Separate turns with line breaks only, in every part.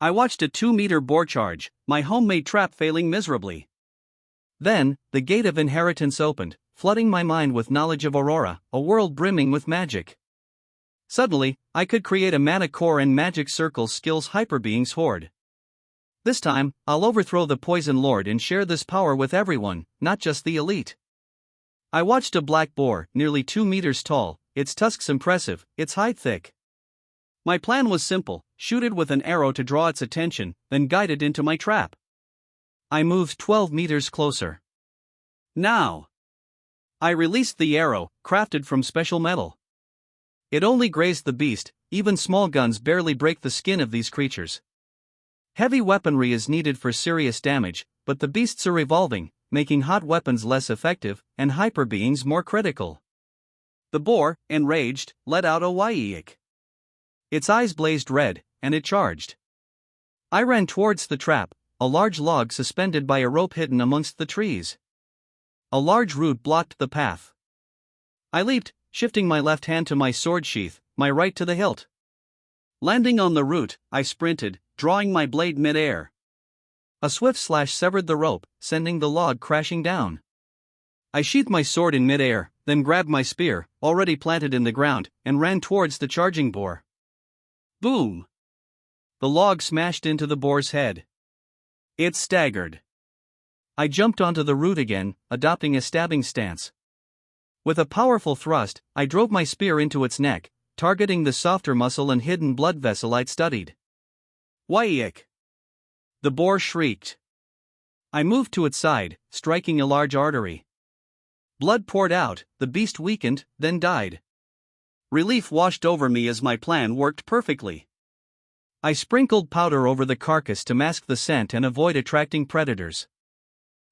I watched a 2-meter boar charge, my homemade trap failing miserably. Then, the gate of inheritance opened, flooding my mind with knowledge of Aurora, a world brimming with magic. Suddenly, I could create a mana core and magic circles skills Hyperbeings horde. This time, I'll overthrow the Poison Lord and share this power with everyone, not just the elite. I watched a black boar, nearly 2 meters tall, its tusks impressive, its hide thick. My plan was simple: shoot it with an arrow to draw its attention, then guide it into my trap. I moved 12 meters closer. Now! I released the arrow, crafted from special metal. It only grazed the beast, even small guns barely break the skin of these creatures. Heavy weaponry is needed for serious damage, but the beasts are evolving, making hot weapons less effective, and hyperbeings more critical. The boar, enraged, let out a waiik. Its eyes blazed red, and it charged. I ran towards the trap, a large log suspended by a rope hidden amongst the trees. A large root blocked the path. I leaped, shifting my left hand to my sword sheath, my right to the hilt. Landing on the root, I sprinted, drawing my blade mid-air. A swift slash severed the rope, sending the log crashing down. I sheathed my sword in mid-air, then grabbed my spear, already planted in the ground, and ran towards the charging boar. Boom! The log smashed into the boar's head. It staggered. I jumped onto the root again, adopting a stabbing stance. With a powerful thrust, I drove my spear into its neck, targeting the softer muscle and hidden blood vessel I'd studied. Waiik! The boar shrieked. I moved to its side, striking a large artery. Blood poured out, the beast weakened, then died. Relief washed over me as my plan worked perfectly. I sprinkled powder over the carcass to mask the scent and avoid attracting predators.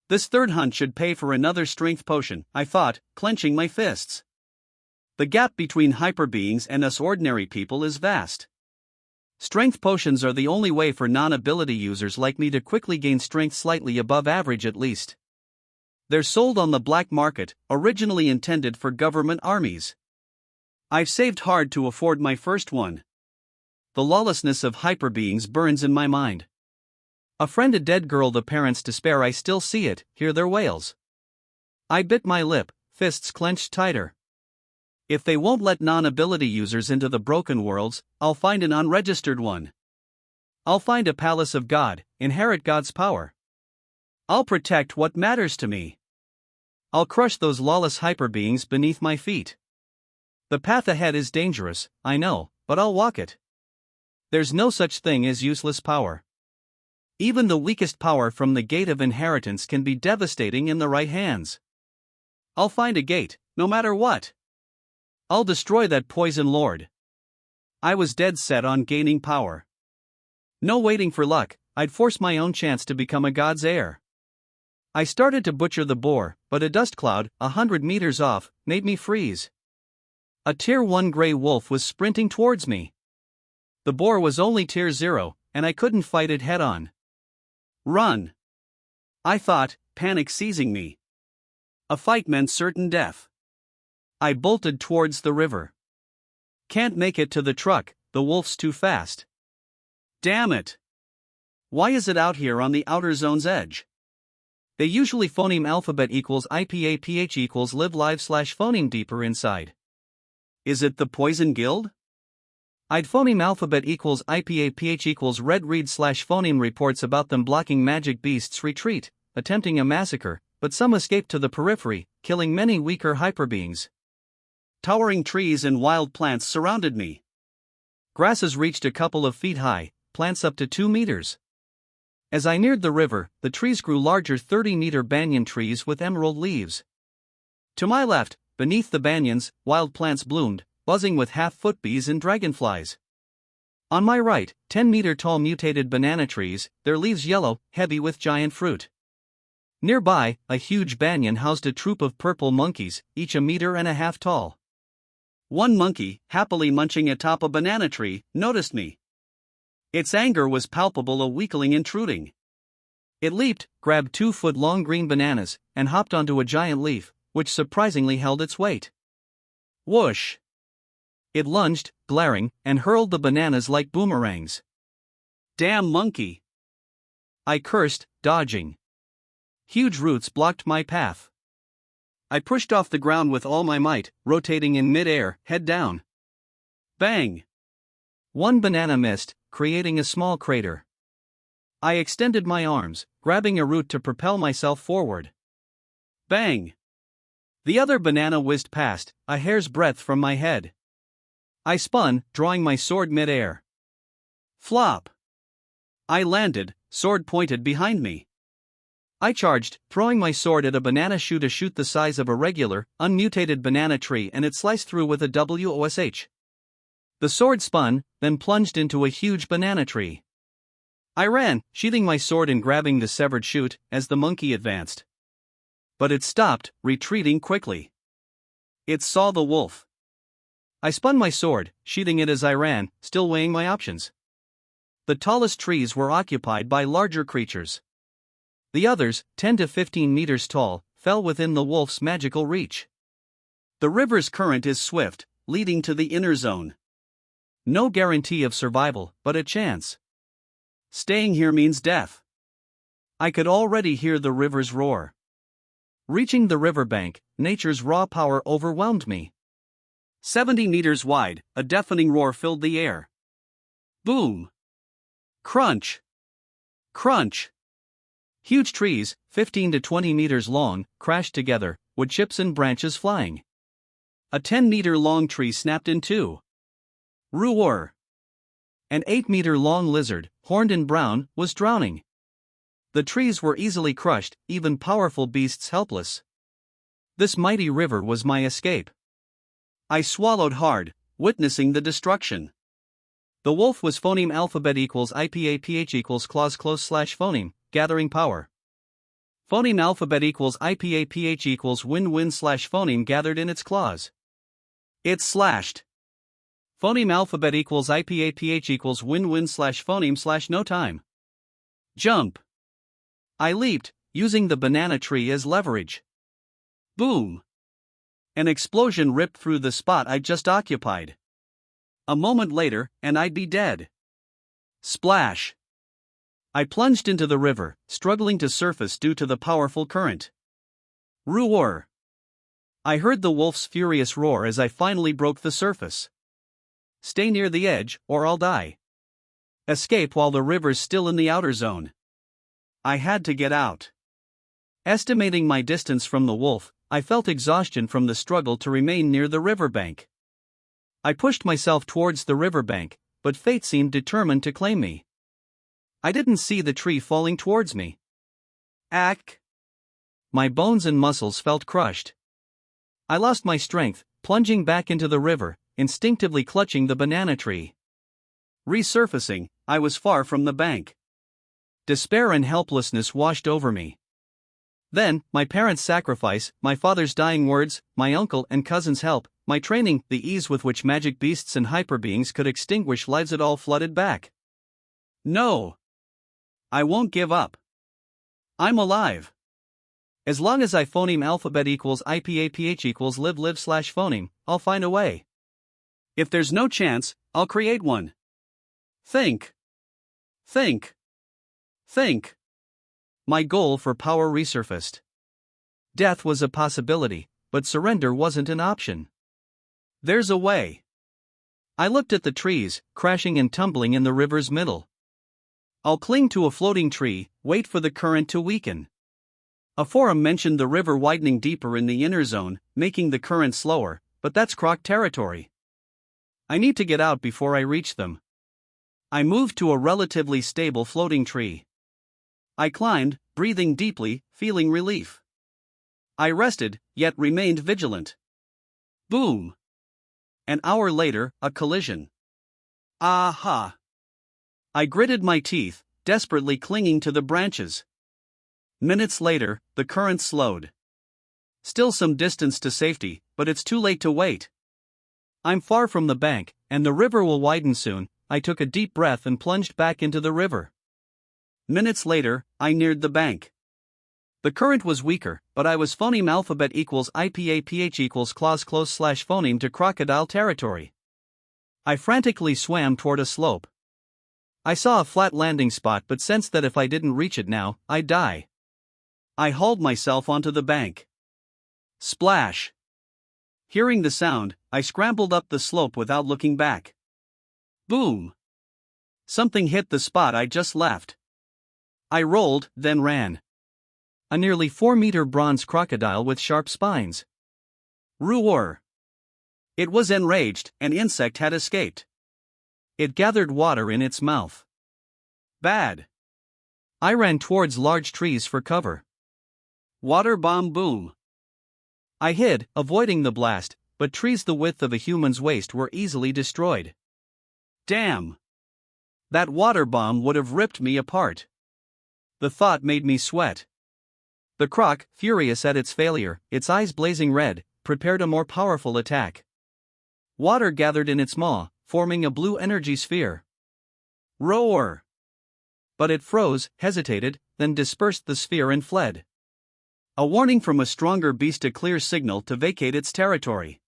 This third hunt should pay for another strength potion, I thought, clenching my fists. The gap between hyperbeings and us ordinary people is vast. Strength potions are the only way for non-ability users like me to quickly gain strength slightly above average at least. They're sold on the black market, originally intended for government armies. I've saved hard to afford my first one. The lawlessness of hyperbeings burns in my mind. A friend, a dead girl, the parents despair, I still see it, hear their wails. I bit my lip, fists clenched tighter. If they won't let non-ability users into the broken worlds, I'll find an unregistered one. I'll find a palace of God, inherit God's power. I'll protect what matters to me. I'll crush those lawless hyperbeings beneath my feet. The path ahead is dangerous, I know, but I'll walk it. There's no such thing as useless power. Even the weakest power from the gate of inheritance can be devastating in the right hands. I'll find a gate, no matter what. I'll destroy that Poison Lord. I was dead set on gaining power. No waiting for luck, I'd force my own chance to become a god's heir. I started to butcher the boar, but a dust cloud, 100 meters off, made me freeze. A Tier 1 gray wolf was sprinting towards me. The boar was only Tier 0, and I couldn't fight it head-on. Run! I thought, panic seizing me. A fight meant certain death. I bolted towards the river. Can't make it to the truck, the wolf's too fast. Damn it! Why is it out here on the outer zone's edge? They usually phoneme alphabet equals IPA PH equals live live slash phoneme deeper inside. Is it the Poison Guild? I'd phoneme alphabet equals IPA PH equals red read slash phoneme reports about them blocking magic beasts retreat, attempting a massacre, but some escaped to the periphery, killing many weaker hyperbeings. Towering trees and wild plants surrounded me. Grasses reached a couple of feet high, plants up to 2 meters. As I neared the river, the trees grew larger, 30-meter banyan trees with emerald leaves. To my left, beneath the banyans, wild plants bloomed, buzzing with half-foot bees and dragonflies. On my right, 10-meter-tall mutated banana trees, their leaves yellow, heavy with giant fruit. Nearby, a huge banyan housed a troop of purple monkeys, each 1.5 meters tall. One monkey, happily munching atop a banana tree, noticed me. Its anger was palpable, a weakling intruding. It leaped, grabbed 2-foot-long green bananas, and hopped onto a giant leaf, which surprisingly held its weight. Whoosh! It lunged, glaring, and hurled the bananas like boomerangs. Damn monkey! I cursed, dodging. Huge roots blocked my path. I pushed off the ground with all my might, rotating in mid-air, head down. Bang! One banana missed, creating a small crater. I extended my arms, grabbing a root to propel myself forward. Bang! The other banana whizzed past, a hair's breadth from my head. I spun, drawing my sword mid-air. Flop! I landed, sword pointed behind me. I charged, throwing my sword at a banana shoot the size of a regular, unmutated banana tree, and it sliced through with a WOSH. The sword spun, then plunged into a huge banana tree. I ran, sheathing my sword and grabbing the severed shoot, as the monkey advanced. But it stopped, retreating quickly. It saw the wolf. I spun my sword, sheathing it as I ran, still weighing my options. The tallest trees were occupied by larger creatures. The others, 10 to 15 meters tall, fell within the wolf's magical reach. The river's current is swift, leading to the inner zone. No guarantee of survival, but a chance. Staying here means death. I could already hear the river's roar. Reaching the riverbank, nature's raw power overwhelmed me. 70 meters wide, a deafening roar filled the air. Boom! Crunch! Crunch! Huge trees, 15 to 20 meters long, crashed together, wood chips and branches flying. A 10-meter-long tree snapped in two. Roar! An 8-meter-long lizard, horned and brown, was drowning. The trees were easily crushed, even powerful beasts helpless. This mighty river was my escape. I swallowed hard, witnessing the destruction. The wolf was phoneme alphabet equals IPAPH equals clause close slash phoneme, gathering power. Phoneme alphabet equals IPAPH equals win-win slash phoneme gathered in its claws. It slashed. Phoneme alphabet equals IPAPH equals win-win slash phoneme slash no time. Jump. I leaped, using the banana tree as leverage. Boom. An explosion ripped through the spot I just occupied. A moment later, and I'd be dead. Splash. I plunged into the river, struggling to surface due to the powerful current. Roar. I heard the wolf's furious roar as I finally broke the surface. Stay near the edge, or I'll die. Escape while the river's still in the outer zone. I had to get out. Estimating my distance from the wolf, I felt exhaustion from the struggle to remain near the riverbank. I pushed myself towards the riverbank, but fate seemed determined to claim me. I didn't see the tree falling towards me. Ack! My bones and muscles felt crushed. I lost my strength, plunging back into the river, instinctively clutching the banana tree. Resurfacing, I was far from the bank. Despair and helplessness washed over me. Then, my parents' sacrifice, my father's dying words, my uncle and cousin's help, my training, the ease with which magic beasts and hyperbeings could extinguish lives, it all flooded back. No! I won't give up. I'm alive. As long as I phoneme alphabet equals IPAPH equals live slash phoneme, I'll find a way. If there's no chance, I'll create one. Think. Think. Think. My goal for power resurfaced. Death was a possibility, but surrender wasn't an option. There's a way. I looked at the trees, crashing and tumbling in the river's middle. I'll cling to a floating tree, wait for the current to weaken. A forum mentioned the river widening deeper in the inner zone, making the current slower, but that's Croc territory. I need to get out before I reach them. I moved to a relatively stable floating tree. I climbed, breathing deeply, feeling relief. I rested, yet remained vigilant. Boom! An hour later, a collision. Aha! I gritted my teeth, desperately clinging to the branches. Minutes later, the current slowed. Still some distance to safety, but it's too late to wait. I'm far from the bank, and the river will widen soon. I took a deep breath and plunged back into the river. Minutes later, I neared the bank. The current was weaker, but I was phoneme alphabet equals IPAPH equals clause close slash phoneme to crocodile territory. I frantically swam toward a slope. I saw a flat landing spot but sensed that if I didn't reach it now, I'd die. I hauled myself onto the bank. Splash! Hearing the sound, I scrambled up the slope without looking back. Boom! Something hit the spot I just left. I rolled, then ran. A nearly 4-meter bronze crocodile with sharp spines. Roar! It was enraged, an insect had escaped. It gathered water in its mouth. Bad! I ran towards large trees for cover. Water bomb boom! I hid, avoiding the blast, but trees the width of a human's waist were easily destroyed. Damn! That water bomb would have ripped me apart. The thought made me sweat. The croc, furious at its failure, its eyes blazing red, prepared a more powerful attack. Water gathered in its maw, forming a blue energy sphere. Roar! But it froze, hesitated, then dispersed the sphere and fled. A warning from a stronger beast, a clear signal to vacate its territory.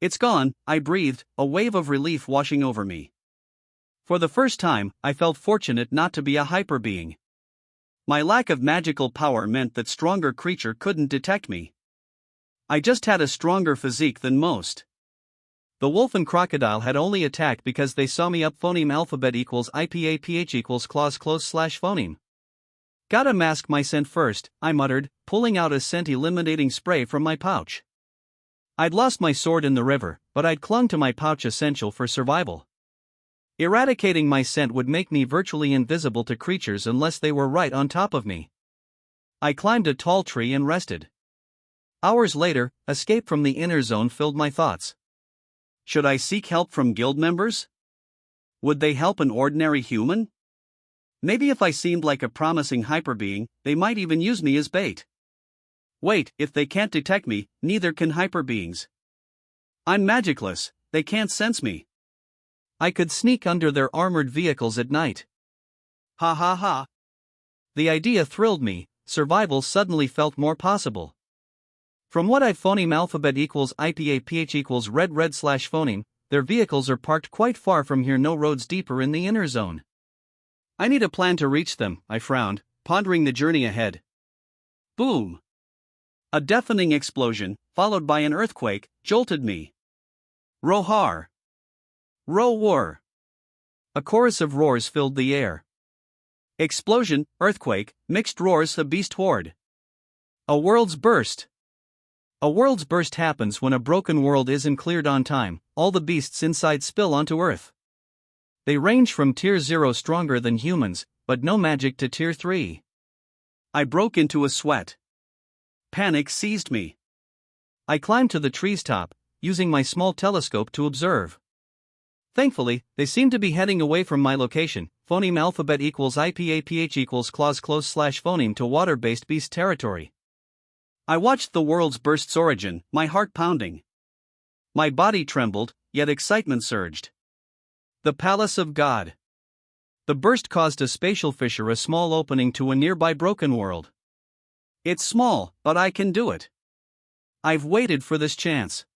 It's gone, I breathed, a wave of relief washing over me. For the first time, I felt fortunate not to be a hyperbeing. My lack of magical power meant that stronger creature couldn't detect me. I just had a stronger physique than most. The wolf and crocodile had only attacked because they saw me up. Phoneme alphabet equals IPAPH equals clause close slash phoneme. Gotta mask my scent first, I muttered, pulling out a scent eliminating spray from my pouch. I'd lost my sword in the river, but I'd clung to my pouch, essential for survival. Eradicating my scent would make me virtually invisible to creatures unless they were right on top of me. I climbed a tall tree and rested. Hours later, escape from the inner zone filled my thoughts. Should I seek help from guild members? Would they help an ordinary human? Maybe if I seemed like a promising hyperbeing, they might even use me as bait. Wait, if they can't detect me, neither can hyperbeings. I'm magicless, they can't sense me. I could sneak under their armored vehicles at night. Ha ha ha. The idea thrilled me, survival suddenly felt more possible. From what I've phoneme alphabet equals IPAPH equals red slash phoneme, their vehicles are parked quite far from here, no roads deeper in the inner zone. I need a plan to reach them, I frowned, pondering the journey ahead. Boom! A deafening explosion, followed by an earthquake, jolted me. Roar! Roar! A chorus of roars filled the air. Explosion, earthquake, mixed roars, a beast horde. A world's burst! A world's burst happens when a broken world isn't cleared on time, all the beasts inside spill onto Earth. They range from tier 0 stronger than humans, but no magic to tier 3. I broke into a sweat. Panic seized me. I climbed to the tree's top, using my small telescope to observe. Thankfully, they seemed to be heading away from my location, phoneme alphabet equals IPAPH equals clause close slash phoneme to water-based beast territory. I watched the world's burst's origin, my heart pounding. My body trembled, yet excitement surged. The Palace of God. The burst caused a spatial fissure, a small opening to a nearby broken world. It's small, but I can do it. I've waited for this chance.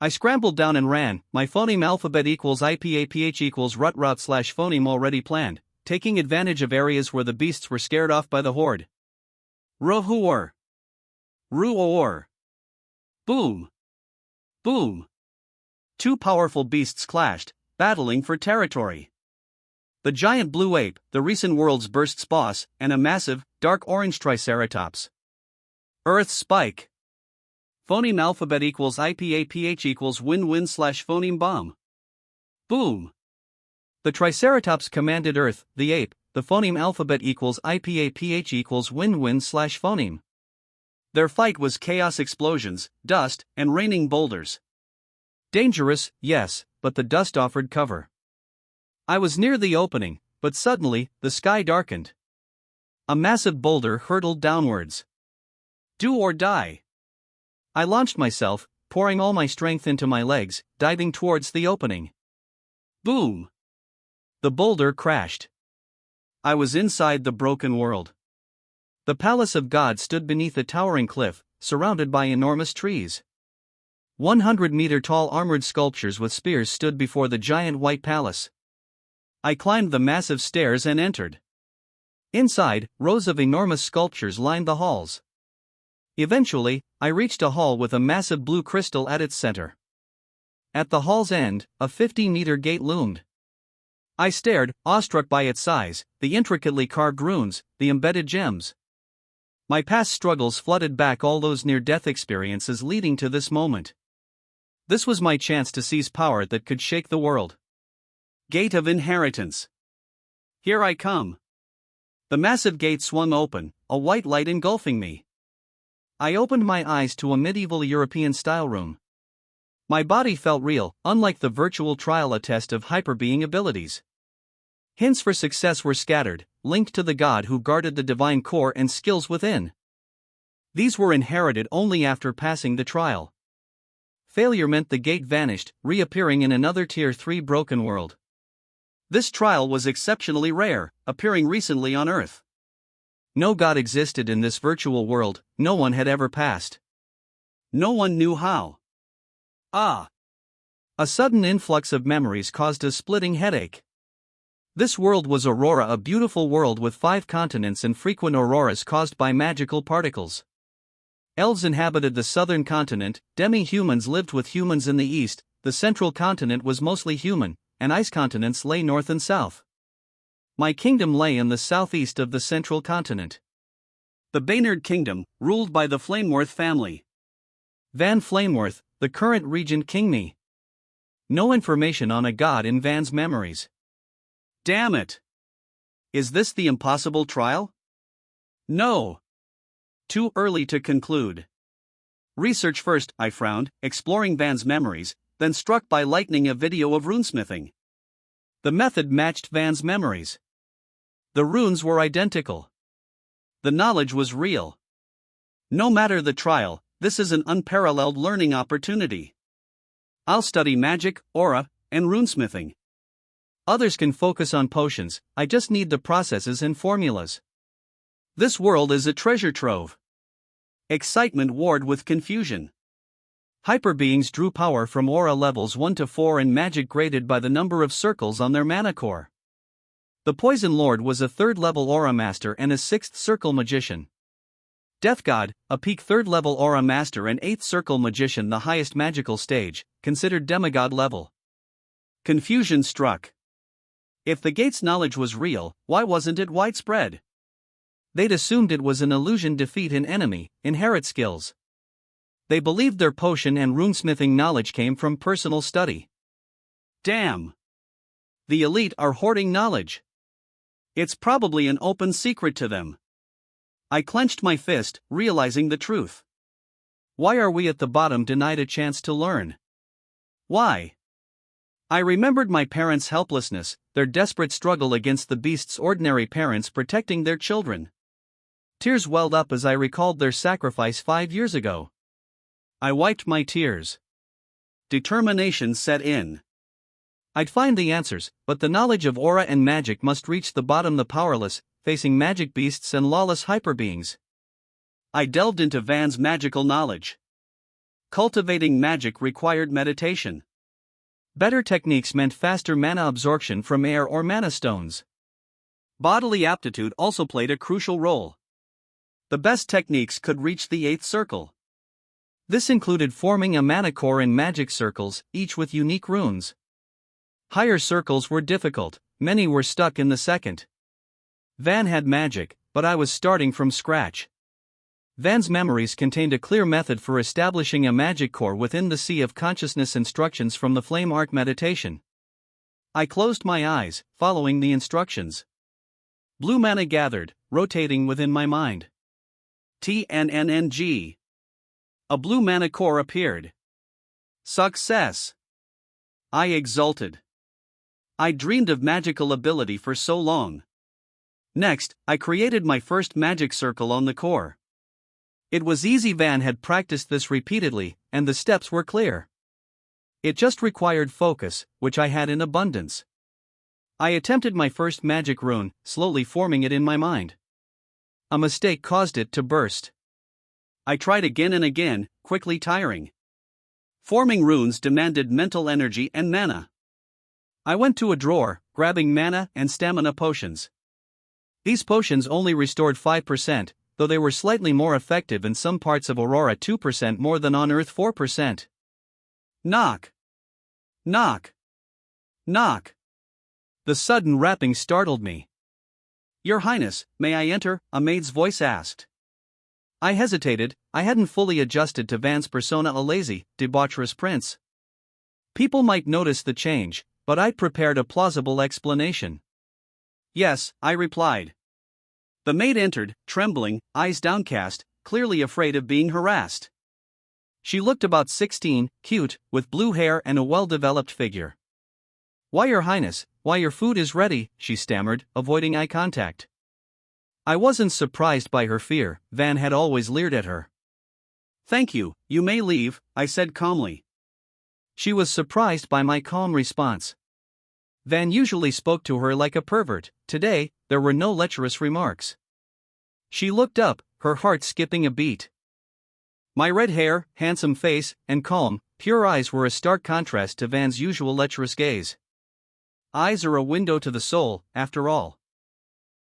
I scrambled down and ran, my phoneme alphabet equals IPAPH equals rut slash phoneme already planned, taking advantage of areas where the beasts were scared off by the horde. Roar! Roar! Boom! Boom! Two powerful beasts clashed, battling for territory. The giant blue ape, the recent world's burst's boss, and a massive, dark orange triceratops. Earth spike. Phoneme alphabet equals IPAPH equals win slash phoneme bomb. Boom! The triceratops commanded Earth, the ape, the phoneme alphabet equals IPAPH equals win slash phoneme. Their fight was chaos, explosions, dust, and raining boulders. Dangerous, yes, but the dust offered cover. I was near the opening, but suddenly, the sky darkened. A massive boulder hurtled downwards. Do or die. I launched myself, pouring all my strength into my legs, diving towards the opening. Boom! The boulder crashed. I was inside the broken world. The Palace of God stood beneath a towering cliff, surrounded by enormous trees. 100-meter-tall armored sculptures with spears stood before the giant white palace. I climbed the massive stairs and entered. Inside, rows of enormous sculptures lined the halls. Eventually, I reached a hall with a massive blue crystal at its center. At the hall's end, a 50-meter gate loomed. I stared, awestruck by its size, the intricately carved runes, the embedded gems. My past struggles flooded back, all those near-death experiences leading to this moment. This was my chance to seize power that could shake the world. Gate of Inheritance. Here I come. The massive gate swung open, a white light engulfing me. I opened my eyes to a medieval European-style room. My body felt real, unlike the virtual trial attest of hyperbeing abilities. Hints for success were scattered, linked to the god who guarded the divine core and skills within. These were inherited only after passing the trial. Failure meant the gate vanished, reappearing in another Tier 3 broken world. This trial was exceptionally rare, appearing recently on Earth. No god existed in this virtual world, no one had ever passed. No one knew how. A sudden influx of memories caused a splitting headache. This world was Aurora, a beautiful world with 5 continents and frequent auroras caused by magical particles. Elves inhabited the southern continent, demi-humans lived with humans in the east, the central continent was mostly human, and ice continents lay north and south. My kingdom lay in the southeast of the central continent. The Baynard Kingdom, ruled by the Flameworth family. Van Flameworth, the current regent king. Me. No information on a god in Van's memories. Damn it! Is this the impossible trial? No. Too early to conclude. Research first, I frowned, exploring Van's memories, then struck by lightning a video of runesmithing. The method matched Van's memories. The runes were identical. The knowledge was real. No matter the trial, this is an unparalleled learning opportunity. I'll study magic, aura, and runesmithing. Others can focus on potions, I just need the processes and formulas. This world is a treasure trove. Excitement warred with confusion. Hyperbeings drew power from aura levels 1 to 4 and magic graded by the number of circles on their mana core. The Poison Lord was a 3rd-level aura master and a 6th circle magician. Death God, a peak 3rd-level aura master and 8th circle magician, the highest magical stage, considered demigod level. Confusion struck. If the gate's knowledge was real, why wasn't it widespread? They'd assumed it was an illusion, defeat an enemy, inherit skills. They believed their potion and runesmithing knowledge came from personal study. Damn! The elite are hoarding knowledge. It's probably an open secret to them. I clenched my fist, realizing the truth. Why are we at the bottom denied a chance to learn? Why? I remembered my parents' helplessness, their desperate struggle against the beast's ordinary parents protecting their children. Tears welled up as I recalled their sacrifice 5 years ago. I wiped my tears. Determination set in. I'd find the answers, but the knowledge of aura and magic must reach the bottom. The powerless, facing magic beasts and lawless hyperbeings. I delved into Van's magical knowledge. Cultivating magic required meditation. Better techniques meant faster mana absorption from air or mana stones. Bodily aptitude also played a crucial role. The best techniques could reach the 8th circle. This included forming a mana core in magic circles, each with unique runes. Higher circles were difficult, many were stuck in the 2nd. Van had magic, but I was starting from scratch. Van's memories contained a clear method for establishing a magic core within the sea of consciousness. Instructions from the Flame Arc meditation. I closed my eyes, following the instructions. Blue mana gathered, rotating within my mind. TNNNG. A blue mana core appeared. Success! I exulted. I dreamed of magical ability for so long. Next, I created my first magic circle on the core. It was easy. Van had practiced this repeatedly, and the steps were clear. It just required focus, which I had in abundance. I attempted my first magic rune, slowly forming it in my mind. A mistake caused it to burst. I tried again and again, quickly tiring. Forming runes demanded mental energy and mana. I went to a drawer, grabbing mana and stamina potions. These potions only restored 5%, though they were slightly more effective in some parts of Aurora, 2% more than on Earth, 4%. Knock. Knock. Knock. The sudden rapping startled me. "Your Highness, may I enter?" a maid's voice asked. I hesitated. I hadn't fully adjusted to Van's persona, a lazy, debaucherous prince. People might notice the change, but I'd prepared a plausible explanation. "Yes," I replied. The maid entered, trembling, eyes downcast, clearly afraid of being harassed. She looked about 16, cute, with blue hair and a well-developed figure. "Why, Your Highness, why, your food is ready," she stammered, avoiding eye contact. I wasn't surprised by her fear. Van had always leered at her. "Thank you, you may leave," I said calmly. She was surprised by my calm response. Van usually spoke to her like a pervert. Today, there were no lecherous remarks. She looked up, her heart skipping a beat. My red hair, handsome face, and calm, pure eyes were a stark contrast to Van's usual lecherous gaze. Eyes are a window to the soul, after all.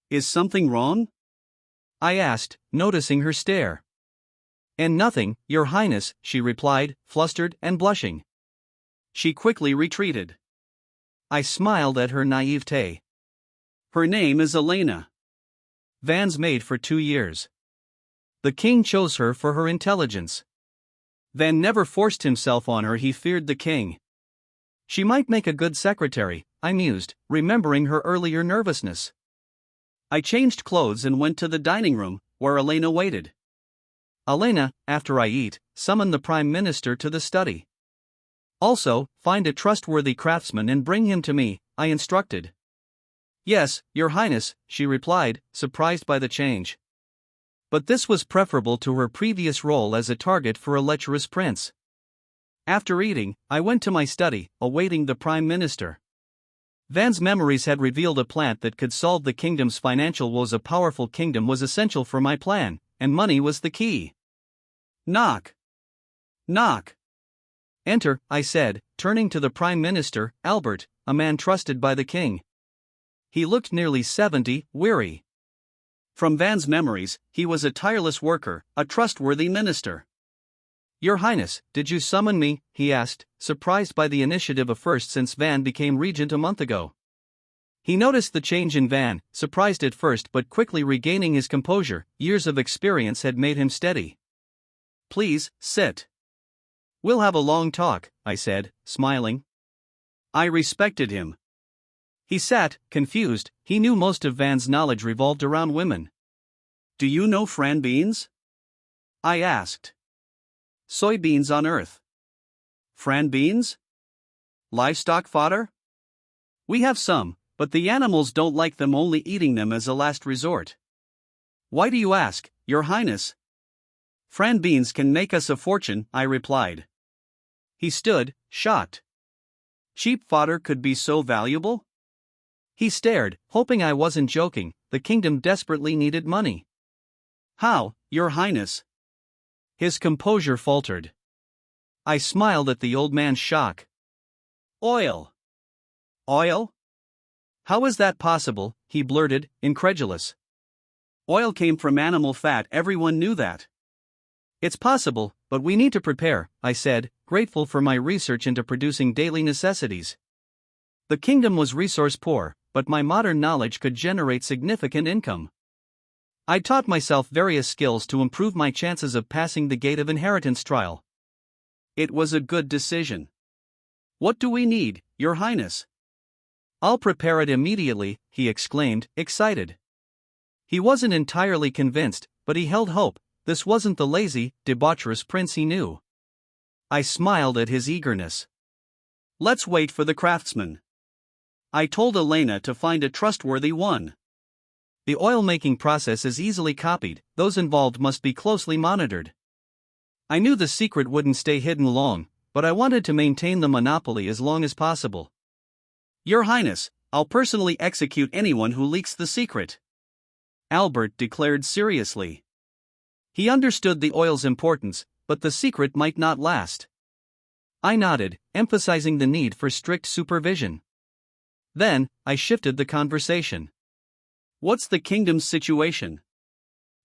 "Is something wrong?" I asked, noticing her stare. "And nothing, Your Highness," she replied, flustered and blushing. She quickly retreated. I smiled at her naivete. "Her name is Elena. Van's maid for 2 years. The king chose her for her intelligence. Van never forced himself on her, he feared the king. She might make a good secretary," I mused, remembering her earlier nervousness. I changed clothes and went to the dining room, where Elena waited. "Elena, after I eat, summon the Prime Minister to the study. Also, find a trustworthy craftsman and bring him to me," I instructed. "Yes, Your Highness," she replied, surprised by the change. But this was preferable to her previous role as a target for a lecherous prince. After eating, I went to my study, awaiting the Prime Minister. Van's memories had revealed a plant that could solve the kingdom's financial woes. A powerful kingdom was essential for my plan, and money was the key. Knock. Knock. "Enter," I said, turning to the Prime Minister, Albert, a man trusted by the king. He looked nearly 70, weary. From Van's memories, he was a tireless worker, a trustworthy minister. "Your Highness, did you summon me?" he asked, surprised by the initiative, a first since Van became regent a month ago. He noticed the change in Van, surprised at first but quickly regaining his composure. Years of experience had made him steady. "Please, sit. We'll have a long talk," I said, smiling. I respected him. He sat, confused. He knew most of Van's knowledge revolved around women. "Do you know Fran beans?" I asked. "Soybeans on Earth." "Fran beans? Livestock fodder?" "We have some, but the animals don't like them, only eating them as a last resort." "Why do you ask, Your Highness?" "Fran beans can make us a fortune," I replied. He stood, shocked. Cheap fodder could be so valuable? He stared, hoping I wasn't joking. The kingdom desperately needed money. "How, Your Highness?" His composure faltered. I smiled at the old man's shock. "Oil." "Oil? How is that possible?" he blurted, incredulous. "Oil came from animal fat, everyone knew that." "It's possible, but we need to prepare," I said, grateful for my research into producing daily necessities. The kingdom was resource poor, but my modern knowledge could generate significant income. I taught myself various skills to improve my chances of passing the gate of inheritance trial. It was a good decision. "What do we need, Your Highness?" "I'll prepare it immediately," he exclaimed, excited. He wasn't entirely convinced, but he held hope. This wasn't the lazy, debaucherous prince he knew. I smiled at his eagerness. "Let's wait for the craftsman." I told Elena to find a trustworthy one. The oil-making process is easily copied, those involved must be closely monitored. I knew the secret wouldn't stay hidden long, but I wanted to maintain the monopoly as long as possible. "Your Highness, I'll personally execute anyone who leaks the secret," Albert declared seriously. He understood the oil's importance, but the secret might not last. I nodded, emphasizing the need for strict supervision. Then, I shifted the conversation. What's the kingdom's situation?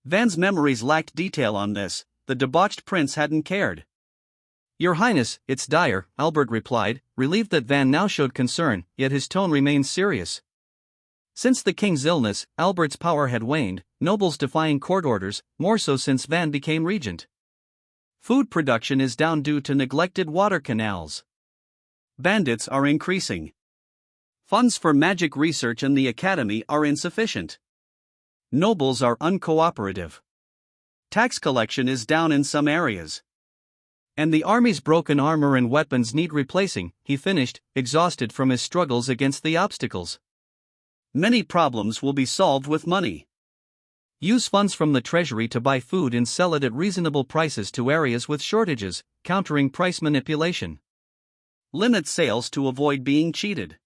Van's memories lacked detail on this. The debauched prince hadn't cared. Your Highness, it's dire, Albert replied, relieved that Van now showed concern, yet his tone remained serious. Since the king's illness, Albert's power had waned, nobles defying court orders, more so since Van became regent. Food production is down due to neglected water canals. Bandits are increasing. Funds for magic research and the academy are insufficient. Nobles are uncooperative. Tax collection is down in some areas. And the army's broken armor and weapons need replacing, he finished, exhausted from his struggles against the obstacles. Many problems will be solved with money. Use funds from the treasury to buy food and sell it at reasonable prices to areas with shortages, countering price manipulation. Limit sales to avoid being cheated.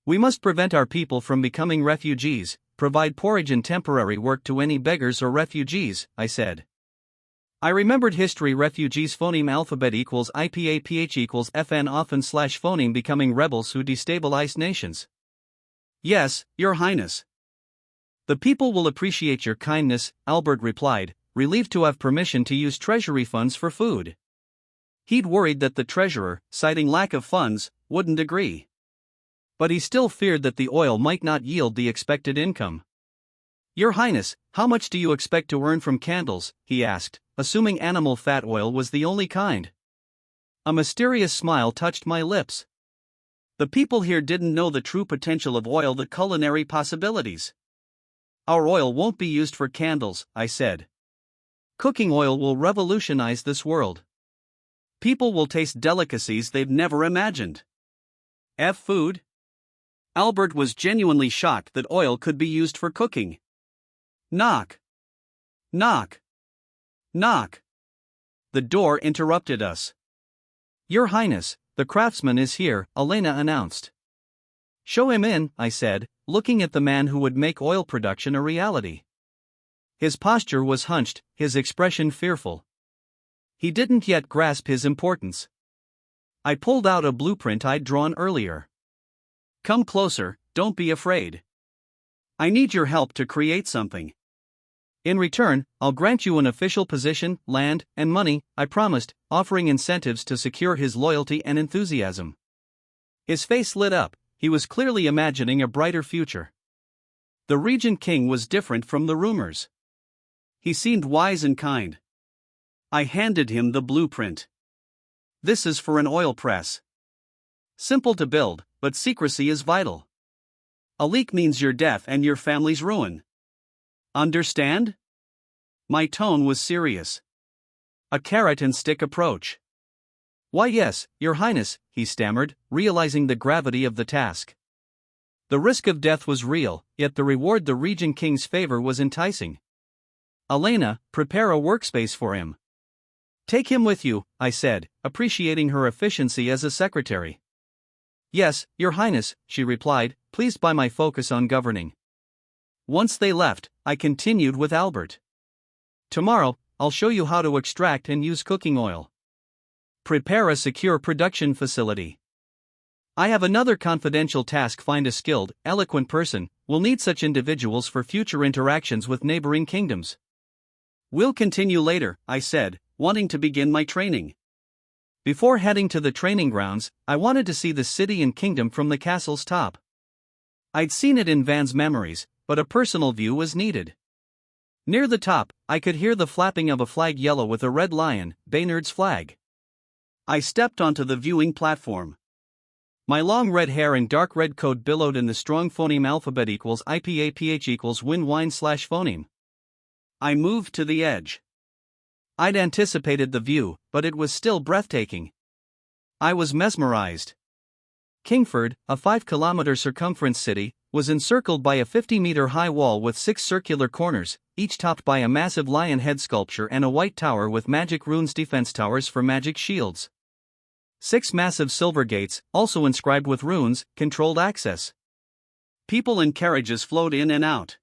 We must prevent our people from becoming refugees, provide porridge and temporary work to any beggars or refugees, I said. I remembered history. Refugees phoneme alphabet equals IPAPH equals FN often / phoneme becoming rebels who destabilize nations. Yes, Your Highness. The people will appreciate your kindness, Albert replied, relieved to have permission to use treasury funds for food. He'd worried that the treasurer, citing lack of funds, wouldn't agree. But he still feared that the oil might not yield the expected income. Your Highness, how much do you expect to earn from candles? He asked, assuming animal fat oil was the only kind. A mysterious smile touched my lips. The people here didn't know the true potential of oil, the culinary possibilities. Our oil won't be used for candles, I said. Cooking oil will revolutionize this world. People will taste delicacies they've never imagined. Food? Albert was genuinely shocked that oil could be used for cooking. Knock. Knock. Knock. The door interrupted us. Your Highness, the craftsman is here, Elena announced. Show him in, I said, looking at the man who would make oil production a reality. His posture was hunched, his expression fearful. He didn't yet grasp his importance. I pulled out a blueprint I'd drawn earlier. Come closer, don't be afraid. I need your help to create something. In return, I'll grant you an official position, land, and money, I promised, offering incentives to secure his loyalty and enthusiasm. His face lit up, he was clearly imagining a brighter future. The Regent King was different from the rumors. He seemed wise and kind. I handed him the blueprint. This is for an oil press. Simple to build, but secrecy is vital. A leak means your death and your family's ruin. Understand? My tone was serious. A carrot and stick approach. Why yes, Your Highness, he stammered, realizing the gravity of the task. The risk of death was real, yet the reward, the Regent King's favor, was enticing. Elena, prepare a workspace for him. Take him with you, I said, appreciating her efficiency as a secretary. Yes, Your Highness, she replied, pleased by my focus on governing. Once they left, I continued with Albert. Tomorrow, I'll show you how to extract and use cooking oil. Prepare a secure production facility. I have another confidential task: find a skilled, eloquent person. We'll need such individuals for future interactions with neighboring kingdoms. We'll continue later, I said, wanting to begin my training. Before heading to the training grounds, I wanted to see the city and kingdom from the castle's top. I'd seen it in Van's memories, but a personal view was needed. Near the top, I could hear the flapping of a flag yellow with a red lion, Baynard's flag. I stepped onto the viewing platform. My long red hair and dark red coat billowed in the strong phoneme alphabet equals IPAPH equals win wine / phoneme. I moved to the edge. I'd anticipated the view, but it was still breathtaking. I was mesmerized. Kingford, a 5-kilometer circumference city, was encircled by a 50-meter-high wall with 6 circular corners, each topped by a massive lion head sculpture and a white tower with magic runes, defense towers for magic shields. 6 massive silver gates, also inscribed with runes, controlled access. People and carriages flowed in and out.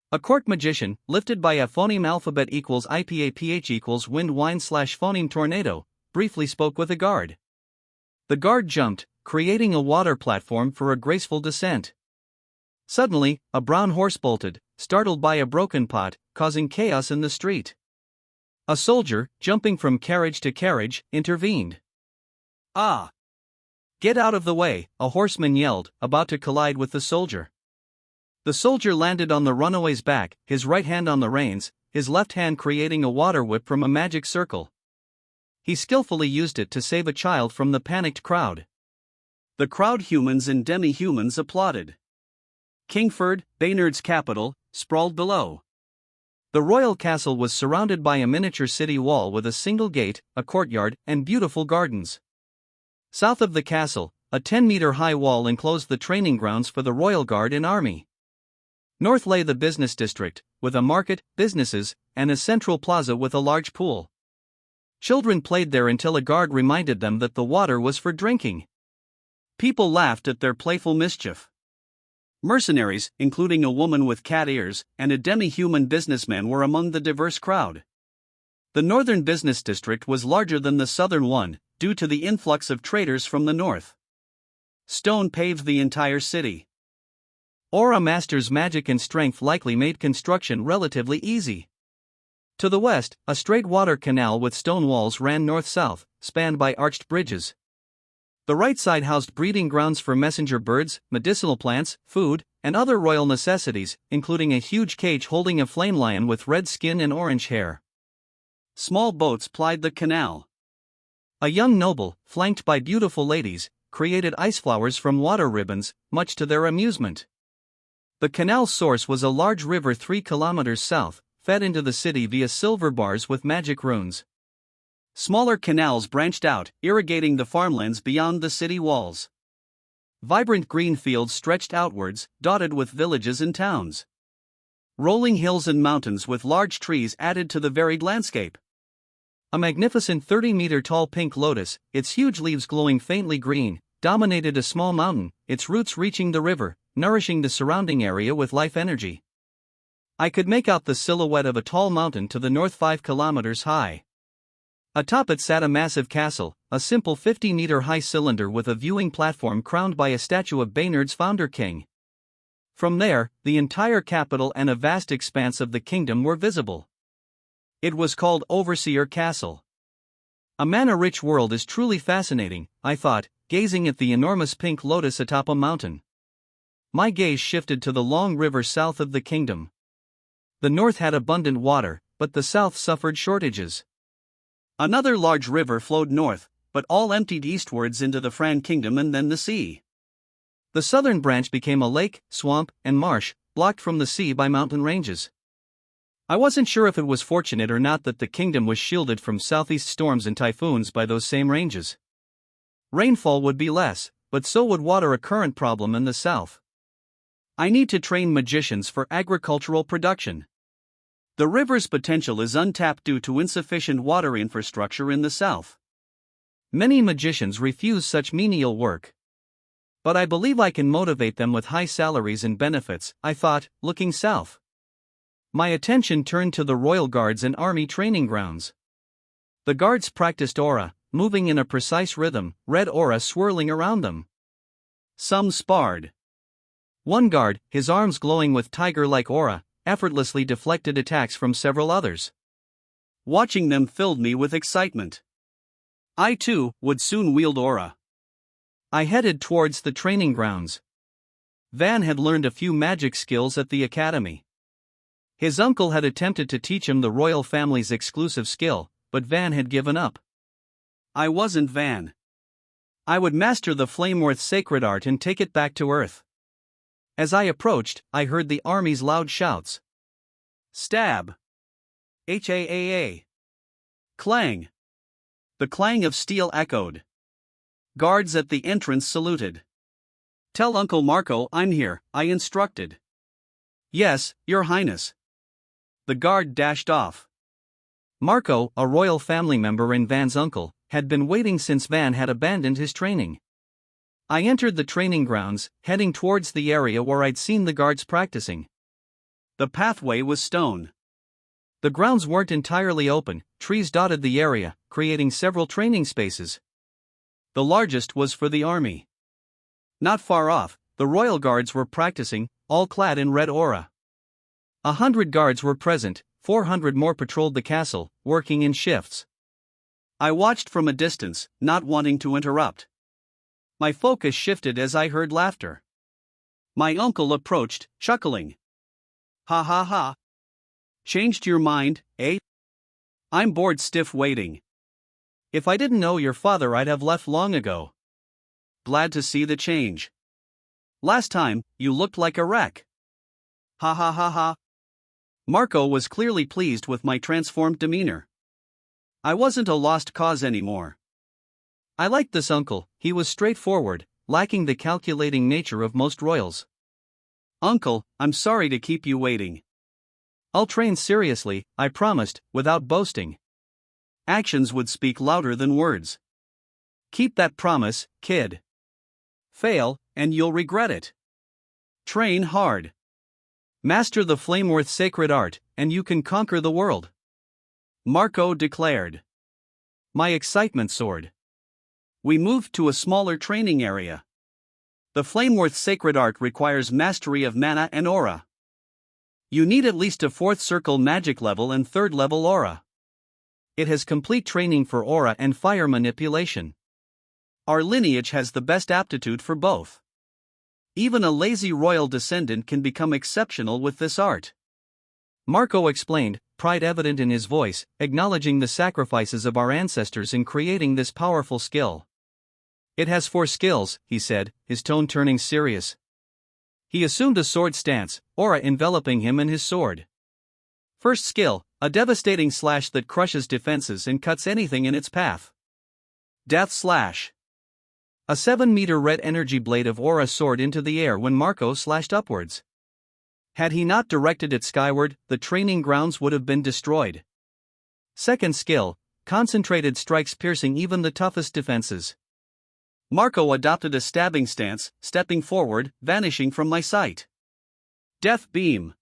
A court magician, lifted by a phoneme alphabet equals IPAPH equals wind wine / phoneme tornado, briefly spoke with a guard. The guard jumped, creating a water platform for a graceful descent. Suddenly, a brown horse bolted, startled by a broken pot, causing chaos in the street. A soldier, jumping from carriage to carriage, intervened. "Ah! Get out of the way," a horseman yelled, about to collide with the soldier. The soldier landed on the runaway's back, his right hand on the reins, his left hand creating a water whip from a magic circle. He skillfully used it to save a child from the panicked crowd. The crowd, humans and demi-humans, applauded. Kingford, Baynard's capital, sprawled below. The royal castle was surrounded by a miniature city wall with a single gate, a courtyard, and beautiful gardens. South of the castle, a 10-meter-high wall enclosed the training grounds for the royal guard and army. North lay the business district, with a market, businesses, and a central plaza with a large pool. Children played there until a guard reminded them that the water was for drinking. People laughed at their playful mischief. Mercenaries, including a woman with cat ears, and a demi-human businessman were among the diverse crowd. The northern business district was larger than the southern one, due to the influx of traders from the north. Stone paved the entire city. Aura Master's magic and strength likely made construction relatively easy. To the west, a straight water canal with stone walls ran north-south, spanned by arched bridges. The right side housed breeding grounds for messenger birds, medicinal plants, food, and other royal necessities, including a huge cage holding a flame lion with red skin and orange hair. Small boats plied the canal. A young noble, flanked by beautiful ladies, created ice flowers from water ribbons, much to their amusement. The canal's source was a large river 3 kilometers south, fed into the city via silver bars with magic runes. Smaller canals branched out, irrigating the farmlands beyond the city walls. Vibrant green fields stretched outwards, dotted with villages and towns. Rolling hills and mountains with large trees added to the varied landscape. A magnificent 30-meter-tall pink lotus, its huge leaves glowing faintly green, dominated a small mountain, its roots reaching the river, nourishing the surrounding area with life energy. I could make out the silhouette of a tall mountain to the north 5 kilometers high. Atop it sat a massive castle, a simple 50-meter-high cylinder with a viewing platform crowned by a statue of Baynard's founder king. From there, the entire capital and a vast expanse of the kingdom were visible. It was called Overseer Castle. A mana-rich world is truly fascinating, I thought, gazing at the enormous pink lotus atop a mountain. My gaze shifted to the long river south of the kingdom. The north had abundant water, but the south suffered shortages. Another large river flowed north, but all emptied eastwards into the Fran Kingdom and then the sea. The southern branch became a lake, swamp, and marsh, blocked from the sea by mountain ranges. I wasn't sure if it was fortunate or not that the kingdom was shielded from southeast storms and typhoons by those same ranges. Rainfall would be less, but so would water, a current problem in the south. I need to train magicians for agricultural production. The river's potential is untapped due to insufficient water infrastructure in the south. Many magicians refuse such menial work. But I believe I can motivate them with high salaries and benefits, I thought, looking south. My attention turned to the royal guards and army training grounds. The guards practiced aura, moving in a precise rhythm, red aura swirling around them. Some sparred. One guard, his arms glowing with tiger-like aura, effortlessly deflected attacks from several others. Watching them filled me with excitement. I too would soon wield aura. I headed towards the training grounds. Van had learned a few magic skills at the academy. His uncle had attempted to teach him the royal family's exclusive skill, but Van had given up. I wasn't Van. I would master the Flameworth sacred art and take it back to Earth. As I approached, I heard the army's loud shouts. Stab! H-A-A-A! Clang! The clang of steel echoed. Guards at the entrance saluted. Tell Uncle Marco I'm here, I instructed. Yes, Your Highness. The guard dashed off. Marco, a royal family member and Van's uncle, had been waiting since Van had abandoned his training. I entered the training grounds, heading towards the area where I'd seen the guards practicing. The pathway was stone. The grounds weren't entirely open, trees dotted the area, creating several training spaces. The largest was for the army. Not far off, the royal guards were practicing, all clad in red aura. 100 guards were present, 400 more patrolled the castle, working in shifts. I watched from a distance, not wanting to interrupt. My focus shifted as I heard laughter. My uncle approached, chuckling. Ha ha ha. Changed your mind, eh? I'm bored stiff waiting. If I didn't know your father, I'd have left long ago. Glad to see the change. Last time, you looked like a wreck. Ha ha ha ha. Marco was clearly pleased with my transformed demeanor. I wasn't a lost cause anymore. I liked this uncle, he was straightforward, lacking the calculating nature of most royals. Uncle, I'm sorry to keep you waiting. I'll train seriously, I promised, without boasting. Actions would speak louder than words. Keep that promise, kid. Fail, and you'll regret it. Train hard. Master the Flameworth sacred art, and you can conquer the world. Marco declared. My excitement soared. We moved to a smaller training area. The Flameworth sacred art requires mastery of mana and aura. You need at least a 4th circle magic level and 3rd level aura. It has complete training for aura and fire manipulation. Our lineage has the best aptitude for both. Even a lazy royal descendant can become exceptional with this art. Marco explained, pride evident in his voice, acknowledging the sacrifices of our ancestors in creating this powerful skill. It has 4 skills, he said, his tone turning serious. He assumed a sword stance, aura enveloping him and his sword. First skill, a devastating slash that crushes defenses and cuts anything in its path. Death Slash. A 7-meter red energy blade of aura soared into the air when Marco slashed upwards. Had he not directed it skyward, the training grounds would have been destroyed. Second skill, concentrated strikes piercing even the toughest defenses. Marco adopted a stabbing stance, stepping forward, vanishing from my sight. Death Beam.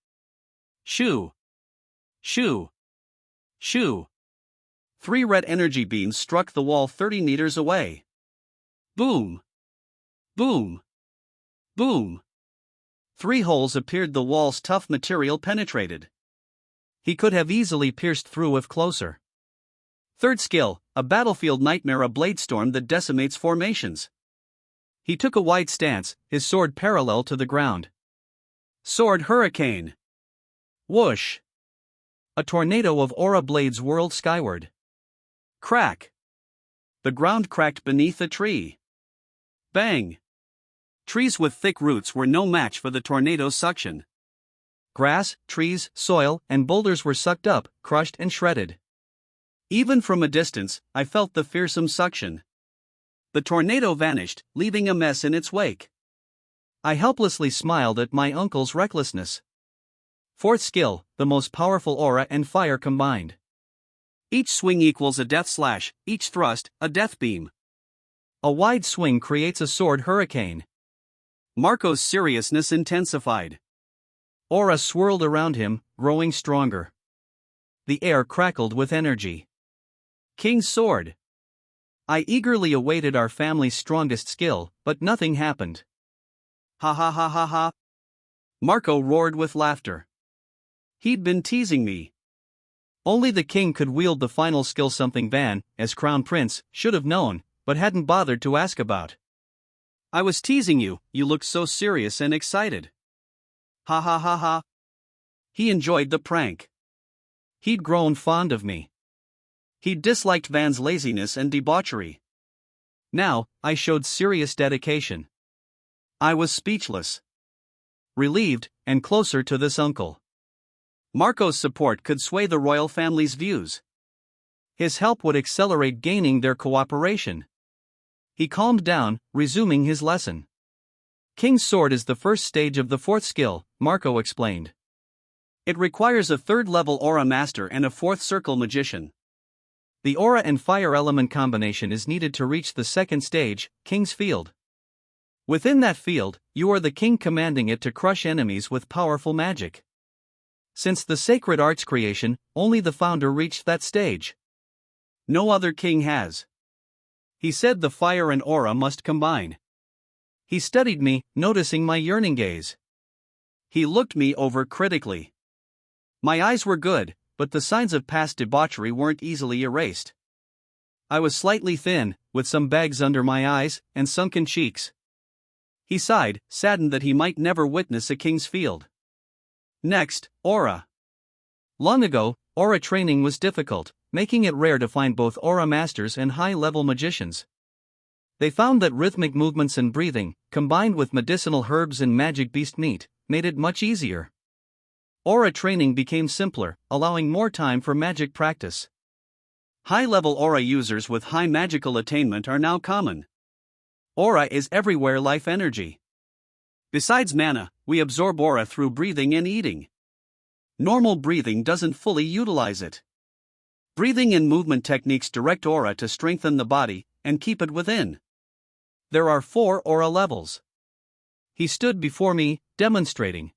Shoo. Shoo. Shoo. 3 red energy beams struck the wall 30 meters away. Boom. Boom. Boom. 3 holes appeared, the wall's tough material penetrated. He could have easily pierced through if closer. Third skill, a battlefield nightmare, a blade storm that decimates formations. He took a wide stance, his sword parallel to the ground. Sword Hurricane. Whoosh. A tornado of aura blades whirled skyward. Crack. The ground cracked beneath a tree. Bang. Trees with thick roots were no match for the tornado's suction. Grass, trees, soil, and boulders were sucked up, crushed and shredded. Even from a distance, I felt the fearsome suction. The tornado vanished, leaving a mess in its wake. I helplessly smiled at my uncle's recklessness. Fourth skill, the most powerful aura and fire combined. Each swing equals a death slash, each thrust, a death beam. A wide swing creates a sword hurricane. Marco's seriousness intensified. Aura swirled around him, growing stronger. The air crackled with energy. King's Sword. I eagerly awaited our family's strongest skill, but nothing happened. Ha ha ha ha ha. Marco roared with laughter. He'd been teasing me. Only the king could wield the final skill, something Van, as crown prince, should have known, but hadn't bothered to ask about. I was teasing you, you looked so serious and excited. Ha ha ha ha. He enjoyed the prank. He'd grown fond of me. He disliked Van's laziness and debauchery. Now, I showed serious dedication. I was speechless. Relieved, and closer to this uncle. Marco's support could sway the royal family's views. His help would accelerate gaining their cooperation. He calmed down, resuming his lesson. King's Sword is the first stage of the fourth skill, Marco explained. It requires a third-level aura master and a fourth circle magician. The aura and fire element combination is needed to reach the second stage, King's Field. Within that field, you are the king, commanding it to crush enemies with powerful magic. Since the sacred art's creation, only the founder reached that stage. No other king has. He said the fire and aura must combine. He studied me, noticing my yearning gaze. He looked me over critically. My eyes were good, but the signs of past debauchery weren't easily erased. I was slightly thin, with some bags under my eyes and sunken cheeks. He sighed, saddened that he might never witness a king's field. Next, aura. Long ago, aura training was difficult, making it rare to find both aura masters and high-level magicians. They found that rhythmic movements and breathing, combined with medicinal herbs and magic beast meat, made it much easier. Aura training became simpler, allowing more time for magic practice. High-level aura users with high magical attainment are now common. Aura is everywhere life energy. Besides mana, we absorb aura through breathing and eating. Normal breathing doesn't fully utilize it. Breathing and movement techniques direct aura to strengthen the body and keep it within. There are 4 aura levels. He stood before me, demonstrating.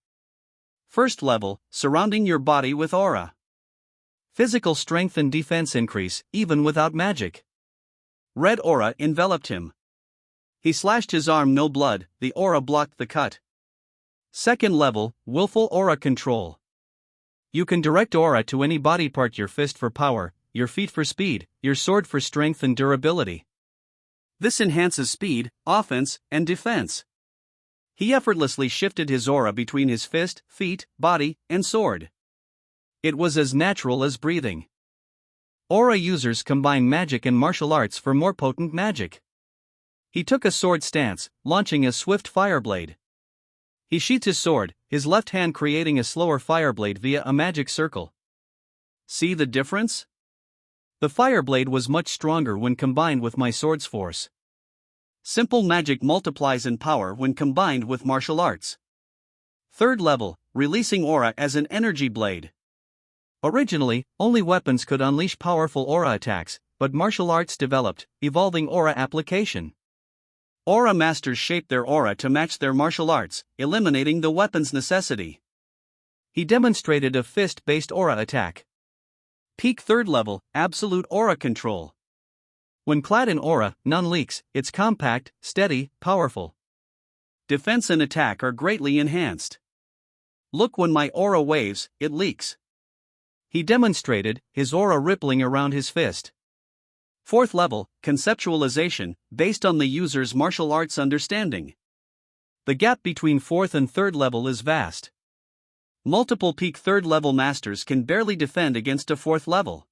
First level, surrounding your body with aura. Physical strength and defense increase, even without magic. Red aura enveloped him. He slashed his arm, no blood, the aura blocked the cut. Second level, willful aura control. You can direct aura to any body part, your fist for power, your feet for speed, your sword for strength and durability. This enhances speed, offense, and defense. He effortlessly shifted his aura between his fist, feet, body, and sword. It was as natural as breathing. Aura users combine magic and martial arts for more potent magic. He took a sword stance, launching a swift fireblade. He sheathed his sword, his left hand creating a slower fireblade via a magic circle. See the difference? The fireblade was much stronger when combined with my sword's force. Simple magic multiplies in power when combined with martial arts. Third level, releasing aura as an energy blade. Originally, only weapons could unleash powerful aura attacks, but martial arts developed, evolving aura application. Aura masters shaped their aura to match their martial arts, eliminating the weapon's necessity. He demonstrated a fist-based aura attack. Peak third level, absolute aura control. When clad in aura, none leaks, it's compact, steady, powerful. Defense and attack are greatly enhanced. Look, when my aura waves, it leaks. He demonstrated, his aura rippling around his fist. Fourth level, conceptualization, based on the user's martial arts understanding. The gap between fourth and third level is vast. Multiple peak third level masters can barely defend against a fourth level.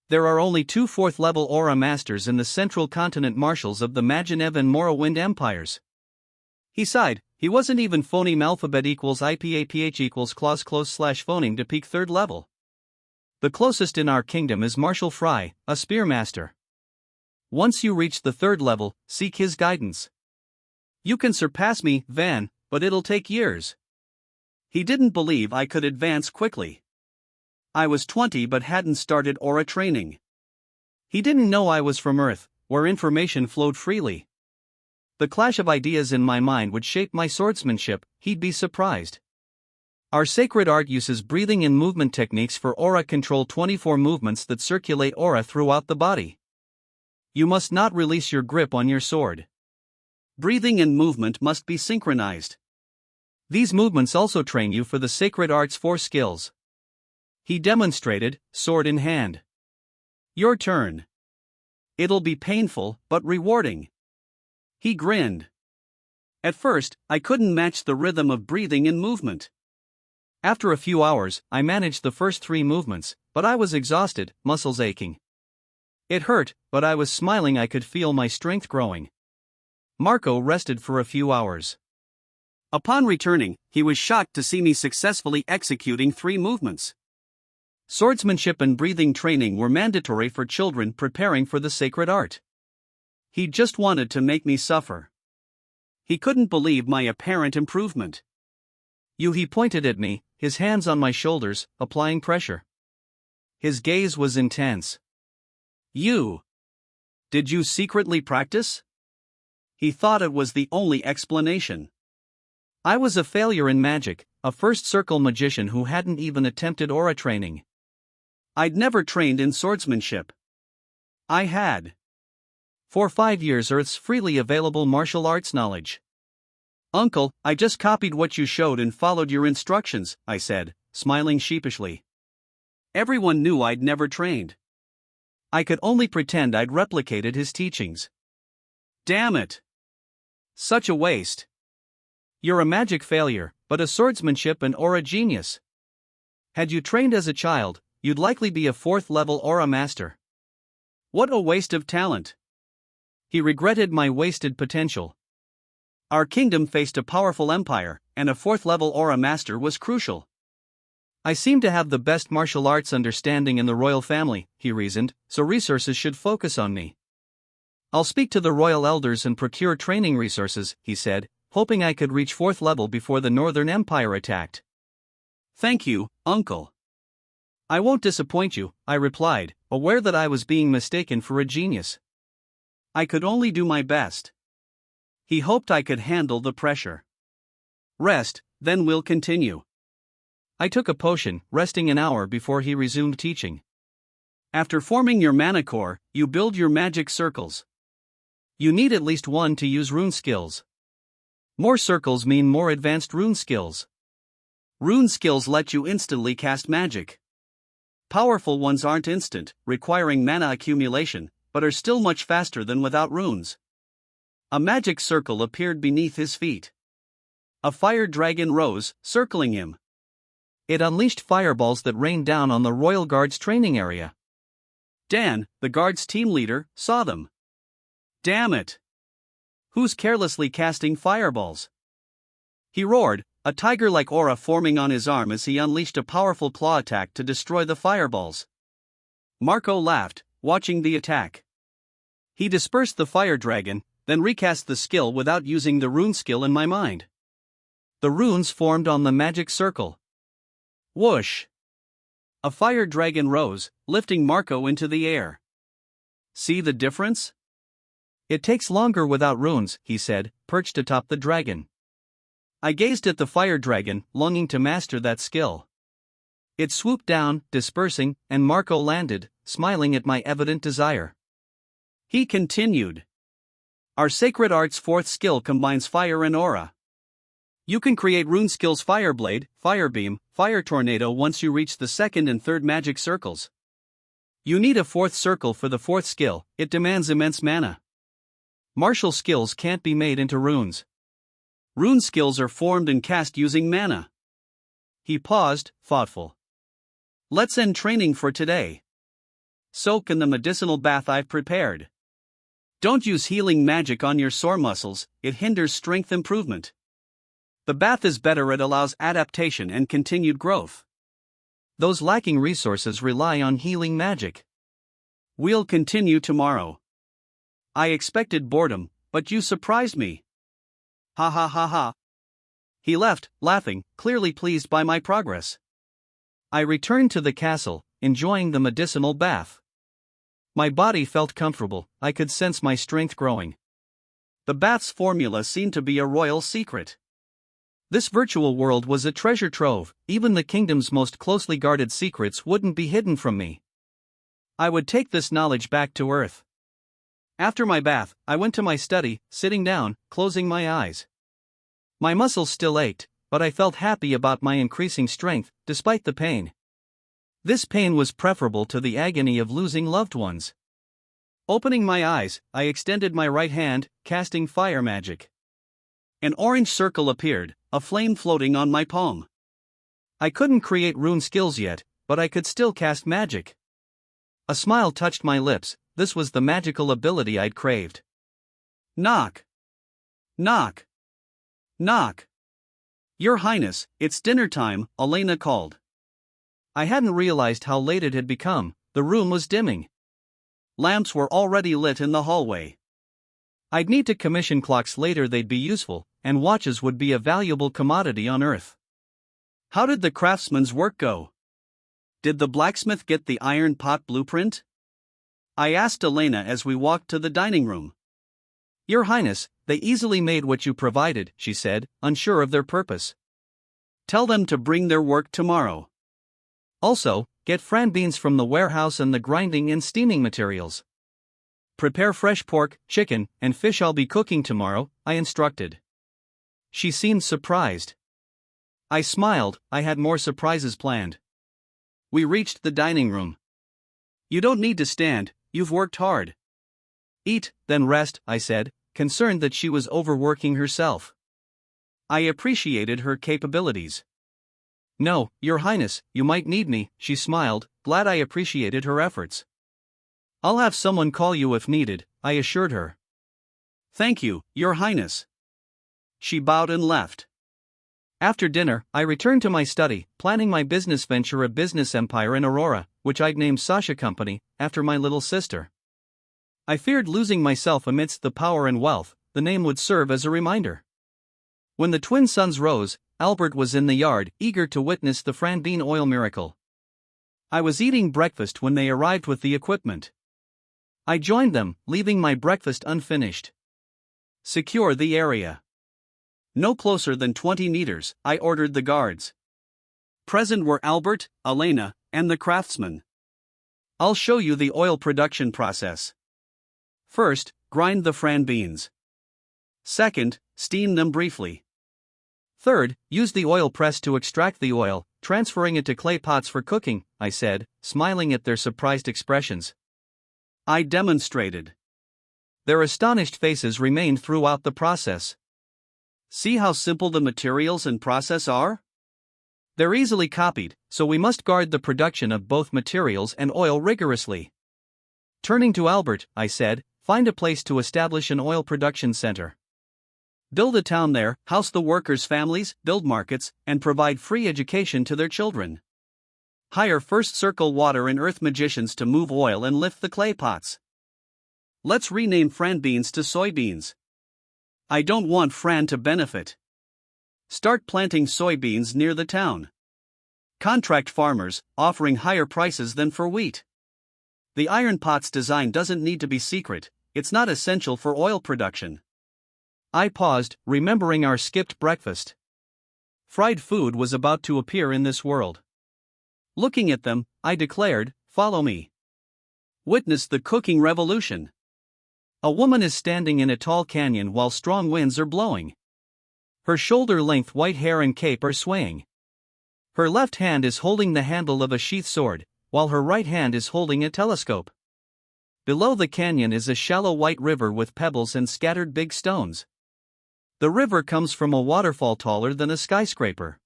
There are only 2 fourth level aura masters in the central continent marshals of the Majinev and Morrowind empires. He sighed, he wasn't even phoneme alphabet equals IPAPH equals clause close slash phoneme to peak third level. The closest in our kingdom is Marshal Fry, a spearmaster. Once you reach the third level, seek his guidance. You can surpass me, Van, but it'll take years. He didn't believe I could advance quickly. I was 20 but hadn't started aura training. He didn't know I was from Earth, where information flowed freely. The clash of ideas in my mind would shape my swordsmanship, he'd be surprised. Our sacred art uses breathing and movement techniques for aura control, 24 movements that circulate aura throughout the body. You must not release your grip on your sword. Breathing and movement must be synchronized. These movements also train you for the sacred art's 4 skills. He demonstrated, sword in hand. Your turn. It'll be painful, but rewarding. He grinned. At first, I couldn't match the rhythm of breathing and movement. After a few hours, I managed the first 3 movements, but I was exhausted, muscles aching. It hurt, but I was smiling. I could feel my strength growing. Marco rested for a few hours. Upon returning, he was shocked to see me successfully executing 3 movements. Swordsmanship and breathing training were mandatory for children preparing for the sacred art. He just wanted to make me suffer. He couldn't believe my apparent improvement. He pointed at me, his hands on my shoulders, applying pressure. His gaze was intense. Did you secretly practice? He thought it was the only explanation. I was a failure in magic, a first circle magician who hadn't even attempted aura training. I'd never trained in swordsmanship. I had. For 5 years Earth's freely available martial arts knowledge. Uncle, I just copied what you showed and followed your instructions, I said, smiling sheepishly. Everyone knew I'd never trained. I could only pretend I'd replicated his teachings. Damn it! Such a waste. You're a magic failure, but a swordsmanship and aura genius. Had you trained as a child, you'd likely be a 4th level aura master. What a waste of talent. He regretted my wasted potential. Our kingdom faced a powerful empire, and a 4th level aura master was crucial. I seem to have the best martial arts understanding in the royal family, he reasoned, so resources should focus on me. I'll speak to the royal elders and procure training resources, he said, hoping I could reach 4th level before the Northern Empire attacked. Thank you, Uncle. I won't disappoint you, I replied, aware that I was being mistaken for a genius. I could only do my best. He hoped I could handle the pressure. Rest, then we'll continue. I took a potion, resting an hour before he resumed teaching. After forming your mana core, you build your magic circles. You need at least 1 to use rune skills. More circles mean more advanced rune skills. Rune skills let you instantly cast magic. Powerful ones aren't instant, requiring mana accumulation, but are still much faster than without runes. A magic circle appeared beneath his feet. A fire dragon rose, circling him. It unleashed fireballs that rained down on the royal guard's training area. Dan, the guard's team leader, saw them. Damn it! Who's carelessly casting fireballs? He roared, a tiger-like aura forming on his arm as he unleashed a powerful claw attack to destroy the fireballs. Marco laughed, watching the attack. He dispersed the fire dragon, then recast the skill without using the rune skill in my mind. The runes formed on the magic circle. Whoosh! A fire dragon rose, lifting Marco into the air. See the difference? It takes longer without runes, he said, perched atop the dragon. I gazed at the fire dragon, longing to master that skill. It swooped down, dispersing, and Marco landed, smiling at my evident desire. He continued. Our sacred art's 4th skill combines fire and aura. You can create rune skills Fire Blade, Fire Beam, Fire Tornado once you reach the 2nd and 3rd magic circles. You need a 4th circle for the 4th skill, it demands immense mana. Martial skills can't be made into runes. Rune skills are formed and cast using mana. He paused, thoughtful. Let's end training for today. Soak in the medicinal bath I've prepared. Don't use healing magic on your sore muscles, it hinders strength improvement. The bath is better, it allows adaptation and continued growth. Those lacking resources rely on healing magic. We'll continue tomorrow. I expected boredom, but you surprised me. Ha ha ha ha. He left, laughing, clearly pleased by my progress. I returned to the castle, enjoying the medicinal bath. My body felt comfortable, I could sense my strength growing. The bath's formula seemed to be a royal secret. This virtual world was a treasure trove, even the kingdom's most closely guarded secrets wouldn't be hidden from me. I would take this knowledge back to Earth. After my bath, I went to my study, sitting down, closing my eyes. My muscles still ached, but I felt happy about my increasing strength, despite the pain. This pain was preferable to the agony of losing loved ones. Opening my eyes, I extended my right hand, casting fire magic. An orange circle appeared, a flame floating on my palm. I couldn't create rune skills yet, but I could still cast magic. A smile touched my lips, this was the magical ability I'd craved. Knock. Knock. Knock. Your Highness, it's dinner time, Elena called. I hadn't realized how late it had become, the room was dimming. Lamps were already lit in the hallway. I'd need to commission clocks later, they'd be useful, and watches would be a valuable commodity on Earth. How did the craftsman's work go? Did the blacksmith get the iron pot blueprint? I asked Elena as we walked to the dining room. Your Highness, they easily made what you provided, she said, unsure of their purpose. Tell them to bring their work tomorrow. Also, get fran beans from the warehouse and the grinding and steaming materials. Prepare fresh pork, chicken, and fish I'll be cooking tomorrow, I instructed. She seemed surprised. I smiled, I had more surprises planned. We reached the dining room. You don't need to stand, you've worked hard. Eat, then rest, I said, concerned that she was overworking herself. I appreciated her capabilities. No, Your Highness, you might need me, she smiled, glad I appreciated her efforts. I'll have someone call you if needed, I assured her. Thank you, Your Highness. She bowed and left. After dinner, I returned to my study, planning my business venture, a business empire in Aurora, which I'd named Sasha Company, after my little sister. I feared losing myself amidst the power and wealth, the name would serve as a reminder. When the twin suns rose, Albert was in the yard, eager to witness the Franbean oil miracle. I was eating breakfast when they arrived with the equipment. I joined them, leaving my breakfast unfinished. Secure the area. No closer than 20 meters, I ordered the guards. Present were Albert, Elena, and the craftsman. I'll show you the oil production process. First, grind the Franbeans. Second, steam them briefly. Third, use the oil press to extract the oil, transferring it to clay pots for cooking, I said, smiling at their surprised expressions. I demonstrated. Their astonished faces remained throughout the process. See how simple the materials and process are? They're easily copied, so we must guard the production of both materials and oil rigorously. Turning to Albert, I said, find a place to establish an oil production center. Build a town there, house the workers' families, build markets, and provide free education to their children. Hire first circle water and earth magicians to move oil and lift the clay pots. Let's rename Franbeans to soybeans. I don't want Fran to benefit. Start planting soybeans near the town. Contract farmers, offering higher prices than for wheat. The iron pots design doesn't need to be secret, it's not essential for oil production. I paused, remembering our skipped breakfast. Fried food was about to appear in this world. Looking at them, I declared, follow me. Witness the cooking revolution. A woman is standing in a tall canyon while strong winds are blowing. Her shoulder-length white hair and cape are swaying. Her left hand is holding the handle of a sheath sword, while her right hand is holding a telescope. Below the canyon is a shallow white river with pebbles and scattered big stones. The river comes from a waterfall taller than a skyscraper.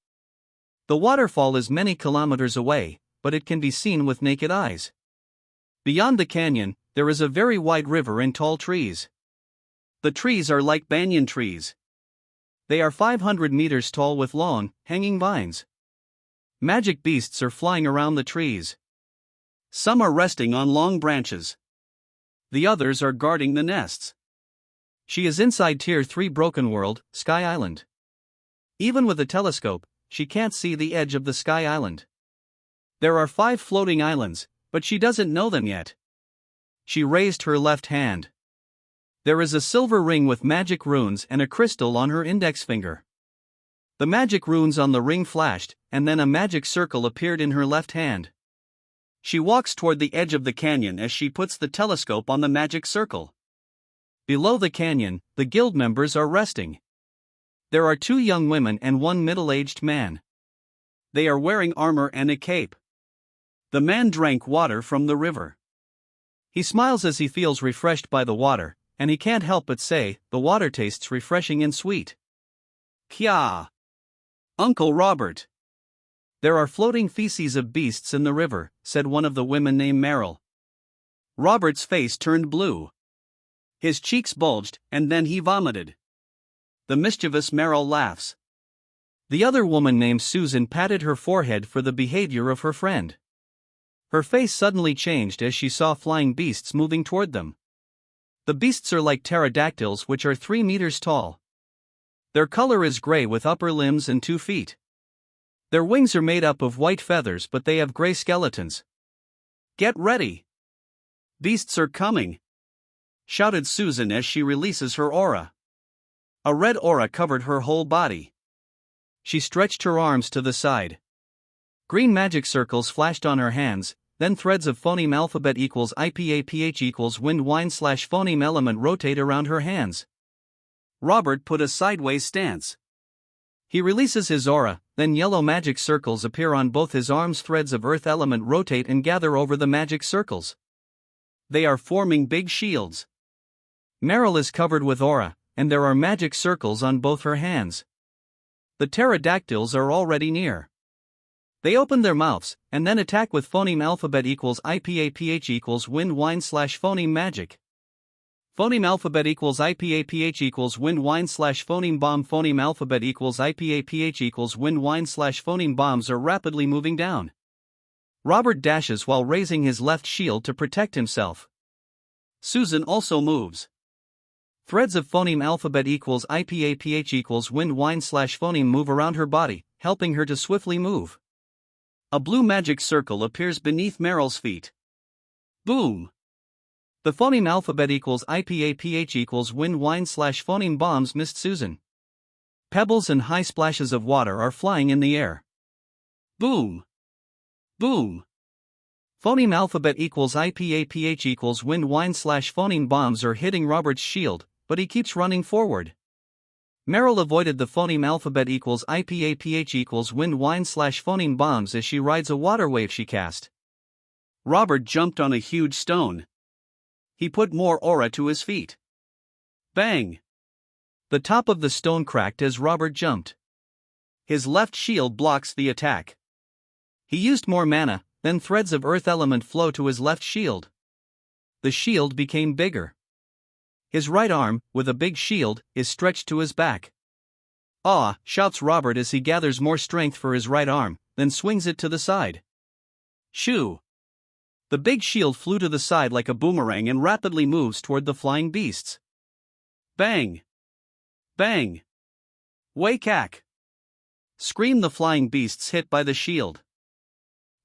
The waterfall is many kilometers away, but it can be seen with naked eyes. Beyond the canyon, there is a very wide river and tall trees. The trees are like banyan trees. They are 500 meters tall with long, hanging vines. Magic beasts are flying around the trees. Some are resting on long branches. The others are guarding the nests. She is inside Tier 3 Broken World, Sky Island. Even with a telescope, she can't see the edge of the Sky Island. There are 5 floating islands, but she doesn't know them yet. She raised her left hand. There is a silver ring with magic runes and a crystal on her index finger. The magic runes on the ring flashed, and then a magic circle appeared in her left hand. She walks toward the edge of the canyon as she puts the telescope on the magic circle. Below the canyon, the guild members are resting. There are 2 young women and 1 middle-aged man. They are wearing armor and a cape. The man drank water from the river. He smiles as he feels refreshed by the water, and he can't help but say, the water tastes refreshing and sweet. Kya! Uncle Robert! There are floating feces of beasts in the river, said one of the women named Meryl. Robert's face turned blue. His cheeks bulged, and then he vomited. The mischievous Meryl laughs. The other woman named Susan patted her forehead for the behavior of her friend. Her face suddenly changed as she saw flying beasts moving toward them. The beasts are like pterodactyls, which are 3 meters tall. Their color is gray with upper limbs and 2 feet. Their wings are made up of white feathers, but they have gray skeletons. Get ready! Beasts are coming! Shouted Susan as she releases her aura. A red aura covered her whole body. She stretched her arms to the side. Green magic circles flashed on her hands, then threads of phoneme alphabet equals IPAPH equals wind wine / phoneme element rotate around her hands. Robert put a sideways stance. He releases his aura, then yellow magic circles appear on both his arms. Threads of earth element rotate and gather over the magic circles. They are forming big shields. Meryl is covered with aura, and there are magic circles on both her hands. The pterodactyls are already near. They open their mouths, and then attack with phoneme alphabet equals IPAPH equals wind wine slash phoneme magic. Phoneme alphabet equals IPAPH equals wind wine slash phoneme bomb. Phoneme alphabet equals IPAPH equals wind wine slash phoneme bombs are rapidly moving down. Robert dashes while raising his left shield to protect himself. Susan also moves. Threads of phoneme alphabet equals IPAPH equals wind wine slash phoneme move around her body, helping her to swiftly move. A blue magic circle appears beneath Meryl's feet. Boom! The phoneme alphabet equals IPAPH equals wind wine slash phoneme bombs missed Susan. Pebbles and high splashes of water are flying in the air. Boom! Boom! Phoneme alphabet equals IPAPH equals wind wine slash phoneme bombs are hitting Robert's shield, but he keeps running forward. Meryl avoided the phoneme alphabet equals IPAPH equals wind wine slash phoneme bombs as she rides a water wave she cast. Robert jumped on a huge stone. He put more aura to his feet. Bang! The top of the stone cracked as Robert jumped. His left shield blocks the attack. He used more mana, then threads of earth element flow to his left shield. The shield became bigger. His right arm, with a big shield, is stretched to his back. "Ah!" shouts Robert as he gathers more strength for his right arm, then swings it to the side. Shoo! The big shield flew to the side like a boomerang and rapidly moves toward the flying beasts. Bang! Bang! Wake-ack! Scream the flying beasts hit by the shield.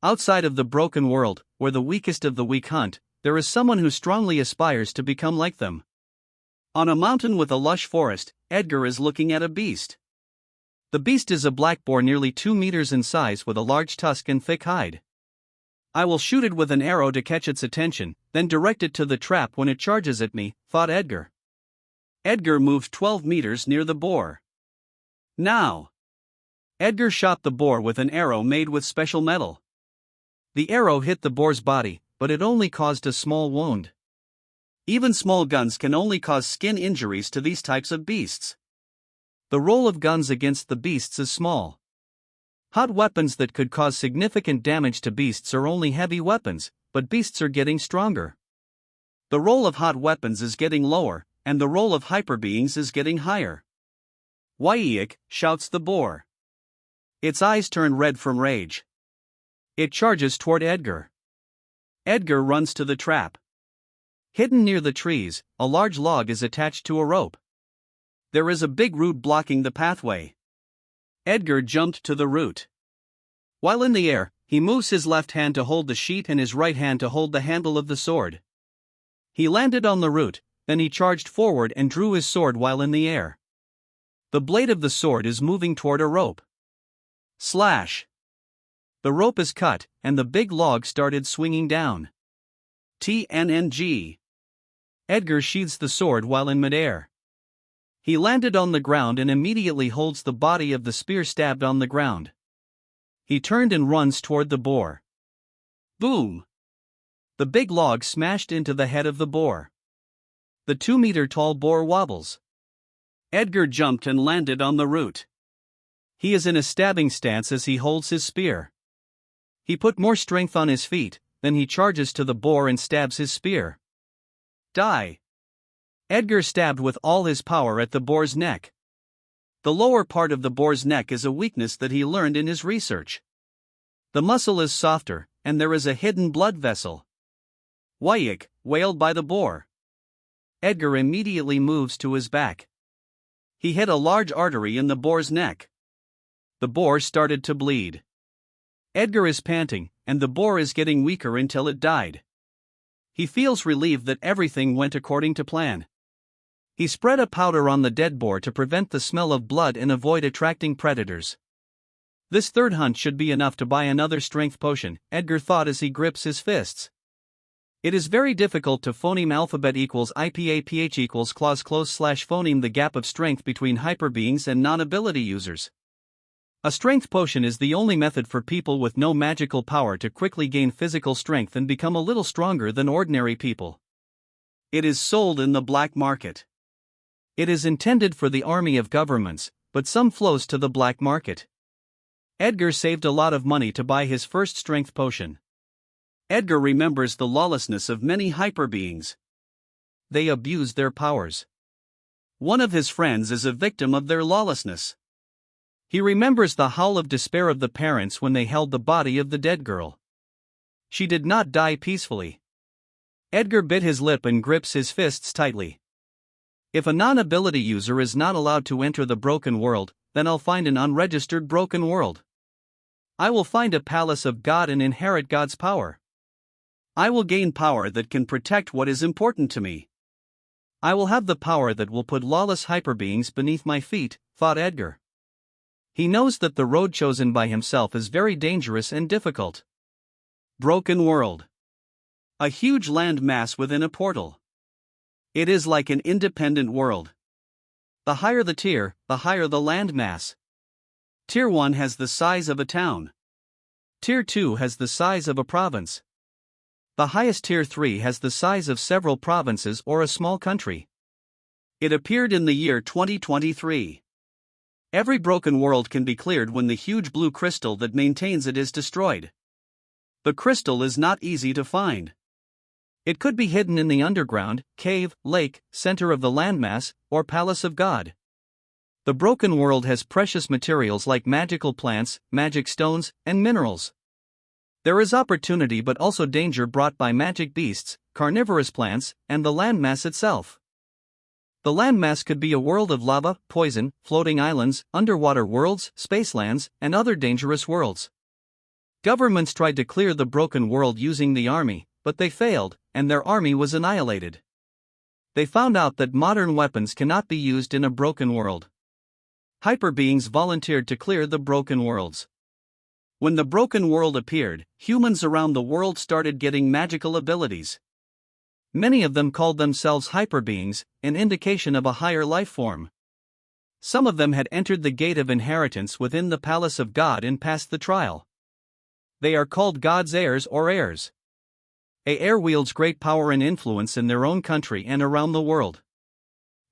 Outside of the broken world, where the weakest of the weak hunt, there is someone who strongly aspires to become like them. On a mountain with a lush forest, Edgar is looking at a beast. The beast is a black boar nearly 2 meters in size with a large tusk and thick hide. "I will shoot it with an arrow to catch its attention, then direct it to the trap when it charges at me," thought Edgar. Edgar moved 12 meters near the boar. Now! Edgar shot the boar with an arrow made with special metal. The arrow hit the boar's body, but it only caused a small wound. Even small guns can only cause skin injuries to these types of beasts. The roll of guns against the beasts is small. Hot weapons that could cause significant damage to beasts are only heavy weapons, but beasts are getting stronger. The roll of hot weapons is getting lower, and the roll of hyperbeings is getting higher. "Wyeek!" shouts the boar. Its eyes turn red from rage. It charges toward Edgar. Edgar runs to the trap. Hidden near the trees, a large log is attached to a rope. There is a big root blocking the pathway. Edgar jumped to the root. While in the air, he moves his left hand to hold the sheath and his right hand to hold the handle of the sword. He landed on the root, then he charged forward and drew his sword while in the air. The blade of the sword is moving toward a rope. Slash! The rope is cut, and the big log started swinging down. TNNG! Edgar sheathes the sword while in midair. He landed on the ground and immediately holds the body of the spear stabbed on the ground. He turned and runs toward the boar. Boom! The big log smashed into the head of the boar. The 2-meter-tall boar wobbles. Edgar jumped and landed on the root. He is in a stabbing stance as he holds his spear. He put more strength on his feet, then he charges to the boar and stabs his spear. Die! Edgar stabbed with all his power at the boar's neck. The lower part of the boar's neck is a weakness that he learned in his research. The muscle is softer, and there is a hidden blood vessel. Wyeek! Wailed by the boar. Edgar immediately moves to his back. He hit a large artery in the boar's neck. The boar started to bleed. Edgar is panting, and the boar is getting weaker until it died. He feels relieved that everything went according to plan. He spread a powder on the dead boar to prevent the smell of blood and avoid attracting predators. This third hunt should be enough to buy another strength potion, Edgar thought as he grips his fists. It is very difficult to phoneme alphabet equals IPAPH equals clause close slash phoneme the gap of strength between hyperbeings and non-ability users. A strength potion is the only method for people with no magical power to quickly gain physical strength and become a little stronger than ordinary people. It is sold in the black market. It is intended for the army of governments, but some flows to the black market. Edgar saved a lot of money to buy his first strength potion. Edgar remembers the lawlessness of many hyperbeings. They abuse their powers. One of his friends is a victim of their lawlessness. He remembers the howl of despair of the parents when they held the body of the dead girl. She did not die peacefully. Edgar bit his lip and grips his fists tightly. If a non-ability user is not allowed to enter the broken world, then I'll find an unregistered broken world. I will find a palace of God and inherit God's power. I will gain power that can protect what is important to me. I will have the power that will put lawless hyperbeings beneath my feet, thought Edgar. He knows that the road chosen by himself is very dangerous and difficult. Broken world. A huge land mass within a portal. It is like an independent world. The higher the tier, the higher the land mass. Tier 1 has the size of a town. Tier 2 has the size of a province. The highest Tier 3 has the size of several provinces or a small country. It appeared in the year 2023. Every broken world can be cleared when the huge blue crystal that maintains it is destroyed. The crystal is not easy to find. It could be hidden in the underground, cave, lake, center of the landmass, or palace of God. The broken world has precious materials like magical plants, magic stones, and minerals. There is opportunity but also danger brought by magic beasts, carnivorous plants, and the landmass itself. The landmass could be a world of lava, poison, floating islands, underwater worlds, spacelands, and other dangerous worlds. Governments tried to clear the broken world using the army, but they failed, and their army was annihilated. They found out that modern weapons cannot be used in a broken world. Hyperbeings volunteered to clear the broken worlds. When the broken world appeared, humans around the world started getting magical abilities. Many of them called themselves hyperbeings, an indication of a higher life form. Some of them had entered the gate of inheritance within the palace of God and passed the trial. They are called God's heirs or heirs. An heir wields great power and influence in their own country and around the world.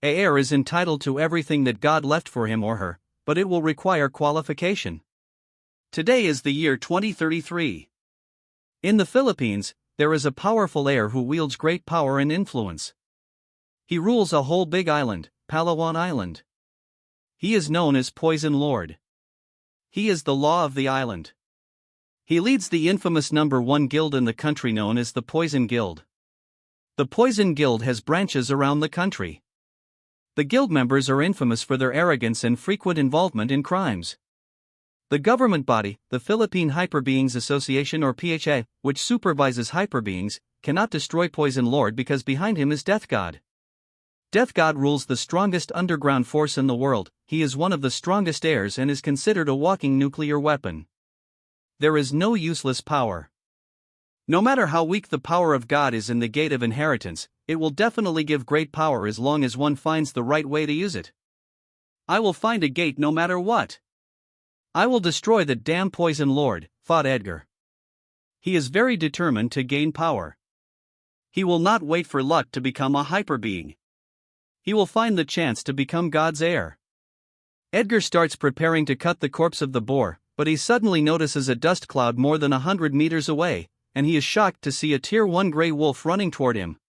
An heir is entitled to everything that God left for him or her, but it will require qualification. Today is the year 2033. In the Philippines, there is a powerful heir who wields great power and influence. He rules a whole big island, Palawan Island. He is known as Poison Lord. He is the law of the island. He leads the infamous #1 guild in the country known as the Poison Guild. The Poison Guild has branches around the country. The guild members are infamous for their arrogance and frequent involvement in crimes. The government body, the Philippine Hyperbeings Association or PHA, which supervises hyperbeings, cannot destroy Poison Lord because behind him is Death God. Death God rules the strongest underground force in the world. He is one of the strongest heirs and is considered a walking nuclear weapon. There is no useless power. No matter how weak the power of God is in the gate of inheritance, it will definitely give great power as long as one finds the right way to use it. I will find a gate no matter what. I will destroy the damn Poison Lord, thought Edgar. He is very determined to gain power. He will not wait for luck to become a hyperbeing. He will find the chance to become God's heir. Edgar starts preparing to cut the corpse of the boar, but he suddenly notices a dust cloud more than 100 meters away, and he is shocked to see a Tier 1 gray wolf running toward him.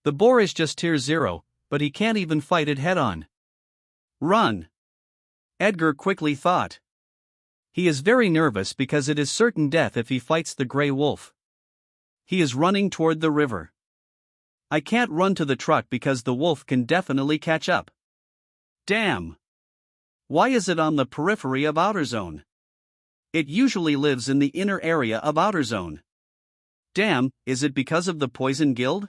The boar is just Tier 0, but he can't even fight it head-on. Run! Edgar quickly thought. He is very nervous because it is certain death if he fights the gray wolf. He is running toward the river. I can't run to the truck because the wolf can definitely catch up. Damn! Why is it on the periphery of Outer Zone? It usually lives in the inner area of Outer Zone. Damn, is it because of the Poison Guild?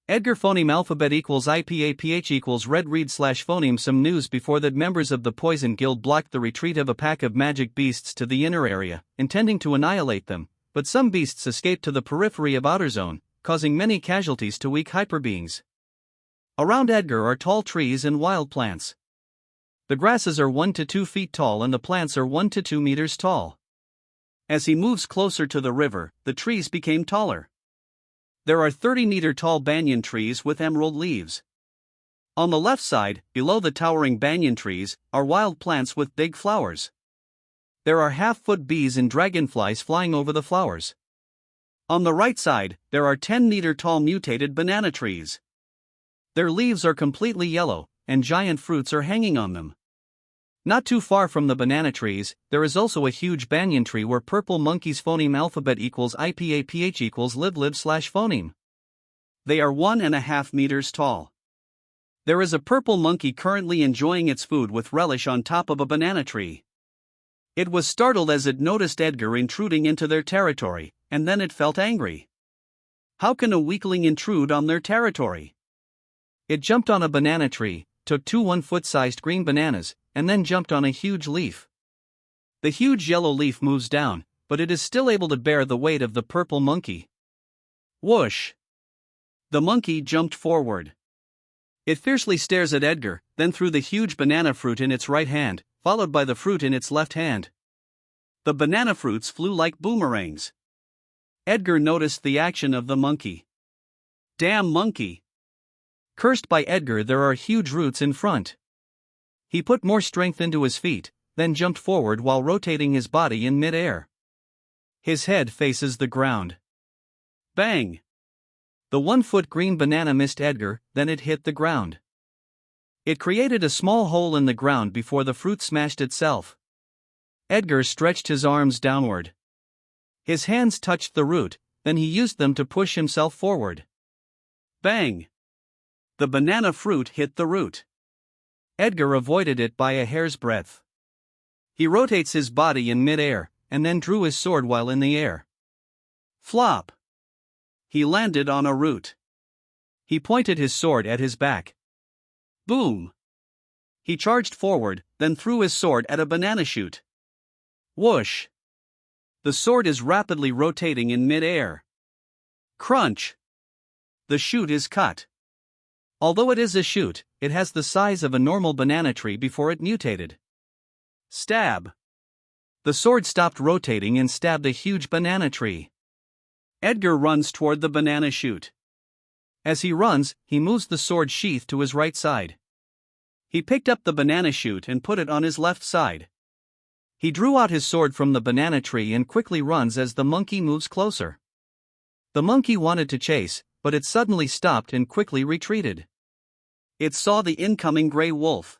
Edgar phoneme alphabet equals IPAPH equals red read / phoneme some news before that members of the Poison Guild blocked the retreat of a pack of magic beasts to the inner area, intending to annihilate them, but some beasts escaped to the periphery of Outer Zone, causing many casualties to weak hyperbeings. Around Edgar are tall trees and wild plants. The grasses are 1 to 2 feet tall and the plants are 1 to 2 meters tall. As he moves closer to the river, the trees became taller. There are 30-meter tall banyan trees with emerald leaves. On the left side, below the towering banyan trees, are wild plants with big flowers. There are half-foot bees and dragonflies flying over the flowers. On the right side, there are 10-meter tall mutated banana trees. Their leaves are completely yellow, and giant fruits are hanging on them. Not too far from the banana trees, there is also a huge banyan tree where purple monkeys phoneme alphabet equals IPAPH equals liblib/phoneme. They are 1.5 meters tall. There is a purple monkey currently enjoying its food with relish on top of a banana tree. It was startled as it noticed Edgar intruding into their territory, and then it felt angry. How can a weakling intrude on their territory? It jumped on a banana tree, took 2 1-foot-sized green bananas, and then jumped on a huge leaf. The huge yellow leaf moves down, but it is still able to bear the weight of the purple monkey. Whoosh! The monkey jumped forward. It fiercely stares at Edgar, then threw the huge banana fruit in its right hand, followed by the fruit in its left hand. The banana fruits flew like boomerangs. Edgar noticed the action of the monkey. Damn monkey! Cursed by Edgar, there are huge roots in front. He put more strength into his feet, then jumped forward while rotating his body in mid-air. His head faces the ground. Bang! The 1-foot green banana missed Edgar, then it hit the ground. It created a small hole in the ground before the fruit smashed itself. Edgar stretched his arms downward. His hands touched the root, then he used them to push himself forward. Bang! The banana fruit hit the root. Edgar avoided it by a hair's breadth. He rotates his body in mid-air, and then drew his sword while in the air. Flop! He landed on a root. He pointed his sword at his back. Boom! He charged forward, then threw his sword at a banana shoot. Whoosh! The sword is rapidly rotating in mid-air. Crunch! The shoot is cut. Although it is a shoot, it has the size of a normal banana tree before it mutated. Stab! The sword stopped rotating and stabbed a huge banana tree. Edgar runs toward the banana shoot. As he runs, he moves the sword sheath to his right side. He picked up the banana shoot and put it on his left side. He drew out his sword from the banana tree and quickly runs as the monkey moves closer. The monkey wanted to chase, but it suddenly stopped and quickly retreated. It saw the incoming gray wolf.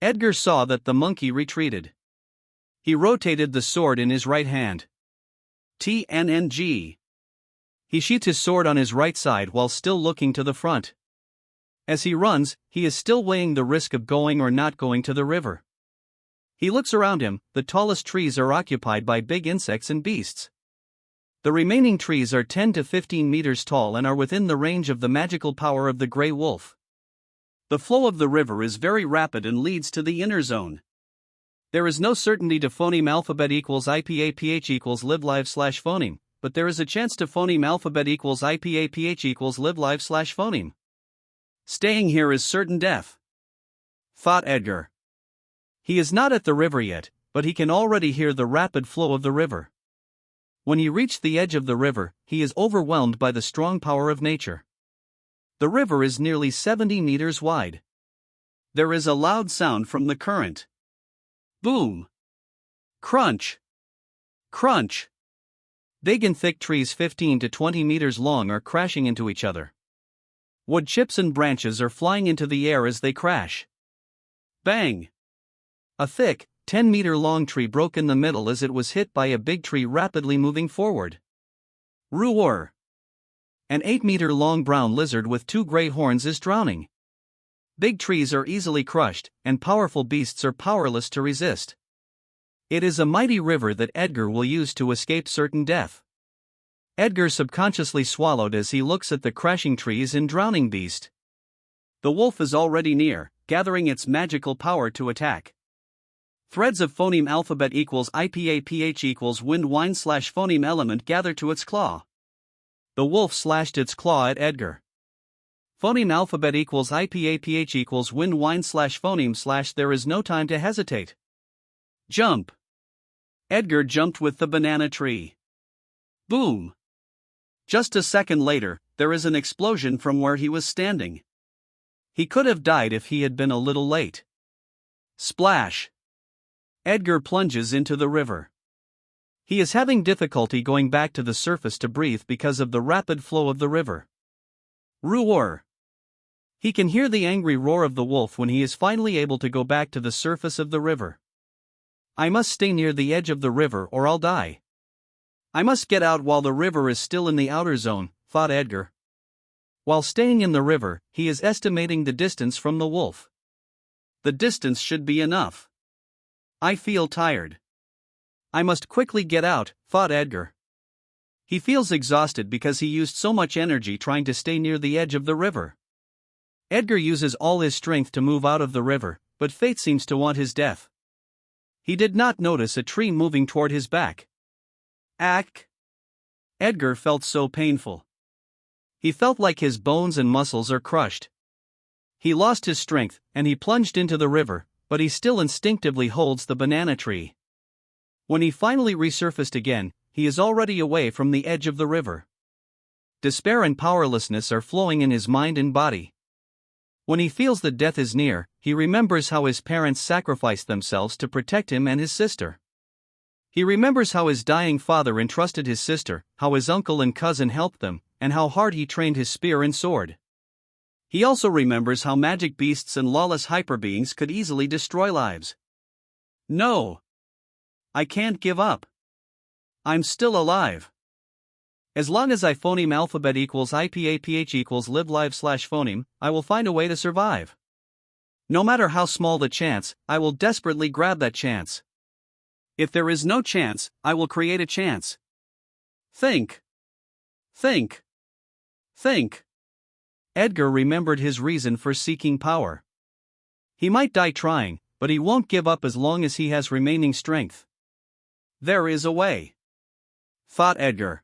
Edgar saw that the monkey retreated. He rotated the sword in his right hand. TNNG. He sheathed his sword on his right side while still looking to the front. As he runs, he is still weighing the risk of going or not going to the river. He looks around him, the tallest trees are occupied by big insects and beasts. The remaining trees are 10 to 15 meters tall and are within the range of the magical power of the gray wolf. The flow of the river is very rapid and leads to the inner zone. There is no certainty to phoneme alphabet equals IPAPH equals liblive/phoneme, but there is a chance to phoneme alphabet equals IPAPH equals liblive/phoneme. Staying here is certain death, thought Edgar. He is not at the river yet, but he can already hear the rapid flow of the river. When he reached the edge of the river, he is overwhelmed by the strong power of nature. The river is nearly 70 meters wide. There is a loud sound from the current. Boom! Crunch! Crunch! Big and thick trees 15 to 20 meters long are crashing into each other. Wood chips and branches are flying into the air as they crash. Bang! A thick, 10-meter-long tree broke in the middle as it was hit by a big tree rapidly moving forward. Roar! An 8-meter-long brown lizard with 2 gray horns is drowning. Big trees are easily crushed, and powerful beasts are powerless to resist. It is a mighty river that Edgar will use to escape certain death. Edgar subconsciously swallowed as he looks at the crashing trees and drowning beast. The wolf is already near, gathering its magical power to attack. Threads of phoneme alphabet equals IPAPH equals wind wine/phoneme element gather to its claw. The wolf slashed its claw at Edgar. Phoneme alphabet equals IPAPH equals wind wine slash phoneme slash there is no time to hesitate. Jump. Edgar jumped with the banana tree. Boom. Just a second later, there is an explosion from where he was standing. He could have died if he had been a little late. Splash. Edgar plunges into the river. He is having difficulty going back to the surface to breathe because of the rapid flow of the river. Roar. He can hear the angry roar of the wolf when he is finally able to go back to the surface of the river. I must stay near the edge of the river or I'll die. I must get out while the river is still in the outer zone, thought Edgar. While staying in the river, he is estimating the distance from the wolf. The distance should be enough. I feel tired. I must quickly get out, thought Edgar. He feels exhausted because he used so much energy trying to stay near the edge of the river. Edgar uses all his strength to move out of the river, but fate seems to want his death. He did not notice a tree moving toward his back. Ack! Edgar felt so painful. He felt like his bones and muscles are crushed. He lost his strength, and he plunged into the river, but he still instinctively holds the banana tree. When he finally resurfaced again, he is already away from the edge of the river. Despair and powerlessness are flowing in his mind and body. When he feels that death is near, he remembers how his parents sacrificed themselves to protect him and his sister. He remembers how his dying father entrusted his sister, how his uncle and cousin helped them, and how hard he trained his spear and sword. He also remembers how magic beasts and lawless hyperbeings could easily destroy lives. No! I can't give up. I'm still alive. As long as I phoneme alphabet equals IPAPH equals live live slash phoneme, I will find a way to survive. No matter how small the chance, I will desperately grab that chance. If there is no chance, I will create a chance. Think. Think. Think. Edgar remembered his reason for seeking power. He might die trying, but he won't give up as long as he has remaining strength. There is a way, thought Edgar.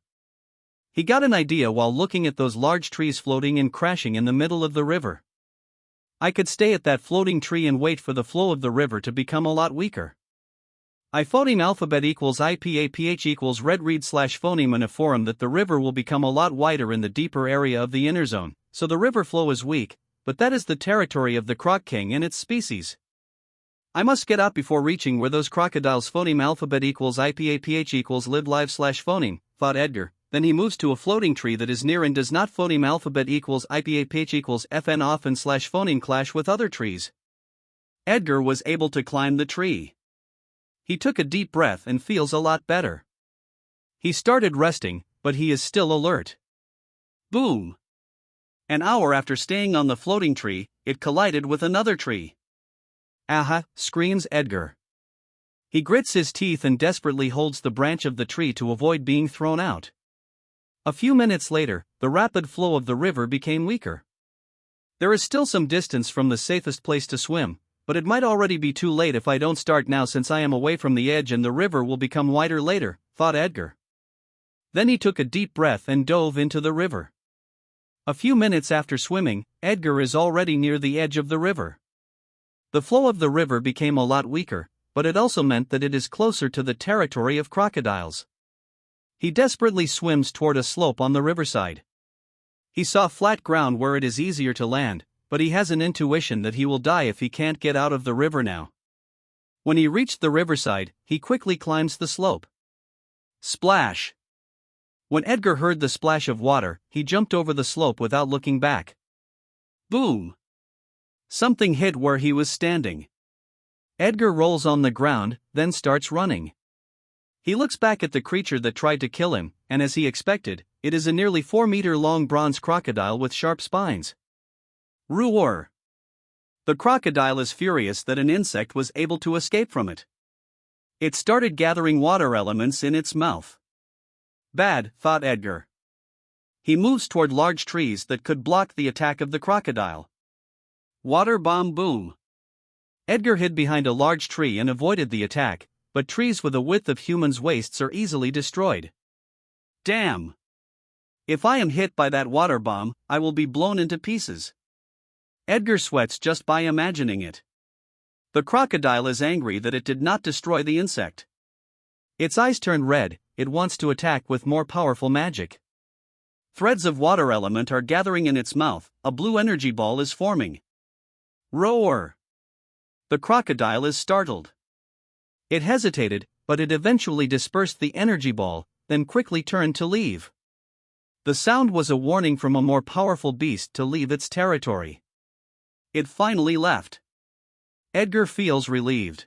He got an idea while looking at those large trees floating and crashing in the middle of the river. I could stay at that floating tree and wait for the flow of the river to become a lot weaker. I phoneme alphabet equals IPAPH equals red read slash phoneme in a forum that the river will become a lot wider in the deeper area of the inner zone, so the river flow is weak, but that is the territory of the croc king and its species. I must get out before reaching where those crocodiles. Phoneme alphabet equals IPAPH equals live live slash phoneme, thought Edgar. Then he moves to a floating tree that is near and does not. Phoneme alphabet equals IPAPH equals FN often slash phoneme clash with other trees. Edgar was able to climb the tree. He took a deep breath and feels a lot better. He started resting, but he is still alert. Boom! An hour after staying on the floating tree, it collided with another tree. Aha! Screams Edgar. He grits his teeth and desperately holds the branch of the tree to avoid being thrown out. A few minutes later, the rapid flow of the river became weaker. There is still some distance from the safest place to swim, but it might already be too late if I don't start now since I am away from the edge and the river will become wider later, thought Edgar. Then he took a deep breath and dove into the river. A few minutes after swimming, Edgar is already near the edge of the river. The flow of the river became a lot weaker, but it also meant that it is closer to the territory of crocodiles. He desperately swims toward a slope on the riverside. He saw flat ground where it is easier to land, but he has an intuition that he will die if he can't get out of the river now. When he reached the riverside, he quickly climbs the slope. Splash! When Edgar heard the splash of water, he jumped over the slope without looking back. Boom! Something hit where he was standing. Edgar rolls on the ground, then starts running. He looks back at the creature that tried to kill him, and as he expected, it is a nearly 4-meter-long bronze crocodile with sharp spines. Roar! The crocodile is furious that an insect was able to escape from it. It started gathering water elements in its mouth. Bad, thought Edgar. He moves toward large trees that could block the attack of the crocodile. Water bomb boom! Edgar hid behind a large tree and avoided the attack, but trees with a width of humans' waists are easily destroyed. Damn! If I am hit by that water bomb, I will be blown into pieces. Edgar sweats just by imagining it. The crocodile is angry that it did not destroy the insect. Its eyes turn red, it wants to attack with more powerful magic. Threads of water element are gathering in its mouth, a blue energy ball is forming. Roar! The crocodile is startled. It hesitated, but it eventually dispersed the energy ball, then quickly turned to leave. The sound was a warning from a more powerful beast to leave its territory. It finally left. Edgar feels relieved.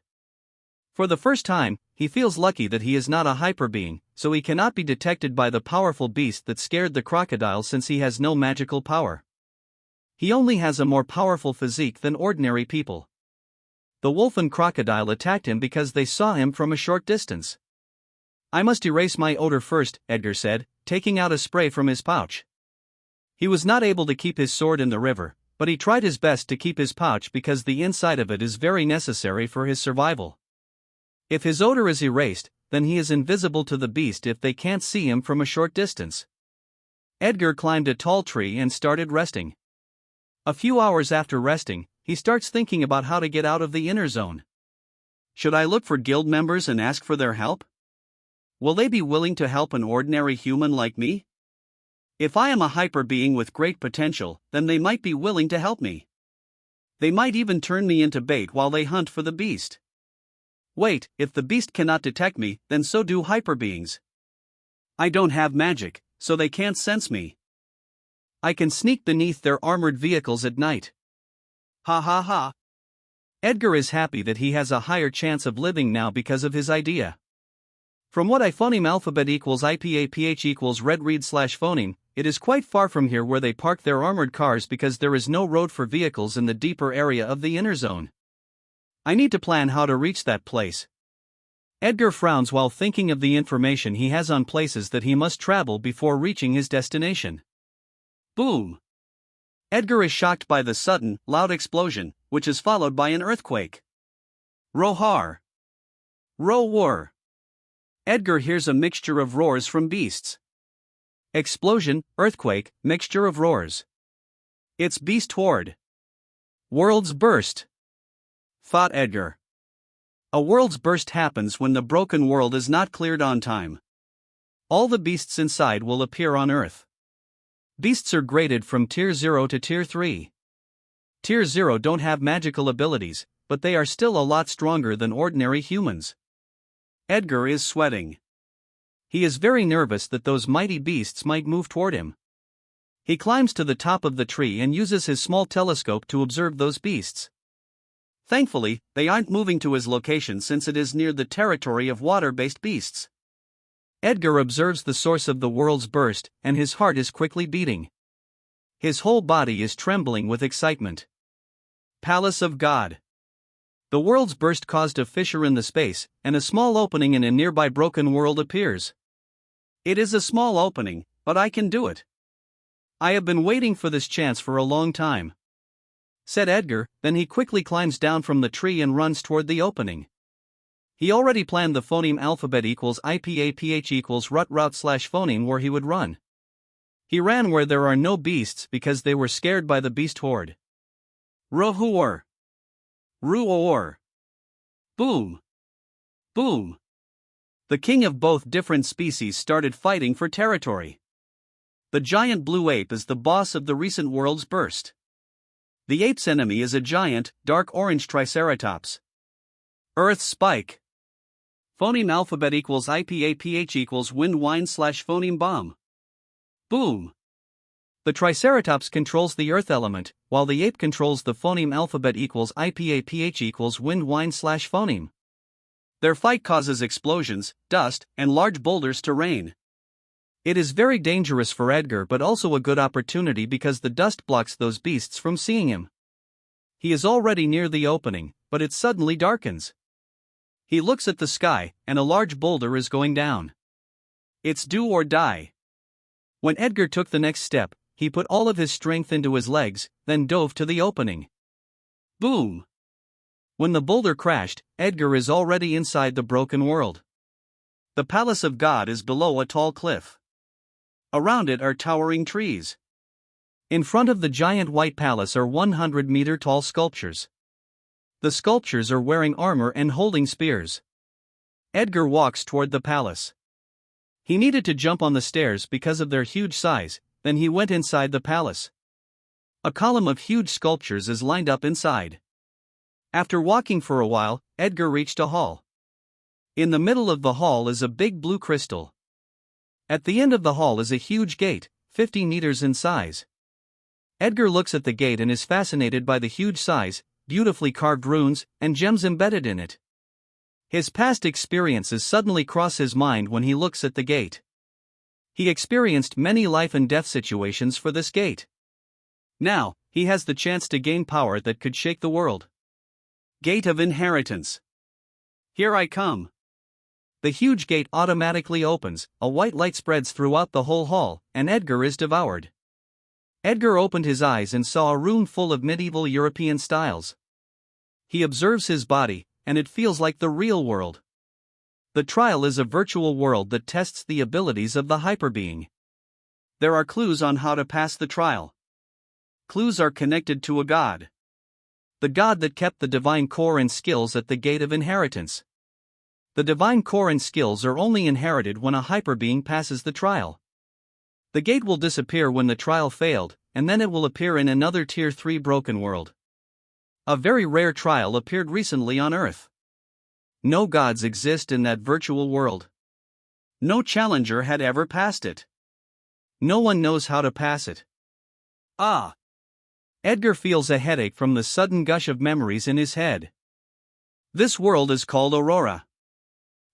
For the first time, he feels lucky that he is not a hyperbeing, so he cannot be detected by the powerful beast that scared the crocodile since he has no magical power. He only has a more powerful physique than ordinary people. The wolf and crocodile attacked him because they saw him from a short distance. I must erase my odor first, Edgar said, taking out a spray from his pouch. He was not able to keep his sword in the river, but he tried his best to keep his pouch because the inside of it is very necessary for his survival. If his odor is erased, then he is invisible to the beast if they can't see him from a short distance. Edgar climbed a tall tree and started resting. A few hours after resting, he starts thinking about how to get out of the inner zone. Should I look for guild members and ask for their help? Will they be willing to help an ordinary human like me? If I am a hyper being with great potential, then they might be willing to help me. They might even turn me into bait while they hunt for the beast. Wait, if the beast cannot detect me, then so do hyper beings. I don't have magic, so they can't sense me. I can sneak beneath their armored vehicles at night. Ha ha ha. Edgar is happy that he has a higher chance of living now because of his idea. From what I phoneme alphabet equals IPAPH equals red read / phoneme, it is quite far from here where they park their armored cars because there is no road for vehicles in the deeper area of the inner zone. I need to plan how to reach that place. Edgar frowns while thinking of the information he has on places that he must travel before reaching his destination. Boom! Edgar is shocked by the sudden, loud explosion, which is followed by an earthquake. Roar! Roar! Edgar hears a mixture of roars from beasts. Explosion, earthquake, mixture of roars. It's beast horde. World's burst. Thought Edgar. A world's burst happens when the broken world is not cleared on time. All the beasts inside will appear on Earth. Beasts are graded from Tier 0 to Tier 3. Tier 0 don't have magical abilities, but they are still a lot stronger than ordinary humans. Edgar is sweating. He is very nervous that those mighty beasts might move toward him. He climbs to the top of the tree and uses his small telescope to observe those beasts. Thankfully, they aren't moving to his location since it is near the territory of water-based beasts. Edgar observes the source of the world's burst, and his heart is quickly beating. His whole body is trembling with excitement. Palace of God. The world's burst caused a fissure in the space, and a small opening in a nearby broken world appears. It is a small opening, but I can do it. I have been waiting for this chance for a long time, said Edgar, then he quickly climbs down from the tree and runs toward the opening. He already planned the phoneme alphabet equals IPAPH equals route / phoneme where he would run. He ran where there are no beasts because they were scared by the beast horde. Roar! Roar! Boom! Boom! The king of both different species started fighting for territory. The giant blue ape is the boss of the recent world's burst. The ape's enemy is a giant, dark orange triceratops. Earth spike. Phoneme alphabet equals IPAPH equals wind wine / phoneme bomb. Boom! The triceratops controls the earth element, while the ape controls the phoneme alphabet equals IPAPH equals wind wine / phoneme. Their fight causes explosions, dust, and large boulders to rain. It is very dangerous for Edgar but also a good opportunity because the dust blocks those beasts from seeing him. He is already near the opening, but it suddenly darkens. He looks at the sky, and a large boulder is going down. It's do or die. When Edgar took the next step, he put all of his strength into his legs, then dove to the opening. Boom! When the boulder crashed, Edgar is already inside the broken world. The Palace of God is below a tall cliff. Around it are towering trees. In front of the giant white palace are 100-meter-tall sculptures. The sculptures are wearing armor and holding spears. Edgar walks toward the palace. He needed to jump on the stairs because of their huge size, then he went inside the palace. A column of huge sculptures is lined up inside. After walking for a while, Edgar reached a hall. In the middle of the hall is a big blue crystal. At the end of the hall is a huge gate, 50 meters in size. Edgar looks at the gate and is fascinated by the huge size, beautifully carved runes, and gems embedded in it. His past experiences suddenly cross his mind when he looks at the gate. He experienced many life and death situations for this gate. Now, he has the chance to gain power that could shake the world. Gate of Inheritance. Here I come. The huge gate automatically opens, a white light spreads throughout the whole hall, and Edgar is devoured. Edgar opened his eyes and saw a room full of medieval European styles. He observes his body, and it feels like the real world. The trial is a virtual world that tests the abilities of the hyperbeing. There are clues on how to pass the trial. Clues are connected to a god. The god that kept the divine core and skills at the Gate of Inheritance. The divine core and skills are only inherited when a hyperbeing passes the trial. The gate will disappear when the trial failed, and then it will appear in another Tier 3 broken world. A very rare trial appeared recently on Earth. No gods exist in that virtual world. No challenger had ever passed it. No one knows how to pass it. Ah! Edgar feels a headache from the sudden gush of memories in his head. This world is called Aurora.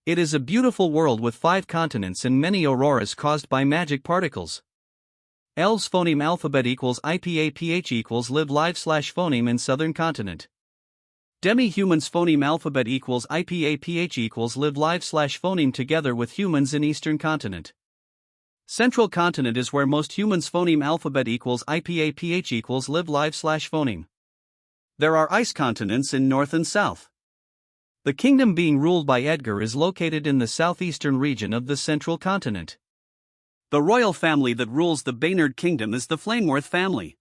It is a beautiful world with 5 continents and many auroras caused by magic particles. Elves phoneme alphabet equals IPAPH equals live live / phoneme in southern continent. Demi-humans phoneme alphabet equals IPAPH equals live live / phoneme together with humans in eastern continent. Central continent is where most humans phoneme alphabet equals IPAPH equals live live / phoneme. There are ice continents in north and south. The kingdom being ruled by Edgar is located in the southeastern region of the central continent. The royal family that rules the Baynard Kingdom is the Flameworth family.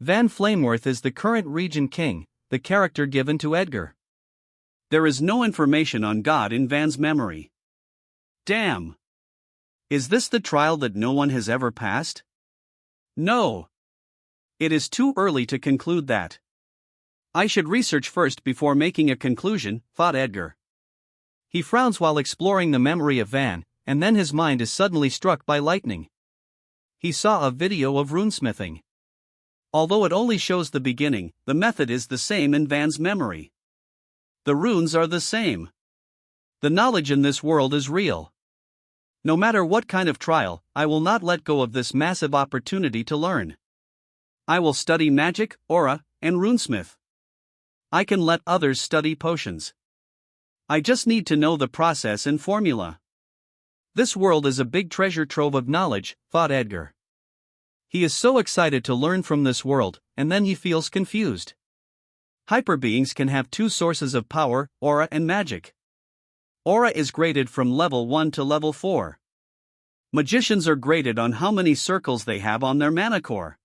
Van Flameworth is the current regent king, the character given to Edgar. There is no information on God in Van's memory. Damn! Is this the trial that no one has ever passed? No. It is too early to conclude that. I should research first before making a conclusion, thought Edgar. He frowns while exploring the memory of Van, and then his mind is suddenly struck by lightning. He saw a video of runesmithing. Although it only shows the beginning, the method is the same in Van's memory. The runes are the same. The knowledge in this world is real. No matter what kind of trial, I will not let go of this massive opportunity to learn. I will study magic, aura, and runesmith. I can let others study potions. I just need to know the process and formula. This world is a big treasure trove of knowledge, thought Edgar. He is so excited to learn from this world, and then he feels confused. Hyperbeings can have 2 sources of power, aura and magic. Aura is graded from level 1 to level 4. Magicians are graded on how many circles they have on their mana core.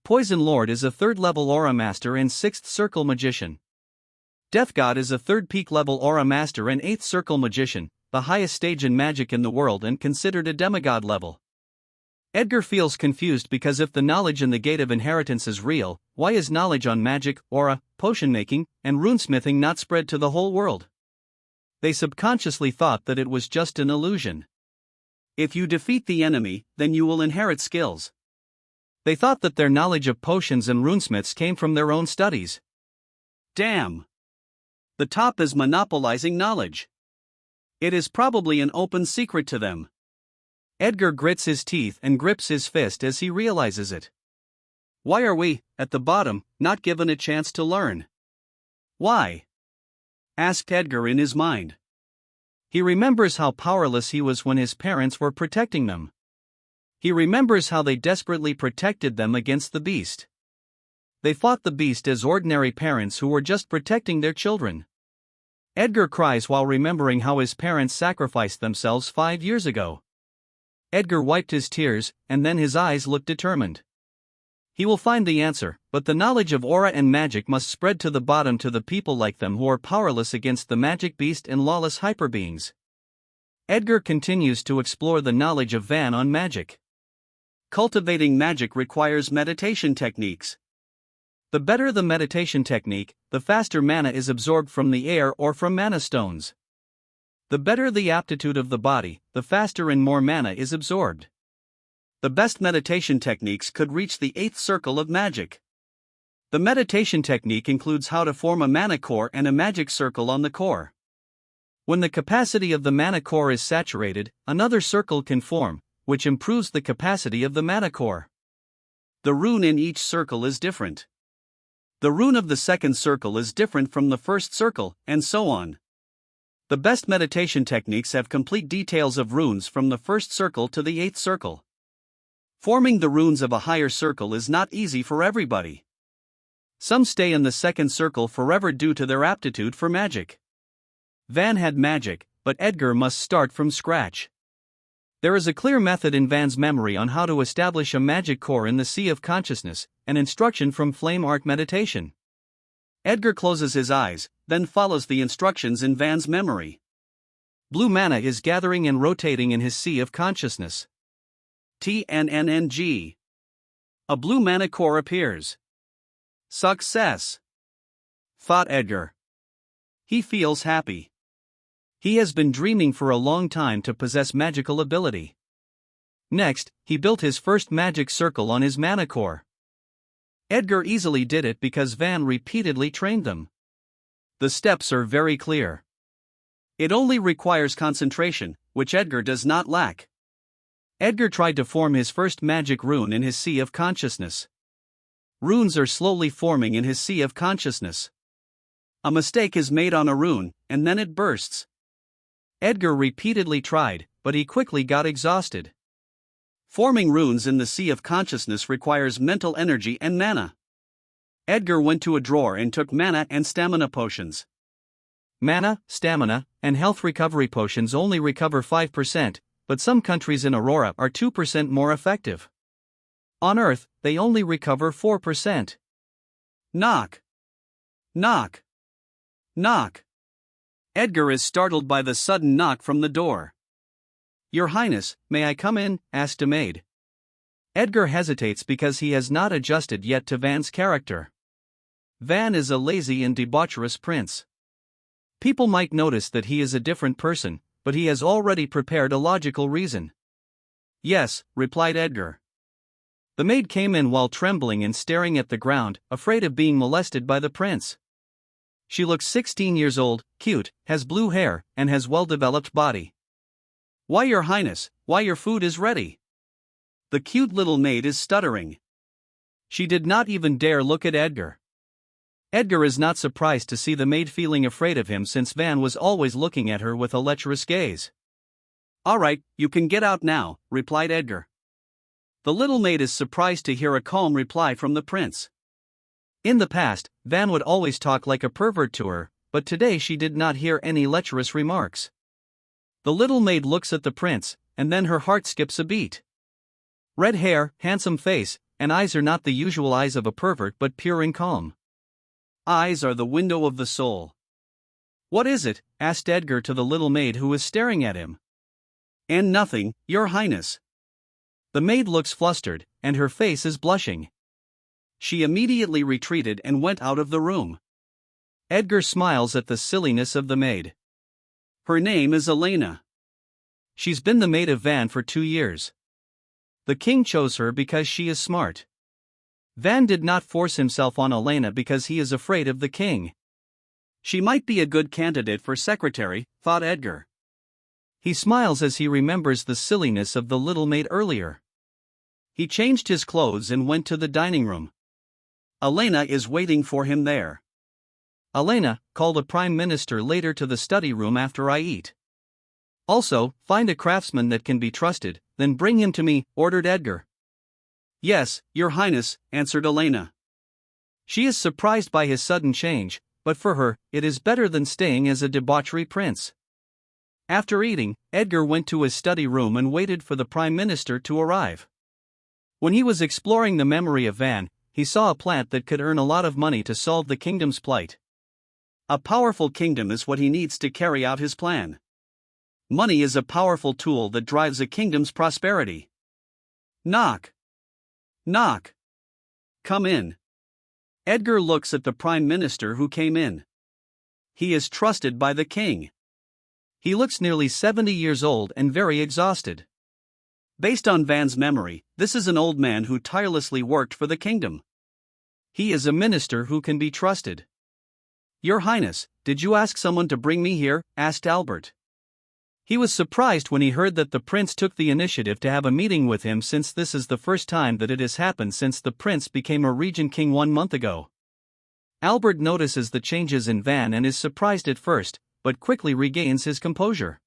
Poison Lord is a 3rd level aura master and 6th circle magician. Death God is a 3rd peak level aura master and 8th circle magician, the highest stage in magic in the world and considered a demigod level. Edgar feels confused because if the knowledge in the Gate of Inheritance is real, why is knowledge on magic, aura, potion making, and runesmithing not spread to the whole world? They subconsciously thought that it was just an illusion. If you defeat the enemy, then you will inherit skills. They thought that their knowledge of potions and runesmiths came from their own studies. Damn! The top is monopolizing knowledge. It is probably an open secret to them. Edgar grits his teeth and grips his fist as he realizes it. Why are we, at the bottom, not given a chance to learn? Why? Asked Edgar in his mind. He remembers how powerless he was when his parents were protecting them. He remembers how they desperately protected them against the beast. They fought the beast as ordinary parents who were just protecting their children. Edgar cries while remembering how his parents sacrificed themselves 5 years ago. Edgar wiped his tears, and then his eyes looked determined. He will find the answer, but the knowledge of aura and magic must spread to the bottom to the people like them who are powerless against the magic beast and lawless hyperbeings. Edgar continues to explore the knowledge of Van on magic. Cultivating magic requires meditation techniques. The better the meditation technique, the faster mana is absorbed from the air or from mana stones. The better the aptitude of the body, the faster and more mana is absorbed. The best meditation techniques could reach the 8th circle of magic. The meditation technique includes how to form a mana core and a magic circle on the core. When the capacity of the mana core is saturated, another circle can form, which improves the capacity of the mana core. The rune in each circle is different. The rune of the second circle is different from the first circle, and so on. The best meditation techniques have complete details of runes from the first circle to the 8th circle. Forming the runes of a higher circle is not easy for everybody. Some stay in the second circle forever due to their aptitude for magic. Van had magic, but Edgar must start from scratch. There is a clear method in Van's memory on how to establish a magic core in the Sea of Consciousness, an instruction from Flame Art Meditation. Edgar closes his eyes, then follows the instructions in Van's memory. Blue mana is gathering and rotating in his Sea of Consciousness. TNNNG. A blue mana core appears. Success! Thought Edgar. He feels happy. He has been dreaming for a long time to possess magical ability. Next, he built his first magic circle on his mana core. Edgar easily did it because Van repeatedly trained them. The steps are very clear. It only requires concentration, which Edgar does not lack. Edgar tried to form his first magic rune in his Sea of Consciousness. Runes are slowly forming in his Sea of Consciousness. A mistake is made on a rune, and then it bursts. Edgar repeatedly tried, but he quickly got exhausted. Forming runes in the Sea of Consciousness requires mental energy and mana. Edgar went to a drawer and took mana and stamina potions. Mana, stamina, and health recovery potions only recover 5%, but some countries in Aurora are 2% more effective. On Earth, they only recover 4%. Knock. Knock. Knock. Edgar is startled by the sudden knock from the door. "Your Highness, may I come in?" asked a maid. Edgar hesitates because he has not adjusted yet to Van's character. Van is a lazy and debaucherous prince. People might notice that he is a different person, but he has already prepared a logical reason. "Yes," replied Edgar. The maid came in while trembling and staring at the ground, afraid of being molested by the prince. She looks 16 years old, cute, has blue hair, and has well-developed body. "Why, Your Highness, why your food is ready." The cute little maid is stuttering. She did not even dare look at Edgar. Edgar is not surprised to see the maid feeling afraid of him since Van was always looking at her with a lecherous gaze. "All right, you can get out now," replied Edgar. The little maid is surprised to hear a calm reply from the prince. In the past, Van would always talk like a pervert to her, but today she did not hear any lecherous remarks. The little maid looks at the prince, and then her heart skips a beat. Red hair, handsome face, and eyes are not the usual eyes of a pervert but pure and calm. Eyes are the window of the soul. "What is it?" asked Edgar to the little maid who was staring at him. "And nothing, Your Highness." The maid looks flustered, and her face is blushing. She immediately retreated and went out of the room. Edgar smiles at the silliness of the maid. Her name is Elena. She's been the maid of Van for 2 years. The king chose her because she is smart. Van did not force himself on Elena because he is afraid of the king. She might be a good candidate for secretary, thought Edgar. He smiles as he remembers the silliness of the little maid earlier. He changed his clothes and went to the dining room. Elena is waiting for him there. "Elena, call the Prime Minister later to the study room after I eat. Also, find a craftsman that can be trusted, then bring him to me," ordered Edgar. "Yes, Your Highness," answered Elena. She is surprised by his sudden change, but for her, it is better than staying as a debauchery prince. After eating, Edgar went to his study room and waited for the Prime Minister to arrive. When he was exploring the memory of Van, he saw a plant that could earn a lot of money to solve the kingdom's plight. A powerful kingdom is what he needs to carry out his plan. Money is a powerful tool that drives a kingdom's prosperity. Knock. Knock. Come in. Edgar looks at the Prime Minister who came in. He is trusted by the king. He looks nearly 70 years old and very exhausted. Based on Van's memory, this is an old man who tirelessly worked for the kingdom. He is a minister who can be trusted. Your Highness, did you ask someone to bring me here? Asked Albert. He was surprised when he heard that the prince took the initiative to have a meeting with him, since this is the first time that it has happened since the prince became a regent king 1 month ago. Albert notices the changes in Van and is surprised at first, but quickly regains his composure.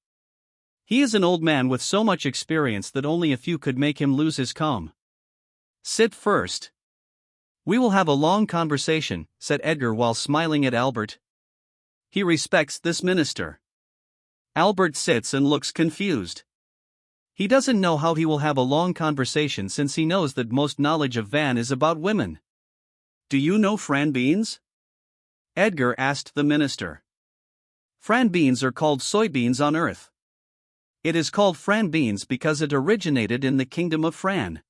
He is an old man with so much experience that only a few could make him lose his calm. Sit first. We will have a long conversation, said Edgar while smiling at Albert. He respects this minister. Albert sits and looks confused. He doesn't know how he will have a long conversation since he knows that most knowledge of Van is about women. Do you know Fran beans? Edgar asked the minister. Fran beans are called soybeans on Earth. It is called Fran beans because it originated in the kingdom of Fran.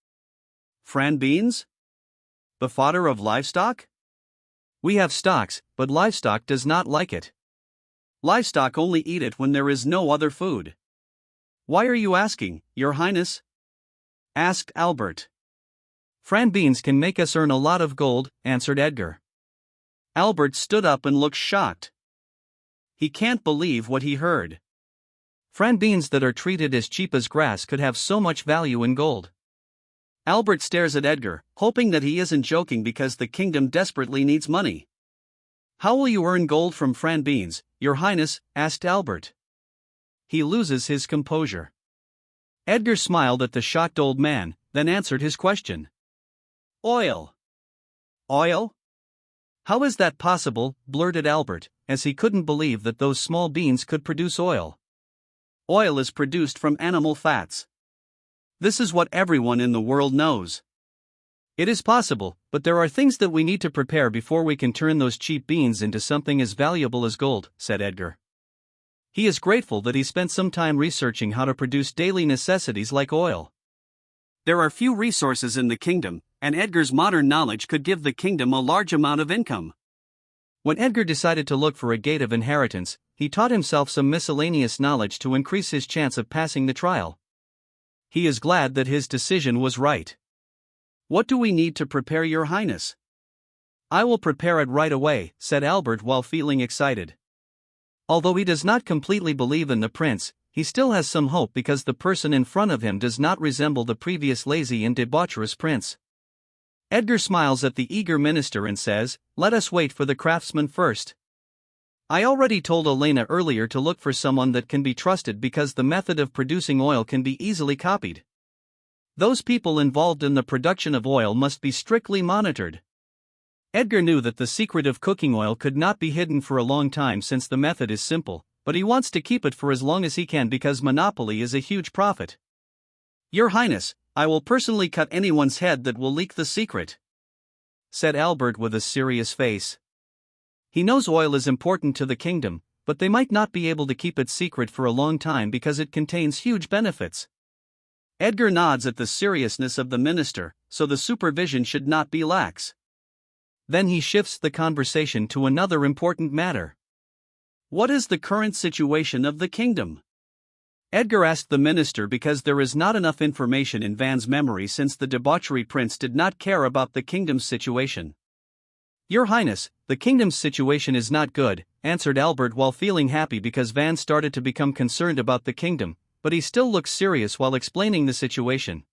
Fran beans? The fodder of livestock? We have stocks, but livestock does not like it. Livestock only eat it when there is no other food. Why are you asking, Your Highness? Asked Albert. Fran beans can make us earn a lot of gold, answered Edgar. Albert stood up and looked shocked. He can't believe what he heard. Fran beans that are treated as cheap as grass could have so much value in gold. Albert stares at Edgar, hoping that he isn't joking because the kingdom desperately needs money. How will you earn gold from Fran beans, Your Highness? Asked Albert. He loses his composure. Edgar smiled at the shocked old man, then answered his question. Oil. Oil? How is that possible? Blurted Albert, as he couldn't believe that those small beans could produce oil. Oil is produced from animal fats. This is what everyone in the world knows. It is possible, but there are things that we need to prepare before we can turn those cheap beans into something as valuable as gold, said Edgar. He is grateful that he spent some time researching how to produce daily necessities like oil. There are few resources in the kingdom, and Edgar's modern knowledge could give the kingdom a large amount of income. When Edgar decided to look for a gate of inheritance, he taught himself some miscellaneous knowledge to increase his chance of passing the trial. He is glad that his decision was right. What do we need to prepare, Your Highness? I will prepare it right away, said Albert while feeling excited. Although he does not completely believe in the prince, he still has some hope because the person in front of him does not resemble the previous lazy and debaucherous prince. Edgar smiles at the eager minister and says, "Let us wait for the craftsman first. I already told Elena earlier to look for someone that can be trusted because the method of producing oil can be easily copied. Those people involved in the production of oil must be strictly monitored." Edgar knew that the secret of cooking oil could not be hidden for a long time since the method is simple, but he wants to keep it for as long as he can because monopoly is a huge profit. Your Highness, I will personally cut anyone's head that will leak the secret, said Albert with a serious face. He knows oil is important to the kingdom, but they might not be able to keep it secret for a long time because it contains huge benefits. Edgar nods at the seriousness of the minister, so the supervision should not be lax. Then he shifts the conversation to another important matter. What is the current situation of the kingdom? Edgar asked the minister because there is not enough information in Van's memory since the debauchery prince did not care about the kingdom's situation. Your Highness, the kingdom's situation is not good, answered Albert while feeling happy because Van started to become concerned about the kingdom, but he still looks serious while explaining the situation.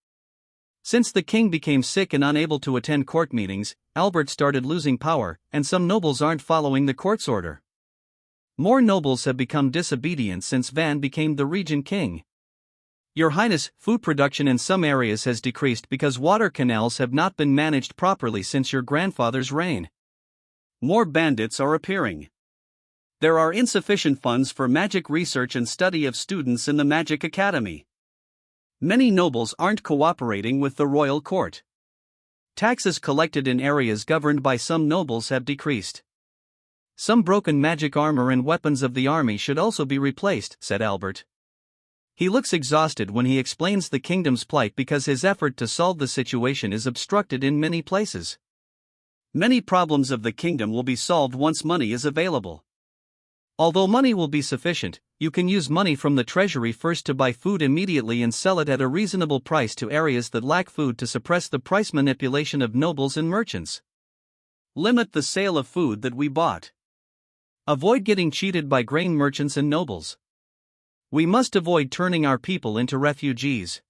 Since the king became sick and unable to attend court meetings, Albert started losing power, and some nobles aren't following the court's order. More nobles have become disobedient since Van became the regent king. Your Highness, food production in some areas has decreased because water canals have not been managed properly since your grandfather's reign. More bandits are appearing. There are insufficient funds for magic research and study of students in the Magic Academy. Many nobles aren't cooperating with the royal court. Taxes collected in areas governed by some nobles have decreased. Some broken magic armor and weapons of the army should also be replaced, said Albert. He looks exhausted when he explains the kingdom's plight because his effort to solve the situation is obstructed in many places. Many problems of the kingdom will be solved once money is available. Although money will be sufficient, you can use money from the treasury first to buy food immediately and sell it at a reasonable price to areas that lack food to suppress the price manipulation of nobles and merchants. Limit the sale of food that we bought. Avoid getting cheated by grain merchants and nobles. We must avoid turning our people into refugees.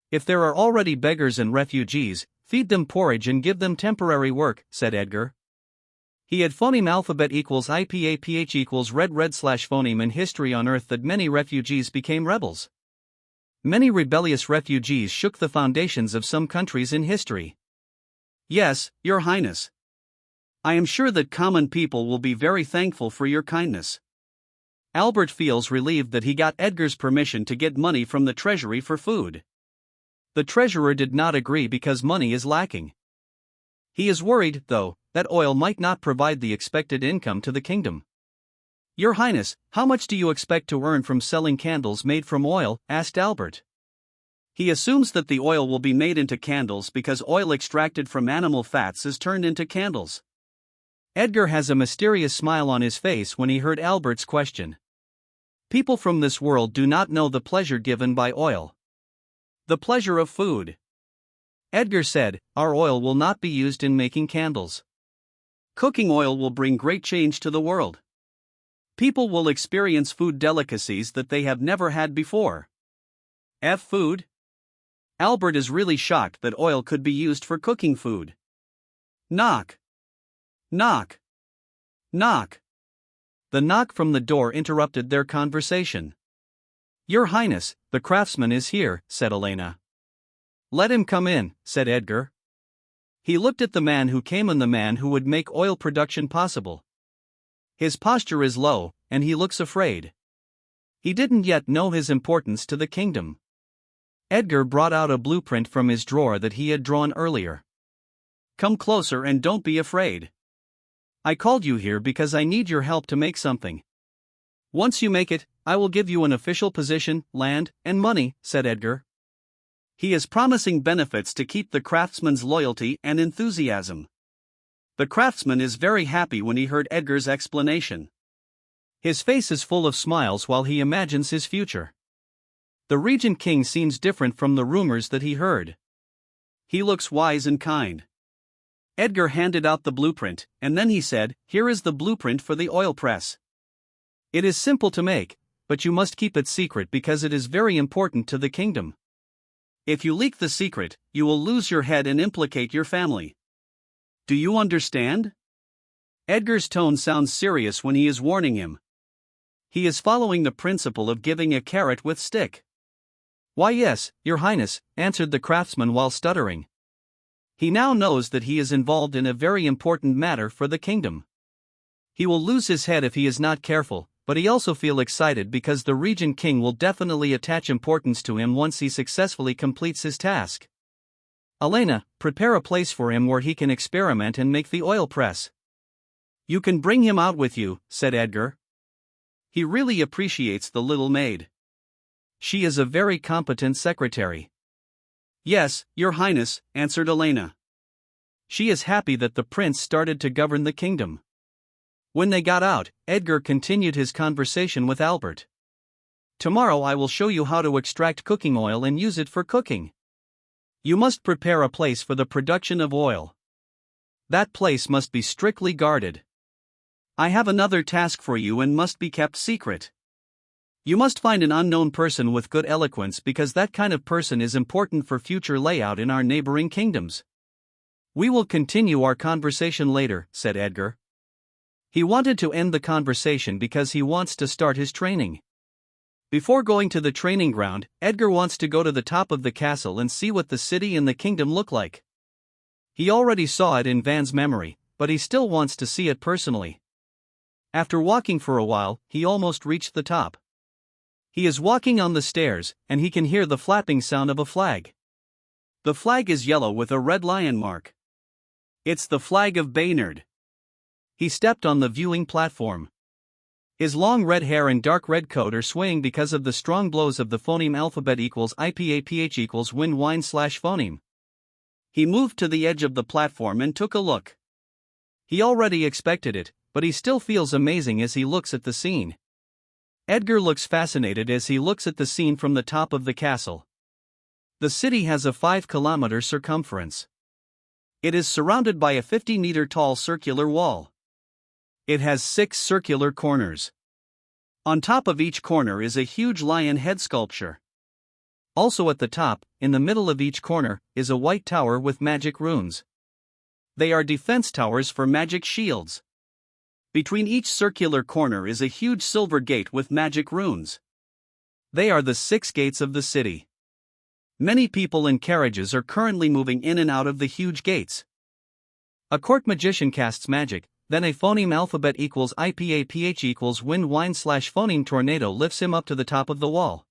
If there are already beggars and refugees, feed them porridge and give them temporary work, said Edgar. He had phoneme alphabet equals IPAPH equals red /phoneme in history on Earth that many refugees became rebels. Many rebellious refugees shook the foundations of some countries in history. Yes, Your Highness. I am sure that common people will be very thankful for your kindness. Albert feels relieved that he got Edgar's permission to get money from the treasury for food. The treasurer did not agree because money is lacking. He is worried, though, that oil might not provide the expected income to the kingdom. Your Highness, how much do you expect to earn from selling candles made from oil? Asked Albert. He assumes that the oil will be made into candles because oil extracted from animal fats is turned into candles. Edgar has a mysterious smile on his face when he heard Albert's question. People from this world do not know the pleasure given by oil. The pleasure of food. Edgar said, our oil will not be used in making candles. Cooking oil will bring great change to the world. People will experience food delicacies that they have never had before. Food? Albert is really shocked that oil could be used for cooking food. Knock. Knock. Knock. The knock from the door interrupted their conversation. Your Highness, the craftsman is here, said Elena. Let him come in, said Edgar. He looked at the man who came and the man who would make oil production possible. His posture is low, and he looks afraid. He didn't yet know his importance to the kingdom. Edgar brought out a blueprint from his drawer that he had drawn earlier. Come closer and don't be afraid. I called you here because I need your help to make something. Once you make it, I will give you an official position, land, and money, said Edgar. He is promising benefits to keep the craftsman's loyalty and enthusiasm. The craftsman is very happy when he heard Edgar's explanation. His face is full of smiles while he imagines his future. The Regent King seems different from the rumors that he heard. He looks wise and kind. Edgar handed out the blueprint, and then he said, here is the blueprint for the oil press. It is simple to make, but you must keep it secret because it is very important to the kingdom. If you leak the secret, you will lose your head and implicate your family. Do you understand? Edgar's tone sounds serious when he is warning him. He is following the principle of giving a carrot with stick. Why yes, Your Highness, answered the craftsman while stuttering. He now knows that he is involved in a very important matter for the kingdom. He will lose his head if he is not careful, but he also feels excited because the Regent King will definitely attach importance to him once he successfully completes his task. Elena, prepare a place for him where he can experiment and make the oil press. You can bring him out with you, said Edgar. He really appreciates the little maid. She is a very competent secretary. Yes, Your Highness, answered Elena. She is happy that the prince started to govern the kingdom. When they got out, Edgar continued his conversation with Albert. Tomorrow I will show you how to extract cooking oil and use it for cooking. You must prepare a place for the production of oil. That place must be strictly guarded. I have another task for you and must be kept secret. You must find an unknown person with good eloquence because that kind of person is important for future layout in our neighboring kingdoms. We will continue our conversation later, said Edgar. He wanted to end the conversation because he wants to start his training. Before going to the training ground, Edgar wants to go to the top of the castle and see what the city and the kingdom look like. He already saw it in Van's memory, but he still wants to see it personally. After walking for a while, he almost reached the top. He is walking on the stairs, and he can hear the flapping sound of a flag. The flag is yellow with a red lion mark. It's the flag of Baynard. He stepped on the viewing platform. His long red hair and dark red coat are swaying because of the strong blows of the phoneme alphabet equals IPAPH equals win wine / phoneme. He moved to the edge of the platform and took a look. He already expected it, but he still feels amazing as he looks at the scene. Edgar looks fascinated as he looks at the scene from the top of the castle. The city has a 5-kilometer circumference. It is surrounded by a 50-meter tall circular wall. It has 6 circular corners. On top of each corner is a huge lion head sculpture. Also at the top, in the middle of each corner, is a white tower with magic runes. They are defense towers for magic shields. Between each circular corner is a huge silver gate with magic runes. They are the 6 gates of the city. Many people and carriages are currently moving in and out of the huge gates. A court magician casts magic, then a phoneme alphabet equals IPAPH equals win wine / phoneme tornado lifts him up to the top of the wall.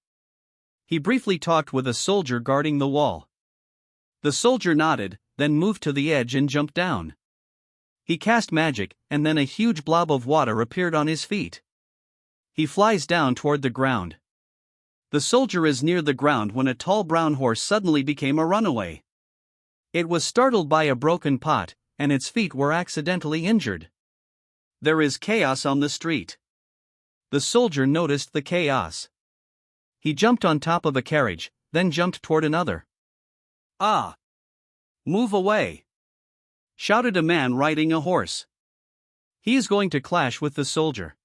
He briefly talked with a soldier guarding the wall. The soldier nodded, then moved to the edge and jumped down. He cast magic, and then a huge blob of water appeared on his feet. He flies down toward the ground. The soldier is near the ground when a tall brown horse suddenly became a runaway. It was startled by a broken pot, and its feet were accidentally injured. There is chaos on the street. The soldier noticed the chaos. He jumped on top of a carriage, then jumped toward another. "Ah! Move away!" shouted a man riding a horse. He is going to clash with the soldier.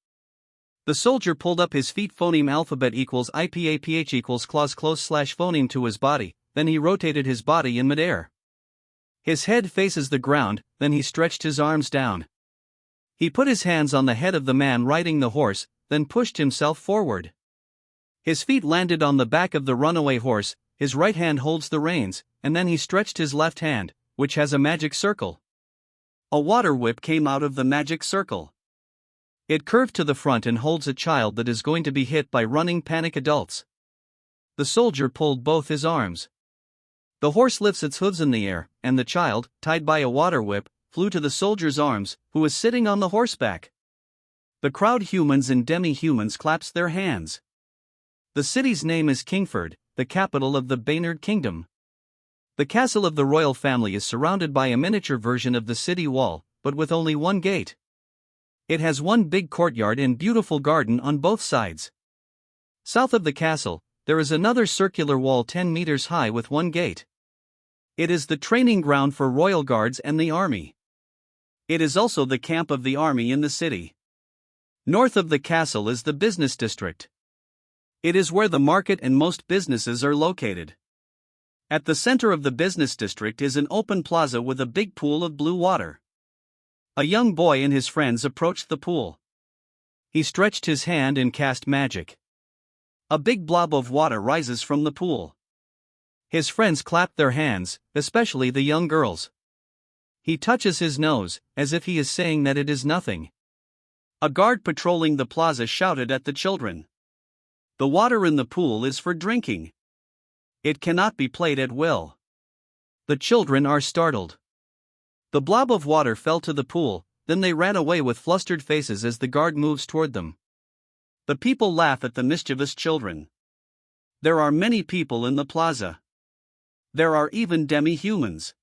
The soldier pulled up his feet phoneme alphabet equals IPAPH equals claws close / phoneme to his body, then he rotated his body in midair. His head faces the ground, then he stretched his arms down. He put his hands on the head of the man riding the horse, then pushed himself forward. His feet landed on the back of the runaway horse, his right hand holds the reins, and then he stretched his left hand, which has a magic circle. A water whip came out of the magic circle. It curved to the front and holds a child that is going to be hit by running panic adults. The soldier pulled both his arms. The horse lifts its hooves in the air, and the child, tied by a water whip, flew to the soldier's arms, who was sitting on the horseback. The crowd, humans and demi-humans, claps their hands. The city's name is Kingford, the capital of the Baynard Kingdom. The castle of the royal family is surrounded by a miniature version of the city wall, but with only one gate. It has one big courtyard and beautiful garden on both sides. South of the castle, there is another circular wall 10 meters high with one gate. It is the training ground for royal guards and the army. It is also the camp of the army in the city. North of the castle is the business district. It is where the market and most businesses are located. At the center of the business district is an open plaza with a big pool of blue water. A young boy and his friends approached the pool. He stretched his hand and cast magic. A big blob of water rises from the pool. His friends clapped their hands, especially the young girls. He touches his nose, as if he is saying that it is nothing. A guard patrolling the plaza shouted at the children. The water in the pool is for drinking. It cannot be played at will. The children are startled. The blob of water fell to the pool, then they ran away with flustered faces as the guard moves toward them. The people laugh at the mischievous children. There are many people in the plaza. There are even demi-humans.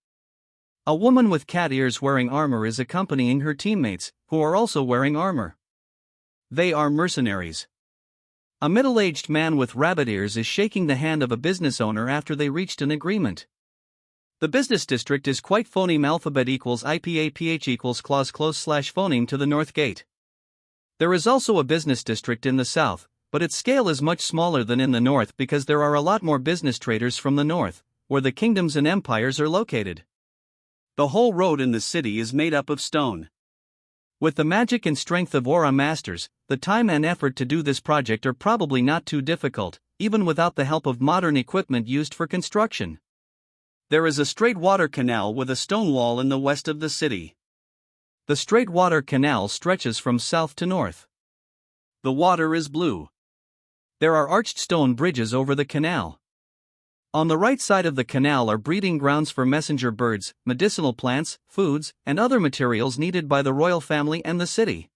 A woman with cat ears wearing armor is accompanying her teammates, who are also wearing armor. They are mercenaries. A middle-aged man with rabbit ears is shaking the hand of a business owner after they reached an agreement. The business district is quite phoneme alphabet equals IPAPH equals claws close / phoneme to the north gate. There is also a business district in the south, but its scale is much smaller than in the north because there are a lot more business traders from the north, where the kingdoms and empires are located. The whole road in the city is made up of stone. With the magic and strength of aura masters, the time and effort to do this project are probably not too difficult, even without the help of modern equipment used for construction. There is a straight water canal with a stone wall in the west of the city. The straight water canal stretches from south to north. The water is blue. There are arched stone bridges over the canal. On the right side of the canal are breeding grounds for messenger birds, medicinal plants, foods, and other materials needed by the royal family and the city.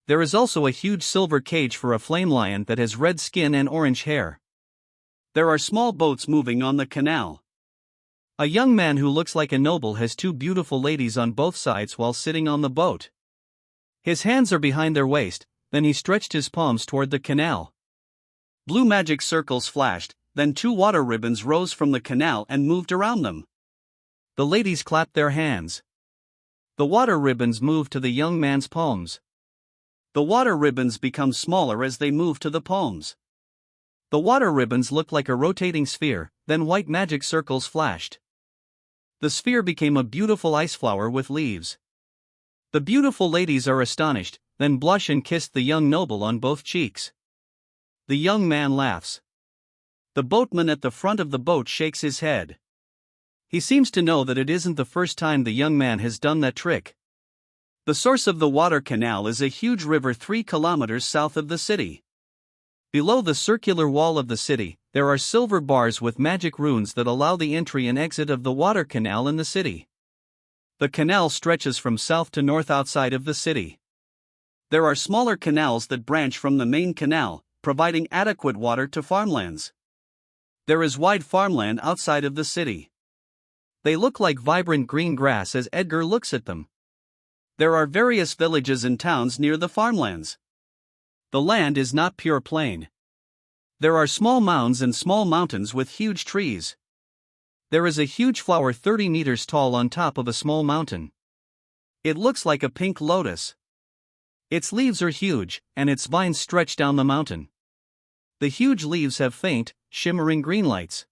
There is also a huge silver cage for a flame lion that has red skin and orange hair. There are small boats moving on the canal. A young man who looks like a noble has two beautiful ladies on both sides while sitting on the boat. His hands are behind their waist, then he stretched his palms toward the canal. Blue magic circles flashed, then two water ribbons rose from the canal and moved around them. The ladies clapped their hands. The water ribbons moved to the young man's palms. The water ribbons become smaller as they move to the palms. The water ribbons looked like a rotating sphere, then white magic circles flashed. The sphere became a beautiful ice flower with leaves. The beautiful ladies are astonished, then blush and kiss the young noble on both cheeks. The young man laughs. The boatman at the front of the boat shakes his head. He seems to know that it isn't the first time the young man has done that trick. The source of the water canal is a huge river 3 kilometers south of the city. Below the circular wall of the city, there are silver bars with magic runes that allow the entry and exit of the water canal in the city. The canal stretches from south to north outside of the city. There are smaller canals that branch from the main canal, providing adequate water to farmlands. There is wide farmland outside of the city. They look like vibrant green grass as Edgar looks at them. There are various villages and towns near the farmlands. The land is not pure plain. There are small mounds and small mountains with huge trees. There is a huge flower 30 meters tall on top of a small mountain. It looks like a pink lotus. Its leaves are huge, and its vines stretch down the mountain. The huge leaves have faint, shimmering green lights.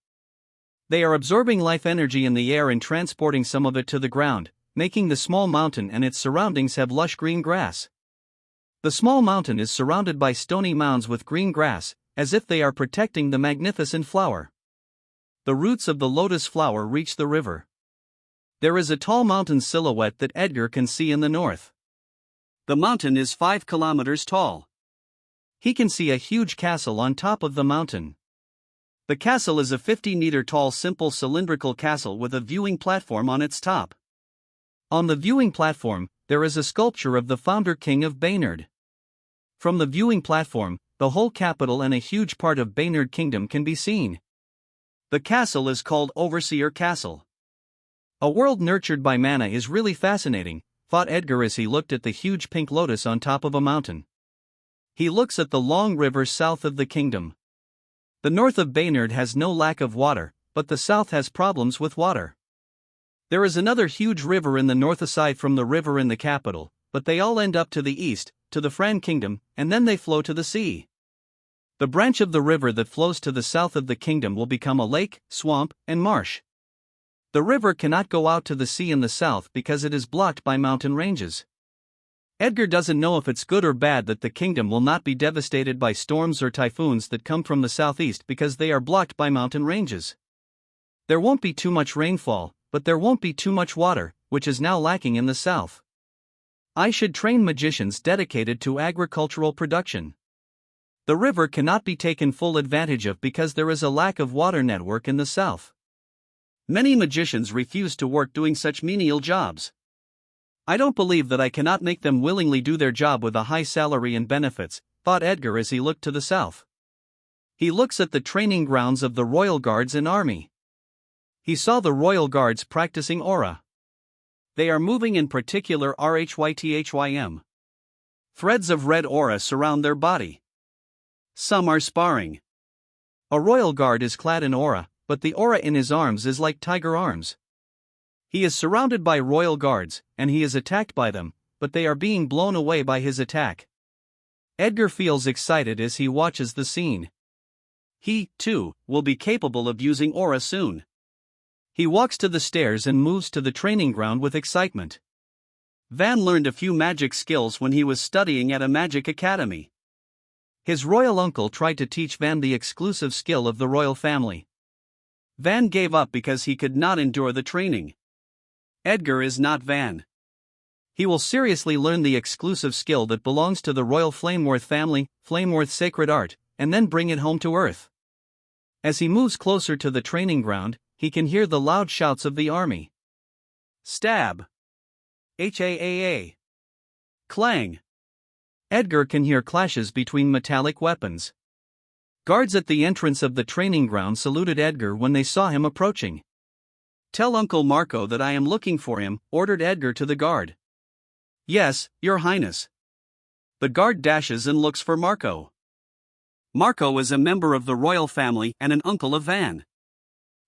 They are absorbing life energy in the air and transporting some of it to the ground, making the small mountain and its surroundings have lush green grass. The small mountain is surrounded by stony mounds with green grass, as if they are protecting the magnificent flower. The roots of the lotus flower reach the river. There is a tall mountain silhouette that Edgar can see in the north. The mountain is 5 kilometers tall. He can see a huge castle on top of the mountain. The castle is a 50-meter tall simple cylindrical castle with a viewing platform on its top. On the viewing platform, there is a sculpture of the founder king of Baynard. From the viewing platform, the whole capital and a huge part of Baynard Kingdom can be seen. The castle is called Overseer Castle. A world nurtured by mana is really fascinating, thought Edgar as he looked at the huge pink lotus on top of a mountain. He looks at the long river south of the kingdom. The north of Baynard has no lack of water, but the south has problems with water. There is another huge river in the north aside from the river in the capital, but they all end up to the east, to the Fran Kingdom, and then they flow to the sea. The branch of the river that flows to the south of the kingdom will become a lake, swamp, and marsh. The river cannot go out to the sea in the south because it is blocked by mountain ranges. Edgar doesn't know if it's good or bad that the kingdom will not be devastated by storms or typhoons that come from the southeast because they are blocked by mountain ranges. There won't be too much rainfall, but there won't be too much water, which is now lacking in the south. I should train magicians dedicated to agricultural production. The river cannot be taken full advantage of because there is a lack of water network in the south. Many magicians refuse to work doing such menial jobs. I don't believe that I cannot make them willingly do their job with a high salary and benefits, thought Edgar as he looked to the south. He looks at the training grounds of the royal guards and army. He saw the royal guards practicing aura. They are moving in particular rhythm. Threads of red aura surround their body. Some are sparring. A royal guard is clad in aura, but the aura in his arms is like tiger arms. He is surrounded by royal guards, and he is attacked by them, but they are being blown away by his attack. Edgar feels excited as he watches the scene. He, too, will be capable of using aura soon. He walks to the stairs and moves to the training ground with excitement. Van learned a few magic skills when he was studying at a magic academy. His royal uncle tried to teach Van the exclusive skill of the royal family. Van gave up because he could not endure the training. Edgar is not Van. He will seriously learn the exclusive skill that belongs to the royal Flameworth family, Flameworth sacred art, and then bring it home to Earth. As he moves closer to the training ground, he can hear the loud shouts of the army. Stab! HAAA! Clang! Edgar can hear clashes between metallic weapons. Guards at the entrance of the training ground saluted Edgar when they saw him approaching. "Tell Uncle Marco that I am looking for him," ordered Edgar to the guard. "Yes, Your Highness." The guard dashes and looks for Marco. Marco is a member of the royal family and an uncle of Van.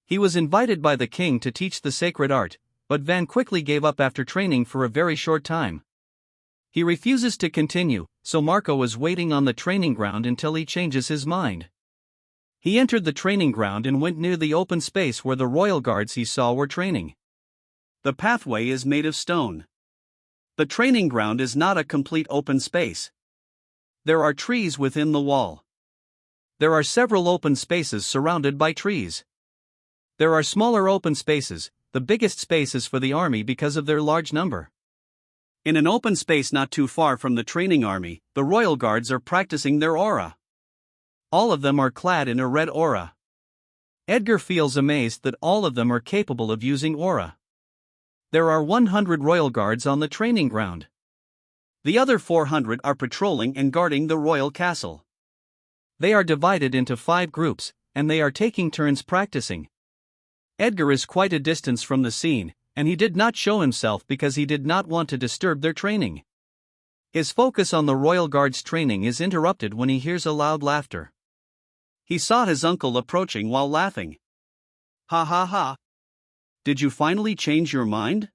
He was invited by the king to teach the sacred art, but Van quickly gave up after training for a very short time. He refuses to continue, so Marco is waiting on the training ground until he changes his mind. He entered the training ground and went near the open space where the royal guards he saw were training. The pathway is made of stone. The training ground is not a complete open space. There are trees within the wall. There are several open spaces surrounded by trees. There are smaller open spaces, the biggest space is for the army because of their large number. In an open space not too far from the training army, the royal guards are practicing their aura. All of them are clad in a red aura. Edgar feels amazed that all of them are capable of using aura. There are 100 royal guards on the training ground. The other 400 are patrolling and guarding the royal castle. They are divided into 5 groups, and they are taking turns practicing. Edgar is quite a distance from the scene, and he did not show himself because he did not want to disturb their training. His focus on the royal guard's training is interrupted when he hears a loud laughter. He saw his uncle approaching while laughing. "Ha ha ha! Did you finally change your mind?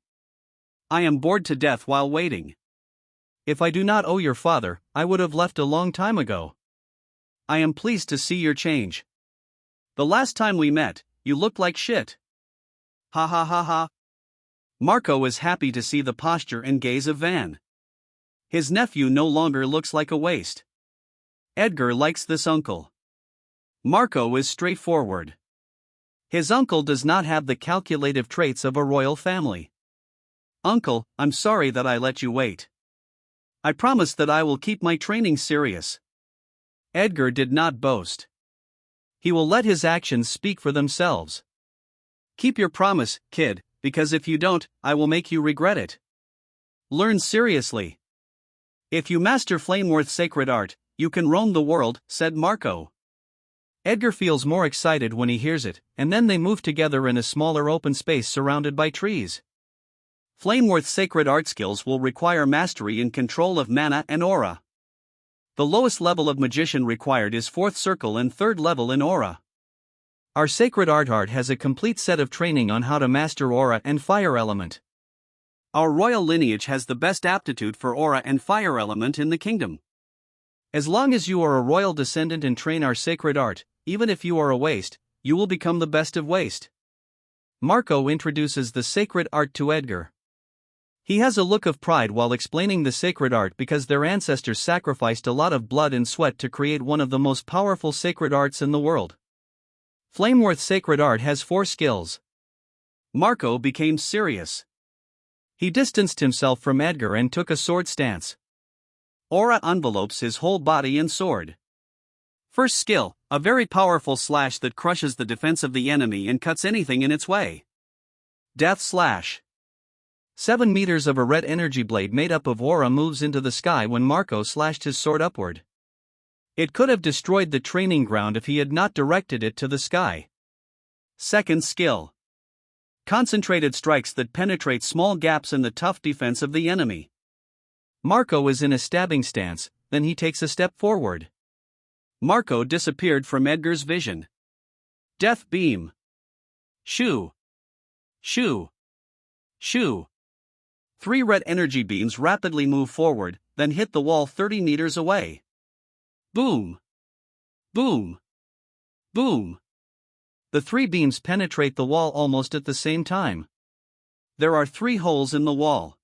I am bored to death while waiting. If I do not owe your father, I would have left a long time ago. I am pleased to see your change. The last time we met, you looked like shit. Ha ha ha ha." Marco is happy to see the posture and gaze of Van. His nephew no longer looks like a waste. Edgar likes this uncle. Marco is straightforward. His uncle does not have the calculative traits of a royal family. "Uncle, I'm sorry that I let you wait. I promise that I will keep my training serious." Edgar did not boast. He will let his actions speak for themselves. "Keep your promise, kid, because if you don't, I will make you regret it. Learn seriously. If you master Flameworth's sacred art, you can roam the world," said Marco. Edgar feels more excited when he hears it, and then they move together in a smaller open space surrounded by trees. Flameworth's sacred art skills will require mastery and control of mana and aura. The lowest level of magician required is 4th circle and 3rd level in aura. Our sacred art has a complete set of training on how to master aura and fire element. Our royal lineage has the best aptitude for aura and fire element in the kingdom. As long as you are a royal descendant and train our sacred art, even if you are a waste, you will become the best of waste. Marco introduces the sacred art to Edgar. He has a look of pride while explaining the sacred art because their ancestors sacrificed a lot of blood and sweat to create one of the most powerful sacred arts in the world. Flameworth's sacred art has 4 skills. Marco became serious. He distanced himself from Edgar and took a sword stance. Aura envelopes his whole body and sword. First skill, a very powerful slash that crushes the defense of the enemy and cuts anything in its way. Death Slash. 7 meters of a red energy blade made up of aura moves into the sky when Marco slashed his sword upward. It could have destroyed the training ground if he had not directed it to the sky. Second skill. Concentrated strikes that penetrate small gaps in the tough defense of the enemy. Marco is in a stabbing stance, then he takes a step forward. Marco disappeared from Edgar's vision. Death Beam. Shoo. Shoo. Shoo. 3 red energy beams rapidly move forward, then hit the wall 30 meters away. Boom. Boom. Boom. The 3 beams penetrate the wall almost at the same time. There are 3 holes in the wall.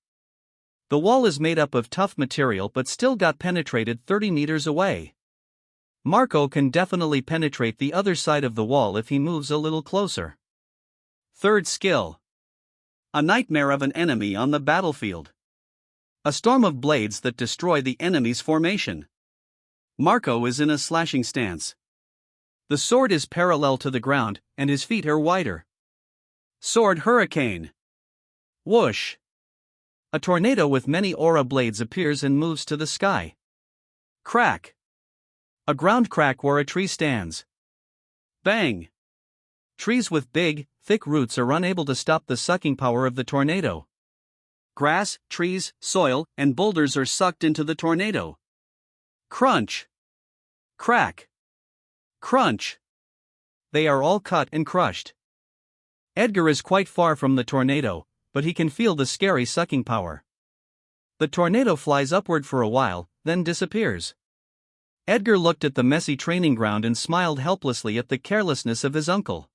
The wall is made up of tough material but still got penetrated 30 meters away. Marco can definitely penetrate the other side of the wall if he moves a little closer. Third skill. A nightmare of an enemy on the battlefield. A storm of blades that destroy the enemy's formation. Marco is in a slashing stance. The sword is parallel to the ground, and his feet are wider. Sword hurricane. Whoosh. A tornado with many aura blades appears and moves to the sky. Crack. A ground crack where a tree stands. Bang. Trees with big, thick roots are unable to stop the sucking power of the tornado. Grass, trees, soil, and boulders are sucked into the tornado. Crunch. Crack. Crunch. They are all cut and crushed. Edgar is quite far from the tornado, but he can feel the scary sucking power. The tornado flies upward for a while, then disappears. Edgar looked at the messy training ground and smiled helplessly at the carelessness of his uncle.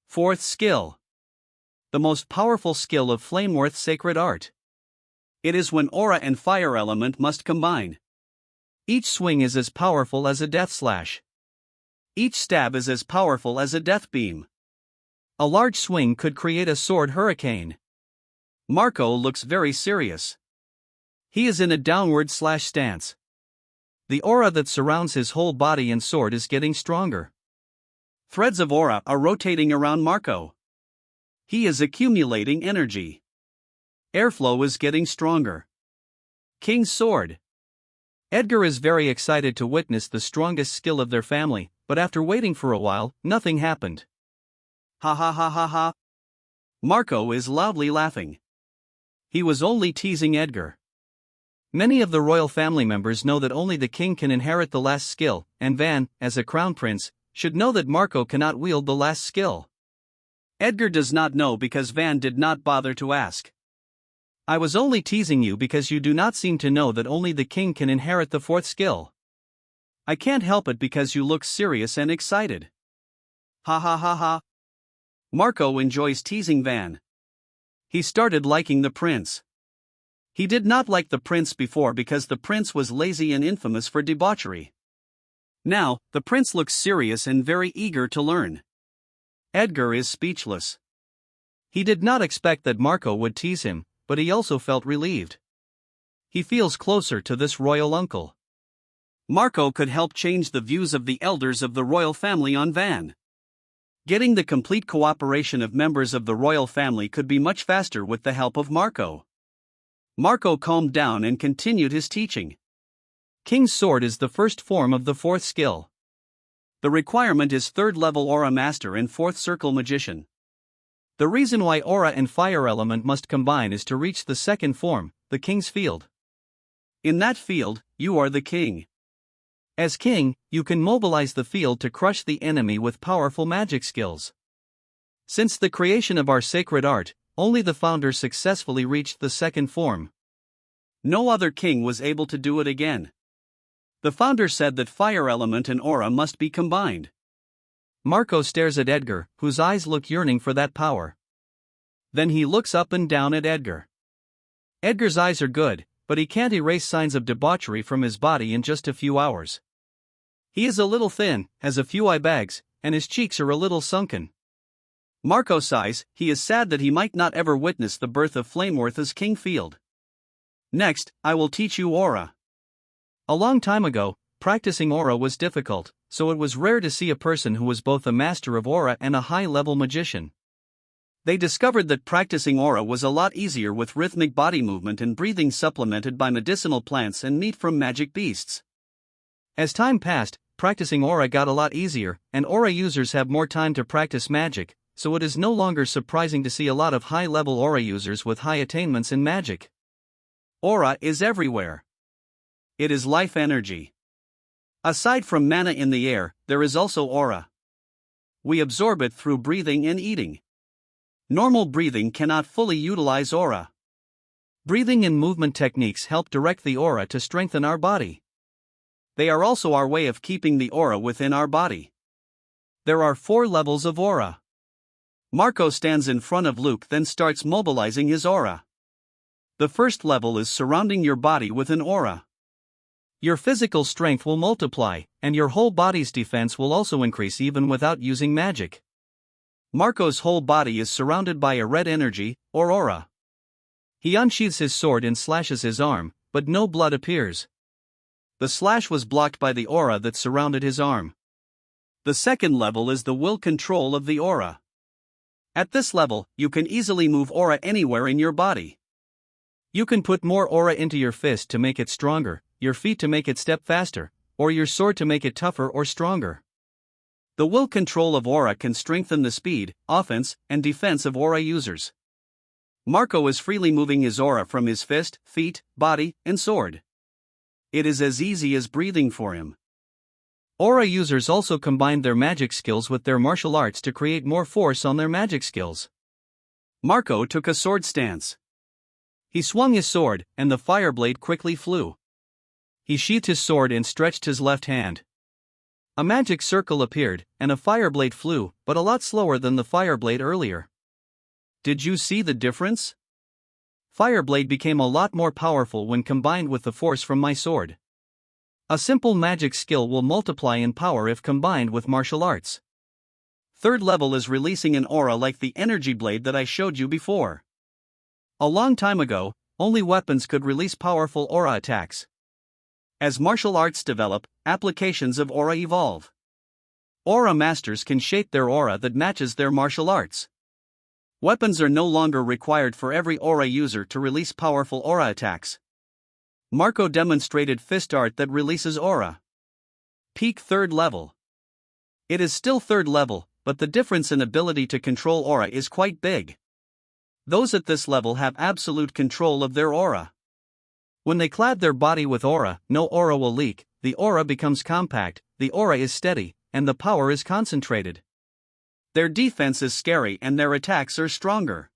Fourth skill. The most powerful skill of Flameworth's sacred art. It is when aura and fire element must combine. Each swing is as powerful as a death slash. Each stab is as powerful as a death beam. A large swing could create a sword hurricane. Marco looks very serious. He is in a downward slash stance. The aura that surrounds his whole body and sword is getting stronger. Threads of aura are rotating around Marco. He is accumulating energy. Airflow is getting stronger. King's sword. Edgar is very excited to witness the strongest skill of their family, but after waiting for a while, nothing happened. Ha ha ha ha ha. Marco is loudly laughing. He was only teasing Edgar. Many of the royal family members know that only the king can inherit the last skill, and Van, as a crown prince, should know that Marco cannot wield the last skill. Edgar does not know because Van did not bother to ask. I was only teasing you because you do not seem to know that only the king can inherit the fourth skill. I can't help it because you look serious and excited. Ha ha ha ha. Marco enjoys teasing Van. He started liking the prince. He did not like the prince before because the prince was lazy and infamous for debauchery. Now, the prince looks serious and very eager to learn. Edgar is speechless. He did not expect that Marco would tease him, but he also felt relieved. He feels closer to this royal uncle. Marco could help change the views of the elders of the royal family on Van. Getting the complete cooperation of members of the royal family could be much faster with the help of Marco. Marco calmed down and continued his teaching. King's sword is the first form of the fourth skill. The requirement is 3rd level aura master and 4th circle magician. The reason why aura and fire element must combine is to reach the second form, the king's field. In that field, you are the king. As king, you can mobilize the field to crush the enemy with powerful magic skills. Since the creation of our sacred art, only the founder successfully reached the second form. No other king was able to do it again. The founder said that fire element and aura must be combined. Marco stares at Edgar, whose eyes look yearning for that power. Then he looks up and down at Edgar. Edgar's eyes are good, but he can't erase signs of debauchery from his body in just a few hours. He is a little thin, has a few eye bags, and his cheeks are a little sunken. Marco sighs. He is sad that he might not ever witness the birth of Flameworth as King Field. Next, I will teach you aura. A long time ago, practicing aura was difficult, so it was rare to see a person who was both a master of aura and a high-level magician. They discovered that practicing aura was a lot easier with rhythmic body movement and breathing supplemented by medicinal plants and meat from magic beasts. As time passed, practicing aura got a lot easier, and aura users have more time to practice magic, so it is no longer surprising to see a lot of high-level aura users with high attainments in magic. Aura is everywhere. It is life energy. Aside from mana in the air, there is also aura. We absorb it through breathing and eating. Normal breathing cannot fully utilize aura. Breathing and movement techniques help direct the aura to strengthen our body. They are also our way of keeping the aura within our body. There are 4 levels of aura. Marco stands in front of Luke, then starts mobilizing his aura. The first level is surrounding your body with an aura. Your physical strength will multiply, and your whole body's defense will also increase even without using magic. Marco's whole body is surrounded by a red energy, or aura. He unsheathes his sword and slashes his arm, but no blood appears. The slash was blocked by the aura that surrounded his arm. The second level is the will control of the aura. At this level, you can easily move aura anywhere in your body. You can put more aura into your fist to make it stronger, your feet to make it step faster, or your sword to make it tougher or stronger. The will control of aura can strengthen the speed, offense, and defense of aura users. Marco is freely moving his aura from his fist, feet, body, and sword. It is as easy as breathing for him. Aura users also combined their magic skills with their martial arts to create more force on their magic skills. Marco took a sword stance. He swung his sword, and the fire blade quickly flew. He sheathed his sword and stretched his left hand. A magic circle appeared, and a fire blade flew, but a lot slower than the fire blade earlier. Did you see the difference? Fire blade became a lot more powerful when combined with the force from my sword. A simple magic skill will multiply in power if combined with martial arts. Third level is releasing an aura like the energy blade that I showed you before. A long time ago, only weapons could release powerful aura attacks. As martial arts develop, applications of aura evolve. Aura masters can shape their aura that matches their martial arts. Weapons are no longer required for every aura user to release powerful aura attacks. Marco demonstrated fist art that releases aura. Peak third level. It is still third level, but the difference in ability to control aura is quite big. Those at this level have absolute control of their aura. When they clad their body with aura, no aura will leak, the aura becomes compact, the aura is steady, and the power is concentrated. Their defense is scary and their attacks are stronger.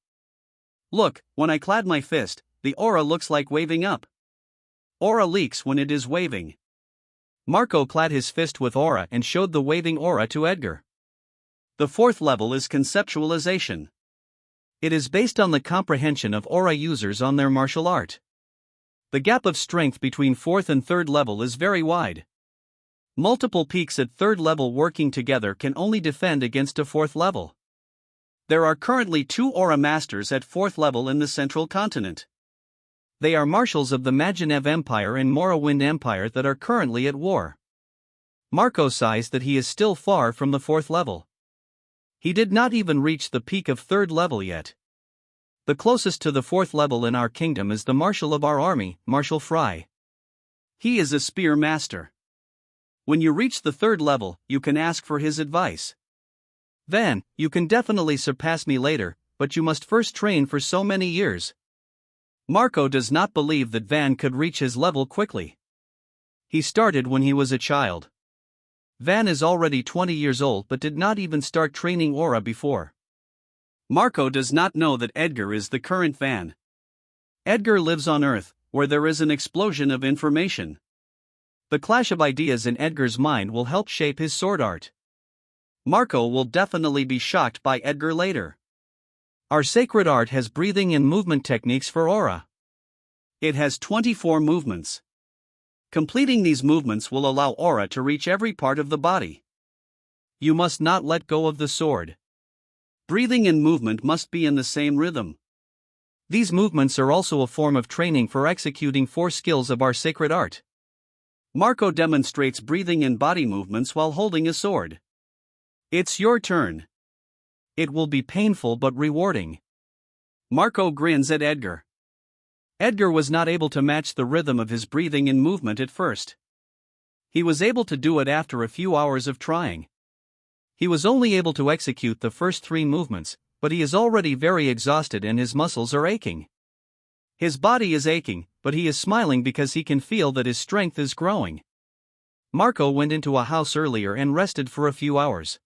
Look, when I clad my fist, the aura looks like waving up. Aura leaks when it is waving. Marco clad his fist with aura and showed the waving aura to Edgar. The fourth level is conceptualization. It is based on the comprehension of aura users on their martial art. The gap of strength between fourth and third level is very wide. Multiple peaks at third level working together can only defend against a fourth level. There are currently 2 aura masters at fourth level in the central continent. They are marshals of the Majinev Empire and Morrowind Empire that are currently at war. Marco sighs that he is still far from the fourth level. He did not even reach the peak of third level yet. The closest to the fourth level in our kingdom is the marshal of our army, Marshal Fry. He is a spear master. When you reach the third level, you can ask for his advice. Then, you can definitely surpass me later, but you must first train for so many years. Marco does not believe that Van could reach his level quickly. He started when he was a child. Van is already 20 years old but did not even start training aura before. Marco does not know that Edgar is the current Van. Edgar lives on Earth, where there is an explosion of information. The clash of ideas in Edgar's mind will help shape his sword art. Marco will definitely be shocked by Edgar later. Our sacred art has breathing and movement techniques for aura. It has 24 movements. Completing these movements will allow aura to reach every part of the body. You must not let go of the sword. Breathing and movement must be in the same rhythm. These movements are also a form of training for executing 4 skills of our sacred art. Marco demonstrates breathing and body movements while holding a sword. It's your turn. It will be painful but rewarding. Marco grins at Edgar. Edgar was not able to match the rhythm of his breathing and movement at first. He was able to do it after a few hours of trying. He was only able to execute the first 3 movements, but he is already very exhausted and his muscles are aching. His body is aching, but he is smiling because he can feel that his strength is growing. Marco went into a house earlier and rested for a few hours.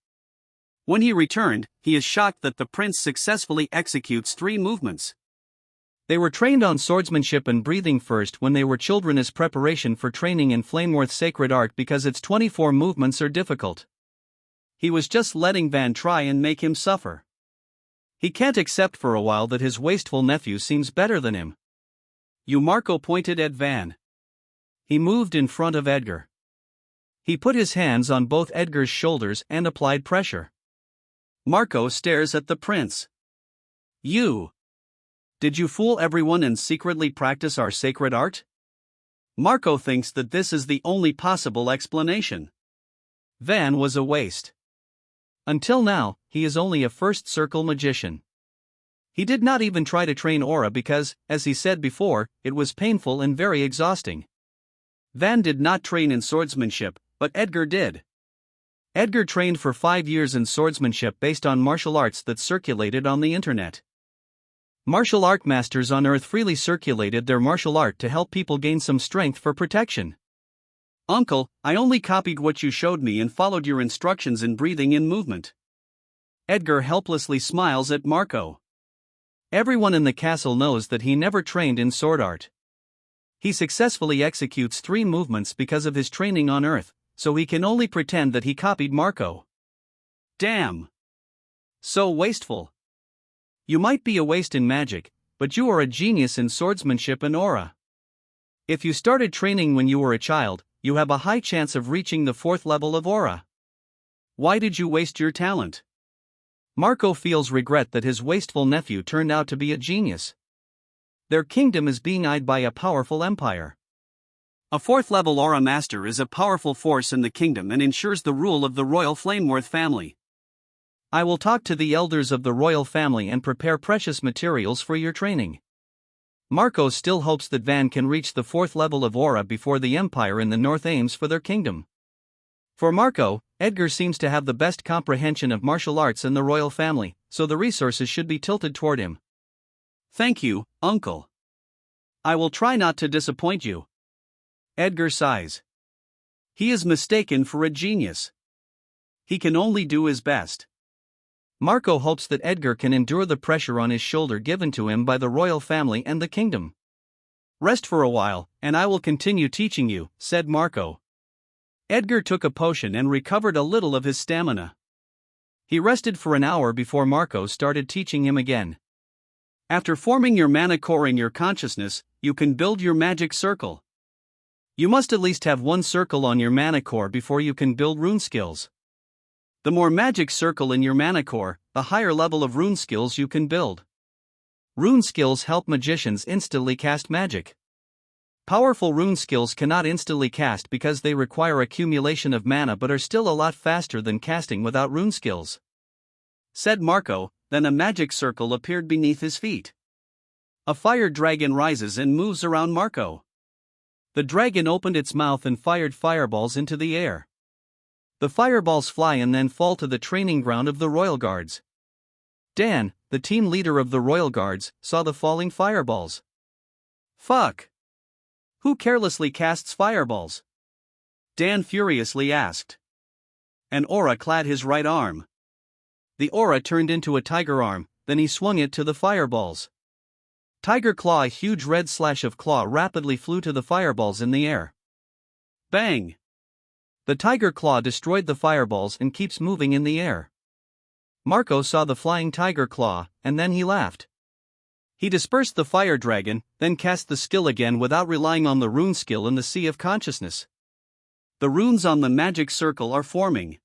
When he returned, he is shocked that the prince successfully executes 3 movements. They were trained on swordsmanship and breathing first when they were children as preparation for training in Flameworth's sacred art because its 24 movements are difficult. He was just letting Van try and make him suffer. He can't accept for a while that his wasteful nephew seems better than him. Marco pointed at Van. He moved in front of Edgar. He put his hands on both Edgar's shoulders and applied pressure. Marco stares at the prince. You. Did you fool everyone and secretly practice our sacred art? Marco thinks that this is the only possible explanation. Van was a waste. Until now, he is only a first circle magician. He did not even try to train aura because, as he said before, it was painful and very exhausting. Van did not train in swordsmanship, but Edgar did. Edgar trained for 5 years in swordsmanship based on martial arts that circulated on the internet. Martial art masters on Earth freely circulated their martial art to help people gain some strength for protection. Uncle, I only copied what you showed me and followed your instructions in breathing and movement. Edgar helplessly smiles at Marco. Everyone in the castle knows that he never trained in sword art. He successfully executes 3 movements because of his training on Earth, so he can only pretend that he copied Marco. Damn! So wasteful. You might be a waste in magic, but you are a genius in swordsmanship and aura. If you started training when you were a child, you have a high chance of reaching the 4th level of aura. Why did you waste your talent? Marco feels regret that his wasteful nephew turned out to be a genius. Their kingdom is being eyed by a powerful empire. A 4th level aura master is a powerful force in the kingdom and ensures the rule of the royal Flameworth family. I will talk to the elders of the royal family and prepare precious materials for your training. Marco still hopes that Van can reach the 4th level of aura before the empire in the north aims for their kingdom. For Marco, Edgar seems to have the best comprehension of martial arts in the royal family, so the resources should be tilted toward him. Thank you, uncle. I will try not to disappoint you. Edgar sighs. He is mistaken for a genius. He can only do his best. Marco hopes that Edgar can endure the pressure on his shoulder given to him by the royal family and the kingdom. Rest for a while, and I will continue teaching you, said Marco. Edgar took a potion and recovered a little of his stamina. He rested for an hour before Marco started teaching him again. After forming your mana core in your consciousness, you can build your magic circle. You must at least have 1 circle on your mana core before you can build rune skills. The more magic circle in your mana core, the higher level of rune skills you can build. Rune skills help magicians instantly cast magic. Powerful rune skills cannot instantly cast because they require accumulation of mana but are still a lot faster than casting without rune skills. Said Marco, then a magic circle appeared beneath his feet. A fire dragon rises and moves around Marco. The dragon opened its mouth and fired fireballs into the air. The fireballs fly and then fall to the training ground of the Royal Guards. Dan, the team leader of the Royal Guards, saw the falling fireballs. Fuck! Who carelessly casts fireballs? Dan furiously asked. An aura clad his right arm. The aura turned into a tiger arm, then he swung it to the fireballs. Tiger Claw, a huge red slash of claw rapidly flew to the fireballs in the air. Bang! The tiger claw destroyed the fireballs and keeps moving in the air. Marco saw the flying tiger claw, and then he laughed. He dispersed the fire dragon, then cast the skill again without relying on the rune skill in the Sea of Consciousness. The runes on the magic circle are forming.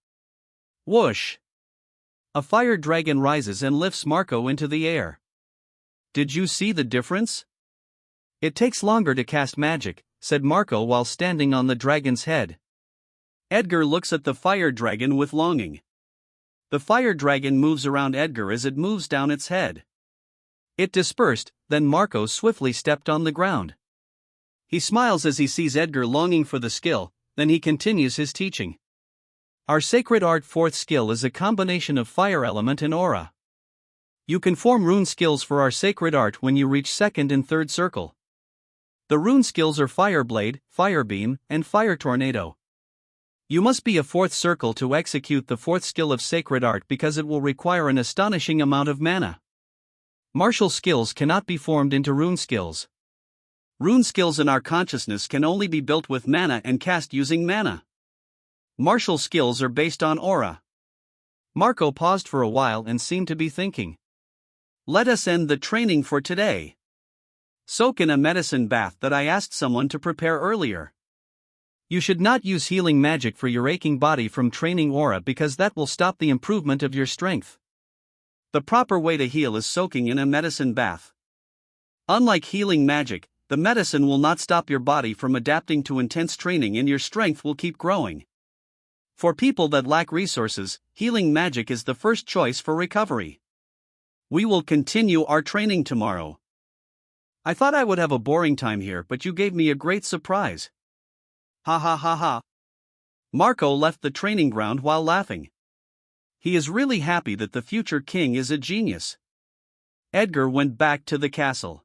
Whoosh! A fire dragon rises and lifts Marco into the air. Did you see the difference? It takes longer to cast magic, said Marco while standing on the dragon's head. Edgar looks at the fire dragon with longing. The fire dragon moves around Edgar as it moves down its head. It dispersed, then Marco swiftly stepped on the ground. He smiles as he sees Edgar longing for the skill, then he continues his teaching. Our sacred art 4th skill is a combination of fire element and aura. You can form rune skills for our sacred art when you reach 2nd and 3rd circle. The rune skills are Fire Blade, Fire Beam, and Fire Tornado. You must be a 4th circle to execute the 4th skill of sacred art because it will require an astonishing amount of mana. Martial skills cannot be formed into rune skills. Rune skills in our consciousness can only be built with mana and cast using mana. Martial skills are based on aura. Marco paused for a while and seemed to be thinking. Let us end the training for today. Soak in a medicine bath that I asked someone to prepare earlier. You should not use healing magic for your aching body from training aura because that will stop the improvement of your strength. The proper way to heal is soaking in a medicine bath. Unlike healing magic, the medicine will not stop your body from adapting to intense training and your strength will keep growing. For people that lack resources, healing magic is the first choice for recovery. We will continue our training tomorrow. I thought I would have a boring time here, but you gave me a great surprise. Ha ha ha ha. Marco left the training ground while laughing. He is really happy that the future king is a genius. Edgar went back to the castle.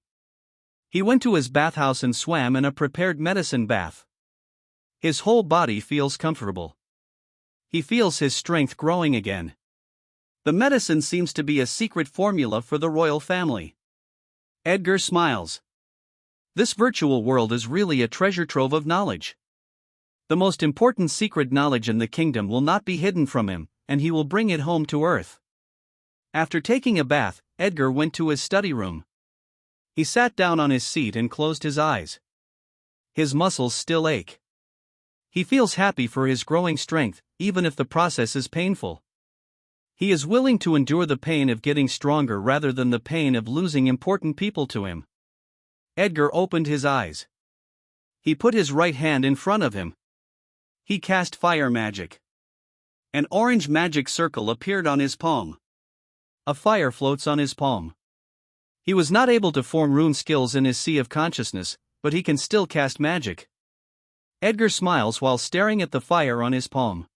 He went to his bathhouse and swam in a prepared medicine bath. His whole body feels comfortable. He feels his strength growing again. The medicine seems to be a secret formula for the royal family. Edgar smiles. This virtual world is really a treasure trove of knowledge. The most important secret knowledge in the kingdom will not be hidden from him, and he will bring it home to Earth. After taking a bath, Edgar went to his study room. He sat down on his seat and closed his eyes. His muscles still ache. He feels happy for his growing strength, even if the process is painful. He is willing to endure the pain of getting stronger rather than the pain of losing important people to him. Edgar opened his eyes. He put his right hand in front of him. He cast fire magic. An orange magic circle appeared on his palm. A fire floats on his palm. He was not able to form rune skills in his sea of consciousness, but he can still cast magic. Edgar smiles while staring at the fire on his palm.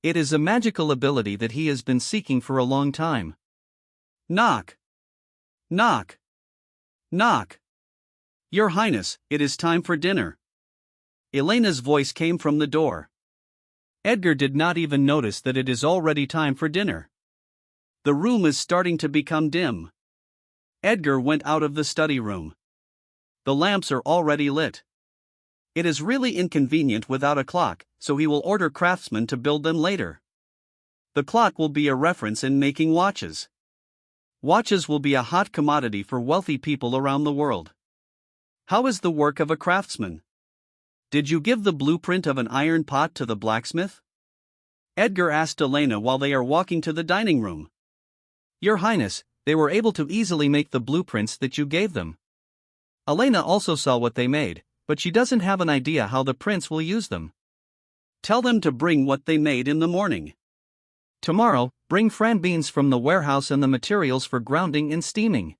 It is a magical ability that he has been seeking for a long time. Knock. Knock. Knock. Your Highness, it is time for dinner. Elena's voice came from the door. Edgar did not even notice that it is already time for dinner. The room is starting to become dim. Edgar went out of the study room. The lamps are already lit. It is really inconvenient without a clock, so he will order craftsmen to build them later. The clock will be a reference in making watches. Watches will be a hot commodity for wealthy people around the world. How is the work of a craftsman? Did you give the blueprint of an iron pot to the blacksmith? Edgar asked Elena while they are walking to the dining room. Your Highness, they were able to easily make the blueprints that you gave them. Elena also saw what they made, but she doesn't have an idea how the prince will use them. Tell them to bring what they made in the morning. Tomorrow, bring fran beans from the warehouse and the materials for grounding and steaming.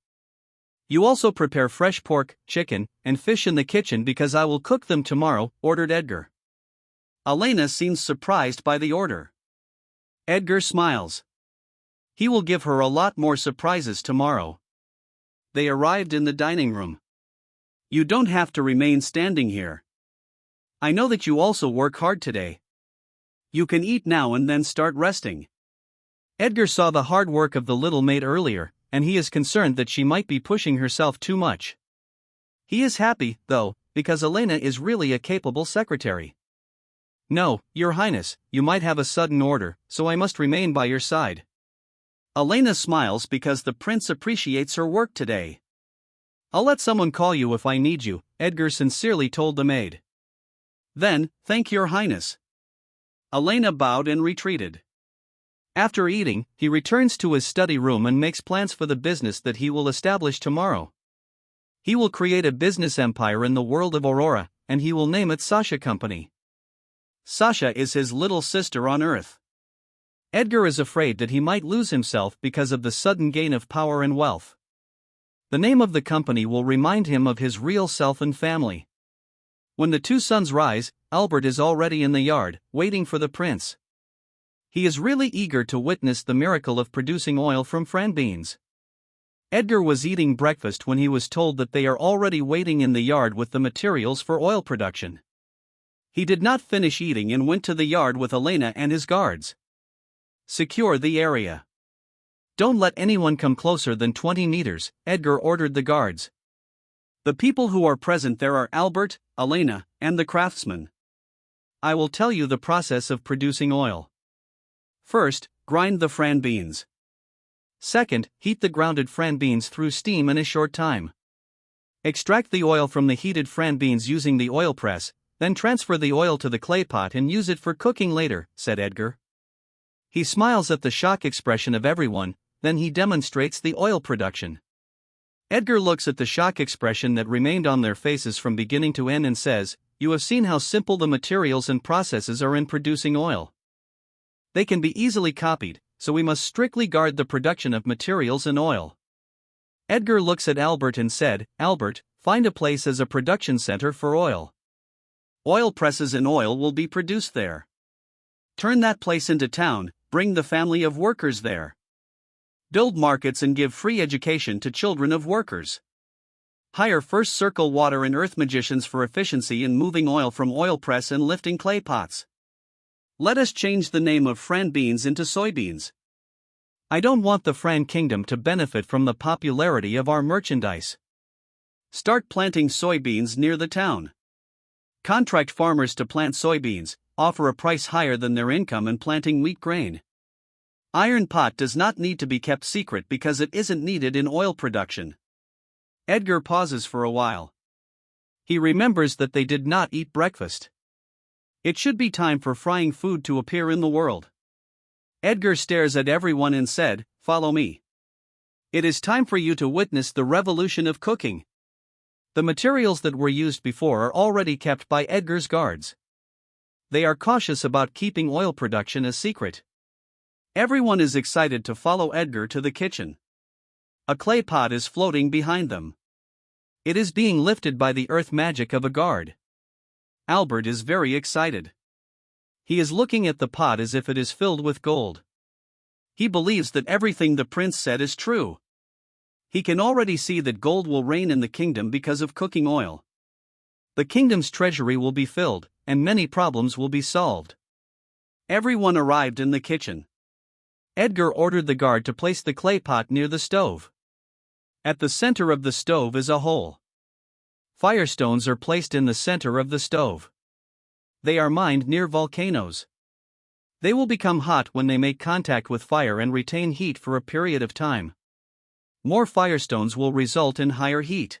You also prepare fresh pork, chicken, and fish in the kitchen because I will cook them tomorrow, ordered Edgar. Elena seems surprised by the order. Edgar smiles. He will give her a lot more surprises tomorrow. They arrived in the dining room. You don't have to remain standing here. I know that you also work hard today. You can eat now and then start resting. Edgar saw the hard work of the little maid earlier, and he is concerned that she might be pushing herself too much. He is happy, though, because Elena is really a capable secretary. No, Your Highness, you might have a sudden order, so I must remain by your side. Elena smiles because the prince appreciates her work today. I'll let someone call you if I need you, Edgar sincerely told the maid. Then, thank Your Highness. Elena bowed and retreated. After eating, he returns to his study room and makes plans for the business that he will establish tomorrow. He will create a business empire in the world of Aurora, and he will name it Sasha Company. Sasha is his little sister on Earth. Edgar is afraid that he might lose himself because of the sudden gain of power and wealth. The name of the company will remind him of his real self and family. When the two suns rise, Albert is already in the yard, waiting for the prince. He is really eager to witness the miracle of producing oil from fran beans. Edgar was eating breakfast when he was told that they are already waiting in the yard with the materials for oil production. He did not finish eating and went to the yard with Elena and his guards. Secure the area. Don't let anyone come closer than 20 meters, Edgar ordered the guards. The people who are present there are Albert, Elena, and the craftsman. I will tell you the process of producing oil. First, grind the fran beans. Second, heat the grounded fran beans through steam in a short time. Extract the oil from the heated fran beans using the oil press, then transfer the oil to the clay pot and use it for cooking later, said Edgar. He smiles at the shock expression of everyone, then he demonstrates the oil production. Edgar looks at the shock expression that remained on their faces from beginning to end and says, "You have seen how simple the materials and processes are in producing oil. They can be easily copied, so we must strictly guard the production of materials and oil." Edgar looks at Albert and said, "Albert, find a place as a production center for oil. Oil presses and oil will be produced there. Turn that place into town, bring the family of workers there. Build markets and give free education to children of workers. Hire first circle water and earth magicians for efficiency in moving oil from oil press and lifting clay pots. Let us change the name of Fran beans into soybeans. I don't want the Fran kingdom to benefit from the popularity of our merchandise. Start planting soybeans near the town. Contract farmers to plant soybeans, offer a price higher than their income in planting wheat grain. Iron pot does not need to be kept secret because it isn't needed in oil production." Edgar pauses for a while. He remembers that they did not eat breakfast. It should be time for frying food to appear in the world. Edgar stares at everyone and said, "Follow me. It is time for you to witness the revolution of cooking." The materials that were used before are already kept by Edgar's guards. They are cautious about keeping oil production a secret. Everyone is excited to follow Edgar to the kitchen. A clay pot is floating behind them. It is being lifted by the earth magic of a guard. Albert is very excited. He is looking at the pot as if it is filled with gold. He believes that everything the prince said is true. He can already see that gold will reign in the kingdom because of cooking oil. The kingdom's treasury will be filled, and many problems will be solved. Everyone arrived in the kitchen. Edgar ordered the guard to place the clay pot near the stove. At the center of the stove is a hole. Firestones are placed in the center of the stove. They are mined near volcanoes. They will become hot when they make contact with fire and retain heat for a period of time. More firestones will result in higher heat.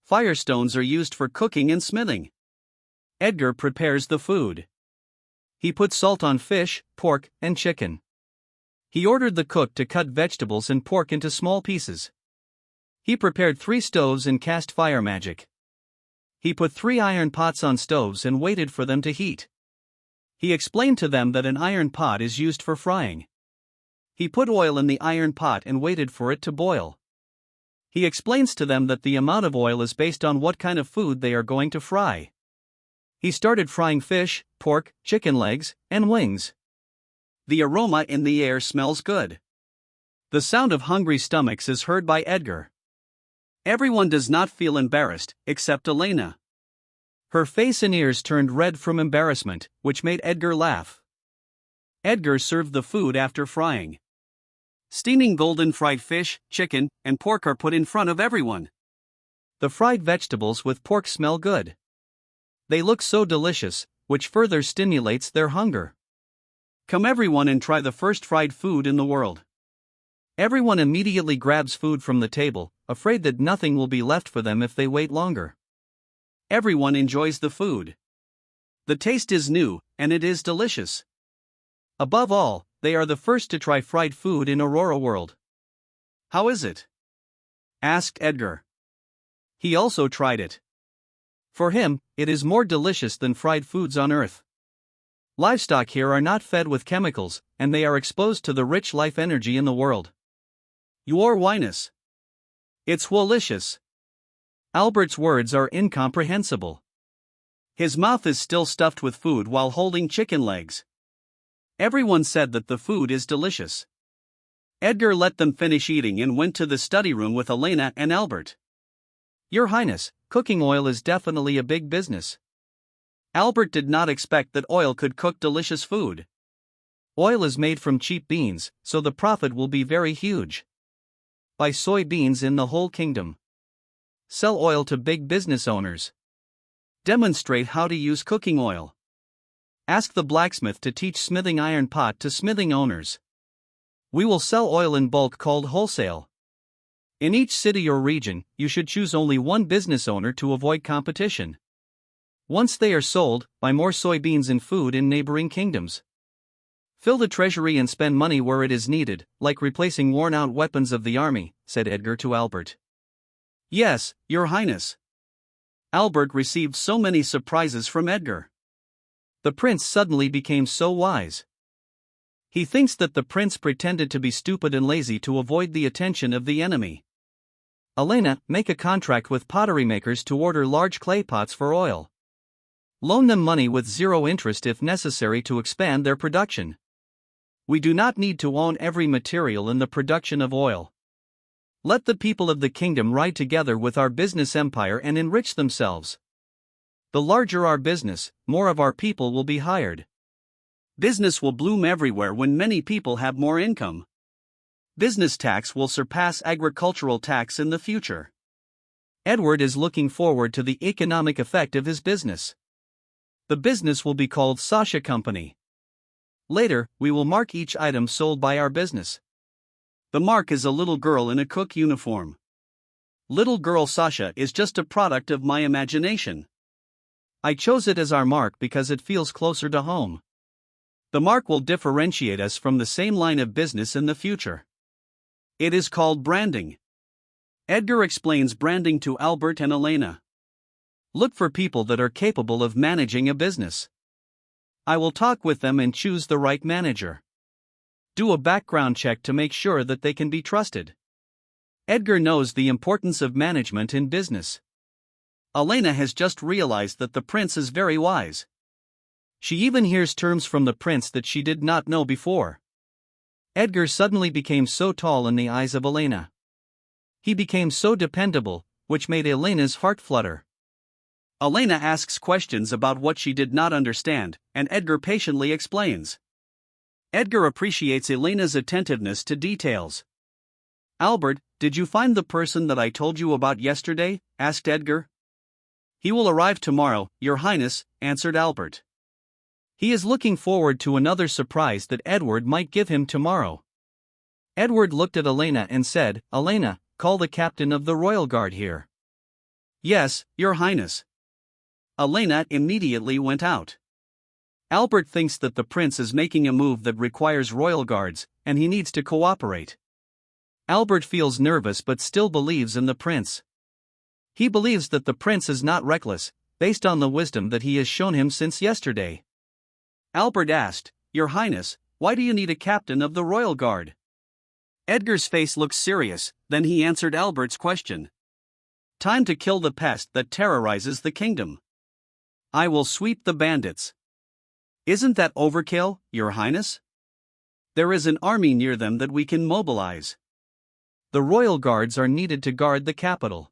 Firestones are used for cooking and smithing. Edgar prepares the food. He puts salt on fish, pork, and chicken. He ordered the cook to cut vegetables and pork into small pieces. He prepared 3 stoves and cast fire magic. He put 3 iron pots on stoves and waited for them to heat. He explained to them that an iron pot is used for frying. He put oil in the iron pot and waited for it to boil. He explains to them that the amount of oil is based on what kind of food they are going to fry. He started frying fish, pork, chicken legs, and wings. The aroma in the air smells good. The sound of hungry stomachs is heard by Edgar. Everyone does not feel embarrassed, except Elena. Her face and ears turned red from embarrassment, which made Edgar laugh. Edgar served the food after frying. Steaming golden fried fish, chicken, and pork are put in front of everyone. The fried vegetables with pork smell good. They look so delicious, which further stimulates their hunger. Come everyone and try the first fried food in the world. Everyone immediately grabs food from the table, afraid that nothing will be left for them if they wait longer. Everyone enjoys the food. The taste is new, and it is delicious. Above all, they are the first to try fried food in Aurora World. "How is it?" asked Edgar. He also tried it. For him, it is more delicious than fried foods on Earth. Livestock here are not fed with chemicals, and they are exposed to the rich life energy in the world. "Your Highness. It's delicious." Albert's words are incomprehensible. His mouth is still stuffed with food while holding chicken legs. Everyone said that the food is delicious. Edgar let them finish eating and went to the study room with Elena and Albert. "Your Highness, cooking oil is definitely a big business." Albert did not expect that oil could cook delicious food. Oil is made from cheap beans, so the profit will be very huge. Buy soybeans in the whole kingdom. Sell oil to big business owners. Demonstrate how to use cooking oil. Ask the blacksmith to teach smithing iron pot to smithing owners. We will sell oil in bulk called wholesale. In each city or region, you should choose only one business owner to avoid competition. Once they are sold, buy more soybeans and food in neighboring kingdoms. Fill the treasury and spend money where it is needed, like replacing worn-out weapons of the army, said Edgar to Albert. Yes, Your Highness. Albert received so many surprises from Edgar. The prince suddenly became so wise. He thinks that the prince pretended to be stupid and lazy to avoid the attention of the enemy. Elena, make a contract with pottery makers to order large clay pots for oil. Loan them money with zero interest if necessary to expand their production. We do not need to own every material in the production of oil. Let the people of the kingdom ride together with our business empire and enrich themselves. The larger our business, more of our people will be hired. Business will bloom everywhere when many people have more income. Business tax will surpass agricultural tax in the future. Edward is looking forward to the economic effect of his business. The business will be called Sasha Company. Later, we will mark each item sold by our business. The mark is a little girl in a cook uniform. Little girl Sasha is just a product of my imagination. I chose it as our mark because it feels closer to home. The mark will differentiate us from the same line of business in the future. It is called branding. Edgar explains branding to Albert and Elena. Look for people that are capable of managing a business. I will talk with them and choose the right manager. Do a background check to make sure that they can be trusted. Edgar knows the importance of management in business. Elena has just realized that the prince is very wise. She even hears terms from the prince that she did not know before. Edgar suddenly became so tall in the eyes of Elena. He became so dependable, which made Elena's heart flutter. Elena asks questions about what she did not understand, and Edgar patiently explains. Edgar appreciates Elena's attentiveness to details. Albert, did you find the person that I told you about yesterday? Asked Edgar. He will arrive tomorrow, Your Highness, answered Albert. He is looking forward to another surprise that Edward might give him tomorrow. Edward looked at Elena and said, Elena, call the captain of the royal guard here. Yes, Your Highness. Elena immediately went out. Albert thinks that the prince is making a move that requires royal guards, and he needs to cooperate. Albert feels nervous but still believes in the prince. He believes that the prince is not reckless, based on the wisdom that he has shown him since yesterday. Albert asked, Your Highness, why do you need a captain of the royal guard? Edgar's face looked serious, then he answered Albert's question. Time to kill the pest that terrorizes the kingdom. I will sweep the bandits. Isn't that overkill, Your Highness? There is an army near them that we can mobilize. The royal guards are needed to guard the capital.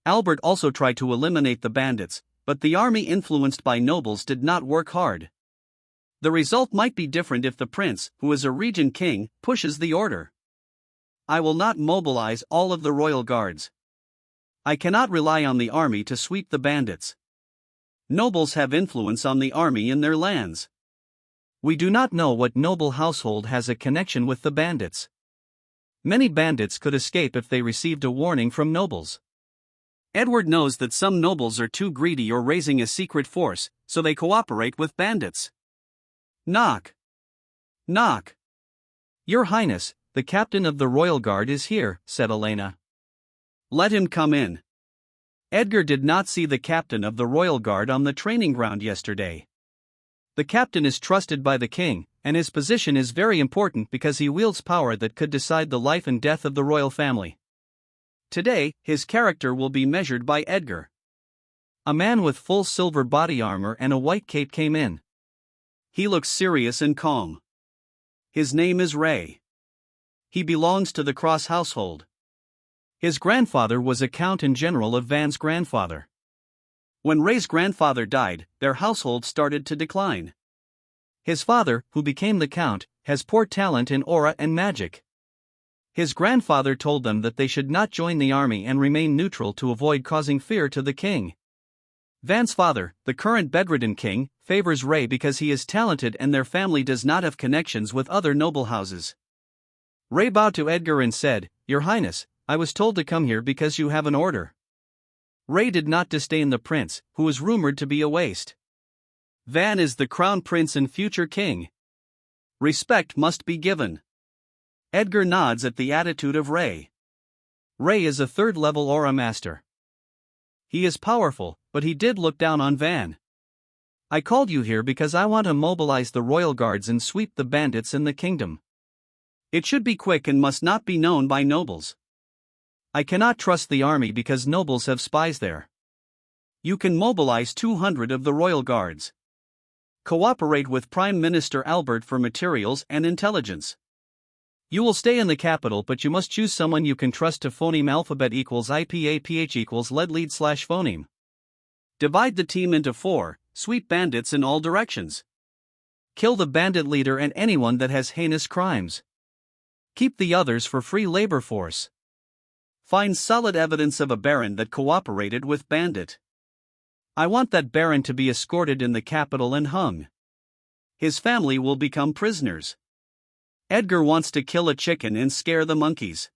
Albert also tried to eliminate the bandits, but the army influenced by nobles did not work hard. The result might be different if the prince, who is a regent king, pushes the order. I will not mobilize all of the royal guards. I cannot rely on the army to sweep the bandits. Nobles have influence on the army in their lands. We do not know what noble household has a connection with the bandits. Many bandits could escape if they received a warning from nobles. Edward knows that some nobles are too greedy or raising a secret force, so they cooperate with bandits. Knock. Knock. Your Highness, the captain of the royal guard is here, said Elena. Let him come in. Edgar did not see the captain of the royal guard on the training ground yesterday. The captain is trusted by the king, and his position is very important because he wields power that could decide the life and death of the royal family. Today, his character will be measured by Edgar. A man with full silver body armor and a white cape came in. He looks serious and calm. His name is Ray. He belongs to the Cross household. His grandfather was a count and general of Van's grandfather. When Ray's grandfather died, their household started to decline. His father, who became the count, has poor talent in aura and magic. His grandfather told them that they should not join the army and remain neutral to avoid causing fear to the king. Van's father, the current bedridden king, favors Ray because he is talented and their family does not have connections with other noble houses. Ray bowed to Edgar and said, Your Highness, I was told to come here because you have an order. Ray did not disdain the prince, who was rumored to be a waste. Van is the crown prince and future king. Respect must be given. Edgar nods at the attitude of Ray. Ray is a third-level aura master. He is powerful, but he did look down on Van. I called you here because I want to mobilize the royal guards and sweep the bandits in the kingdom. It should be quick and must not be known by nobles. I cannot trust the army because nobles have spies there. You can mobilize 200 of the royal guards. Cooperate with Prime Minister Albert for materials and intelligence. You will stay in the capital, but you must choose someone you can trust to phoneme alphabet equals IPAPH equals lead/phoneme. Divide the team into 4, sweep bandits in all directions. Kill the bandit leader and anyone that has heinous crimes. Keep the others for free labor force. Find solid evidence of a baron that cooperated with bandit. I want that baron to be escorted in the capital and hung. His family will become prisoners. Edgar wants to kill a chicken and scare the monkeys.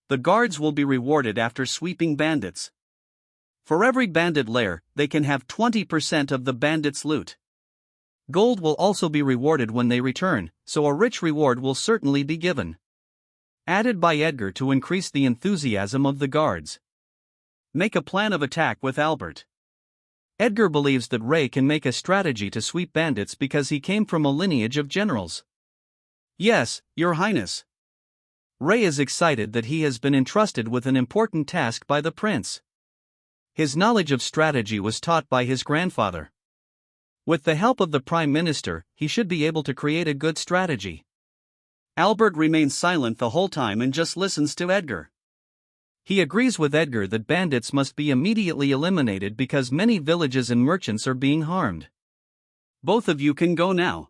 The guards will be rewarded after sweeping bandits. For every bandit lair, they can have 20% of the bandits' loot. Gold will also be rewarded when they return, so a rich reward will certainly be given. Added by Edgar to increase the enthusiasm of the guards. Make a plan of attack with Albert. Edgar believes that Ray can make a strategy to sweep bandits because he came from a lineage of generals. Yes, Your Highness. Ray is excited that he has been entrusted with an important task by the prince. His knowledge of strategy was taught by his grandfather. With the help of the Prime Minister, he should be able to create a good strategy. Albert remains silent the whole time and just listens to Edgar. He agrees with Edgar that bandits must be immediately eliminated because many villages and merchants are being harmed. Both of you can go now.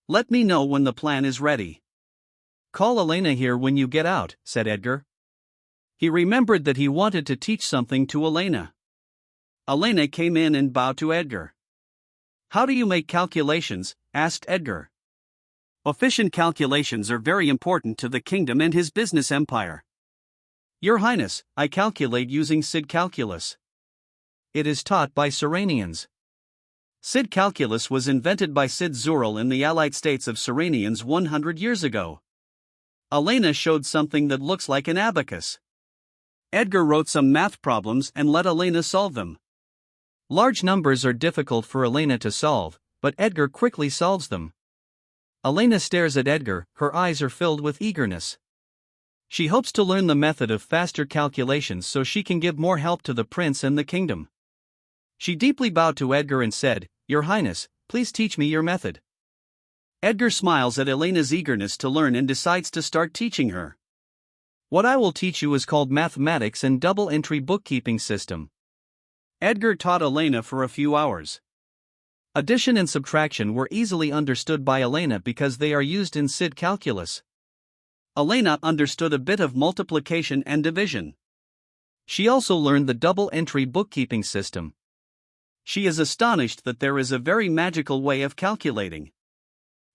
Let me know when the plan is ready. Call Elena here when you get out, said Edgar. He remembered that he wanted to teach something to Elena. Elena came in and bowed to Edgar. How do you make calculations? Asked Edgar. Efficient calculations are very important to the kingdom and his business empire. Your Highness, I calculate using Sid calculus. It is taught by Serenians. Sid calculus was invented by Sid Zurel in the allied states of Serenians 100 years ago. Elena showed something that looks like an abacus. Edgar wrote some math problems and let Elena solve them. Large numbers are difficult for Elena to solve, but Edgar quickly solves them. Elena stares at Edgar, her eyes are filled with eagerness. She hopes to learn the method of faster calculations so she can give more help to the prince and the kingdom. She deeply bowed to Edgar and said, Your Highness, please teach me your method. Edgar smiles at Elena's eagerness to learn and decides to start teaching her. What I will teach you is called mathematics and double-entry bookkeeping system. Edgar taught Elena for a few hours. Addition and subtraction were easily understood by Elena because they are used in Sid calculus. Elena understood a bit of multiplication and division. She also learned the double-entry bookkeeping system. She is astonished that there is a very magical way of calculating.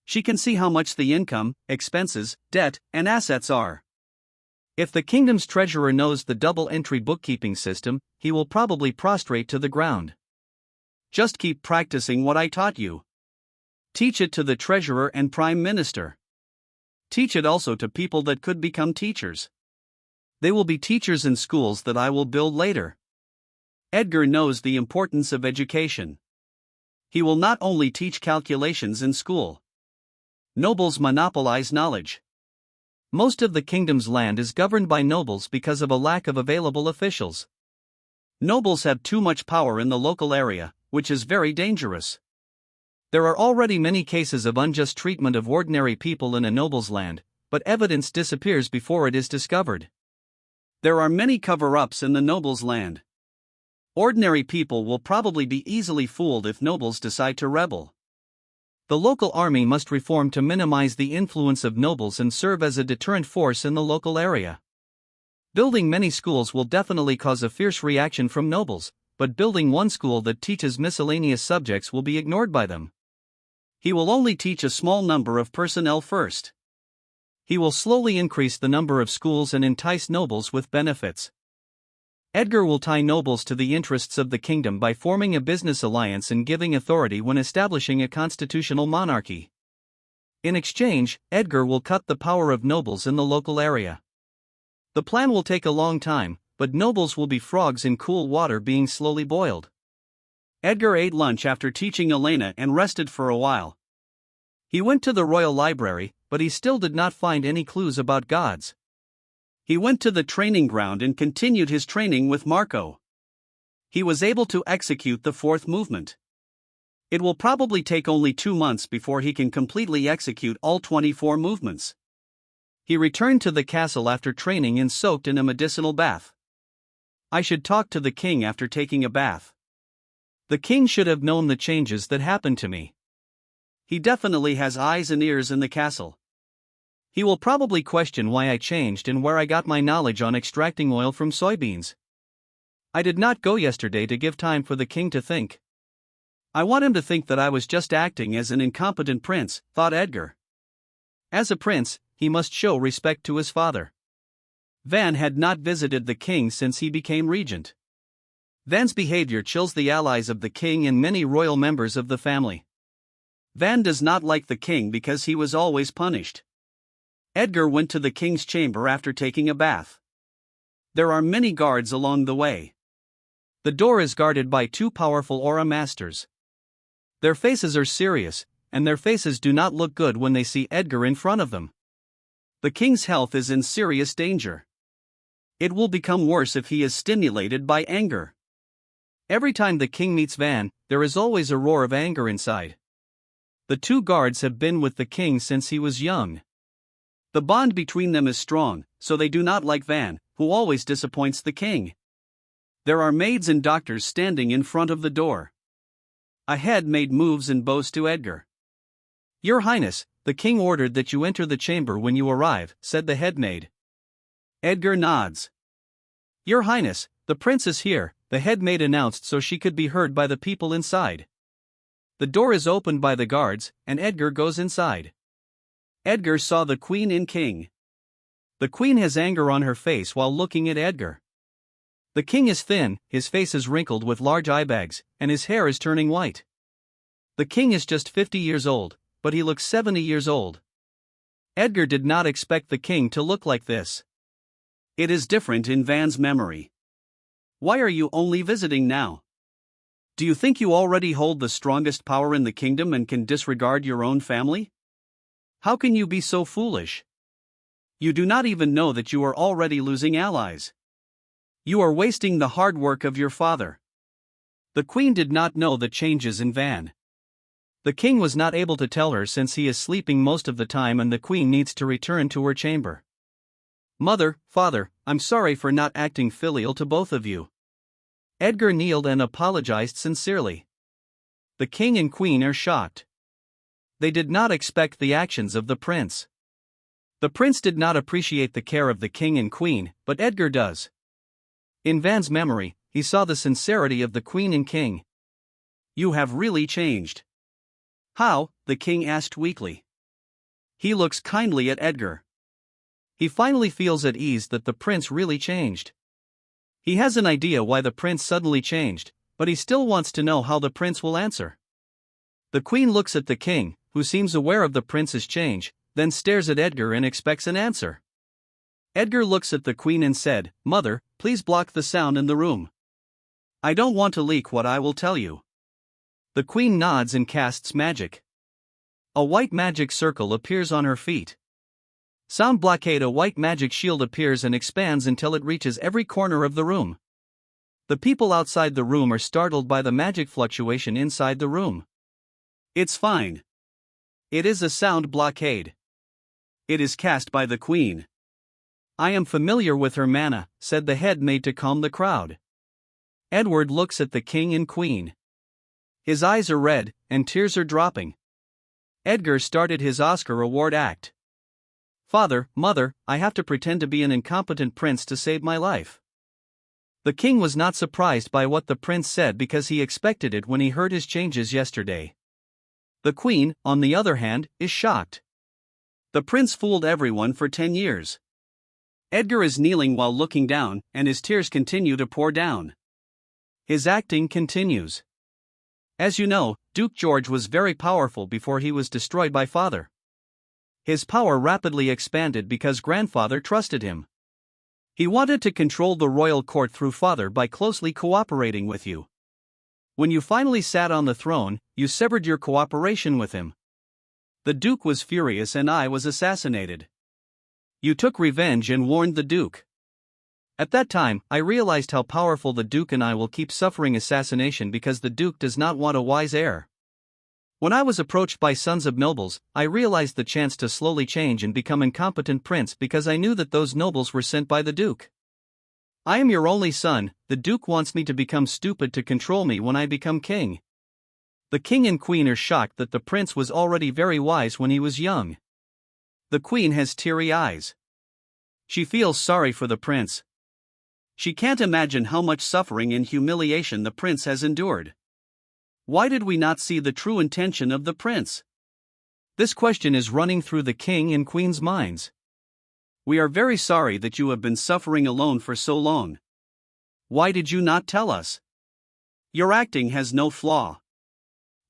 She can see how much the income, expenses, debt, and assets are. If the kingdom's treasurer knows the double-entry bookkeeping system, he will probably prostrate to the ground. Just keep practicing what I taught you. Teach it to the treasurer and prime minister. Teach it also to people that could become teachers. They will be teachers in schools that I will build later. Edgar knows the importance of education. He will not only teach calculations in school. Nobles monopolize knowledge. Most of the kingdom's land is governed by nobles because of a lack of available officials. Nobles have too much power in the local area, which is very dangerous. There are already many cases of unjust treatment of ordinary people in a noble's land, but evidence disappears before it is discovered. There are many cover-ups in the noble's land. Ordinary people will probably be easily fooled if nobles decide to rebel. The local army must reform to minimize the influence of nobles and serve as a deterrent force in the local area. Building many schools will definitely cause a fierce reaction from nobles, but building one school that teaches miscellaneous subjects will be ignored by them. He will only teach a small number of personnel first. He will slowly increase the number of schools and entice nobles with benefits. Edgar will tie nobles to the interests of the kingdom by forming a business alliance and giving authority when establishing a constitutional monarchy. In exchange, Edgar will cut the power of nobles in the local area. The plan will take a long time, but nobles will be frogs in cool water being slowly boiled. Edgar ate lunch after teaching Elena and rested for a while. He went to the royal library, but he still did not find any clues about gods. He went to the training ground and continued his training with Marco. He was able to execute the fourth movement. It will probably take only 2 months before he can completely execute all 24 movements. He returned to the castle after training and soaked in a medicinal bath. I should talk to the king after taking a bath. The king should have known the changes that happened to me. He definitely has eyes and ears in the castle. He will probably question why I changed and where I got my knowledge on extracting oil from soybeans. I did not go yesterday to give time for the king to think. I want him to think that I was just acting as an incompetent prince, thought Edgar. As a prince, he must show respect to his father. Van had not visited the king since he became regent. Van's behavior chills the allies of the king and many royal members of the family. Van does not like the king because he was always punished. Edgar went to the king's chamber after taking a bath. There are many guards along the way. The door is guarded by 2 powerful aura masters. Their faces are serious, and their faces do not look good when they see Edgar in front of them. The king's health is in serious danger. It will become worse if he is stimulated by anger. Every time the king meets Van, there is always a roar of anger inside. The 2 guards have been with the king since he was young. The bond between them is strong, so they do not like Van, who always disappoints the king. There are maids and doctors standing in front of the door. A head maid moves and bows to Edgar. "Your Highness, the king ordered that you enter the chamber when you arrive," said the head maid. Edgar nods. "Your Highness, the prince is here," the head maid announced so she could be heard by the people inside. The door is opened by the guards, and Edgar goes inside. Edgar saw the queen and king. The queen has anger on her face while looking at Edgar. The king is thin, his face is wrinkled with large eye bags, and his hair is turning white. The king is just 50 years old, but he looks 70 years old. Edgar did not expect the king to look like this. It is different in Van's memory. Why are you only visiting now? Do you think you already hold the strongest power in the kingdom and can disregard your own family? How can you be so foolish? You do not even know that you are already losing allies. You are wasting the hard work of your father. The queen did not know the changes in Van. The king was not able to tell her since he is sleeping most of the time and the queen needs to return to her chamber. "Mother, father, I'm sorry for not acting filial to both of you." Edgar kneeled and apologized sincerely. The king and queen are shocked. They did not expect the actions of the prince. The prince did not appreciate the care of the king and queen, but Edgar does. In Van's memory, he saw the sincerity of the queen and king. "You have really changed." "How?" the king asked weakly. He looks kindly at Edgar. He finally feels at ease that the prince really changed. He has an idea why the prince suddenly changed, but he still wants to know how the prince will answer. The queen looks at the king, who seems aware of the prince's change, then stares at Edgar and expects an answer. Edgar looks at the queen and said, "Mother, please block the sound in the room. I don't want to leak what I will tell you." The queen nods and casts magic. A white magic circle appears on her feet. Sound blockade. A white magic shield appears and expands until it reaches every corner of the room. The people outside the room are startled by the magic fluctuation inside the room. "It's fine. It is a sound blockade. It is cast by the queen. I am familiar with her mana," said the head maid to calm the crowd. Edward looks at the king and queen. His eyes are red, and tears are dropping. Edgar started his Oscar award act. "Father, mother, I have to pretend to be an incompetent prince to save my life." The king was not surprised by what the prince said because he expected it when he heard his changes yesterday. The queen, on the other hand, is shocked. The prince fooled everyone for 10 years. Edgar is kneeling while looking down, and his tears continue to pour down. His acting continues. As you know, Duke George was very powerful before he was destroyed by father. His power rapidly expanded because grandfather trusted him. He wanted to control the royal court through father by closely cooperating with you. When you finally sat on the throne, you severed your cooperation with him. The Duke was furious and I was assassinated. You took revenge and warned the Duke. At that time, I realized how powerful the Duke and I will keep suffering assassination because the Duke does not want a wise heir. When I was approached by sons of nobles, I realized the chance to slowly change and become incompetent prince because I knew that those nobles were sent by the Duke. I am your only son, the Duke wants me to become stupid to control me when I become king. The king and queen are shocked that the prince was already very wise when he was young. The queen has teary eyes. She feels sorry for the prince. She can't imagine how much suffering and humiliation the prince has endured. Why did we not see the true intention of the prince? This question is running through the king and queen's minds. We are very sorry that you have been suffering alone for so long. Why did you not tell us? Your acting has no flaw.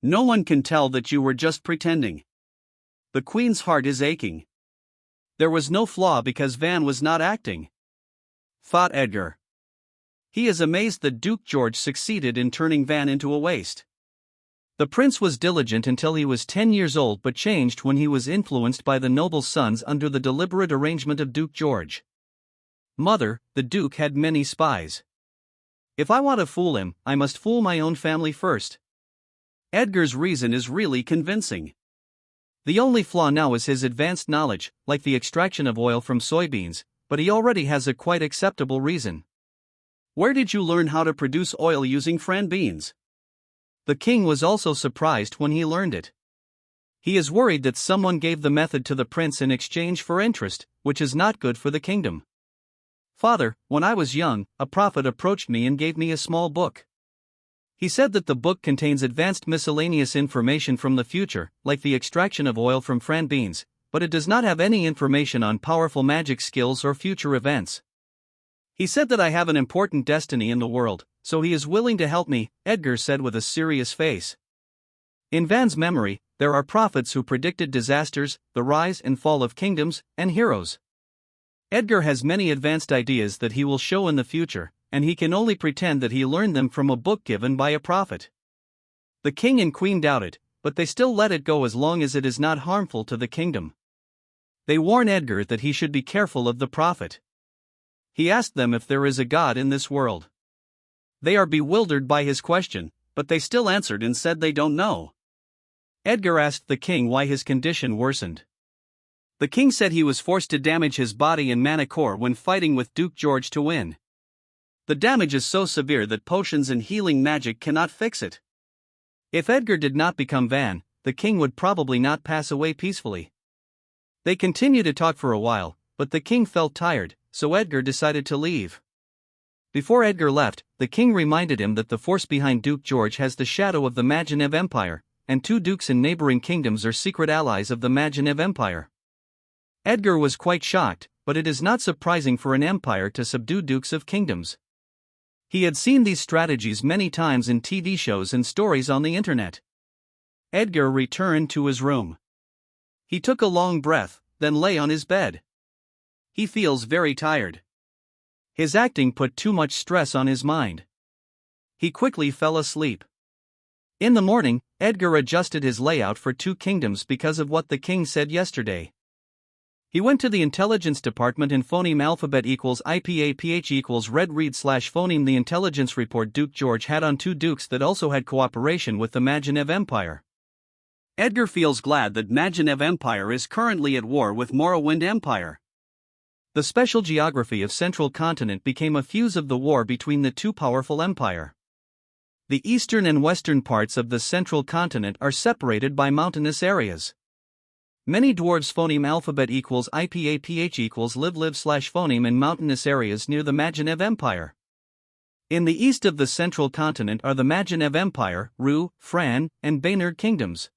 No one can tell that you were just pretending. The queen's heart is aching. There was no flaw because Van was not acting, thought Edgar. He is amazed that Duke George succeeded in turning Van into a waste. The prince was diligent until he was 10 years old but changed when he was influenced by the noble's sons under the deliberate arrangement of Duke George. Mother, the Duke had many spies. If I want to fool him, I must fool my own family first. Edgar's reason is really convincing. The only flaw now is his advanced knowledge, like the extraction of oil from soybeans, but he already has a quite acceptable reason. Where did you learn how to produce oil using fran beans? The king was also surprised when he learned it. He is worried that someone gave the method to the prince in exchange for interest, which is not good for the kingdom. Father, when I was young, a prophet approached me and gave me a small book. He said that the book contains advanced miscellaneous information from the future, like the extraction of oil from fran beans, but it does not have any information on powerful magic skills or future events. He said that I have an important destiny in the world, so he is willing to help me, Edgar said with a serious face. In Van's memory, there are prophets who predicted disasters, the rise and fall of kingdoms, and heroes. Edgar has many advanced ideas that he will show in the future, and he can only pretend that he learned them from a book given by a prophet. The king and queen doubt it, but they still let it go as long as it is not harmful to the kingdom. They warn Edgar that he should be careful of the prophet. He asked them if there is a God in this world. They are bewildered by his question, but they still answered and said they don't know. Edgar asked the king why his condition worsened. The king said he was forced to damage his body in Manticore when fighting with Duke George to win. The damage is so severe that potions and healing magic cannot fix it. If Edgar did not become Van, the king would probably not pass away peacefully. They continued to talk for a while, but the king felt tired, so Edgar decided to leave. Before Edgar left, the king reminded him that the force behind Duke George has the shadow of the Magineve Empire, and 2 dukes in neighboring kingdoms are secret allies of the Magineve Empire. Edgar was quite shocked, but it is not surprising for an empire to subdue dukes of kingdoms. He had seen these strategies many times in TV shows and stories on the internet. Edgar returned to his room. He took a long breath, then lay on his bed. He feels very tired. His acting put too much stress on his mind. He quickly fell asleep. In the morning, Edgar adjusted his layout for 2 kingdoms because of what the king said yesterday. He went to the intelligence department in phoneme alphabet equals IPAPH equals red read / phoneme the intelligence report Duke George had on 2 dukes that also had cooperation with the Magineve Empire. Edgar feels glad that Magineve Empire is currently at war with Morrowind Empire. The special geography of Central Continent became a fuse of the war between the 2 powerful empire. The eastern and western parts of the Central Continent are separated by mountainous areas. Many dwarves phoneme alphabet equals IPAPH equals live / phoneme in mountainous areas near the Magineve Empire. In the east of the Central Continent are the Magineve Empire, Ru, Fran, and Baynard kingdoms.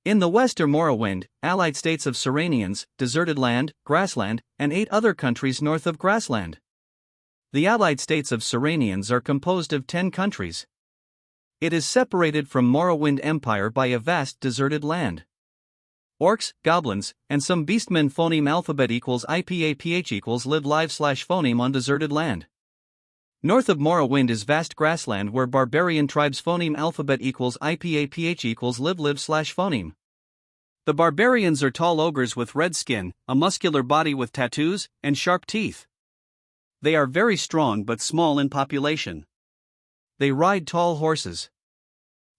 In the west are Morrowind, allied states of Serenians, Deserted Land, Grassland, and 8 other countries north of Grassland. The allied states of Serenians are composed of 10 countries. It is separated from Morrowind Empire by a vast deserted land. Orcs, goblins, and some beastmen. Phoneme alphabet equals IPAPH equals live live slash phoneme on deserted land. North of Morrowind is vast grassland where barbarian tribes. Phoneme alphabet equals IPAPH equals live live slash phoneme. The barbarians are tall ogres with red skin, a muscular body with tattoos, and sharp teeth. They are very strong but small in population. They ride tall horses.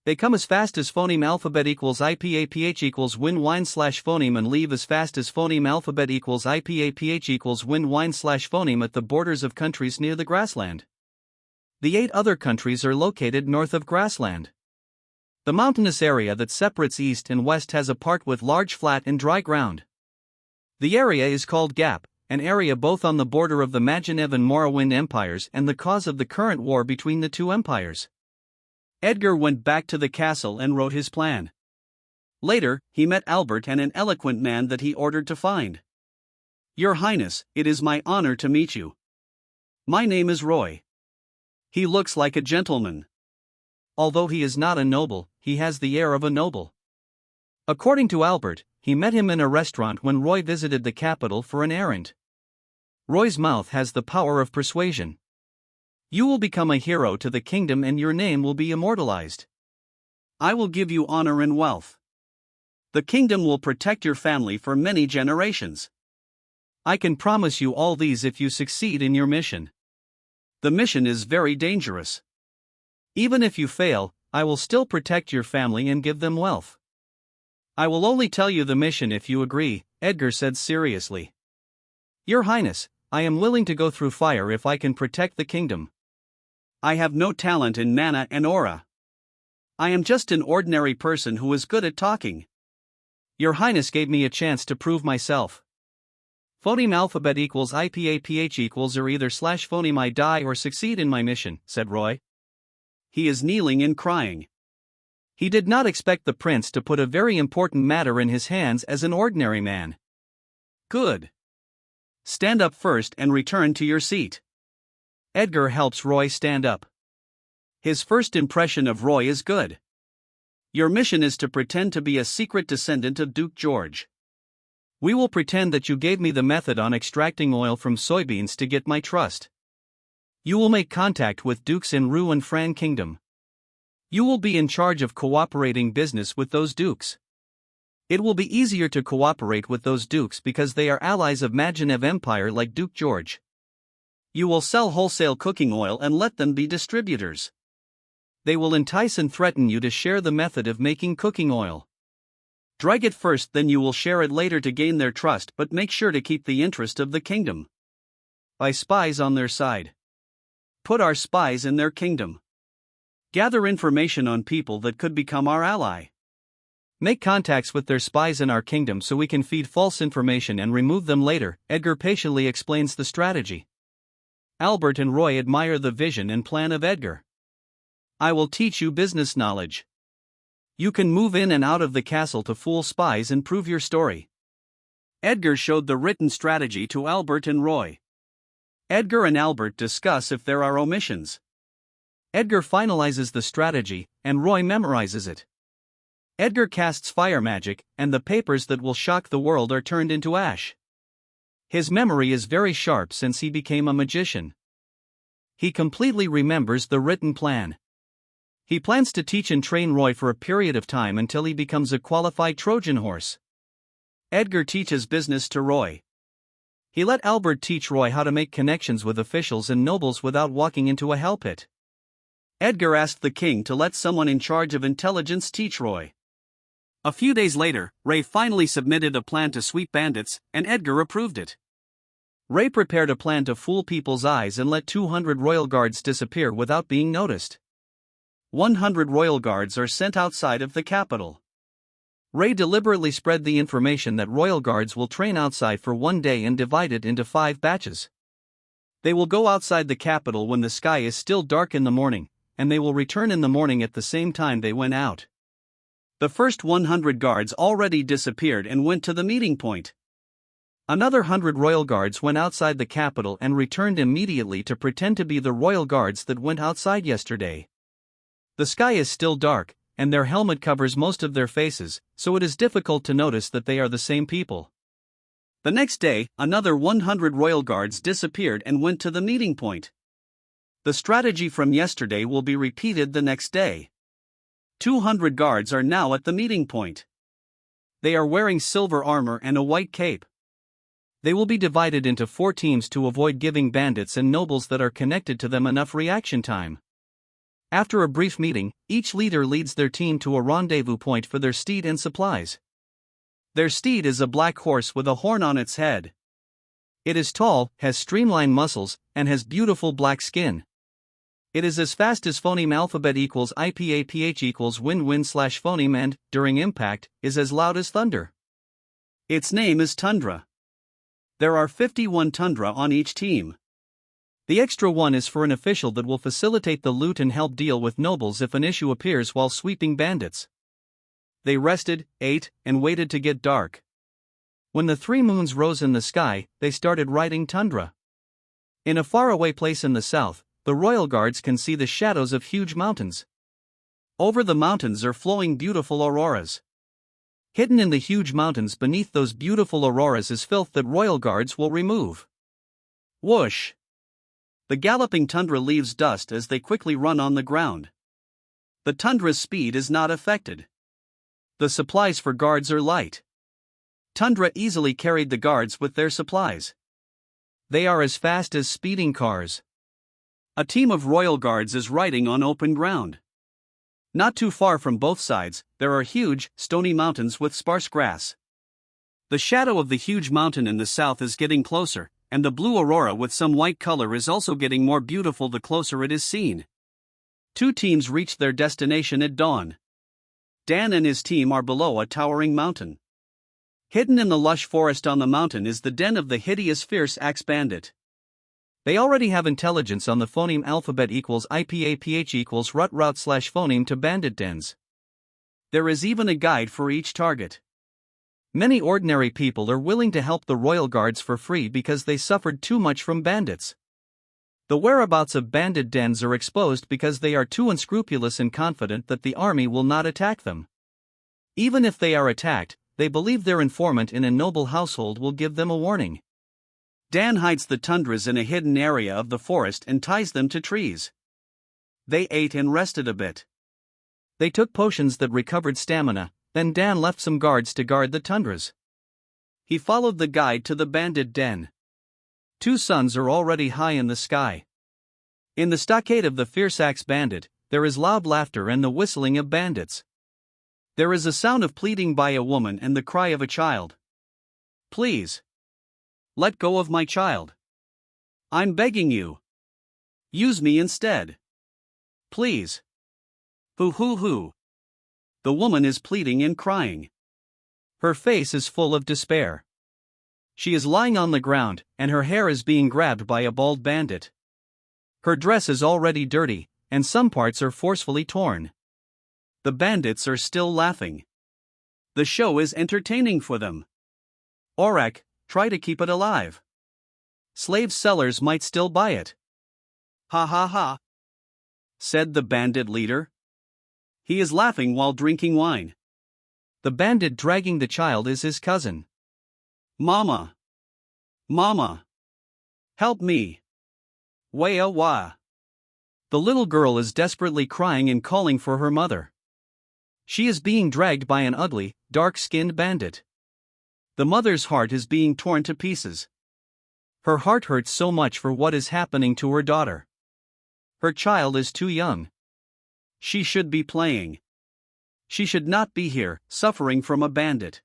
They come as fast as phoneme alphabet equals IPAPH equals win wine slash phoneme and leave as fast as phoneme alphabet equals IPAPH equals win wine slash phoneme at the borders of countries near the grassland. The 8 other countries are located north of grassland. The mountainous area that separates east and west has a part with large flat and dry ground. The area is called Gap, an area both on the border of the Majinev and Morrowind empires and the cause of the current war between the two empires. Edgar went back to the castle and wrote his plan. Later, he met Albert and an eloquent man that he ordered to find. "Your Highness, it is my honor to meet you. My name is Roy." He looks like a gentleman. Although he is not a noble, he has the air of a noble. According to Albert, he met him in a restaurant when Roy visited the capital for an errand. Roy's mouth has the power of persuasion. "You will become a hero to the kingdom and your name will be immortalized. I will give you honor and wealth. The kingdom will protect your family for many generations. I can promise you all these if you succeed in your mission. The mission is very dangerous. Even if you fail, I will still protect your family and give them wealth." "I will only tell you the mission if you agree," Edgar said seriously. "Your Highness, I am willing to go through fire if I can protect the kingdom. I have no talent in mana and aura. I am just an ordinary person who is good at talking. Your Highness gave me a chance to prove myself. Phoneme alphabet equals IPAPH equals or either slash phoneme I die or succeed in my mission," said Roy. He is kneeling and crying. He did not expect the prince to put a very important matter in his hands as an ordinary man. "Good. Stand up first and return to your seat." Edgar helps Roy stand up. His first impression of Roy is good. "Your mission is to pretend to be a secret descendant of Duke George. We will pretend that you gave me the method on extracting oil from soybeans to get my trust. You will make contact with dukes in Rue and Fran Kingdom. You will be in charge of cooperating business with those dukes. It will be easier to cooperate with those dukes because they are allies of Majinev Empire like Duke George. You will sell wholesale cooking oil and let them be distributors. They will entice and threaten you to share the method of making cooking oil. Drag it first, then you will share it later to gain their trust, but make sure to keep the interest of the kingdom. By spies on their side. Put our spies in their kingdom. Gather information on people that could become our ally. Make contacts with their spies in our kingdom so we can feed false information and remove them later." Edgar patiently explains the strategy. Albert and Roy admire the vision and plan of Edgar. "I will teach you business knowledge. You can move in and out of the castle to fool spies and prove your story." Edgar showed the written strategy to Albert and Roy. Edgar and Albert discuss if there are omissions. Edgar finalizes the strategy, and Roy memorizes it. Edgar casts fire magic, and the papers that will shock the world are turned into ash. His memory is very sharp since he became a magician. He completely remembers the written plan. He plans to teach and train Roy for a period of time until he becomes a qualified Trojan horse. Edgar teaches business to Roy. He let Albert teach Roy how to make connections with officials and nobles without walking into a hell pit. Edgar asked the king to let someone in charge of intelligence teach Roy. A few days later, Ray finally submitted a plan to sweep bandits, and Edgar approved it. Ray prepared a plan to fool people's eyes and let 200 royal guards disappear without being noticed. 100 royal guards are sent outside of the capital. Ray deliberately spread the information that royal guards will train outside for 1 day and divide it into 5 batches. They will go outside the capital when the sky is still dark in the morning, and they will return in the morning at the same time they went out. The first 100 guards already disappeared and went to the meeting point. Another 100 royal guards went outside the capital and returned immediately to pretend to be the royal guards that went outside yesterday. The sky is still dark, and their helmet covers most of their faces, so it is difficult to notice that they are the same people. The next day, another 100 royal guards disappeared and went to the meeting point. The strategy from yesterday will be repeated the next day. 200 guards are now at the meeting point. They are wearing silver armor and a white cape. They will be divided into 4 teams to avoid giving bandits and nobles that are connected to them enough reaction time. After a brief meeting, each leader leads their team to a rendezvous point for their steed and supplies. Their steed is a black horse with a horn on its head. It is tall, has streamlined muscles, and has beautiful black skin. It is as fast as phoneme alphabet equals IPAPH equals win-win/phoneme and, during impact, is as loud as thunder. Its name is Tundra. There are 51 Tundra on each team. The extra one is for an official that will facilitate the loot and help deal with nobles if an issue appears while sweeping bandits. They rested, ate, and waited to get dark. When the 3 moons rose in the sky, they started riding Tundra. In a faraway place in the south, the royal guards can see the shadows of huge mountains. Over the mountains are flowing beautiful auroras. Hidden in the huge mountains beneath those beautiful auroras is filth that royal guards will remove. Whoosh! The galloping Tundra leaves dust as they quickly run on the ground. The Tundra's speed is not affected. The supplies for guards are light. Tundra easily carried the guards with their supplies. They are as fast as speeding cars. A team of royal guards is riding on open ground. Not too far from both sides, there are huge, stony mountains with sparse grass. The shadow of the huge mountain in the south is getting closer, and the blue aurora with some white color is also getting more beautiful the closer it is seen. 2 teams reach their destination at dawn. Dan and his team are below a towering mountain. Hidden in the lush forest on the mountain is the den of the hideous fierce axe bandit. They already have intelligence on the phoneme alphabet equals IPAPH equals route/phoneme to bandit dens. There is even a guide for each target. Many ordinary people are willing to help the royal guards for free because they suffered too much from bandits. The whereabouts of bandit dens are exposed because they are too unscrupulous and confident that the army will not attack them. Even if they are attacked, they believe their informant in a noble household will give them a warning. Dan hides the Tundras in a hidden area of the forest and ties them to trees. They ate and rested a bit. They took potions that recovered stamina, then Dan left some guards to guard the Tundras. He followed the guide to the bandit den. 2 suns are already high in the sky. In the stockade of the fierce axe bandit, there is loud laughter and the whistling of bandits. There is a sound of pleading by a woman and the cry of a child. Please. Let go of my child. I'm begging you. Use me instead. Please. Hoo hoo hoo. The woman is pleading and crying. Her face is full of despair. She is lying on the ground, and her hair is being grabbed by a bald bandit. Her dress is already dirty, and some parts are forcefully torn. The bandits are still laughing. The show is entertaining for them. Orak, try to keep it alive. Slave sellers might still buy it. Ha ha ha, said the bandit leader. He is laughing while drinking wine. The bandit dragging the child is his cousin. Mama! Mama! Help me! Waya wah! The little girl is desperately crying and calling for her mother. She is being dragged by an ugly, dark-skinned bandit. The mother's heart is being torn to pieces. Her heart hurts so much for what is happening to her daughter. Her child is too young. She should be playing. She should not be here, suffering from a bandit.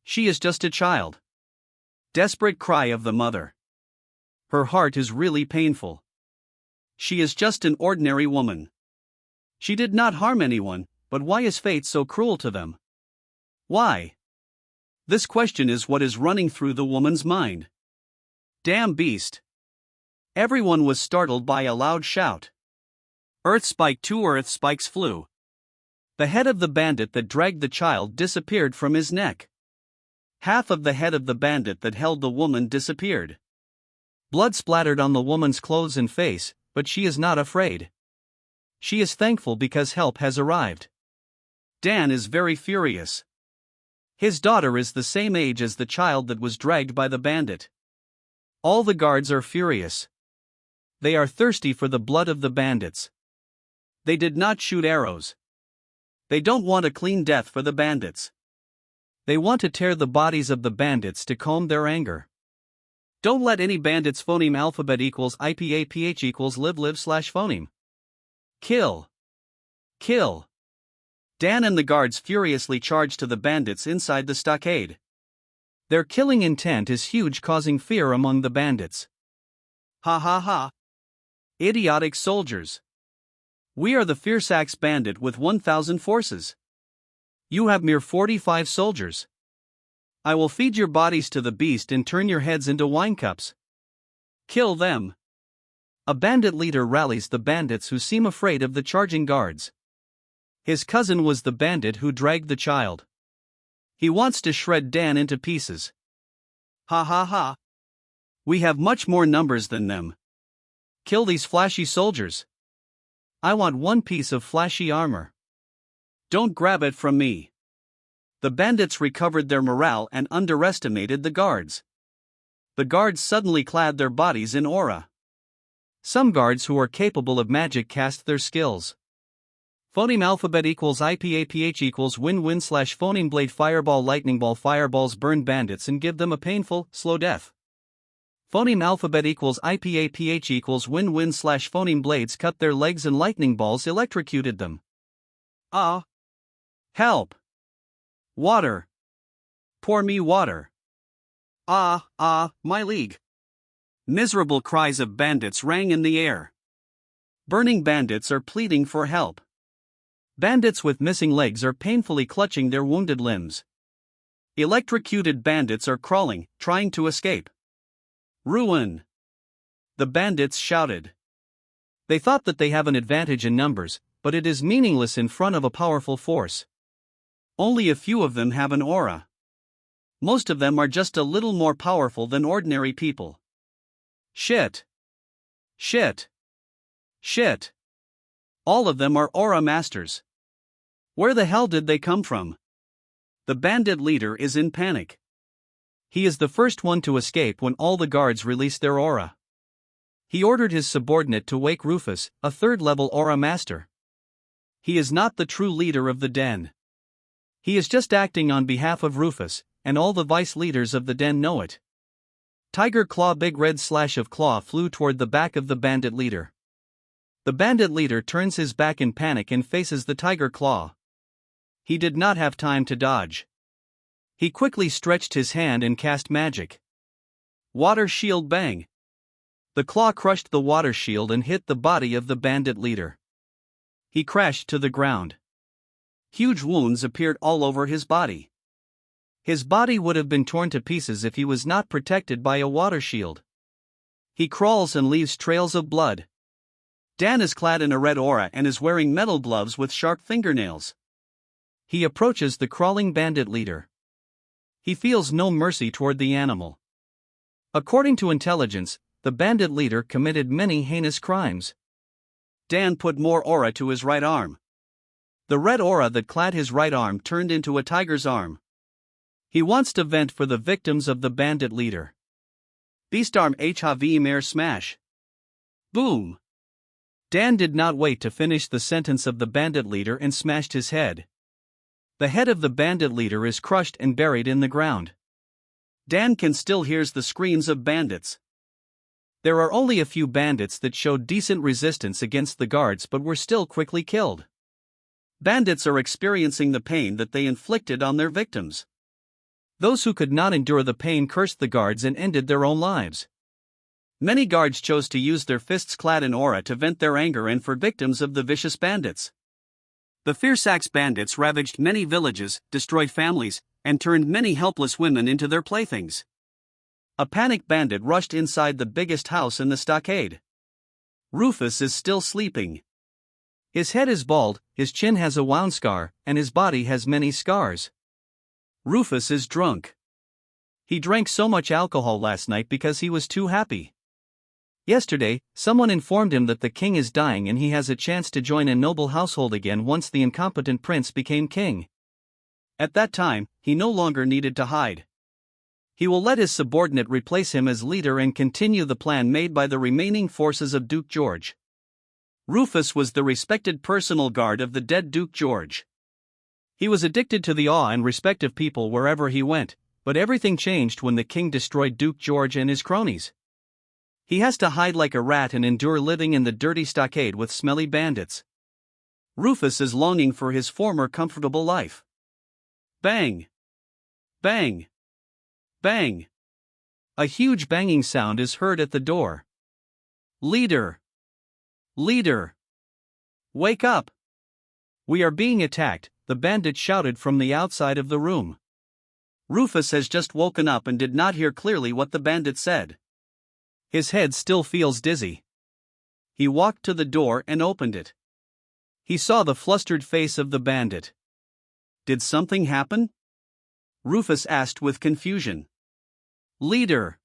She is just a child. Desperate cry of the mother. Her heart is really painful. She is just an ordinary woman. She did not harm anyone, but why is fate so cruel to them? Why? This question is what is running through the woman's mind. Damn beast! Everyone was startled by a loud shout. Earth spike, 2 earth spikes flew. The head of the bandit that dragged the child disappeared from his neck. Half of the head of the bandit that held the woman disappeared. Blood splattered on the woman's clothes and face, but she is not afraid. She is thankful because help has arrived. Dan is very furious. His daughter is the same age as the child that was dragged by the bandit. All the guards are furious. They are thirsty for the blood of the bandits. They did not shoot arrows. They don't want a clean death for the bandits. They want to tear the bodies of the bandits to calm their anger. Don't let any bandits phoneme alphabet equals IPAPH equals live/phoneme. Kill. Kill. Dan and the guards furiously charge to the bandits inside the stockade. Their killing intent is huge, causing fear among the bandits. Ha ha ha. Idiotic soldiers. We are the fierce axe bandit with 1,000 forces. You have mere 45 soldiers. I will feed your bodies to the beast and turn your heads into wine cups. Kill them. A bandit leader rallies the bandits who seem afraid of the charging guards. His cousin was the bandit who dragged the child. He wants to shred Dan into pieces. Ha ha ha. We have much more numbers than them. Kill these flashy soldiers. I want one piece of flashy armor. Don't grab it from me. The bandits recovered their morale and underestimated the guards. The guards suddenly clad their bodies in aura. Some guards who are capable of magic cast their skills. Phoneme alphabet equals IPAPH equals win/phoneme blade fireball lightning ball fireballs burn bandits and give them a painful, slow death. Phoneme alphabet equals IPAPH equals win/phoneme blades cut their legs and lightning balls electrocuted them. Ah! Help! Water! Pour me water! Ah, my league! Miserable cries of bandits rang in the air. Burning bandits are pleading for help. Bandits with missing legs are painfully clutching their wounded limbs. Electrocuted bandits are crawling, trying to escape. Ruin! The bandits shouted. They thought that they have an advantage in numbers, but it is meaningless in front of a powerful force. Only a few of them have an aura. Most of them are just a little more powerful than ordinary people. Shit! Shit! Shit! All of them are aura masters. Where the hell did they come from? The bandit leader is in panic. He is the first one to escape when all the guards release their aura. He ordered his subordinate to wake Rufus, a third-level aura master. He is not the true leader of the den. He is just acting on behalf of Rufus, and all the vice leaders of the den know it. Tiger Claw big red slash of claw flew toward the back of the bandit leader. The bandit leader turns his back in panic and faces the tiger claw. He did not have time to dodge. He quickly stretched his hand and cast magic. Water shield bang! The claw crushed the water shield and hit the body of the bandit leader. He crashed to the ground. Huge wounds appeared all over his body. His body would have been torn to pieces if he was not protected by a water shield. He crawls and leaves trails of blood. Dan is clad in a red aura and is wearing metal gloves with sharp fingernails. He approaches the crawling bandit leader. He feels no mercy toward the animal. According to intelligence, the bandit leader committed many heinous crimes. Dan put more aura to his right arm. The red aura that clad his right arm turned into a tiger's arm. He wants to vent for the victims of the bandit leader. Beastarm HV Mare Smash. Boom! Dan did not wait to finish the sentence of the bandit leader and smashed his head. The head of the bandit leader is crushed and buried in the ground. Dan can still hear the screams of bandits. There are only a few bandits that showed decent resistance against the guards but were still quickly killed. Bandits are experiencing the pain that they inflicted on their victims. Those who could not endure the pain cursed the guards and ended their own lives. Many guards chose to use their fists clad in aura to vent their anger and for victims of the vicious bandits. The fierce axe bandits ravaged many villages, destroyed families, and turned many helpless women into their playthings. A panicked bandit rushed inside the biggest house in the stockade. Rufus is still sleeping. His head is bald, his chin has a wound scar, and his body has many scars. Rufus is drunk. He drank so much alcohol last night because he was too happy. Yesterday, someone informed him that the king is dying and he has a chance to join a noble household again once the incompetent prince became king. At that time, he no longer needed to hide. He will let his subordinate replace him as leader and continue the plan made by the remaining forces of Duke George. Rufus was the respected personal guard of the dead Duke George. He was addicted to the awe and respect of people wherever he went, but everything changed when the king destroyed Duke George and his cronies. He has to hide like a rat and endure living in the dirty stockade with smelly bandits. Rufus is longing for his former comfortable life. Bang! Bang! Bang! A huge banging sound is heard at the door. Leader! Leader! Wake up! We are being attacked, the bandit shouted from the outside of the room. Rufus has just woken up and did not hear clearly what the bandit said. His head still feels dizzy. He walked to the door and opened it. He saw the flustered face of the bandit. Did something happen? Rufus asked with confusion. Leader!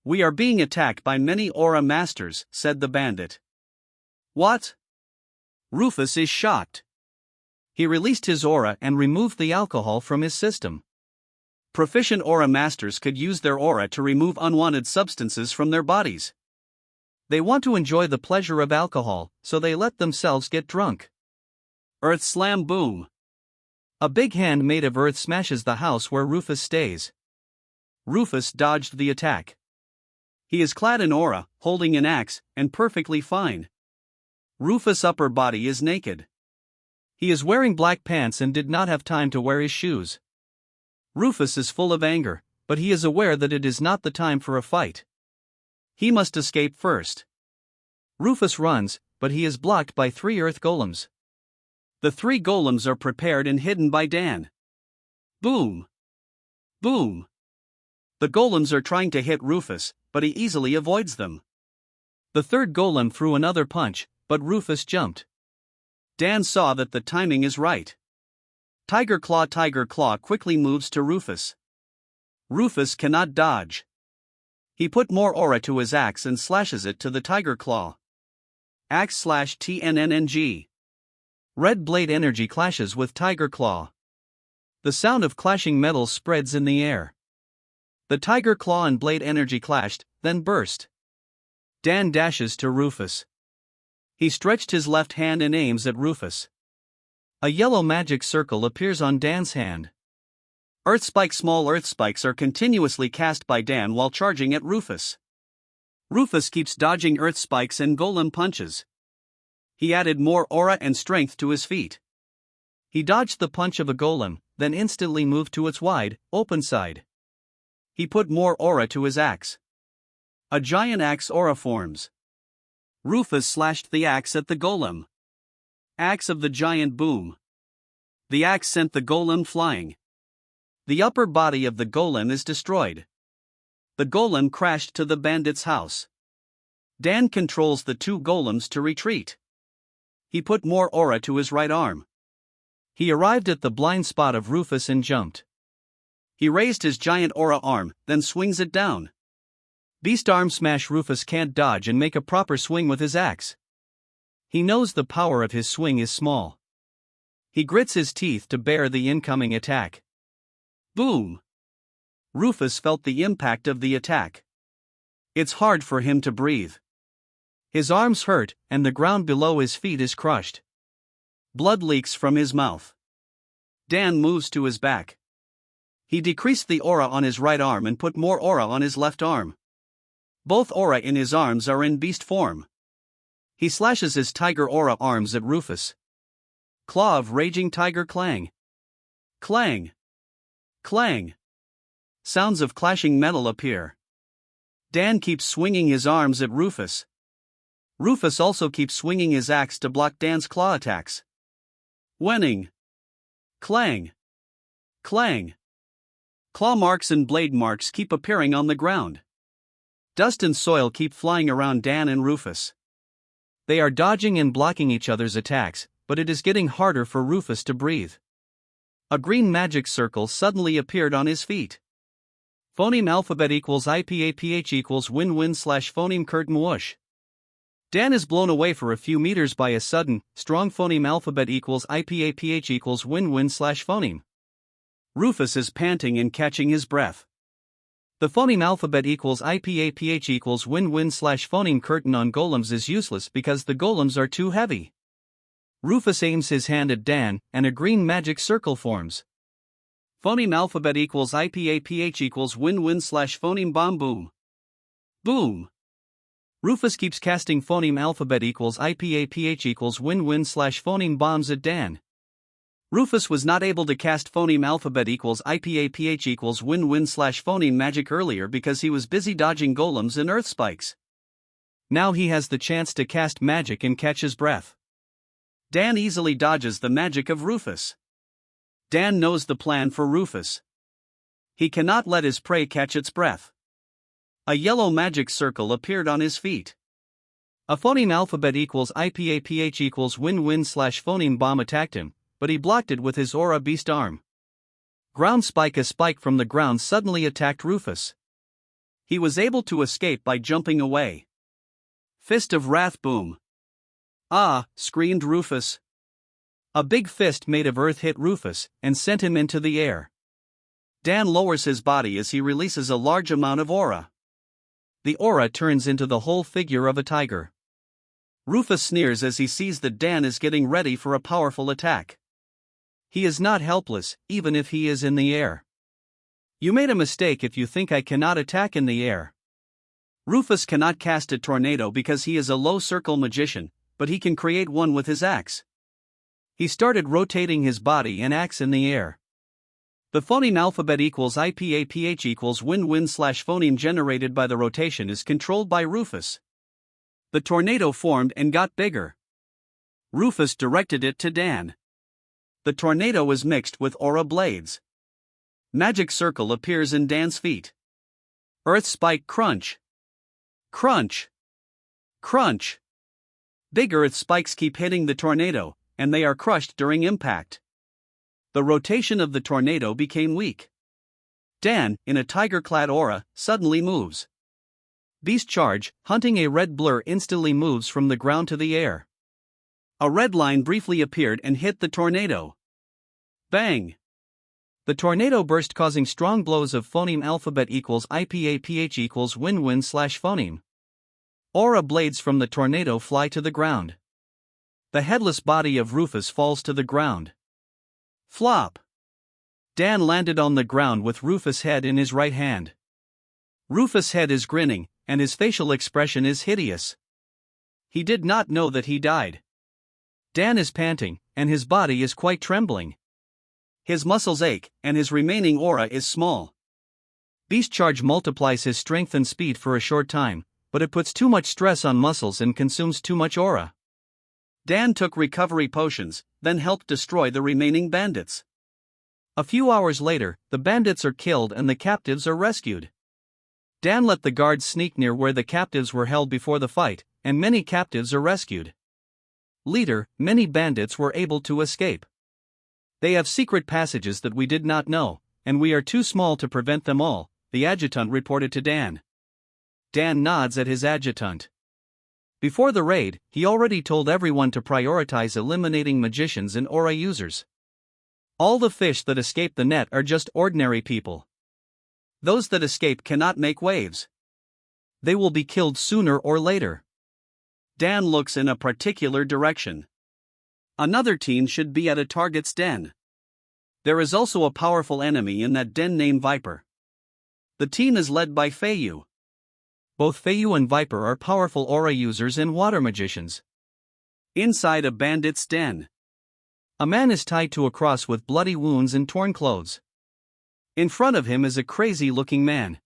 We are being attacked by many aura masters, said the bandit. What? Rufus is shocked. He released his aura and removed the alcohol from his system. Proficient aura masters could use their aura to remove unwanted substances from their bodies. They want to enjoy the pleasure of alcohol, so they let themselves get drunk. Earth slam boom. A big hand made of earth smashes the house where Rufus stays. Rufus dodged the attack. He is clad in aura, holding an axe, and perfectly fine. Rufus' upper body is naked. He is wearing black pants and did not have time to wear his shoes. Rufus is full of anger, but he is aware that it is not the time for a fight. He must escape first. Rufus runs, but he is blocked by 3 earth golems. The 3 golems are prepared and hidden by Dan. Boom! Boom! The golems are trying to hit Rufus, but he easily avoids them. The 3rd golem threw another punch, but Rufus jumped. Dan saw that the timing is right. Tiger Claw quickly moves to Rufus. Rufus cannot dodge. He put more aura to his axe and slashes it to the Tiger Claw. Axe slash TNNNG. Red blade energy clashes with Tiger Claw. The sound of clashing metals spreads in the air. The Tiger Claw and blade energy clashed, then burst. Dan dashes to Rufus. He stretched his left hand and aims at Rufus. A yellow magic circle appears on Dan's hand. Small earth spikes are continuously cast by Dan while charging at Rufus. Rufus keeps dodging earth spikes and golem punches. He added more aura and strength to his feet. He dodged the punch of a golem, then instantly moved to its wide, open side. He put more aura to his axe. A giant axe aura forms. Rufus slashed the axe at the golem. Axe of the giant boom. The axe sent the golem flying. The upper body of the golem is destroyed. The golem crashed to the bandit's house. Dan controls the 2 golems to retreat. He put more aura to his right arm. He arrived at the blind spot of Rufus and jumped. He raised his giant aura arm, then swings it down. Beast arm smash. Rufus can't dodge and make a proper swing with his axe. He knows the power of his swing is small. He grits his teeth to bear the incoming attack. Boom! Rufus felt the impact of the attack. It's hard for him to breathe. His arms hurt, and the ground below his feet is crushed. Blood leaks from his mouth. Dan moves to his back. He decreased the aura on his right arm and put more aura on his left arm. Both aura in his arms are in beast form. He slashes his tiger aura arms at Rufus. Claw of raging tiger clang. Clang. Clang. Sounds of clashing metal appear. Dan keeps swinging his arms at Rufus. Rufus also keeps swinging his axe to block Dan's claw attacks. Winning. Clang. Clang. Claw marks and blade marks keep appearing on the ground. Dust and soil keep flying around Dan and Rufus. They are dodging and blocking each other's attacks, but it is getting harder for Rufus to breathe. A green magic circle suddenly appeared on his feet. Phoneme alphabet equals IPAPH equals win-win slash phoneme curtain whoosh. Dan is blown away for a few meters by a sudden, strong phoneme alphabet equals IPAPH equals win-win slash phoneme. Rufus is panting and catching his breath. The phoneme alphabet equals IPAPH equals win-win slash phoneme curtain on golems is useless because the golems are too heavy. Rufus aims his hand at Dan, and a green magic circle forms. Phoneme alphabet equals IPAPH equals win-win slash phoneme bomb boom. Boom. Rufus keeps casting phoneme alphabet equals IPAPH equals win-win slash phoneme bombs at Dan. Rufus was not able to cast phoneme alphabet equals IPAPH equals win-win slash phoneme magic earlier because he was busy dodging golems and earth spikes. Now he has the chance to cast magic and catch his breath. Dan easily dodges the magic of Rufus. Dan knows the plan for Rufus. He cannot let his prey catch its breath. A yellow magic circle appeared on his feet. A phoneme alphabet equals IPAPH equals win-win slash phoneme bomb attacked him, but he blocked it with his aura beast arm. Ground spike. A spike from the ground suddenly attacked Rufus. He was able to escape by jumping away. Fist of wrath boom. Ah, screamed Rufus. A big fist made of earth hit Rufus and sent him into the air. Dan lowers his body as he releases a large amount of aura. The aura turns into the whole figure of a tiger. Rufus sneers as he sees that Dan is getting ready for a powerful attack. He is not helpless, even if he is in the air. You made a mistake if you think I cannot attack in the air. Rufus cannot cast a tornado because he is a low circle magician, but he can create one with his axe. He started rotating his body and axe in the air. The phoneme alphabet equals IPAPH equals win-win slash phoneme generated by the rotation is controlled by Rufus. The tornado formed and got bigger. Rufus directed it to Dan. The tornado is mixed with aura blades. Magic circle appears in Dan's feet. Earth spike crunch. Crunch. Crunch. Big earth spikes keep hitting the tornado, and they are crushed during impact. The rotation of the tornado became weak. Dan, in a tiger-clad aura, suddenly moves. Beast charge, hunting a red blur instantly moves from the ground to the air. A red line briefly appeared and hit the tornado. Bang! The tornado burst causing strong blows of phoneme alphabet equals IPAPH equals win-win slash phoneme. Aura blades from the tornado fly to the ground. The headless body of Rufus falls to the ground. Flop! Dan landed on the ground with Rufus' head in his right hand. Rufus' head is grinning, and his facial expression is hideous. He did not know that he died. Dan is panting, and his body is quite trembling. His muscles ache, and his remaining aura is small. Beast charge multiplies his strength and speed for a short time, but it puts too much stress on muscles and consumes too much aura. Dan took recovery potions, then helped destroy the remaining bandits. A few hours later, the bandits are killed and the captives are rescued. Dan let the guards sneak near where the captives were held before the fight, and many captives are rescued. Later, many bandits were able to escape. They have secret passages that we did not know, and we are too small to prevent them all, the adjutant reported to Dan. Dan nods at his adjutant. Before the raid, he already told everyone to prioritize eliminating magicians and aura users. All the fish that escape the net are just ordinary people. Those that escape cannot make waves. They will be killed sooner or later. Dan looks in a particular direction. Another team should be at a target's den. There is also a powerful enemy in that den named Viper. The team is led by Feiyu. Both Feiyu and Viper are powerful aura users and water magicians. Inside a bandit's den, a man is tied to a cross with bloody wounds and torn clothes. In front of him is a crazy-looking man.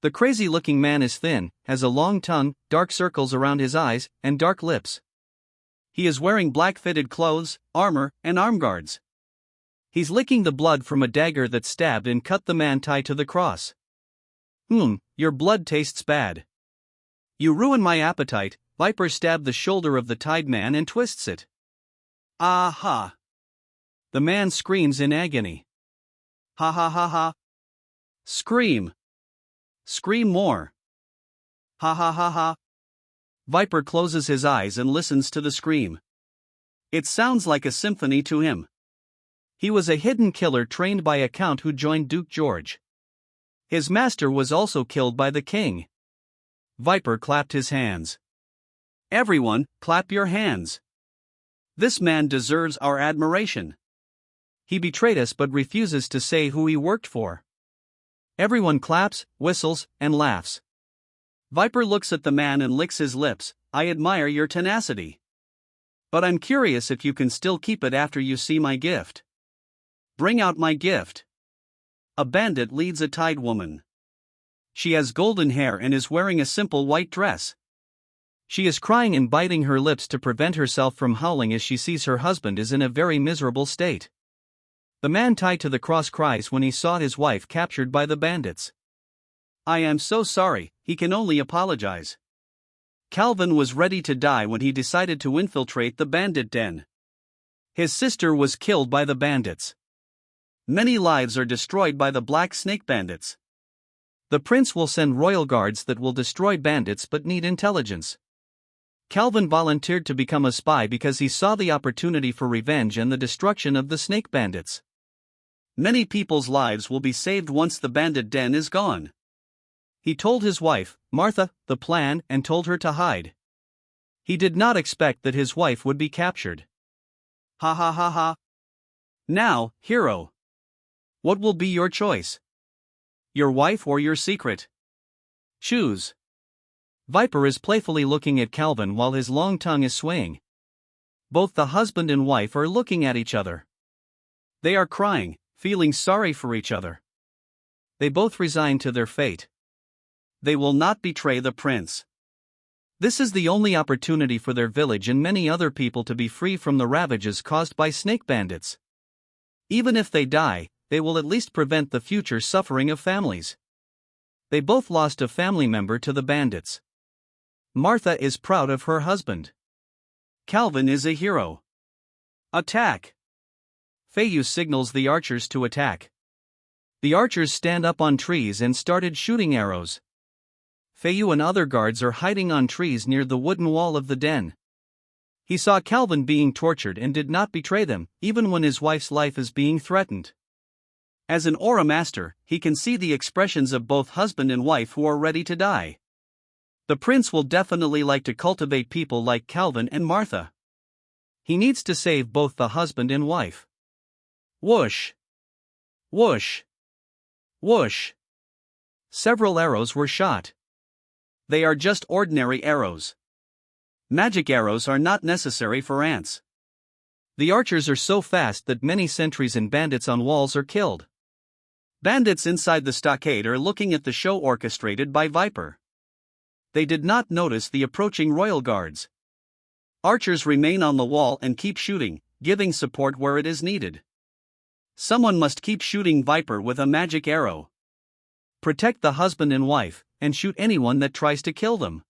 The crazy-looking man is thin, has a long tongue, dark circles around his eyes, and dark lips. He is wearing black-fitted clothes, armor, and arm guards. He's licking the blood from a dagger that stabbed and cut the man tied to the cross. Your blood tastes bad. You ruin my appetite. Viper stabbed the shoulder of the tied man and twists it. Ah-ha! The man screams in agony. Ha ha ha ha! Scream! Scream more. Ha ha ha ha. Viper closes his eyes and listens to the scream. It sounds like a symphony to him. He was a hidden killer trained by a count who joined Duke George. His master was also killed by the king. Viper clapped his hands. Everyone, clap your hands. This man deserves our admiration. He betrayed us but refuses to say who he worked for. Everyone claps, whistles, and laughs. Viper looks at the man and licks his lips. I admire your tenacity. But I'm curious if you can still keep it after you see my gift. Bring out my gift. A bandit leads a tied woman. She has golden hair and is wearing a simple white dress. She is crying and biting her lips to prevent herself from howling as she sees her husband is in a very miserable state. The man tied to the cross cries when he saw his wife captured by the bandits. I am so sorry, he can only apologize. Calvin was ready to die when he decided to infiltrate the bandit den. His sister was killed by the bandits. Many lives are destroyed by the Black Snake bandits. The prince will send royal guards that will destroy bandits but need intelligence. Calvin volunteered to become a spy because he saw the opportunity for revenge and the destruction of the snake bandits. Many people's lives will be saved once the bandit den is gone. He told his wife, Martha, the plan and told her to hide. He did not expect that his wife would be captured. Ha ha ha ha. Now, hero. What will be your choice? Your wife or your secret? Choose. Viper is playfully looking at Calvin while his long tongue is swaying. Both the husband and wife are looking at each other. They are crying, feeling sorry for each other. They both resign to their fate. They will not betray the prince. This is the only opportunity for their village and many other people to be free from the ravages caused by snake bandits. Even if they die, they will at least prevent the future suffering of families. They both lost a family member to the bandits. Martha is proud of her husband. Calvin is a hero. Attack! Feiyu signals the archers to attack. The archers stand up on trees and started shooting arrows. Feiyu and other guards are hiding on trees near the wooden wall of the den. He saw Calvin being tortured and did not betray them, even when his wife's life is being threatened. As an aura master, he can see the expressions of both husband and wife who are ready to die. The prince will definitely like to cultivate people like Calvin and Martha. He needs to save both the husband and wife. Whoosh! Whoosh! Whoosh! Several arrows were shot. They are just ordinary arrows. Magic arrows are not necessary for ants. The archers are so fast that many sentries and bandits on walls are killed. Bandits inside the stockade are looking at the show orchestrated by Viper. They did not notice the approaching royal guards. Archers remain on the wall and keep shooting, giving support where it is needed. Someone must keep shooting Viper with a magic arrow. Protect the husband and wife, and shoot anyone that tries to kill them.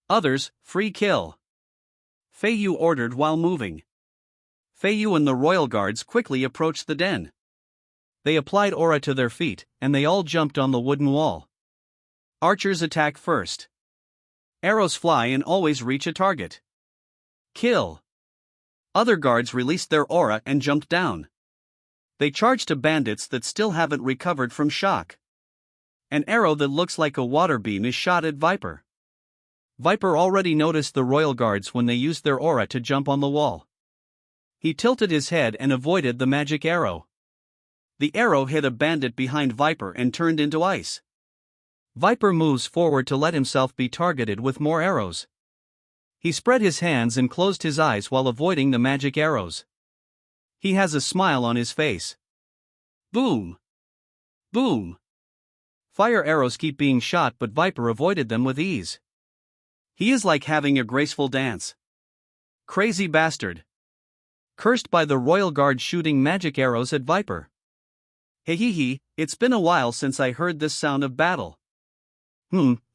Others, free kill. Feiyu ordered while moving. Feiyu and the royal guards quickly approached the den. They applied aura to their feet, and they all jumped on the wooden wall. Archers attack first. Arrows fly and always reach a target. Kill. Other guards released their aura and jumped down. They charge to bandits that still haven't recovered from shock. An arrow that looks like a water beam is shot at Viper. Viper already noticed the royal guards when they used their aura to jump on the wall. He tilted his head and avoided the magic arrow. The arrow hit a bandit behind Viper and turned into ice. Viper moves forward to let himself be targeted with more arrows. He spread his hands and closed his eyes while avoiding the magic arrows. He has a smile on his face. Boom! Boom! Fire arrows keep being shot, but Viper avoided them with ease. He is like having a graceful dance. Crazy bastard. Cursed by the royal guard shooting magic arrows at Viper. Hehehe, it's been a while since I heard this sound of battle.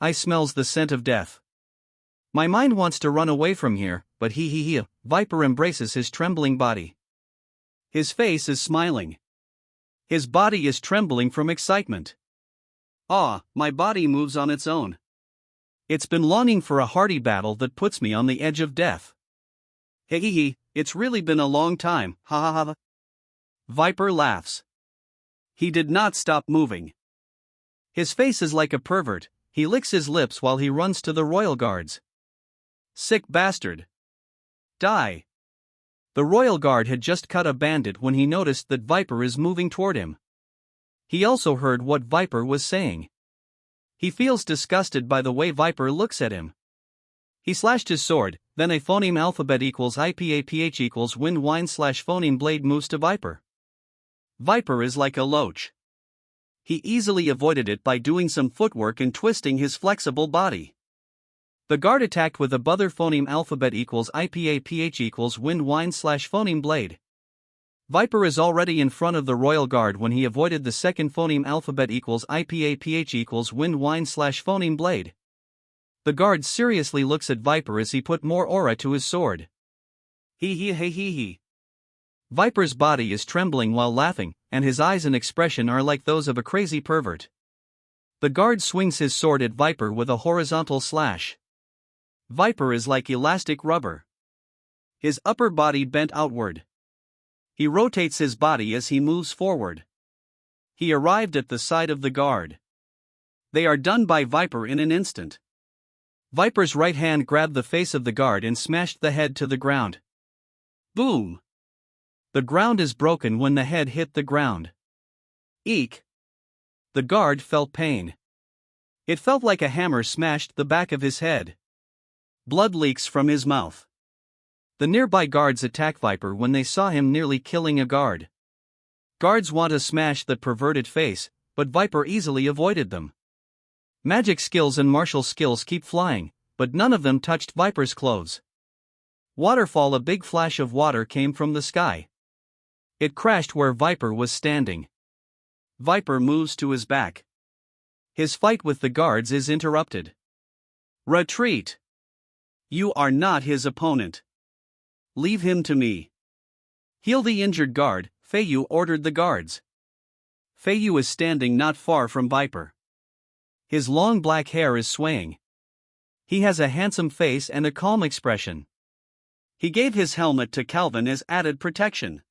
I smells the scent of death. My mind wants to run away from here, but Viper embraces his trembling body. His face is smiling. His body is trembling from excitement. Ah, my body moves on its own. It's been longing for a hearty battle that puts me on the edge of death. Hehehe, it's really been a long time, ha ha ha. Viper laughs. He did not stop moving. His face is like a pervert, he licks his lips while he runs to the royal guards. Sick bastard. Die. The royal guard had just cut a bandit when he noticed that Viper is moving toward him. He also heard what Viper was saying. He feels disgusted by the way Viper looks at him. He slashed his sword, then a phoneme alphabet equals IPAPH equals wind wine slash phoneme blade moves to Viper. Viper is like a loach. He easily avoided it by doing some footwork and twisting his flexible body. The guard attacked with a other phoneme alphabet equals IPAPH equals wind wine slash phoneme blade. Viper is already in front of the royal guard when he avoided the second phoneme alphabet equals IPAPH equals wind wine slash phoneme blade. The guard seriously looks at Viper as he put more aura to his sword. He. Viper's body is trembling while laughing, and his eyes and expression are like those of a crazy pervert. The guard swings his sword at Viper with a horizontal slash. Viper is like elastic rubber. His upper body bent outward. He rotates his body as he moves forward. He arrived at the side of the guard. They are done by Viper in an instant. Viper's right hand grabbed the face of the guard and smashed the head to the ground. Boom! The ground is broken when the head hit the ground. Eek! The guard felt pain. It felt like a hammer smashed the back of his head. Blood leaks from his mouth. The nearby guards attack Viper when they saw him nearly killing a guard. Guards want to smash that perverted face, but Viper easily avoided them. Magic skills and martial skills keep flying, but none of them touched Viper's clothes. Waterfall. A big flash of water came from the sky. It crashed where Viper was standing. Viper moves to his back. His fight with the guards is interrupted. Retreat! You are not his opponent. Leave him to me. Heal the injured guard, Feiyu ordered the guards. Feiyu is standing not far from Viper. His long black hair is swaying. He has a handsome face and a calm expression. He gave his helmet to Calvin as added protection.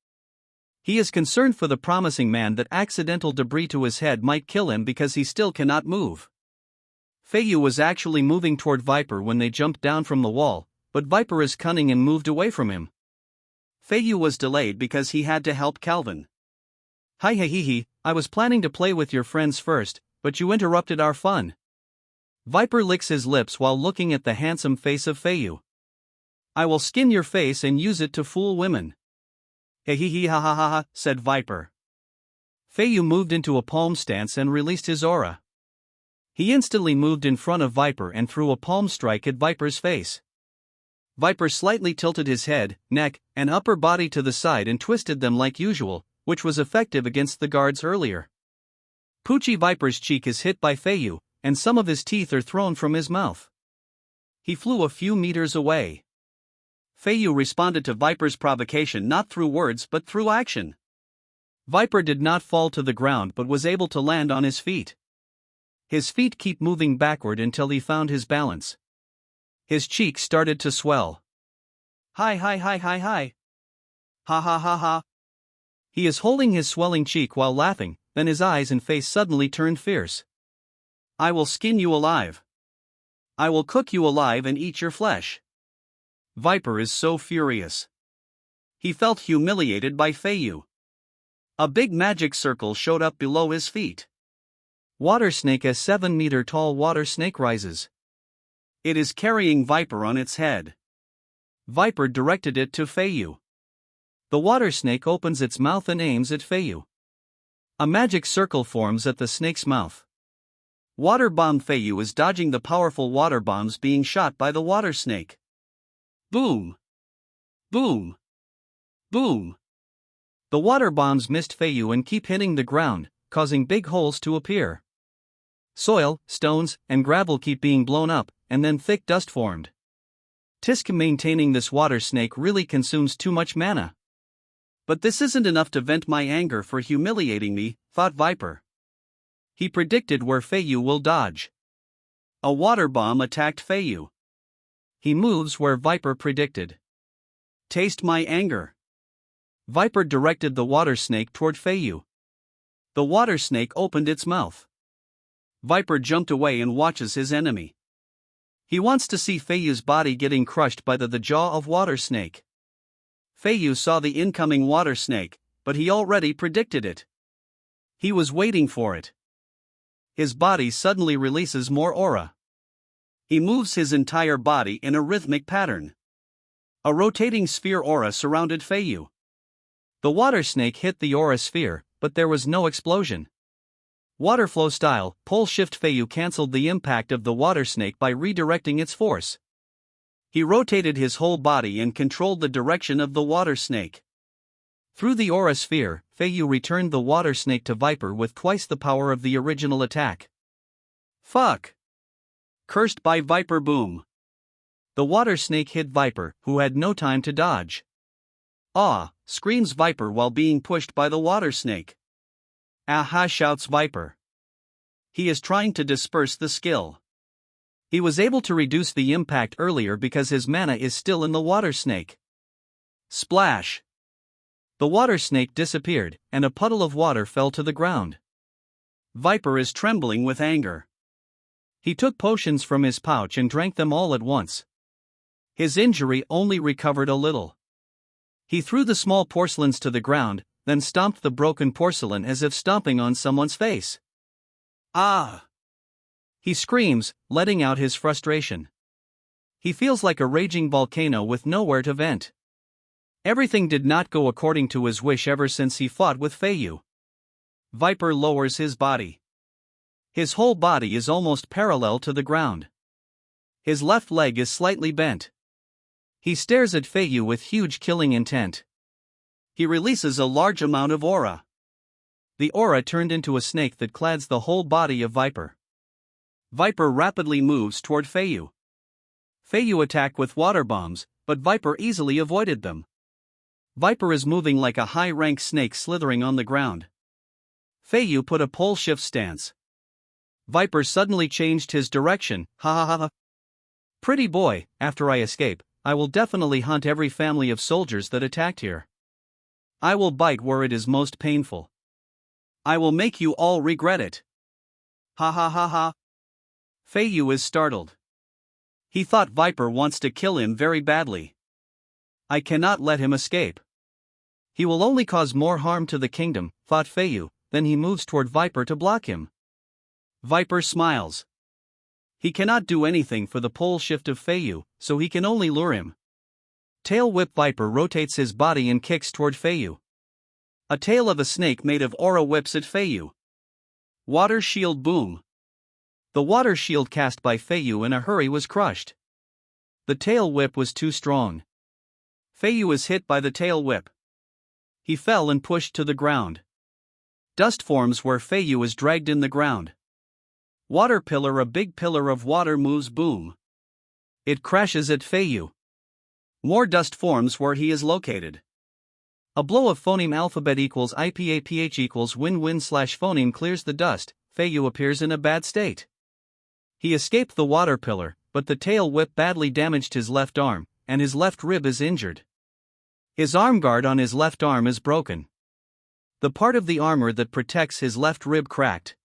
He is concerned for the promising man that accidental debris to his head might kill him because he still cannot move. Feiyu was actually moving toward Viper when they jumped down from the wall, but Viper is cunning and moved away from him. Feiyu was delayed because he had to help Calvin. Hi hehehe, I was planning to play with your friends first, but you interrupted our fun. Viper licks his lips while looking at the handsome face of Feiyu. I will skin your face and use it to fool women. Hehehe ha ha ha ha, said Viper. Feiyu moved into a palm stance and released his aura. He instantly moved in front of Viper and threw a palm strike at Viper's face. Viper slightly tilted his head, neck, and upper body to the side and twisted them like usual, which was effective against the guards earlier. Poochie Viper's cheek is hit by Feiyu, and some of his teeth are thrown from his mouth. He flew a few meters away. Feiyu responded to Viper's provocation not through words but through action. Viper did not fall to the ground but was able to land on his feet. His feet keep moving backward until he found his balance. His cheeks started to swell. Hi. Ha ha ha ha. He is holding his swelling cheek while laughing, then his eyes and face suddenly turned fierce. I will skin you alive. I will cook you alive and eat your flesh. Viper is so furious. He felt humiliated by Feiyu. A big magic circle showed up below his feet. Water snake. A 7-meter tall water snake rises. It is carrying Viper on its head. Viper directed it to Feiyu. The water snake opens its mouth and aims at Feiyu. A magic circle forms at the snake's mouth. Water bomb. Feiyu is dodging the powerful water bombs being shot by the water snake. Boom! Boom! Boom! The water bombs missed Feiyu and keep hitting the ground, causing big holes to appear. Soil, stones, and gravel keep being blown up, and then thick dust formed. Tisk, maintaining this water snake really consumes too much mana. But this isn't enough to vent my anger for humiliating me, thought Viper. He predicted where Feiyu will dodge. A water bomb attacked Feiyu. He moves where Viper predicted. Taste my anger. Viper directed the water snake toward Feiyu. The water snake opened its mouth. Viper jumped away and watches his enemy. He wants to see Feiyu's body getting crushed by the jaw of water snake. Feiyu saw the incoming water snake, but he already predicted it. He was waiting for it. His body suddenly releases more aura. He moves his entire body in a rhythmic pattern. A rotating sphere aura surrounded Feiyu. The water snake hit the aura sphere, but there was no explosion. Waterflow style, pole shift Feiyu cancelled the impact of the water snake by redirecting its force. He rotated his whole body and controlled the direction of the water snake. Through the aura sphere, Feiyu returned the water snake to Viper with twice the power of the original attack. Fuck! Cursed by Viper boom. The water snake hit Viper, who had no time to dodge. Ah! Screams Viper while being pushed by the water snake. Aha! Shouts Viper. He is trying to disperse the skill. He was able to reduce the impact earlier because his mana is still in the water snake. Splash! The water snake disappeared, and a puddle of water fell to the ground. Viper is trembling with anger. He took potions from his pouch and drank them all at once. His injury only recovered a little. He threw the small porcelains to the ground, then stomped the broken porcelain as if stomping on someone's face. Ah! He screams, letting out his frustration. He feels like a raging volcano with nowhere to vent. Everything did not go according to his wish ever since he fought with Feiyu. Viper lowers his body. His whole body is almost parallel to the ground. His left leg is slightly bent. He stares at Feiyu with huge killing intent. He releases a large amount of aura. The aura turned into a snake that clads the whole body of Viper. Viper rapidly moves toward Feiyu. Feiyu attacked with water bombs, but Viper easily avoided them. Viper is moving like a high-rank snake slithering on the ground. Feiyu put a pole shift stance. Viper suddenly changed his direction. Ha ha ha ha. Pretty boy, after I escape, I will definitely hunt every family of soldiers that attacked here. I will bite where it is most painful. I will make you all regret it. Ha ha ha ha. Feiyu is startled. He thought Viper wants to kill him very badly. I cannot let him escape. He will only cause more harm to the kingdom, thought Feiyu, then he moves toward Viper to block him. Viper smiles. He cannot do anything for the pole shift of Feiyu, so he can only lure him. Tail whip Viper rotates his body and kicks toward Feiyu. A tail of a snake made of aura whips at Feiyu. Water shield boom. The water shield cast by Feiyu in a hurry was crushed. The tail whip was too strong. Feiyu is hit by the tail whip. He fell and pushed to the ground. Dust forms where Feiyu is dragged in the ground. Water pillar, a big pillar of water moves boom. It crashes at Feiyu. More dust forms where he is located. A blow of phoneme alphabet equals IPAPH equals win-win / phoneme clears the dust. Feiyu appears in a bad state. He escaped the water pillar, but the tail whip badly damaged his left arm, and his left rib is injured. His arm guard on his left arm is broken. The part of the armor that protects his left rib cracked.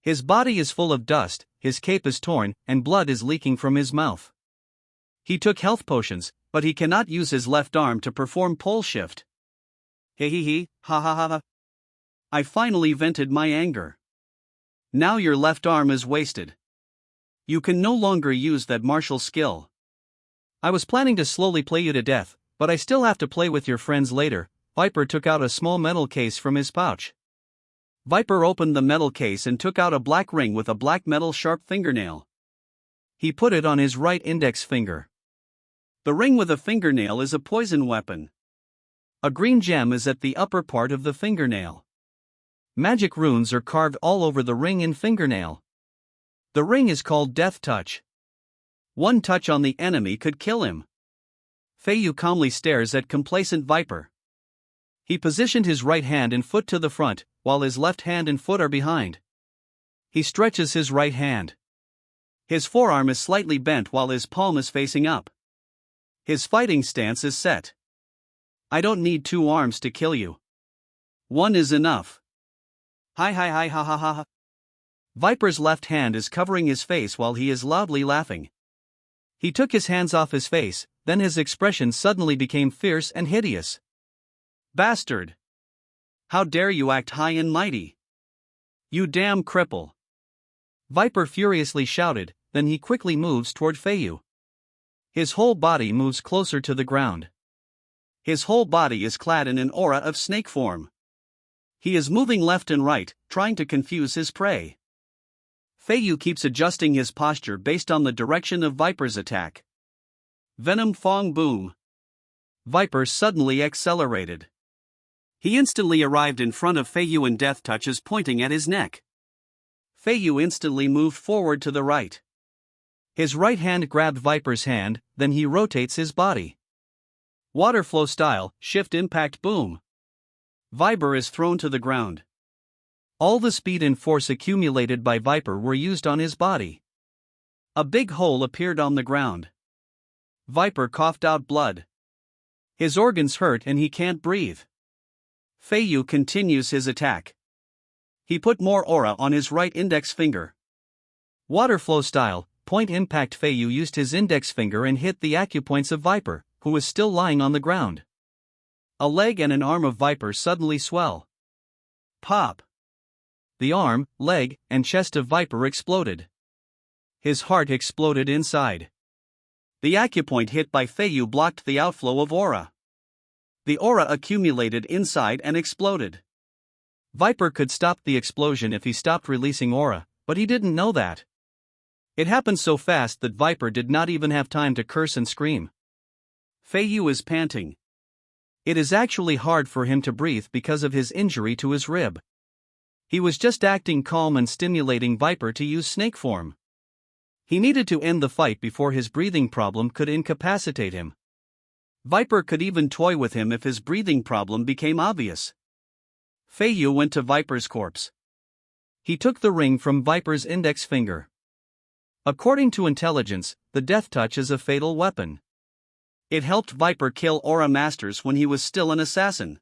His body is full of dust, his cape is torn, and blood is leaking from his mouth. He took health potions, but he cannot use his left arm to perform pole shift. He, ha ha ha ha. I finally vented my anger. Now your left arm is wasted. You can no longer use that martial skill. I was planning to slowly play you to death, but I still have to play with your friends later. Viper took out a small metal case from his pouch. Viper opened the metal case and took out a black ring with a black metal sharp fingernail. He put it on his right index finger. The ring with a fingernail is a poison weapon. A green gem is at the upper part of the fingernail. Magic runes are carved all over the ring and fingernail. The ring is called Death Touch. One touch on the enemy could kill him. Feiyu calmly stares at complacent Viper. He positioned his right hand and foot to the front, while his left hand and foot are behind. He stretches his right hand. His forearm is slightly bent while his palm is facing up. His fighting stance is set. I don't need two arms to kill you. One is enough. Hi ha ha ha. Viper's left hand is covering his face while he is loudly laughing. He took his hands off his face, then his expression suddenly became fierce and hideous. Bastard! How dare you act high and mighty? You damn cripple! Viper furiously shouted, then he quickly moves toward Feiyu. His whole body moves closer to the ground. His whole body is clad in an aura of snake form. He is moving left and right, trying to confuse his prey. Feiyu keeps adjusting his posture based on the direction of Viper's attack. Venom Fong Boom. Viper suddenly accelerated. He instantly arrived in front of Feiyu and Death Touch is pointing at his neck. Feiyu instantly moved forward to the right. His right hand grabbed Viper's hand, then he rotates his body. Water flow style, shift impact boom. Viper is thrown to the ground. All the speed and force accumulated by Viper were used on his body. A big hole appeared on the ground. Viper coughed out blood. His organs hurt and he can't breathe. Feiyu continues his attack. He put more aura on his right index finger. Water flow style, point impact. Feiyu used his index finger and hit the acupoints of Viper, who was still lying on the ground. A leg and an arm of Viper suddenly swell. Pop! The arm, leg, and chest of Viper exploded. His heart exploded inside. The acupoint hit by Feiyu blocked the outflow of aura. The aura accumulated inside and exploded. Viper could stop the explosion if he stopped releasing aura, but he didn't know that. It happened so fast that Viper did not even have time to curse and scream. Feiyu is panting. It is actually hard for him to breathe because of his injury to his rib. He was just acting calm and stimulating Viper to use snake form. He needed to end the fight before his breathing problem could incapacitate him. Viper could even toy with him if his breathing problem became obvious. Feiyu went to Viper's corpse. He took the ring from Viper's index finger. According to intelligence, the Death Touch is a fatal weapon. It helped Viper kill Aura Masters when he was still an assassin.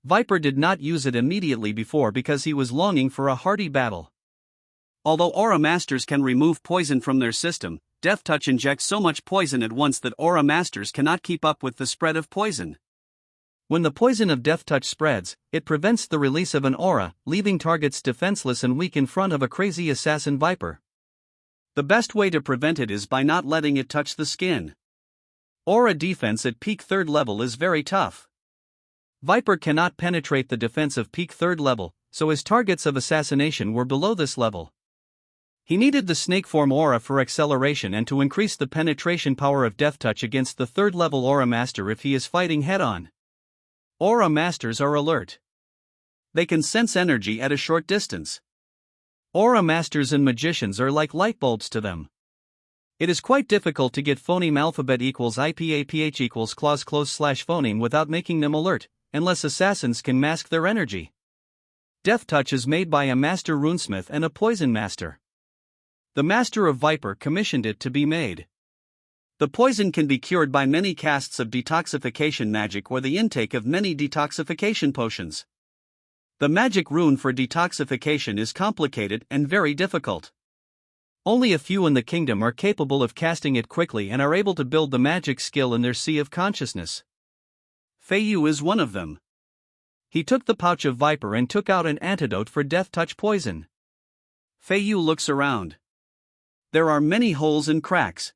Viper did not use it immediately before because he was longing for a hearty battle. Although Aura Masters can remove poison from their system, Death Touch injects so much poison at once that Aura Masters cannot keep up with the spread of poison. When the poison of Death Touch spreads, it prevents the release of an aura, leaving targets defenseless and weak in front of a crazy assassin Viper. The best way to prevent it is by not letting it touch the skin. Aura defense at peak 3rd level is very tough. Viper cannot penetrate the defense of peak 3rd level, so his targets of assassination were below this level. He needed the snake form aura for acceleration and to increase the penetration power of Death Touch against the 3rd level Aura Master if he is fighting head-on. Aura Masters are alert. They can sense energy at a short distance. Aura Masters and Magicians are like light bulbs to them. It is quite difficult to get phoneme alphabet equals IPAPH equals clause close slash phoneme without making them alert, unless assassins can mask their energy. Death Touch is made by a master runesmith and a poison master. The master of Viper commissioned it to be made. The poison can be cured by many casts of detoxification magic or the intake of many detoxification potions. The magic rune for detoxification is complicated and very difficult. Only a few in the kingdom are capable of casting it quickly and are able to build the magic skill in their sea of consciousness. Feiyu is one of them. He took the pouch of Viper and took out an antidote for Death Touch poison. Feiyu looks around. There are many holes and cracks.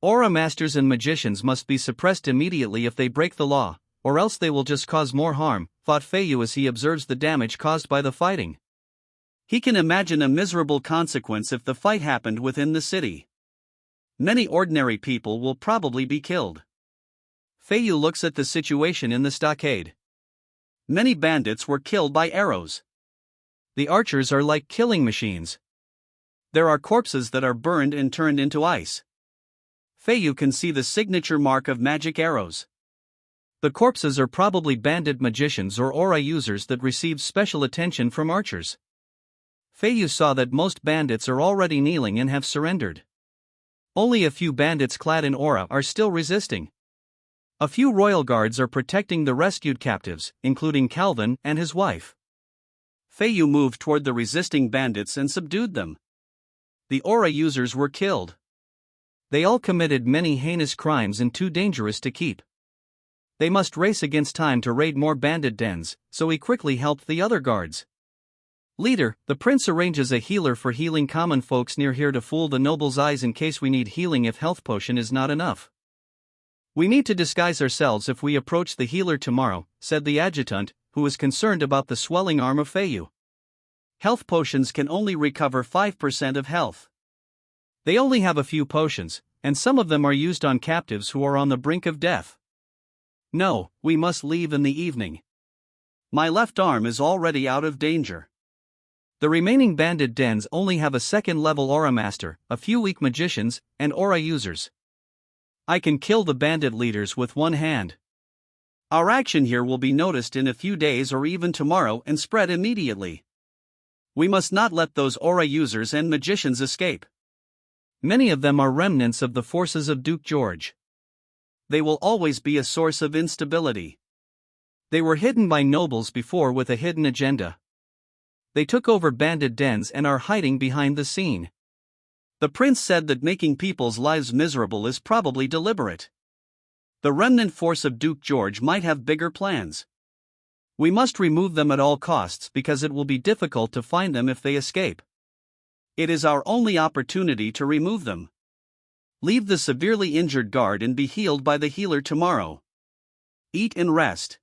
Aura Masters and Magicians must be suppressed immediately if they break the law, or else they will just cause more harm, thought Feiyu as he observes the damage caused by the fighting. He can imagine a miserable consequence if the fight happened within the city. Many ordinary people will probably be killed. Feiyu looks at the situation in the stockade. Many bandits were killed by arrows. The archers are like killing machines. There are corpses that are burned and turned into ice. Feiyu can see the signature mark of magic arrows. The corpses are probably bandit magicians or aura users that receive special attention from archers. Feiyu saw that most bandits are already kneeling and have surrendered. Only a few bandits clad in aura are still resisting. A few royal guards are protecting the rescued captives, including Calvin and his wife. Feiyu moved toward the resisting bandits and subdued them. The aura users were killed. They all committed many heinous crimes and too dangerous to keep. They must race against time to raid more bandit dens, so he quickly helped the other guards. Leader, the prince arranges a healer for healing common folks near here to fool the noble's eyes in case we need healing if health potion is not enough. We need to disguise ourselves if we approach the healer tomorrow, said the adjutant, who was concerned about the swelling arm of Feiyu. Health potions can only recover 5% of health. They only have a few potions, and some of them are used on captives who are on the brink of death. No, we must leave in the evening. My left arm is already out of danger. The remaining bandit dens only have a second-level aura master, a few weak magicians, and aura users. I can kill the bandit leaders with one hand. Our action here will be noticed in a few days or even tomorrow and spread immediately. We must not let those aura users and magicians escape. Many of them are remnants of the forces of Duke George. They will always be a source of instability. They were hidden by nobles before with a hidden agenda. They took over bandit dens and are hiding behind the scene. The prince said that making people's lives miserable is probably deliberate. The remnant force of Duke George might have bigger plans. We must remove them at all costs because it will be difficult to find them if they escape. It is our only opportunity to remove them. Leave the severely injured guard and be healed by the healer tomorrow. Eat and rest.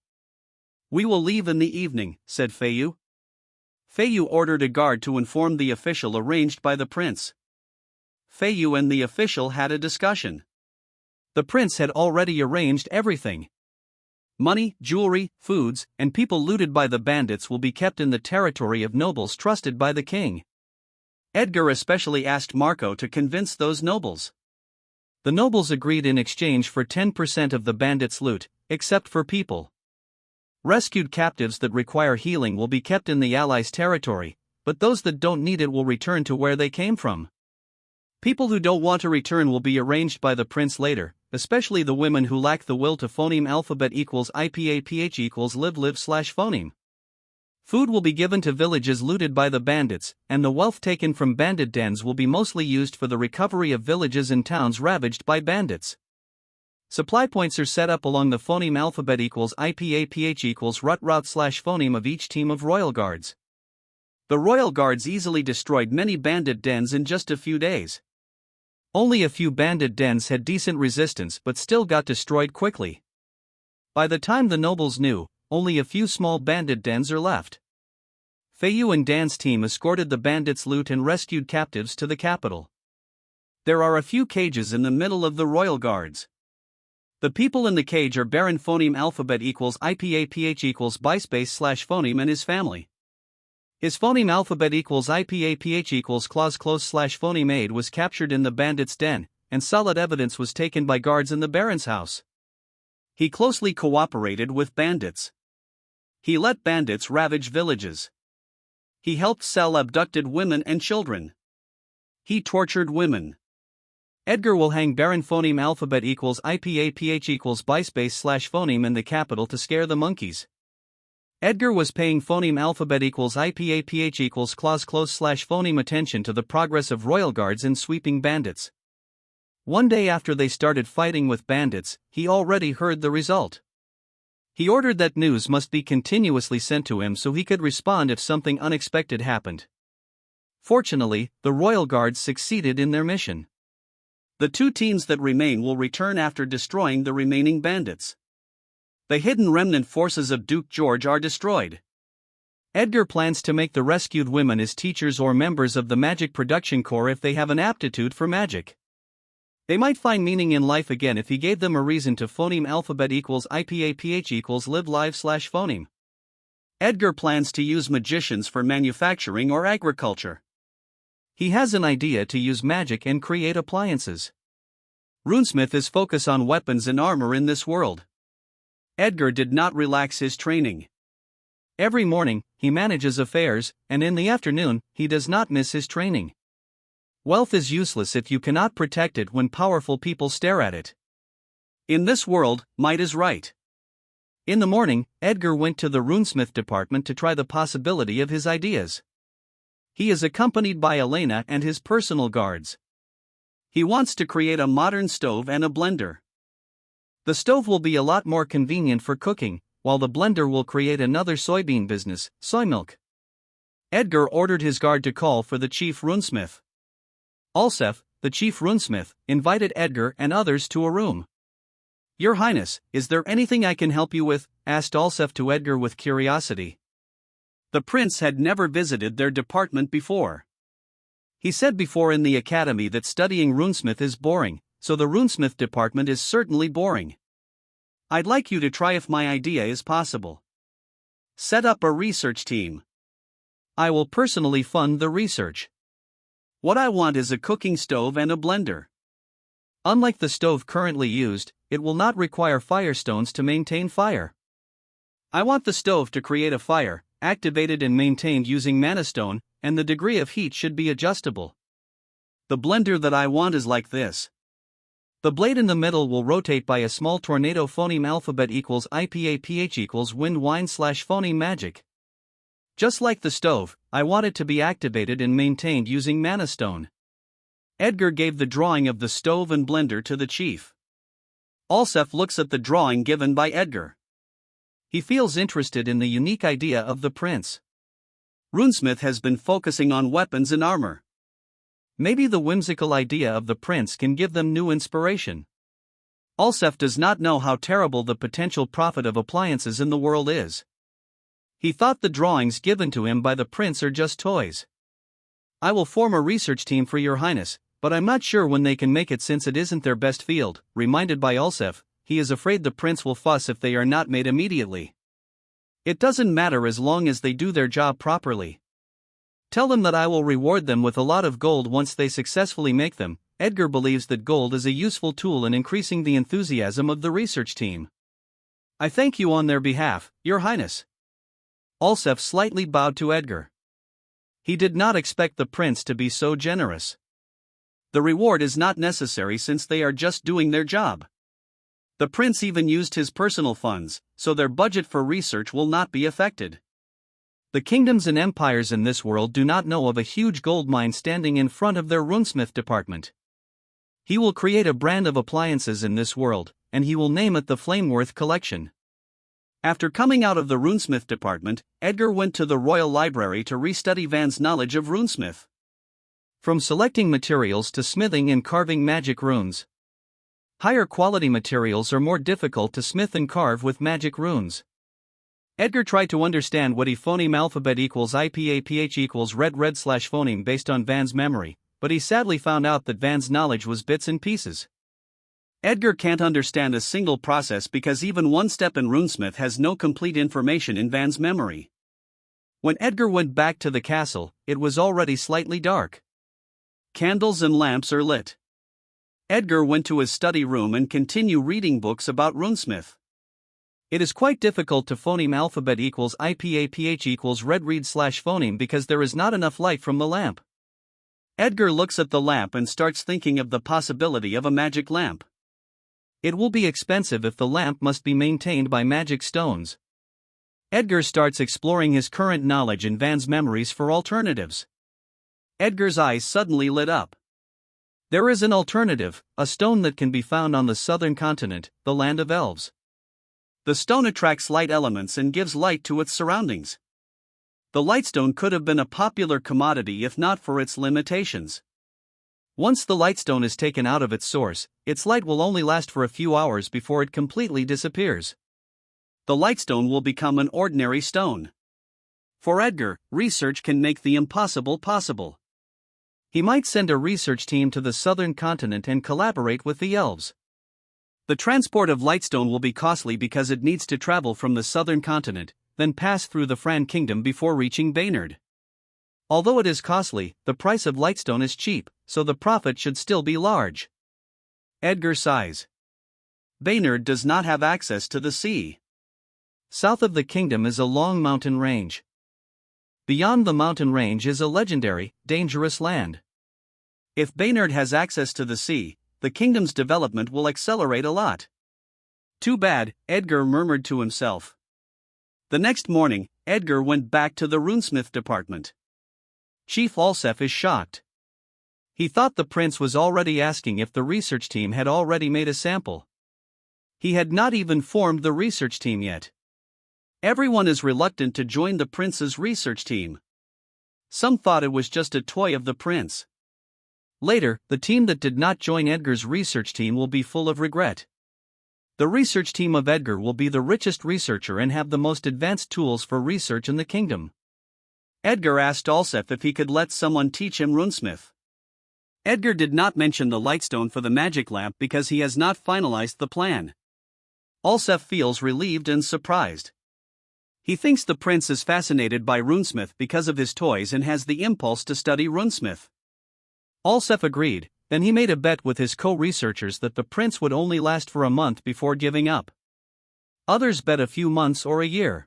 We will leave in the evening, said Feiyu. Feiyu ordered a guard to inform the official arranged by the prince. Feiyu and the official had a discussion. The prince had already arranged everything. Money, jewelry, foods, and people looted by the bandits will be kept in the territory of nobles trusted by the king. Edgar especially asked Marco to convince those nobles. The nobles agreed in exchange for 10% of the bandits' loot, except for people. Rescued captives that require healing will be kept in the Allies' territory, but those that don't need it will return to where they came from. People who don't want to return will be arranged by the prince later, especially the women who lack the will to phoneme alphabet equals IPAPH equals live/phoneme. Food will be given to villages looted by the bandits, and the wealth taken from bandit dens will be mostly used for the recovery of villages and towns ravaged by bandits. Supply points are set up along the phoneme alphabet equals IPAPH equals route/phoneme of each team of royal guards. The royal guards easily destroyed many bandit dens in just a few days. Only a few bandit dens had decent resistance but still got destroyed quickly. By the time the nobles knew, only a few small bandit dens are left. Feiyu and Dan's team escorted the bandits' loot and rescued captives to the capital. There are a few cages in the middle of the royal guards. The people in the cage are Baron phoneme alphabet equals IPAPH equals bispace/phoneme and his family. His phoneme alphabet equals IPAPH equals clause close/phoneme aid was captured in the bandits' den, and solid evidence was taken by guards in the Baron's house. He closely cooperated with bandits. He let bandits ravage villages. He helped sell abducted women and children. He tortured women. Edgar will hang Baron phoneme alphabet equals IPAPH equals bispace/phoneme in the capital to scare the monkeys. Edgar was paying phoneme alphabet equals IPAPH equals clause close/phoneme attention to the progress of royal guards in sweeping bandits. One day after they started fighting with bandits, he already heard the result. He ordered that news must be continuously sent to him so he could respond if something unexpected happened. Fortunately, the royal guards succeeded in their mission. The two teams that remain will return after destroying the remaining bandits. The hidden remnant forces of Duke George are destroyed. Edgar plans to make the rescued women his teachers or members of the Magic Production Corps if they have an aptitude for magic. They might find meaning in life again if he gave them a reason to phoneme alphabet equals IPAPH equals live live/phoneme. Edgar plans to use magicians for manufacturing or agriculture. He has an idea to use magic and create appliances. Runesmith is focused on weapons and armor in this world. Edgar did not relax his training. Every morning, he manages affairs, and in the afternoon, he does not miss his training. Wealth is useless if you cannot protect it when powerful people stare at it. In this world, might is right. In the morning, Edgar went to the runesmith department to try the possibility of his ideas. He is accompanied by Elena and his personal guards. He wants to create a modern stove and a blender. The stove will be a lot more convenient for cooking, while the blender will create another soybean business, soy milk. Edgar ordered his guard to call for the chief runesmith. Alsef, the chief runesmith, invited Edgar and others to a room. "Your Highness, is there anything I can help you with?" asked Alsef to Edgar with curiosity. The prince had never visited their department before. He said before in the academy that studying runesmith is boring, so the runesmith department is certainly boring. "I'd like you to try if my idea is possible. Set up a research team. I will personally fund the research. What I want is a cooking stove and a blender. Unlike the stove currently used, it will not require firestones to maintain fire. I want the stove to create a fire, activated and maintained using mana stone, and the degree of heat should be adjustable. The blender that I want is like this. The blade in the middle will rotate by a small tornado. Phoneme alphabet equals IPA PH equals wind wine / phoneme magic. Just like the stove, I want it to be activated and maintained using mana stone." Edgar gave the drawing of the stove and blender to the chief. Alsef looks at the drawing given by Edgar. He feels interested in the unique idea of the prince. Runesmith has been focusing on weapons and armor. Maybe the whimsical idea of the prince can give them new inspiration. Alsef does not know how terrible the potential profit of appliances in the world is. He thought the drawings given to him by the prince are just toys. "I will form a research team for your highness, but I'm not sure when they can make it since it isn't their best field." Reminded by Alsef, he is afraid the prince will fuss if they are not made immediately. "It doesn't matter as long as they do their job properly. Tell them that I will reward them with a lot of gold once they successfully make them." Edgar believes that gold is a useful tool in increasing the enthusiasm of the research team. "I thank you on their behalf, your highness." Alsef slightly bowed to Edgar. He did not expect the prince to be so generous. The reward is not necessary since they are just doing their job. The prince even used his personal funds, so their budget for research will not be affected. The kingdoms and empires in this world do not know of a huge gold mine standing in front of their runesmith department. He will create a brand of appliances in this world, and he will name it the Flameworth Collection. After coming out of the runesmith department, Edgar went to the Royal Library to restudy Van's knowledge of runesmith. From selecting materials to smithing and carving magic runes. Higher quality materials are more difficult to smith and carve with magic runes. Edgar tried to understand what phoneme alphabet equals IPA PH equals red phoneme based on Van's memory, but he sadly found out that Van's knowledge was bits and pieces. Edgar can't understand a single process because even one step in runesmith has no complete information in Van's memory. When Edgar went back to the castle, it was already slightly dark. Candles and lamps are lit. Edgar went to his study room and continued reading books about runesmith. It is quite difficult to phoneme alphabet equals IPA PH equals red read phoneme because there is not enough light from the lamp. Edgar looks at the lamp and starts thinking of the possibility of a magic lamp. It will be expensive if the lamp must be maintained by magic stones. Edgar starts exploring his current knowledge and Van's memories for alternatives. Edgar's eyes suddenly lit up. There is an alternative, a stone that can be found on the southern continent, the land of elves. The stone attracts light elements and gives light to its surroundings. The lightstone could have been a popular commodity if not for its limitations. Once the lightstone is taken out of its source, its light will only last for a few hours before it completely disappears. The lightstone will become an ordinary stone. For Edgar, research can make the impossible possible. He might send a research team to the southern continent and collaborate with the elves. The transport of lightstone will be costly because it needs to travel from the southern continent, then pass through the Fran kingdom before reaching Baynard. Although it is costly, the price of lightstone is cheap, so the profit should still be large. Edgar sighs. Baynard does not have access to the sea. South of the kingdom is a long mountain range. Beyond the mountain range is a legendary, dangerous land. If Baynard has access to the sea, the kingdom's development will accelerate a lot. Too bad, Edgar murmured to himself. The next morning, Edgar went back to the runesmith department. Chief Alsef is shocked. He thought the prince was already asking if the research team had already made a sample. He had not even formed the research team yet. Everyone is reluctant to join the prince's research team. Some thought it was just a toy of the prince. Later, the team that did not join Edgar's research team will be full of regret. The research team of Edgar will be the richest researcher and have the most advanced tools for research in the kingdom. Edgar asked Alsef if he could let someone teach him runesmith. Edgar did not mention the lightstone for the magic lamp because he has not finalized the plan. Alsef feels relieved and surprised. He thinks the prince is fascinated by runesmith because of his toys and has the impulse to study runesmith. Alsef agreed. Then he made a bet with his co-researchers that the prince would only last for a month before giving up. Others bet a few months or a year.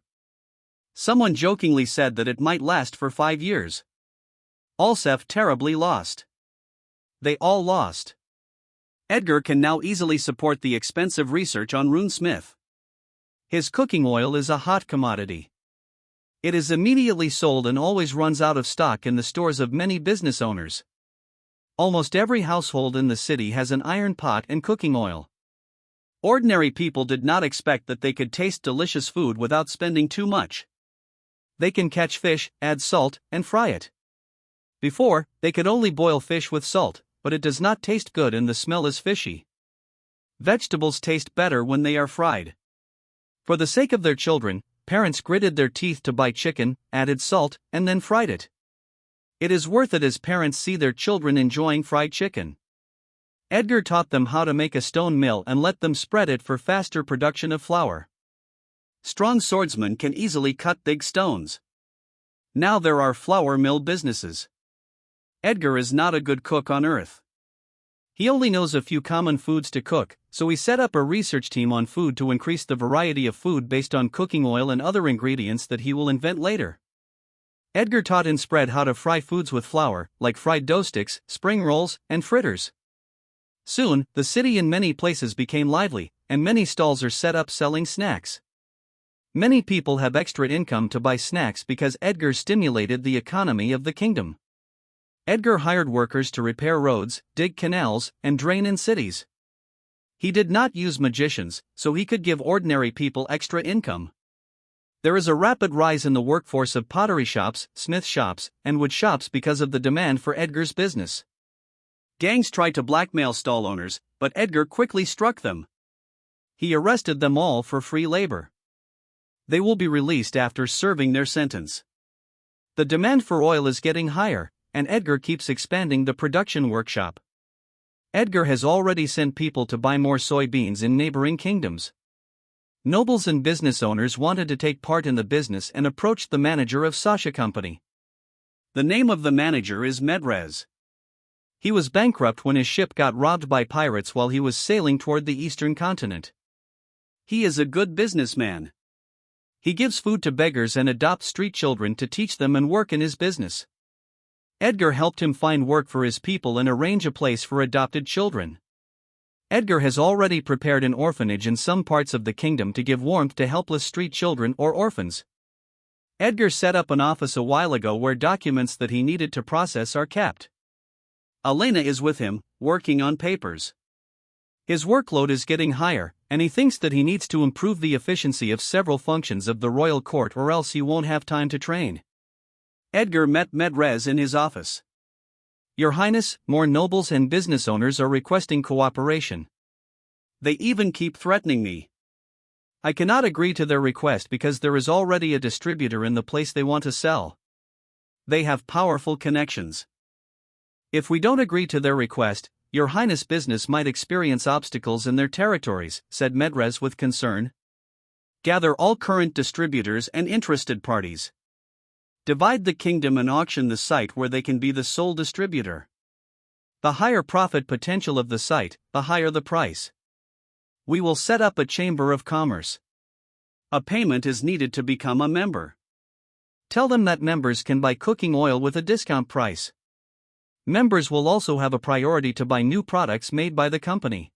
Someone jokingly said that it might last for 5 years. Alsef terribly lost. They all lost. Edgar can now easily support the expensive research on runesmith. His cooking oil is a hot commodity. It is immediately sold and always runs out of stock in the stores of many business owners. Almost every household in the city has an iron pot and cooking oil. Ordinary people did not expect that they could taste delicious food without spending too much. They can catch fish, add salt, and fry it. Before, they could only boil fish with salt, but it does not taste good and the smell is fishy. Vegetables taste better when they are fried. For the sake of their children, parents gritted their teeth to buy chicken, added salt, and then fried it. It is worth it as parents see their children enjoying fried chicken. Edgar taught them how to make a stone mill and let them spread it for faster production of flour. Strong swordsmen can easily cut big stones. Now there are flour mill businesses. Edgar is not a good cook on Earth. He only knows a few common foods to cook, so he set up a research team on food to increase the variety of food based on cooking oil and other ingredients that he will invent later. Edgar taught and spread how to fry foods with flour, like fried dough sticks, spring rolls, and fritters. Soon, the city in many places became lively, and many stalls are set up selling snacks. Many people have extra income to buy snacks because Edgar stimulated the economy of the kingdom. Edgar hired workers to repair roads, dig canals, and drain in cities. He did not use magicians, so he could give ordinary people extra income. There is a rapid rise in the workforce of pottery shops, smith shops, and wood shops because of the demand for Edgar's business. Gangs tried to blackmail stall owners, but Edgar quickly struck them. He arrested them all for free labor. They will be released after serving their sentence. The demand for oil is getting higher, and Edgar keeps expanding the production workshop. Edgar has already sent people to buy more soybeans in neighboring kingdoms. Nobles and business owners wanted to take part in the business and approached the manager of Sasha Company. The name of the manager is Medrez. He was bankrupt when his ship got robbed by pirates while he was sailing toward the eastern continent. He is a good businessman. He gives food to beggars and adopts street children to teach them and work in his business. Edgar helped him find work for his people and arrange a place for adopted children. Edgar has already prepared an orphanage in some parts of the kingdom to give warmth to helpless street children or orphans. Edgar set up an office a while ago where documents that he needed to process are kept. Elena is with him, working on papers. His workload is getting higher, and he thinks that he needs to improve the efficiency of several functions of the royal court or else he won't have time to train. Edgar met Medrez in his office. Your Highness, more nobles and business owners are requesting cooperation. They even keep threatening me. I cannot agree to their request because there is already a distributor in the place they want to sell. They have powerful connections. If we don't agree to their request, Your Highness' business might experience obstacles in their territories, said Medrez with concern. Gather all current distributors and interested parties. Divide the kingdom and auction the site where they can be the sole distributor. The higher profit potential of the site, the higher the price. We will set up a chamber of commerce. A payment is needed to become a member. Tell them that members can buy cooking oil with a discount price. Members will also have a priority to buy new products made by the company.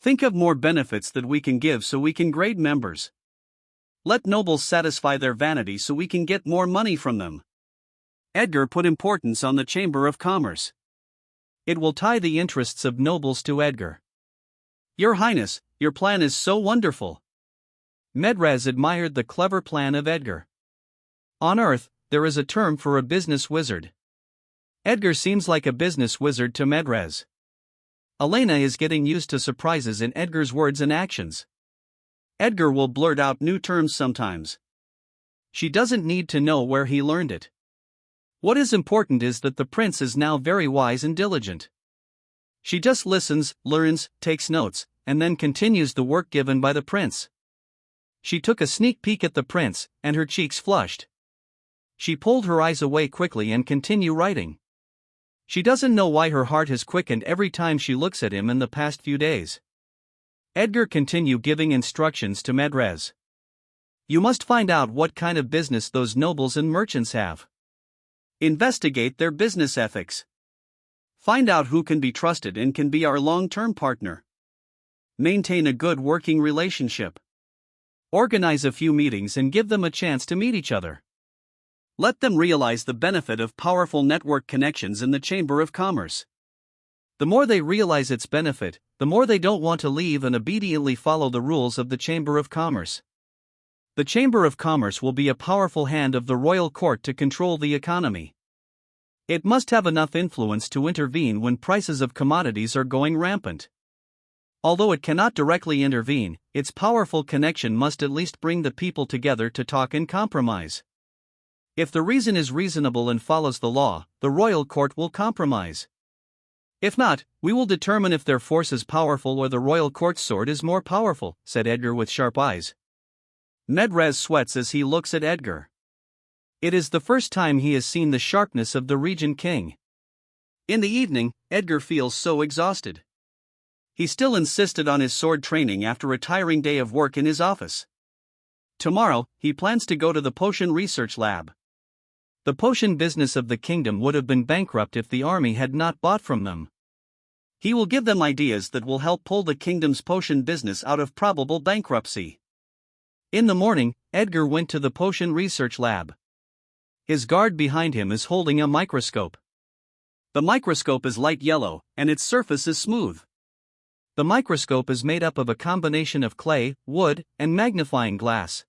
Think of more benefits that we can give so we can grade members. Let nobles satisfy their vanity so we can get more money from them. Edgar put importance on the Chamber of Commerce. It will tie the interests of nobles to Edgar. Your Highness, your plan is so wonderful. Medraz admired the clever plan of Edgar. On Earth, there is a term for a business wizard. Edgar seems like a business wizard to Medraz. Elena is getting used to surprises in Edgar's words and actions. Edgar will blurt out new terms sometimes. She doesn't need to know where he learned it. What is important is that the prince is now very wise and diligent. She just listens, learns, takes notes, and then continues the work given by the prince. She took a sneak peek at the prince, and her cheeks flushed. She pulled her eyes away quickly and continued writing. She doesn't know why her heart has quickened every time she looks at him in the past few days. Edgar continued giving instructions to Medraz. You must find out what kind of business those nobles and merchants have. Investigate their business ethics. Find out who can be trusted and can be our long-term partner. Maintain a good working relationship. Organize a few meetings and give them a chance to meet each other. Let them realize the benefit of powerful network connections in the Chamber of Commerce. The more they realize its benefit, the more they don't want to leave and obediently follow the rules of the Chamber of Commerce. The Chamber of Commerce will be a powerful hand of the royal court to control the economy. It must have enough influence to intervene when prices of commodities are going rampant. Although it cannot directly intervene, its powerful connection must at least bring the people together to talk and compromise. If the reason is reasonable and follows the law, the royal court will compromise. If not, we will determine if their force is powerful or the royal court's sword is more powerful, said Edgar with sharp eyes. Medraz sweats as he looks at Edgar. It is the first time he has seen the sharpness of the Regent King. In the evening, Edgar feels so exhausted. He still insisted on his sword training after a tiring day of work in his office. Tomorrow, he plans to go to the potion research lab. The potion business of the kingdom would have been bankrupt if the army had not bought from them. He will give them ideas that will help pull the kingdom's potion business out of probable bankruptcy. In the morning, Edgar went to the potion research lab. His guard behind him is holding a microscope. The microscope is light yellow, and its surface is smooth. The microscope is made up of a combination of clay, wood, and magnifying glass.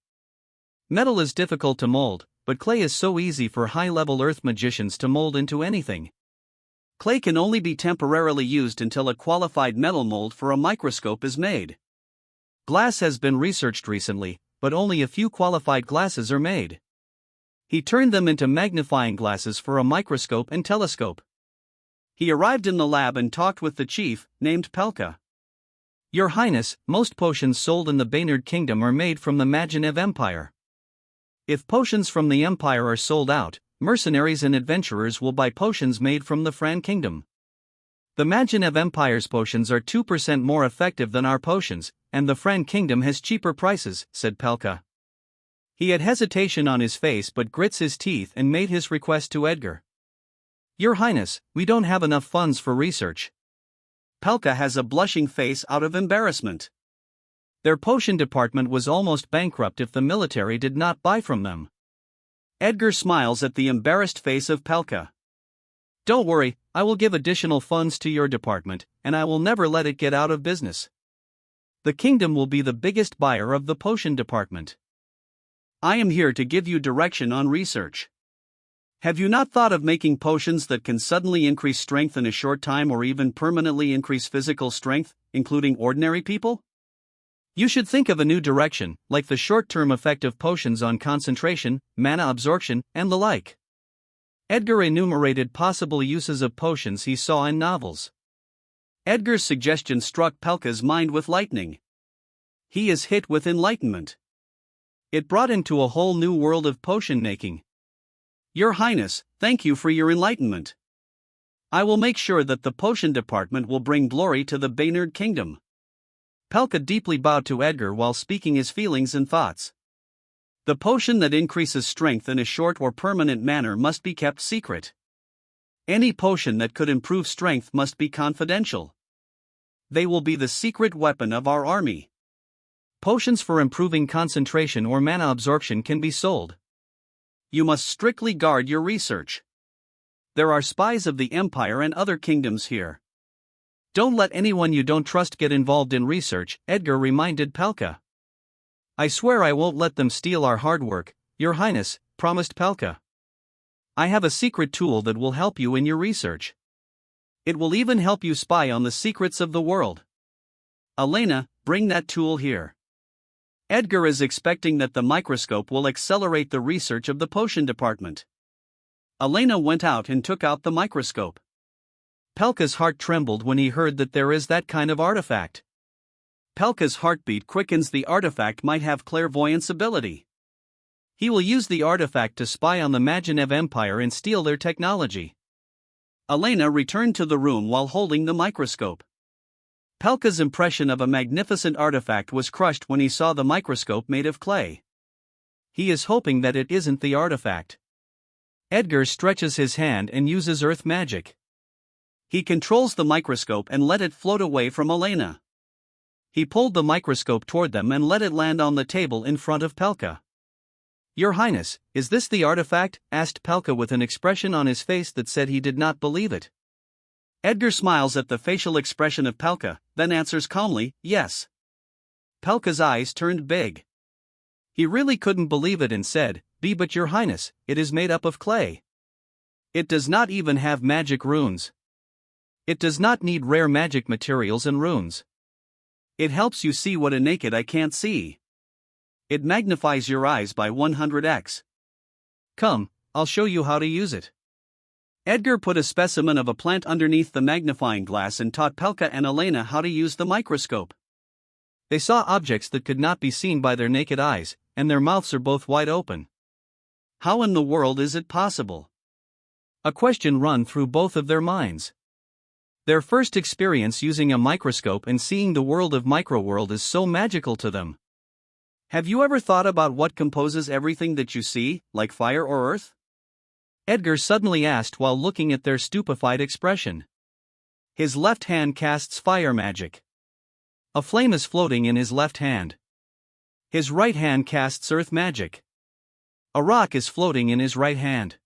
Metal is difficult to mold, but clay is so easy for high-level earth magicians to mold into anything. Clay can only be temporarily used until a qualified metal mold for a microscope is made. Glass has been researched recently, but only a few qualified glasses are made. He turned them into magnifying glasses for a microscope and telescope. He arrived in the lab and talked with the chief, named Pelka. Your Highness, most potions sold in the Baynard Kingdom are made from the Magenev Empire. If potions from the Empire are sold out, mercenaries and adventurers will buy potions made from the Fran Kingdom. The Magenev Empire's potions are 2% more effective than our potions, and the Fran Kingdom has cheaper prices, said Pelka. He had hesitation on his face but grits his teeth and made his request to Edgar. Your Highness, we don't have enough funds for research. Pelka has a blushing face out of embarrassment. Their potion department was almost bankrupt if the military did not buy from them. Edgar smiles at the embarrassed face of Pelka. Don't worry, I will give additional funds to your department, and I will never let it get out of business. The kingdom will be the biggest buyer of the potion department. I am here to give you direction on research. Have you not thought of making potions that can suddenly increase strength in a short time or even permanently increase physical strength, including ordinary people? You should think of a new direction, like the short-term effect of potions on concentration, mana absorption, and the like. Edgar enumerated possible uses of potions he saw in novels. Edgar's suggestion struck Pelka's mind with lightning. He is hit with enlightenment. It brought him to a whole new world of potion making. Your Highness, thank you for your enlightenment. I will make sure that the potion department will bring glory to the Baynard Kingdom. Pelka deeply bowed to Edgar while speaking his feelings and thoughts. The potion that increases strength in a short or permanent manner must be kept secret. Any potion that could improve strength must be confidential. They will be the secret weapon of our army. Potions for improving concentration or mana absorption can be sold. You must strictly guard your research. There are spies of the Empire and other kingdoms here. Don't let anyone you don't trust get involved in research, Edgar reminded Pelka. I swear I won't let them steal our hard work, Your Highness, promised Pelka. I have a secret tool that will help you in your research. It will even help you spy on the secrets of the world. Elena, bring that tool here. Edgar is expecting that the microscope will accelerate the research of the potion department. Elena went out and took out the microscope. Pelka's heart trembled when he heard that there is that kind of artifact. Pelka's heartbeat quickens. The artifact might have clairvoyance ability. He will use the artifact to spy on the Majinev Empire and steal their technology. Elena returned to the room while holding the microscope. Pelka's impression of a magnificent artifact was crushed when he saw the microscope made of clay. He is hoping that it isn't the artifact. Edgar stretches his hand and uses earth magic. He controls the microscope and let it float away from Elena. He pulled the microscope toward them and let it land on the table in front of Pelka. Your Highness, is this the artifact? Asked Pelka with an expression on his face that said he did not believe it. Edgar smiles at the facial expression of Pelka, then answers calmly, yes. Pelka's eyes turned big. He really couldn't believe it and said, but Your Highness, it is made up of clay. It does not even have magic runes. It does not need rare magic materials and runes. It helps you see what a naked eye can't see. It magnifies your eyes by 100x. Come, I'll show you how to use it. Edgar put a specimen of a plant underneath the magnifying glass and taught Pelka and Elena how to use the microscope. They saw objects that could not be seen by their naked eyes, and their mouths are both wide open. How in the world is it possible? A question ran through both of their minds. Their first experience using a microscope and seeing the world of Microworld is so magical to them. Have you ever thought about what composes everything that you see, like fire or earth? Edgar suddenly asked while looking at their stupefied expression. His left hand casts fire magic. A flame is floating in his left hand. His right hand casts earth magic. A rock is floating in his right hand.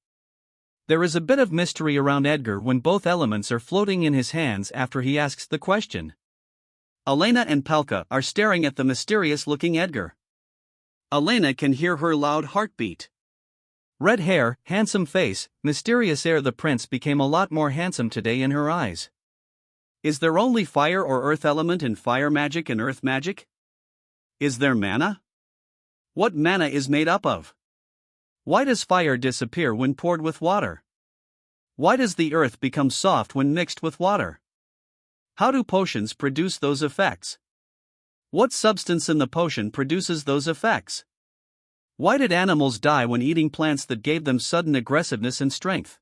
There is a bit of mystery around Edgar when both elements are floating in his hands after he asks the question. Elena and Pelka are staring at the mysterious-looking Edgar. Elena can hear her loud heartbeat. Red hair, handsome face, mysterious air. The prince became a lot more handsome today in her eyes. Is there only fire or earth element in fire magic and earth magic? Is there mana? What mana is made up of? Why does fire disappear when poured with water? Why does the earth become soft when mixed with water? How do potions produce those effects? What substance in the potion produces those effects? Why did animals die when eating plants that gave them sudden aggressiveness and strength?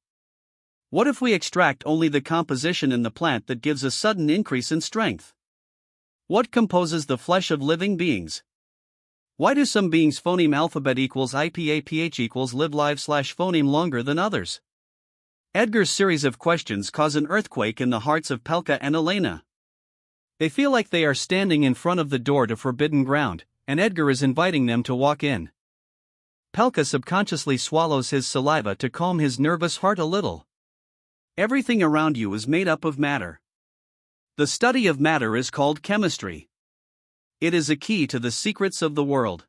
What if we extract only the composition in the plant that gives a sudden increase in strength? What composes the flesh of living beings? Why do some beings phoneme alphabet equals IPAPH equals live live/phoneme longer than others? Edgar's series of questions cause an earthquake in the hearts of Pelka and Elena. They feel like they are standing in front of the door to forbidden ground, and Edgar is inviting them to walk in. Pelka subconsciously swallows his saliva to calm his nervous heart a little. Everything around you is made up of matter. The study of matter is called chemistry. It is a key to the secrets of the world.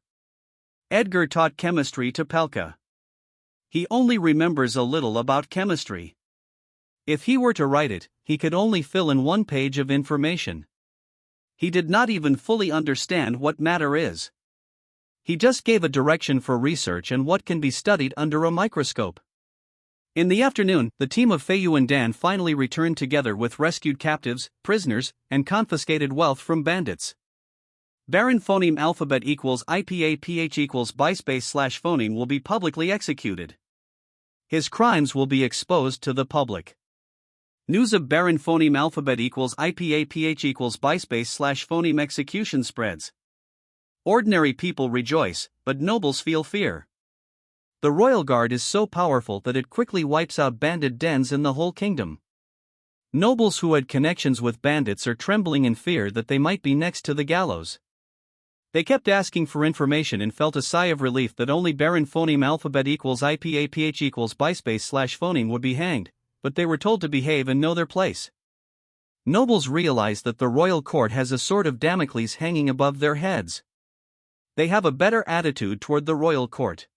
Edgar taught chemistry to Pelka. He only remembers a little about chemistry. If he were to write it, he could only fill in one page of information. He did not even fully understand what matter is. He just gave a direction for research and what can be studied under a microscope. In the afternoon, the team of Feiyu and Dan finally returned together with rescued captives, prisoners, and confiscated wealth from bandits. Baron phoneme alphabet equals IPAPH equals bispace/phoneme will be publicly executed. His crimes will be exposed to the public. News of Baron phoneme alphabet equals IPAPH equals bispace/phoneme execution spreads. Ordinary people rejoice, but nobles feel fear. The royal guard is so powerful that it quickly wipes out bandit dens in the whole kingdom. Nobles who had connections with bandits are trembling in fear that they might be next to the gallows. They kept asking for information and felt a sigh of relief that only Baron phoneme alphabet equals IPAPH equals bispace/phoneme would be hanged, but they were told to behave and know their place. Nobles realize that the royal court has a sword of Damocles hanging above their heads. They have a better attitude toward the royal court.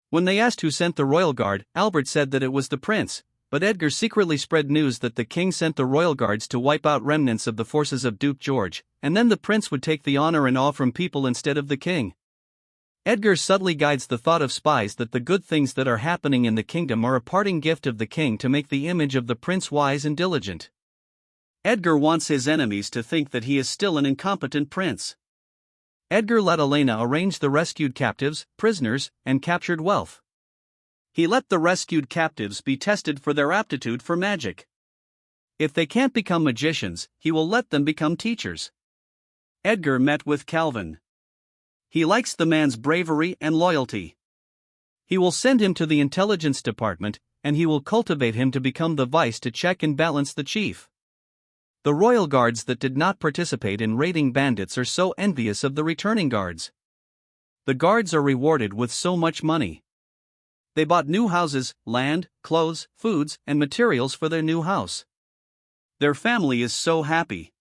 When they asked who sent the royal guard, Albert said that it was the prince, but Edgar secretly spread news that the king sent the royal guards to wipe out remnants of the forces of Duke George, and then the prince would take the honor and awe from people instead of the king. Edgar subtly guides the thought of spies that the good things that are happening in the kingdom are a parting gift of the king to make the image of the prince wise and diligent. Edgar wants his enemies to think that he is still an incompetent prince. Edgar let Elena arrange the rescued captives, prisoners, and captured wealth. He let the rescued captives be tested for their aptitude for magic. If they can't become magicians, he will let them become teachers. Edgar met with Calvin. He likes the man's bravery and loyalty. He will send him to the intelligence department, and he will cultivate him to become the vice to check and balance the chief. The royal guards that did not participate in raiding bandits are so envious of the returning guards. The guards are rewarded with so much money. They bought new houses, land, clothes, foods, and materials for their new house. Their family is so happy.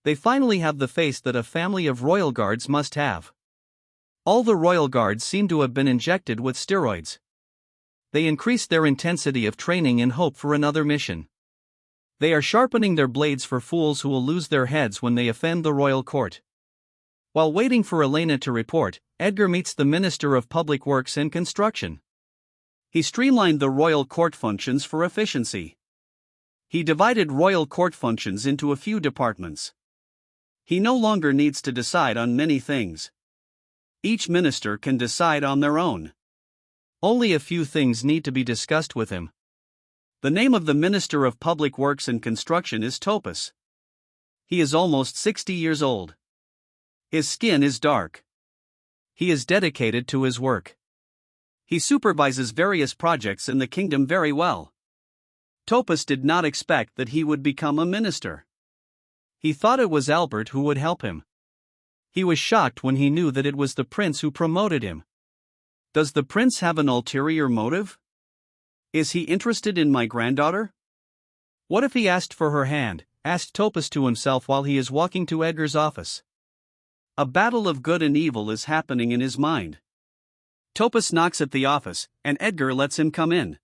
They finally have the face that a family of royal guards must have. All the royal guards seem to have been injected with steroids. They increase their intensity of training in hope for another mission. They are sharpening their blades for fools who will lose their heads when they offend the royal court. While waiting for Elena to report, Edgar meets the Minister of Public Works and Construction. He streamlined the royal court functions for efficiency. He divided royal court functions into a few departments. He no longer needs to decide on many things. Each minister can decide on their own. Only a few things need to be discussed with him. The name of the Minister of Public Works and Construction is Topus. He is almost 60 years old. His skin is dark. He is dedicated to his work. He supervises various projects in the kingdom very well. Topus did not expect that he would become a minister. He thought it was Albert who would help him. He was shocked when he knew that it was the prince who promoted him. Does the prince have an ulterior motive? Is he interested in my granddaughter? What if he asked for her hand, asked Topus to himself while he is walking to Edgar's office. A battle of good and evil is happening in his mind. Topus knocks at the office, and Edgar lets him come in.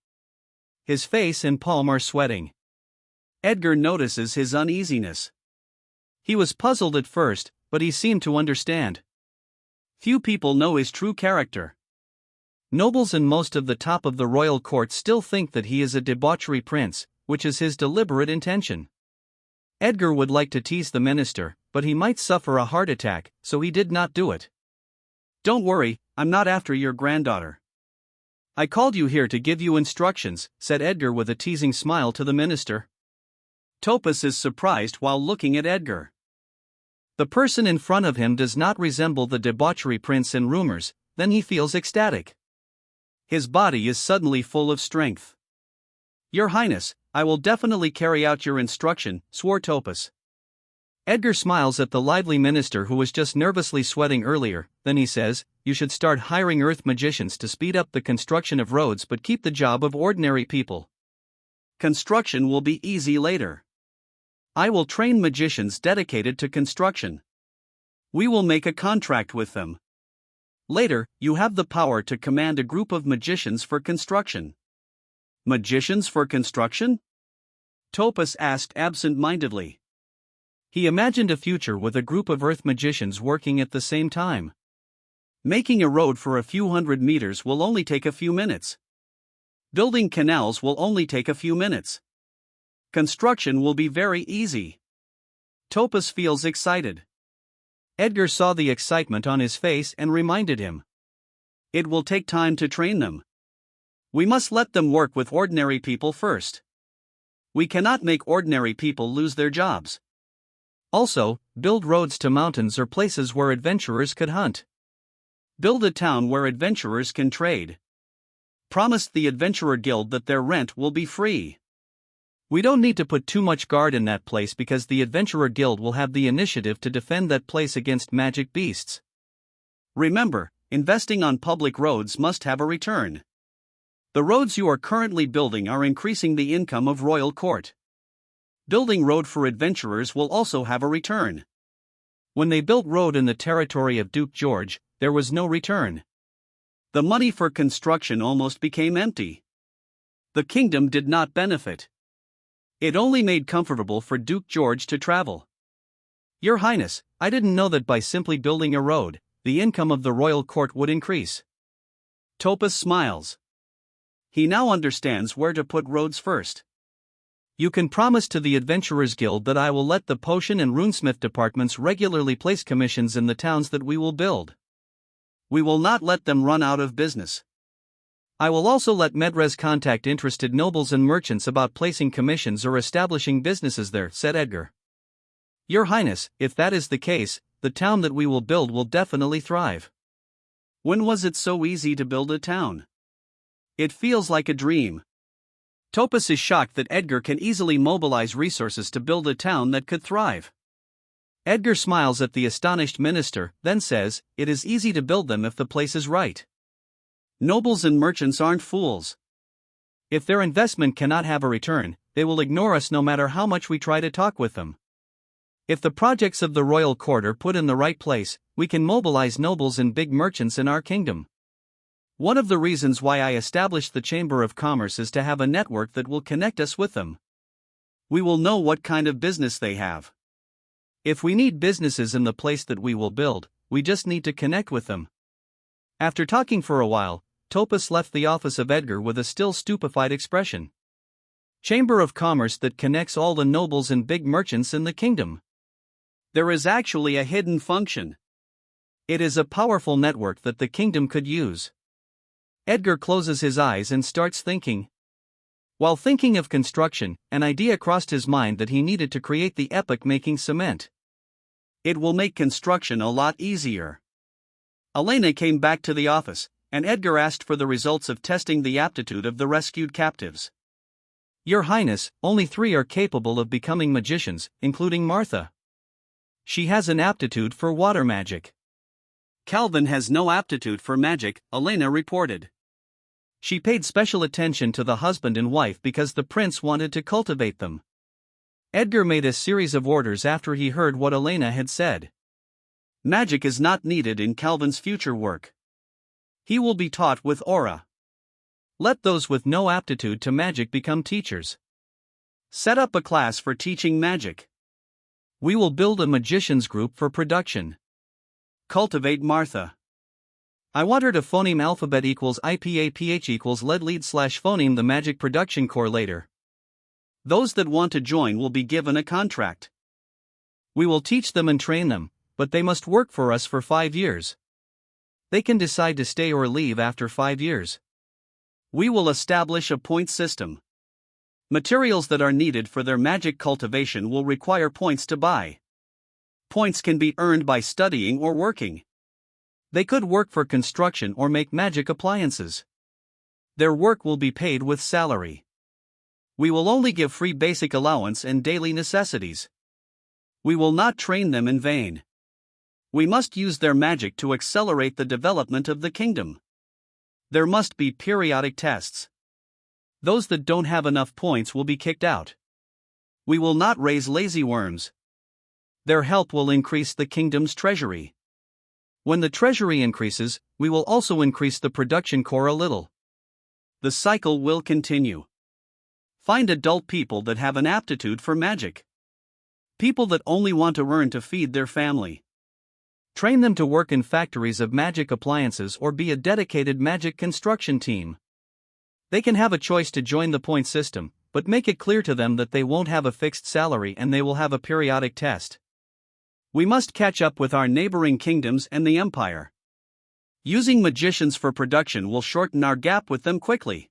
His face and palm are sweating. Edgar notices his uneasiness. He was puzzled at first, but he seemed to understand. Few people know his true character. Nobles and most of the top of the royal court still think that he is a debauchery prince, which is his deliberate intention. Edgar would like to tease the minister, but he might suffer a heart attack, so he did not do it. Don't worry, I'm not after your granddaughter. I called you here to give you instructions, said Edgar with a teasing smile to the minister. Topus is surprised while looking at Edgar. The person in front of him does not resemble the debauchery prince in rumors, then he feels ecstatic. His body is suddenly full of strength. Your Highness, I will definitely carry out your instruction, swore Topus. Edgar smiles at the lively minister who was just nervously sweating earlier, then he says, you should start hiring earth magicians to speed up the construction of roads but keep the job of ordinary people. Construction will be easy later. I will train magicians dedicated to construction. We will make a contract with them. Later, you have the power to command a group of magicians for construction. Magicians for construction? Topus asked absent-mindedly. He imagined a future with a group of earth magicians working at the same time. Making a road for a few hundred meters will only take a few minutes. Building canals will only take a few minutes. Construction will be very easy. Topus feels excited. Edgar saw the excitement on his face and reminded him. It will take time to train them. We must let them work with ordinary people first. We cannot make ordinary people lose their jobs. Also, build roads to mountains or places where adventurers could hunt. Build a town where adventurers can trade. Promised the Adventurer Guild that their rent will be free. We don't need to put too much guard in that place because the Adventurer Guild will have the initiative to defend that place against magic beasts. Remember, investing on public roads must have a return. The roads you are currently building are increasing the income of Royal Court. Building road for adventurers will also have a return. When they built road in the territory of Duke George, there was no return. The money for construction almost became empty. The kingdom did not benefit. It only made comfortable for Duke George to travel. Your Highness, I didn't know that by simply building a road, the income of the royal court would increase. Topaz smiles. He now understands where to put roads first. You can promise to the Adventurers Guild that I will let the potion and runesmith departments regularly place commissions in the towns that we will build. We will not let them run out of business. I will also let Medres contact interested nobles and merchants about placing commissions or establishing businesses there, said Edgar. Your Highness, if that is the case, the town that we will build will definitely thrive. When was it so easy to build a town? It feels like a dream. Topaz is shocked that Edgar can easily mobilize resources to build a town that could thrive. Edgar smiles at the astonished minister, then says, "It is easy to build them if the place is right. Nobles and merchants aren't fools. If their investment cannot have a return, they will ignore us no matter how much we try to talk with them. If the projects of the royal court are put in the right place, we can mobilize nobles and big merchants in our kingdom. One of the reasons why I established the Chamber of Commerce is to have a network that will connect us with them. We will know what kind of business they have. If we need businesses in the place that we will build, we just need to connect with them." After talking for a while, Topaz left the office of Edgar with a still stupefied expression. Chamber of Commerce that connects all the nobles and big merchants in the kingdom. There is actually a hidden function. It is a powerful network that the kingdom could use. Edgar closes his eyes and starts thinking. While thinking of construction, an idea crossed his mind that he needed to create the epoch-making cement. It will make construction a lot easier. Elena came back to the office, and Edgar asked for the results of testing the aptitude of the rescued captives. Your Highness, only 3 are capable of becoming magicians, including Martha. She has an aptitude for water magic. Calvin has no aptitude for magic, Elena reported. She paid special attention to the husband and wife because the prince wanted to cultivate them. Edgar made a series of orders after he heard what Elena had said. Magic is not needed in Calvin's future work. He will be taught with aura. Let those with no aptitude to magic become teachers. Set up a class for teaching magic. We will build a magicians group for production. Cultivate Martha. I want her to phoneme alphabet equals IPAPH equals lead/phoneme the magic production core later. Those that want to join will be given a contract. We will teach them and train them, but they must work for us for 5 years. They can decide to stay or leave after 5 years. We will establish a point system. Materials that are needed for their magic cultivation will require points to buy. Points can be earned by studying or working. They could work for construction or make magic appliances. Their work will be paid with salary. We will only give free basic allowance and daily necessities. We will not train them in vain. We must use their magic to accelerate the development of the kingdom. There must be periodic tests. Those that don't have enough points will be kicked out. We will not raise lazy worms. Their help will increase the kingdom's treasury. When the treasury increases, we will also increase the production core a little. The cycle will continue. Find adult people that have an aptitude for magic. People that only want to earn to feed their family. Train them to work in factories of magic appliances or be a dedicated magic construction team. They can have a choice to join the point system, but make it clear to them that they won't have a fixed salary and they will have a periodic test. We must catch up with our neighboring kingdoms and the empire. Using magicians for production will shorten our gap with them quickly.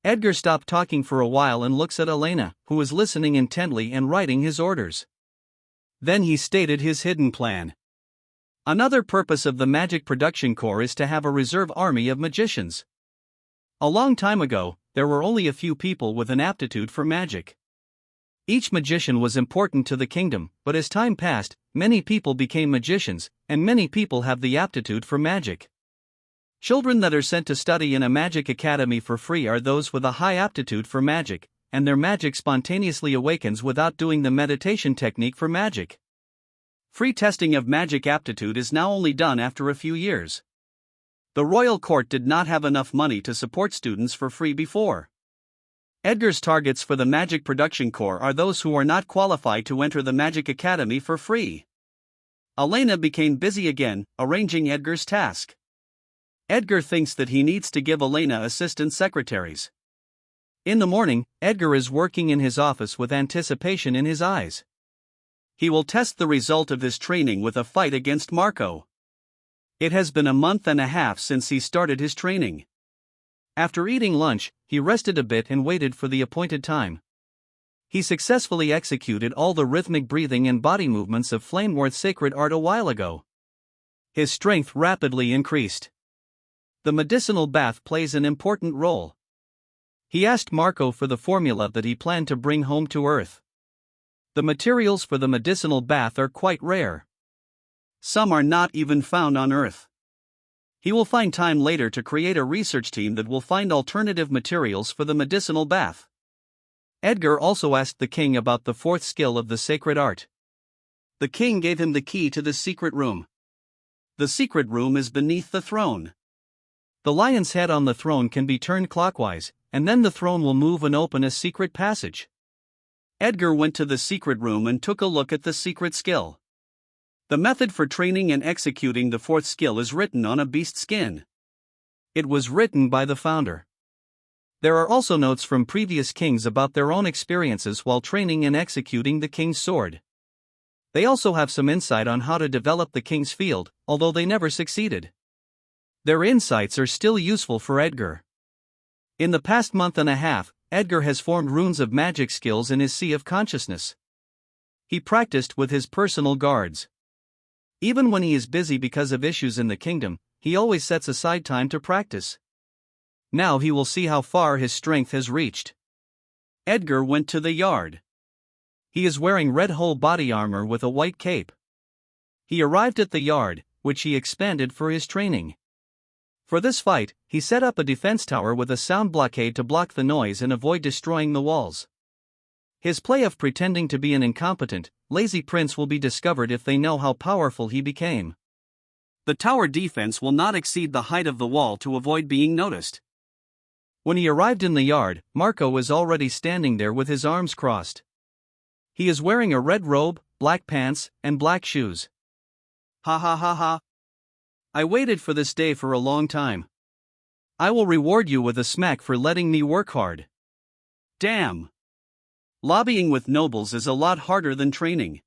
Edgar stopped talking for a while and looks at Elena, who is listening intently and writing his orders. Then he stated his hidden plan. Another purpose of the Magic Production Corps is to have a reserve army of magicians. A long time ago, there were only a few people with an aptitude for magic. Each magician was important to the kingdom, but as time passed, many people became magicians, and many people have the aptitude for magic. Children that are sent to study in a magic academy for free are those with a high aptitude for magic, and their magic spontaneously awakens without doing the meditation technique for magic. Free testing of magic aptitude is now only done after a few years. The royal court did not have enough money to support students for free before. Edgar's targets for the Magic Production Corps are those who are not qualified to enter the Magic Academy for free. Elena became busy again, arranging Edgar's task. Edgar thinks that he needs to give Elena assistant secretaries. In the morning, Edgar is working in his office with anticipation in his eyes. He will test the result of his training with a fight against Marco. It has been a month and a half since he started his training. After eating lunch, he rested a bit and waited for the appointed time. He successfully executed all the rhythmic breathing and body movements of Flameworth's sacred art a while ago. His strength rapidly increased. The medicinal bath plays an important role. He asked Marco for the formula that he planned to bring home to Earth. The materials for the medicinal bath are quite rare. Some are not even found on Earth. He will find time later to create a research team that will find alternative materials for the medicinal bath. Edgar also asked the king about the fourth skill of the sacred art. The king gave him the key to the secret room. The secret room is beneath the throne. The lion's head on the throne can be turned clockwise, and then the throne will move and open a secret passage. Edgar went to the secret room and took a look at the secret skill. The method for training and executing the fourth skill is written on a beast skin. It was written by the founder. There are also notes from previous kings about their own experiences while training and executing the king's sword. They also have some insight on how to develop the king's field, although they never succeeded. Their insights are still useful for Edgar. In the past month and a half, Edgar has formed runes of magic skills in his sea of consciousness. He practiced with his personal guards. Even when he is busy because of issues in the kingdom, he always sets aside time to practice. Now he will see how far his strength has reached. Edgar went to the yard. He is wearing red whole body armor with a white cape. He arrived at the yard, which he expanded for his training. For this fight, he set up a defense tower with a sound blockade to block the noise and avoid destroying the walls. His play of pretending to be an incompetent, lazy prince will be discovered if they know how powerful he became. The tower defense will not exceed the height of the wall to avoid being noticed. When he arrived in the yard, Marco was already standing there with his arms crossed. He is wearing a red robe, black pants, and black shoes. Ha ha ha ha. I waited for this day for a long time. I will reward you with a smack for letting me work hard. Damn. Lobbying with nobles is a lot harder than training.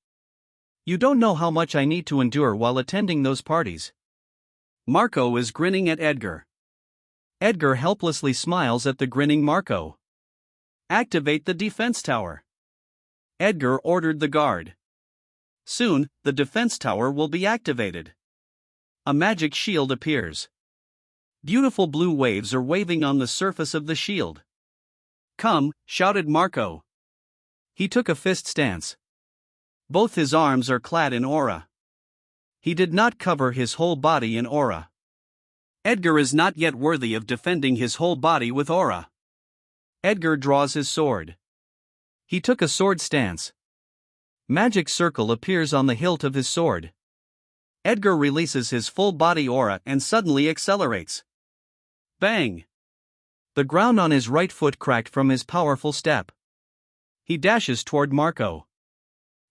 You don't know how much I need to endure while attending those parties. Marco is grinning at Edgar. Edgar helplessly smiles at the grinning Marco. Activate the defense tower. Edgar ordered the guard. Soon, the defense tower will be activated. A magic shield appears. Beautiful blue waves are waving on the surface of the shield. Come, shouted Marco. He took a fist stance. Both his arms are clad in aura. He did not cover his whole body in aura. Edgar is not yet worthy of defending his whole body with aura. Edgar draws his sword. He took a sword stance. Magic circle appears on the hilt of his sword. Edgar releases his full body aura and suddenly accelerates. Bang! The ground on his right foot cracked from his powerful step. He dashes toward Marco.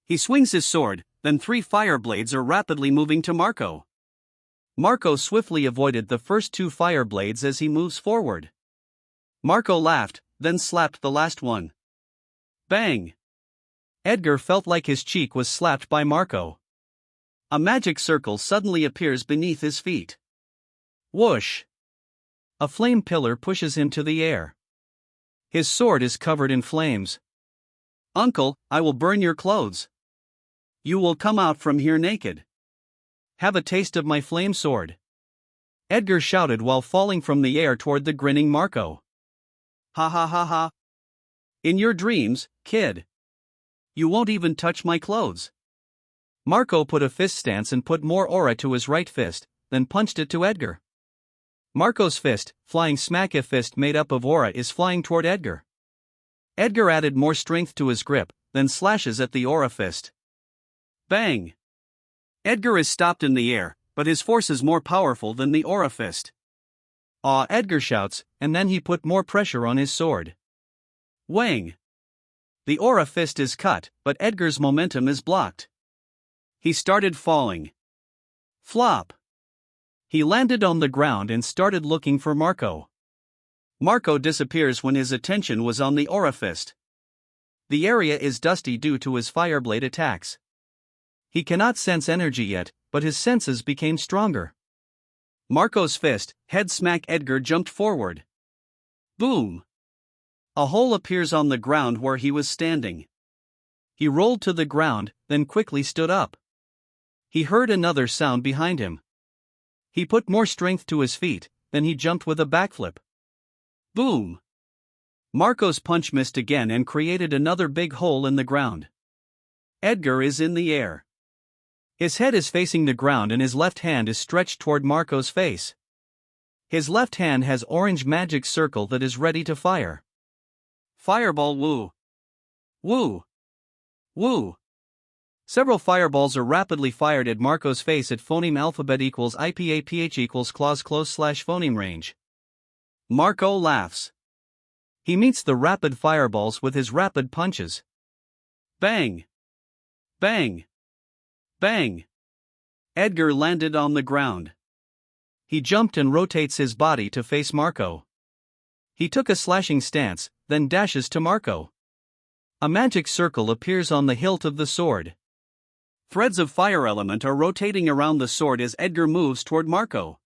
He swings his sword, then 3 fire blades are rapidly moving to Marco. Marco swiftly avoided the first 2 fire blades as he moves forward. Marco laughed, then slapped the last one. Bang! Edgar felt like his cheek was slapped by Marco. A magic circle suddenly appears beneath his feet. Whoosh! A flame pillar pushes him to the air. His sword is covered in flames. Uncle, I will burn your clothes. You will come out from here naked. Have a taste of my flame sword. Edgar shouted while falling from the air toward the grinning Marco. Ha ha ha ha. In your dreams, kid. You won't even touch my clothes. Marco put a fist stance and put more aura to his right fist, then punched it to Edgar. Marco's fist, flying smack. A fist made up of aura is flying toward Edgar. Edgar added more strength to his grip, then slashes at the aura fist. Bang! Edgar is stopped in the air, but his force is more powerful than the aura fist. Aw! Edgar shouts, and then he put more pressure on his sword. Wang! The aura fist is cut, but Edgar's momentum is blocked. He started falling. Flop! He landed on the ground and started looking for Marco. Marco disappears when his attention was on the aura fist. The area is dusty due to his fireblade attacks. He cannot sense energy yet, but his senses became stronger. Marco's fist, head smack. Edgar jumped forward. Boom! A hole appears on the ground where he was standing. He rolled to the ground, then quickly stood up. He heard another sound behind him. He put more strength to his feet, then he jumped with a backflip. Boom! Marco's punch missed again and created another big hole in the ground. Edgar is in the air. His head is facing the ground and his left hand is stretched toward Marco's face. His left hand has orange magic circle that is ready to fire. Fireball woo! Woo! Woo! Several fireballs are rapidly fired at Marco's face at phoneme alphabet equals IPAPH equals clause close / phoneme range. Marco laughs. He meets the rapid fireballs with his rapid punches. Bang! Bang! Bang! Edgar landed on the ground. He jumped and rotates his body to face Marco. He took a slashing stance, then dashes to Marco. A magic circle appears on the hilt of the sword. Threads of fire element are rotating around the sword as Edgar moves toward Marco.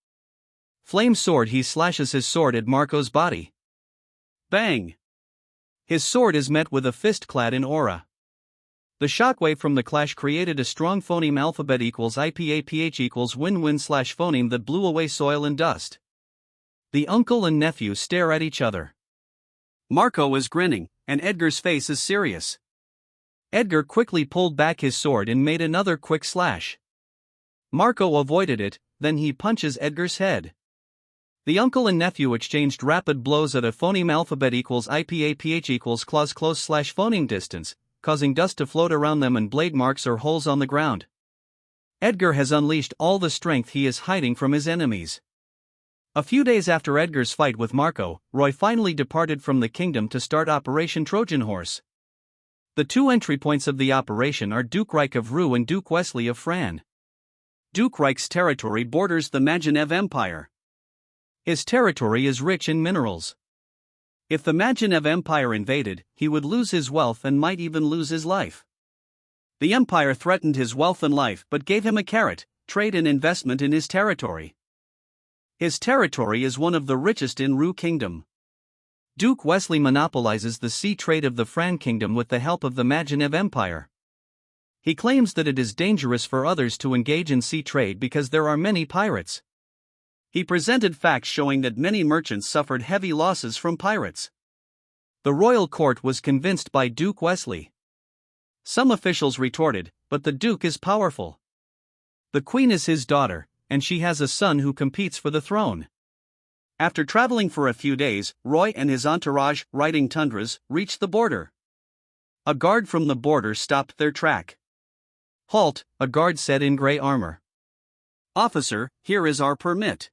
Flame sword. He slashes his sword at Marco's body. Bang! His sword is met with a fist clad in aura. The shockwave from the clash created a strong phoneme alphabet equals IPAPH equals win-win / phoneme that blew away soil and dust. The uncle and nephew stare at each other. Marco is grinning, and Edgar's face is serious. Edgar quickly pulled back his sword and made another quick slash. Marco avoided it, then he punches Edgar's head. The uncle and nephew exchanged rapid blows at a phoneme alphabet equals IPAPH equals clause close / phoneme distance, causing dust to float around them and blade marks or holes on the ground. Edgar has unleashed all the strength he is hiding from his enemies. A few days after Edgar's fight with Marco, Roy finally departed from the kingdom to start Operation Trojan Horse. The two entry points of the operation are Duke Reich of Rue and Duke Wesley of Fran. Duke Reich's territory borders the Magenev Empire. His territory is rich in minerals. If the Magenev Empire invaded, he would lose his wealth and might even lose his life. The empire threatened his wealth and life but gave him a carrot, trade and investment in his territory. His territory is one of the richest in Rue Kingdom. Duke Wesley monopolizes the sea trade of the Fran Kingdom with the help of the Magenev Empire. He claims that it is dangerous for others to engage in sea trade because there are many pirates. He presented facts showing that many merchants suffered heavy losses from pirates. The royal court was convinced by Duke Wesley. Some officials retorted, but the Duke is powerful. The Queen is his daughter, and she has a son who competes for the throne. After traveling for a few days, Roy and his entourage, riding tundras, reached the border. A guard from the border stopped their track. "Halt," a guard said in gray armor. "Officer, here is our permit."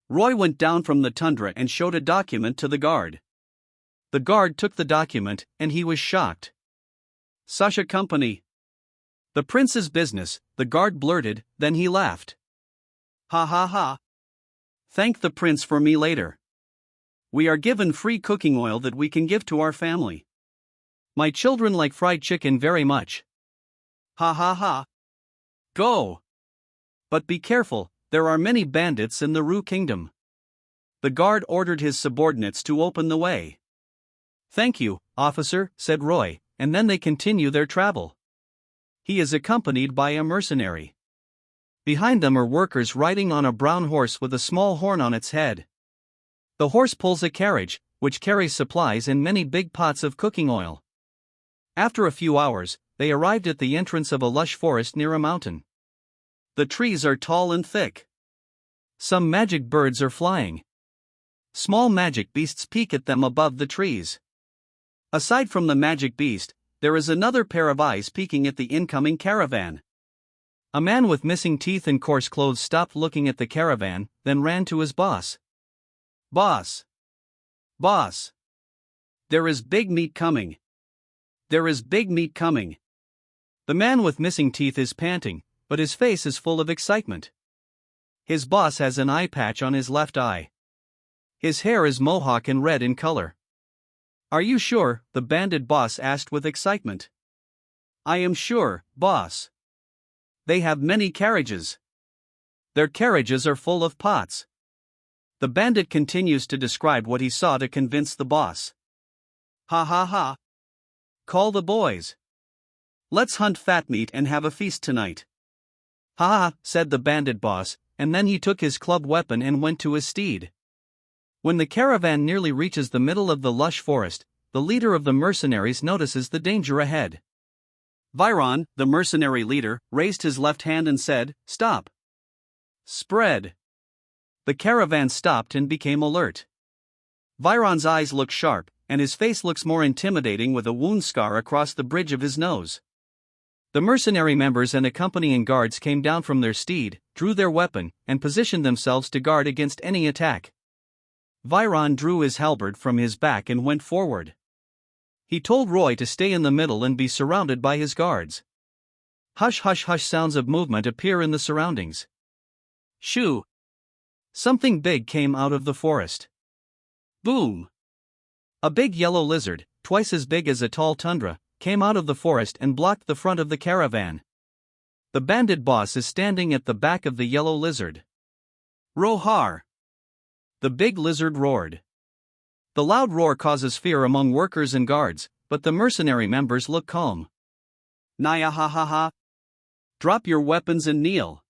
Roy went down from the tundra and showed a document to the guard. The guard took the document, and he was shocked. "Sasha Company." "The prince's business," the guard blurted, then he laughed. "Ha ha ha. Thank the prince for me later. We are given free cooking oil that we can give to our family. My children like fried chicken very much. Ha ha ha. Go. But be careful, there are many bandits in the Rue Kingdom." The guard ordered his subordinates to open the way. "Thank you, officer," said Roy, and then they continue their travel. He is accompanied by a mercenary. Behind them are workers riding on a brown horse with a small horn on its head. The horse pulls a carriage, which carries supplies and many big pots of cooking oil. After a few hours, they arrived at the entrance of a lush forest near a mountain. The trees are tall and thick. Some magic birds are flying. Small magic beasts peek at them above the trees. Aside from the magic beast, there is another pair of eyes peeking at the incoming caravan. A man with missing teeth and coarse clothes stopped looking at the caravan, then ran to his boss. "Boss! Boss! There is big meat coming! There is big meat coming!" The man with missing teeth is panting, but his face is full of excitement. His boss has an eye patch on his left eye. His hair is mohawk and red in color. "Are you sure?" the bandit boss asked with excitement. "I am sure, boss. They have many carriages. Their carriages are full of pots." The bandit continues to describe what he saw to convince the boss. "Ha ha ha. Call the boys. Let's hunt fat meat and have a feast tonight." "Ha ha," said the bandit boss, and then he took his club weapon and went to his steed. When the caravan nearly reaches the middle of the lush forest, the leader of the mercenaries notices the danger ahead. Viron, the mercenary leader, raised his left hand and said, "Stop. Spread." The caravan stopped and became alert. Viron's eyes look sharp, and his face looks more intimidating with a wound scar across the bridge of his nose. The mercenary members and accompanying guards came down from their steed, drew their weapon, and positioned themselves to guard against any attack. Viron drew his halberd from his back and went forward. He told Roy to stay in the middle and be surrounded by his guards. Hush hush hush sounds of movement appear in the surroundings. Shoo! Something big came out of the forest. Boom! A big yellow lizard, twice as big as a tall tundra, came out of the forest and blocked the front of the caravan. The bandit boss is standing at the back of the yellow lizard. Roar! The big lizard roared. The loud roar causes fear among workers and guards, but the mercenary members look calm. "Naya ha ha ha. Drop your weapons and kneel.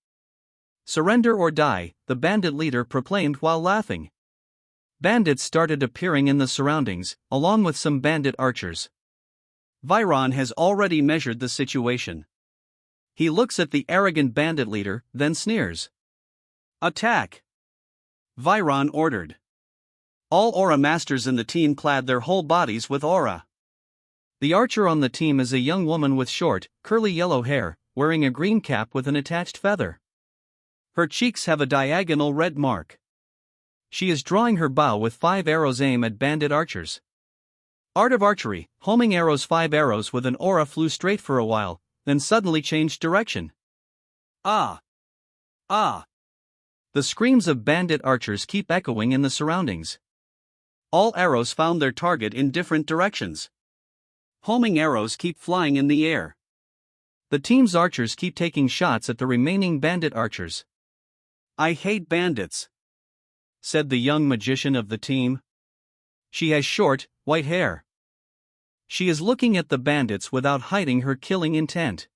Surrender or die," the bandit leader proclaimed while laughing. Bandits started appearing in the surroundings, along with some bandit archers. Viron has already measured the situation. He looks at the arrogant bandit leader, then sneers. "Attack!" Viron ordered. All aura masters in the team clad their whole bodies with aura. The archer on the team is a young woman with short, curly yellow hair, wearing a green cap with an attached feather. Her cheeks have a diagonal red mark. She is drawing her bow with 5 arrows aimed at bandit archers. Art of archery, homing arrows. 5 arrows with an aura flew straight for a while, then suddenly changed direction. Ah! Ah! The screams of bandit archers keep echoing in the surroundings. All arrows found their target in different directions. Homing arrows keep flying in the air. The team's archers keep taking shots at the remaining bandit archers. "I hate bandits," said the young magician of the team. She has short, white hair. She is looking at the bandits without hiding her killing intent.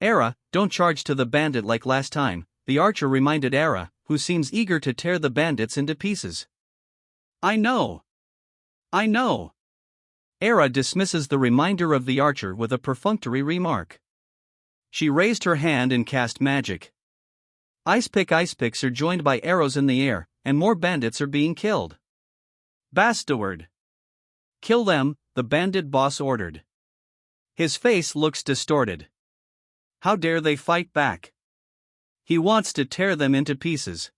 "Era, don't charge to the bandit like last time," the archer reminded Era, who seems eager to tear the bandits into pieces. I know. Era dismisses the reminder of the archer with a perfunctory remark. She raised her hand and cast magic. Ice picks are joined by arrows in the air, and more bandits are being killed. "Bastard! Kill them," the bandit boss ordered. His face looks distorted. How dare they fight back? He wants to tear them into pieces.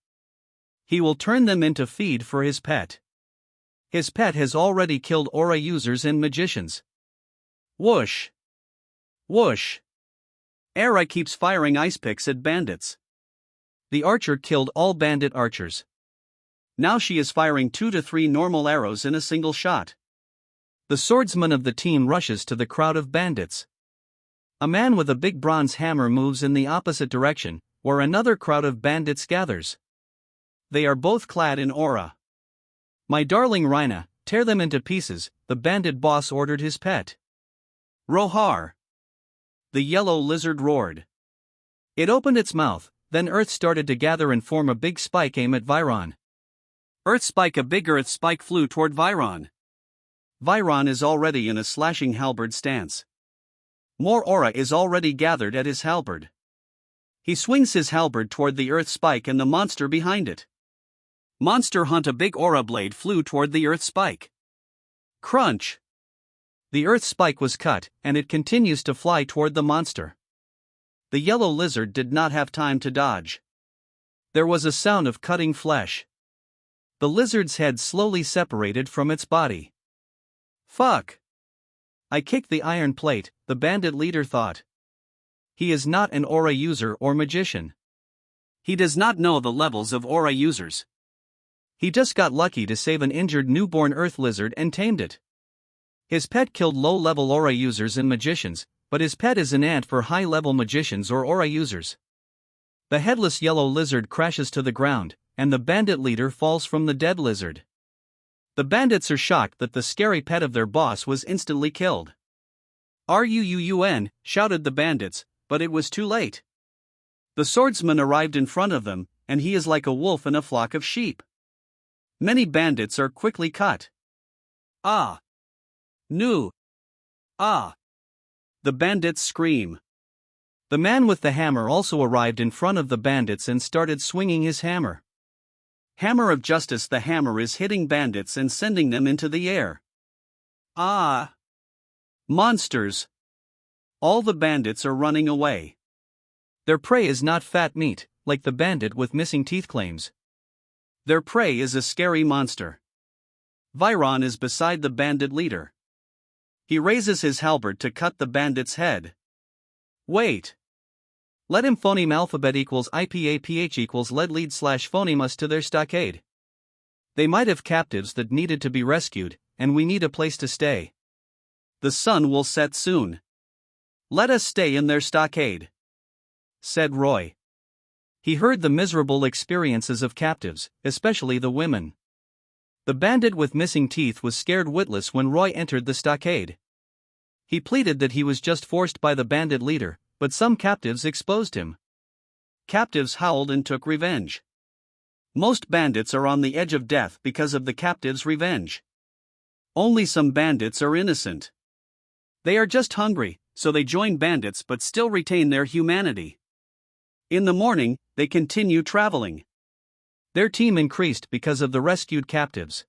He will turn them into feed for his pet. His pet has already killed aura users and magicians. Whoosh! Whoosh! Era keeps firing ice picks at bandits. The archer killed all bandit archers. Now she is firing 2 to 3 normal arrows in a single shot. The swordsman of the team rushes to the crowd of bandits. A man with a big bronze hammer moves in the opposite direction, where another crowd of bandits gathers. They are both clad in aura. "My darling Rhina, tear them into pieces," the bandit boss ordered his pet. Roar! The yellow lizard roared. It opened its mouth, then Earth started to gather and form a big spike aim at Viron. Earth spike. A big Earth spike flew toward Viron. Viron is already in a slashing halberd stance. More aura is already gathered at his halberd. He swings his halberd toward the Earth spike and the monster behind it. Monster Hunt. A big aura blade flew toward the Earth spike. Crunch! The Earth spike was cut, and it continues to fly toward the monster. The yellow lizard did not have time to dodge. There was a sound of cutting flesh. The lizard's head slowly separated from its body. Fuck! I kicked the iron plate, the bandit leader thought. He is not an aura user or magician. He does not know the levels of aura users. He just got lucky to save an injured newborn earth lizard and tamed it. His pet killed low-level aura users and magicians, but his pet is an ant for high-level magicians or aura users. The headless yellow lizard crashes to the ground, and the bandit leader falls from the dead lizard. The bandits are shocked that the scary pet of their boss was instantly killed. "Ruun!" shouted the bandits, but it was too late. The swordsman arrived in front of them, and he is like a wolf in a flock of sheep. Many bandits are quickly cut. Ah! Nu! Ah! The bandits scream. The man with the hammer also arrived in front of the bandits and started swinging his hammer. Hammer of justice. The hammer is hitting bandits and sending them into the air. Ah! Monsters! All the bandits are running away. Their prey is not fat meat, like the bandit with missing teeth claims. Their prey is a scary monster. Viron is beside the bandit leader. He raises his halberd to cut the bandit's head. Wait! Let him. Phoneme alphabet equals IPAPH equals lead phoneme us to their stockade. They might have captives that needed to be rescued, and we need a place to stay. The sun will set soon. Let us stay in their stockade, said Roy. He heard the miserable experiences of captives, especially the women. The bandit with missing teeth was scared witless when Roy entered the stockade. He pleaded that he was just forced by the bandit leader, but some captives exposed him. Captives howled and took revenge. Most bandits are on the edge of death because of the captives' revenge. Only some bandits are innocent. They are just hungry, so they join bandits but still retain their humanity. In the morning, they continue traveling. Their team increased because of the rescued captives.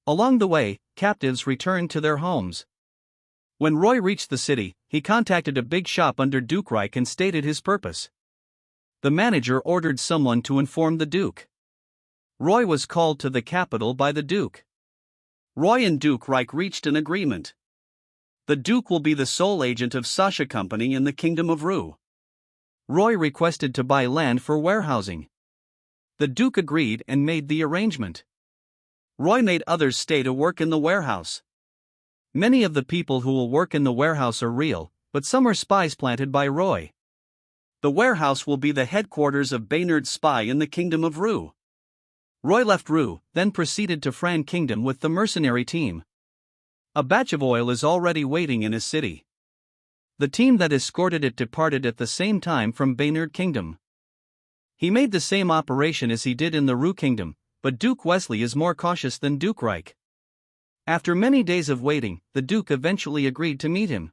Along the way, captives returned to their homes. When Roy reached the city, he contacted a big shop under Duke Reich and stated his purpose. The manager ordered someone to inform the Duke. Roy was called to the capital by the Duke. Roy and Duke Reich reached an agreement. The Duke will be the sole agent of Sasha Company in the Kingdom of Ru. Roy requested to buy land for warehousing. The Duke agreed and made the arrangement. Roy made others stay to work in the warehouse. Many of the people who will work in the warehouse are real, but some are spies planted by Roy. The warehouse will be the headquarters of Baynard's spy in the Kingdom of Ru. Roy left Ru, then proceeded to Fran Kingdom with the mercenary team. A batch of oil is already waiting in his city. The team that escorted it departed at the same time from Baynard Kingdom. He made the same operation as he did in the Ru Kingdom, but Duke Wesley is more cautious than Duke Reich. After many days of waiting, the Duke eventually agreed to meet him.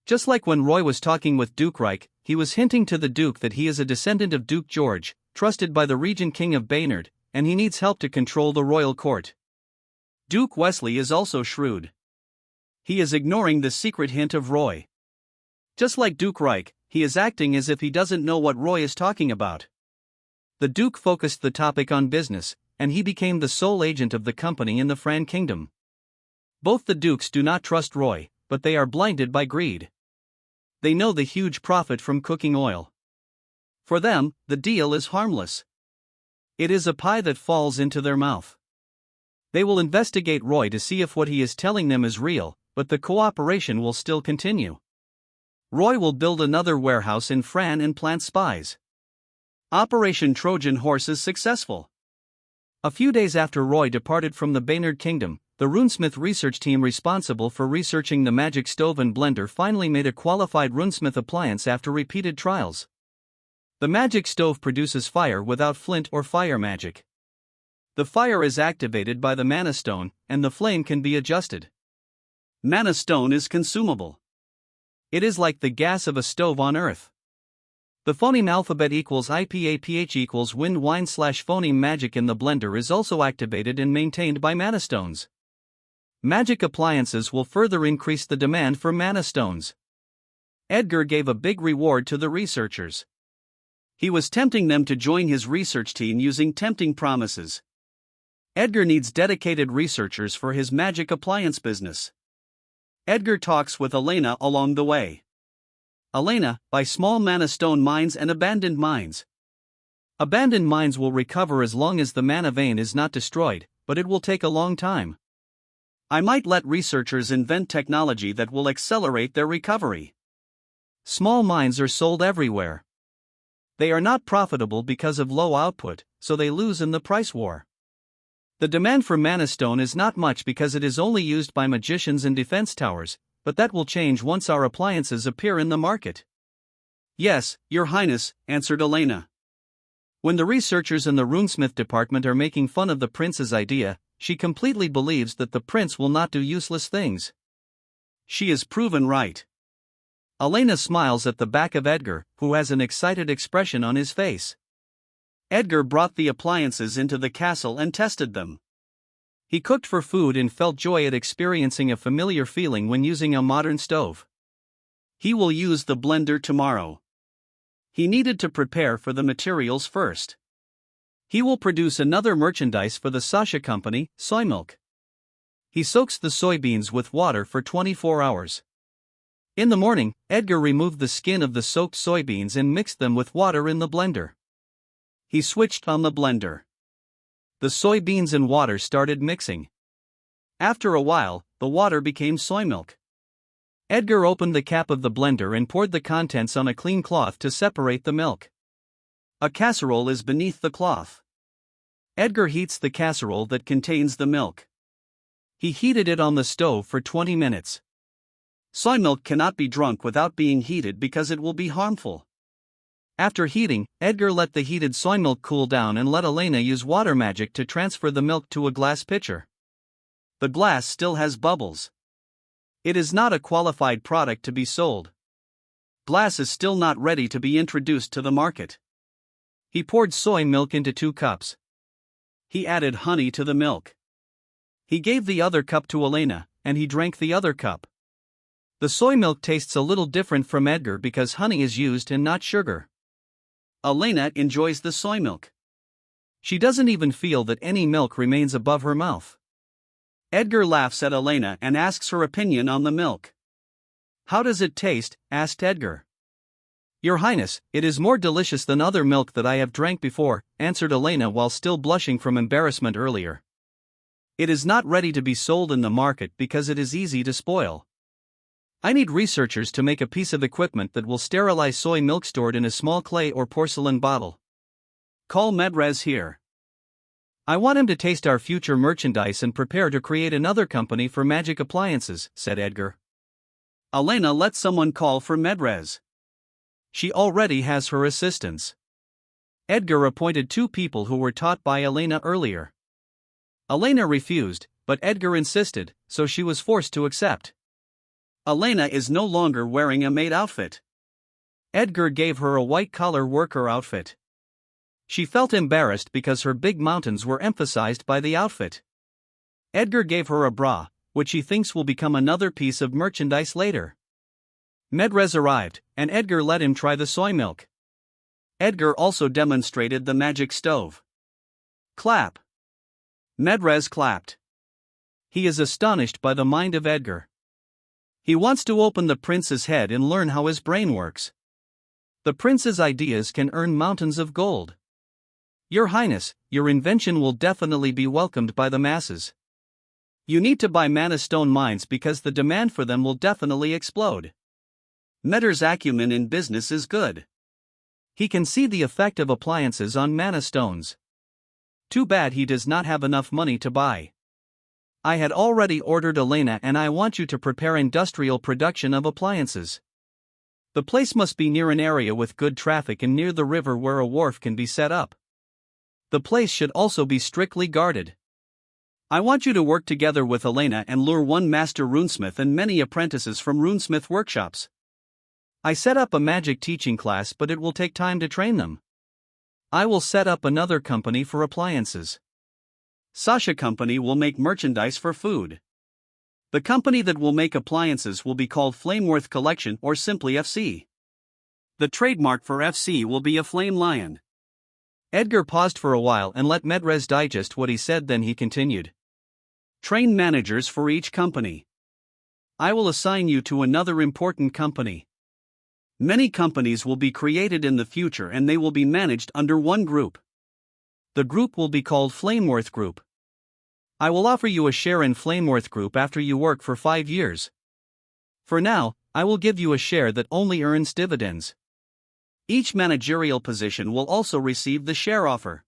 Just like when Roy was talking with Duke Reich, he was hinting to the Duke that he is a descendant of Duke George, trusted by the Regent King of Baynard, and he needs help to control the royal court. Duke Wesley is also shrewd. He is ignoring the secret hint of Roy. Just like Duke Reich, he is acting as if he doesn't know what Roy is talking about. The Duke focused the topic on business, and he became the sole agent of the company in the Fran Kingdom. Both the Dukes do not trust Roy, but they are blinded by greed. They know the huge profit from cooking oil. For them, the deal is harmless. It is a pie that falls into their mouth. They will investigate Roy to see if what he is telling them is real, but the cooperation will still continue. Roy will build another warehouse in Fran and plant spies. Operation Trojan Horse is successful. A few days after Roy departed from the Baynard Kingdom, the runesmith research team responsible for researching the magic stove and blender finally made a qualified runesmith appliance after repeated trials. The magic stove produces fire without flint or fire magic. The fire is activated by the mana stone, and the flame can be adjusted. Mana stone is consumable. It is like the gas of a stove on Earth. The phoneme alphabet equals IPAPH equals wind wine / phoneme magic in the blender is also activated and maintained by mana stones. Magic appliances will further increase the demand for mana stones. Edgar gave a big reward to the researchers. He was tempting them to join his research team using tempting promises. Edgar needs dedicated researchers for his magic appliance business. Edgar talks with Elena along the way. Elena, buy small mana stone mines and abandoned mines. Abandoned mines will recover as long as the mana vein is not destroyed, but it will take a long time. I might let researchers invent technology that will accelerate their recovery. Small mines are sold everywhere. They are not profitable because of low output, so they lose in the price war. The demand for mana stone is not much because it is only used by magicians and defense towers, but that will change once our appliances appear in the market. Yes, Your Highness, answered Elena. When the researchers in the runesmith department are making fun of the prince's idea, she completely believes that the prince will not do useless things. She is proven right. Elena smiles at the back of Edgar, who has an excited expression on his face. Edgar brought the appliances into the castle and tested them. He cooked for food and felt joy at experiencing a familiar feeling when using a modern stove. He will use the blender tomorrow. He needed to prepare for the materials first. He will produce another merchandise for the Sasha company, soy milk. He soaks the soybeans with water for 24 hours. In the morning, Edgar removed the skin of the soaked soybeans and mixed them with water in the blender. He switched on the blender. The soybeans and water started mixing. After a while, the water became soy milk. Edgar opened the cap of the blender and poured the contents on a clean cloth to separate the milk. A casserole is beneath the cloth. Edgar heats the casserole that contains the milk. He heated it on the stove for 20 minutes. Soy milk cannot be drunk without being heated because it will be harmful. After heating, Edgar let the heated soy milk cool down and let Elena use water magic to transfer the milk to a glass pitcher. The glass still has bubbles. It is not a qualified product to be sold. Glass is still not ready to be introduced to the market. He poured soy milk into 2 cups. He added honey to the milk. He gave the other cup to Elena, and he drank the other cup. The soy milk tastes a little different from Edgar because honey is used and not sugar. Elena enjoys the soy milk. She doesn't even feel that any milk remains above her mouth. Edgar laughs at Elena and asks her opinion on the milk. How does it taste? Asked Edgar. Your Highness, it is more delicious than other milk that I have drank before, answered Elena while still blushing from embarrassment earlier. It is not ready to be sold in the market because it is easy to spoil. I need researchers to make a piece of equipment that will sterilize soy milk stored in a small clay or porcelain bottle. Call Medrez here. I want him to taste our future merchandise and prepare to create another company for magic appliances, said Edgar. Elena let someone call for Medrez. She already has her assistants. Edgar appointed 2 people who were taught by Elena earlier. Elena refused, but Edgar insisted, so she was forced to accept. Elena is no longer wearing a maid outfit. Edgar gave her a white-collar worker outfit. She felt embarrassed because her big mountains were emphasized by the outfit. Edgar gave her a bra, which she thinks will become another piece of merchandise later. Medrez arrived, and Edgar let him try the soy milk. Edgar also demonstrated the magic stove. Clap. Medrez clapped. He is astonished by the mind of Edgar. He wants to open the prince's head and learn how his brain works. The prince's ideas can earn mountains of gold. Your Highness, your invention will definitely be welcomed by the masses. You need to buy mana stone mines because the demand for them will definitely explode. Medrez's acumen in business is good. He can see the effect of appliances on mana stones. Too bad he does not have enough money to buy. I had already ordered Elena and I want you to prepare industrial production of appliances. The place must be near an area with good traffic and near the river where a wharf can be set up. The place should also be strictly guarded. I want you to work together with Elena and lure one master runesmith and many apprentices from runesmith workshops. I set up a magic teaching class, but it will take time to train them. I will set up another company for appliances. Sasha Company will make merchandise for food. The company that will make appliances will be called Flameworth Collection or simply FC. The trademark for FC will be a flame lion. Edgar paused for a while and let Medrez digest what he said, then he continued. Train managers for each company. I will assign you to another important company. Many companies will be created in the future and they will be managed under one group. The group will be called Flameworth Group. I will offer you a share in Flameworth Group after you work for 5 years. For now, I will give you a share that only earns dividends. Each managerial position will also receive the share offer.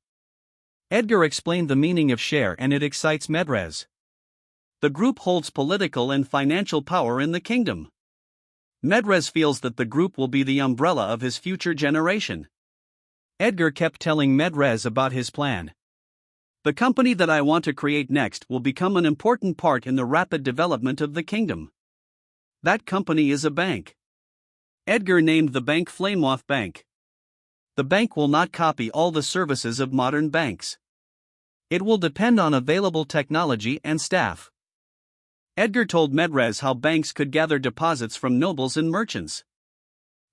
Edgar explained the meaning of share and it excites Medrez. The group holds political and financial power in the kingdom. Medrez feels that the group will be the umbrella of his future generation. Edgar kept telling Medrez about his plan. The company that I want to create next will become an important part in the rapid development of the kingdom. That company is a bank. Edgar named the bank Flameoff Bank. The bank will not copy all the services of modern banks. It will depend on available technology and staff. Edgar told Medrez how banks could gather deposits from nobles and merchants.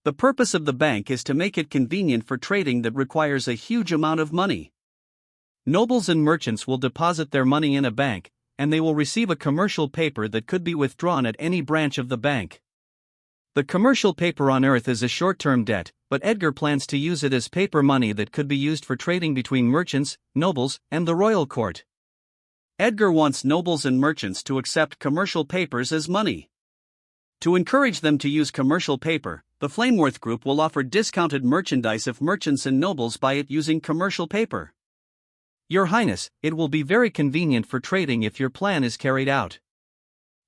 The purpose of the bank is to make it convenient for trading that requires a huge amount of money. Nobles and merchants will deposit their money in a bank, and they will receive a commercial paper that could be withdrawn at any branch of the bank. The commercial paper on Earth is a short-term debt, but Edgar plans to use it as paper money that could be used for trading between merchants, nobles, and the royal court. Edgar wants nobles and merchants to accept commercial papers as money. To encourage them to use commercial paper, the Flameworth Group will offer discounted merchandise if merchants and nobles buy it using commercial paper. Your Highness, it will be very convenient for trading if your plan is carried out.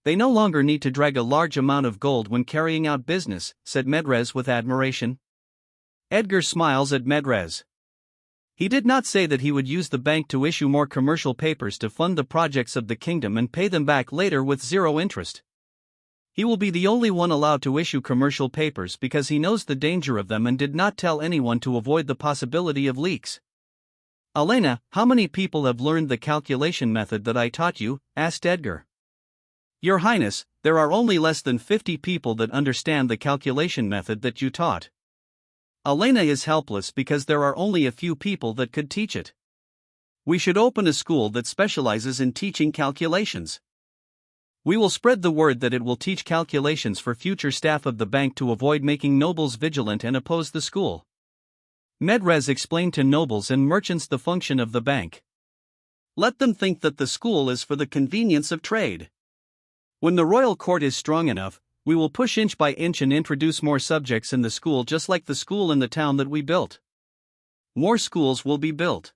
They no longer need to drag a large amount of gold when carrying out business, said Medrez with admiration. Edgar smiles at Medrez. He did not say that he would use the bank to issue more commercial papers to fund the projects of the kingdom and pay them back later with zero interest. He will be the only one allowed to issue commercial papers because he knows the danger of them and did not tell anyone to avoid the possibility of leaks. Elena, how many people have learned the calculation method that I taught you? Asked Edgar. Your Highness, there are only less than 50 people that understand the calculation method that you taught. Elena is helpless because there are only a few people that could teach it. We should open a school that specializes in teaching calculations. We will spread the word that it will teach calculations for future staff of the bank to avoid making nobles vigilant and oppose the school. Medrez explained to nobles and merchants the function of the bank. Let them think that the school is for the convenience of trade. When the royal court is strong enough, we will push inch by inch and introduce more subjects in the school, just like the school in the town that we built. More schools will be built.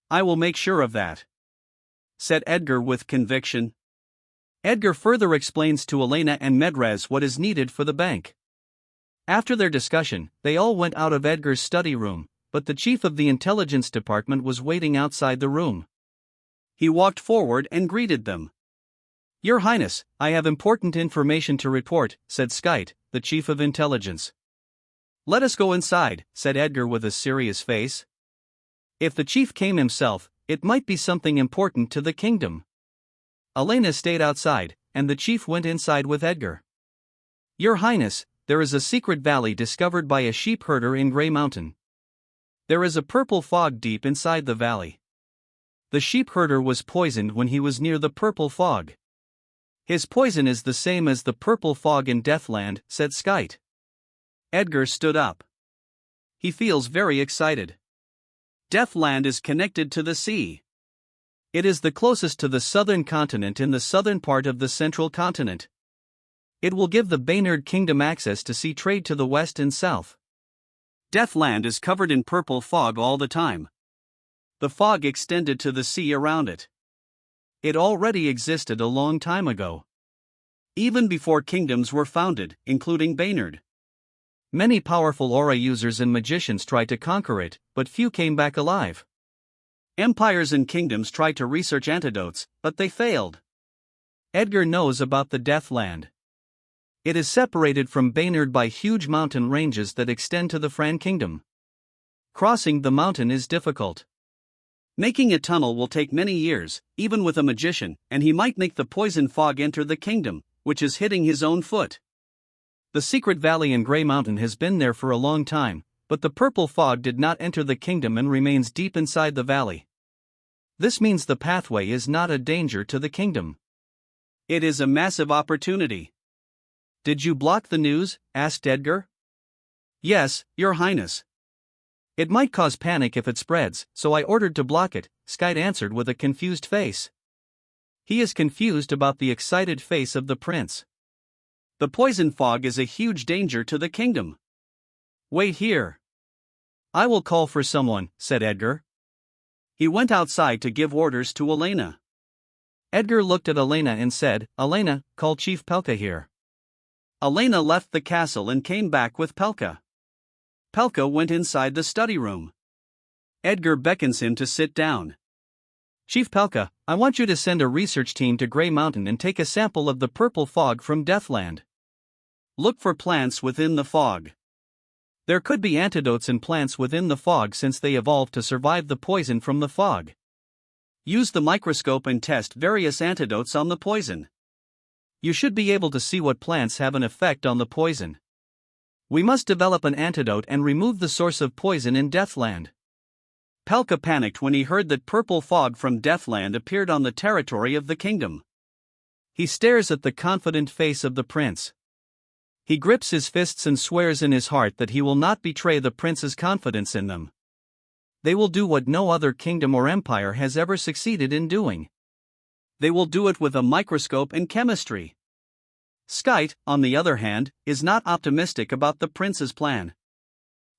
I will make sure of that, said Edgar with conviction. Edgar further explains to Elena and Medrez what is needed for the bank. After their discussion, they all went out of Edgar's study room, but the chief of the intelligence department was waiting outside the room. He walked forward and greeted them. Your Highness, I have important information to report, said Skite, the chief of intelligence. Let us go inside, said Edgar with a serious face. If the chief came himself, it might be something important to the kingdom. Elena stayed outside, and the chief went inside with Edgar. Your Highness, there is a secret valley discovered by a sheep herder in Grey Mountain. There is a purple fog deep inside the valley. The sheep herder was poisoned when he was near the purple fog. His poison is the same as the purple fog in Deathland, said Skite. Edgar stood up. He feels very excited. Deathland is connected to the sea. It is the closest to the southern continent in the southern part of the central continent. It will give the Baynard Kingdom access to sea trade to the west and south. Deathland is covered in purple fog all the time. The fog extended to the sea around it. it already existed a long time ago. Even before kingdoms were founded, including Baynard. Many powerful aura users and magicians tried to conquer it, but few came back alive. Empires and kingdoms tried to research antidotes, but they failed. Edgar knows about the Deathland. It is separated from Baynard by huge mountain ranges that extend to the Fran Kingdom. Crossing the mountain is difficult. Making a tunnel will take many years, even with a magician, and he might make the poison fog enter the kingdom, which is hitting his own foot. The secret valley in Grey Mountain has been there for a long time, but the purple fog did not enter the kingdom and remains deep inside the valley. This means the pathway is not a danger to the kingdom. It is a massive opportunity. Did you block the news? Asked Edgar. Yes, Your Highness. It might cause panic if it spreads, so I ordered to block it, Skite answered with a confused face. He is confused about the excited face of the prince. The poison fog is a huge danger to the kingdom. Wait here. I will call for someone, said Edgar. He went outside to give orders to Elena. Edgar looked at Elena and said, Elena, call Chief Pelka here. Elena left the castle and came back with Pelka. Pelka went inside the study room. Edgar beckons him to sit down. Chief Pelka, I want you to send a research team to Grey Mountain and take a sample of the purple fog from Deathland. Look for plants within the fog. There could be antidotes in plants within the fog since they evolved to survive the poison from the fog. Use the microscope and test various antidotes on the poison. You should be able to see what plants have an effect on the poison. We must develop an antidote and remove the source of poison in Deathland. Pelka panicked when he heard that purple fog from Deathland appeared on the territory of the kingdom. He stares at the confident face of the prince. He grips his fists and swears in his heart that he will not betray the prince's confidence in them. They will do what no other kingdom or empire has ever succeeded in doing. They will do it with a microscope and chemistry. Skite, on the other hand, is not optimistic about the prince's plan.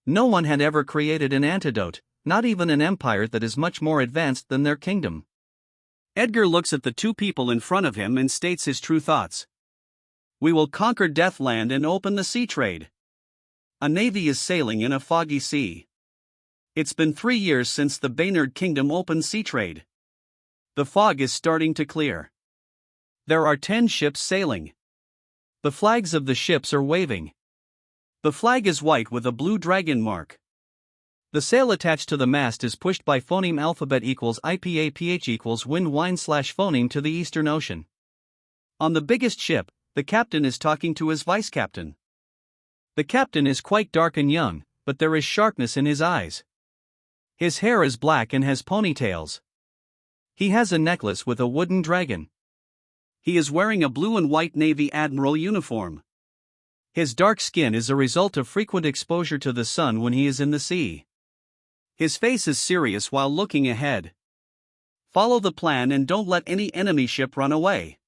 No one had ever created an antidote, not even an empire that is much more advanced than their kingdom. Edgar looks at the two people in front of him and states his true thoughts. We will conquer Deathland and open the sea trade. A navy is sailing in a foggy sea. It's been 3 years since the Baynard Kingdom opened sea trade. The fog is starting to clear. There are 10 ships sailing. The flags of the ships are waving. The flag is white with a blue dragon mark. The sail attached to the mast is pushed by phoneme alphabet equals IPAPH equals wind wine / phoneme to the Eastern Ocean. On the biggest ship, the captain is talking to his vice captain. The captain is quite dark and young, but there is sharpness in his eyes. His hair is black and has ponytails. He has a necklace with a wooden dragon. He is wearing a blue and white Navy Admiral uniform. His dark skin is a result of frequent exposure to the sun when he is in the sea. His face is serious while looking ahead. Follow the plan and don't let any enemy ship run away.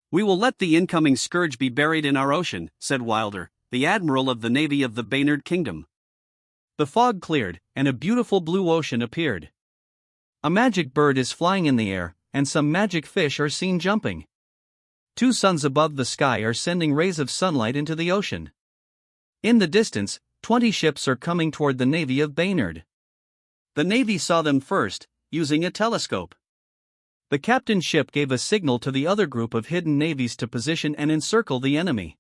We will let the incoming scourge be buried in our ocean, said Wilder, the admiral of the navy of the Baynard Kingdom. The fog cleared, and a beautiful blue ocean appeared. A magic bird is flying in the air, and some magic fish are seen jumping. 2 suns above the sky are sending rays of sunlight into the ocean. In the distance, 20 ships are coming toward the navy of Baynard. The navy saw them first, using a telescope. The captain's ship gave a signal to the other group of hidden navies to position and encircle the enemy.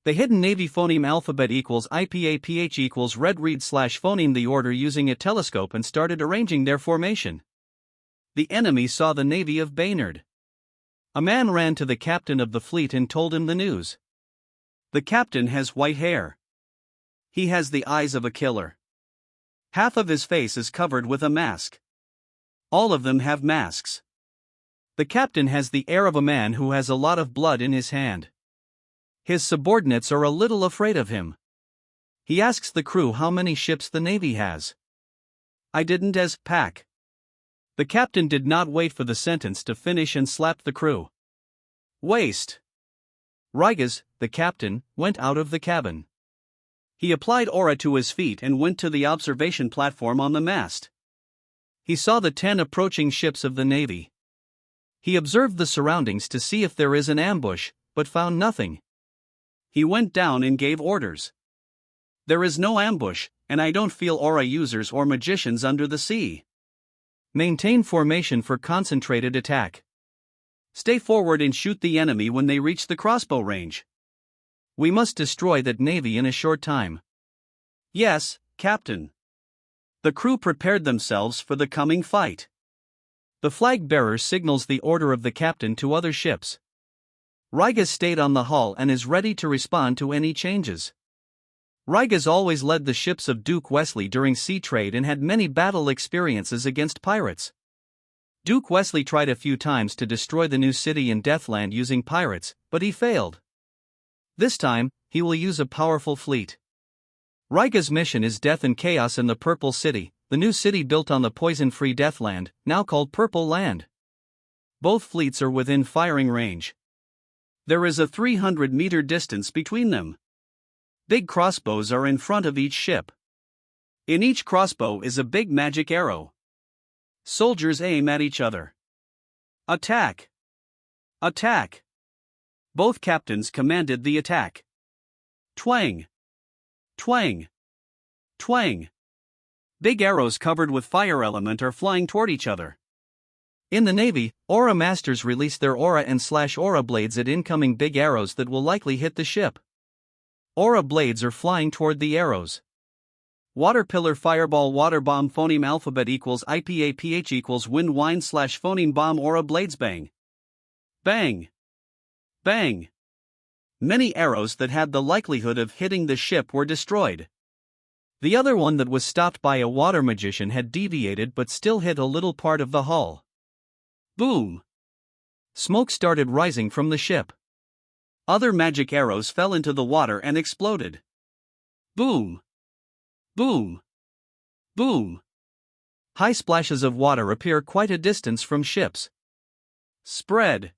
The hidden navy phoneme alphabet equals IPAPH equals red read / phoneme the order using a telescope and started arranging their formation. The enemy saw the navy of Baynard. A man ran to the captain of the fleet and told him the news. The captain has white hair. He has the eyes of a killer. Half of his face is covered with a mask. All of them have masks. The captain has the air of a man who has a lot of blood in his hand. His subordinates are a little afraid of him. He asks the crew how many ships the navy has. I didn't as pack. The captain did not wait for the sentence to finish and slapped the crew. Waste. Rigas, the captain, went out of the cabin. He applied aura to his feet and went to the observation platform on the mast. He saw the 10 approaching ships of the navy. He observed the surroundings to see if there is an ambush, but found nothing. He went down and gave orders. There is no ambush, and I don't feel aura users or magicians under the sea. Maintain formation for concentrated attack. Stay forward and shoot the enemy when they reach the crossbow range. We must destroy that navy in a short time. Yes, Captain. The crew prepared themselves for the coming fight. The flag bearer signals the order of the captain to other ships. Rigas stayed on the hull and is ready to respond to any changes. Rigas always led the ships of Duke Wesley during sea trade and had many battle experiences against pirates. Duke Wesley tried a few times to destroy the new city in Deathland using pirates, but he failed. This time, he will use a powerful fleet. Rigas' mission is death and chaos in the Purple City, the new city built on the poison-free Deathland, now called Purple Land. Both fleets are within firing range. There is a 300-meter distance between them. Big crossbows are in front of each ship. In each crossbow is a big magic arrow. Soldiers aim at each other. Attack! Attack! Both captains commanded the attack. Twang! Twang! Twang! Big arrows covered with fire element are flying toward each other. In the Navy, aura masters release their aura and slash aura blades at incoming big arrows that will likely hit the ship. Aura blades are flying toward the arrows. Water pillar fireball water bomb phoneme alphabet equals IPA PH equals wind wine slash phoneme bomb aura blades bang. Bang. Bang. Many arrows that had the likelihood of hitting the ship were destroyed. The other one that was stopped by a water magician had deviated but still hit a little part of the hull. Boom. Smoke started rising from the ship. Other magic arrows fell into the water and exploded. Boom. Boom. Boom. High splashes of water appear quite a distance from ships. Spread.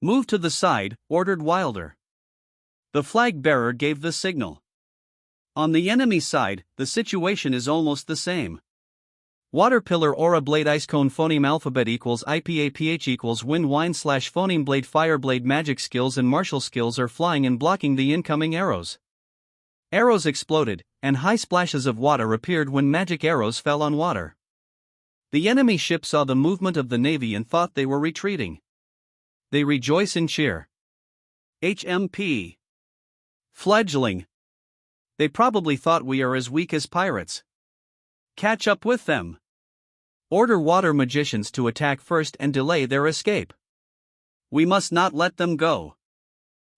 Move to the side, ordered Wilder. The flag bearer gave the signal. On the enemy side, the situation is almost the same. Water pillar aura blade ice cone phoneme alphabet equals IPA PH equals wind wine slash phoneme blade fire blade magic skills and martial skills are flying and blocking the incoming arrows. Arrows exploded, and high splashes of water appeared when magic arrows fell on water. The enemy ship saw the movement of the Navy and thought they were retreating. They rejoice and cheer. HMP. Fledgling. They probably thought we are as weak as pirates. Catch up with them. Order water magicians to attack first and delay their escape. We must not let them go.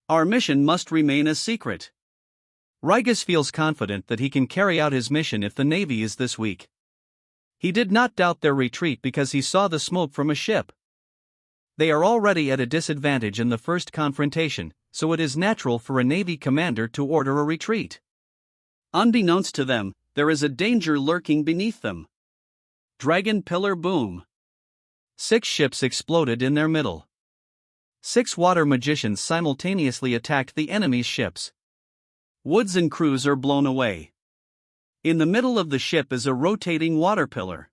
Our mission must remain a secret. Rigas feels confident that he can carry out his mission if the Navy is this weak. He did not doubt their retreat because he saw the smoke from a ship. They are already at a disadvantage in the first confrontation, so it is natural for a Navy commander to order a retreat. Unbeknownst to them, there is a danger lurking beneath them. Dragon pillar boom. 6 ships exploded in their middle. 6 water magicians simultaneously attacked the enemy's ships. Woods and crews are blown away. In the middle of the ship is a rotating water pillar.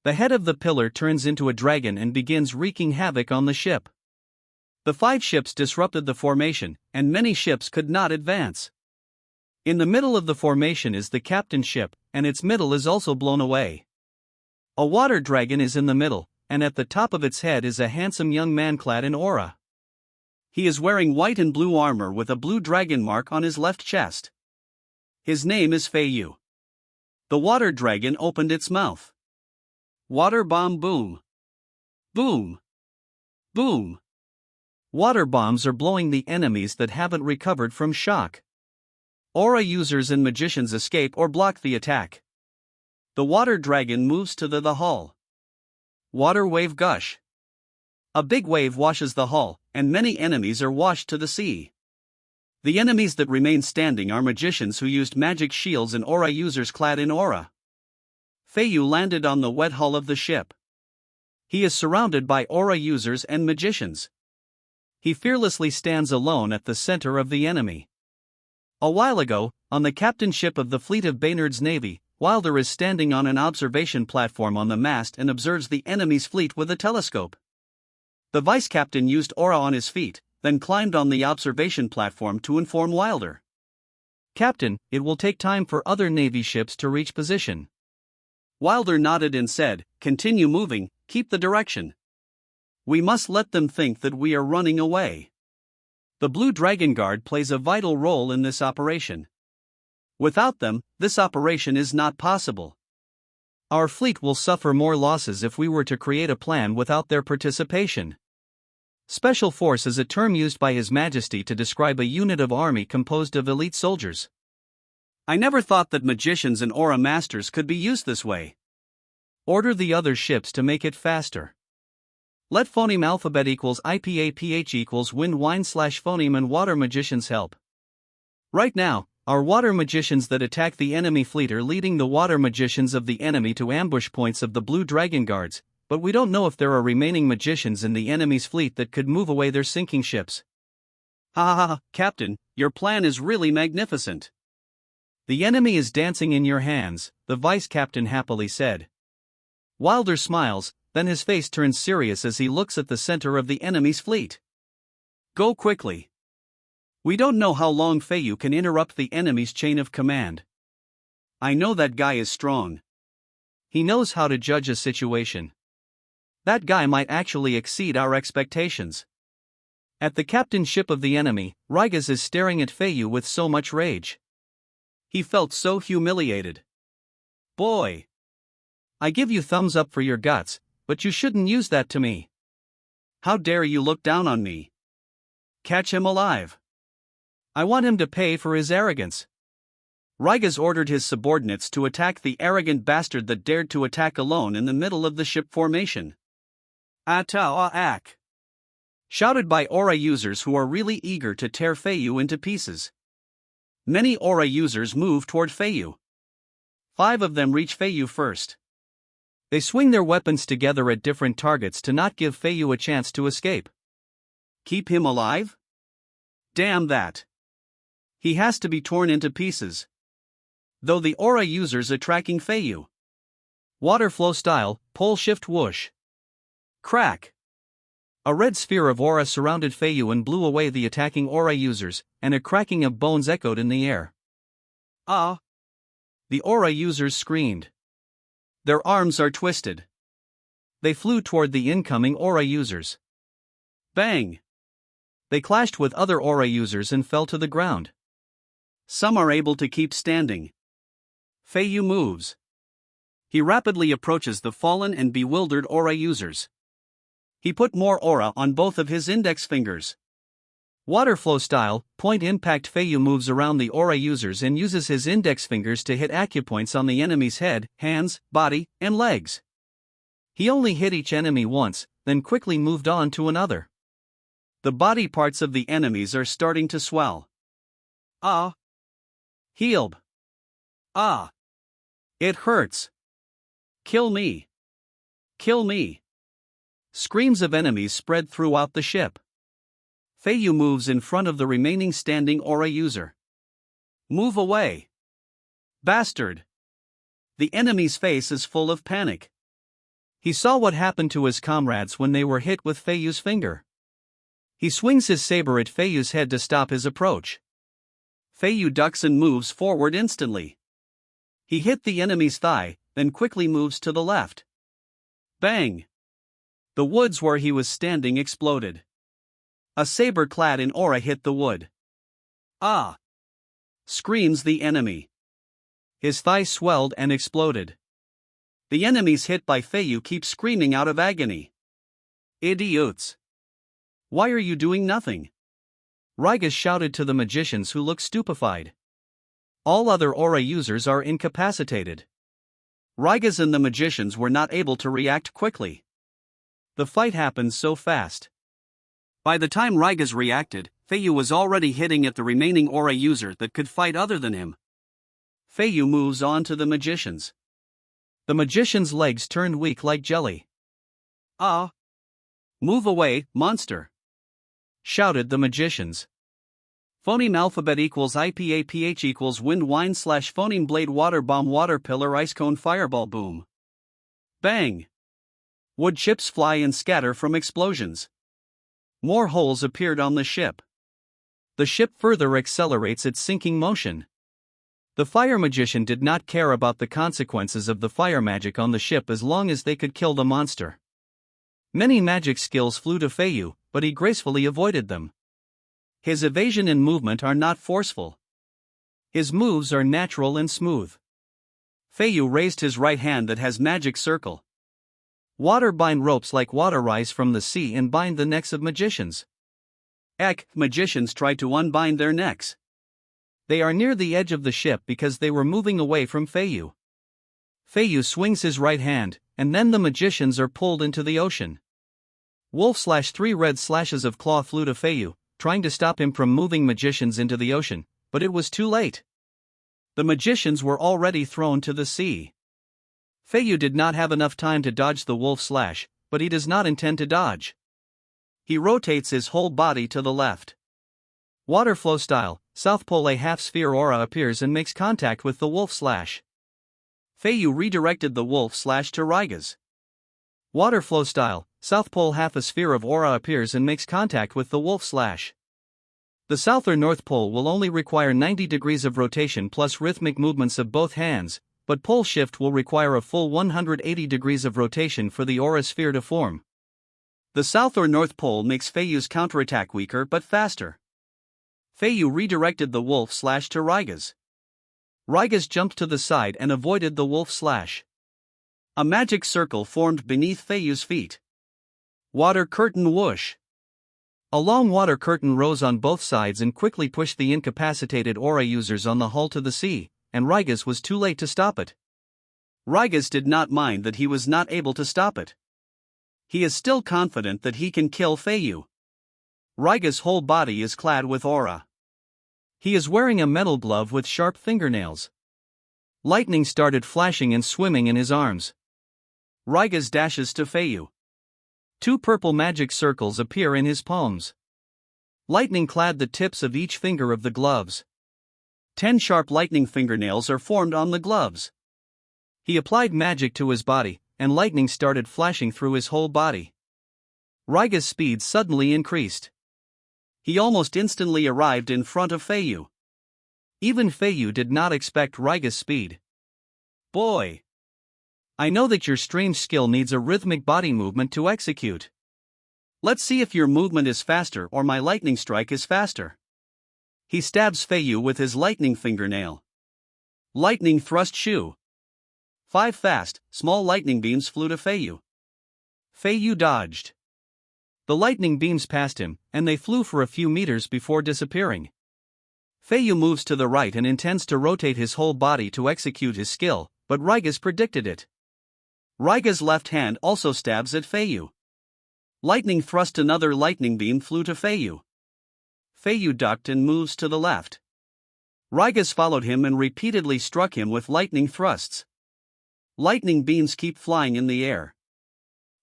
The head of the pillar turns into a dragon and begins wreaking havoc on the ship. The 5 ships disrupted the formation, and many ships could not advance. In the middle of the formation is the captain's ship, and its middle is also blown away. A water dragon is in the middle, and at the top of its head is a handsome young man clad in aura. He is wearing white and blue armor with a blue dragon mark on his left chest. His name is Feiyu. The water dragon opened its mouth. Water bomb boom. Boom. Boom. Water bombs are blowing the enemies that haven't recovered from shock. Aura users and magicians escape or block the attack. The water dragon moves to the hull. Water wave gush. A big wave washes the hull, and many enemies are washed to the sea. The enemies that remain standing are magicians who used magic shields and aura users clad in aura. Feiyu landed on the wet hull of the ship. He is surrounded by aura users and magicians. He fearlessly stands alone at the center of the enemy. A while ago, on the captain ship of the fleet of Baynard's navy, Wilder is standing on an observation platform on the mast and observes the enemy's fleet with a telescope. The vice captain used aura on his feet, then climbed on the observation platform to inform Wilder. "Captain, it will take time for other Navy ships to reach position." Wilder nodded and said, "Continue moving, keep the direction. We must let them think that we are running away. The Blue Dragon Guard plays a vital role in this operation. Without them, this operation is not possible. Our fleet will suffer more losses if we were to create a plan without their participation." Special Force is a term used by His Majesty to describe a unit of army composed of elite soldiers. I never thought that magicians and aura masters could be used this way. Order the other ships to make it faster. Let phoneme alphabet equals IPAPH equals wind wine / phoneme and water magicians help. Right now, our water magicians that attack the enemy fleet are leading the water magicians of the enemy to ambush points of the Blue Dragon Guards, but we don't know if there are remaining magicians in the enemy's fleet that could move away their sinking ships. Ha ha ha, Captain, your plan is really magnificent. The enemy is dancing in your hands, the vice captain happily said. Wilder smiles, then his face turns serious as he looks at the center of the enemy's fleet. Go quickly. We don't know how long Feiyu can interrupt the enemy's chain of command. I know that guy is strong. He knows how to judge a situation. That guy might actually exceed our expectations. At the captain ship of the enemy, Rygas is staring at Feiyu with so much rage. He felt so humiliated. Boy! I give you thumbs up for your guts, but you shouldn't use that to me. How dare you look down on me? Catch him alive. I want him to pay for his arrogance. Rygas ordered his subordinates to attack the arrogant bastard that dared to attack alone in the middle of the ship formation. Ata-a-ak! Shouted by aura users who are really eager to tear Feiyu into pieces. Many aura users move toward Feiyu. 5 of them reach Feiyu first. They swing their weapons together at different targets to not give Feiyu a chance to escape. Keep him alive? Damn that. He has to be torn into pieces. Though the aura users are tracking Feiyu. Water flow style, pole shift whoosh. Crack. A red sphere of aura surrounded Feiyu and blew away the attacking aura users, and a cracking of bones echoed in the air. Ah! The aura users screamed. Their arms are twisted. They flew toward the incoming aura users. Bang! They clashed with other aura users and fell to the ground. Some are able to keep standing. Feiyu moves. He rapidly approaches the fallen and bewildered aura users. He put more aura on both of his index fingers. Water flow style, point impact. Feiyu moves around the aura users and uses his index fingers to hit acupoints on the enemy's head, hands, body, and legs. He only hit each enemy once, then quickly moved on to another. The body parts of the enemies are starting to swell. Ah! Healb! Ah! It hurts! Kill me! Kill me! Screams of enemies spread throughout the ship. Feiyu moves in front of the remaining standing aura user. Move away! Bastard! The enemy's face is full of panic. He saw what happened to his comrades when they were hit with Feiyu's finger. He swings his saber at Feiyu's head to stop his approach. Feiyu ducks and moves forward instantly. He hit the enemy's thigh, then quickly moves to the left. Bang! The woods where he was standing exploded. A saber clad in aura hit the wood. Ah! Screams the enemy. His thigh swelled and exploded. The enemies hit by Feiyu keep screaming out of agony. Idiots! Why are you doing nothing? Rygas shouted to the magicians who looked stupefied. All other aura users are incapacitated. Rygas and the magicians were not able to react quickly. The fight happened so fast. By the time Rygas reacted, Feiyu was already hitting at the remaining aura user that could fight other than him. Feiyu moves on to the magicians. The magician's legs turned weak like jelly. Ah! Move away, monster! Shouted the magicians. Phoneme alphabet equals IPAPH equals wind wine / phoneme blade water bomb water pillar ice cone fireball boom. Bang! Wood chips fly and scatter from explosions. More holes appeared on the ship. The ship further accelerates its sinking motion. The fire magician did not care about the consequences of the fire magic on the ship as long as they could kill the monster. Many magic skills flew to Feiyu, but he gracefully avoided them. His evasion and movement are not forceful. His moves are natural and smooth. Feiyu raised his right hand that has magic circle. Water bind ropes like water rise from the sea and bind the necks of magicians. Magicians try to unbind their necks. They are near the edge of the ship because they were moving away from Feiyu. Feiyu swings his right hand, and then the magicians are pulled into the ocean. Wolf/3 red slashes of claw flew to Feiyu, trying to stop him from moving magicians into the ocean, but it was too late. The magicians were already thrown to the sea. Feiyu did not have enough time to dodge the wolf slash, but he does not intend to dodge. He rotates his whole body to the left. Water flow style, South Pole, a half-sphere aura appears and makes contact with the wolf slash. Feiyu redirected the wolf slash to Raiga's. Water flow style, South Pole, half a sphere of aura appears and makes contact with the wolf slash. The South or North Pole will only require 90 degrees of rotation plus rhythmic movements of both hands, but pole shift will require a full 180 degrees of rotation for the aura sphere to form. The South or North Pole makes Feiyu's counterattack weaker but faster. Feiyu redirected the wolf slash to Raiga's. Raiga's jumped to the side and avoided the wolf slash. A magic circle formed beneath Feiyu's feet. Water curtain whoosh. A long water curtain rose on both sides and quickly pushed the incapacitated aura users on the hull to the sea, and Raiga's was too late to stop it. Raiga's did not mind that he was not able to stop it. He is still confident that he can kill Feiyu. Raiga's whole body is clad with aura. He is wearing a metal glove with sharp fingernails. Lightning started flashing and swimming in his arms. Raiga's dashes to Feiyu. 2 purple magic circles appear in his palms. Lightning clad the tips of each finger of the gloves. 10 sharp lightning fingernails are formed on the gloves. He applied magic to his body, and lightning started flashing through his whole body. Raiga's speed suddenly increased. He almost instantly arrived in front of Feiyu. Even Feiyu did not expect Raiga's speed. Boy! I know that your strange skill needs a rhythmic body movement to execute. Let's see if your movement is faster or my lightning strike is faster. He stabs Feiyu with his lightning fingernail. Lightning thrust shoe. 5 fast, small lightning beams flew to Feiyu. Feiyu dodged. The lightning beams passed him, and they flew for a few meters before disappearing. Feiyu moves to the right and intends to rotate his whole body to execute his skill, but Raiga's predicted it. Raiga's left hand also stabs at Feiyu. Lightning thrust, another lightning beam flew to Feiyu. Feiyu ducked and moves to the left. Raiga's followed him and repeatedly struck him with lightning thrusts. Lightning beams keep flying in the air.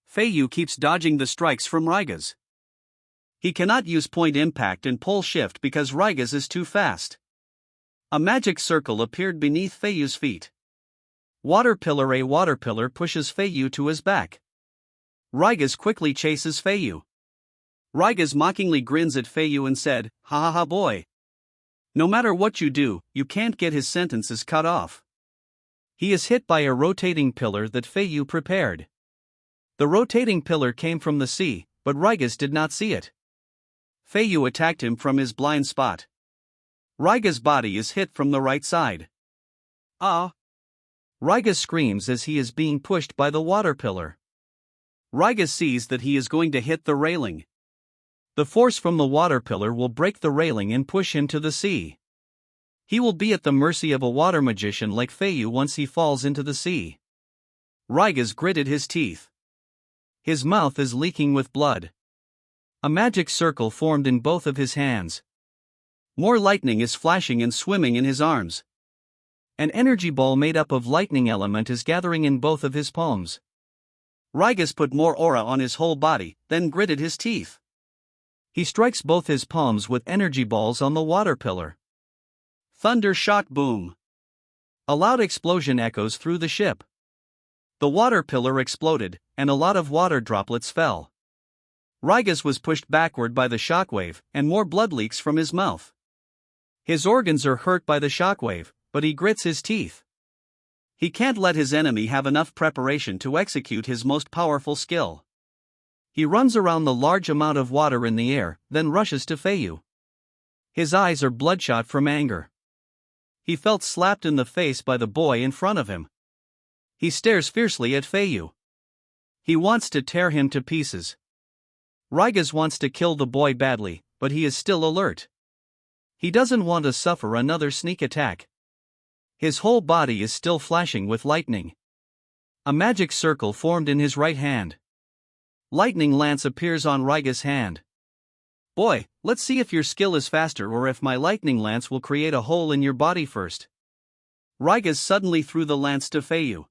Feiyu keeps dodging the strikes from Raiga's. He cannot use point impact and pole shift because Raiga's is too fast. A magic circle appeared beneath Feiyu's feet. Water pillar, a water pillar pushes Feiyu to his back. Raiga's quickly chases Feiyu. Raiga's mockingly grins at Feiyu and said, "Ha ha ha boy. No matter what you do, you can't get his sentences cut off." He is hit by a rotating pillar that Feiyu prepared. The rotating pillar came from the sea, but Raiga's did not see it. Feiyu attacked him from his blind spot. Raiga's body is hit from the right side. Ah! Raiga screams as he is being pushed by the water pillar. Raiga sees that he is going to hit the railing. The force from the water pillar will break the railing and push him to the sea. He will be at the mercy of a water magician like Feiyu once he falls into the sea. Raiga's gritted his teeth. His mouth is leaking with blood. A magic circle formed in both of his hands. More lightning is flashing and swimming in his arms. An energy ball made up of lightning element is gathering in both of his palms. Raiga's put more aura on his whole body, then gritted his teeth. He strikes both his palms with energy balls on the water pillar. Thunder shock boom. A loud explosion echoes through the ship. The water pillar exploded, and a lot of water droplets fell. Rygas was pushed backward by the shockwave, and more blood leaks from his mouth. His organs are hurt by the shockwave, but he grits his teeth. He can't let his enemy have enough preparation to execute his most powerful skill. He runs around the large amount of water in the air, then rushes to Feiyu. His eyes are bloodshot from anger. He felt slapped in the face by the boy in front of him. He stares fiercely at Feiyu. He wants to tear him to pieces. Rygas wants to kill the boy badly, but he is still alert. He doesn't want to suffer another sneak attack. His whole body is still flashing with lightning. A magic circle formed in his right hand. Lightning lance appears on Rygas' hand. Boy, let's see if your skill is faster or if my lightning lance will create a hole in your body first. Rygas suddenly threw the lance to Feiyu.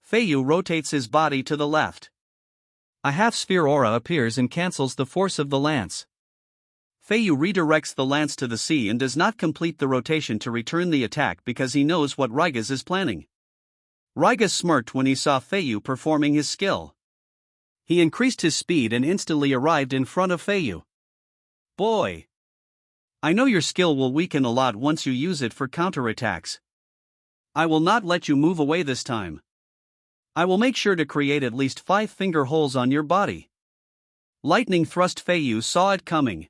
Feiyu rotates his body to the left. A half-sphere aura appears and cancels the force of the lance. Feiyu redirects the lance to the sea and does not complete the rotation to return the attack because he knows what Rygas is planning. Rygas smirked when he saw Feiyu performing his skill. He increased his speed and instantly arrived in front of Feiyu. Boy! I know your skill will weaken a lot once you use it for counterattacks. I will not let you move away this time. I will make sure to create at least 5 finger holes on your body. Lightning thrust. Feiyu saw it coming.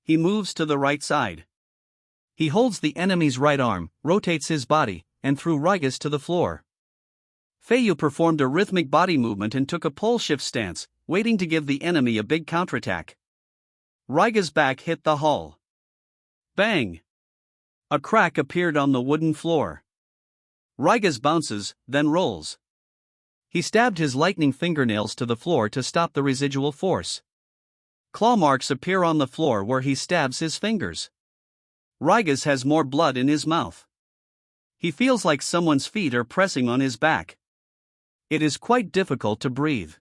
He moves to the right side. He holds the enemy's right arm, rotates his body, and threw Rygas to the floor. Feiyu performed a rhythmic body movement and took a pole shift stance, waiting to give the enemy a big counterattack. Rygas' back hit the hull. Bang! A crack appeared on the wooden floor. Rygas bounces, then rolls. He stabbed his lightning fingernails to the floor to stop the residual force. Claw marks appear on the floor where he stabs his fingers. Rygas has more blood in his mouth. He feels like someone's feet are pressing on his back. It is quite difficult to breathe.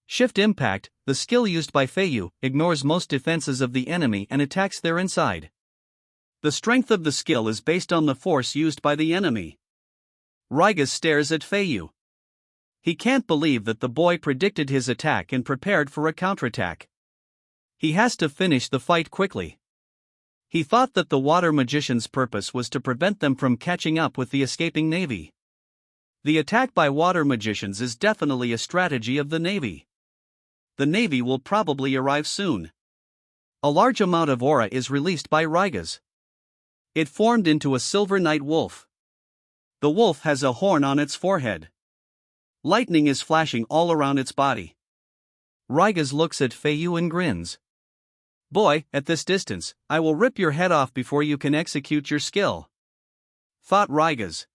Shift Impact, the skill used by Feiyu, ignores most defenses of the enemy and attacks their inside. The strength of the skill is based on the force used by the enemy. Rygas stares at Feiyu. He can't believe that the boy predicted his attack and prepared for a counterattack. He has to finish the fight quickly. He thought that the water magician's purpose was to prevent them from catching up with the escaping navy. The attack by water magicians is definitely a strategy of the navy. The navy will probably arrive soon. A large amount of aura is released by Rygas. It formed into a silver night wolf. The wolf has a horn on its forehead. Lightning is flashing all around its body. Rygas looks at Feiyu and grins. Boy, at this distance, I will rip your head off before you can execute your skill. Thought Rygas.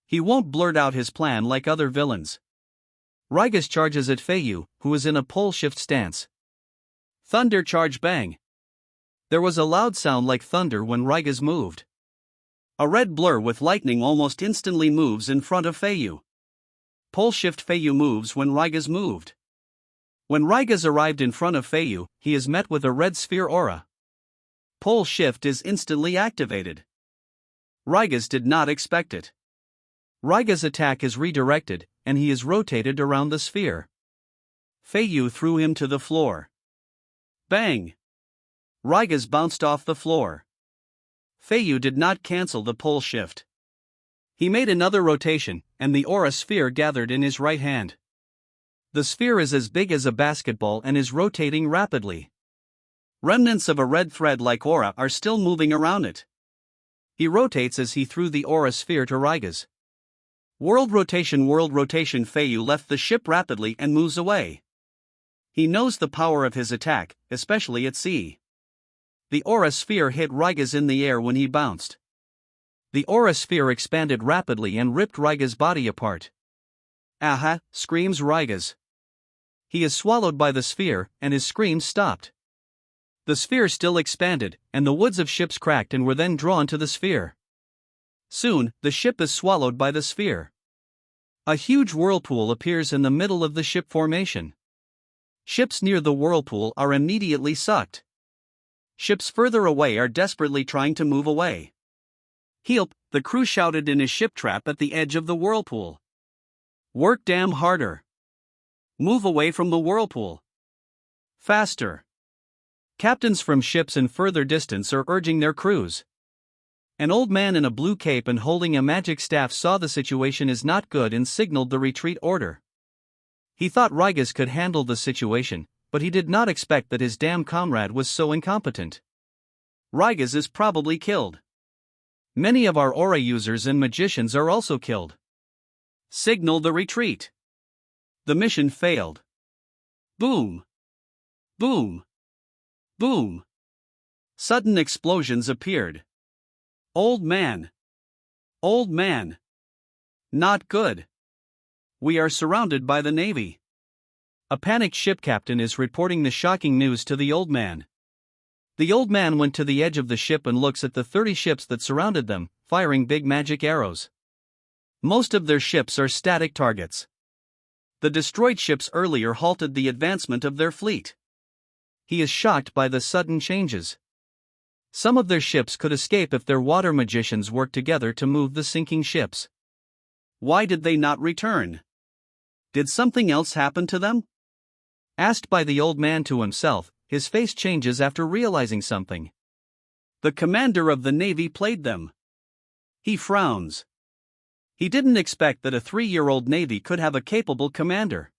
He won't blurt out his plan like other villains. Rygas charges at Feiyu, who is in a pole shift stance. Thunder charge. Bang! There was a loud sound like thunder when Rygas moved. A red blur with lightning almost instantly moves in front of Feiyu. Pole shift. Feiyu moves when Rygas moved. When Rygas arrived in front of Feiyu, he is met with a red sphere aura. Pole shift is instantly activated. Rygas did not expect it. Rygas' attack is redirected, and he is rotated around the sphere. Feiyu threw him to the floor. Bang! Rygas bounced off the floor. Feiyu did not cancel the pole shift. He made another rotation, and the aura sphere gathered in his right hand. The sphere is as big as a basketball and is rotating rapidly. Remnants of a red thread-like aura are still moving around it. He rotates as he threw the aura sphere to Rygas. World rotation. Feiyu left the ship rapidly and moves away. He knows the power of his attack, especially at sea. The aura sphere hit Rygas in the air when he bounced. The aura sphere expanded rapidly and ripped Rygas' body apart. Aha! Screams Rygas. He is swallowed by the sphere, and his screams stopped. The sphere still expanded, and the woods of ships cracked and were then drawn to the sphere. Soon, the ship is swallowed by the sphere. A huge whirlpool appears in the middle of the ship formation. Ships near the whirlpool are immediately sucked. Ships further away are desperately trying to move away. Help! The crew shouted in his ship trap at the edge of the whirlpool. Work damn harder. Move away from the whirlpool. Faster! Captains from ships in further distance are urging their crews. An old man in a blue cape and holding a magic staff saw the situation is not good and signaled the retreat order. He thought Rygas could handle the situation, but he did not expect that his damn comrade was so incompetent. Rygas is probably killed. Many of our aura users and magicians are also killed. Signal the retreat. The mission failed. Boom! Boom! Boom! Sudden explosions appeared. Old man! Old man! Not good. We are surrounded by the Navy. A panicked ship captain is reporting the shocking news to the old man. The old man went to the edge of the ship and looks at the 30 ships that surrounded them, firing big magic arrows. Most of their ships are static targets. The destroyed ships earlier halted the advancement of their fleet. He is shocked by the sudden changes. Some of their ships could escape if their water magicians worked together to move the sinking ships. Why did they not return? Did something else happen to them? Asked by the old man to himself, his face changes after realizing something. The commander of the Navy played them. He frowns. He didn't expect that a 3-year-old Navy could have a capable commander.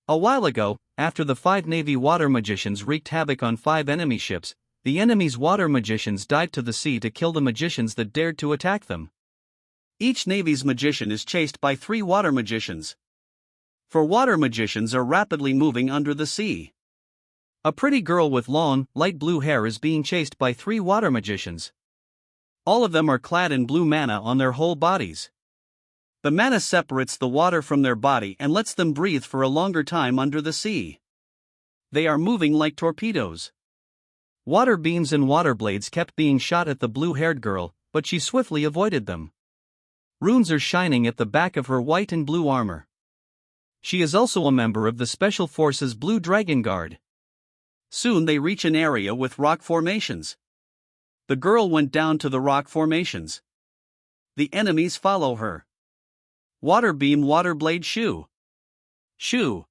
A while ago, after the 5 Navy water magicians wreaked havoc on 5 enemy ships, the enemy's water magicians dived to the sea to kill the magicians that dared to attack them. Each Navy's magician is chased by 3 water magicians. 4 water magicians are rapidly moving under the sea. A pretty girl with long, light blue hair is being chased by 3 water magicians. All of them are clad in blue mana on their whole bodies. The mana separates the water from their body and lets them breathe for a longer time under the sea. They are moving like torpedoes. Water beams and water blades kept being shot at the blue-haired girl, but she swiftly avoided them. Runes are shining at the back of her white and blue armor. She is also a member of the Special Forces Blue Dragon Guard. Soon they reach an area with rock formations. The girl went down to the rock formations. The enemies follow her. Water beam, water blade, shoo. Shoo.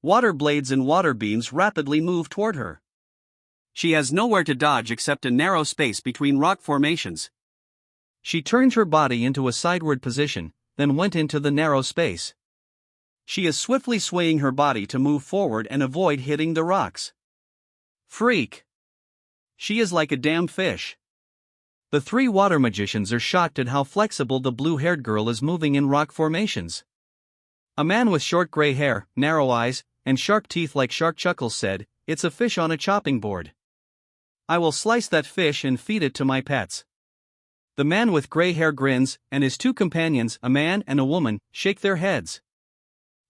Water blades and water beams rapidly move toward her. She has nowhere to dodge except a narrow space between rock formations. She turned her body into a sideward position, then went into the narrow space. She is swiftly swaying her body to move forward and avoid hitting the rocks. Freak! She is like a damn fish. The 3 water magicians are shocked at how flexible the blue-haired girl is moving in rock formations. A man with short gray hair, narrow eyes, and sharp teeth like shark chuckles said, "It's a fish on a chopping board. I will slice that fish and feed it to my pets." The man with gray hair grins, and his 2 companions, a man and a woman, shake their heads.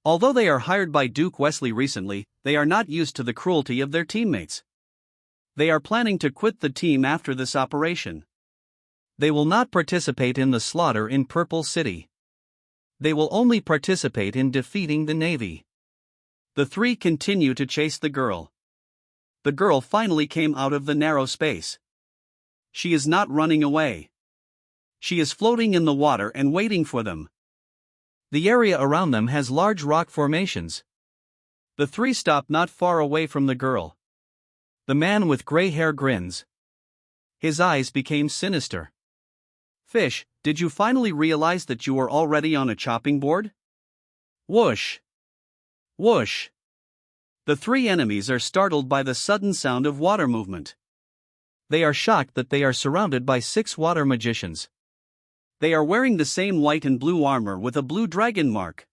Although they are hired by Duke Wesley recently, they are not used to the cruelty of their teammates. They are planning to quit the team after this operation. They will not participate in the slaughter in Purple City. They will only participate in defeating the Navy. The 3 continue to chase the girl. The girl finally came out of the narrow space. She is not running away. She is floating in the water and waiting for them. The area around them has large rock formations. The 3 stop not far away from the girl. The man with gray hair grins. His eyes became sinister. "Fish, did you finally realize that you were already on a chopping board?" Whoosh! Whoosh! The 3 enemies are startled by the sudden sound of water movement. They are shocked that they are surrounded by 6 water magicians. They are wearing the same white and blue armor with a blue dragon mark.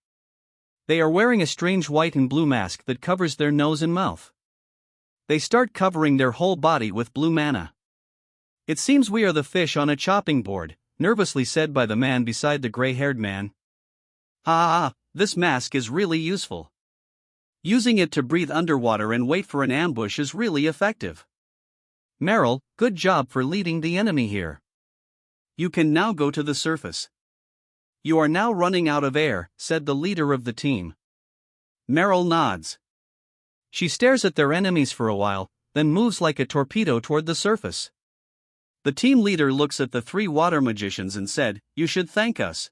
They are wearing a strange white and blue mask that covers their nose and mouth. They start covering their whole body with blue mana. "It seems we are the fish on a chopping board," nervously said by the man beside the gray-haired man. "Ha, this mask is really useful. Using it to breathe underwater and wait for an ambush is really effective. Meryl, good job for leading the enemy here. You can now go to the surface." "You are now running out of air," said the leader of the team. Meryl nods. She stares at their enemies for a while, then moves like a torpedo toward the surface. The team leader looks at the 3 water magicians and said, "You should thank us.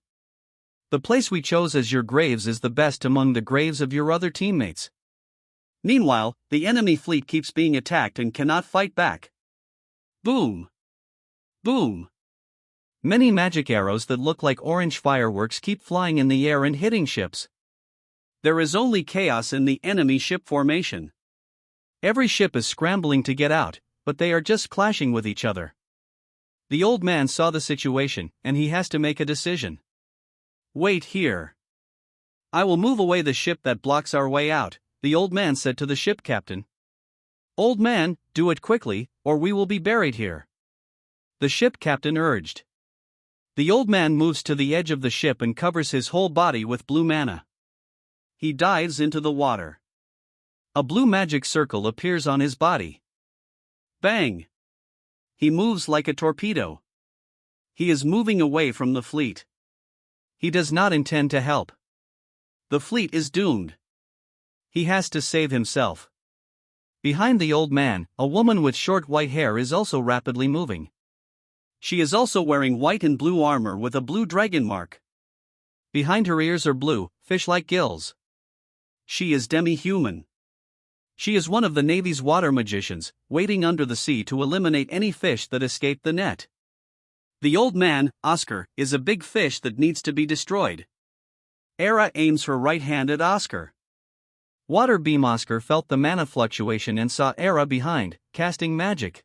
The place we chose as your graves is the best among the graves of your other teammates. Meanwhile, the enemy fleet keeps being attacked and cannot fight back. Boom! Boom! Many magic arrows that look like orange fireworks keep flying in the air and hitting ships. There is only chaos in the enemy ship formation. Every ship is scrambling to get out, but they are just clashing with each other. The old man saw the situation, and he has to make a decision. Wait here. I will move away the ship that blocks our way out, the old man said to the ship captain. Old man, do it quickly, or we will be buried here. The ship captain urged. The old man moves to the edge of the ship and covers his whole body with blue mana. He dives into the water. A blue magic circle appears on his body. Bang! He moves like a torpedo. He is moving away from the fleet. He does not intend to help. The fleet is doomed. He has to save himself. Behind the old man, a woman with short white hair is also rapidly moving. She is also wearing white and blue armor with a blue dragon mark. Behind her ears are blue, fish-like gills. She is demi-human. She is one of the Navy's water magicians, waiting under the sea to eliminate any fish that escape the net. The old man, Oscar, is a big fish that needs to be destroyed. Era aims her right hand at Oscar. Water Beam Oscar felt the mana fluctuation and saw Era behind, casting magic.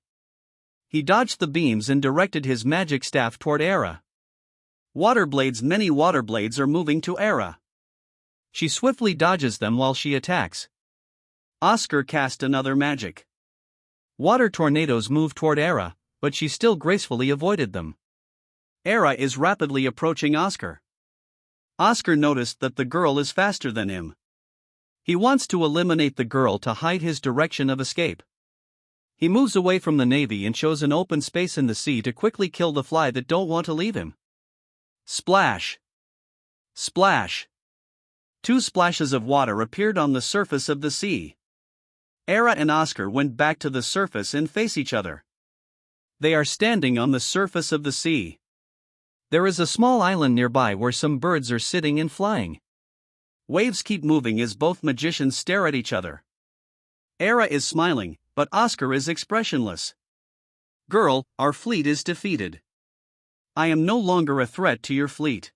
He dodged the beams and directed his magic staff toward Era. Many water blades are moving to Era. She swiftly dodges them while she attacks. Oscar cast another magic. Water tornadoes move toward Era, but she still gracefully avoided them. Era is rapidly approaching Oscar. Oscar noticed that the girl is faster than him. He wants to eliminate the girl to hide his direction of escape. He moves away from the Navy and shows an open space in the sea to quickly kill the fly that don't want to leave him. Splash! Splash! 2 splashes of water appeared on the surface of the sea. Era and Oscar went back to the surface and face each other. They are standing on the surface of the sea. There is a small island nearby where some birds are sitting and flying. Waves keep moving as both magicians stare at each other. Era is smiling, but Oscar is expressionless. Girl, our fleet is defeated. I am no longer a threat to your fleet.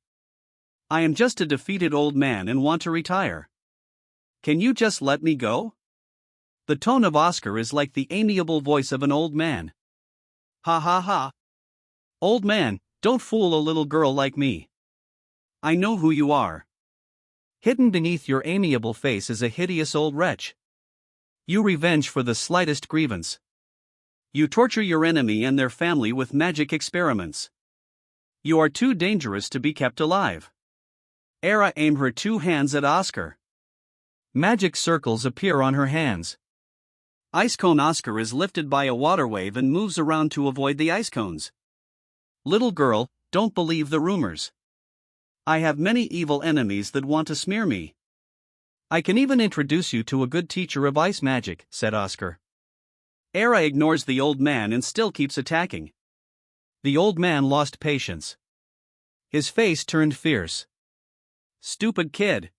I am just a defeated old man and want to retire. Can you just let me go? The tone of Oscar is like the amiable voice of an old man. Ha ha ha. Old man, don't fool a little girl like me. I know who you are. Hidden beneath your amiable face is a hideous old wretch. You revenge for the slightest grievance. You torture your enemy and their family with magic experiments. You are too dangerous to be kept alive. Era aimed her 2 hands at Oscar. Magic circles appear on her hands. Ice cone Oscar is lifted by a water wave and moves around to avoid the ice cones. Little girl, don't believe the rumors. I have many evil enemies that want to smear me. I can even introduce you to a good teacher of ice magic, said Oscar. Era ignores the old man and still keeps attacking. The old man lost patience. His face turned fierce. Stupid kid.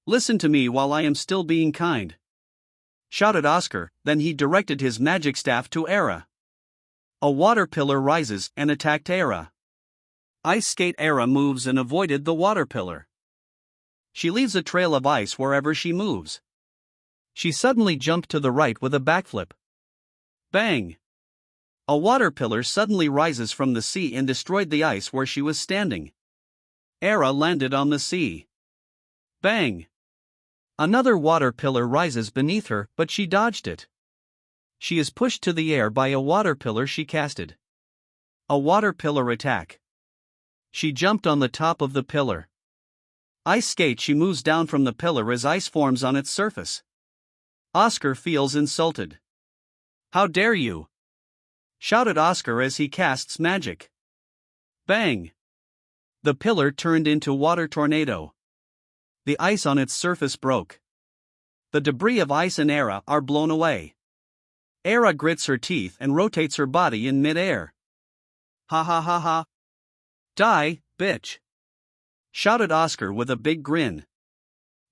Listen to me while I am still being kind, shouted Oscar, then he directed his magic staff to Era. A water pillar rises and attacked Era. Ice skate Era moves and avoided the water pillar. She leaves a trail of ice wherever she moves. She suddenly jumped to the right with a backflip. Bang! A water pillar suddenly rises from the sea and destroyed the ice where she was standing. Era landed on the sea. Bang! Another water pillar rises beneath her, but she dodged it. She is pushed to the air by a water pillar she casted. A water pillar attack. She jumped on the top of the pillar. Ice skate she moves down from the pillar as ice forms on its surface. Oscar feels insulted. How dare you! Shouted Oscar as he casts magic. Bang! The pillar turned into water tornado. The ice on its surface broke. The debris of ice and Era are blown away. Era grits her teeth and rotates her body in mid-air. Ha ha ha ha. Die, bitch! Shouted Oscar with a big grin.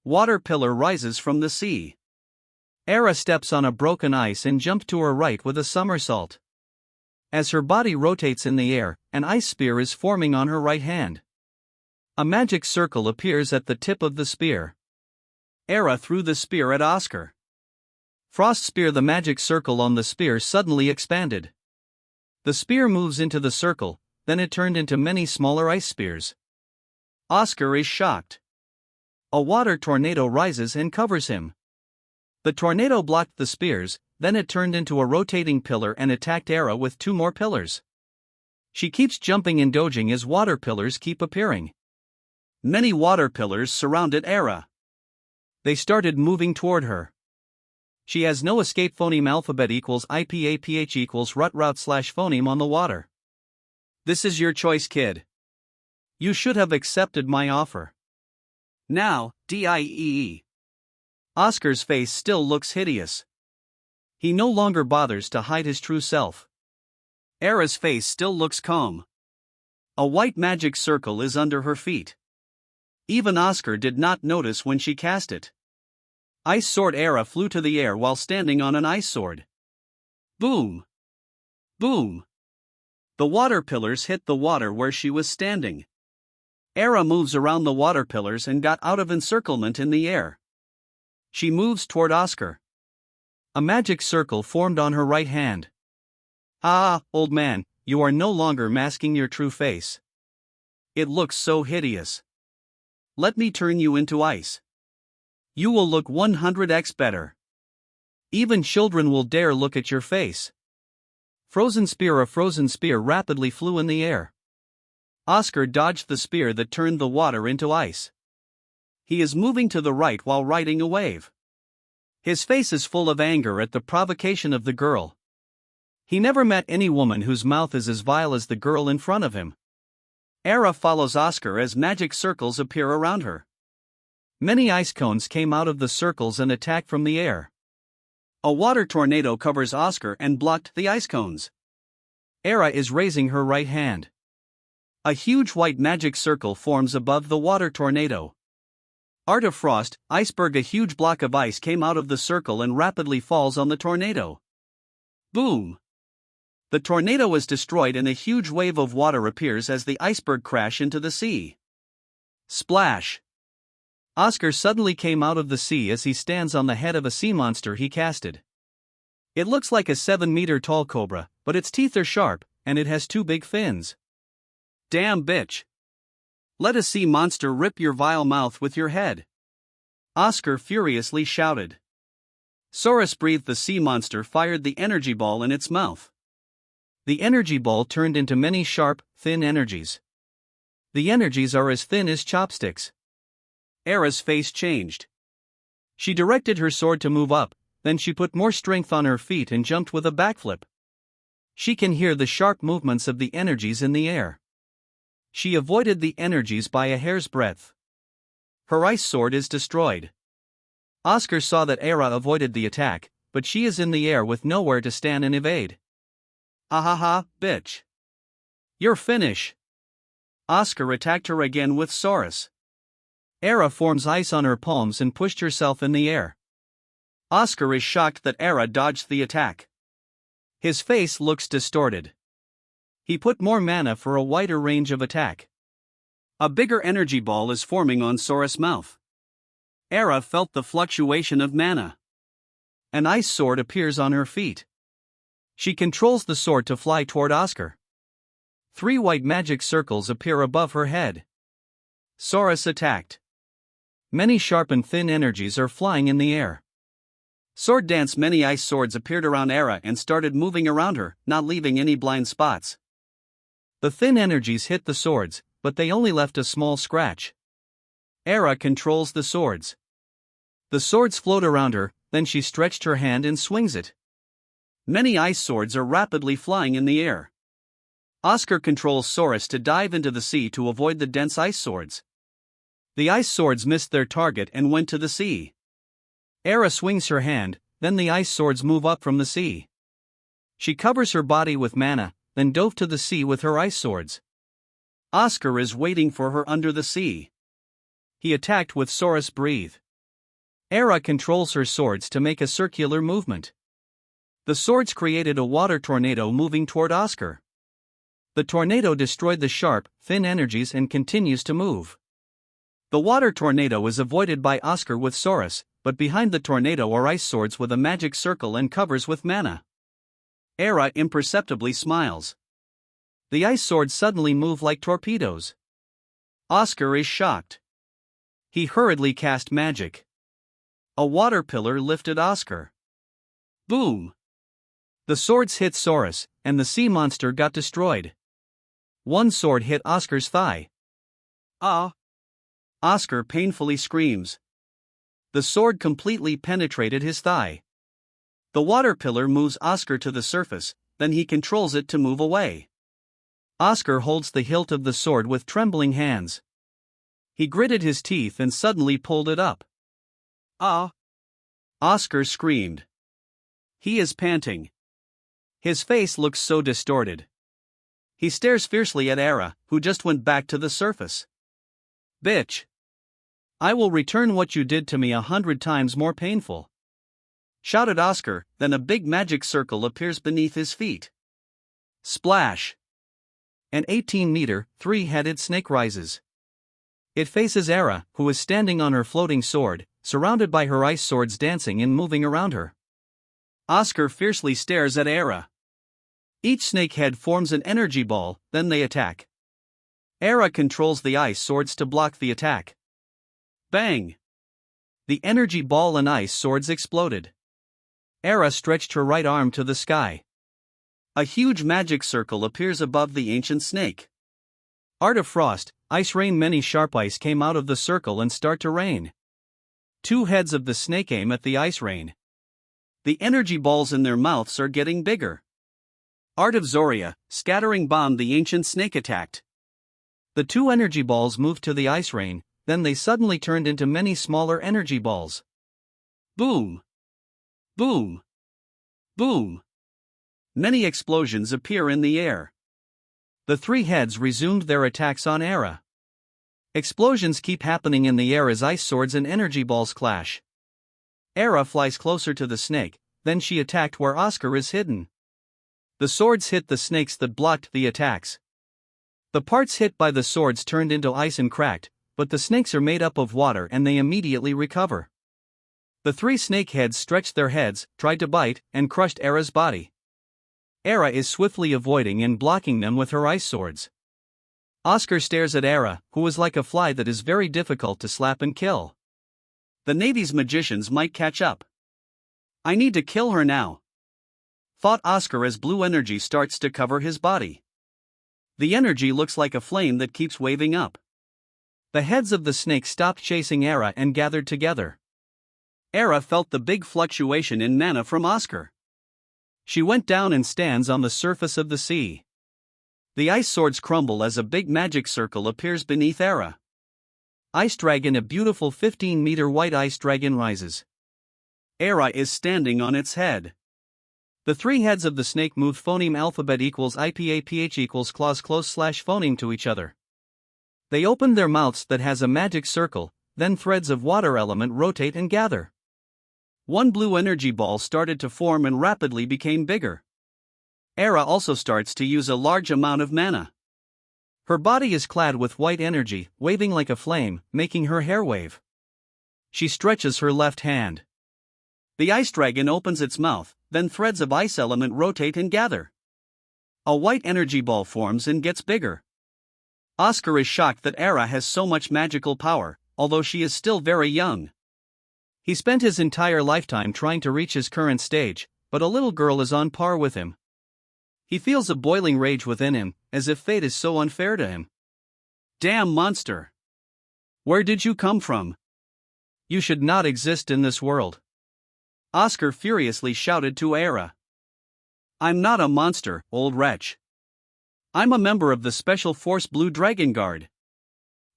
Water pillar rises from the sea. Era steps on a broken ice and jumps to her right with a somersault. As her body rotates in the air, an ice spear is forming on her right hand. A magic circle appears at the tip of the spear. Era threw the spear at Oscar. Frost's spear. The magic circle on the spear suddenly expanded. The spear moves into the circle, then it turned into many smaller ice spears. Oscar is shocked. A water tornado rises and covers him. The tornado blocked the spears, then it turned into a rotating pillar and attacked Era with 2 more pillars. She keeps jumping and dodging as water pillars keep appearing. Many water pillars surrounded Era. They started moving toward her. She has no escape. Phoneme alphabet equals IPAPH equals rut route / phoneme on the water. This is your choice, kid. You should have accepted my offer. Now, DIEE. Oscar's face still looks hideous. He no longer bothers to hide his true self. Era's face still looks calm. A white magic circle is under her feet. Even Oscar did not notice when she cast it. Ice Sword. Era flew to the air while standing on an ice sword. Boom! Boom! The water pillars hit the water where she was standing. Era moves around the water pillars and got out of encirclement in the air. She moves toward Oscar. A magic circle formed on her right hand. Ah, old man, you are no longer masking your true face. It looks so hideous. Let me turn you into ice. You will look 100x better. Even children will dare look at your face. Frozen spear. A frozen spear rapidly flew in the air. Oscar dodged the spear that turned the water into ice. He is moving to the right while riding a wave. His face is full of anger at the provocation of the girl. He never met any woman whose mouth is as vile as the girl in front of him. Era follows Oscar as magic circles appear around her. Many ice cones came out of the circles and attacked from the air. A water tornado covers Oscar and blocked the ice cones. Era is raising her right hand. A huge white magic circle forms above the water tornado. Art of Frost, iceberg. A huge block of ice came out of the circle and rapidly falls on the tornado. Boom! The tornado is destroyed and a huge wave of water appears as the iceberg crash into the sea. Splash! Oscar suddenly came out of the sea as he stands on the head of a sea monster he casted. It looks like a 7-meter tall cobra, but its teeth are sharp, and it has 2 big fins. Damn bitch! Let a sea monster rip your vile mouth with your head! Oscar furiously shouted. Saurus breathed. The sea monster fired the energy ball in its mouth. The energy ball turned into many sharp, thin energies. The energies are as thin as chopsticks. Era's face changed. She directed her sword to move up, then she put more strength on her feet and jumped with a backflip. She can hear the sharp movements of the energies in the air. She avoided the energies by a hair's breadth. Her ice sword is destroyed. Oscar saw that Era avoided the attack, but she is in the air with nowhere to stand and evade. Ahaha, bitch. You're finish. Oscar attacked her again with Saurus. Era forms ice on her palms and pushed herself in the air. Oscar is shocked that Era dodged the attack. His face looks distorted. He put more mana for a wider range of attack. A bigger energy ball is forming on Saurus' mouth. Era felt the fluctuation of mana. An ice sword appears on her feet. She controls the sword to fly toward Oscar. 3 white magic circles appear above her head. Saurus attacked. Many sharp and thin energies are flying in the air. Sword dance. Many ice swords appeared around Era and started moving around her, not leaving any blind spots. The thin energies hit the swords, but they only left a small scratch. Era controls the swords. The swords float around her, then she stretched her hand and swings it. Many ice swords are rapidly flying in the air. Oscar controls Saurus to dive into the sea to avoid the dense ice swords. The ice swords missed their target and went to the sea. Era swings her hand, then the ice swords move up from the sea. She covers her body with mana, then dove to the sea with her ice swords. Oscar is waiting for her under the sea. He attacked with Saurus breathe. Era controls her swords to make a circular movement. The swords created a water tornado moving toward Oscar. The tornado destroyed the sharp, thin energies and continues to move. The water tornado is avoided by Oscar with Saurus, but behind the tornado are ice swords with a magic circle and covers with mana. Era imperceptibly smiles. The ice swords suddenly move like torpedoes. Oscar is shocked. He hurriedly cast magic. A water pillar lifted Oscar. Boom! The swords hit Saurus, and the sea monster got destroyed. One sword hit Oscar's thigh. Ah! Oscar painfully screams. The sword completely penetrated his thigh. The water pillar moves Oscar to the surface, then he controls it to move away. Oscar holds the hilt of the sword with trembling hands. He gritted his teeth and suddenly pulled it up. Ah! Oscar screamed. He is panting. His face looks so distorted. He stares fiercely at Era, who just went back to the surface. Bitch! I will return what you did to me 100 times more painful. Shouted Oscar, then a big magic circle appears beneath his feet. Splash! An 18-meter, three-headed snake rises. It faces Era, who is standing on her floating sword, surrounded by her ice swords dancing and moving around her. Oscar fiercely stares at Era. Each snake head forms an energy ball, then they attack. Era controls the ice swords to block the attack. Bang! The energy ball and ice swords exploded. Era stretched her right arm to the sky. A huge magic circle appears above the ancient snake. Art of Frost, Ice Rain. Many sharp ice came out of the circle and start to rain. Two heads of the snake aim at the ice rain. The energy balls in their mouths are getting bigger. Art of Zoria, Scattering Bomb. The ancient snake attacked. The two energy balls moved to the ice rain, then they suddenly turned into many smaller energy balls. Boom! Boom! Boom! Many explosions appear in the air. The three heads resumed their attacks on Era. Explosions keep happening in the air as ice swords and energy balls clash. Era flies closer to the snake, then she attacked where Oscar is hidden. The swords hit the snakes that blocked the attacks. The parts hit by the swords turned into ice and cracked, but the snakes are made up of water and they immediately recover. The three snake heads stretched their heads, tried to bite, and crushed Era's body. Era is swiftly avoiding and blocking them with her ice swords. Oscar stares at Era, who is like a fly that is very difficult to slap and kill. The Navy's magicians might catch up. I need to kill her now, thought Oscar as blue energy starts to cover his body. The energy looks like a flame that keeps waving up. The heads of the snakes stopped chasing Era and gathered together. Era felt the big fluctuation in mana from Oscar. She went down and stands on the surface of the sea. The ice swords crumble as a big magic circle appears beneath Era. Ice Dragon. A beautiful 15-meter white ice dragon rises. Era is standing on its head. The three heads of the snake move phoneme alphabet equals IPAPH equals clause close slash phoneme to each other. They open their mouths that has a magic circle, then threads of water element rotate and gather. One blue energy ball started to form and rapidly became bigger. Era also starts to use a large amount of mana. Her body is clad with white energy, waving like a flame, making her hair wave. She stretches her left hand. The ice dragon opens its mouth, then threads of ice element rotate and gather. A white energy ball forms and gets bigger. Oscar is shocked that Era has so much magical power, although she is still very young. He spent his entire lifetime trying to reach his current stage, but a little girl is on par with him. He feels a boiling rage within him, as if fate is so unfair to him. Damn monster! Where did you come from? You should not exist in this world. Oscar furiously shouted to Era. I'm not a monster, old wretch. I'm a member of the Special Force Blue Dragon Guard.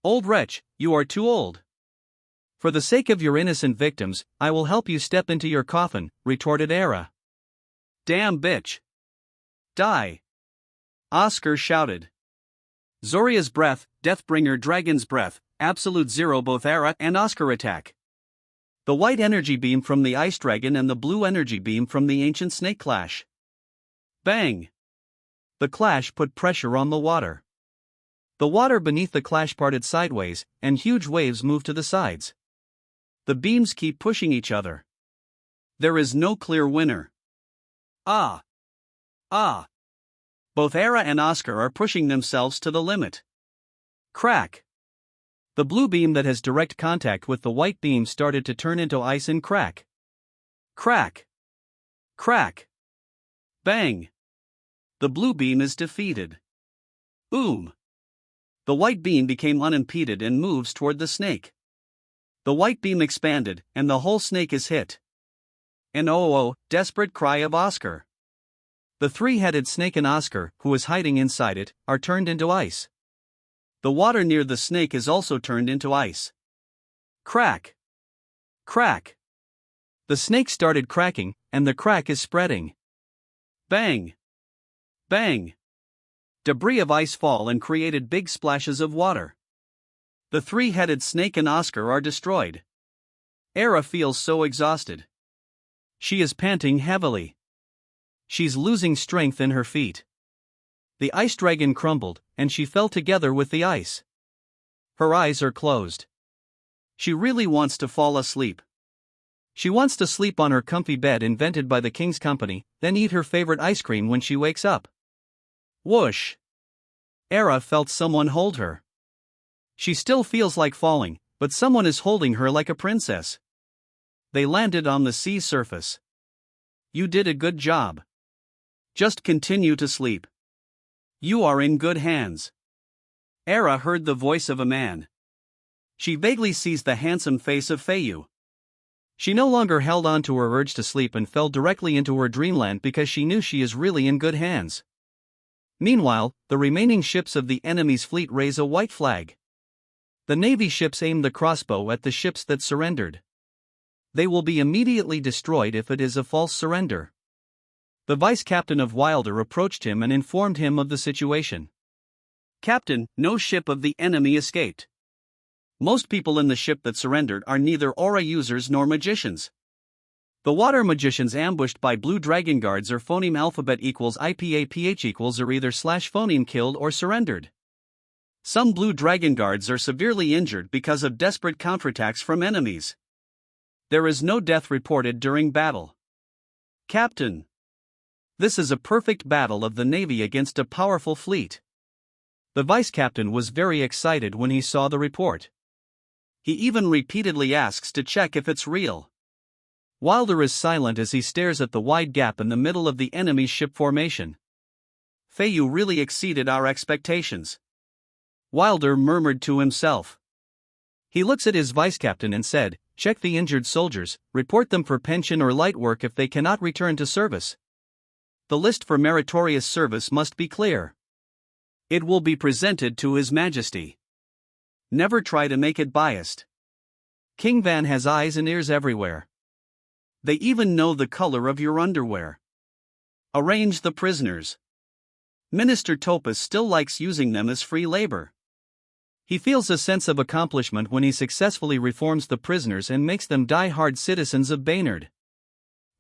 Old wretch, you are too old. For the sake of your innocent victims, I will help you step into your coffin, retorted Era. Damn bitch. Die. Oscar shouted. Zoria's breath, Deathbringer Dragon's breath, absolute zero. Both Era and Oscar attack. The white energy beam from the ice dragon and the blue energy beam from the ancient snake clash. Bang! The clash put pressure on the water. The water beneath the clash parted sideways, and huge waves moved to the sides. The beams keep pushing each other. There is no clear winner. Ah! Ah! Both Era and Oscar are pushing themselves to the limit. Crack! The blue beam that has direct contact with the white beam started to turn into ice and crack. Crack! Crack! Bang! The blue beam is defeated. Boom! The white beam became unimpeded and moves toward the snake. The white beam expanded, and the whole snake is hit. An oh, desperate cry of Oscar. The three-headed snake and Oscar, who is hiding inside it, are turned into ice. The water near the snake is also turned into ice. Crack! Crack! The snake started cracking, and the crack is spreading. Bang! Bang! Debris of ice fall and created big splashes of water. The three-headed snake and Oscar are destroyed. Era feels so exhausted. She is panting heavily. She's losing strength in her feet. The ice dragon crumbled, and she fell together with the ice. Her eyes are closed. She really wants to fall asleep. She wants to sleep on her comfy bed invented by the king's company, then eat her favorite ice cream when she wakes up. Whoosh! Era felt someone hold her. She still feels like falling, but someone is holding her like a princess. They landed on the sea surface. You did a good job. Just continue to sleep. You are in good hands. Era heard the voice of a man. She vaguely sees the handsome face of Feiyu. She no longer held on to her urge to sleep and fell directly into her dreamland because she knew she is really in good hands. Meanwhile, the remaining ships of the enemy's fleet raise a white flag. The Navy ships aim the crossbow at the ships that surrendered. They will be immediately destroyed if it is a false surrender. The vice captain of Wilder approached him and informed him of the situation. Captain, no ship of the enemy escaped. Most people in the ship that surrendered are neither aura users nor magicians. The water magicians ambushed by blue dragon guards or phoneme alphabet equals IPAPH equals are either /phoneme killed or surrendered. Some blue dragon guards are severely injured because of desperate counterattacks from enemies. There is no death reported during battle. Captain. This is a perfect battle of the Navy against a powerful fleet. The vice captain was very excited when he saw the report. He even repeatedly asks to check if it's real. Wilder is silent as he stares at the wide gap in the middle of the enemy's ship formation. Feiyu really exceeded our expectations. Wilder murmured to himself. He looks at his vice captain and said, check the injured soldiers, report them for pension or light work if they cannot return to service. The list for meritorious service must be clear. It will be presented to His Majesty. Never try to make it biased. King Van has eyes and ears everywhere. They even know the color of your underwear. Arrange the prisoners. Minister Topaz still likes using them as free labor. He feels a sense of accomplishment when he successfully reforms the prisoners and makes them die-hard citizens of Baynard.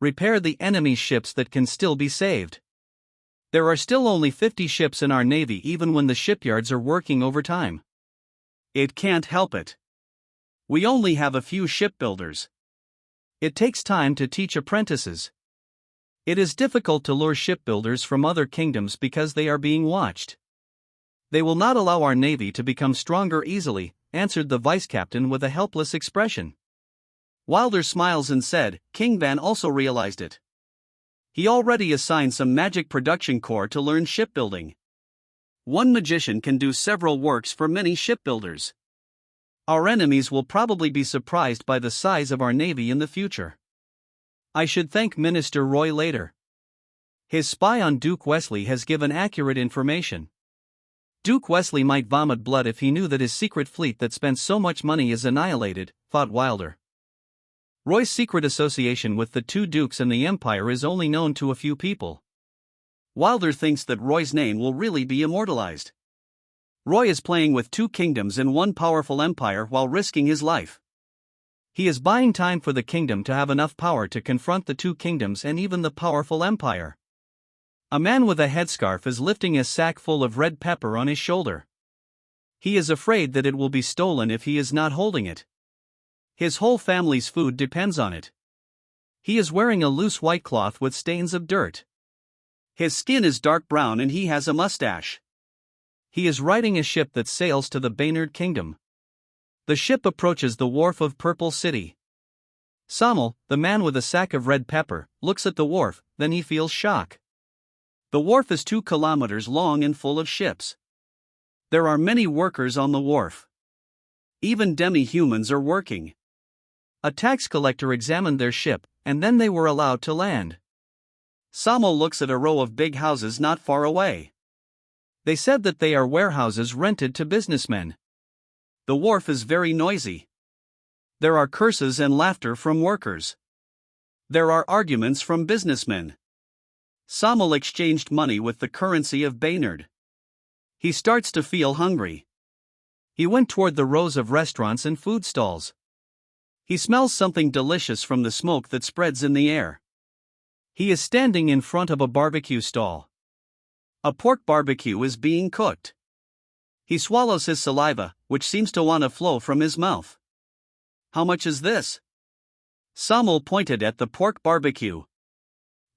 Repair the enemy's ships that can still be saved. There are still only 50 ships in our navy even when the shipyards are working overtime. It can't help it. We only have a few shipbuilders. It takes time to teach apprentices. It is difficult to lure shipbuilders from other kingdoms because they are being watched. They will not allow our navy to become stronger easily, answered the vice captain with a helpless expression. Wilder smiles and said, King Van also realized it. He already assigned some magic production corps to learn shipbuilding. One magician can do several works for many shipbuilders. Our enemies will probably be surprised by the size of our navy in the future. I should thank Minister Roy later. His spy on Duke Wesley has given accurate information. Duke Wesley might vomit blood if he knew that his secret fleet that spent so much money is annihilated, thought Wilder. Roy's secret association with the two dukes and the Empire is only known to a few people. Wilder thinks that Roy's name will really be immortalized. Roy is playing with two kingdoms and one powerful empire while risking his life. He is buying time for the kingdom to have enough power to confront the two kingdoms and even the powerful empire. A man with a headscarf is lifting a sack full of red pepper on his shoulder. He is afraid that it will be stolen if he is not holding it. His whole family's food depends on it. He is wearing a loose white cloth with stains of dirt. His skin is dark brown and he has a mustache. He is riding a ship that sails to the Baynard Kingdom. The ship approaches the wharf of Purple City. Samuel, the man with a sack of red pepper, looks at the wharf, then he feels shock. The wharf is 2 kilometers long and full of ships. There are many workers on the wharf. Even demi-humans are working. A tax collector examined their ship, and then they were allowed to land. Samuel looks at a row of big houses not far away. They said that they are warehouses rented to businessmen. The wharf is very noisy. There are curses and laughter from workers. There are arguments from businessmen. Samuel exchanged money with the currency of Baynard. He starts to feel hungry. He went toward the rows of restaurants and food stalls. He smells something delicious from the smoke that spreads in the air. He is standing in front of a barbecue stall. A pork barbecue is being cooked. He swallows his saliva, which seems to want to flow from his mouth. How much is this? Samuel pointed at the pork barbecue.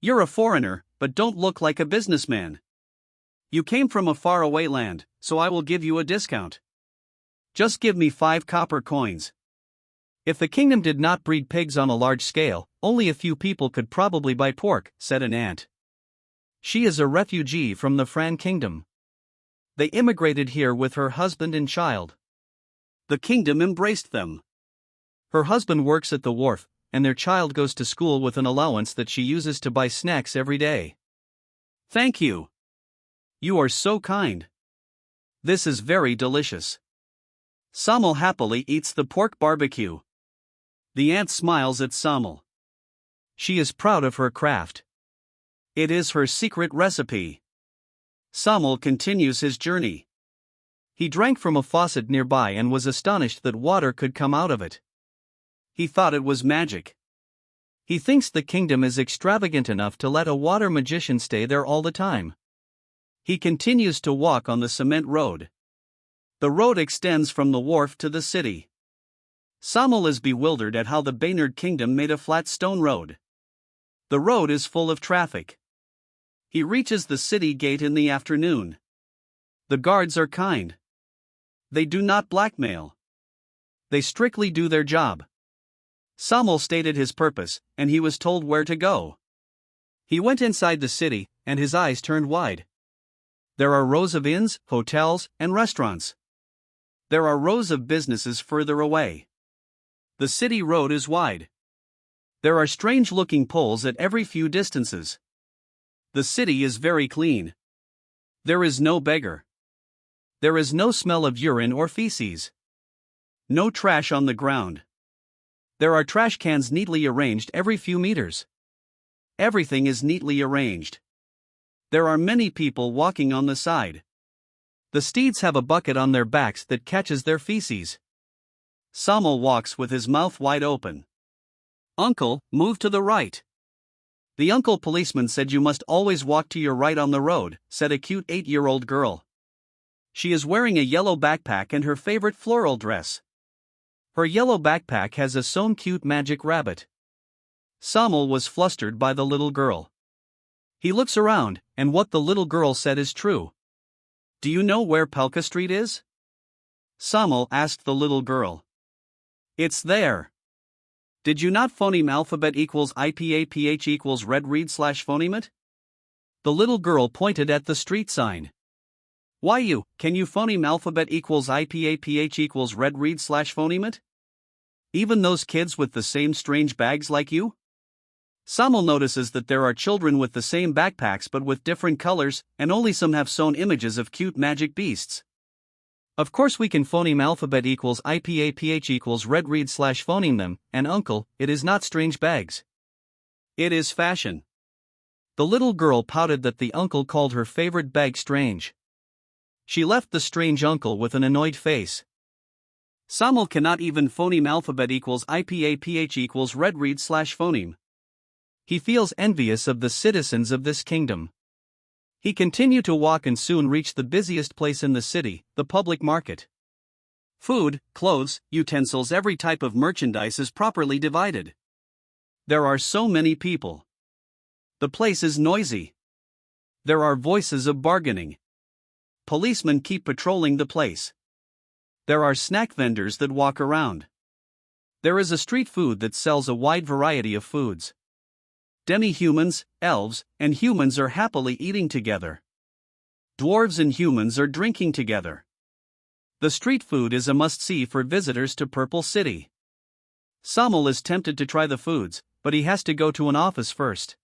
You're a foreigner, but don't look like a businessman. You came from a faraway land, so I will give you a discount. Just give me 5 copper coins. If the kingdom did not breed pigs on a large scale, only a few people could probably buy pork, said an aunt. She is a refugee from the Fran kingdom. They immigrated here with her husband and child. The kingdom embraced them. Her husband works at the wharf, and their child goes to school with an allowance that she uses to buy snacks every day. Thank you. You are so kind. This is very delicious. Samuel happily eats the pork barbecue. The aunt smiles at Samuel. She is proud of her craft. It is her secret recipe. Samuel continues his journey. He drank from a faucet nearby and was astonished that water could come out of it. He thought it was magic. He thinks the kingdom is extravagant enough to let a water magician stay there all the time. He continues to walk on the cement road. The road extends from the wharf to the city. Samuel is bewildered at how the Baynard Kingdom made a flat stone road. The road is full of traffic. He reaches the city gate in the afternoon. The guards are kind. They do not blackmail. They strictly do their job. Samuel stated his purpose, and he was told where to go. He went inside the city, and his eyes turned wide. There are rows of inns, hotels, and restaurants. There are rows of businesses further away. The city road is wide. There are strange-looking poles at every few distances. The city is very clean. There is no beggar. There is no smell of urine or feces. No trash on the ground. There are trash cans neatly arranged every few meters. Everything is neatly arranged. There are many people walking on the side. The steeds have a bucket on their backs that catches their feces. Samuel walks with his mouth wide open. Uncle, move to the right. The uncle policeman said you must always walk to your right on the road, said a cute 8-year-old girl. She is wearing a yellow backpack and her favorite floral dress. Her yellow backpack has a sewn cute magic rabbit. Samuel was flustered by the little girl. He looks around, and what the little girl said is true. Do you know where Pelka Street is? Samuel asked the little girl. It's there. Did you not phoneme alphabet equals IPAPH equals red read slash phoneme it? The little girl pointed at the street sign. Why you, can you phoneme alphabet equals IPAPH equals red read slash phoneme it? Even those kids with the same strange bags like you? Samuel notices that there are children with the same backpacks but with different colors, and only some have sewn images of cute magic beasts. Of course we can phoneme alphabet equals IPAPH equals red read slash phoneme them, and uncle, it is not strange bags. It is fashion. The little girl pouted that the uncle called her favorite bag strange. She left the strange uncle with an annoyed face. Samuel cannot even phoneme alphabet equals IPAPH equals red read slash phoneme. He feels envious of the citizens of this kingdom. He continued to walk and soon reached the busiest place in the city, the public market. Food, clothes, utensils, every type of merchandise is properly divided. There are so many people. The place is noisy. There are voices of bargaining. Policemen keep patrolling the place. There are snack vendors that walk around. There is a street food that sells a wide variety of foods. Demi-humans, elves, and humans are happily eating together. Dwarves and humans are drinking together. The street food is a must-see for visitors to Purple City. Samuel is tempted to try the foods, but he has to go to an office first.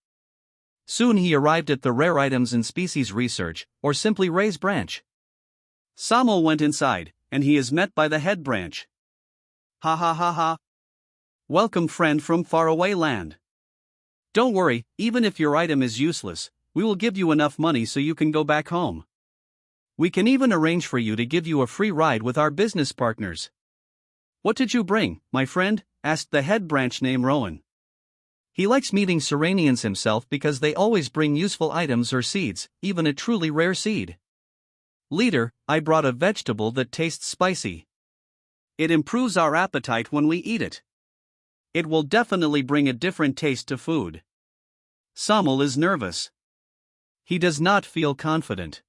Soon he arrived at the Rare Items and Species Research, or simply Ray's branch. Samuel went inside, and he is met by the head branch. Ha ha ha ha. Welcome, friend from faraway land. Don't worry, even if your item is useless, we will give you enough money so you can go back home. We can even arrange for you to give you a free ride with our business partners. What did you bring, my friend? Asked the head branch named Rowan. He likes meeting Serenians himself because they always bring useful items or seeds, even a truly rare seed. Leader, I brought a vegetable that tastes spicy. It improves our appetite when we eat it. It will definitely bring a different taste to food. Samuel is nervous. He does not feel confident.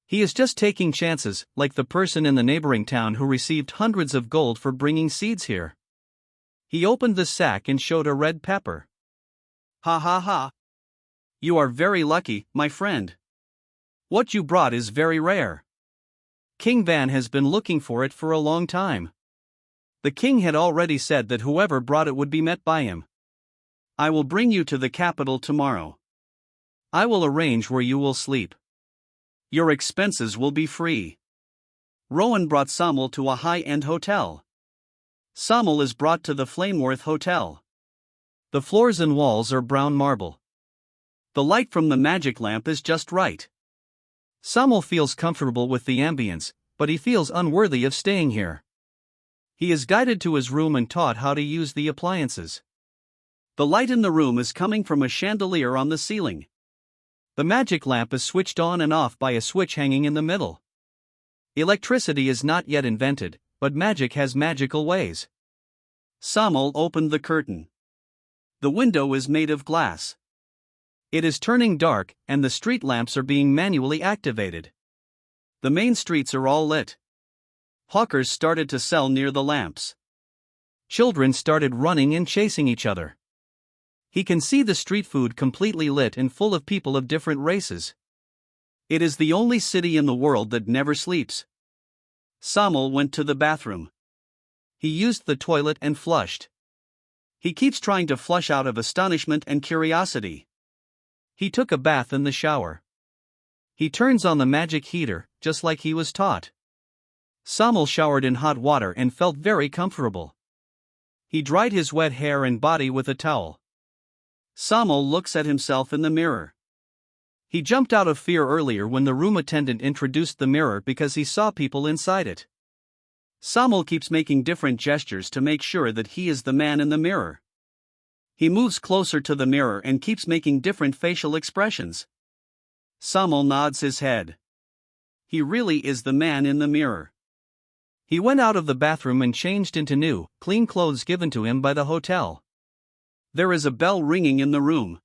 He is just taking chances, like the person in the neighboring town who received hundreds of gold for bringing seeds here. He opened the sack and showed a red pepper. Ha ha ha. You are very lucky, my friend. What you brought is very rare. King Van has been looking for it for a long time. The king had already said that whoever brought it would be met by him. I will bring you to the capital tomorrow. I will arrange where you will sleep. Your expenses will be free. Rowan brought Samuel to a high-end hotel. Samuel is brought to the Flameworth Hotel. The floors and walls are brown marble. The light from the magic lamp is just right. Samuel feels comfortable with the ambience, but he feels unworthy of staying here. He is guided to his room and taught how to use the appliances. The light in the room is coming from a chandelier on the ceiling. The magic lamp is switched on and off by a switch hanging in the middle. Electricity is not yet invented, but magic has magical ways. Samuel opened the curtain. The window is made of glass. It is turning dark, and the street lamps are being manually activated. The main streets are all lit. Hawkers started to sell near the lamps. Children started running and chasing each other. He can see the street food completely lit and full of people of different races. It is the only city in the world that never sleeps. Samuel went to the bathroom. He used the toilet and flushed. He keeps trying to flush out of astonishment and curiosity. He took a bath in the shower. He turns on the magic heater, just like he was taught. Samuel showered in hot water and felt very comfortable. He dried his wet hair and body with a towel. Samuel looks at himself in the mirror. He jumped out of fear earlier when the room attendant introduced the mirror because he saw people inside it. Samuel keeps making different gestures to make sure that he is the man in the mirror. He moves closer to the mirror and keeps making different facial expressions. Samuel nods his head. He really is the man in the mirror. He went out of the bathroom and changed into new, clean clothes given to him by the hotel. There is a bell ringing in the room.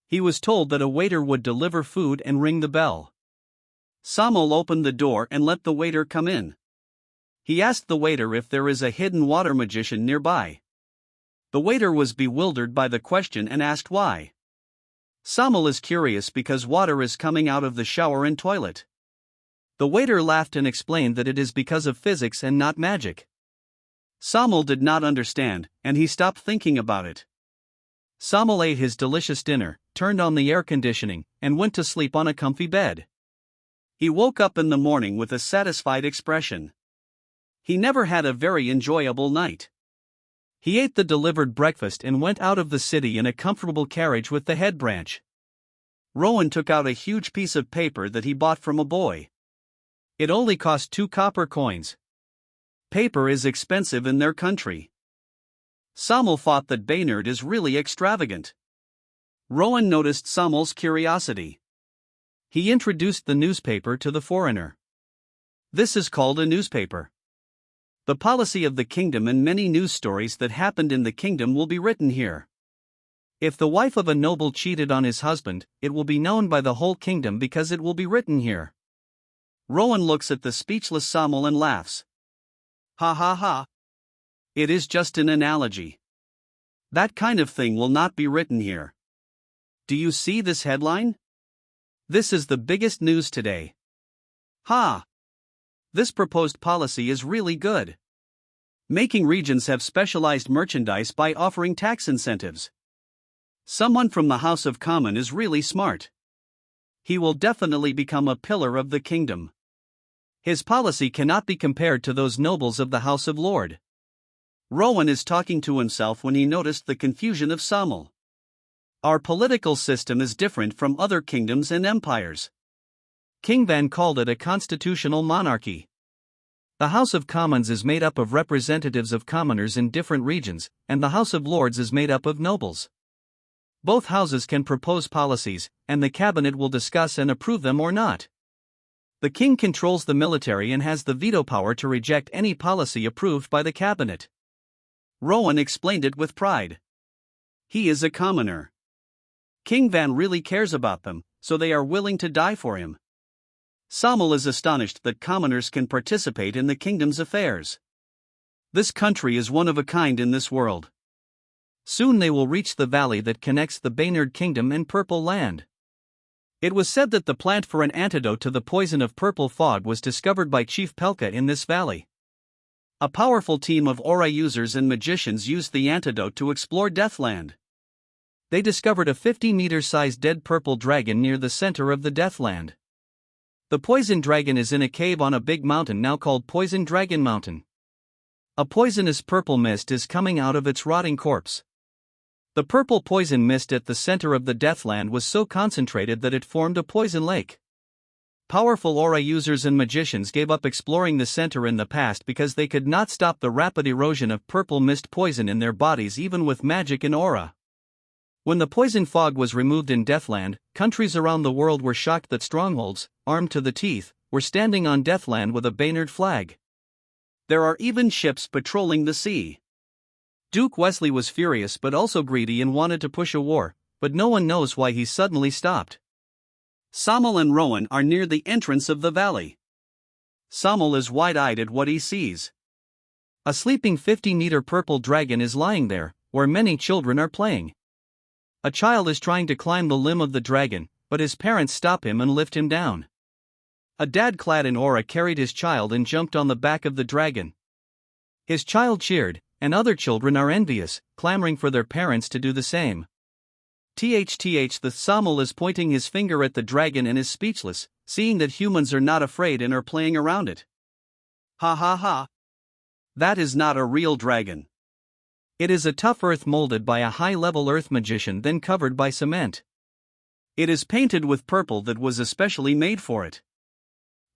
He was told that a waiter would deliver food and ring the bell. Samuel opened the door and let the waiter come in. He asked the waiter if there is a hidden water magician nearby. The waiter was bewildered by the question and asked why. Samuel is curious because water is coming out of the shower and toilet. The waiter laughed and explained that it is because of physics and not magic. Samuel did not understand, and he stopped thinking about it. Samuel ate his delicious dinner, turned on the air conditioning, and went to sleep on a comfy bed. He woke up in the morning with a satisfied expression. He never had a very enjoyable night. He ate the delivered breakfast and went out of the city in a comfortable carriage with the head branch. Rowan took out a huge piece of paper that he bought from a boy. It only cost 2 copper coins. Paper is expensive in their country. Samul thought that Baynard is really extravagant. Rowan noticed Samul's curiosity. He introduced the newspaper to the foreigner. This is called a newspaper. The policy of the kingdom and many news stories that happened in the kingdom will be written here. If the wife of a noble cheated on his husband, it will be known by the whole kingdom because it will be written here. Rowan looks at the speechless Samul and laughs. Ha ha ha. It is just an analogy. That kind of thing will not be written here. Do you see this headline? This is the biggest news today. Ha! This proposed policy is really good. Making regions have specialized merchandise by offering tax incentives. Someone from the House of Commons is really smart. He will definitely become a pillar of the kingdom. His policy cannot be compared to those nobles of the House of Lord. Rowan is talking to himself when he noticed the confusion of Samul. Our political system is different from other kingdoms and empires. King Van called it a constitutional monarchy. The House of Commons is made up of representatives of commoners in different regions, and the House of Lords is made up of nobles. Both houses can propose policies, and the cabinet will discuss and approve them or not. The king controls the military and has the veto power to reject any policy approved by the cabinet. Rowan explained it with pride. He is a commoner. King Van really cares about them, so they are willing to die for him. Samul is astonished that commoners can participate in the kingdom's affairs. This country is one of a kind in this world. Soon they will reach the valley that connects the Baynard Kingdom and Purple Land. It was said that the plant for an antidote to the poison of purple fog was discovered by Chief Pelka in this valley. A powerful team of aura users and magicians used the antidote to explore Deathland. They discovered a 50-meter-sized dead purple dragon near the center of the Deathland. The poison dragon is in a cave on a big mountain now called Poison Dragon Mountain. A poisonous purple mist is coming out of its rotting corpse. The purple poison mist at the center of the Deathland was so concentrated that it formed a poison lake. Powerful aura users and magicians gave up exploring the center in the past because they could not stop the rapid erosion of purple mist poison in their bodies even with magic and aura. When the poison fog was removed in Deathland, countries around the world were shocked that strongholds, armed to the teeth, were standing on Deathland with a Baynard flag. There are even ships patrolling the sea. Duke Wesley was furious but also greedy and wanted to push a war, but no one knows why he suddenly stopped. Samul and Rowan are near the entrance of the valley. Samul is wide-eyed at what he sees. A sleeping 50-meter purple dragon is lying there, where many children are playing. A child is trying to climb the limb of the dragon, but his parents stop him and lift him down. A dad clad in aura carried his child and jumped on the back of the dragon. His child cheered, and other children are envious, clamoring for their parents to do the same. The Samul is pointing his finger at the dragon and is speechless, seeing that humans are not afraid and are playing around it. Ha ha ha. That is not a real dragon. It is a tough earth molded by a high-level earth magician then covered by cement. It is painted with purple that was especially made for it.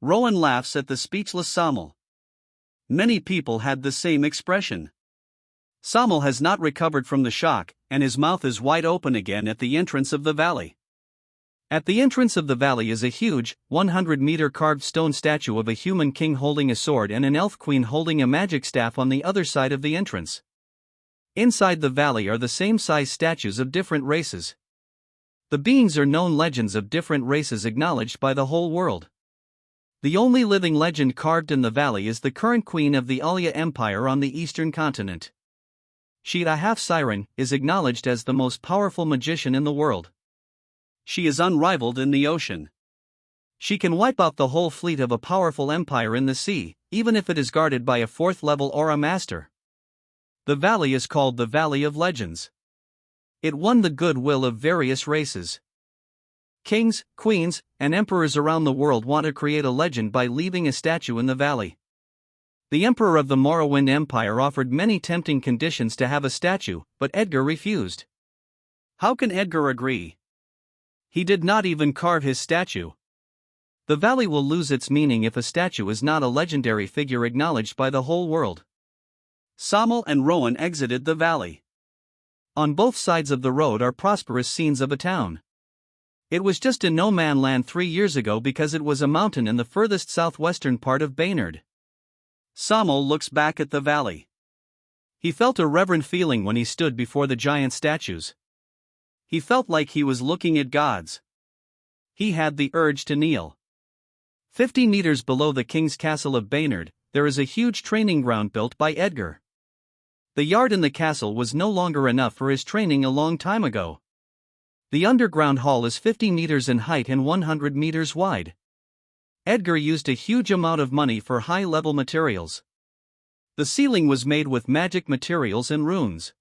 Rowan laughs at the speechless Samul. Many people had the same expression. Samul has not recovered from the shock, and his mouth is wide open again at the entrance of the valley. At the entrance of the valley is a huge, 100-meter carved stone statue of a human king holding a sword and an elf queen holding a magic staff on the other side of the entrance. Inside the valley are the same size statues of different races. The beings are known legends of different races acknowledged by the whole world. The only living legend carved in the valley is the current queen of the Alya Empire on the eastern continent. She, a half-siren, is acknowledged as the most powerful magician in the world. She is unrivaled in the ocean. She can wipe out the whole fleet of a powerful empire in the sea, even if it is guarded by a fourth-level aura master. The valley is called the Valley of Legends. It won the goodwill of various races. Kings, queens, and emperors around the world want to create a legend by leaving a statue in the valley. The emperor of the Morrowind Empire offered many tempting conditions to have a statue, but Edgar refused. How can Edgar agree? He did not even carve his statue. The valley will lose its meaning if a statue is not a legendary figure acknowledged by the whole world. Samuel and Rowan exited the valley. On both sides of the road are prosperous scenes of a town. It was just in no man land 3 years ago because it was a mountain in the furthest southwestern part of Baynard. Samuel looks back at the valley. He felt a reverent feeling when he stood before the giant statues. He felt like he was looking at gods. He had the urge to kneel. 50 meters below the king's castle of Baynard, there is a huge training ground built by Edgar. The yard in the castle was no longer enough for his training a long time ago. The underground hall is 50 meters in height and 100 meters wide. Edgar used a huge amount of money for high-level materials. The ceiling was made with magic materials and runes.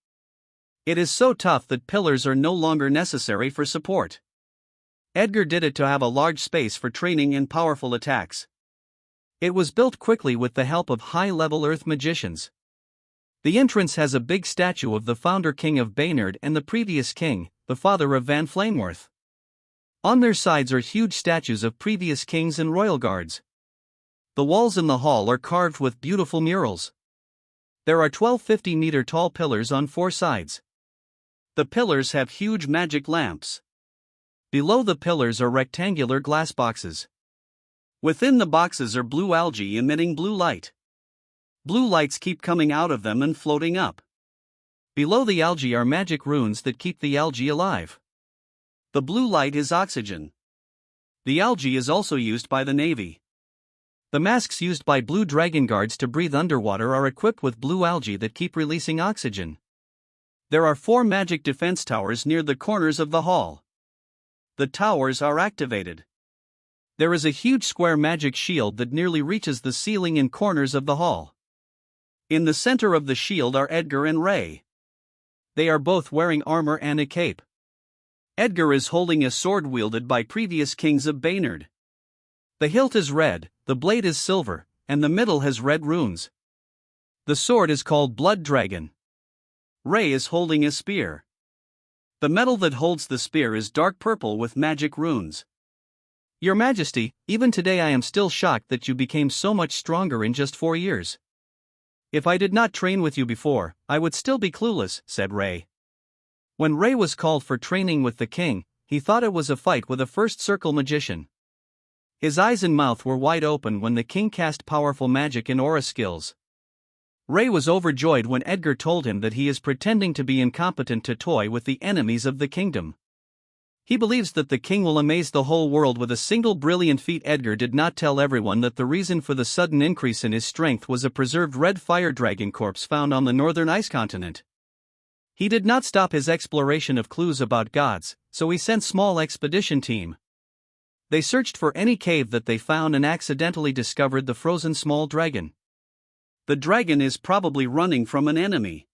It is so tough that pillars are no longer necessary for support. Edgar did it to have a large space for training and powerful attacks. It was built quickly with the help of high-level earth magicians. The entrance has a big statue of the founder king of Baynard and the previous king, the father of Van Flameworth. On their sides are huge statues of previous kings and royal guards. The walls in the hall are carved with beautiful murals. There are 12 50-meter-tall pillars on 4 sides. The pillars have huge magic lamps. Below the pillars are rectangular glass boxes. Within the boxes are blue algae emitting blue light. Blue lights keep coming out of them and floating up. Below the algae are magic runes that keep the algae alive. The blue light is oxygen. The algae is also used by the Navy. The masks used by blue dragon guards to breathe underwater are equipped with blue algae that keep releasing oxygen. There are 4 magic defense towers near the corners of the hall. The towers are activated. There is a huge square magic shield that nearly reaches the ceiling and corners of the hall. In the center of the shield are Edgar and Ray. They are both wearing armor and a cape. Edgar is holding a sword wielded by previous kings of Baynard. The hilt is red, the blade is silver, and the middle has red runes. The sword is called Blood Dragon. Ray is holding a spear. The metal that holds the spear is dark purple with magic runes. Your Majesty, even today I am still shocked that you became so much stronger in just 4 years. If I did not train with you before, I would still be clueless, said Ray. When Ray was called for training with the king, he thought it was a fight with a first circle magician. His eyes and mouth were wide open when the king cast powerful magic and aura skills. Ray was overjoyed when Edgar told him that he is pretending to be incompetent to toy with the enemies of the kingdom. He believes that the king will amaze the whole world with a single brilliant feat. Edgar did not tell everyone that the reason for the sudden increase in his strength was a preserved red fire dragon corpse found on the northern ice continent. He did not stop his exploration of clues about gods, so he sent small expedition team. They searched for any cave that they found and accidentally discovered the frozen small dragon. The dragon is probably running from an enemy.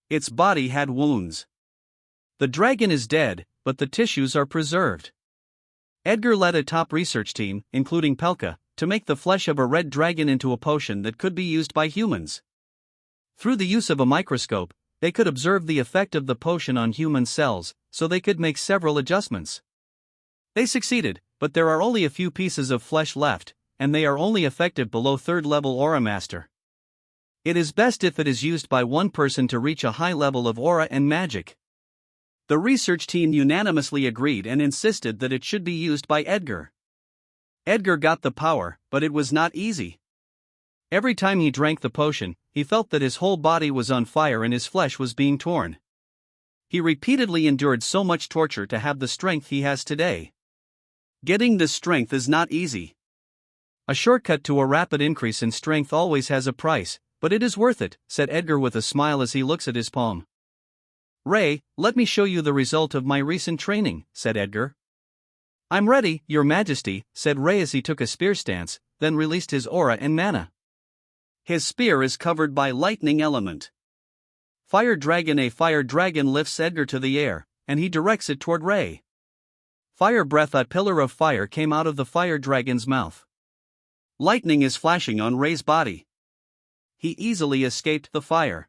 Its body had wounds. The dragon is dead, but the tissues are preserved. Edgar led a top research team, including Pelka, to make the flesh of a red dragon into a potion that could be used by humans. Through the use of a microscope, they could observe the effect of the potion on human cells, so they could make several adjustments. They succeeded, but there are only a few pieces of flesh left, and they are only effective below 3rd level Aura Master. It is best if it is used by one person to reach a high level of aura and magic. The research team unanimously agreed and insisted that it should be used by Edgar. Edgar got the power, but it was not easy. Every time he drank the potion, he felt that his whole body was on fire and his flesh was being torn. He repeatedly endured so much torture to have the strength he has today. Getting this strength is not easy. A shortcut to a rapid increase in strength always has a price, but it is worth it, said Edgar with a smile as he looks at his palm. Ray, let me show you the result of my recent training, said Edgar. I'm ready, Your Majesty, said Ray as he took a spear stance, then released his aura and mana. His spear is covered by lightning element. Fire Dragon. A fire dragon lifts Edgar to the air, and he directs it toward Ray. Fire breath. A pillar of fire came out of the fire dragon's mouth. Lightning is flashing on Ray's body. He easily escaped the fire.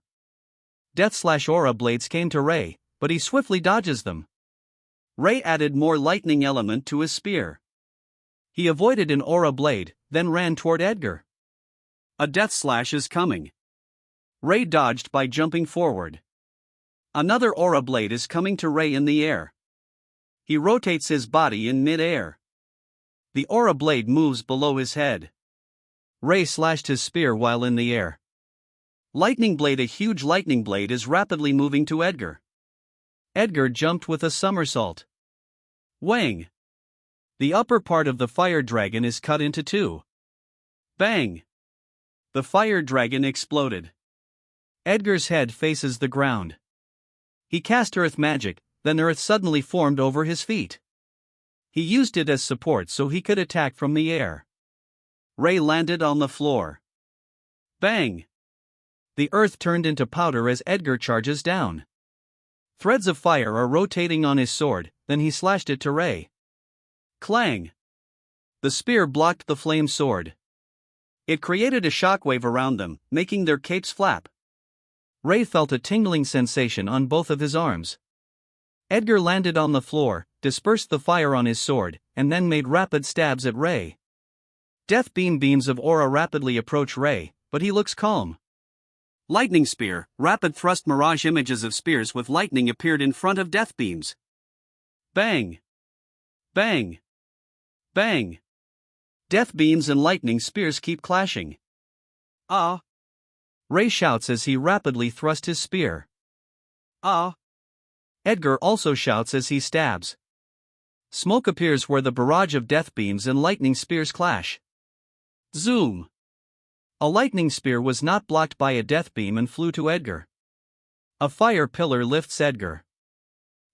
Death/aura blades came to Ray, but he swiftly dodges them. Ray added more lightning element to his spear. He avoided an aura blade, then ran toward Edgar. A death slash is coming. Ray dodged by jumping forward. Another aura blade is coming to Ray in the air. He rotates his body in mid-air. The aura blade moves below his head. Ray slashed his spear while in the air. Lightning blade. A huge lightning blade is rapidly moving to Edgar. Edgar jumped with a somersault. Wang! The upper part of the fire dragon is cut into two. Bang! The fire dragon exploded. Edgar's head faces the ground. He cast earth magic, then earth suddenly formed over his feet. He used it as support so he could attack from the air. Ray landed on the floor. Bang! The earth turned into powder as Edgar charges down. Threads of fire are rotating on his sword, then he slashed it to Ray. Clang! The spear blocked the flame sword. It created a shockwave around them, making their capes flap. Ray felt a tingling sensation on both of his arms. Edgar landed on the floor, dispersed the fire on his sword, and then made rapid stabs at Ray. Death beams of aura rapidly approach Ray, but he looks calm. Lightning spear, rapid thrust. Mirage images of spears with lightning appeared in front of death beams. Bang! Bang! Bang! Death beams and lightning spears keep clashing. Ah! Ray shouts as he rapidly thrusts his spear. Ah! Edgar also shouts as he stabs. Smoke appears where the barrage of death beams and lightning spears clash. Zoom! A lightning spear was not blocked by a death beam and flew to Edgar. A fire pillar lifts Edgar.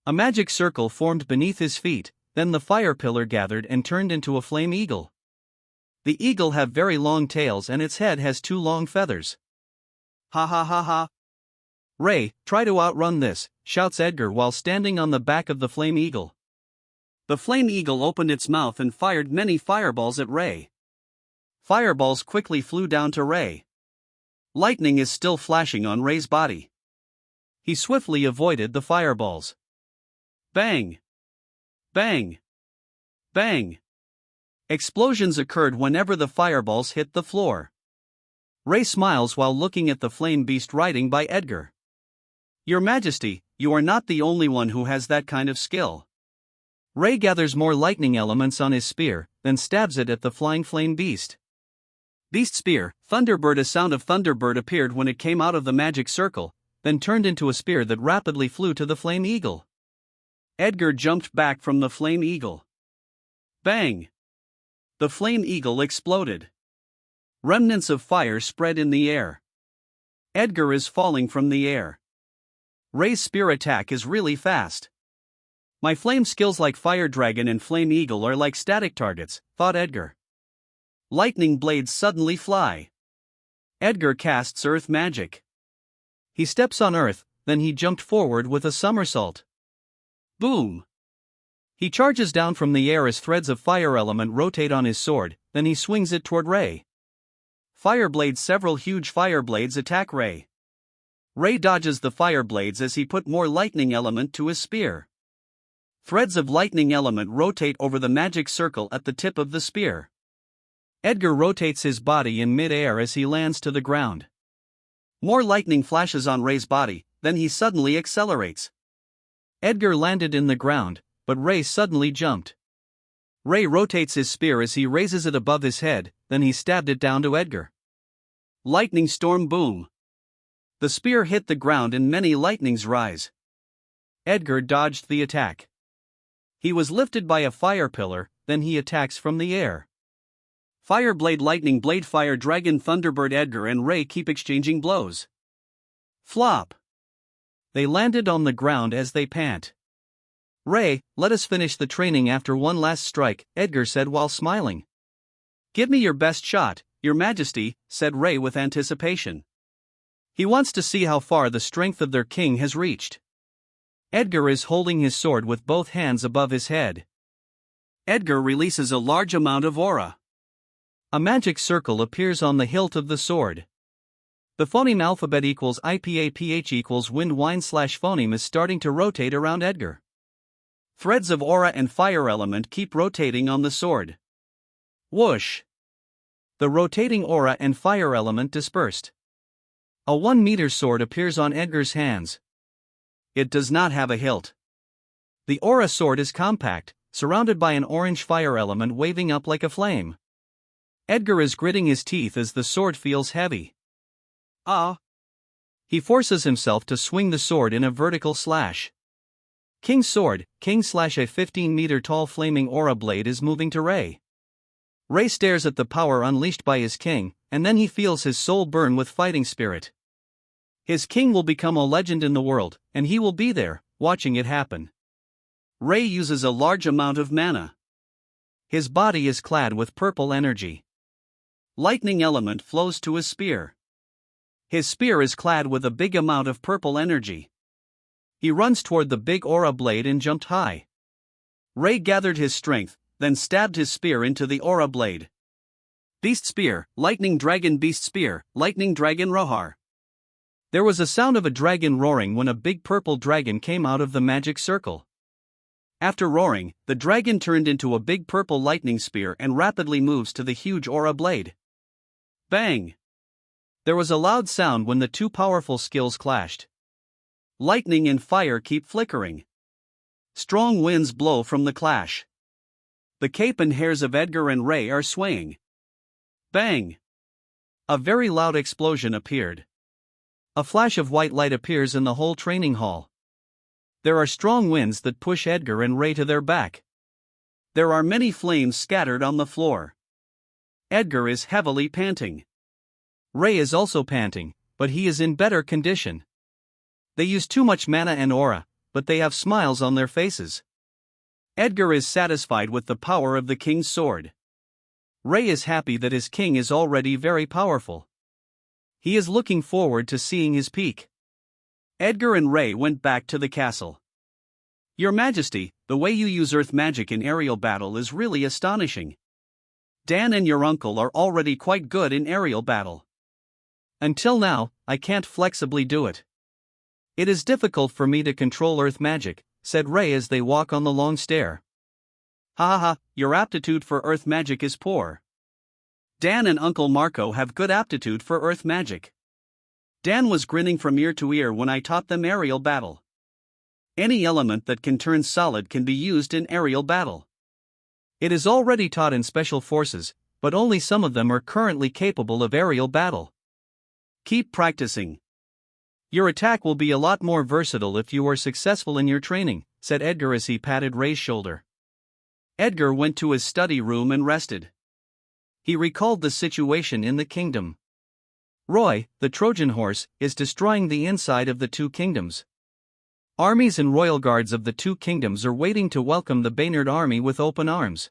A magic circle formed beneath his feet, then the fire pillar gathered and turned into a flame eagle. The eagle have very long tails and its head has two long feathers. Ha ha ha ha! Ray, try to outrun this, shouts Edgar while standing on the back of the flame eagle. The flame eagle opened its mouth and fired many fireballs at Ray. Fireballs quickly flew down to Ray. Lightning is still flashing on Ray's body. He swiftly avoided the fireballs. Bang! Bang! Bang! Explosions occurred whenever the fireballs hit the floor. Ray smiles while looking at the flame beast riding by Edgar. Your Majesty, you are not the only one who has that kind of skill. Ray gathers more lightning elements on his spear, then stabs it at the flying flame beast. Beast spear, Thunderbird. A sound of Thunderbird appeared when it came out of the magic circle, then turned into a spear that rapidly flew to the flame eagle. Edgar jumped back from the flame eagle. Bang! The flame eagle exploded. Remnants of fire spread in the air. Edgar is falling from the air. Ray's spear attack is really fast. My flame skills like Fire Dragon and Flame Eagle are like static targets, thought Edgar. Lightning blades suddenly fly. Edgar casts earth magic. He steps on earth, then he jumped forward with a somersault. Boom! He charges down from the air as threads of fire element rotate on his sword, then he swings it toward Ray. Fire blades. Several huge fire blades attack Ray. Ray dodges the fire blades as he put more lightning element to his spear. Threads of lightning element rotate over the magic circle at the tip of the spear. Edgar rotates his body in mid-air as he lands to the ground. More lightning flashes on Ray's body, then he suddenly accelerates. Edgar landed in the ground, but Ray suddenly jumped. Ray rotates his spear as he raises it above his head, then he stabbed it down to Edgar. Lightning storm. Boom! The spear hit the ground and many lightnings rise. Edgar dodged the attack. He was lifted by a fire pillar, then he attacks from the air. Fire blade, lightning blade, fire dragon, Thunderbird. Edgar and Ray keep exchanging blows. Flop! They landed on the ground as they pant. Ray, let us finish the training after one last strike, Edgar said while smiling. Give me your best shot, Your Majesty, said Ray with anticipation. He wants to see how far the strength of their king has reached. Edgar is holding his sword with both hands above his head. Edgar releases a large amount of aura. A magic circle appears on the hilt of the sword. The phoneme alphabet equals IPAPH equals wind wine / phoneme is starting to rotate around Edgar. Threads of aura and fire element keep rotating on the sword. Whoosh! The rotating aura and fire element dispersed. A 1-meter sword appears on Edgar's hands. It does not have a hilt. The aura sword is compact, surrounded by an orange fire element waving up like a flame. Edgar is gritting his teeth as the sword feels heavy. Ah! He forces himself to swing the sword in a vertical slash. King's sword, King slash a 15-meter tall flaming aura blade is moving to Ray. Ray stares at the power unleashed by his king, and then he feels his soul burn with fighting spirit. His king will become a legend in the world, and he will be there, watching it happen. Ray uses a large amount of mana. His body is clad with purple energy. Lightning element flows to his spear. His spear is clad with a big amount of purple energy. He runs toward the big aura blade and jumped high. Ray gathered his strength, then stabbed his spear into the aura blade. Beast spear, lightning dragon beast spear, lightning dragon roar. There was a sound of a dragon roaring when a big purple dragon came out of the magic circle. After roaring, the dragon turned into a big purple lightning spear and rapidly moves to the huge aura blade. Bang! There was a loud sound when the two powerful skills clashed. Lightning and fire keep flickering. Strong winds blow from the clash. The cape and hairs of Edgar and Ray are swaying. Bang! A very loud explosion appeared. A flash of white light appears in the whole training hall. There are strong winds that push Edgar and Ray to their back. There are many flames scattered on the floor. Edgar is heavily panting. Ray is also panting, but he is in better condition. They use too much mana and aura, but they have smiles on their faces. Edgar is satisfied with the power of the king's sword. Ray is happy that his king is already very powerful. He is looking forward to seeing his peak. Edgar and Ray went back to the castle. Your Majesty, the way you use earth magic in aerial battle is really astonishing. Dan and your uncle are already quite good in aerial battle. Until now, I can't flexibly do it. It is difficult for me to control earth magic, said Ray as they walk on the long stair. Ha ha ha, your aptitude for earth magic is poor. Dan and Uncle Marco have good aptitude for earth magic. Dan was grinning from ear to ear when I taught them aerial battle. Any element that can turn solid can be used in aerial battle. It is already taught in special forces, but only some of them are currently capable of aerial battle. Keep practicing. Your attack will be a lot more versatile if you are successful in your training, said Edgar as he patted Ray's shoulder. Edgar went to his study room and rested. He recalled the situation in the kingdom. Roy, the Trojan horse, is destroying the inside of the two kingdoms. Armies and royal guards of the two kingdoms are waiting to welcome the Baynard army with open arms.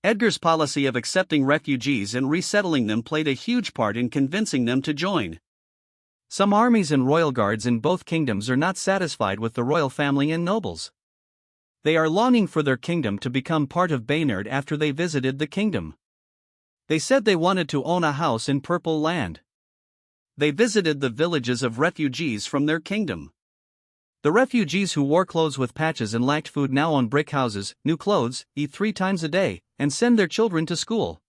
Edgar's policy of accepting refugees and resettling them played a huge part in convincing them to join. Some armies and royal guards in both kingdoms are not satisfied with the royal family and nobles. They are longing for their kingdom to become part of Baynard after they visited the kingdom. They said they wanted to own a house in Purple Land. They visited the villages of refugees from their kingdom. The refugees who wore clothes with patches and lacked food now own brick houses, new clothes, eat 3 times a day, and send their children to school.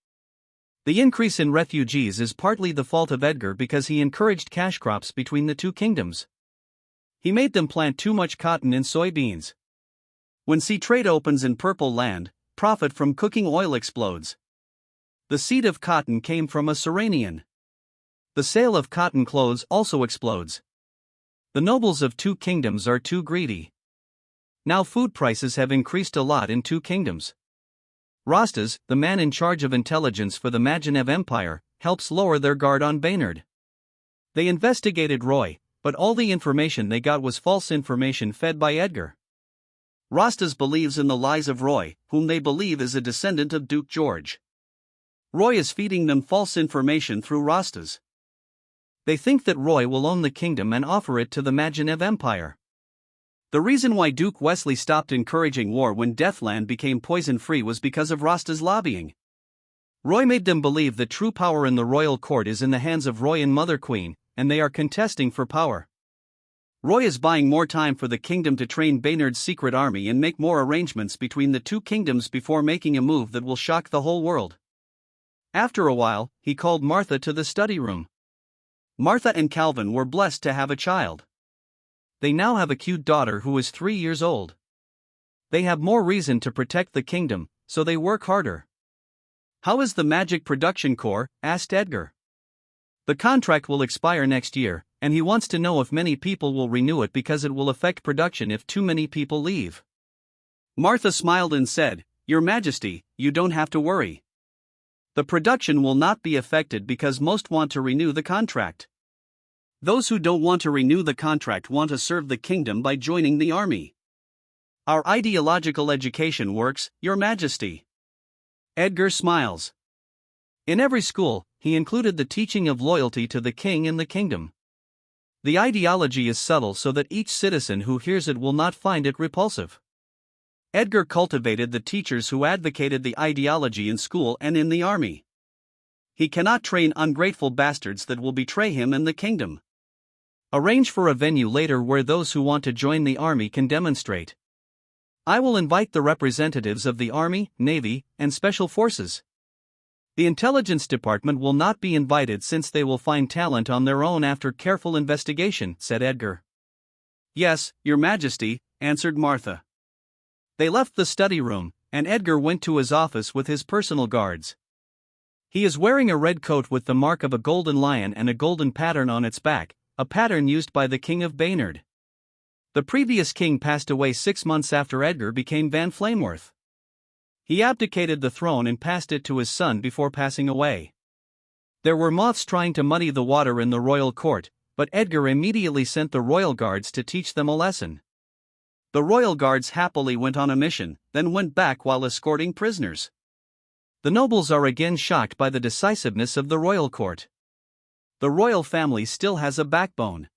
The increase in refugees is partly the fault of Edgar because he encouraged cash crops between the two kingdoms. He made them plant too much cotton and soybeans. When sea trade opens in Purple Land, profit from cooking oil explodes. The seed of cotton came from a Serenian. The sale of cotton clothes also explodes. The nobles of two kingdoms are too greedy. Now food prices have increased a lot in two kingdoms. Rastas, the man in charge of intelligence for the Majinev Empire, helps lower their guard on Baynard. They investigated Roy, but all the information they got was false information fed by Edgar. Rastas believes in the lies of Roy, whom they believe is a descendant of Duke George. Roy is feeding them false information through Rastas. They think that Roy will own the kingdom and offer it to the Majinev Empire. The reason why Duke Wesley stopped encouraging war when Deathland became poison-free was because of Rasta's lobbying. Roy made them believe that true power in the royal court is in the hands of Roy and Mother Queen, and they are contesting for power. Roy is buying more time for the kingdom to train Baynard's secret army and make more arrangements between the two kingdoms before making a move that will shock the whole world. After a while, he called Martha to the study room. Martha and Calvin were blessed to have a child. They now have a cute daughter who is 3 years old. They have more reason to protect the kingdom, so they work harder. "How is the Magic Production Corps?" asked Edgar. "The contract will expire next year, and he wants to know if many people will renew it because it will affect production if too many people leave." Martha smiled and said, "Your Majesty, you don't have to worry. The production will not be affected because most want to renew the contract. Those who don't want to renew the contract want to serve the kingdom by joining the army. Our ideological education works, Your Majesty." Edgar smiles. In every school, he included the teaching of loyalty to the king and the kingdom. The ideology is subtle so that each citizen who hears it will not find it repulsive. Edgar cultivated the teachers who advocated the ideology in school and in the army. He cannot train ungrateful bastards that will betray him and the kingdom. Arrange for a venue later where those who want to join the army can demonstrate. I will invite the representatives of the Army, Navy, and Special Forces. The Intelligence Department will not be invited since they will find talent on their own after careful investigation, said Edgar. Yes, Your Majesty, answered Martha. They left the study room, and Edgar went to his office with his personal guards. He is wearing a red coat with the mark of a golden lion and a golden pattern on its back, a pattern used by the King of Baynard. The previous king passed away 6 months after Edgar became Van Flameworth. He abdicated the throne and passed it to his son before passing away. There were moths trying to muddy the water in the royal court, but Edgar immediately sent the royal guards to teach them a lesson. The royal guards happily went on a mission, then went back while escorting prisoners. The nobles are again shocked by the decisiveness of the royal court. The royal family still has a backbone.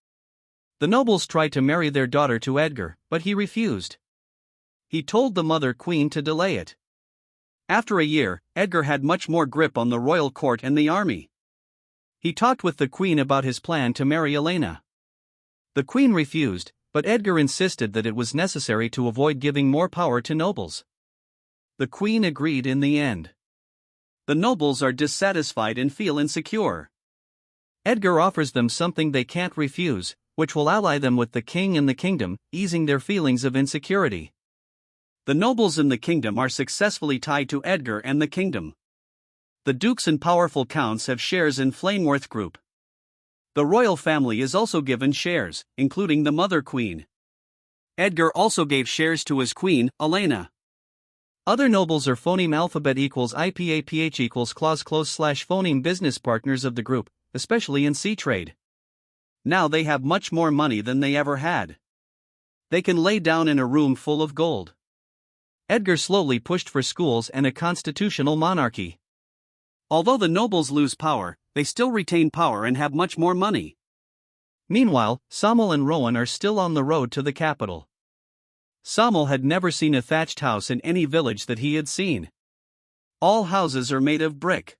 The nobles tried to marry their daughter to Edgar, but he refused. He told the mother queen to delay it. After a year, Edgar had much more grip on the royal court and the army. He talked with the queen about his plan to marry Elena. The queen refused, but Edgar insisted that it was necessary to avoid giving more power to nobles. The queen agreed in the end. The nobles are dissatisfied and feel insecure. Edgar offers them something they can't refuse, which will ally them with the king and the kingdom, easing their feelings of insecurity. The nobles in the kingdom are successfully tied to Edgar and the kingdom. The dukes and powerful counts have shares in Flameworth Group. The royal family is also given shares, including the mother queen. Edgar also gave shares to his queen, Elena. Other nobles are phoneme alphabet equals IPAPH equals clause close slash phoneme business partners of the group, especially in sea trade. Now they have much more money than they ever had. They can lay down in a room full of gold. Edgar slowly pushed for schools and a constitutional monarchy. Although the nobles lose power, they still retain power and have much more money. Meanwhile, Samuel and Rowan are still on the road to the capital. Samuel had never seen a thatched house in any village that he had seen. All houses are made of brick.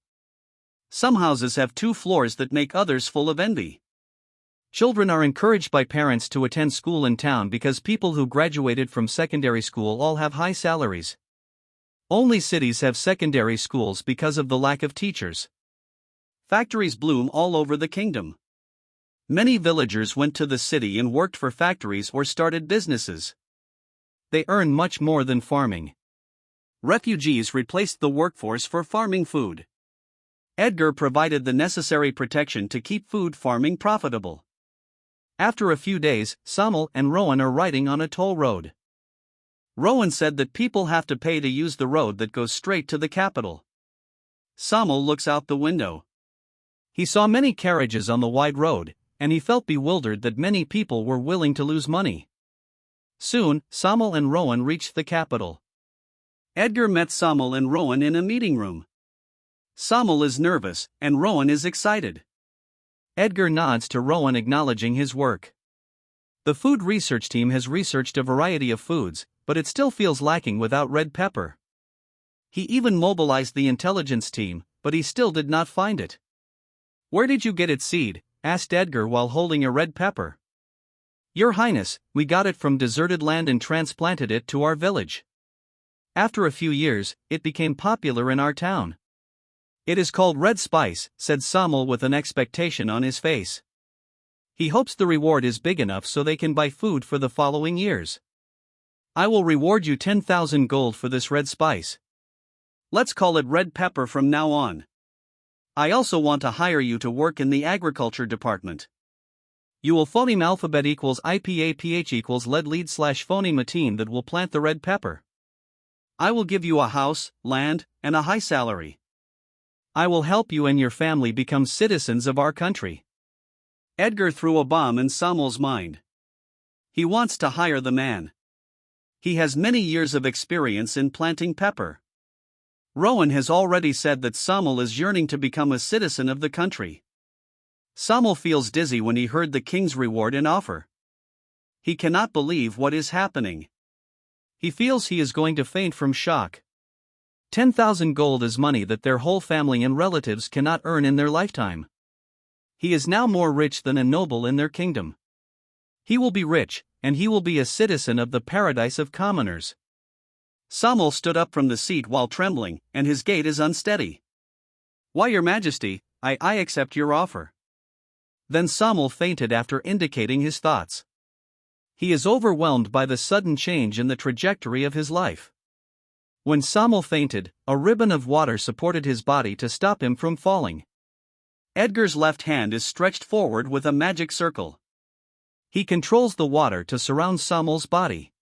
Some houses have 2 floors that make others full of envy. Children are encouraged by parents to attend school in town because people who graduated from secondary school all have high salaries. Only cities have secondary schools because of the lack of teachers. Factories bloom all over the kingdom. Many villagers went to the city and worked for factories or started businesses. They earn much more than farming. Refugees replaced the workforce for farming food. Edgar provided the necessary protection to keep food farming profitable. After a few days, Samuel and Rowan are riding on a toll road. Rowan said that people have to pay to use the road that goes straight to the capital. Samuel looks out the window. He saw many carriages on the wide road, and he felt bewildered that many people were willing to lose money. Soon, Samuel and Rowan reached the capital. Edgar met Samuel and Rowan in a meeting room. Samuel is nervous, and Rowan is excited. Edgar nods to Rowan, acknowledging his work. The food research team has researched a variety of foods, but it still feels lacking without red pepper. He even mobilized the intelligence team, but he still did not find it. Where did you get its seed? Asked Edgar while holding a red pepper. Your Highness, we got it from deserted land and transplanted it to our village. After a few years, it became popular in our town. It is called red spice, said Samuel with an expectation on his face. He hopes the reward is big enough so they can buy food for the following years. I will reward you 10,000 gold for this red spice. Let's call it red pepper from now on. I also want to hire you to work in the agriculture department. You will phoneme alphabet equals IPAPH equals lead slash phoneme a team that will plant the red pepper. I will give you a house, land, and a high salary. I will help you and your family become citizens of our country. Edgar threw a bomb in Samuel's mind. He wants to hire the man. He has many years of experience in planting pepper. Rowan has already said that Samuel is yearning to become a citizen of the country. Samuel feels dizzy when he heard the king's reward and offer. He cannot believe what is happening. He feels he is going to faint from shock. 10,000 gold is money that their whole family and relatives cannot earn in their lifetime. He is now more rich than a noble in their kingdom. He will be rich, and he will be a citizen of the paradise of commoners. Samuel stood up from the seat while trembling, and his gait is unsteady. Why, your majesty, I accept your offer. Then Samuel fainted after indicating his thoughts. He is overwhelmed by the sudden change in the trajectory of his life. When Samuel fainted, a ribbon of water supported his body to stop him from falling. Edgar's left hand is stretched forward with a magic circle. He controls the water to surround Samuel's body.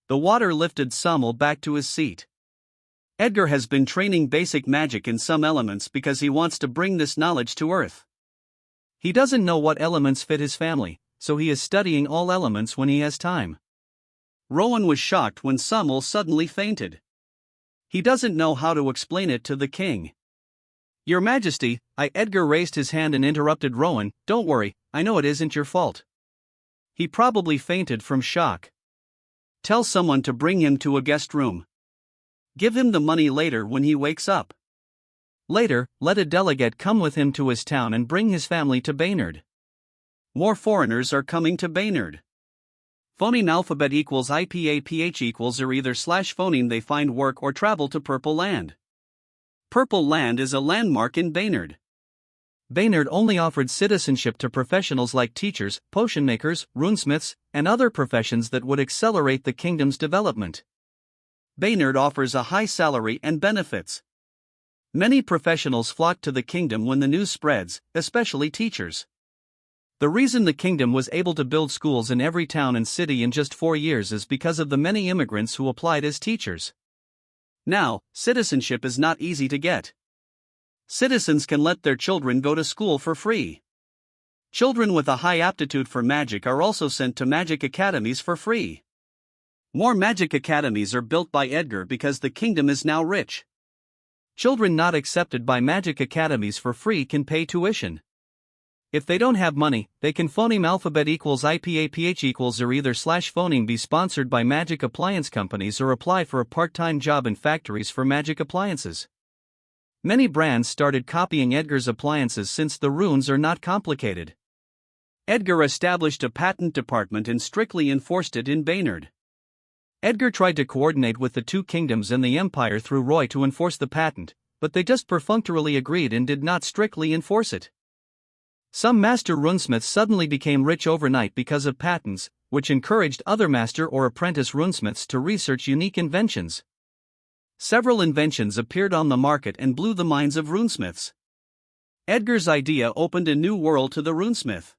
The water lifted Samuel back to his seat. Edgar has been training basic magic in some elements because he wants to bring this knowledge to Earth. He doesn't know what elements fit his family, so he is studying all elements when he has time. Rowan was shocked when Samuel suddenly fainted. He doesn't know how to explain it to the king. Your Majesty, Edgar raised his hand and interrupted Rowan. Don't worry, I know it isn't your fault. He probably fainted from shock. Tell someone to bring him to a guest room. Give him the money later when he wakes up. Later, let a delegate come with him to his town and bring his family to Baynard. More foreigners are coming to Baynard. Phoneme alphabet equals IPAPH equals or either slash phoneme they find work or travel to Purple Land. Purple Land is a landmark in Baynard. Baynard only offered citizenship to professionals like teachers, potion makers, runesmiths, and other professions that would accelerate the kingdom's development. Baynard offers a high salary and benefits. Many professionals flock to the kingdom when the news spreads, especially teachers. The reason the kingdom was able to build schools in every town and city in just 4 years is because of the many immigrants who applied as teachers. Now, citizenship is not easy to get. Citizens can let their children go to school for free. Children with a high aptitude for magic are also sent to magic academies for free. More magic academies are built by Edgar because the kingdom is now rich. Children not accepted by magic academies for free can pay tuition. If they don't have money, they can phoneme alphabet equals IPAPH equals or either slash phoneme be sponsored by magic appliance companies or apply for a part-time job in factories for magic appliances. Many brands started copying Edgar's appliances since the runes are not complicated. Edgar established a patent department and strictly enforced it in Baynard. Edgar tried to coordinate with the two kingdoms and the empire through Roy to enforce the patent, but they just perfunctorily agreed and did not strictly enforce it. Some master runesmiths suddenly became rich overnight because of patents, which encouraged other master or apprentice runesmiths to research unique inventions. Several inventions appeared on the market and blew the minds of runesmiths. Edgar's idea opened a new world to the runesmith.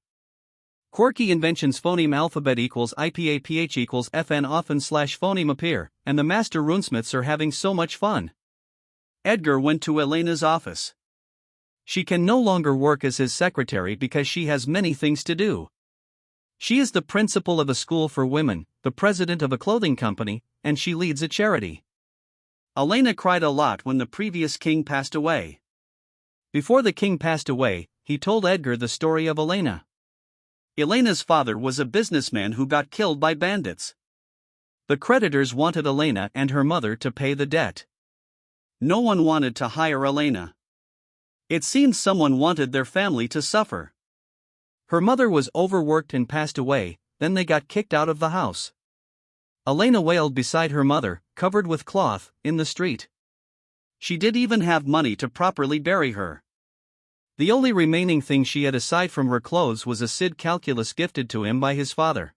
Quirky inventions phoneme alphabet equals IPAPH equals FN often slash phoneme appear, and the master runesmiths are having so much fun. Edgar went to Elena's office. She can no longer work as his secretary because she has many things to do. She is the principal of a school for women, the president of a clothing company, and she leads a charity. Elena cried a lot when the previous king passed away. Before the king passed away, he told Edgar the story of Elena. Elena's father was a businessman who got killed by bandits. The creditors wanted Elena and her mother to pay the debt. No one wanted to hire Elena. It seemed someone wanted their family to suffer. Her mother was overworked and passed away, then they got kicked out of the house. Elena wailed beside her mother, covered with cloth, in the street. She did even have money to properly bury her. The only remaining thing she had aside from her clothes was a Sid calculus gifted to him by his father.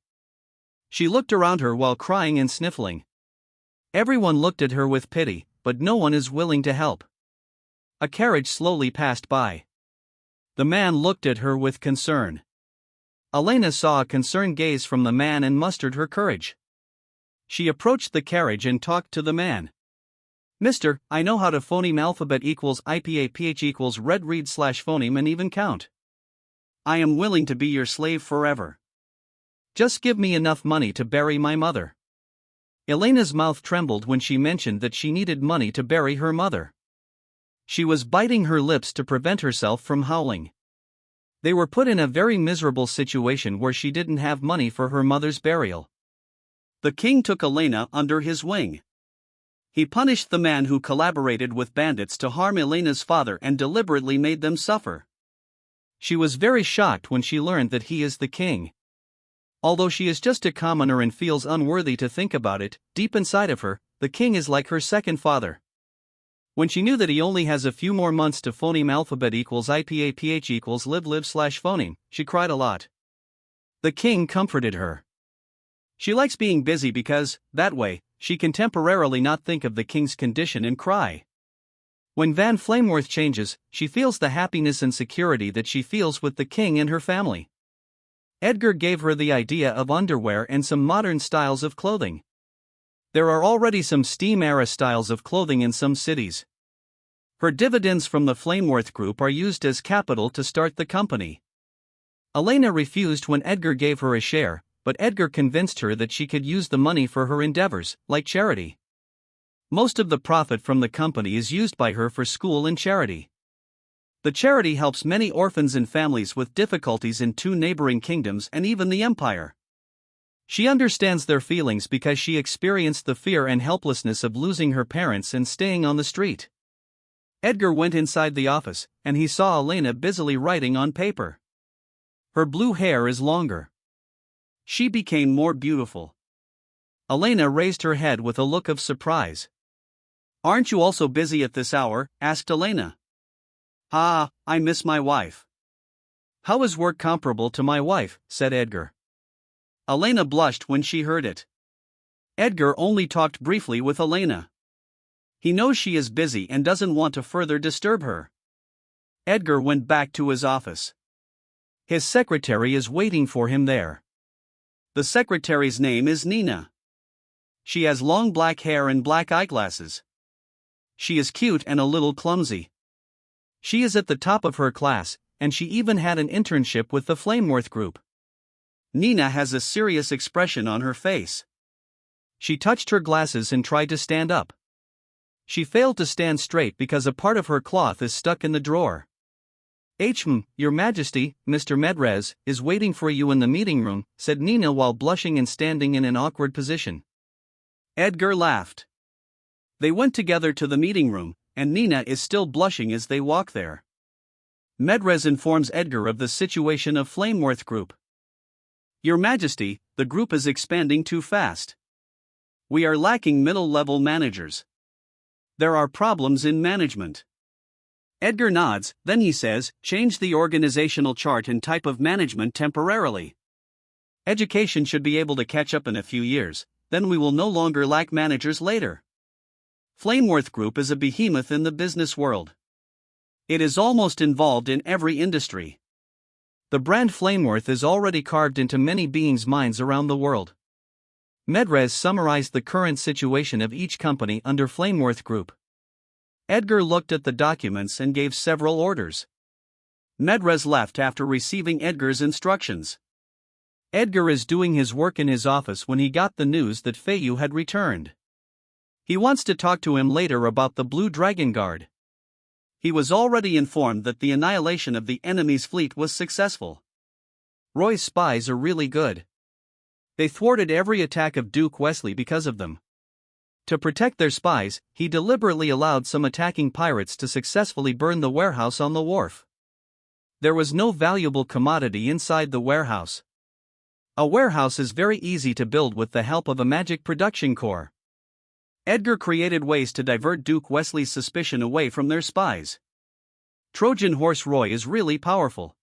She looked around her while crying and sniffling. Everyone looked at her with pity, but no one is willing to help. A carriage slowly passed by. The man looked at her with concern. Elena saw a concerned gaze from the man and mustered her courage. She approached the carriage and talked to the man. "Mister, I know how to phoneme alphabet equals IPAPH equals red read / phoneme and even count. I am willing to be your slave forever. Just give me enough money to bury my mother." Elena's mouth trembled when she mentioned that she needed money to bury her mother. She was biting her lips to prevent herself from howling. They were put in a very miserable situation where she didn't have money for her mother's burial. The king took Elena under his wing. He punished the man who collaborated with bandits to harm Elena's father and deliberately made them suffer. She was very shocked when she learned that he is the king. Although she is just a commoner and feels unworthy to think about it, deep inside of her, the king is like her second father. When she knew that he only has a few more months to phoneme alphabet equals IPAPH equals live / phoneme, she cried a lot. The king comforted her. She likes being busy because, that way, she can temporarily not think of the king's condition and cry. When Van Flameworth changes, she feels the happiness and security that she feels with the king and her family. Edgar gave her the idea of underwear and some modern styles of clothing. There are already some steam-era styles of clothing in some cities. Her dividends from the Flameworth Group are used as capital to start the company. Elena refused when Edgar gave her a share, but Edgar convinced her that she could use the money for her endeavors, like charity. Most of the profit from the company is used by her for school and charity. The charity helps many orphans and families with difficulties in 2 neighboring kingdoms and even the empire. She understands their feelings because she experienced the fear and helplessness of losing her parents and staying on the street. Edgar went inside the office, and he saw Elena busily writing on paper. Her blue hair is longer. She became more beautiful. Elena raised her head with a look of surprise. "Aren't you also busy at this hour?" asked Elena. "Ah, I miss my wife." "How is work comparable to my wife?" said Edgar. Elena blushed when she heard it. Edgar only talked briefly with Elena. He knows she is busy and doesn't want to further disturb her. Edgar went back to his office. His secretary is waiting for him there. The secretary's name is Nina. She has long black hair and black eyeglasses. She is cute and a little clumsy. She is at the top of her class, and she even had an internship with the Flameworth Group. Nina has a serious expression on her face. She touched her glasses and tried to stand up. She failed to stand straight because a part of her cloth is stuck in the drawer. Your Majesty, Mr. Medrez, is waiting for you in the meeting room," said Nina while blushing and standing in an awkward position. Edgar laughed. They went together to the meeting room, and Nina is still blushing as they walk there. Medrez informs Edgar of the situation of Flameworth Group. "Your Majesty, the group is expanding too fast. We are lacking middle-level managers. There are problems in management." Edgar nods, then he says, "Change the organizational chart and type of management temporarily. Education should be able to catch up in a few years, then we will no longer lack managers later. Flameworth Group is a behemoth in the business world. It is almost involved in every industry. The brand Flameworth is already carved into many beings' minds around the world." Medrez summarized the current situation of each company under Flameworth Group. Edgar looked at the documents and gave several orders. Medrez left after receiving Edgar's instructions. Edgar is doing his work in his office when he got the news that Feiyu had returned. He wants to talk to him later about the Blue Dragon Guard. He was already informed that the annihilation of the enemy's fleet was successful. Roy's spies are really good. They thwarted every attack of Duke Wesley because of them. To protect their spies, he deliberately allowed some attacking pirates to successfully burn the warehouse on the wharf. There was no valuable commodity inside the warehouse. A warehouse is very easy to build with the help of a magic production core. Edgar created ways to divert Duke Wesley's suspicion away from their spies. Trojan horse Roy is really powerful.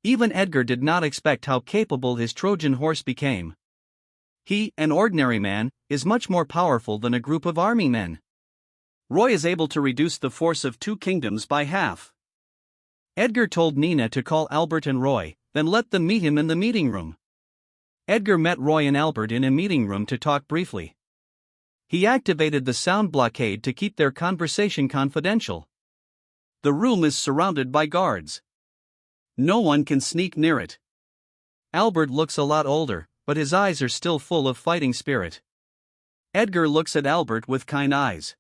Even Edgar did not expect how capable his Trojan horse became. He, an ordinary man, is much more powerful than a group of army men. Roy is able to reduce the force of 2 kingdoms by half. Edgar told Nina to call Albert and Roy, then let them meet him in the meeting room. Edgar met Roy and Albert in a meeting room to talk briefly. He activated the sound blockade to keep their conversation confidential. The room is surrounded by guards. No one can sneak near it. Albert looks a lot older, but his eyes are still full of fighting spirit. Edgar looks at Albert with kind eyes.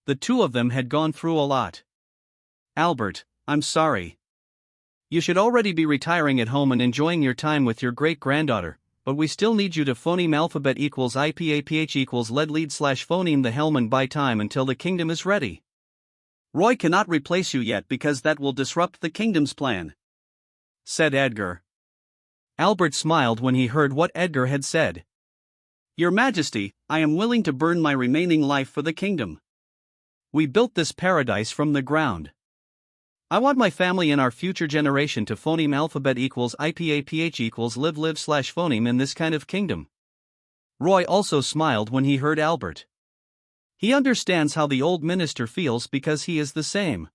The two of them had gone through a lot. Albert, I'm sorry. You should already be retiring at home and enjoying your time with your great-granddaughter, but we still need you to phoneme alphabet equals IPAPH equals lead slash phoneme the helm and buy time until the kingdom is ready. Roy cannot replace you yet because that will disrupt the kingdom's plan, said Edgar. Albert smiled when he heard what Edgar had said. Your Majesty, I am willing to burn my remaining life for the kingdom. We built this paradise from the ground. I want my family and our future generation to phoneme alphabet equals IPAPH equals live slash phoneme in this kind of kingdom. Roy also smiled when he heard Albert. He understands how the old minister feels because he is the same.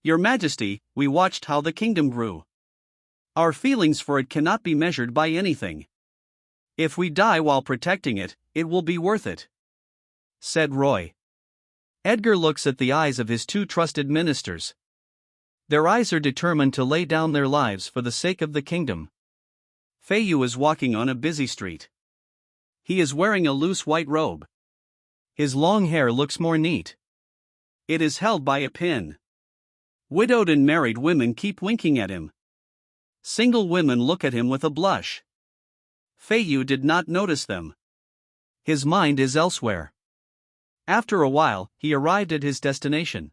Your Majesty, we watched how the kingdom grew. Our feelings for it cannot be measured by anything. If we die while protecting it, it will be worth it, said Roy. Edgar looks at the eyes of his 2 trusted ministers. Their eyes are determined to lay down their lives for the sake of the kingdom. Feiyu is walking on a busy street. He is wearing a loose white robe. His long hair looks more neat. It is held by a pin. Widowed and married women keep winking at him. Single women look at him with a blush. Feiyu did not notice them. His mind is elsewhere. After a while, he arrived at his destination.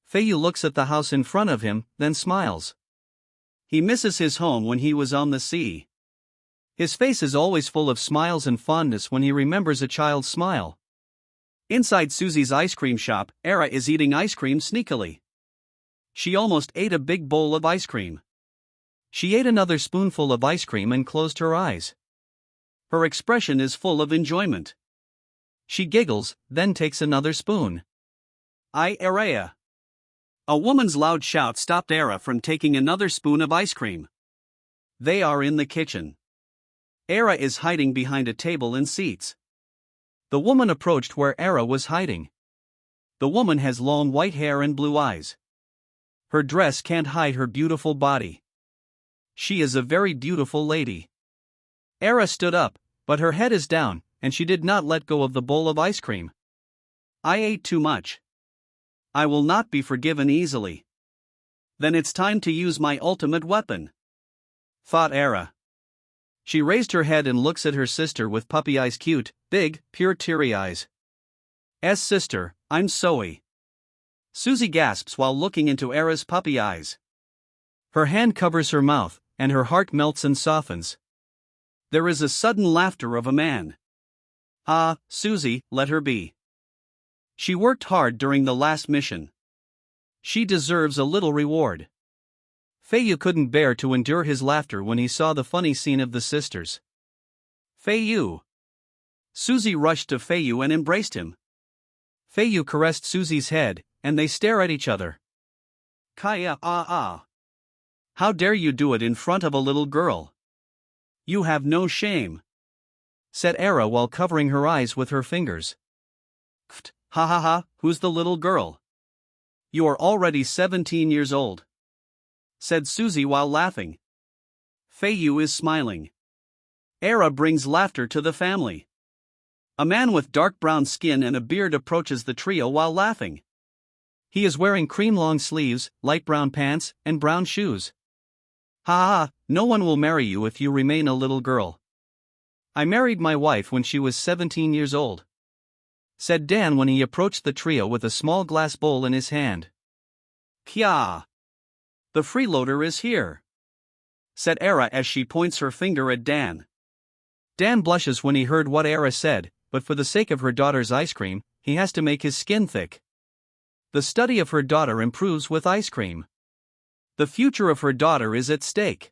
Feiyu looks at the house in front of him, then smiles. He misses his home when he was on the sea. His face is always full of smiles and fondness when he remembers a child's smile. Inside Susie's ice cream shop, Era is eating ice cream sneakily. She almost ate a big bowl of ice cream. She ate another spoonful of ice cream and closed her eyes. Her expression is full of enjoyment. She giggles, then takes another spoon. Era. A woman's loud shout stopped Era from taking another spoon of ice cream. They are in the kitchen. Era is hiding behind a table and seats. The woman approached where Era was hiding. The woman has long white hair and blue eyes. Her dress can't hide her beautiful body. She is a very beautiful lady. Era stood up, but her head is down, and she did not let go of the bowl of ice cream. I ate too much. I will not be forgiven easily. Then it's time to use my ultimate weapon, thought Era. She raised her head and looks at her sister with puppy eyes, cute, big, pure teary eyes. Sister, I'm Zoe. Susie gasps while looking into Era's puppy eyes. Her hand covers her mouth, and her heart melts and softens. There is a sudden laughter of a man. Ah, Susie, let her be. She worked hard during the last mission. She deserves a little reward. Feiyu couldn't bear to endure his laughter when he saw the funny scene of the sisters. Feiyu. Susie rushed to Feiyu and embraced him. Feiyu caressed Susie's head, and they stare at each other. Kaya How dare you do it in front of a little girl? You have no shame, said Era while covering her eyes with her fingers. Ha, who's the little girl? You are already 17 years old, said Susie while laughing. Feiyu is smiling. Era brings laughter to the family. A man with dark brown skin and a beard approaches the trio while laughing. He is wearing cream long sleeves, light brown pants, and brown shoes. Ha, no one will marry you if you remain a little girl. I married my wife when she was 17 years old, said Dan when he approached the trio with a small glass bowl in his hand. Kya! The freeloader is here, said Era as she points her finger at Dan. Dan blushes when he heard what Era said, but for the sake of her daughter's ice cream, he has to make his skin thick. The study of her daughter improves with ice cream. The future of her daughter is at stake.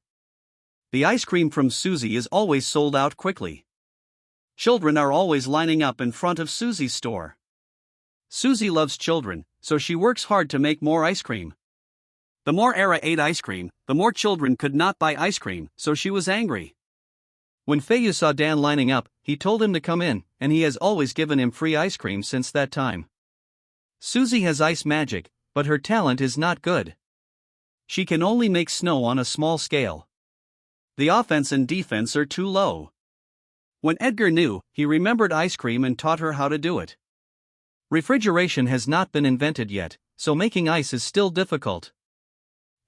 The ice cream from Susie is always sold out quickly. Children are always lining up in front of Susie's store. Susie loves children, so she works hard to make more ice cream. The more Era ate ice cream, the more children could not buy ice cream, so she was angry. When Feiyu saw Dan lining up, he told him to come in, and he has always given him free ice cream since that time. Susie has ice magic, but her talent is not good. She can only make snow on a small scale. The offense and defense are too low. When Edgar knew, he remembered ice cream and taught her how to do it. Refrigeration has not been invented yet, so making ice is still difficult.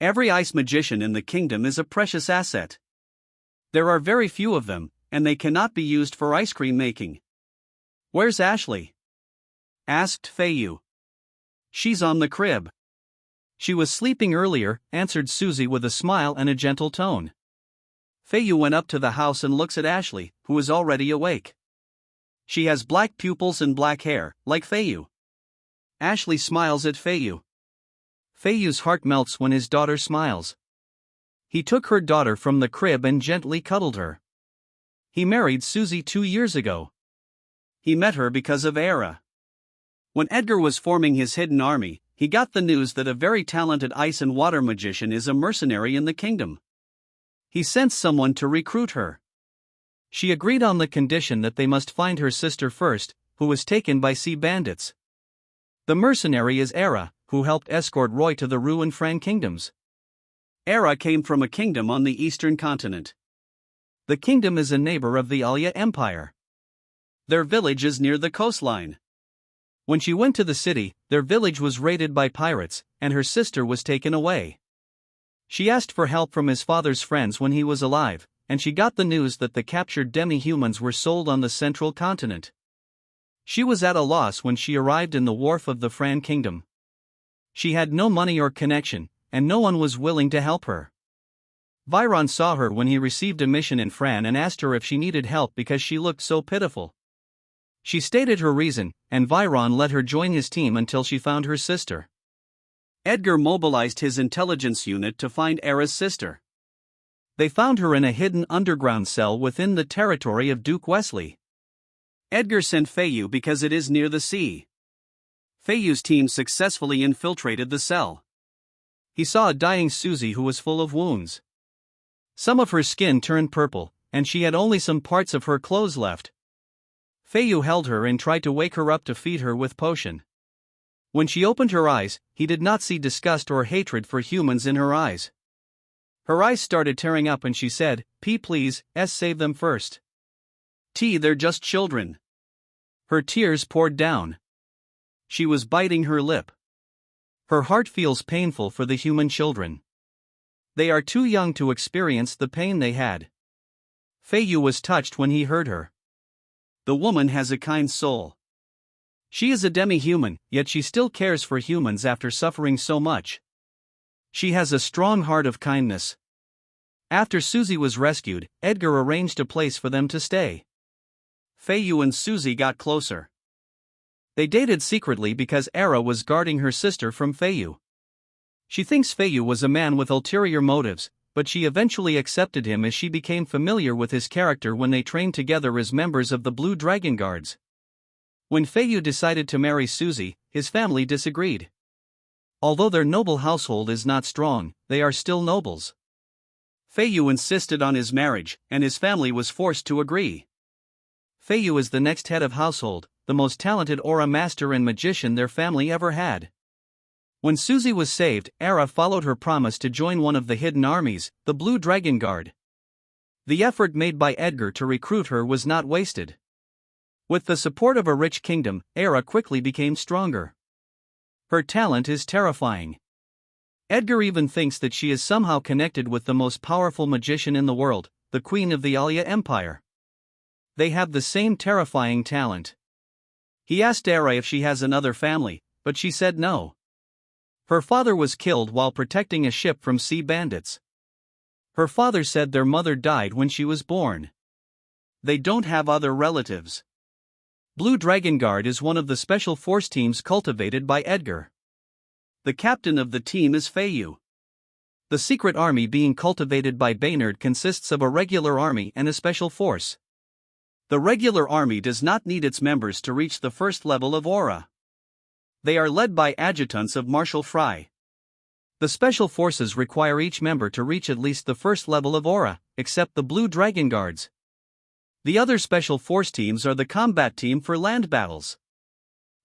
Every ice magician in the kingdom is a precious asset. There are very few of them, and they cannot be used for ice cream making. "Where's Ashley?" asked Feiyu. "She's on the crib." "She was sleeping earlier," answered Susie with a smile and a gentle tone. Feiyu went up to the house and looks at Ashley, who is already awake. She has black pupils and black hair, like Feiyu. Ashley smiles at Feiyu. Feiyu's heart melts when his daughter smiles. He took her daughter from the crib and gently cuddled her. He married Susie 2 years ago. He met her because of Era. When Edgar was forming his hidden army, he got the news that a very talented ice and water magician is a mercenary in the kingdom. He sent someone to recruit her. She agreed on the condition that they must find her sister first, who was taken by sea bandits. The mercenary is Era, who helped escort Roy to the ruined Fran kingdoms. Era came from a kingdom on the eastern continent. The kingdom is a neighbor of the Alya Empire. Their village is near the coastline. When she went to the city, their village was raided by pirates, and her sister was taken away. She asked for help from his father's friends when he was alive, and she got the news that the captured demi-humans were sold on the central continent. She was at a loss when she arrived in the wharf of the Fran kingdom. She had no money or connection, and no one was willing to help her. Viron saw her when he received a mission in Fran and asked her if she needed help because she looked so pitiful. She stated her reason, and Viron let her join his team until she found her sister. Edgar mobilized his intelligence unit to find Era's sister. They found her in a hidden underground cell within the territory of Duke Wesley. Edgar sent Feiyu because it is near the sea. Feiyu's team successfully infiltrated the cell. He saw a dying Susie who was full of wounds. Some of her skin turned purple, and she had only some parts of her clothes left. Feiyu held her and tried to wake her up to feed her with potion. When she opened her eyes, he did not see disgust or hatred for humans in her eyes. Her eyes started tearing up and she said, "P please, save them first. T they're just children." Her tears poured down. She was biting her lip. Her heart feels painful for the human children. They are too young to experience the pain they had. Feiyu was touched when he heard her. The woman has a kind soul. She is a demi-human, yet she still cares for humans after suffering so much. She has a strong heart of kindness. After Susie was rescued, Edgar arranged a place for them to stay. Feiyu and Susie got closer. They dated secretly because Era was guarding her sister from Feiyu. She thinks Feiyu was a man with ulterior motives, but she eventually accepted him as she became familiar with his character when they trained together as members of the Blue Dragon Guards. When Feiyu decided to marry Susie, his family disagreed. Although their noble household is not strong, they are still nobles. Feiyu insisted on his marriage, and his family was forced to agree. Feiyu is the next head of household, the most talented aura master and magician their family ever had. When Susie was saved, Era followed her promise to join one of the hidden armies, the Blue Dragon Guard. The effort made by Edgar to recruit her was not wasted. With the support of a rich kingdom, Era quickly became stronger. Her talent is terrifying. Edgar even thinks that she is somehow connected with the most powerful magician in the world, the Queen of the Alya Empire. They have the same terrifying talent. He asked Era if she has another family, but she said no. Her father was killed while protecting a ship from sea bandits. Her father said their mother died when she was born. They don't have other relatives. Blue Dragon Guard is one of the special force teams cultivated by Edgar. The captain of the team is Feiyu. The secret army being cultivated by Baynard consists of a regular army and a special force. The regular army does not need its members to reach the first level of aura. They are led by adjutants of Marshal Fry. The special forces require each member to reach at least the first level of aura, except the Blue Dragon Guards. The other special force teams are the combat team for land battles.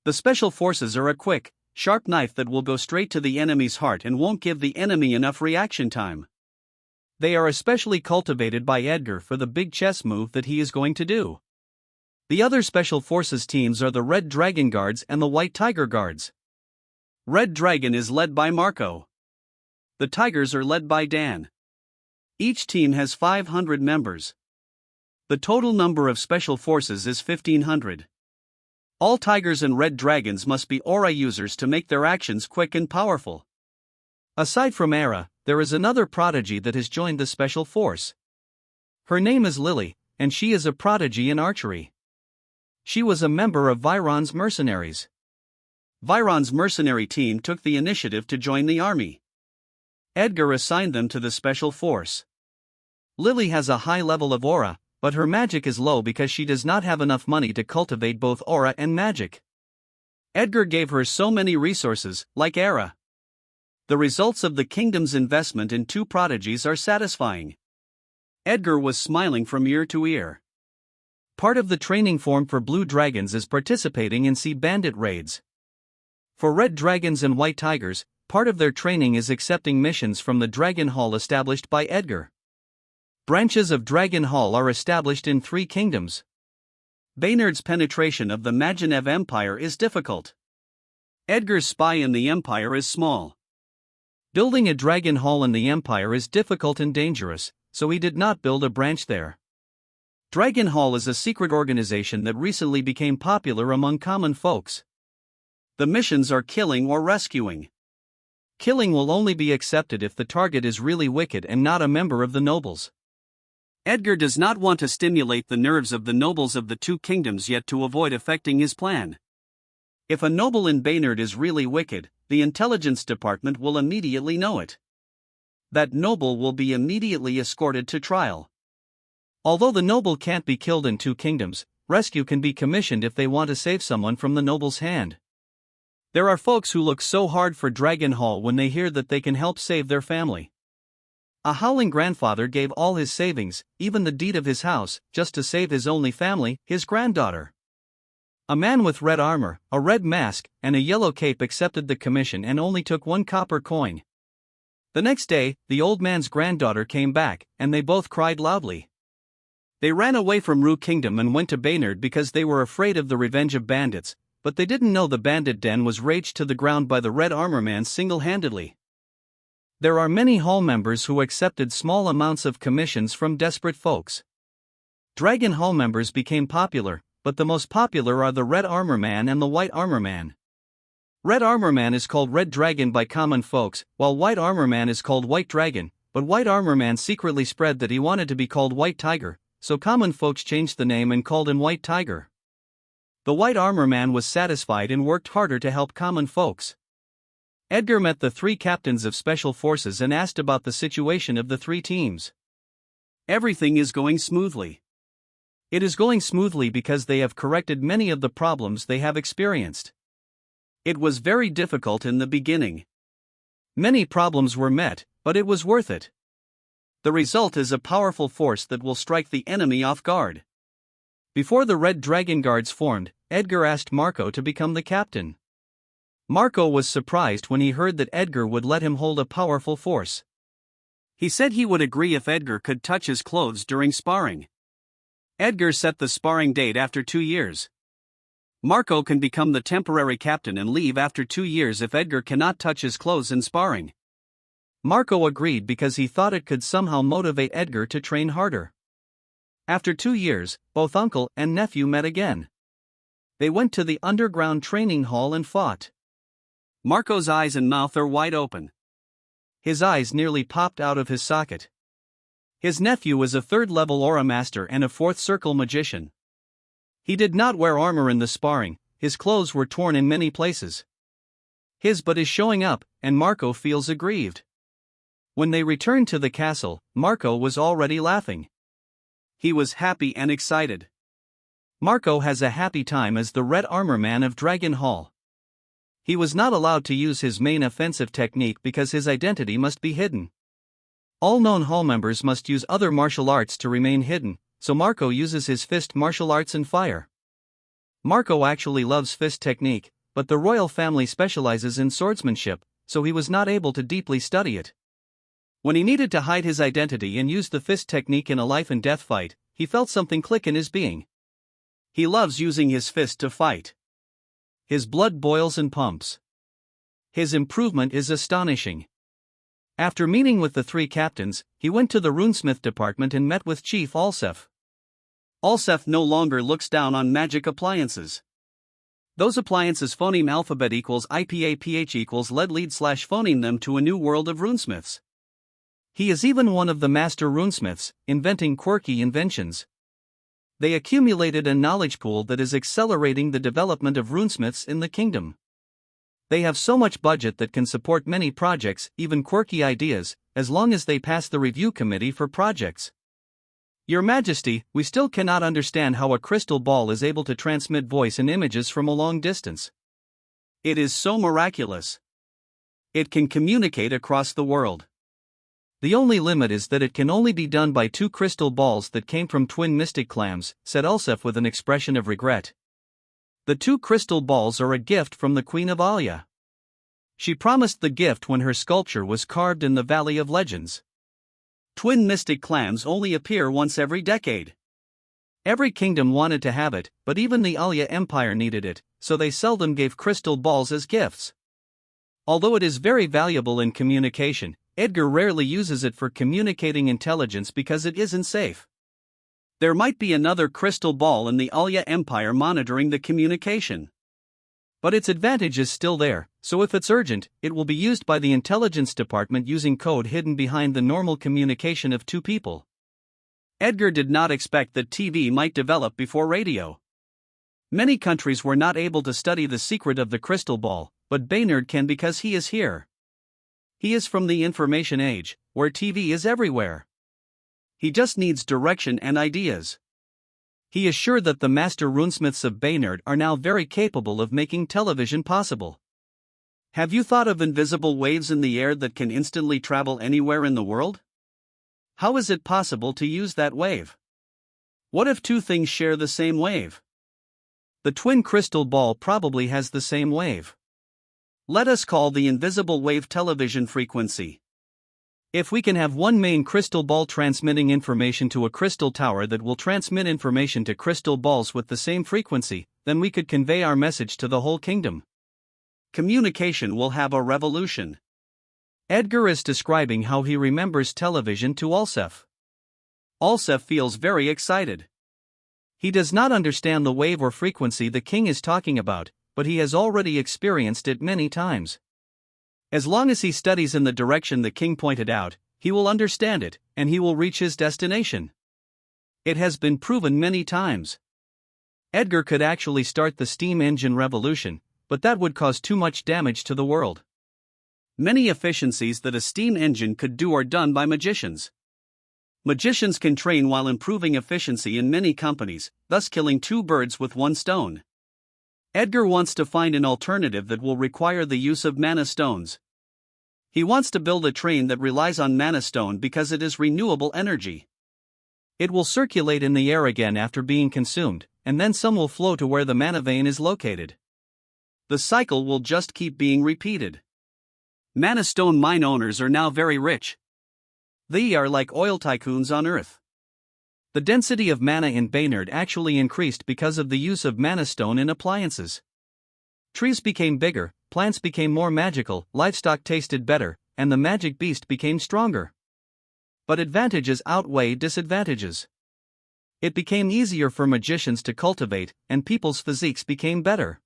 The special forces are a quick, sharp knife that will go straight to the enemy's heart and won't give the enemy enough reaction time. They are especially cultivated by Edgar for the big chess move that he is going to do. The other special forces teams are the Red Dragon Guards and the White Tiger Guards. Red Dragon is led by Marco. The Tigers are led by Dan. Each team has 500 members. The total number of special forces is 1,500. All Tigers and Red Dragons must be aura users to make their actions quick and powerful. Aside from Era, there is another prodigy that has joined the special force. Her name is Lily, and she is a prodigy in archery. She was a member of Viron's mercenaries. Viron's mercenary team took the initiative to join the army. Edgar assigned them to the special force. Lily has a high level of aura, but her magic is low because she does not have enough money to cultivate both aura and magic. Edgar gave her so many resources, like Era. The results of the kingdom's investment in two prodigies are satisfying. Edgar was smiling from ear to ear. Part of the training form for Blue Dragons is participating in sea bandit raids. For Red Dragons and White Tigers, part of their training is accepting missions from the Dragon Hall established by Edgar. Branches of Dragon Hall are established in 3 kingdoms. Baynard's penetration of the Majinev Empire is difficult. Edgar's spy in the Empire is small. Building a Dragon Hall in the Empire is difficult and dangerous, so he did not build a branch there. Dragon Hall is a secret organization that recently became popular among common folks. The missions are killing or rescuing. Killing will only be accepted if the target is really wicked and not a member of the nobles. Edgar does not want to stimulate the nerves of the nobles of the 2 kingdoms yet to avoid affecting his plan. If a noble in Baynard is really wicked, the intelligence department will immediately know it. That noble will be immediately escorted to trial. Although the noble can't be killed in 2 kingdoms, rescue can be commissioned if they want to save someone from the noble's hand. There are folks who look so hard for Dragon Hall when they hear that they can help save their family. A howling grandfather gave all his savings, even the deed of his house, just to save his only family, his granddaughter. A man with red armor, a red mask, and a yellow cape accepted the commission and only took 1 copper coin. The next day, the old man's granddaughter came back, and they both cried loudly. They ran away from Rue Kingdom and went to Baynard because they were afraid of the revenge of bandits, but they didn't know the bandit den was raged to the ground by the red armor man single-handedly. There are many hall members who accepted small amounts of commissions from desperate folks. Dragon Hall members became popular, but the most popular are the Red Armor Man and the White Armor Man. Red Armor Man is called Red Dragon by common folks, while White Armor Man is called White Dragon, but White Armor Man secretly spread that he wanted to be called White Tiger, so common folks changed the name and called him White Tiger. The White Armor Man was satisfied and worked harder to help common folks. Edgar met the 3 captains of special forces and asked about the situation of the 3 teams. Everything is going smoothly. It is going smoothly because they have corrected many of the problems they have experienced. It was very difficult in the beginning. Many problems were met, but it was worth it. The result is a powerful force that will strike the enemy off guard. Before the Red Dragon Guards formed, Edgar asked Marco to become the captain. Marco was surprised when he heard that Edgar would let him hold a powerful force. He said he would agree if Edgar could touch his clothes during sparring. Edgar set the sparring date after 2 years. Marco can become the temporary captain and leave after 2 years if Edgar cannot touch his clothes in sparring. Marco agreed because he thought it could somehow motivate Edgar to train harder. After 2 years, both uncle and nephew met again. They went to the underground training hall and fought. Marco's eyes and mouth are wide open. His eyes nearly popped out of his socket. His nephew is a 3rd-level aura master and a 4th circle magician. He did not wear armor in the sparring, his clothes were torn in many places. His butt is showing up, and Marco feels aggrieved. When they returned to the castle, Marco was already laughing. He was happy and excited. Marco has a happy time as the Red Armor Man of Dragon Hall. He was not allowed to use his main offensive technique because his identity must be hidden. All known hall members must use other martial arts to remain hidden, so Marco uses his fist martial arts and fire. Marco actually loves fist technique, but the royal family specializes in swordsmanship, so he was not able to deeply study it. When he needed to hide his identity and use the fist technique in a life and death fight, he felt something click in his being. He loves using his fist to fight. His blood boils and pumps. His improvement is astonishing. After meeting with the 3 captains, he went to the runesmith department and met with Chief Alsef. Alsef no longer looks down on magic appliances. Those appliances phoneme alphabet equals IPAPH equals lead slash phoneme them to a new world of runesmiths. He is even one of the master runesmiths, inventing quirky inventions. They accumulated a knowledge pool that is accelerating the development of runesmiths in the kingdom. They have so much budget that can support many projects, even quirky ideas, as long as they pass the review committee for projects. Your Majesty, we still cannot understand how a crystal ball is able to transmit voice and images from a long distance. It is so miraculous. It can communicate across the world. The only limit is that it can only be done by 2 crystal balls that came from twin mystic clams, said Alsef with an expression of regret. The 2 crystal balls are a gift from the Queen of Alia. She promised the gift when her sculpture was carved in the Valley of Legends. Twin mystic clams only appear once every decade. Every kingdom wanted to have it, but even the Alia Empire needed it, so they seldom gave crystal balls as gifts. Although it is very valuable in communication, Edgar rarely uses it for communicating intelligence because it isn't safe. There might be another crystal ball in the Alia Empire monitoring the communication. But its advantage is still there, so if it's urgent, it will be used by the intelligence department using code hidden behind the normal communication of 2 people. Edgar did not expect that TV might develop before radio. Many countries were not able to study the secret of the crystal ball, but Baynard can because he is here. He is from the information age, where TV is everywhere. He just needs direction and ideas. He is sure that the master runesmiths of Baynard are now very capable of making television possible. Have you thought of invisible waves in the air that can instantly travel anywhere in the world? How is it possible to use that wave? What if 2 things share the same wave? The twin crystal ball probably has the same wave. Let us call the invisible wave television frequency. If we can have one main crystal ball transmitting information to a crystal tower that will transmit information to crystal balls with the same frequency, then we could convey our message to the whole kingdom. Communication will have a revolution. Edgar is describing how he remembers television to Alsef. Alsef feels very excited. He does not understand the wave or frequency the king is talking about, but he has already experienced it many times. As long as he studies in the direction the king pointed out, he will understand it, and he will reach his destination. It has been proven many times. Edgar could actually start the steam engine revolution, but that would cause too much damage to the world. Many efficiencies that a steam engine could do are done by magicians. Magicians can train while improving efficiency in many companies, thus killing 2 birds with 1 stone. Edgar wants to find an alternative that will require the use of mana stones. He wants to build a train that relies on mana stone because it is renewable energy. It will circulate in the air again after being consumed, and then some will flow to where the mana vein is located. The cycle will just keep being repeated. Mana stone mine owners are now very rich. They are like oil tycoons on Earth. The density of mana in Baynard actually increased because of the use of mana stone in appliances. Trees became bigger, plants became more magical, livestock tasted better, and the magic beast became stronger. But advantages outweigh disadvantages. It became easier for magicians to cultivate, and people's physiques became better.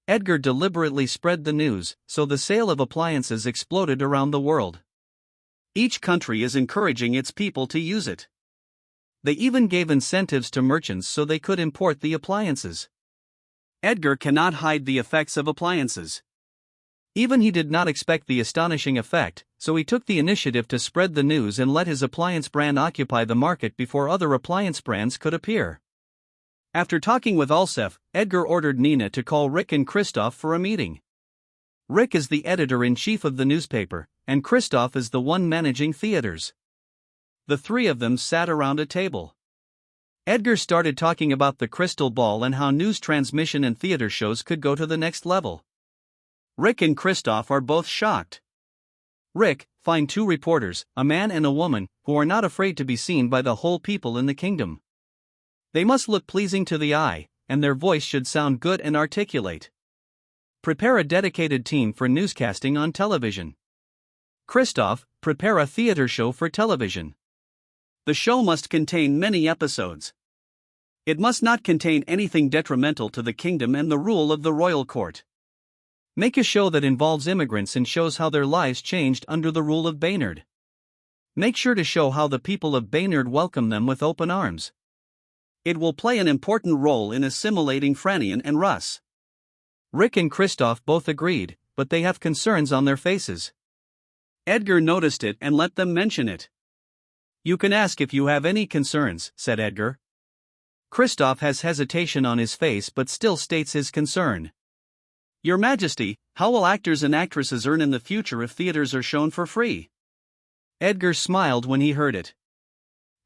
Edgar deliberately spread the news, so the sale of appliances exploded around the world. Each country is encouraging its people to use it. They even gave incentives to merchants so they could import the appliances. Edgar cannot hide the effects of appliances. Even he did not expect the astonishing effect, so he took the initiative to spread the news and let his appliance brand occupy the market before other appliance brands could appear. After talking with Alsef, Edgar ordered Nina to call Rick and Christoph for a meeting. Rick is the editor-in-chief of the newspaper, and Christoph is the one managing theaters. The three of them sat around a table. Edgar started talking about the crystal ball and how news transmission and theater shows could go to the next level. Rick and Christoph are both shocked. Rick, find two reporters, a man and a woman, who are not afraid to be seen by the whole people in the kingdom. They must look pleasing to the eye, and their voice should sound good and articulate. Prepare a dedicated team for newscasting on television. Christoph, prepare a theater show for television. The show must contain many episodes. It must not contain anything detrimental to the kingdom and the rule of the royal court. Make a show that involves immigrants and shows how their lives changed under the rule of Baynard. Make sure to show how the people of Baynard welcome them with open arms. It will play an important role in assimilating Franian and Russ. Rick and Christoph both agreed, but they have concerns on their faces. Edgar noticed it and let them mention it. You can ask if you have any concerns, said Edgar. Christoph has hesitation on his face but still states his concern. Your Majesty, how will actors and actresses earn in the future if theaters are shown for free? Edgar smiled when he heard it.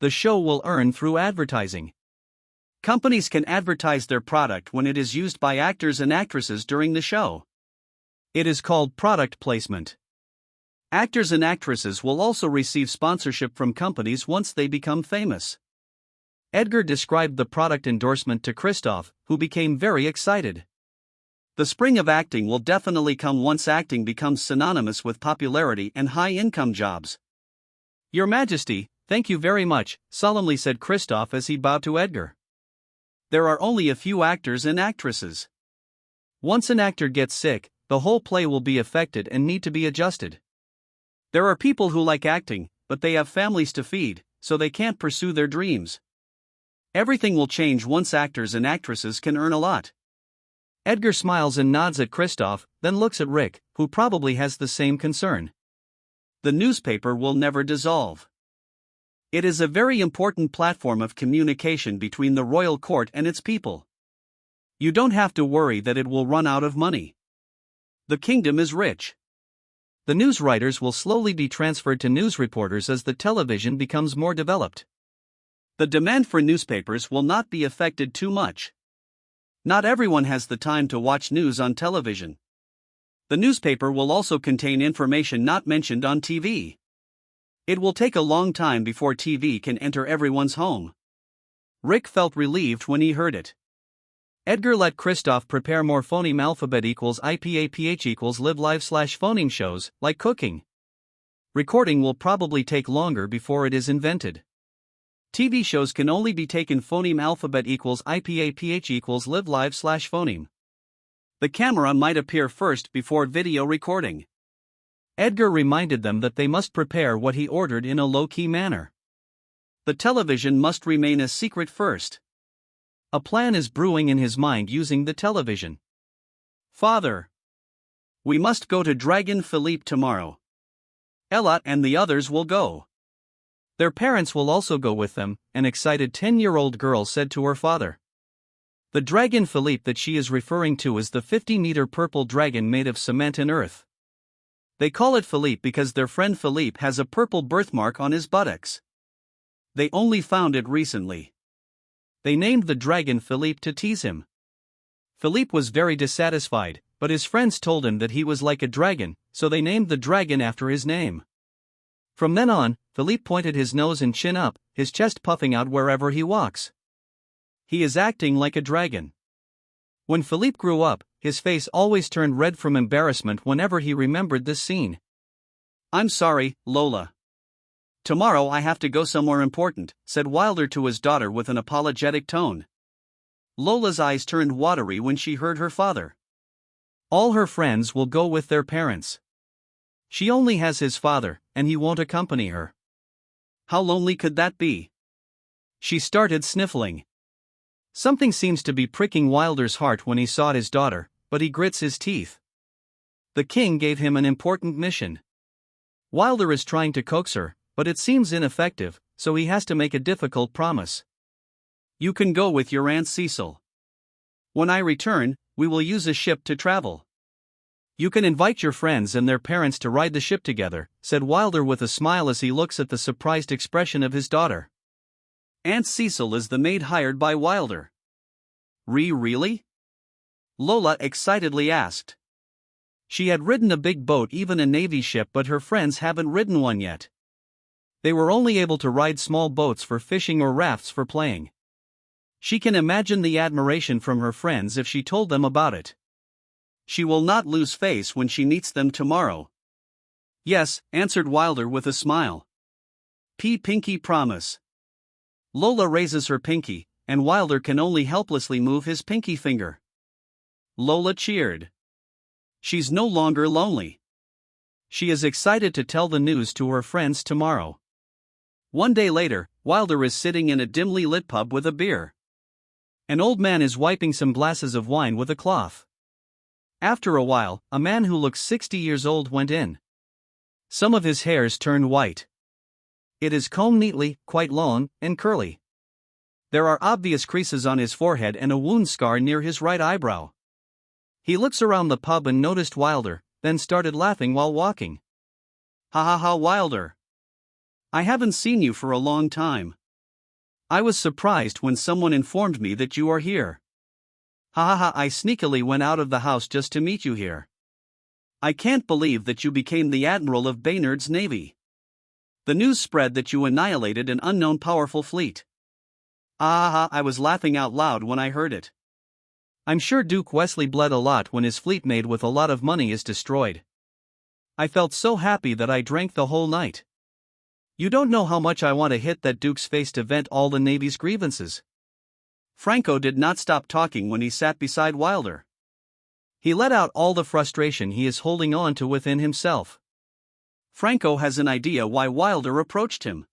The show will earn through advertising. Companies can advertise their product when it is used by actors and actresses during the show. It is called product placement. Actors and actresses will also receive sponsorship from companies once they become famous. Edgar described the product endorsement to Christoph, who became very excited. The spring of acting will definitely come once acting becomes synonymous with popularity and high-income jobs. Your Majesty, thank you very much, solemnly said Christoph as he bowed to Edgar. There are only a few actors and actresses. Once an actor gets sick, the whole play will be affected and need to be adjusted. There are people who like acting, but they have families to feed, so they can't pursue their dreams. Everything will change once actors and actresses can earn a lot. Edgar smiles and nods at Christoph, then looks at Rick, who probably has the same concern. The newspaper will never dissolve. It is a very important platform of communication between the royal court and its people. You don't have to worry that it will run out of money. The kingdom is rich. The news writers will slowly be transferred to news reporters as the television becomes more developed. The demand for newspapers will not be affected too much. Not everyone has the time to watch news on television. The newspaper will also contain information not mentioned on TV. It will take a long time before TV can enter everyone's home. Rick felt relieved when he heard it. Edgar let Christoph prepare more phoneme alphabet equals IPAPH equals live live / phoneme shows, like cooking. Recording will probably take longer before it is invented. TV shows can only be taken phoneme alphabet equals IPAPH equals live live / phoneme. The camera might appear first before video recording. Edgar reminded them that they must prepare what he ordered in a low-key manner. The television must remain a secret first. A plan is brewing in his mind using the television. Father, we must go to Dragon Philippe tomorrow. Ella and the others will go. Their parents will also go with them, an excited 10-year-old girl said to her father. The Dragon Philippe that she is referring to is the 50-meter purple dragon made of cement and earth. They call it Philippe because their friend Philippe has a purple birthmark on his buttocks. They only found it recently. They named the dragon Philippe to tease him. Philippe was very dissatisfied, but his friends told him that he was like a dragon, so they named the dragon after his name. From then on, Philippe pointed his nose and chin up, his chest puffing out wherever he walks. He is acting like a dragon. When Philippe grew up, his face always turned red from embarrassment whenever he remembered this scene. I'm sorry, Lola. Tomorrow I have to go somewhere important, said Wilder to his daughter with an apologetic tone. Lola's eyes turned watery when she heard her father. All her friends will go with their parents. She only has his father, and he won't accompany her. How lonely could that be? She started sniffling. Something seems to be pricking Wilder's heart when he saw his daughter, but he grits his teeth. The king gave him an important mission. Wilder is trying to coax her, but it seems ineffective, so he has to make a difficult promise. You can go with your Aunt Cecil. When I return, we will use a ship to travel. You can invite your friends and their parents to ride the ship together, said Wilder with a smile as he looks at the surprised expression of his daughter. Aunt Cecil is the maid hired by Wilder. Really? Lola excitedly asked. She had ridden a big boat, even a navy ship, but her friends haven't ridden one yet. They were only able to ride small boats for fishing or rafts for playing. She can imagine the admiration from her friends if she told them about it. She will not lose face when she meets them tomorrow. Yes, answered Wilder with a smile. Pinky promise. Lola raises her pinky, and Wilder can only helplessly move his pinky finger. Lola cheered. She's no longer lonely. She is excited to tell the news to her friends tomorrow. One day later, Wilder is sitting in a dimly lit pub with a beer. An old man is wiping some glasses of wine with a cloth. After a while, a man who looks 60 years old went in. Some of his hairs turned white. It is combed neatly, quite long, and curly. There are obvious creases on his forehead and a wound scar near his right eyebrow. He looks around the pub and noticed Wilder, then started laughing while walking. Ha ha ha, Wilder. I haven't seen you for a long time. I was surprised when someone informed me that you are here. Ha ha ha, I sneakily went out of the house just to meet you here. I can't believe that you became the admiral of Baynard's navy. The news spread that you annihilated an unknown powerful fleet. Ah ha ha, I was laughing out loud when I heard it. I'm sure Duke Wesley bled a lot when his fleet made with a lot of money is destroyed. I felt so happy that I drank the whole night. You don't know how much I want to hit that Duke's face to vent all the Navy's grievances. Franco did not stop talking when he sat beside Wilder. He let out all the frustration he is holding on to within himself. Franco has an idea why Wilder approached him.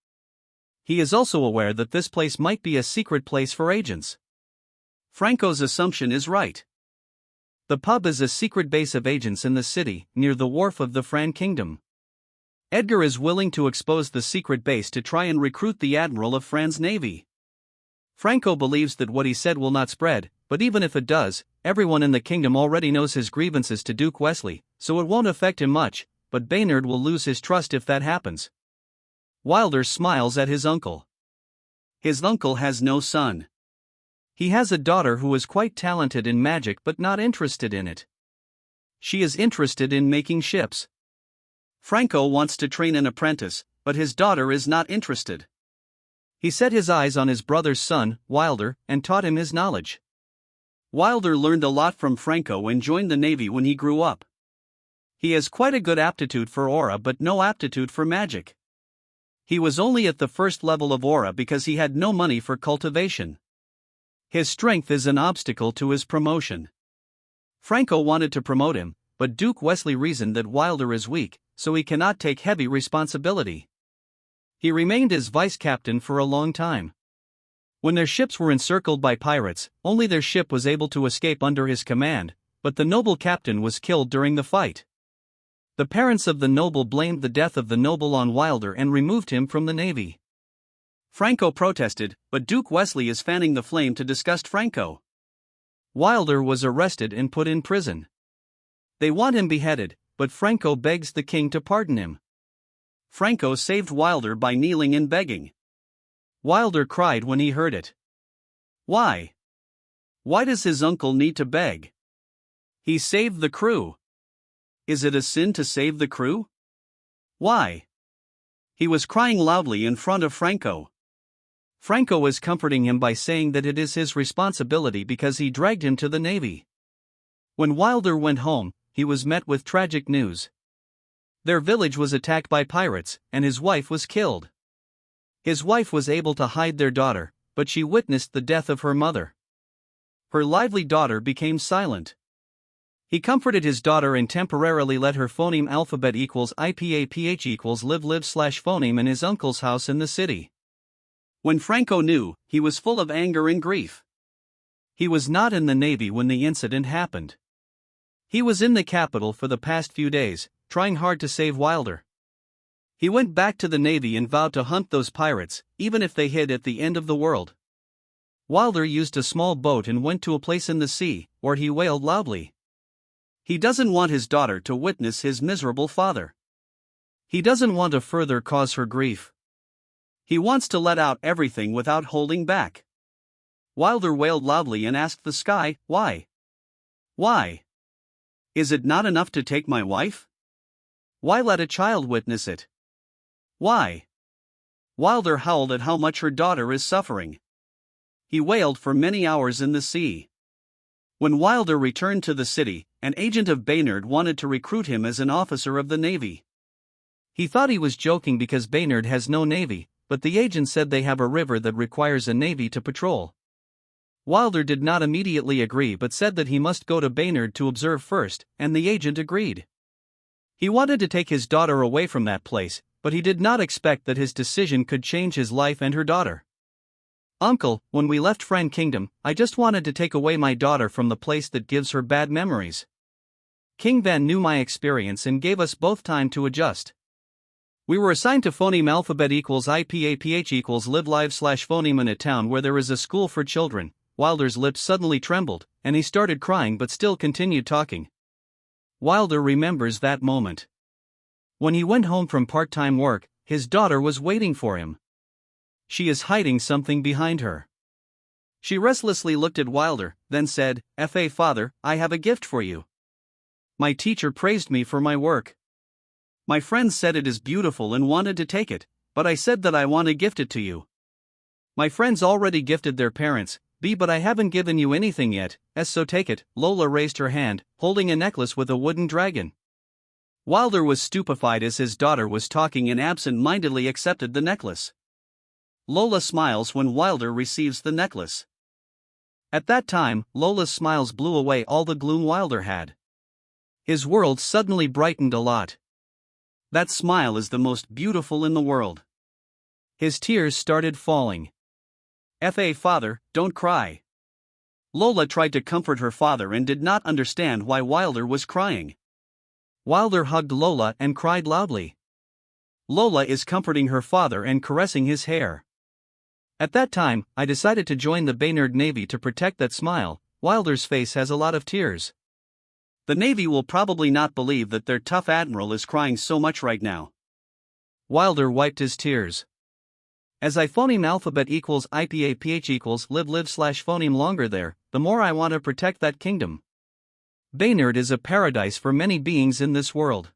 He is also aware that this place might be a secret place for agents. Franco's assumption is right. The pub is a secret base of agents in the city, near the wharf of the Fran Kingdom. Edgar is willing to expose the secret base to try and recruit the admiral of Fran's navy. Franco believes that what he said will not spread, but even if it does, everyone in the kingdom already knows his grievances to Duke Wesley, so it won't affect him much, but Baynard will lose his trust if that happens. Wilder smiles at his uncle. His uncle has no son. He has a daughter who is quite talented in magic but not interested in it. She is interested in making ships. Franco wants to train an apprentice, but his daughter is not interested. He set his eyes on his brother's son, Wilder, and taught him his knowledge. Wilder learned a lot from Franco and joined the Navy when he grew up. He has quite a good aptitude for aura but no aptitude for magic. He was only at the first level of aura because he had no money for cultivation. His strength is an obstacle to his promotion. Franco wanted to promote him, but Duke Wesley reasoned that Wilder is weak, so he cannot take heavy responsibility. He remained as vice captain for a long time. When their ships were encircled by pirates, only their ship was able to escape under his command, but the noble captain was killed during the fight. The parents of the noble blamed the death of the noble on Wilder and removed him from the navy. Franco protested, but Duke Wesley is fanning the flame to disgust Franco. Wilder was arrested and put in prison. They want him beheaded, but Franco begs the king to pardon him. Franco saved Wilder by kneeling and begging. Wilder cried when he heard it. Why? Why does his uncle need to beg? He saved the crew. Is it a sin to save the crew? Why? He was crying loudly in front of Franco. Franco is comforting him by saying that it is his responsibility because he dragged him to the navy. When Wilder went home, he was met with tragic news. Their village was attacked by pirates, and his wife was killed. His wife was able to hide their daughter, but she witnessed the death of her mother. Her lively daughter became silent. He comforted his daughter and temporarily let her phoneme alphabet equals IPAPH equals live/phoneme in his uncle's house in the city. When Franco knew, he was full of anger and grief. He was not in the Navy when the incident happened. He was in the capital for the past few days, trying hard to save Wilder. He went back to the Navy and vowed to hunt those pirates, even if they hid at the end of the world. Wilder used a small boat and went to a place in the sea, where he wailed loudly. He doesn't want his daughter to witness his miserable father. He doesn't want to further cause her grief. He wants to let out everything without holding back. Wilder wailed loudly and asked the sky, "Why? Why? Is it not enough to take my wife? Why let a child witness it? Why?" Wilder howled at how much her daughter is suffering. He wailed for many hours in the sea. When Wilder returned to the city, an agent of Baynard wanted to recruit him as an officer of the Navy. He thought he was joking because Baynard has no navy, but the agent said they have a river that requires a navy to patrol. Wilder did not immediately agree but said that he must go to Baynard to observe first, and the agent agreed. He wanted to take his daughter away from that place, but he did not expect that his decision could change his life and her daughter. "Uncle, when we left Friend Kingdom, I just wanted to take away my daughter from the place that gives her bad memories. King Van knew my experience and gave us both time to adjust. We were assigned to phoneme alphabet equals IPAPH equals live live / phoneme in a town where there is a school for children." Wilder's lips suddenly trembled, and he started crying but still continued talking. Wilder remembers that moment. When he went home from part-time work, his daughter was waiting for him. She is hiding something behind her. She restlessly looked at Wilder, then said, "Fa father, I have a gift for you. My teacher praised me for my work. My friends said it is beautiful and wanted to take it, but I said that I want to gift it to you. My friends already gifted their parents, but I haven't given you anything yet, so take it." Lola raised her hand, holding a necklace with a wooden dragon. Wilder was stupefied as his daughter was talking and absent-mindedly accepted the necklace. Lola smiles when Wilder receives the necklace. At that time, Lola's smiles blew away all the gloom Wilder had. His world suddenly brightened a lot. That smile is the most beautiful in the world. His tears started falling. "Fa father, don't cry." Lola tried to comfort her father and did not understand why Wilder was crying. Wilder hugged Lola and cried loudly. Lola is comforting her father and caressing his hair. At that time, I decided to join the Baynard Navy to protect that smile. Wilder's face has a lot of tears. The Navy will probably not believe that their tough admiral is crying so much right now. Wilder wiped his tears. As I phoneme alphabet equals IPAPH equals live live / phoneme longer there, the more I want to protect that kingdom. Baynard is a paradise for many beings in this world.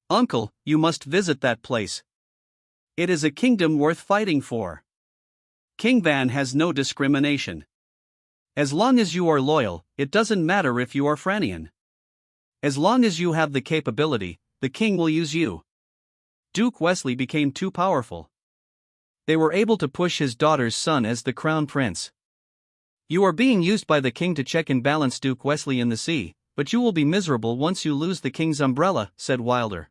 Uncle, you must visit that place. It is a kingdom worth fighting for. King Van has no discrimination. As long as you are loyal, it doesn't matter if you are Franian. As long as you have the capability, the king will use you. Duke Wesley became too powerful. They were able to push his daughter's son as the crown prince. "You are being used by the king to check and balance Duke Wesley in the sea, but you will be miserable once you lose the king's umbrella," said Wilder.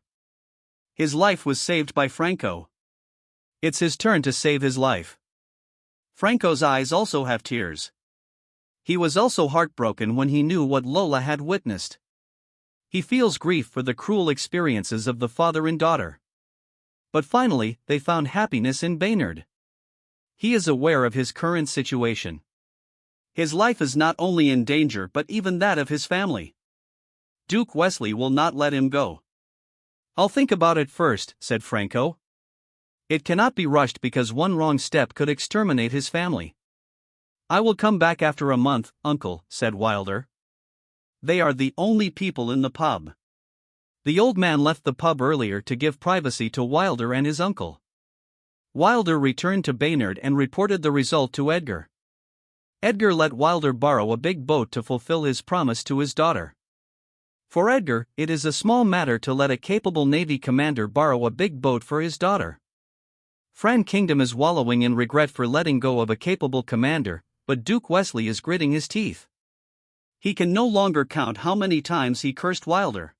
His life was saved by Franco. It's his turn to save his life. Franco's eyes also have tears. He was also heartbroken when he knew what Lola had witnessed. He feels grief for the cruel experiences of the father and daughter. But finally, they found happiness in Baynard. He is aware of his current situation. His life is not only in danger but even that of his family. Duke Wesley will not let him go. "I'll think about it first," said Franco. It cannot be rushed because one wrong step could exterminate his family. "I will come back after a month, uncle," said Wilder. They are the only people in the pub. The old man left the pub earlier to give privacy to Wilder and his uncle. Wilder returned to Baynard and reported the result to Edgar. Edgar let Wilder borrow a big boat to fulfill his promise to his daughter. For Edgar, it is a small matter to let a capable Navy commander borrow a big boat for his daughter. Fran Kingdom is wallowing in regret for letting go of a capable commander, but Duke Wesley is gritting his teeth. He can no longer count how many times he cursed Wilder.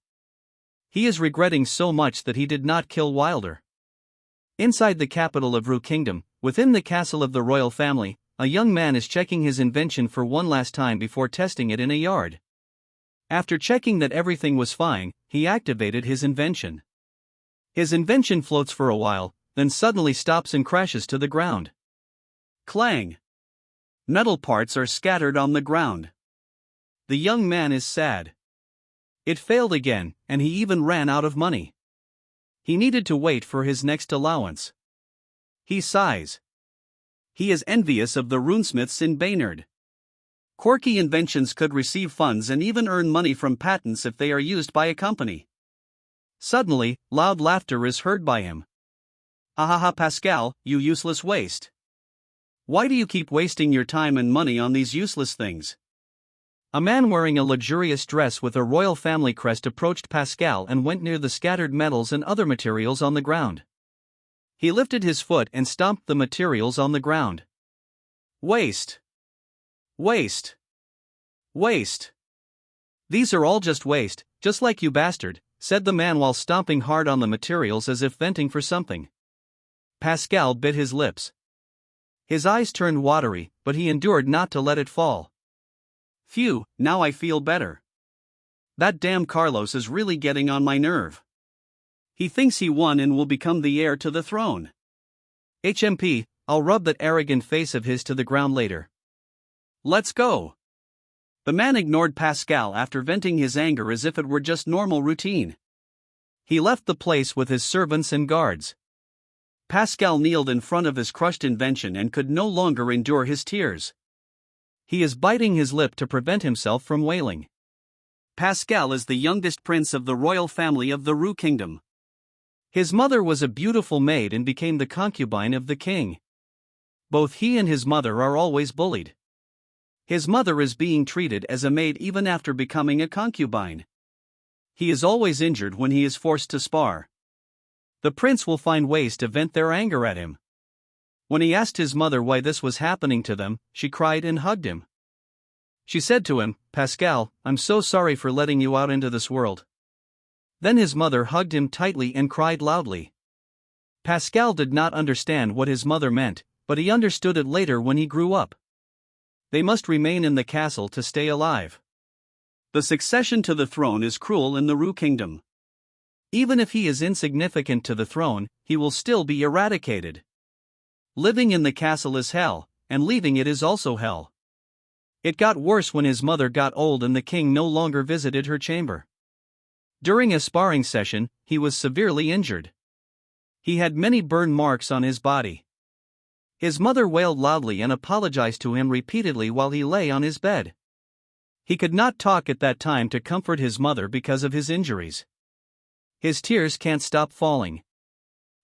He is regretting so much that he did not kill Wilder. Inside the capital of Rue Kingdom, Within the castle of the royal family, a young man is checking his invention for one last time before testing it in a yard. After checking that everything was fine, he activated his invention. His invention floats for a while, then suddenly stops and crashes to the ground. Clang! Metal parts are scattered on the ground. The young man is sad. It failed again, and he even ran out of money. He needed to wait for his next allowance. He sighs. He is envious of the runesmiths in Baynard. Quirky inventions could receive funds and even earn money from patents if they are used by a company. Suddenly, loud laughter is heard by him. Ahaha, Pascal, you useless waste. Why do you keep wasting your time and money on these useless things? A man wearing a luxurious dress with a royal family crest approached Pascal and went near the scattered metals and other materials on the ground. He lifted his foot and stomped the materials on the ground. Waste! Waste! Waste! These are all just waste, just like you bastard, said the man while stomping hard on the materials as if venting for something. Pascal bit his lips. His eyes turned watery, but he endured not to let it fall. Phew, now I feel better. That damn Carlos is really getting on my nerve. He thinks he won and will become the heir to the throne. HMP, I'll rub that arrogant face of his to the ground later. Let's go. The man ignored Pascal after venting his anger as if it were just normal routine. He left the place with his servants and guards. Pascal kneeled in front of his crushed invention and could no longer endure his tears. He is biting his lip to prevent himself from wailing. Pascal is the youngest prince of the royal family of the Rue Kingdom. His mother was a beautiful maid and became the concubine of the king. Both he and his mother are always bullied. His mother is being treated as a maid even after becoming a concubine. He is always injured when he is forced to spar. The prince will find ways to vent their anger at him. When he asked his mother why this was happening to them, she cried and hugged him. She said to him, Pascal, I'm so sorry for letting you out into this world. Then his mother hugged him tightly and cried loudly. Pascal did not understand what his mother meant, but he understood it later when he grew up. They must remain in the castle to stay alive. The succession to the throne is cruel in the Rue Kingdom. Even if he is insignificant to the throne, he will still be eradicated. Living in the castle is hell, and leaving it is also hell. It got worse when his mother got old and the king no longer visited her chamber. During a sparring session, he was severely injured. He had many burn marks on his body. His mother wailed loudly and apologized to him repeatedly while he lay on his bed. He could not talk at that time to comfort his mother because of his injuries. His tears can't stop falling.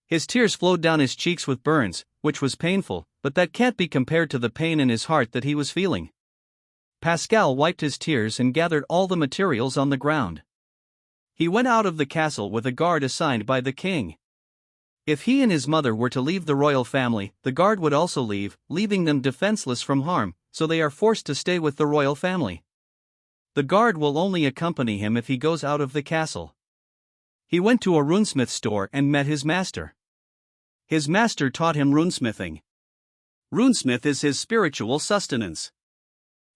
His tears flowed down his cheeks with burns, which was painful, but that can't be compared to the pain in his heart that he was feeling. Pascal wiped his tears and gathered all the materials on the ground. He went out of the castle with a guard assigned by the king. If he and his mother were to leave the royal family, the guard would also leave, leaving them defenseless from harm, so they are forced to stay with the royal family. The guard will only accompany him if he goes out of the castle. He went to a runesmith store and met his master. His master taught him runesmithing. Runesmith is his spiritual sustenance.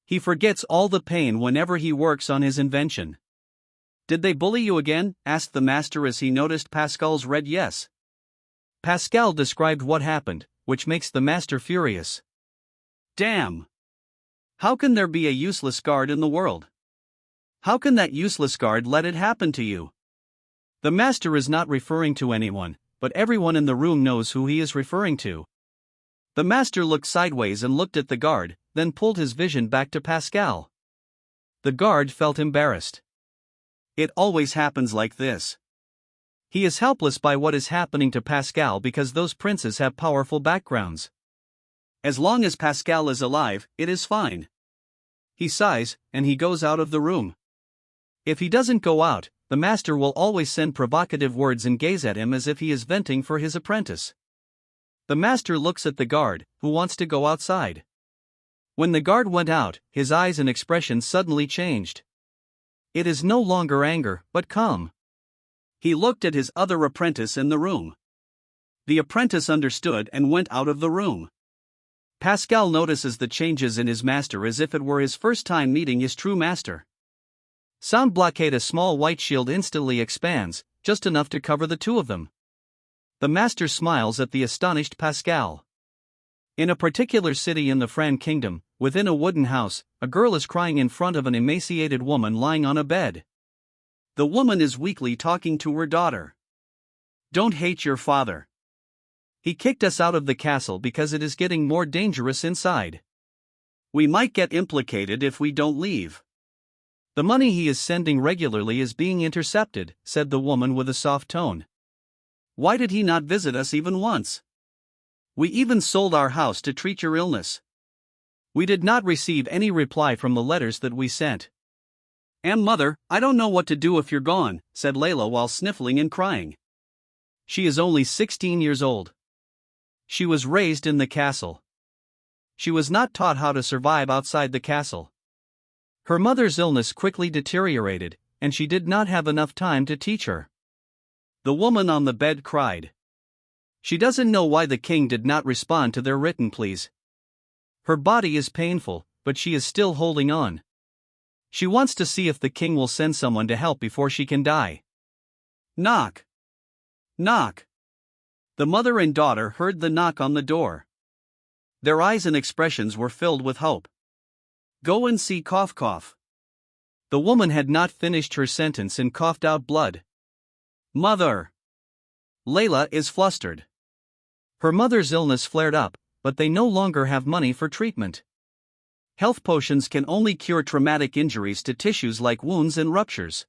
He forgets all the pain whenever he works on his invention. Did they bully you again? Asked the master as he noticed Pascal's red yes. Pascal described what happened, which makes the master furious. Damn! How can there be a useless guard in the world? How can that useless guard let it happen to you? The master is not referring to anyone, but everyone in the room knows who he is referring to. The master looked sideways and looked at the guard, then pulled his vision back to Pascal. The guard felt embarrassed. It always happens like this. He is helpless by what is happening to Pascal because those princes have powerful backgrounds. As long as Pascal is alive, it is fine. He sighs, and he goes out of the room. If he doesn't go out, the master will always send provocative words and gaze at him as if he is venting for his apprentice. The master looks at the guard, who wants to go outside. When the guard went out, his eyes and expression suddenly changed. It is no longer anger, but calm. He looked at his other apprentice in the room. The apprentice understood and went out of the room. Pascal notices the changes in his master as if it were his first time meeting his true master. Sound blockade. A small white shield instantly expands, just enough to cover the two of them. The master smiles at the astonished Pascal. In a particular city in the Fran kingdom, within a wooden house, a girl is crying in front of an emaciated woman lying on a bed. The woman is weakly talking to her daughter. "Don't hate your father. He kicked us out of the castle because it is getting more dangerous inside. We might get implicated if we don't leave. The money he is sending regularly is being intercepted," said the woman with a soft tone. "Why did he not visit us even once? We even sold our house to treat your illness. We did not receive any reply from the letters that we sent." "Mother, I don't know what to do if you're gone," said Layla while sniffling and crying. She is only 16 years old. She was raised in the castle. She was not taught how to survive outside the castle. Her mother's illness quickly deteriorated, and she did not have enough time to teach her. The woman on the bed cried. She doesn't know why the king did not respond to their written pleas. Her body is painful, but she is still holding on. She wants to see if the king will send someone to help before she can die. Knock. Knock. The mother and daughter heard the knock on the door. Their eyes and expressions were filled with hope. "Go and see cough cough." The woman had not finished her sentence and coughed out blood. "Mother." Layla is flustered. Her mother's illness flared up, but they no longer have money for treatment. Health potions can only cure traumatic injuries to tissues like wounds and ruptures.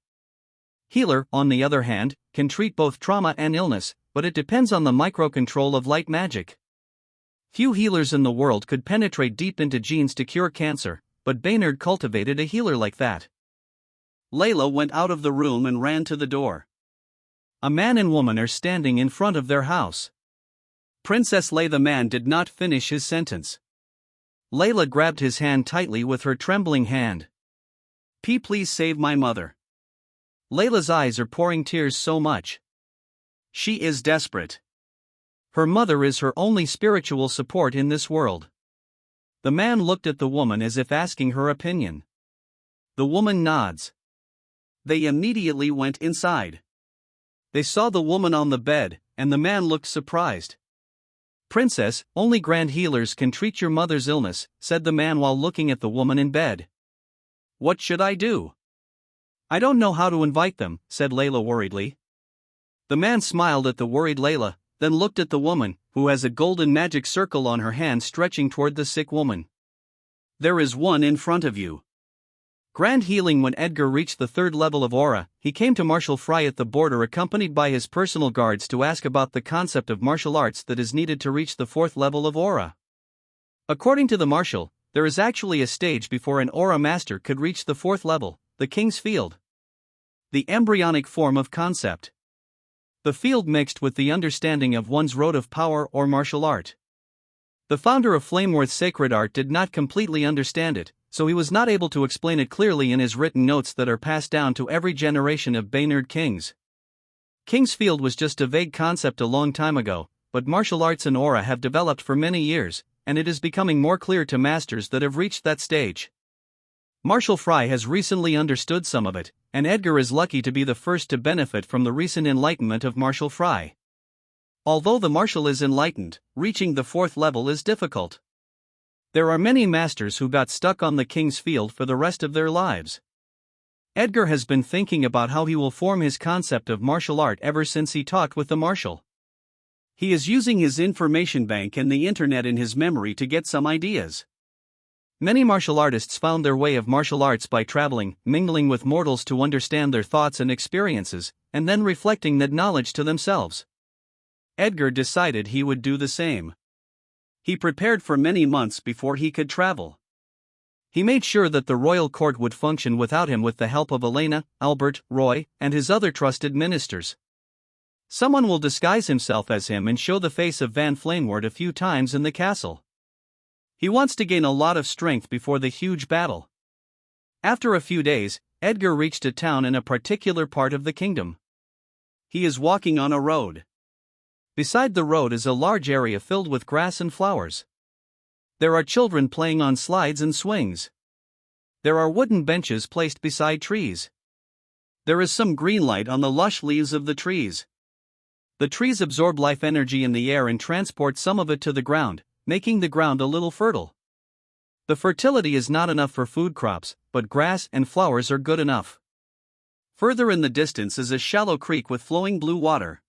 Healer, on the other hand, can treat both trauma and illness, but it depends on the microcontrol of light magic. Few healers in the world could penetrate deep into genes to cure cancer, but Baynard cultivated a healer like that. Layla went out of the room and ran to the door. A man and woman are standing in front of their house. Princess Lay. The man did not finish his sentence. Layla grabbed his hand tightly with her trembling hand. Please save my mother." Layla's eyes are pouring tears so much. She is desperate. Her mother is her only spiritual support in this world. The man looked at the woman as if asking her opinion. The woman nods. They immediately went inside. They saw the woman on the bed, and the man looked surprised. "Princess, only grand healers can treat your mother's illness," said the man while looking at the woman in bed. "What should I do?" "I don't know how to invite them," said Layla worriedly. The man smiled at the worried Layla, then looked at the woman, who has a golden magic circle on her hand stretching toward the sick woman. "There is one in front of you." Grand healing. When Edgar reached the 3rd level of aura, he came to Marshal Fry at the border accompanied by his personal guards to ask about the concept of martial arts that is needed to reach the 4th level of aura. According to the Marshal, there is actually a stage before an aura master could reach the 4th level, the King's Field. The embryonic form of concept. The field mixed with the understanding of one's road of power or martial art. The founder of Flameworth's sacred art did not completely understand it, so he was not able to explain it clearly in his written notes that are passed down to every generation of Baynard kings. King's Field was just a vague concept a long time ago, but martial arts and aura have developed for many years, and it is becoming more clear to masters that have reached that stage. Marshal Fry has recently understood some of it, and Edgar is lucky to be the first to benefit from the recent enlightenment of Marshal Fry. Although the Marshal is enlightened, reaching the 4th level is difficult. There are many masters who got stuck on the King's Field for the rest of their lives. Edgar has been thinking about how he will form his concept of martial art ever since he talked with the Marshal. He is using his information bank and the internet in his memory to get some ideas. Many martial artists found their way of martial arts by traveling, mingling with mortals to understand their thoughts and experiences, and then reflecting that knowledge to themselves. Edgar decided he would do the same. He prepared for many months before he could travel. He made sure that the royal court would function without him with the help of Elena, Albert, Roy, and his other trusted ministers. Someone will disguise himself as him and show the face of Van Flameward a few times in the castle. He wants to gain a lot of strength before the huge battle. After a few days, Edgar reached a town in a particular part of the kingdom. He is walking on a road. Beside the road is a large area filled with grass and flowers. There are children playing on slides and swings. There are wooden benches placed beside trees. There is some green light on the lush leaves of the trees. The trees absorb life energy in the air and transport some of it to the ground, making the ground a little fertile. The fertility is not enough for food crops, but grass and flowers are good enough. Further in the distance is a shallow creek with flowing blue water.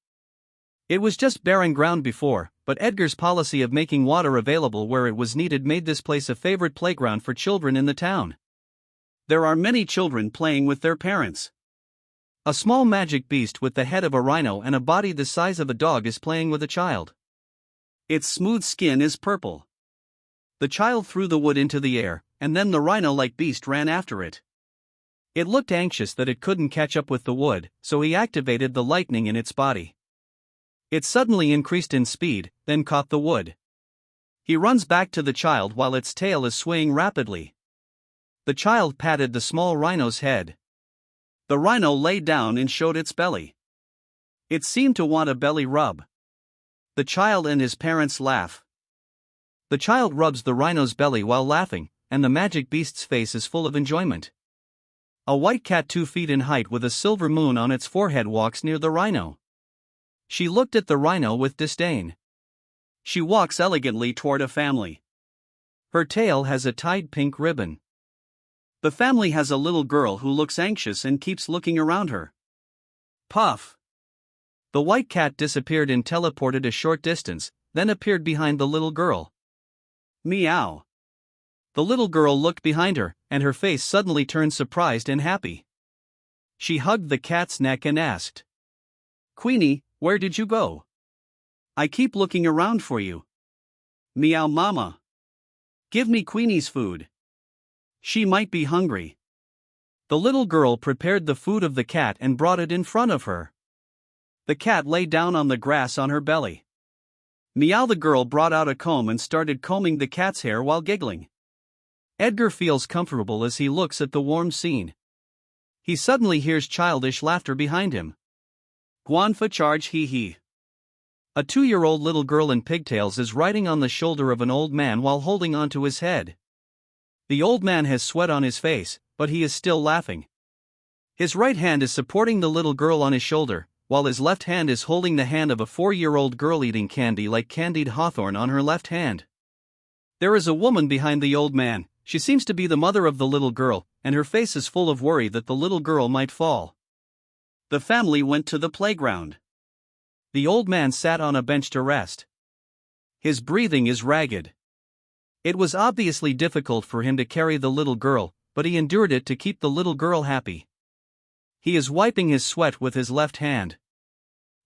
It was just barren ground before, but Edgar's policy of making water available where it was needed made this place a favorite playground for children in the town. There are many children playing with their parents. A small magic beast with the head of a rhino and a body the size of a dog is playing with a child. Its smooth skin is purple. The child threw the wood into the air, and then the rhino-like beast ran after it. It looked anxious that it couldn't catch up with the wood, so he activated the lightning in its body. It suddenly increased in speed, then caught the wood. He runs back to the child while its tail is swaying rapidly. The child patted the small rhino's head. The rhino lay down and showed its belly. It seemed to want a belly rub. The child and his parents laugh. The child rubs the rhino's belly while laughing, and the magic beast's face is full of enjoyment. A white cat 2 feet in height with a silver moon on its forehead walks near the rhino. She looked at the rhino with disdain. She walks elegantly toward a family. Her tail has a tied pink ribbon. The family has a little girl who looks anxious and keeps looking around her. Puff! The white cat disappeared and teleported a short distance, then appeared behind the little girl. Meow! The little girl looked behind her, and her face suddenly turned surprised and happy. She hugged the cat's neck and asked, "Queenie, where did you go? I keep looking around for you." "Meow mama. Give me Queenie's food. She might be hungry." The little girl prepared the food of the cat and brought it in front of her. The cat lay down on the grass on her belly. Meow, the girl brought out a comb and started combing the cat's hair while giggling. Edgar feels comfortable as he looks at the warm scene. He suddenly hears childish laughter behind him. "Guan fa charge hee hee." A 2-year-old little girl in pigtails is riding on the shoulder of an old man while holding onto his head. The old man has sweat on his face, but he is still laughing. His right hand is supporting the little girl on his shoulder, while his left hand is holding the hand of a 4-year-old girl eating candy like candied hawthorn on her left hand. There is a woman behind the old man. She seems to be the mother of the little girl, and her face is full of worry that the little girl might fall. The family went to the playground. The old man sat on a bench to rest. His breathing is ragged. It was obviously difficult for him to carry the little girl, but he endured it to keep the little girl happy. He is wiping his sweat with his left hand.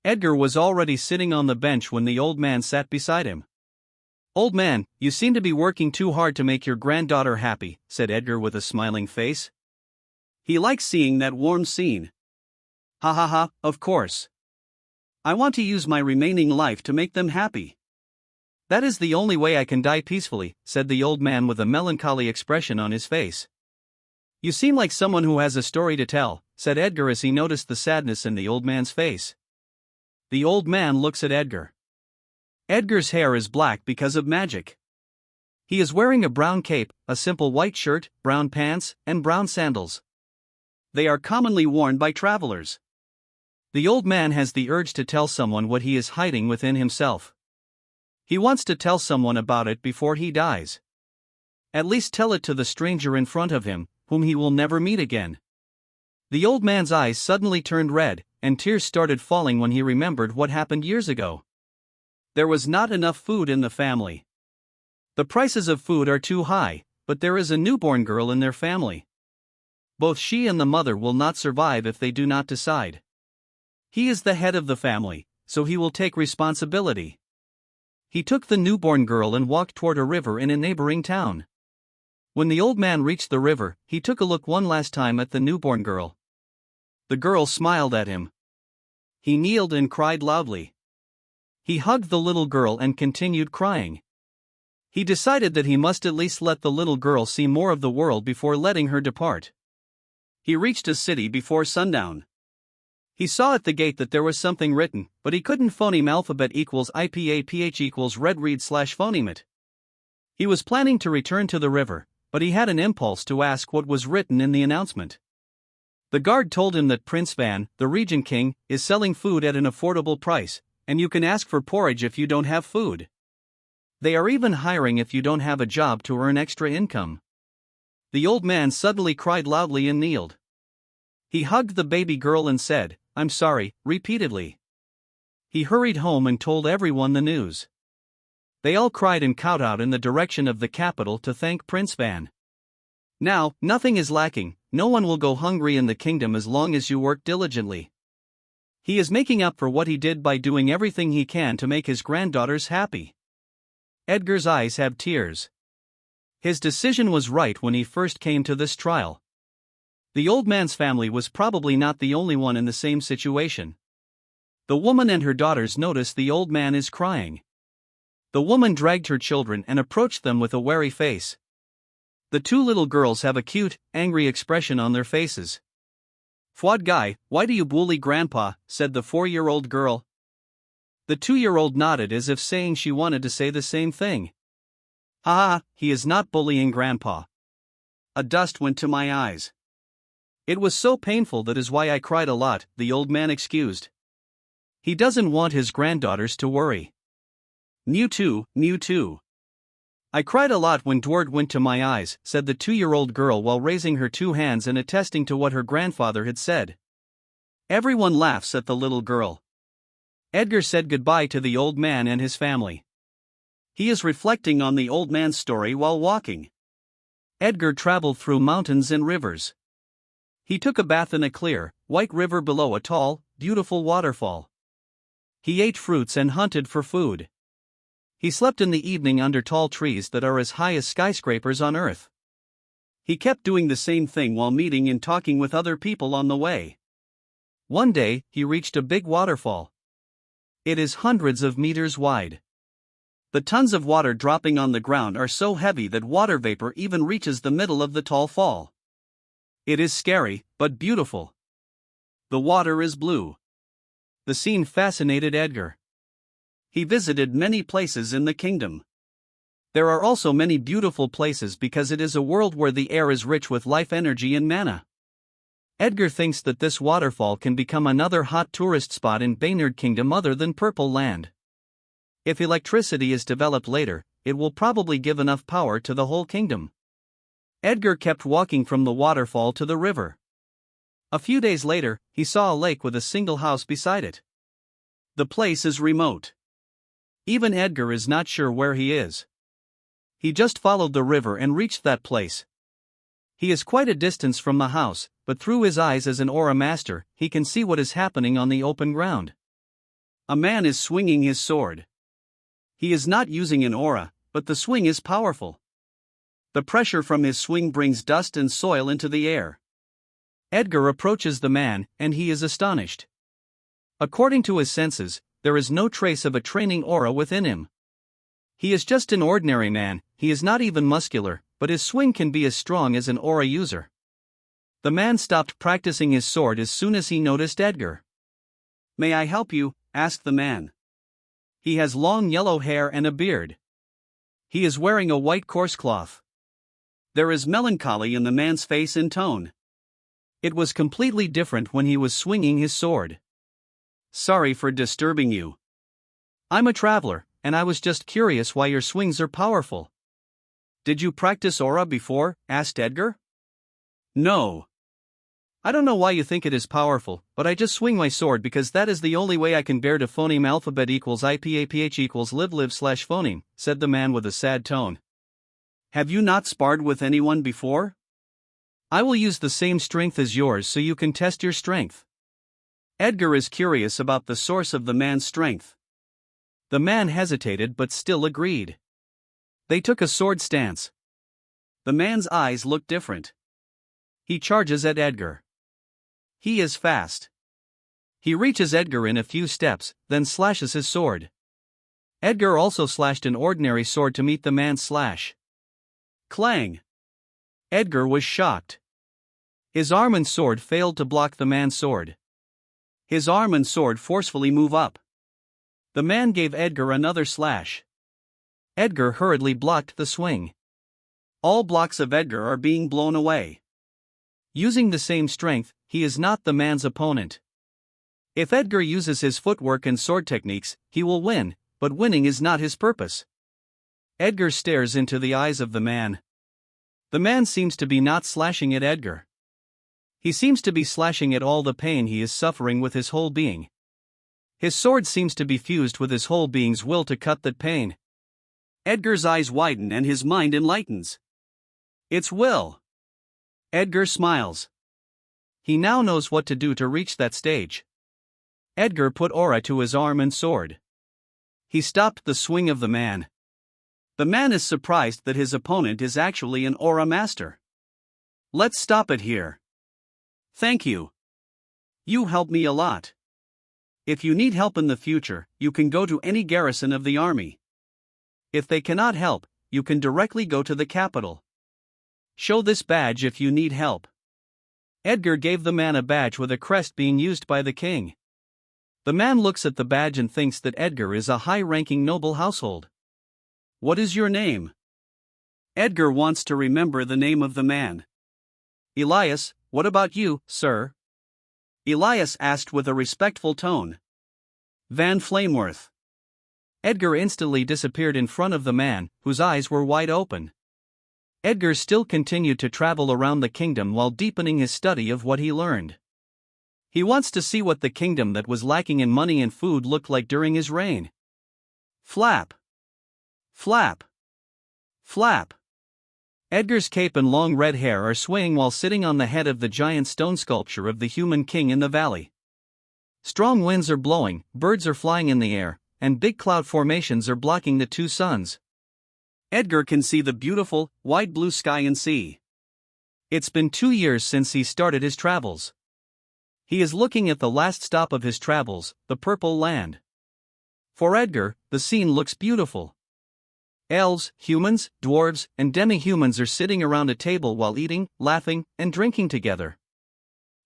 Edgar was already sitting on the bench when the old man sat beside him. "Old man, you seem to be working too hard to make your granddaughter happy," said Edgar with a smiling face. He likes seeing that warm scene. "Ha ha ha, of course. I want to use my remaining life to make them happy. That is the only way I can die peacefully," said the old man with a melancholy expression on his face. "You seem like someone who has a story to tell," said Edgar as he noticed the sadness in the old man's face. The old man looks at Edgar. Edgar's hair is black because of magic. He is wearing a brown cape, a simple white shirt, brown pants, and brown sandals. They are commonly worn by travelers. The old man has the urge to tell someone what he is hiding within himself. He wants to tell someone about it before he dies. At least tell it to the stranger in front of him, whom he will never meet again. The old man's eyes suddenly turned red, and tears started falling when he remembered what happened years ago. There was not enough food in the family. The prices of food are too high, but there is a newborn girl in their family. Both she and the mother will not survive if they do not decide. He is the head of the family, so he will take responsibility. He took the newborn girl and walked toward a river in a neighboring town. When the old man reached the river, he took a look one last time at the newborn girl. The girl smiled at him. He kneeled and cried loudly. He hugged the little girl and continued crying. He decided that he must at least let the little girl see more of the world before letting her depart. He reached a city before sundown. He saw at the gate that there was something written, but he couldn't phoneme alphabet equals IPAPH equals red read slash phoneme it. He was planning to return to the river, but he had an impulse to ask what was written in the announcement. The guard told him that Prince Van, the Region King, is selling food at an affordable price, and you can ask for porridge if you don't have food. They are even hiring if you don't have a job to earn extra income. The old man suddenly cried loudly and kneeled. He hugged the baby girl and said, "I'm sorry," repeatedly. He hurried home and told everyone the news. They all cried and kowtowed in the direction of the capital to thank Prince Van. Now, nothing is lacking, no one will go hungry in the kingdom as long as you work diligently. He is making up for what he did by doing everything he can to make his granddaughters happy. Edgar's eyes have tears. His decision was right when he first came to this trial. The old man's family was probably not the only one in the same situation. The woman and her daughters notice the old man is crying. The woman dragged her children and approached them with a wary face. The two little girls have a cute, angry expression on their faces. "Fwad guy, why do you bully grandpa?" said the 4-year-old girl. The 2-year-old nodded as if saying she wanted to say the same thing. "Ha ha, he is not bullying grandpa." A dust went to my eyes. "It was so painful, that is why I cried a lot," the old man excused. He doesn't want his granddaughters to worry. "Me too, me too. I cried a lot when Dward went to my eyes," said the 2-year-old girl while raising her 2 hands and attesting to what her grandfather had said. Everyone laughs at the little girl. Edgar said goodbye to the old man and his family. He is reflecting on the old man's story while walking. Edgar traveled through mountains and rivers. He took a bath in a clear, white river below a tall, beautiful waterfall. He ate fruits and hunted for food. He slept in the evening under tall trees that are as high as skyscrapers on Earth. He kept doing the same thing while meeting and talking with other people on the way. One day, he reached a big waterfall. It is hundreds of meters wide. The tons of water dropping on the ground are so heavy that water vapor even reaches the middle of the tall fall. It is scary, but beautiful. The water is blue. The scene fascinated Edgar. He visited many places in the kingdom. There are also many beautiful places because it is a world where the air is rich with life energy and mana. Edgar thinks that this waterfall can become another hot tourist spot in Baynard Kingdom other than Purple Land. If electricity is developed later, it will probably give enough power to the whole kingdom. Edgar kept walking from the waterfall to the river. A few days later, he saw a lake with a single house beside it. The place is remote. Even Edgar is not sure where he is. He just followed the river and reached that place. He is quite a distance from the house, but through his eyes as an aura master, he can see what is happening on the open ground. A man is swinging his sword. He is not using an aura, but the swing is powerful. The pressure from his swing brings dust and soil into the air. Edgar approaches the man, and he is astonished. According to his senses, there is no trace of a training aura within him. He is just an ordinary man, he is not even muscular, but his swing can be as strong as an aura user. The man stopped practicing his sword as soon as he noticed Edgar. "May I help you?" asked the man. He has long yellow hair and a beard. He is wearing a white coarse cloth. There is melancholy in the man's face and tone. It was completely different when he was swinging his sword. "Sorry for disturbing you. I'm a traveler, and I was just curious why your swings are powerful." "Did you practice aura before?" asked Edgar. "No. I don't know why you think it is powerful, but I just swing my sword because that is the only way I can bear to phoneme alphabet equals IPAPH equals live slash phoneme," said the man with a sad tone. "Have you not sparred with anyone before?" "I will use the same strength as yours so you can test your strength." Edgar is curious about the source of the man's strength. The man hesitated but still agreed. They took a sword stance. The man's eyes look different. He charges at Edgar. He is fast. He reaches Edgar in a few steps, then slashes his sword. Edgar also slashed an ordinary sword to meet the man's slash. Clang! Edgar was shocked. His arm and sword failed to block the man's sword. His arm and sword forcefully move up. The man gave Edgar another slash. Edgar hurriedly blocked the swing. All blocks of Edgar are being blown away. Using the same strength, he is not the man's opponent. If Edgar uses his footwork and sword techniques, he will win, but winning is not his purpose. Edgar stares into the eyes of the man. The man seems to be not slashing at Edgar. He seems to be slashing at all the pain he is suffering with his whole being. His sword seems to be fused with his whole being's will to cut that pain. Edgar's eyes widen and his mind enlightens. It's will. Edgar smiles. He now knows what to do to reach that stage. Edgar put aura to his arm and sword. He stopped the swing of the man. The man is surprised that his opponent is actually an aura master. Let's stop it here. Thank you. You helped me a lot. If you need help in the future, you can go to any garrison of the army. If they cannot help, you can directly go to the capital. Show this badge if you need help. Edgar gave the man a badge with a crest being used by the king. The man looks at the badge and thinks that Edgar is a high-ranking noble household. What is your name? Edgar wants to remember the name of the man. Elias, what about you, sir? Elias asked with a respectful tone. Van Flameworth. Edgar instantly disappeared in front of the man, whose eyes were wide open. Edgar still continued to travel around the kingdom while deepening his study of what he learned. He wants to see what the kingdom that was lacking in money and food looked like during his reign. Flap. Flap. Flap. Edgar's cape and long red hair are swaying while sitting on the head of the giant stone sculpture of the human king in the valley. Strong winds are blowing, birds are flying in the air, and big cloud formations are blocking the two suns. Edgar can see the beautiful, wide blue sky and sea. It's been 2 years since he started his travels. He is looking at the last stop of his travels, the Purple Land. For Edgar, the scene looks beautiful. Elves, humans, dwarves, and demi-humans are sitting around a table while eating, laughing, and drinking together.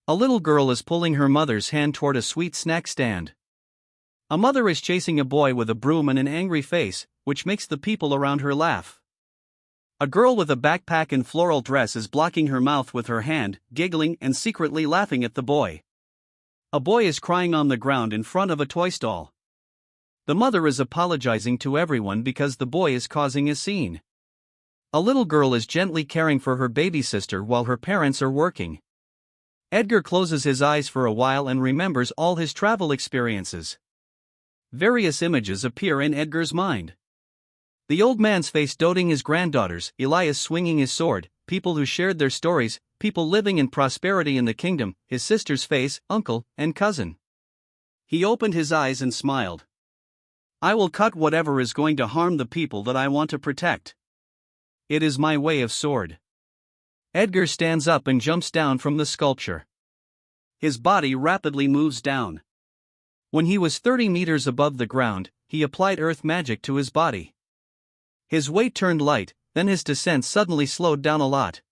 A little girl is pulling her mother's hand toward a sweet snack stand. A mother is chasing a boy with a broom and an angry face, which makes the people around her laugh. A girl with a backpack and floral dress is blocking her mouth with her hand, giggling and secretly laughing at the boy. A boy is crying on the ground in front of a toy stall. The mother is apologizing to everyone because the boy is causing a scene. A little girl is gently caring for her baby sister while her parents are working. Edgar closes his eyes for a while and remembers all his travel experiences. Various images appear in Edgar's mind. The old man's face doting his granddaughters, Elias swinging his sword, people who shared their stories, people living in prosperity in the kingdom, his sister's face, uncle, and cousin. He opened his eyes and smiled. I will cut whatever is going to harm the people that I want to protect. It is my way of sword. Edgar stands up and jumps down from the sculpture. His body rapidly moves down. When he was 30 meters above the ground, he applied earth magic to his body. His weight turned light, then his descent suddenly slowed down a lot.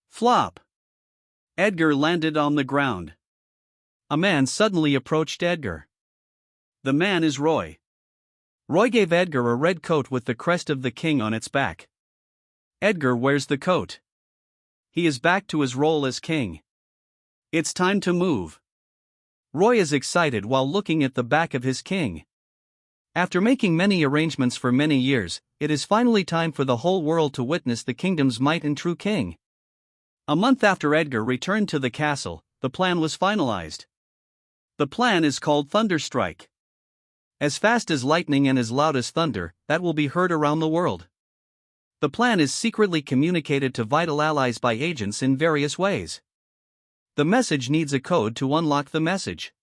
Flop! Edgar landed on the ground. A man suddenly approached Edgar. The man is Roy. Roy gave Edgar a red coat with the crest of the king on its back. Edgar wears the coat. He is back to his role as king. It's time to move. Roy is excited while looking at the back of his king. After making many arrangements for many years, it is finally time for the whole world to witness the kingdom's might and true king. A month after Edgar returned to the castle, the plan was finalized. The plan is called Thunderstrike. As fast as lightning and as loud as thunder, that will be heard around the world. The plan is secretly communicated to vital allies by agents in various ways. The message needs a code to unlock the message.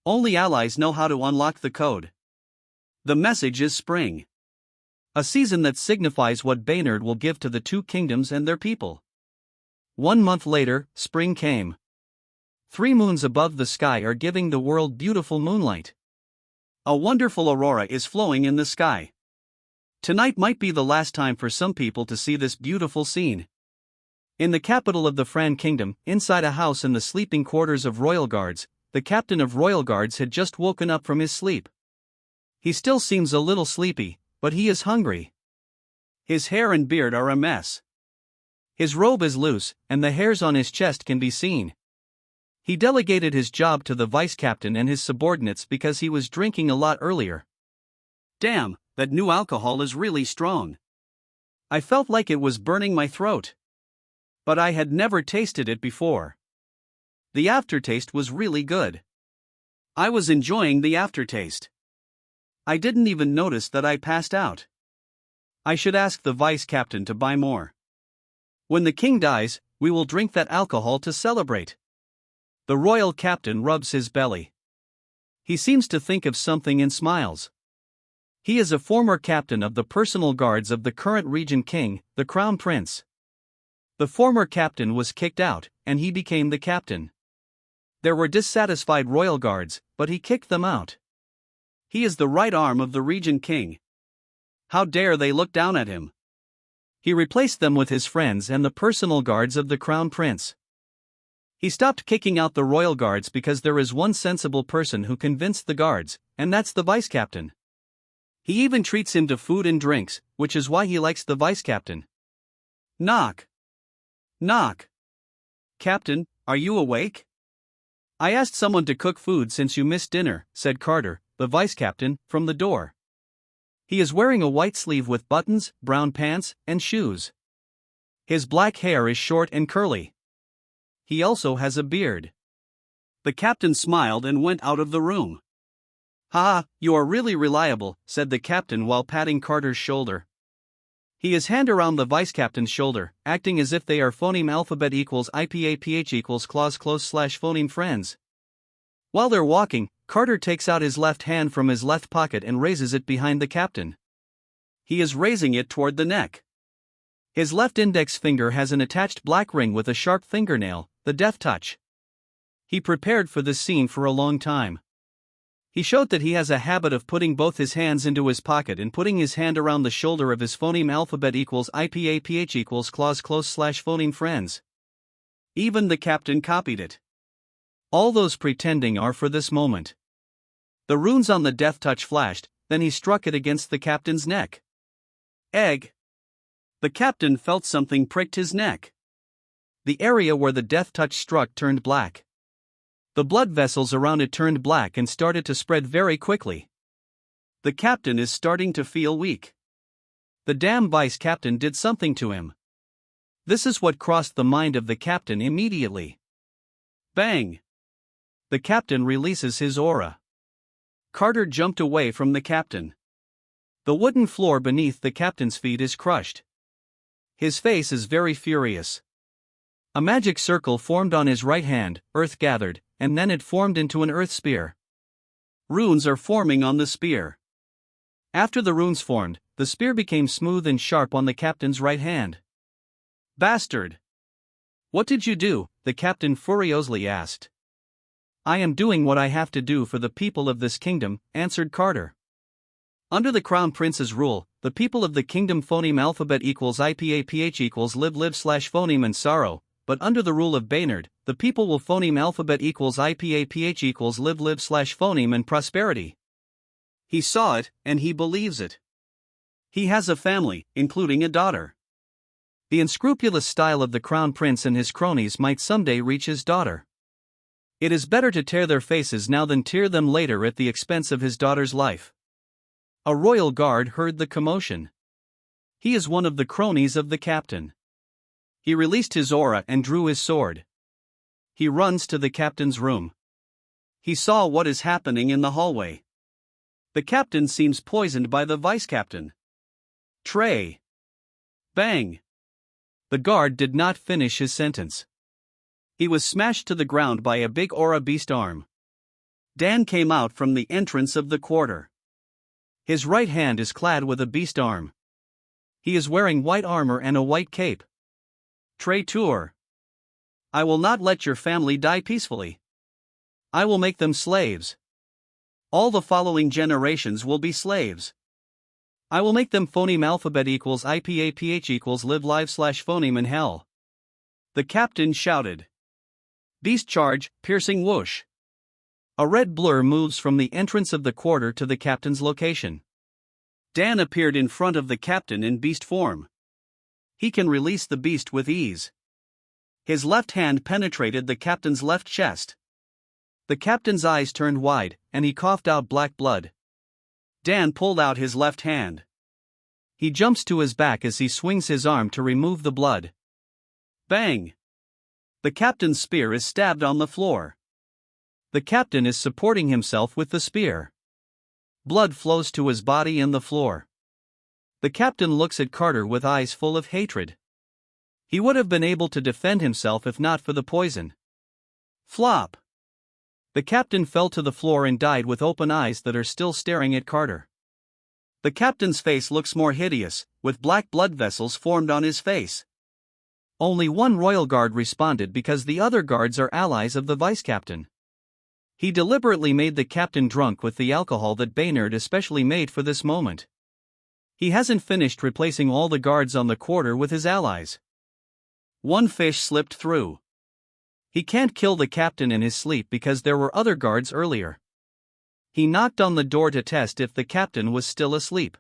Only allies know how to unlock the code. The message is spring. A season that signifies what Baynard will give to the two kingdoms and their people. 1 month later, spring came. 3 moons above the sky are giving the world beautiful moonlight. A wonderful aurora is flowing in the sky. Tonight might be the last time for some people to see this beautiful scene. In the capital of the Fran Kingdom, inside a house in the sleeping quarters of royal guards, the captain of Royal Guards had just woken up from his sleep. He still seems a little sleepy, but he is hungry. His hair and beard are a mess. His robe is loose, and the hairs on his chest can be seen. He delegated his job to the vice captain and his subordinates because he was drinking a lot earlier. Damn, that new alcohol is really strong. I felt like it was burning my throat. But I had never tasted it before. The aftertaste was really good. I was enjoying the aftertaste. I didn't even notice that I passed out. I should ask the vice captain to buy more. When the king dies, we will drink that alcohol to celebrate. The royal captain rubs his belly. He seems to think of something and smiles. He is a former captain of the personal guards of the current regent king, the crown prince. The former captain was kicked out, and he became the captain. There were dissatisfied royal guards, but he kicked them out. He is the right arm of the regent king. How dare they look down at him? He replaced them with his friends and the personal guards of the crown prince. He stopped kicking out the royal guards because there is one sensible person who convinced the guards, and that's the vice captain. He even treats him to food and drinks, which is why he likes the vice captain. Knock. Knock. Captain, are you awake? I asked someone to cook food since you missed dinner, said Carter, the vice captain, from the door. He is wearing a white sleeve with buttons, brown pants, and shoes. His black hair is short and curly. He also has a beard. The captain smiled and went out of the room. Ha, you are really reliable, said the captain while patting Carter's shoulder. He has hand around the vice captain's shoulder, acting as if they are phoneme alphabet equals IPAPH equals clause close slash phoneme friends. While they're walking, Carter takes out his left hand from his left pocket and raises it behind the captain. He is raising it toward the neck. His left index finger has an attached black ring with a sharp fingernail, the death touch. He prepared for this scene for a long time. He showed that he has a habit of putting both his hands into his pocket and putting his hand around the shoulder of his phoneme alphabet equals IPAPH equals clause close slash phoneme friends. Even the captain copied it. All those pretending are for this moment. The runes on the death touch flashed, then he struck it against the captain's neck. Egg. The captain felt something pricked his neck. The area where the death touch struck turned black. The blood vessels around it turned black and started to spread very quickly. The captain is starting to feel weak. The damn vice captain did something to him. This is what crossed the mind of the captain immediately. Bang! The captain releases his aura. Carter jumped away from the captain. The wooden floor beneath the captain's feet is crushed. His face is very furious. A magic circle formed on his right hand, earth gathered, and then it formed into an earth spear. Runes are forming on the spear. After the runes formed, the spear became smooth and sharp on the captain's right hand. Bastard! What did you do? The captain furiously asked. I am doing what I have to do for the people of this kingdom, answered Carter. Under the crown prince's rule, the people of the kingdom phoneme alphabet equals IPAPH equals live slash phoneme and sorrow, but under the rule of Baynard, the people will phoneme alphabet equals IPAPH equals live slash phoneme and prosperity. He saw it, and he believes it. He has a family, including a daughter. The unscrupulous style of the crown prince and his cronies might someday reach his daughter. It is better to tear their faces now than tear them later at the expense of his daughter's life. A royal guard heard the commotion. He is one of the cronies of the captain. He released his aura and drew his sword. He runs to the captain's room. He saw what is happening in the hallway. The captain seems poisoned by the vice captain. Trey. Bang. The guard did not finish his sentence. He was smashed to the ground by a big aura beast arm. Dan came out from the entrance of the quarter. His right hand is clad with a beast arm. He is wearing white armor and a white cape. Traitor. I will not let your family die peacefully. I will make them slaves. All the following generations will be slaves. I will make them phoneme alphabet equals IPAPH equals live slash phoneme in hell. The captain shouted. Beast charge, piercing whoosh. A red blur moves from the entrance of the quarter to the captain's location. Dan appeared in front of the captain in beast form. He can release the beast with ease. His left hand penetrated the captain's left chest. The captain's eyes turned wide, and he coughed out black blood. Dan pulled out his left hand. He jumps to his back as he swings his arm to remove the blood. Bang! The captain's spear is stabbed on the floor. The captain is supporting himself with the spear. Blood flows to his body and the floor. The captain looks at Carter with eyes full of hatred. He would have been able to defend himself if not for the poison. Flop! The captain fell to the floor and died with open eyes that are still staring at Carter. The captain's face looks more hideous, with black blood vessels formed on his face. Only one royal guard responded because the other guards are allies of the vice-captain. He deliberately made the captain drunk with the alcohol that Baynard especially made for this moment. He hasn't finished replacing all the guards on the quarter with his allies. One fish slipped through. He can't kill the captain in his sleep because there were other guards earlier. He knocked on the door to test if the captain was still asleep.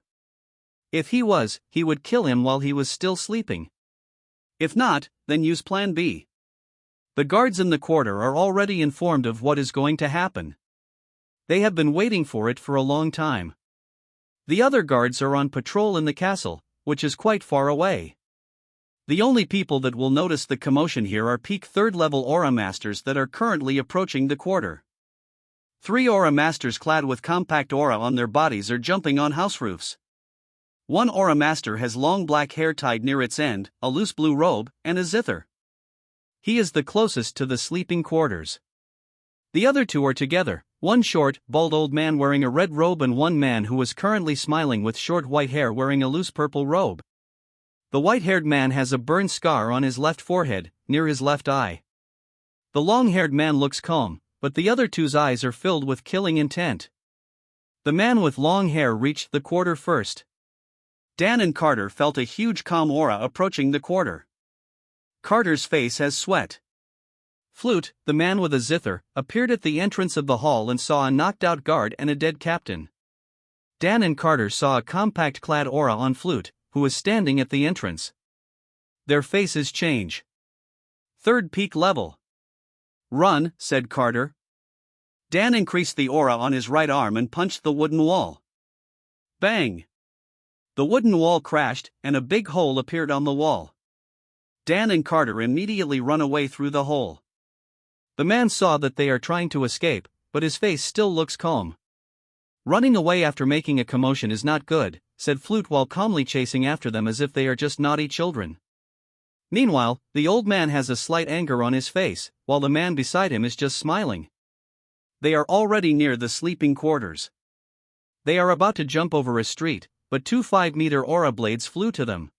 If he was, he would kill him while he was still sleeping. If not, then use plan B. The guards in the quarter are already informed of what is going to happen. They have been waiting for it for a long time. The other guards are on patrol in the castle, which is quite far away. The only people that will notice the commotion here are peak 3rd level Aura Masters that are currently approaching the quarter. 3 Aura Masters clad with compact aura on their bodies are jumping on house roofs. One Aura Master has long black hair tied near its end, a loose blue robe, and a zither. He is the closest to the sleeping quarters. The other 2 are together, one short, bald old man wearing a red robe and one man who is currently smiling with short white hair wearing a loose purple robe. The white-haired man has a burn scar on his left forehead, near his left eye. The long-haired man looks calm, but the other 2's eyes are filled with killing intent. The man with long hair reached the quarter first. Dan and Carter felt a huge calm aura approaching the quarter. Carter's face has sweat. Flute, the man with a zither, appeared at the entrance of the hall and saw a knocked-out guard and a dead captain. Dan and Carter saw a compact-clad aura on Flute, who was standing at the entrance. Their faces change. 3rd peak level. Run, said Carter. Dan increased the aura on his right arm and punched the wooden wall. Bang! The wooden wall crashed, and a big hole appeared on the wall. Dan and Carter immediately run away through the hole. The man saw that they are trying to escape, but his face still looks calm. Running away after making a commotion is not good, said Flute while calmly chasing after them as if they are just naughty children. Meanwhile, the old man has a slight anger on his face, while the man beside him is just smiling. They are already near the sleeping quarters. They are about to jump over a street, but 2 5-meter aura blades flew to them.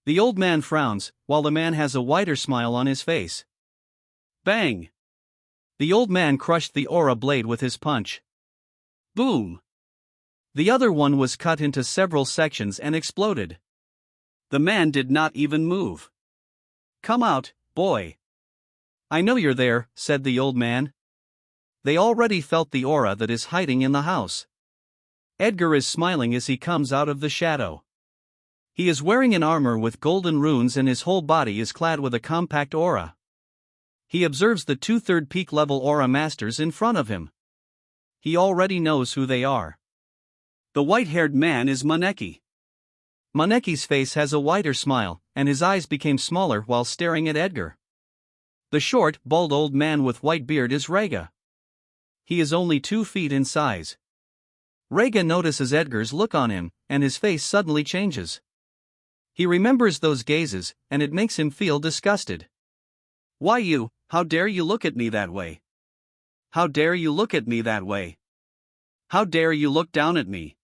The old man frowns, while the man has a wider smile on his face. Bang! The old man crushed the aura blade with his punch. Boom! The other one was cut into several sections and exploded. The man did not even move. Come out, boy. I know you're there, said the old man. They already felt the aura that is hiding in the house. Edgar is smiling as he comes out of the shadow. He is wearing an armor with golden runes and his whole body is clad with a compact aura. He observes the 2 3rd peak level Aura Masters in front of him. He already knows who they are. The white-haired man is Maneki. Maneki's face has a wider smile, and his eyes became smaller while staring at Edgar. The short, bald old man with white beard is Rega. He is only 2 feet in size. Rega notices Edgar's look on him, and his face suddenly changes. He remembers those gazes, and it makes him feel disgusted. Why you, how dare you look at me that way? How dare you look at me that way? How dare you look down at me?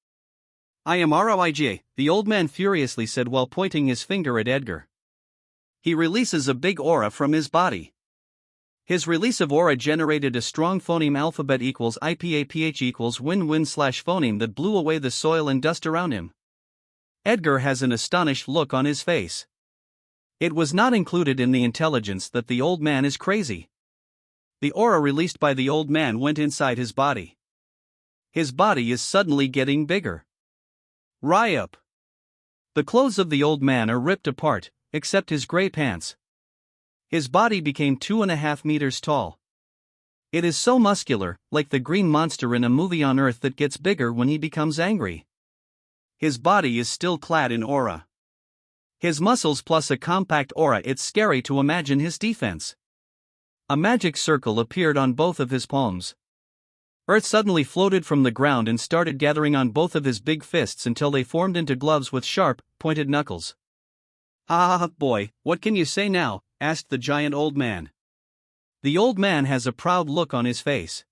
I am ROIJ, the old man furiously said while pointing his finger at Edgar. He releases a big aura from his body. His release of aura generated a strong phoneme alphabet equals IPAPH equals win-win/phoneme that blew away the soil and dust around him. Edgar has an astonished look on his face. It was not included in the intelligence that the old man is crazy. the aura released by the old man went inside his body. His body is suddenly getting bigger. Ryup! The clothes of the old man are ripped apart, except his gray pants. His body became 2.5 meters tall. It is so muscular, like the green monster in a movie on Earth that gets bigger when he becomes angry. His body is still clad in aura. His muscles plus a compact aura, it's scary to imagine his defense. A magic circle appeared on both of his palms. Earth suddenly floated from the ground and started gathering on both of his big fists until they formed into gloves with sharp, pointed knuckles. "Ah, boy, what can you say now?" asked the giant old man. The old man has a proud look on his face.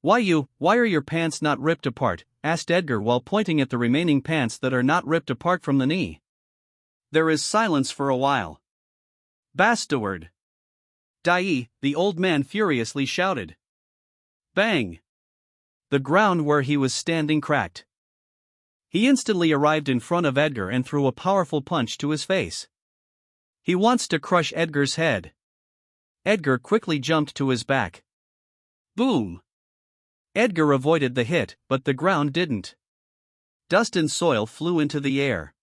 Why are your pants not ripped apart?" asked Edgar while pointing at the remaining pants that are not ripped apart from the knee. There is silence for a while. "Bastard! Die!" the old man furiously shouted. Bang! The ground where he was standing cracked. He instantly arrived in front of Edgar and threw a powerful punch to his face. He wants to crush Edgar's head. Edgar quickly jumped to his back. Boom! Edgar avoided the hit, but the ground didn't. Dust and soil flew into the air.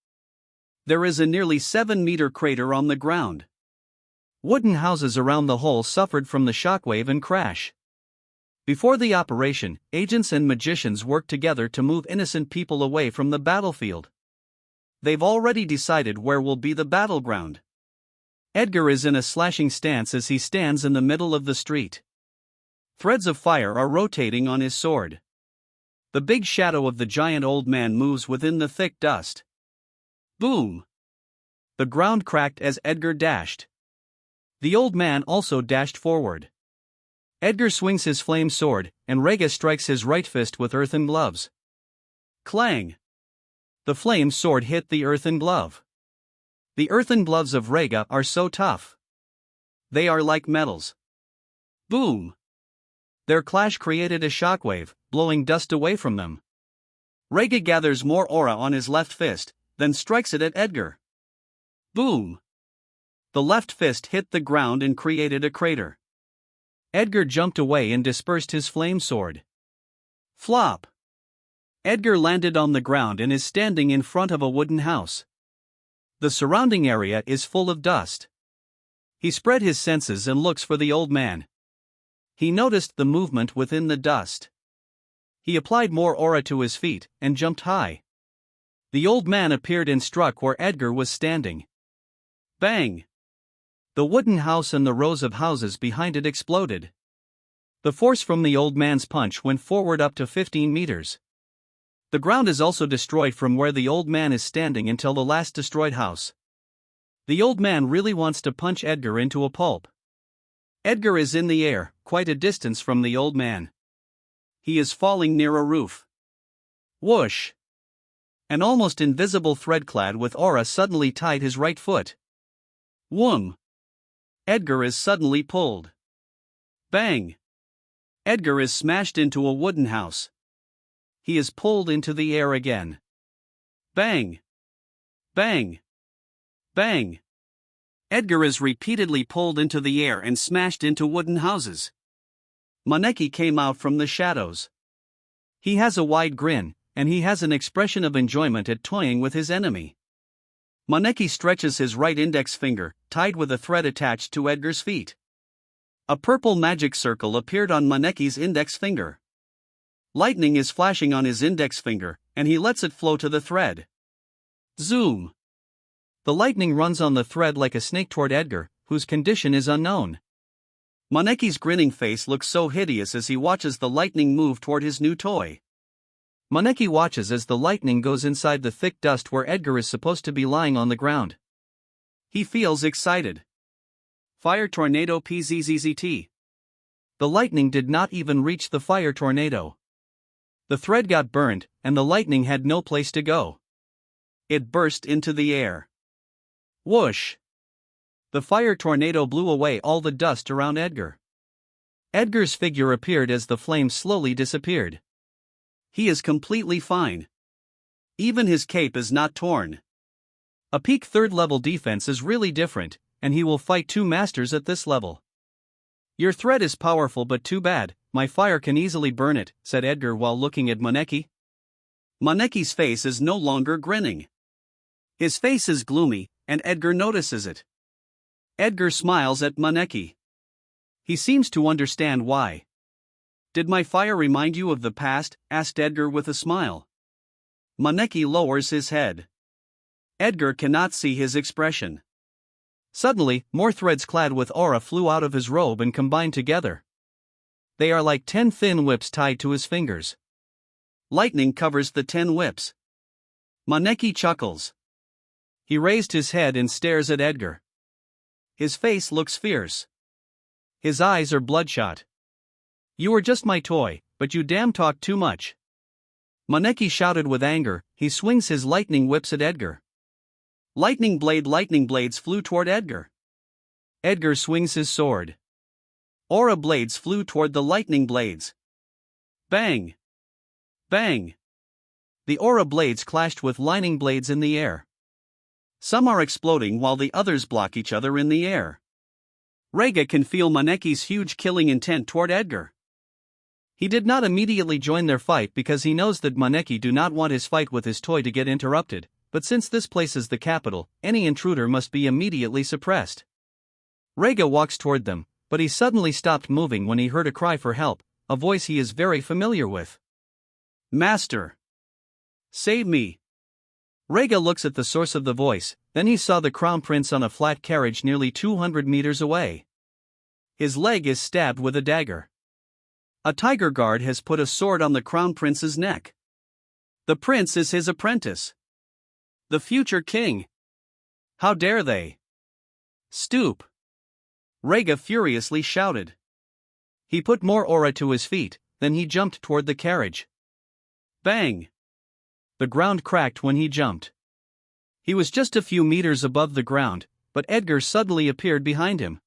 There is a nearly 7-meter crater on the ground. Wooden houses around the hole suffered from the shockwave and crash. Before the operation, agents and magicians worked together to move innocent people away from the battlefield. They've already decided where will be the battleground. Edgar is in a slashing stance as he stands in the middle of the street. Threads of fire are rotating on his sword. The big shadow of the giant old man moves within the thick dust. Boom! The ground cracked as Edgar dashed. The old man also dashed forward. Edgar swings his flame sword, and Rega strikes his right fist with earthen gloves. Clang! The flame sword hit the earthen glove. The earthen gloves of Rega are so tough. They are like metals. Boom! Their clash created a shockwave, blowing dust away from them. Rega gathers more aura on his left fist, then strikes it at Edgar. Boom! The left fist hit the ground and created a crater. Edgar jumped away and dispersed his flame sword. Flop! Edgar landed on the ground and is standing in front of a wooden house. The surrounding area is full of dust. He spread his senses and looks for the old man. He noticed the movement within the dust. He applied more aura to his feet and jumped high. The old man appeared and struck where Edgar was standing. Bang! The wooden house and the rows of houses behind it exploded. The force from the old man's punch went forward up to 15 meters. The ground is also destroyed from where the old man is standing until the last destroyed house. The old man really wants to punch Edgar into a pulp. Edgar is in the air, quite a distance from the old man. He is falling near a roof. Whoosh! An almost invisible thread clad with aura suddenly tied his right foot. Whoom! Edgar is suddenly pulled. Bang! Edgar is smashed into a wooden house. He is pulled into the air again. Bang! Bang! Bang! Edgar is repeatedly pulled into the air and smashed into wooden houses. Maneki came out from the shadows. He has a wide grin, and he has an expression of enjoyment at toying with his enemy. Maneki stretches his right index finger, tied with a thread attached to Edgar's feet. A purple magic circle appeared on Maneki's index finger. Lightning is flashing on his index finger, and he lets it flow to the thread. Zoom! The lightning runs on the thread like a snake toward Edgar, whose condition is unknown. Maneki's grinning face looks so hideous as he watches the lightning move toward his new toy. Maneki watches as the lightning goes inside the thick dust where Edgar is supposed to be lying on the ground. He feels excited. Fire tornado PZZZT. The lightning did not even reach the fire tornado. The thread got burned, and the lightning had no place to go. It burst into the air. Whoosh! The fire tornado blew away all the dust around Edgar. Edgar's figure appeared as the flames slowly disappeared. He is completely fine. Even his cape is not torn. A peak 3rd level defense is really different, and he will fight 2 masters at this level. Your threat is powerful but too bad, my fire can easily burn it, said Edgar while looking at Maneki. Maneki's face is no longer grinning. His face is gloomy, and Edgar notices it. Edgar smiles at Maneki. He seems to understand why. Did my fire remind you of the past? Asked Edgar with a smile. Maneki lowers his head. Edgar cannot see his expression. Suddenly, more threads clad with aura flew out of his robe and combined together. They are like 10 thin whips tied to his fingers. Lightning covers the 10 whips. Maneki chuckles. He raised his head and stares at Edgar. His face looks fierce. His eyes are bloodshot. You are just my toy, but you damn talk too much. Maneki shouted with anger. He swings his lightning whips at Edgar. Lightning blades flew toward Edgar. Edgar swings his sword. Aura blades flew toward the lightning blades. Bang! Bang! The aura blades clashed with lightning blades in the air. Some are exploding while the others block each other in the air. Reiga can feel Maneki's huge killing intent toward Edgar. He did not immediately join their fight because he knows that Maneki do not want his fight with his toy to get interrupted, but since this place is the capital, any intruder must be immediately suppressed. Reiga walks toward them, but he suddenly stopped moving when he heard a cry for help, a voice he is very familiar with. Master! Save me! Reiga looks at the source of the voice, then he saw the crown prince on a flat carriage nearly 200 meters away. His leg is stabbed with a dagger. A tiger guard has put a sword on the crown prince's neck. The prince is his apprentice. The future king. How dare they? Stoop! Reiga furiously shouted. He put more aura to his feet, then he jumped toward the carriage. Bang! The ground cracked when he jumped. He was just a few meters above the ground, but Edgar suddenly appeared behind him.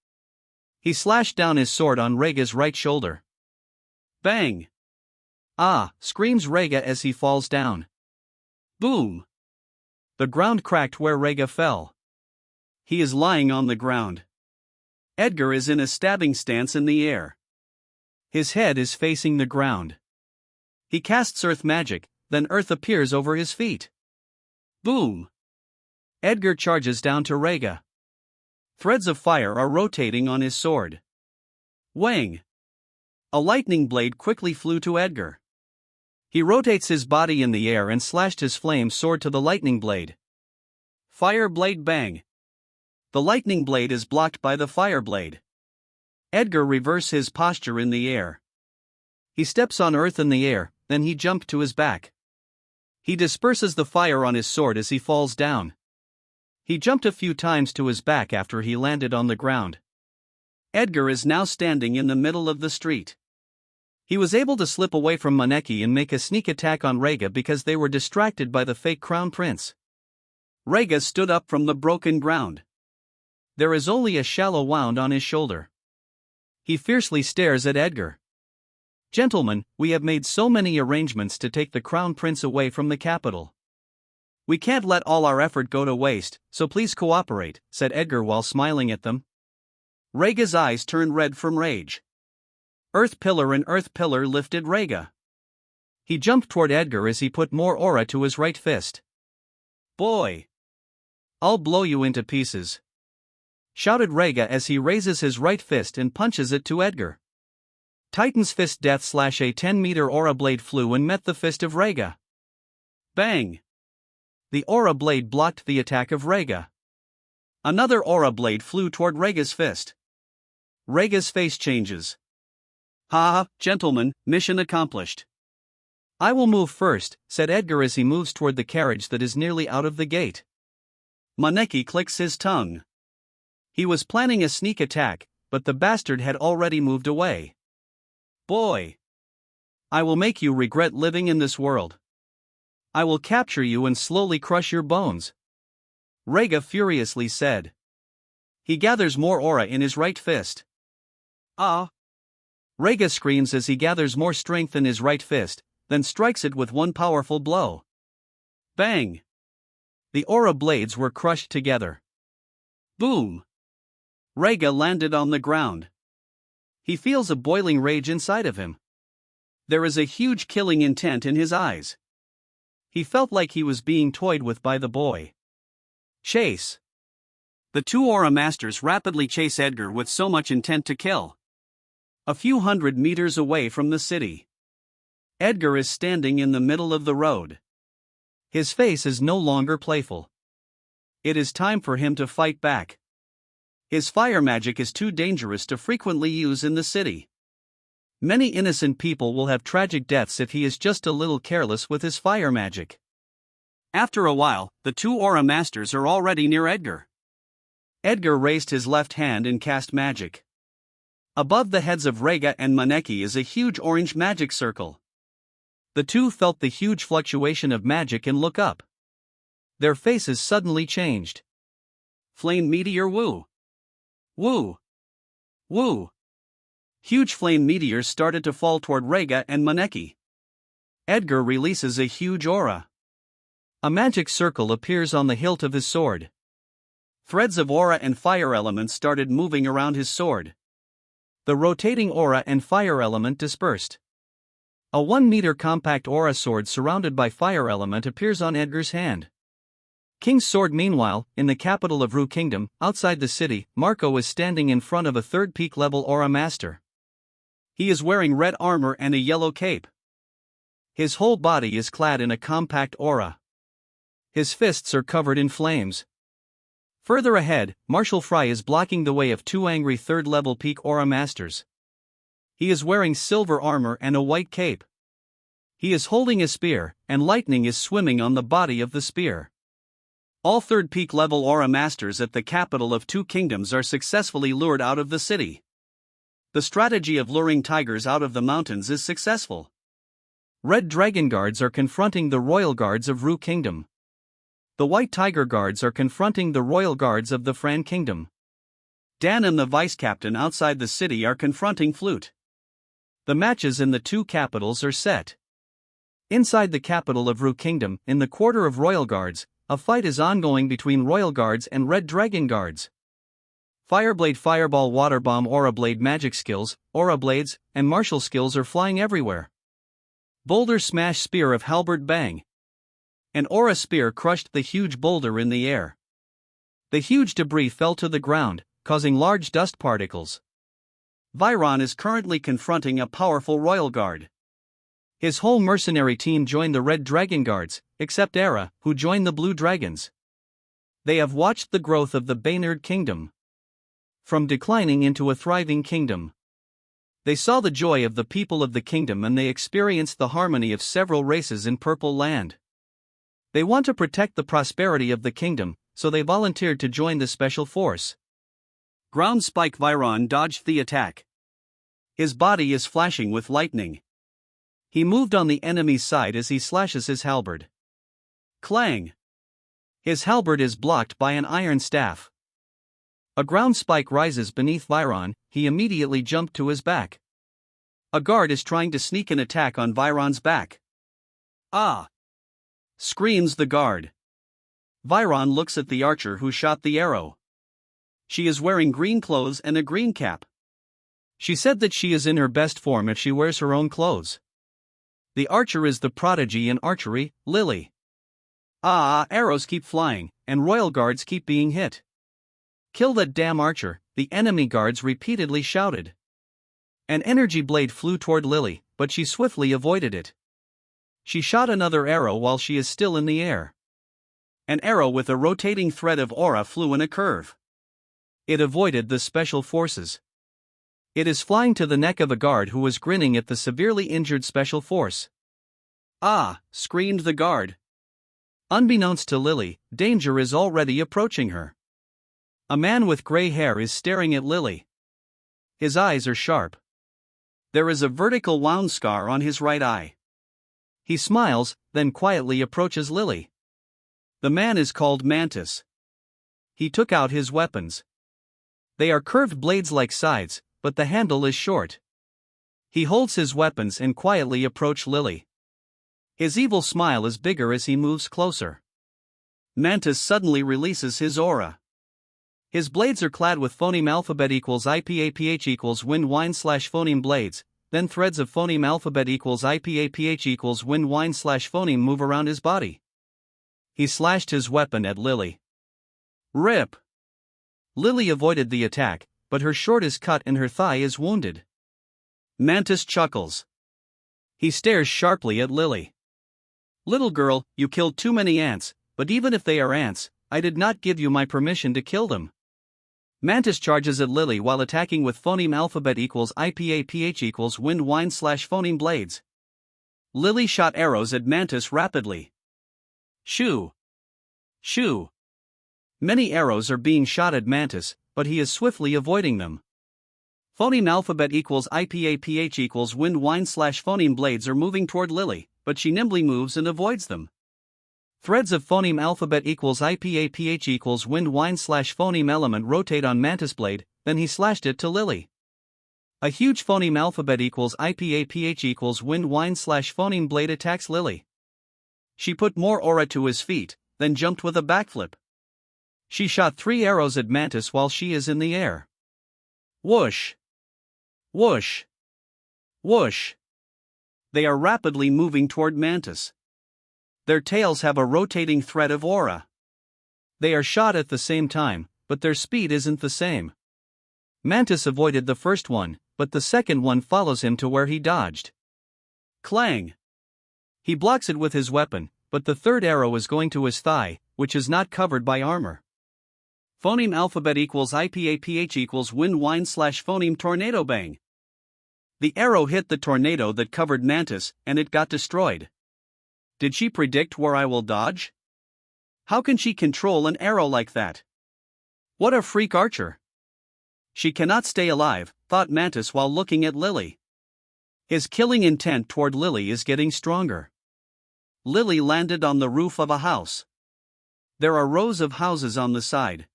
He slashed down his sword on Reiga's right shoulder. Bang! Ah! Screams Reiga as he falls down. Boom! The ground cracked where Reiga fell. He is lying on the ground. Edgar is in a stabbing stance in the air. His head is facing the ground. He casts earth magic, then earth appears over his feet. Boom! Edgar charges down to Reiga. Threads of fire are rotating on his sword. Wang! A lightning blade quickly flew to Edgar. He rotates his body in the air and slashed his flame sword to the lightning blade. Fire blade bang! The lightning blade is blocked by the fire blade. Edgar reverses his posture in the air. He steps on earth in the air, then he jumps to his back. He disperses the fire on his sword as he falls down. He jumped a few times to his back after he landed on the ground. Edgar is now standing in the middle of the street. He was able to slip away from Maneki and make a sneak attack on Reiga because they were distracted by the fake crown prince. Reiga stood up from the broken ground. There is only a shallow wound on his shoulder. He fiercely stares at Edgar. Gentlemen, we have made so many arrangements to take the crown prince away from the capital. We can't let all our effort go to waste, so please cooperate, said Edgar while smiling at them. Reiga's eyes turned red from rage. Earth Pillar and Earth Pillar lifted Reiga. He jumped toward Edgar as he put more aura to his right fist. Boy! I'll blow you into pieces! Shouted Reiga as he raises his right fist and punches it to Edgar. Titan's Fist Death Slash. A 10-meter aura blade flew and met the fist of Reiga. Bang! The aura blade blocked the attack of Reiga. Another aura blade flew toward Reiga's fist. Reiga's face changes. Ha, gentlemen, mission accomplished. I will move first, said Edgar as he moves toward the carriage that is nearly out of the gate. Maneki clicks his tongue. He was planning a sneak attack, but the bastard had already moved away. Boy! I will make you regret living in this world. I will capture you and slowly crush your bones. Reiga furiously said. He gathers more aura in his right fist. Ah! Reiga screams as he gathers more strength in his right fist, then strikes it with one powerful blow. Bang! The aura blades were crushed together. Boom! Reiga landed on the ground. He feels a boiling rage inside of him. There is a huge killing intent in his eyes. He felt like he was being toyed with by the boy. Chase. The two Aura Masters rapidly chase Edgar with so much intent to kill. A few hundred meters away from the city, Edgar is standing in the middle of the road. His face is no longer playful. It is time for him to fight back. His fire magic is too dangerous to frequently use in the city. Many innocent people will have tragic deaths if he is just a little careless with his fire magic. After a while, the two Aura Masters are already near Edgar. Edgar raised his left hand and cast magic. Above the heads of Rega and Maneki is a huge orange magic circle. The two felt the huge fluctuation of magic and look up. Their faces suddenly changed. Flame meteor woo! Woo! Woo! Huge flame meteors started to fall toward Rega and Maneki. Edgar releases a huge aura. A magic circle appears on the hilt of his sword. Threads of aura and fire elements started moving around his sword. The rotating aura and fire element dispersed. A 1-meter compact aura sword surrounded by fire element appears on Edgar's hand. King's sword. Meanwhile, in the capital of Rue Kingdom, outside the city, Marco is standing in front of a third peak level aura master. He is wearing red armor and a yellow cape. His whole body is clad in a compact aura. His fists are covered in flames. Further ahead, Marshal Fry is blocking the way of two angry third-level peak aura masters. He is wearing silver armor and a white cape. He is holding a spear, and lightning is swimming on the body of the spear. All third peak level aura masters at the capital of two kingdoms are successfully lured out of the city. The strategy of luring tigers out of the mountains is successful. Red Dragon Guards are confronting the Royal Guards of Rue Kingdom. The White Tiger Guards are confronting the Royal Guards of the Fran Kingdom. Dan and the Vice Captain outside the city are confronting Flute. The matches in the two capitals are set. Inside the capital of Rue Kingdom, in the quarter of Royal Guards, a fight is ongoing between Royal Guards and Red Dragon Guards. Fireblade, Fireball, Water Bomb, Aura Blade magic skills, Aura Blades, and martial skills are flying everywhere. Boulder Smash, Spear of Halberd Bang. An Aura Spear crushed the huge boulder in the air. The huge debris fell to the ground, causing large dust particles. Viron is currently confronting a powerful Royal Guard. His whole mercenary team joined the Red Dragon Guards, except Era, who joined the Blue Dragons. They have watched the growth of the Baynard Kingdom from declining into a thriving kingdom. They saw the joy of the people of the kingdom and they experienced the harmony of several races in Purple Land. They want to protect the prosperity of the kingdom, so they volunteered to join the special force. Ground Spike. Viron dodged the attack. His body is flashing with lightning. He moved on the enemy's side as he slashes his halberd. Clang! His halberd is blocked by an iron staff. A ground spike rises beneath Viron, he immediately jumped to his back. A guard is trying to sneak an attack on Viron's back. Ah! Screams the guard. Viron looks at the archer who shot the arrow. She is wearing green clothes and a green cap. She said that she is in her best form if she wears her own clothes. The archer is the prodigy in archery, Lily. Arrows keep flying, and Royal Guards keep being hit. Kill that damn archer, the enemy guards repeatedly shouted. An energy blade flew toward Lily, but she swiftly avoided it. She shot another arrow while she is still in the air. An arrow with a rotating thread of aura flew in a curve. It avoided the special forces. It is flying to the neck of a guard who was grinning at the severely injured special force. Ah! Screamed the guard. Unbeknownst to Lily, danger is already approaching her. A man with gray hair is staring at Lily. His eyes are sharp. There is a vertical wound scar on his right eye. He smiles, then quietly approaches Lily. The man is called Mantis. He took out his weapons. They are curved blades like scythes, but the handle is short. He holds his weapons and quietly approaches Lily. His evil smile is bigger as he moves closer. Mantis suddenly releases his aura. His blades are clad with phoneme alphabet equals IPAPH equals wind wine slash phoneme blades, then threads of phoneme alphabet equals IPAPH equals wind wine slash phoneme move around his body. He slashed his weapon at Lily. Rip! Lily avoided the attack, but her short is cut and her thigh is wounded. Mantis chuckles. He stares sharply at Lily. Little girl, you killed too many ants, but even if they are ants, I did not give you my permission to kill them. Mantis charges at Lily while attacking with phoneme alphabet equals IPAPH equals wind wine slash phoneme blades. Lily shot arrows at Mantis rapidly. Shoo! Shoo! Many arrows are being shot at Mantis, but he is swiftly avoiding them. Phoneme alphabet equals IPAPH equals wind wine slash phoneme blades are moving toward Lily, but she nimbly moves and avoids them. Threads of phoneme alphabet equals IPAPH equals wind wine slash phoneme element rotate on Mantis blade, then he slashed it to Lily. A huge phoneme alphabet equals IPAPH equals wind wine slash phoneme blade attacks Lily. She put more aura to his feet, then jumped with a backflip. She shot 3 arrows at Mantis while she is in the air. Whoosh! Whoosh! Whoosh! They are rapidly moving toward Mantis. Their tails have a rotating thread of aura. They are shot at the same time, but their speed isn't the same. Mantis avoided the first one, but the second one follows him to where he dodged. Clang! He blocks it with his weapon, but the third arrow is going to his thigh, which is not covered by armor. Phoneme alphabet equals IPAPH equals wind wine slash phoneme tornado bang. The arrow hit the tornado that covered Mantis, and it got destroyed. Did she predict where I will dodge? How can she control an arrow like that? What a freak archer! She cannot stay alive, thought Mantis while looking at Lily. His killing intent toward Lily is getting stronger. Lily landed on the roof of a house. There are rows of houses on the side.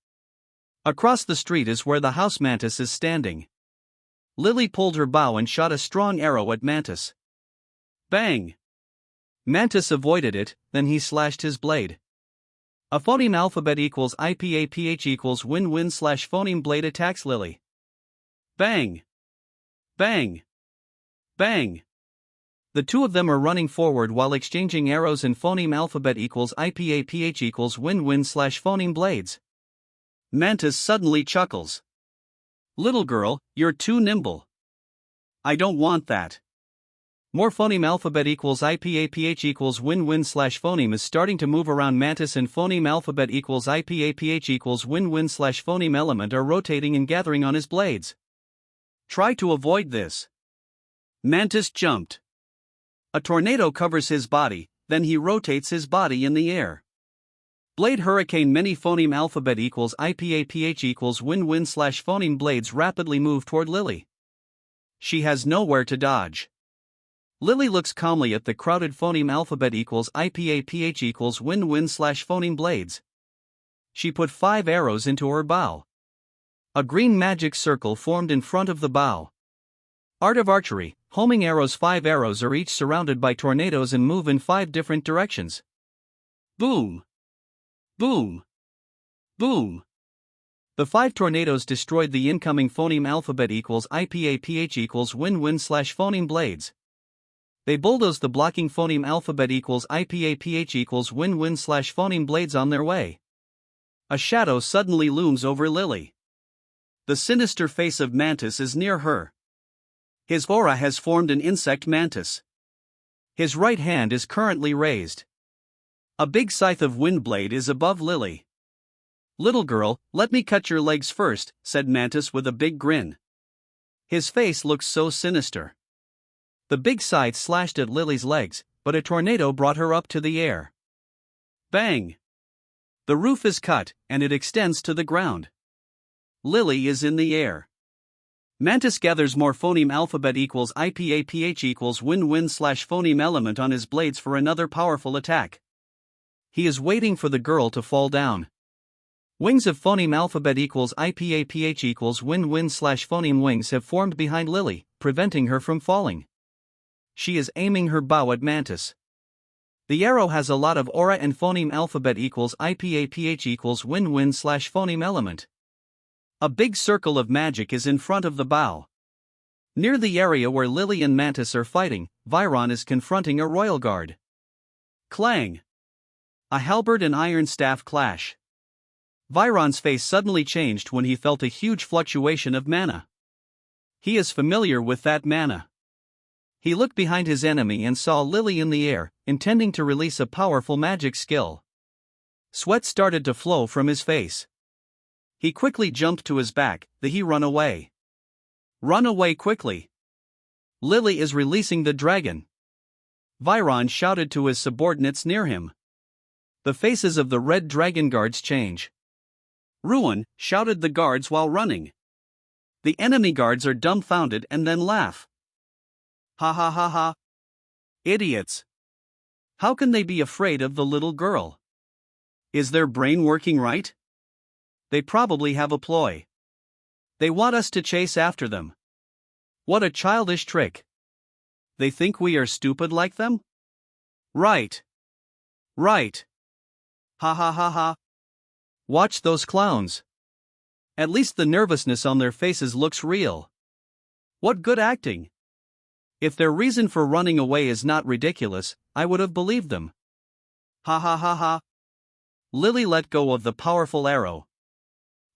Across the street is where the house Mantis is standing. Lily pulled her bow and shot a strong arrow at Mantis. Bang! Mantis avoided it, then he slashed his blade. A phoneme alphabet equals IPAPH equals wind slash phoneme blade attacks Lily. Bang! Bang! Bang! The two of them are running forward while exchanging arrows and phoneme alphabet equals IPAPH equals wind slash phoneme blades. Mantis suddenly chuckles. Little girl, you're too nimble. I don't want that. More phoneme alphabet equals IPAPH equals wind slash phoneme is starting to move around Mantis and phoneme alphabet equals IPAPH equals wind slash phoneme element are rotating and gathering on his blades. Try to avoid this. Mantis jumped. A tornado covers his body, then he rotates his body in the air. Blade hurricane many phoneme alphabet equals IPAPH equals wind slash phoneme blades rapidly move toward Lily. She has nowhere to dodge. Lily looks calmly at the crowded phoneme alphabet equals IPAPH equals wind slash phoneme blades. She put 5 arrows into her bow. A green magic circle formed in front of the bow. Art of archery, homing arrows. 5 arrows are each surrounded by tornadoes and move in 5 different directions. Boom! Boom! Boom! The 5 tornadoes destroyed the incoming phoneme alphabet equals IPAPH equals wind slash phoneme blades. They bulldoze the blocking phoneme alphabet equals IPAPH equals wind slash phoneme blades on their way. A shadow suddenly looms over Lily. The sinister face of Mantis is near her. His aura has formed an insect mantis. His right hand is currently raised. A big scythe of wind blade is above Lily. Little girl, let me cut your legs first, said Mantis with a big grin. His face looks so sinister. The big scythe slashed at Lily's legs, but a tornado brought her up to the air. Bang! The roof is cut, and it extends to the ground. Lily is in the air. Mantis gathers more phoneme alphabet equals IPAPH equals wind slash phoneme element on his blades for another powerful attack. He is waiting for the girl to fall down. Wings of phoneme alphabet equals IPAPH equals wind slash phoneme wings have formed behind Lily, preventing her from falling. She is aiming her bow at Mantis. The arrow has a lot of aura and phoneme alphabet equals IPAPH equals wind slash phoneme element. A big circle of magic is in front of the bow. Near the area where Lily and Mantis are fighting, Viron is confronting a royal guard. Clang! A halberd and iron staff clash. Viron's face suddenly changed when he felt a huge fluctuation of mana. He is familiar with that mana. He looked behind his enemy and saw Lily in the air, intending to release a powerful magic skill. Sweat started to flow from his face. He quickly jumped to his back. He run away. Run away quickly. Lily is releasing the dragon. Viron shouted to his subordinates near him. The faces of the red dragon guards change. Ruin, shouted the guards while running. The enemy guards are dumbfounded and then laugh. Ha ha ha ha. Idiots. How can they be afraid of the little girl? Is their brain working right? They probably have a ploy. They want us to chase after them. What a childish trick. They think we are stupid like them? Right. Right. Ha ha ha ha. Watch those clowns. At least the nervousness on their faces looks real. What good acting. If their reason for running away is not ridiculous, I would have believed them. Ha ha ha ha. Lily let go of the powerful arrow.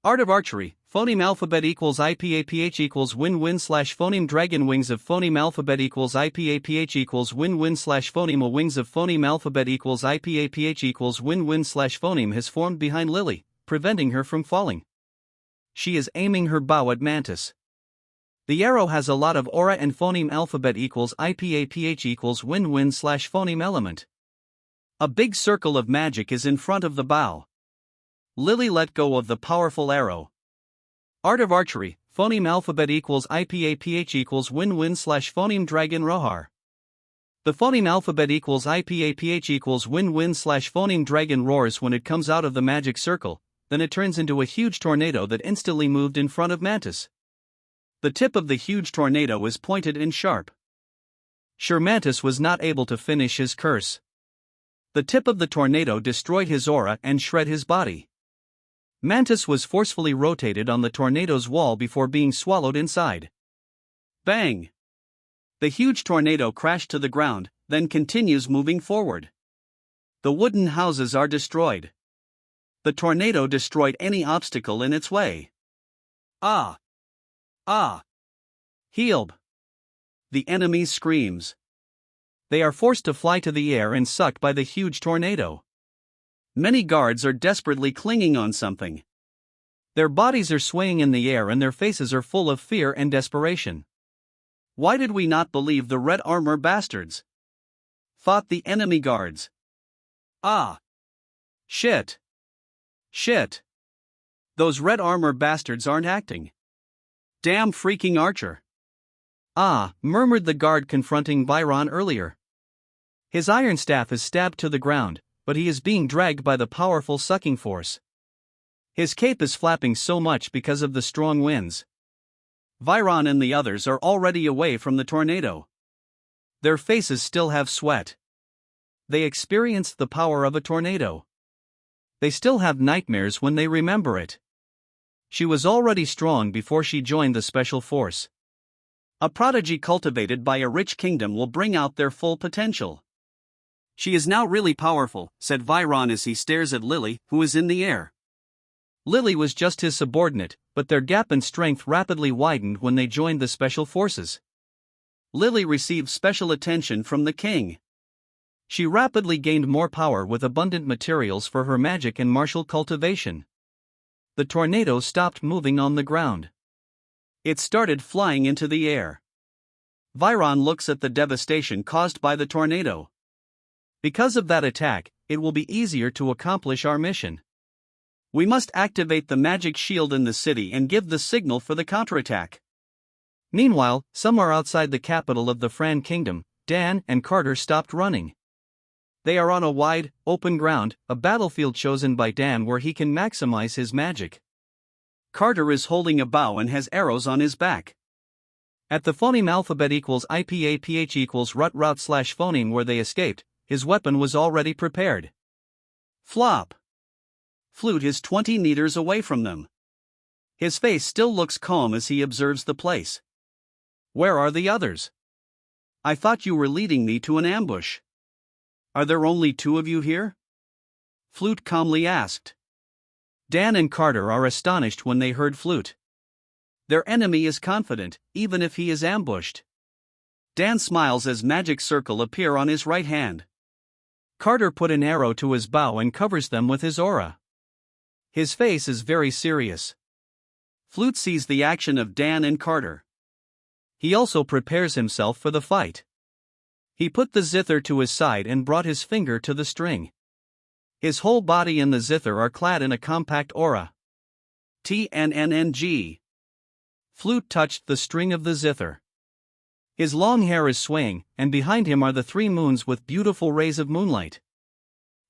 Art of Archery, phoneme alphabet equals IPAPH equals win-win slash phoneme dragon wings of phoneme alphabet equals IPAPH equals win-win slash phoneme a wings of phoneme alphabet equals IPAPH equals win-win slash phoneme has formed behind Lily, preventing her from falling. She is aiming her bow at Mantis. The arrow has a lot of aura and phoneme alphabet equals IPAPH equals win-win slash phoneme element. A big circle of magic is in front of the bow. Lily let go of the powerful arrow. Art of Archery, phoneme alphabet equals IPAPH equals win-win slash phoneme dragon roar. The phoneme alphabet equals IPAPH equals win-win slash phoneme dragon roars when it comes out of the magic circle, then it turns into a huge tornado that instantly moved in front of Mantis. The tip of the huge tornado is pointed and sharp. Sure, Mantis was not able to finish his curse. The tip of the tornado destroyed his aura and shred his body. Mantis was forcefully rotated on the tornado's wall before being swallowed inside. Bang! The huge tornado crashed to the ground, then continues moving forward. The wooden houses are destroyed. The tornado destroyed any obstacle in its way. Ah! Ah! Help! The enemy screams. They are forced to fly to the air and sucked by the huge tornado. Many guards are desperately clinging on something. Their bodies are swaying in the air and their faces are full of fear and desperation. Why did we not believe the red armor bastards? Fought the enemy guards. Ah! Shit! Shit! Those red armor bastards aren't acting. Damn freaking archer! Ah, murmured the guard confronting Viron earlier. His iron staff is stabbed to the ground, but he is being dragged by the powerful sucking force. His cape is flapping so much because of the strong winds. Viron and the others are already away from the tornado. Their faces still have sweat. They experienced the power of a tornado. They still have nightmares when they remember it. She was already strong before she joined the special force. A prodigy cultivated by a rich kingdom will bring out their full potential. She is now really powerful, said Viron as he stares at Lily, who is in the air. Lily was just his subordinate, but their gap in strength rapidly widened when they joined the special forces. Lily received special attention from the king. She rapidly gained more power with abundant materials for her magic and martial cultivation. The tornado stopped moving on the ground. It started flying into the air. Viron looks at the devastation caused by the tornado. Because of that attack, it will be easier to accomplish our mission. We must activate the magic shield in the city and give the signal for the counterattack. Meanwhile, somewhere outside the capital of the Fran Kingdom, Dan and Carter stopped running. They are on a wide, open ground, a battlefield chosen by Dan where he can maximize his magic. Carter is holding a bow and has arrows on his back. At the phoneme alphabet equals IPAPH equals rut route slash phoneme where they escaped, his weapon was already prepared. Flop! Flute is 20 meters away from them. His face still looks calm as he observes the place. Where are the others? I thought you were leading me to an ambush. Are there only 2 of you here? Flute calmly asked. Dan and Carter are astonished when they heard Flute. Their enemy is confident, even if he is ambushed. Dan smiles as magic circle appear on his right hand. Carter put an arrow to his bow and covers them with his aura. His face is very serious. Flute sees the action of Dan and Carter. He also prepares himself for the fight. He put the zither to his side and brought his finger to the string. His whole body and the zither are clad in a compact aura. TNNNG. Flute touched the string of the zither. His long hair is swaying, and behind him are the 3 moons with beautiful rays of moonlight.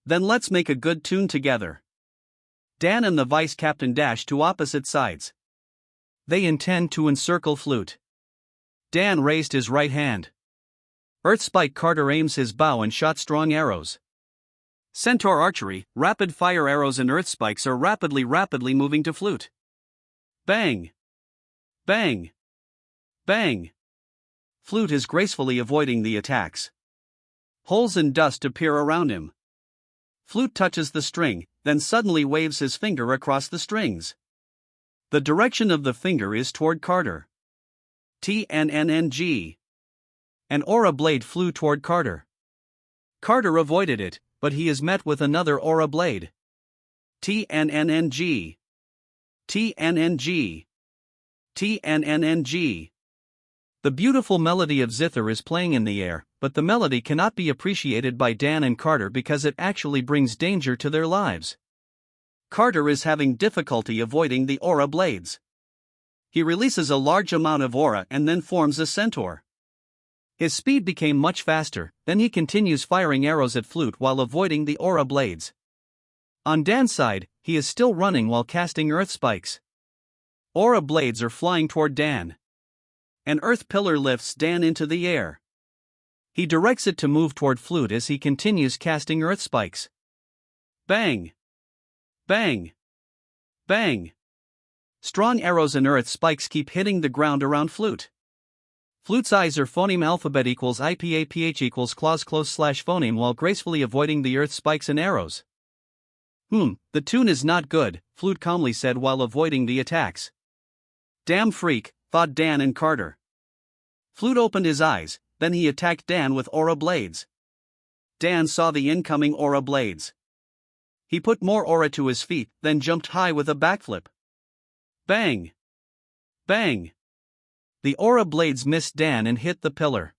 Then let's make a good tune together. Dan and the vice captain dash to opposite sides. They intend to encircle Flute. Dan raised his right hand. Earthspike Carter aims his bow and shot strong arrows. Centaur archery, rapid fire arrows and earthspikes are rapidly moving to Flute. Bang! Bang! Bang! Flute is gracefully avoiding the attacks. Holes and dust appear around him. Flute touches the string, then suddenly waves his finger across the strings. The direction of the finger is toward Carter. TNNNG. An aura blade flew toward Carter. Carter avoided it, but he is met with another aura blade. TNNNG. TNNG. TNNNG. The beautiful melody of zither is playing in the air, but the melody cannot be appreciated by Dan and Carter because it actually brings danger to their lives. Carter is having difficulty avoiding the aura blades. He releases a large amount of aura and then forms a centaur. His speed became much faster, then he continues firing arrows at Flute while avoiding the aura blades. On Dan's side, he is still running while casting earth spikes. Aura blades are flying toward Dan. An earth pillar lifts Dan into the air. He directs it to move toward Flute as he continues casting earth spikes. Bang! Bang! Bang! Strong arrows and earth spikes keep hitting the ground around Flute. Flute's eyes are phoneme alphabet equals IPAPH equals clause close slash phoneme while gracefully avoiding the earth spikes and arrows. The tune is not good, Flute calmly said while avoiding the attacks. Damn freak, thought Dan and Carter. Flute opened his eyes, then he attacked Dan with aura blades. Dan saw the incoming aura blades. He put more aura to his feet, then jumped high with a backflip. Bang! Bang! The aura blades missed Dan and hit the pillar.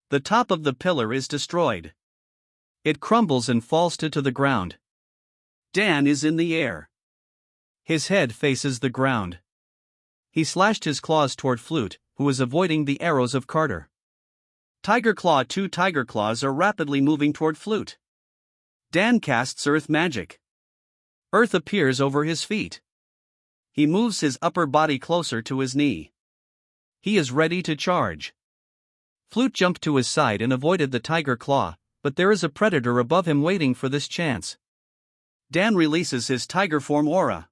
The top of the pillar is destroyed. It crumbles and falls to the ground. Dan is in the air. His head faces the ground. He slashed his claws toward Flute, who was avoiding the arrows of Carter. Tiger Claw 2 Tiger Claws are rapidly moving toward Flute. Dan casts Earth Magic. Earth appears over his feet. He moves his upper body closer to his knee. He is ready to charge. Flute jumped to his side and avoided the Tiger Claw, but there is a predator above him waiting for this chance. Dan releases his tiger form aura.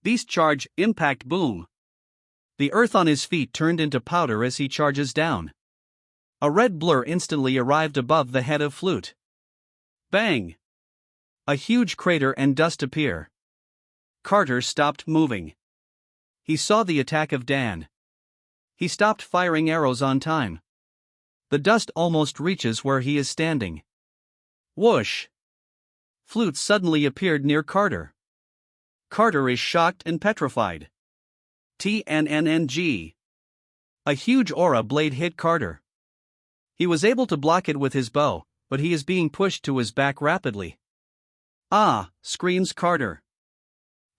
Beast Charge, Impact Boom. The earth on his feet turned into powder as he charges down. A red blur instantly arrived above the head of Flute. Bang! A huge crater and dust appear. Carter stopped moving. He saw the attack of Dan. He stopped firing arrows on time. The dust almost reaches where he is standing. Whoosh! Flute suddenly appeared near Carter. Carter is shocked and petrified. TNNNG. A huge aura blade hit Carter. He was able to block it with his bow, but he is being pushed to his back rapidly. Ah! Screams Carter.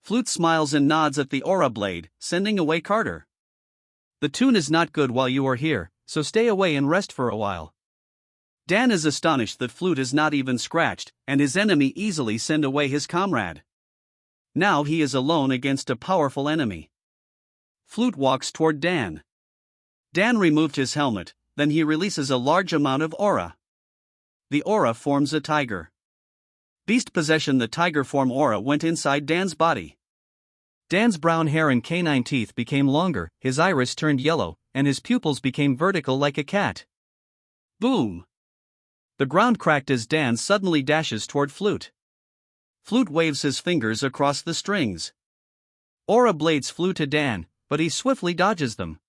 Flute smiles and nods at the aura blade, sending away Carter. The tune is not good while you are here, so stay away and rest for a while. Dan is astonished that Flute is not even scratched, and his enemy easily send away his comrade. Now he is alone against a powerful enemy. Flute walks toward Dan. Dan removed his helmet, then he releases a large amount of aura. The aura forms a tiger. Beast possession. The tiger form aura went inside Dan's body. Dan's brown hair and canine teeth became longer, his iris turned yellow, and his pupils became vertical like a cat. Boom! The ground cracked as Dan suddenly dashes toward Flute. Flute waves his fingers across the strings. Aura blades flew to Dan, but he swiftly dodges them.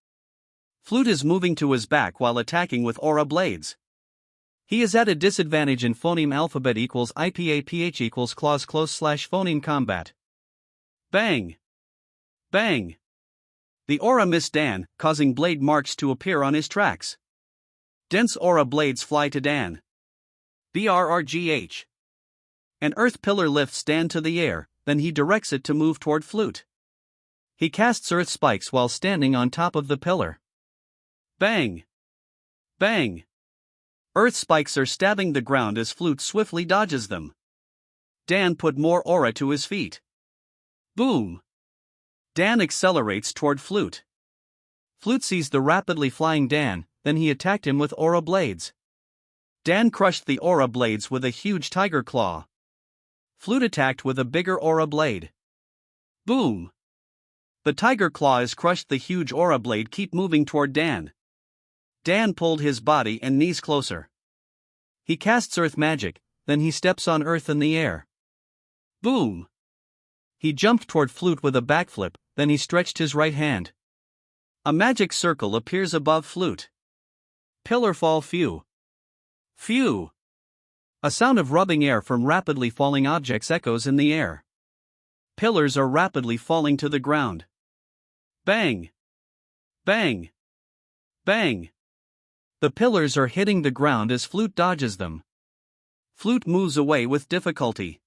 Flute is moving to his back while attacking with aura blades. He is at a disadvantage in phoneme alphabet equals IPA/PH equals clause close / phoneme combat. Bang! Bang! The aura missed Dan, causing blade marks to appear on his tracks. Dense aura blades fly to Dan. BRRGH. An earth pillar lifts Dan to the air, then he directs it to move toward Flute. He casts earth spikes while standing on top of the pillar. Bang! Bang! Earth spikes are stabbing the ground as Flute swiftly dodges them. Dan put more aura to his feet. Boom! Dan accelerates toward Flute. Flute sees the rapidly flying Dan, then he attacked him with aura blades. Dan crushed the aura blades with a huge tiger claw. Flute attacked with a bigger aura blade. Boom! The tiger claw has crushed the huge aura blade. Keep moving toward Dan. Dan pulled his body and knees closer. He casts earth magic, then he steps on earth in the air. Boom! He jumped toward Flute with a backflip, then he stretched his right hand. A magic circle appears above Flute. Pillar fall phew. Phew! A sound of rubbing air from rapidly falling objects echoes in the air. Pillars are rapidly falling to the ground. Bang! Bang! Bang! The pillars are hitting the ground as Flute dodges them. Flute moves away with difficulty.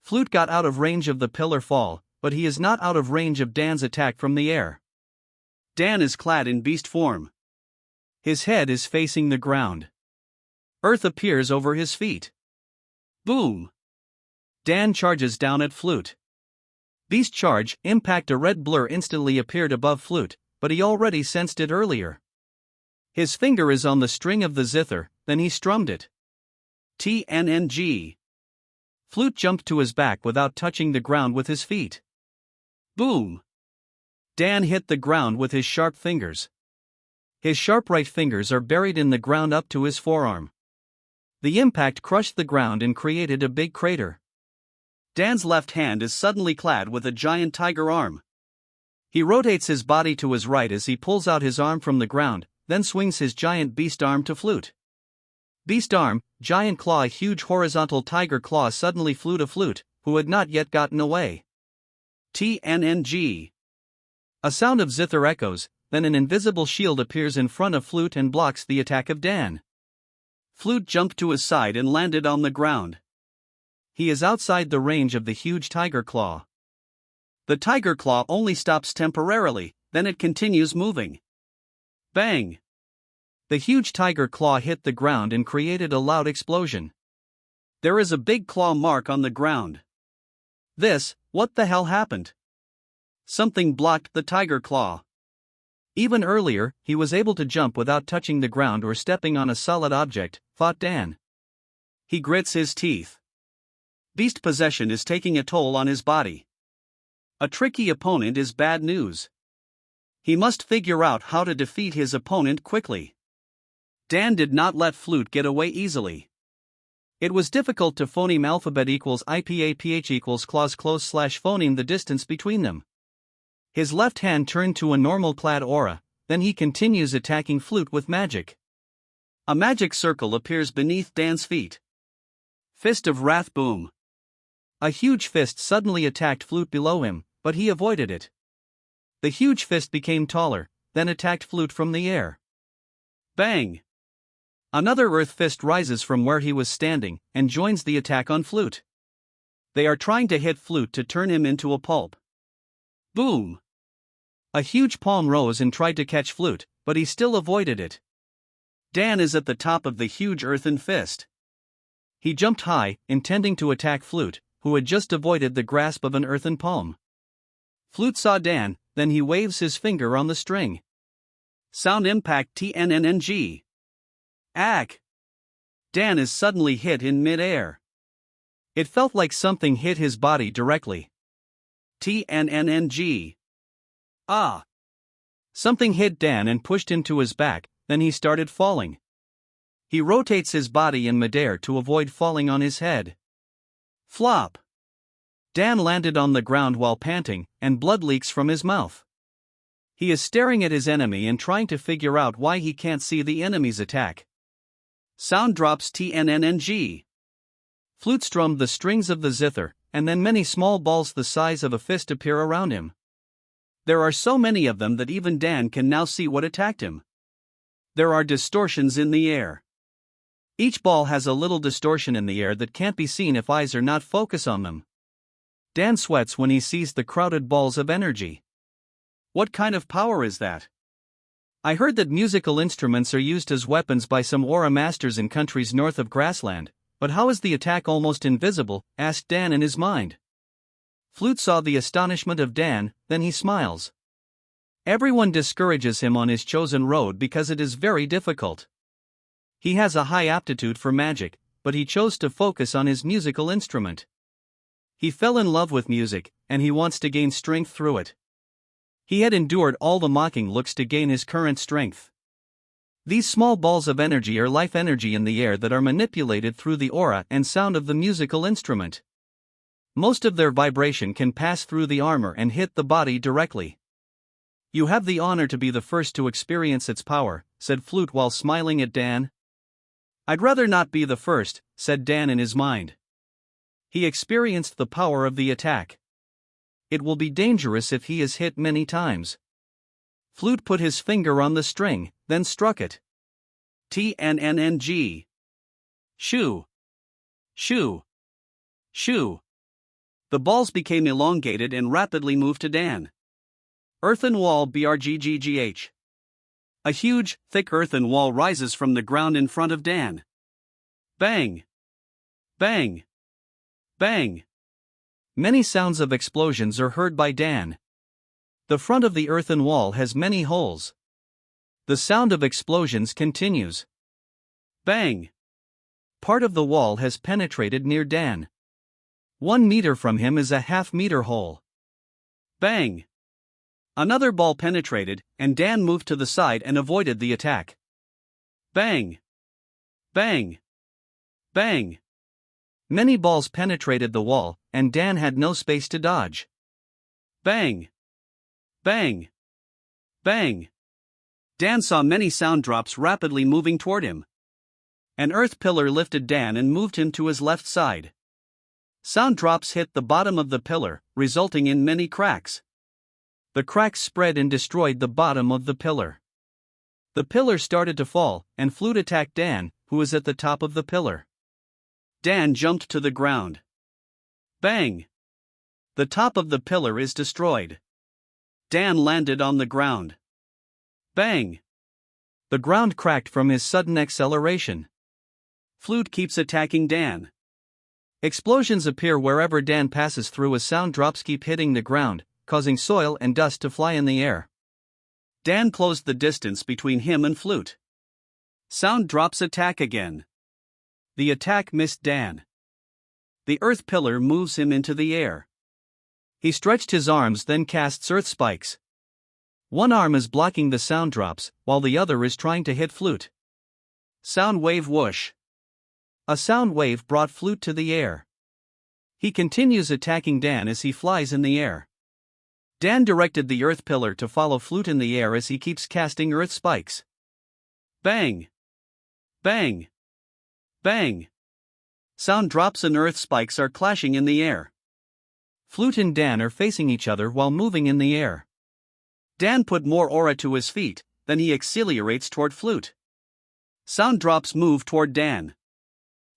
Flute got out of range of the pillar fall, but he is not out of range of Dan's attack from the air. Dan is clad in beast form. His head is facing the ground. Earth appears over his feet. Boom! Dan charges down at Flute. Beast charge, impact. A red blur instantly appeared above Flute, but he already sensed it earlier. His finger is on the string of the zither, then he strummed it. TNNG. Flute jumped to his back without touching the ground with his feet. Boom! Dan hit the ground with his sharp fingers. His sharp right fingers are buried in the ground up to his forearm. The impact crushed the ground and created a big crater. Dan's left hand is suddenly clad with a giant tiger arm. He rotates his body to his right as he pulls out his arm from the ground, then swings his giant beast arm to Flute. Beast arm, giant claw. A huge horizontal tiger claw suddenly flew to Flute, who had not yet gotten away. TNNG. A sound of zither echoes, then an invisible shield appears in front of Flute and blocks the attack of Dan. Flute jumped to his side and landed on the ground. He is outside the range of the huge tiger claw. The tiger claw only stops temporarily, then it continues moving. Bang! The huge tiger claw hit the ground and created a loud explosion. There is a big claw mark on the ground. What the hell happened? Something blocked the tiger claw. Even earlier, he was able to jump without touching the ground or stepping on a solid object, thought Dan. He grits his teeth. Beast possession is taking a toll on his body. A tricky opponent is bad news. He must figure out how to defeat his opponent quickly. Dan did not let Flute get away easily. It was difficult to phoneme alphabet equals IPA/PH equals clause close / phoneme the distance between them. His left hand turned to a normal clad aura, then he continues attacking Flute with magic. A magic circle appears beneath Dan's feet. Fist of Wrath. Boom! A huge fist suddenly attacked Flute below him, but he avoided it. The huge fist became taller, then attacked Flute from the air. Bang! Another earth fist rises from where he was standing and joins the attack on Flute. They are trying to hit Flute to turn him into a pulp. Boom! A huge palm rose and tried to catch Flute, but he still avoided it. Dan is at the top of the huge earthen fist. He jumped high, intending to attack Flute, who had just avoided the grasp of an earthen palm. Flute saw Dan, then he waves his finger on the string. Sound impact. TNNNG. Ack! Dan is suddenly hit in mid-air. It felt like something hit his body directly. TNNNG. Ah! Something hit Dan and pushed him to his back, then he started falling. He rotates his body in midair to avoid falling on his head. Flop! Dan landed on the ground while panting, and blood leaks from his mouth. He is staring at his enemy and trying to figure out why he can't see the enemy's attack. Sound drops TNNNG. Flute strummed the strings of the zither, and then many small balls the size of a fist appear around him. There are so many of them that even Dan can now see what attacked him. There are distortions in the air. Each ball has a little distortion in the air that can't be seen if eyes are not focused on them. Dan sweats when he sees the crowded balls of energy. What kind of power is that? I heard that musical instruments are used as weapons by some aura masters in countries north of Grassland, but how is the attack almost invisible? Asked Dan in his mind. Flute saw the astonishment of Dan, then he smiles. Everyone discourages him on his chosen road because it is very difficult. He has a high aptitude for magic, but he chose to focus on his musical instrument. He fell in love with music, and he wants to gain strength through it. He had endured all the mocking looks to gain his current strength. These small balls of energy are life energy in the air that are manipulated through the aura and sound of the musical instrument. Most of their vibration can pass through the armor and hit the body directly. You have the honor to be the first to experience its power, said Flute while smiling at Dan. I'd rather not be the first, said Dan in his mind. He experienced the power of the attack. It will be dangerous if he is hit many times. Flute put his finger on the string, then struck it. TNNNG. Shoo! Shoo! Shoo! The balls became elongated and rapidly moved to Dan. Earthen wall BRGGGH. A huge, thick earthen wall rises from the ground in front of Dan. Bang! Bang! Bang! Many sounds of explosions are heard by Dan. The front of the earthen wall has many holes. The sound of explosions continues. Bang! Part of the wall has penetrated near Dan. 1 meter from him is a half-meter hole. Bang! Another ball penetrated, and Dan moved to the side and avoided the attack. Bang! Bang! Bang! Many balls penetrated the wall, and Dan had no space to dodge. Bang! Bang! Bang! Dan saw many sound drops rapidly moving toward him. An earth pillar lifted Dan and moved him to his left side. Sound drops hit the bottom of the pillar, resulting in many cracks. The cracks spread and destroyed the bottom of the pillar. The pillar started to fall, and Flute attacked Dan, who was at the top of the pillar. Dan jumped to the ground. Bang! The top of the pillar is destroyed. Dan landed on the ground. Bang! The ground cracked from his sudden acceleration. Flute keeps attacking Dan. Explosions appear wherever Dan passes through as sound drops keep hitting the ground, causing soil and dust to fly in the air. Dan closed the distance between him and Flute. Sound drops attack again. The attack missed Dan. The earth pillar moves him into the air. He stretched his arms, then casts earth spikes. One arm is blocking the sound drops, while the other is trying to hit Flute. Sound wave whoosh. A sound wave brought Flute to the air. He continues attacking Dan as he flies in the air. Dan directed the earth pillar to follow Flute in the air as he keeps casting earth spikes. Bang! Bang! Bang! Sound drops and earth spikes are clashing in the air. Flute and Dan are facing each other while moving in the air. Dan put more aura to his feet, then he accelerates toward Flute. Sound drops move toward Dan.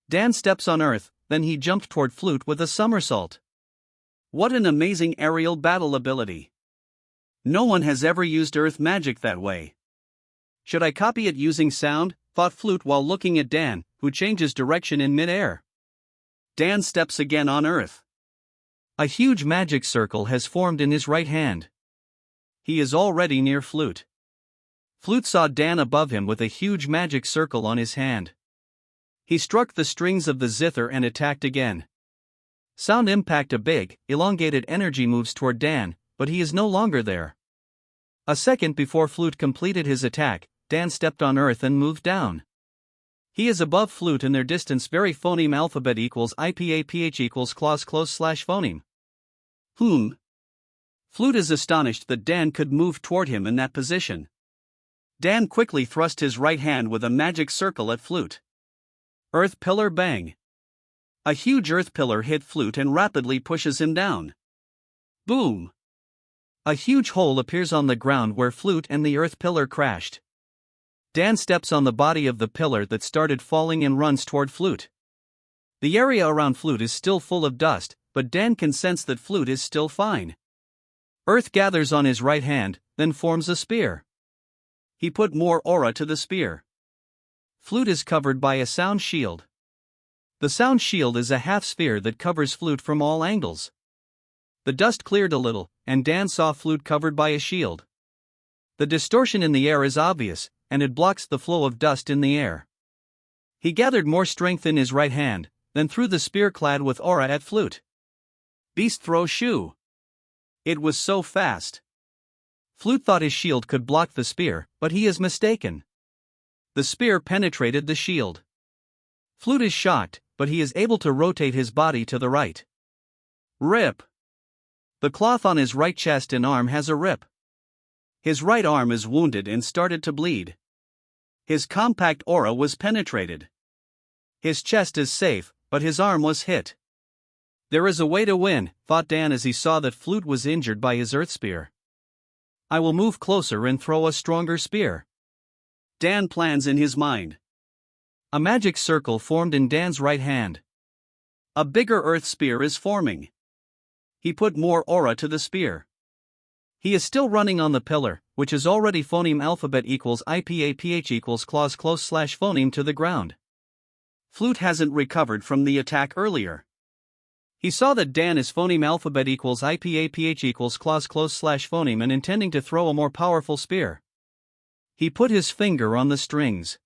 Dan steps on earth, then he jumped toward Flute with a somersault. What an amazing aerial battle ability! No one has ever used earth magic that way. Should I copy it using sound? Thought Flute while looking at Dan, who changes direction in mid-air. Dan steps again on earth. A huge magic circle has formed in his right hand. He is already near Flute. Flute saw Dan above him with a huge magic circle on his hand. He struck the strings of the zither and attacked again. Sound impact. A big, elongated energy moves toward Dan, but he is no longer there. A second before Flute completed his attack, Dan stepped on earth and moved down. He is above Flute in their distance. Very phoneme alphabet equals IPAPH equals clause close slash phoneme. Flute is astonished that Dan could move toward him in that position. Dan quickly thrust his right hand with a magic circle at Flute. Earth pillar. Bang! A huge earth pillar hit Flute and rapidly pushes him down. Boom! A huge hole appears on the ground where Flute and the earth pillar crashed. Dan steps on the body of the pillar that started falling and runs toward Flute. The area around Flute is still full of dust, but Dan can sense that Flute is still fine. Earth gathers on his right hand, then forms a spear. He put more aura to the spear. Flute is covered by a sound shield. The sound shield is a half sphere that covers Flute from all angles. The dust cleared a little, and Dan saw Flute covered by a shield. The distortion in the air is obvious, and it blocks the flow of dust in the air. He gathered more strength in his right hand, then threw the spear clad with aura at Flute. Beast throw shoe. It was so fast. Flute thought his shield could block the spear, but he is mistaken. The spear penetrated the shield. Flute is shocked, but he is able to rotate his body to the right. Rip! The cloth on his right chest and arm has a rip. His right arm is wounded and started to bleed. His compact aura was penetrated. His chest is safe, but his arm was hit. There is a way to win, thought Dan as he saw that Flute was injured by his earth spear. I will move closer and throw a stronger spear. Dan plans in his mind. A magic circle formed in Dan's right hand. A bigger earth spear is forming. He put more aura to the spear. He is still running on the pillar, which is already phoneme alphabet equals IPAPH equals clause close slash phoneme to the ground. Flute hasn't recovered from the attack earlier. He saw that Dan is phoneme alphabet equals IPAPH equals clause close slash phoneme and intending to throw a more powerful spear. He put his finger on the strings.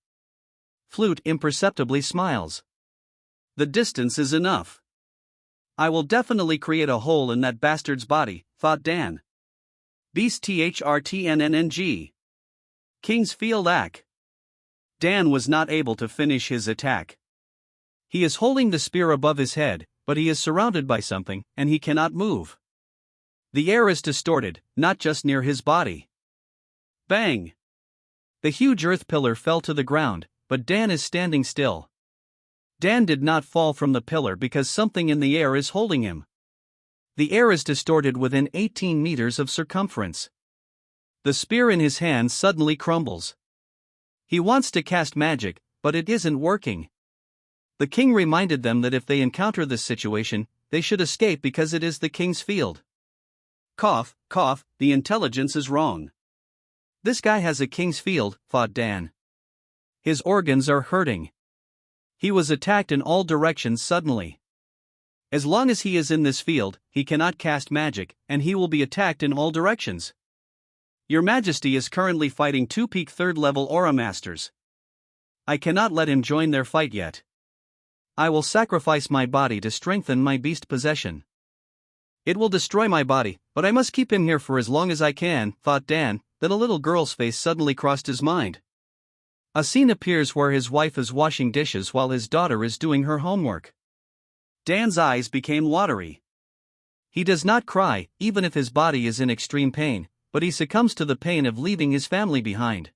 Flute imperceptibly smiles. The distance is enough. I will definitely create a hole in that bastard's body, thought Dan. Beast THRTNNNG. King's Field Ack. Dan was not able to finish his attack. He is holding the spear above his head, but he is surrounded by something, and he cannot move. The air is distorted, not just near his body. Bang! The huge earth pillar fell to the ground, but Dan is standing still. Dan did not fall from the pillar because something in the air is holding him. The air is distorted within 18 meters of circumference. The spear in his hand suddenly crumbles. He wants to cast magic, but it isn't working. The king reminded them that if they encounter this situation, they should escape because it is the king's field. Cough, cough, the intelligence is wrong. This guy has a king's field, thought Dan. His organs are hurting. He was attacked in all directions suddenly. As long as he is in this field, he cannot cast magic, and he will be attacked in all directions. Your Majesty is currently fighting 2 peak 3rd level Aura Masters. I cannot let him join their fight yet. I will sacrifice my body to strengthen my beast possession. It will destroy my body, but I must keep him here for as long as I can, thought Dan. Then a little girl's face suddenly crossed his mind. A scene appears where his wife is washing dishes while his daughter is doing her homework. Dan's eyes became watery. He does not cry, even if his body is in extreme pain, but he succumbs to the pain of leaving his family behind.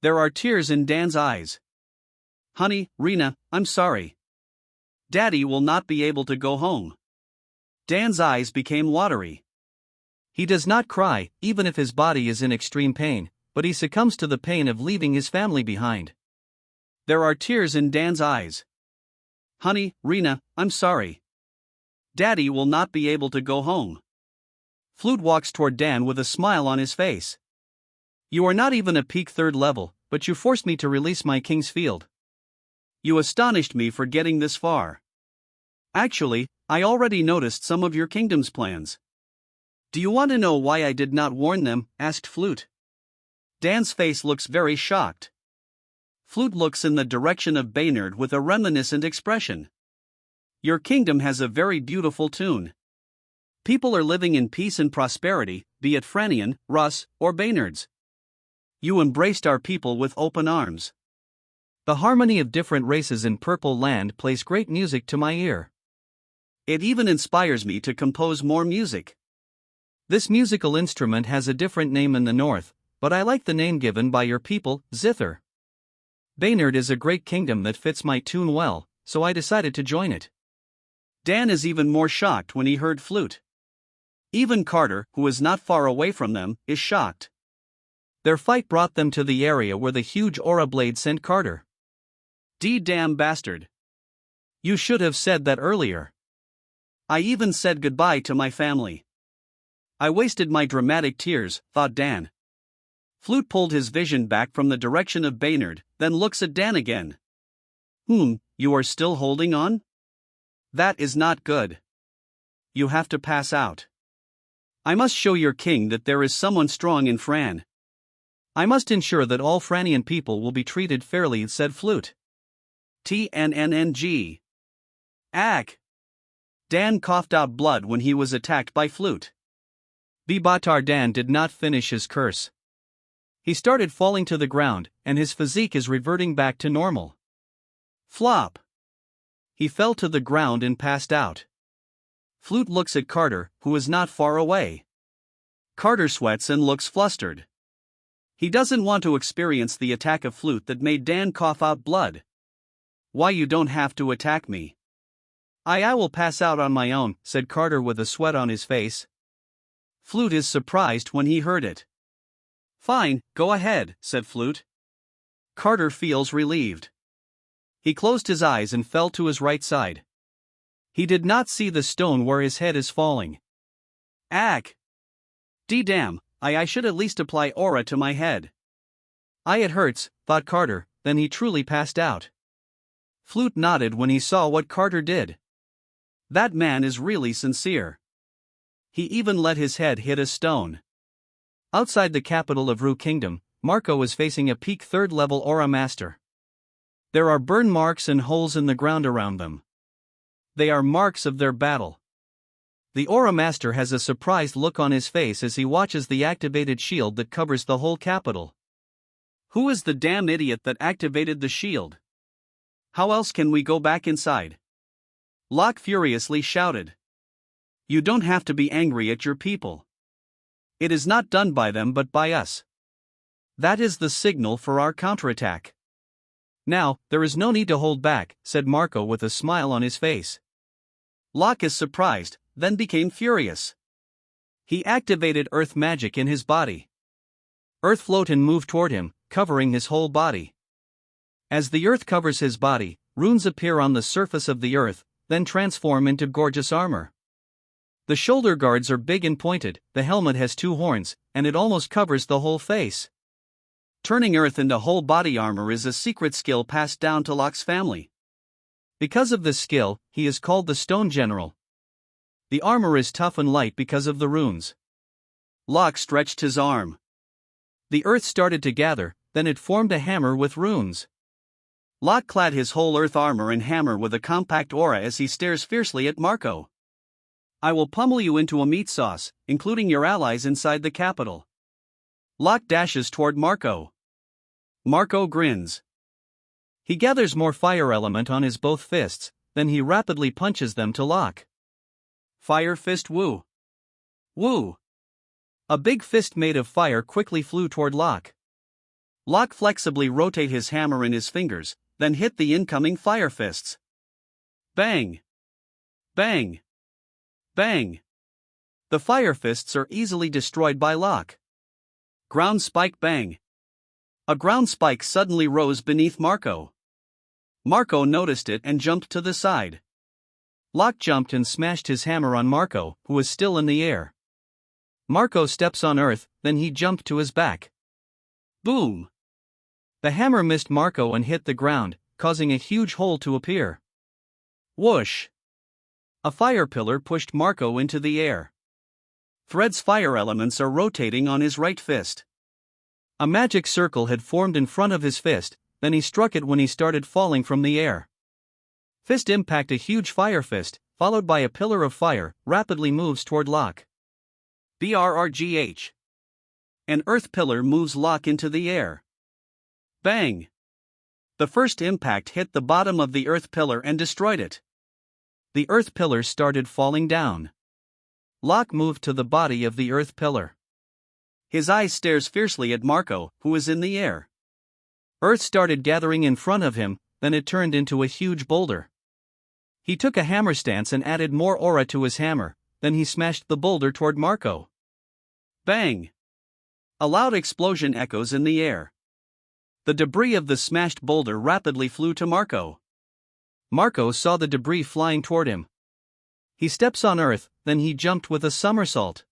There are tears in Dan's eyes. Honey, Rena, I'm sorry. Daddy will not be able to go home. Dan's eyes became watery. He does not cry, even if his body is in extreme pain, but he succumbs to the pain of leaving his family behind. There are tears in Dan's eyes. Honey, Rena, I'm sorry. Daddy will not be able to go home. Flute walks toward Dan with a smile on his face. You are not even a peak 3rd level, but you forced me to release my king's field. You astonished me for getting this far. Actually, I already noticed some of your kingdom's plans. Do you want to know why I did not warn them? Asked Flute. Dan's face looks very shocked. Flute looks in the direction of Baynard with a reminiscent expression. Your kingdom has a very beautiful tune. People are living in peace and prosperity, be it Franian, Russ, or Baynards. You embraced our people with open arms. The harmony of different races in Purple Land plays great music to my ear. It even inspires me to compose more music. This musical instrument has a different name in the north, but I like the name given by your people, Zither. Baynard is a great kingdom that fits my tune well, so I decided to join it. Dan is even more shocked when he heard flute. Even Carter, who is not far away from them, is shocked. Their fight brought them to the area where the huge aura blade sent Carter. Damn bastard. You should have said that earlier. I even said goodbye to my family. I wasted my dramatic tears, thought Dan. Flute pulled his vision back from the direction of Baynard, then looks at Dan again. You are still holding on? That is not good. You have to pass out. I must show your king that there is someone strong in Fran. I must ensure that all Franian people will be treated fairly, said Flute. TNNNG. Ack. Dan coughed out blood when he was attacked by Flute. Bibatar Dan did not finish his curse. He started falling to the ground, and his physique is reverting back to normal. Flop. He fell to the ground and passed out. Flute looks at Carter, who is not far away. Carter sweats and looks flustered. He doesn't want to experience the attack of Flute that made Dan cough out blood. Why you don't have to attack me? I will pass out on my own, said Carter with a sweat on his face. Flute is surprised when he heard it. Fine, go ahead, said Flute. Carter feels relieved. He closed his eyes and fell to his right side. He did not see the stone where his head is falling. Ack! Damn, I should at least apply aura to my head. It hurts, thought Carter, then he truly passed out. Flute nodded when he saw what Carter did. That man is really sincere. He even let his head hit a stone. Outside the capital of Rue Kingdom, Marco is facing a peak 3rd level aura master. There are burn marks and holes in the ground around them. They are marks of their battle. The Aura Master has a surprised look on his face as he watches the activated shield that covers the whole capital. Who is the damn idiot that activated the shield? How else can we go back inside? Locke furiously shouted. You don't have to be angry at your people. It is not done by them but by us. That is the signal for our counterattack. Now, there is no need to hold back, said Marco with a smile on his face. Locke is surprised, then became furious. He activated earth magic in his body. Earth float and moved toward him, covering his whole body. As the earth covers his body, runes appear on the surface of the earth, then transform into gorgeous armor. The shoulder guards are big and pointed, the helmet has 2 horns, and it almost covers the whole face. Turning earth into whole body armor is a secret skill passed down to Locke's family. Because of this skill, he is called the Stone General. The armor is tough and light because of the runes. Locke stretched his arm. The earth started to gather, then it formed a hammer with runes. Locke clad his whole earth armor and hammer with a compact aura as he stares fiercely at Marco. I will pummel you into a meat sauce, including your allies inside the capital. Locke dashes toward Marco. Marco grins. He gathers more fire element on his both fists, then he rapidly punches them to Locke. Fire fist woo. Woo. A big fist made of fire quickly flew toward Locke. Locke flexibly rotate his hammer in his fingers, then hit the incoming fire fists. Bang. Bang. Bang. The fire fists are easily destroyed by Locke. Ground spike bang. A ground spike suddenly rose beneath Marco. Marco noticed it and jumped to the side. Locke jumped and smashed his hammer on Marco, who was still in the air. Marco steps on earth, then he jumped to his back. Boom! The hammer missed Marco and hit the ground, causing a huge hole to appear. Whoosh! A fire pillar pushed Marco into the air. Thread's fire elements are rotating on his right fist. A magic circle had formed in front of his fist, then he struck it when he started falling from the air. Fist impact. A huge fire fist, followed by a pillar of fire, rapidly moves toward Locke. BRRGH. An earth pillar moves Locke into the air. Bang! The first impact hit the bottom of the earth pillar and destroyed it. The earth pillar started falling down. Locke moved to the body of the earth pillar. His eyes stares fiercely at Marco, who is in the air. Earth started gathering in front of him, then it turned into a huge boulder. He took a hammer stance and added more aura to his hammer, then he smashed the boulder toward Marco. Bang! A loud explosion echoes in the air. The debris of the smashed boulder rapidly flew to Marco. Marco saw the debris flying toward him. He steps on earth, then he jumped with a somersault.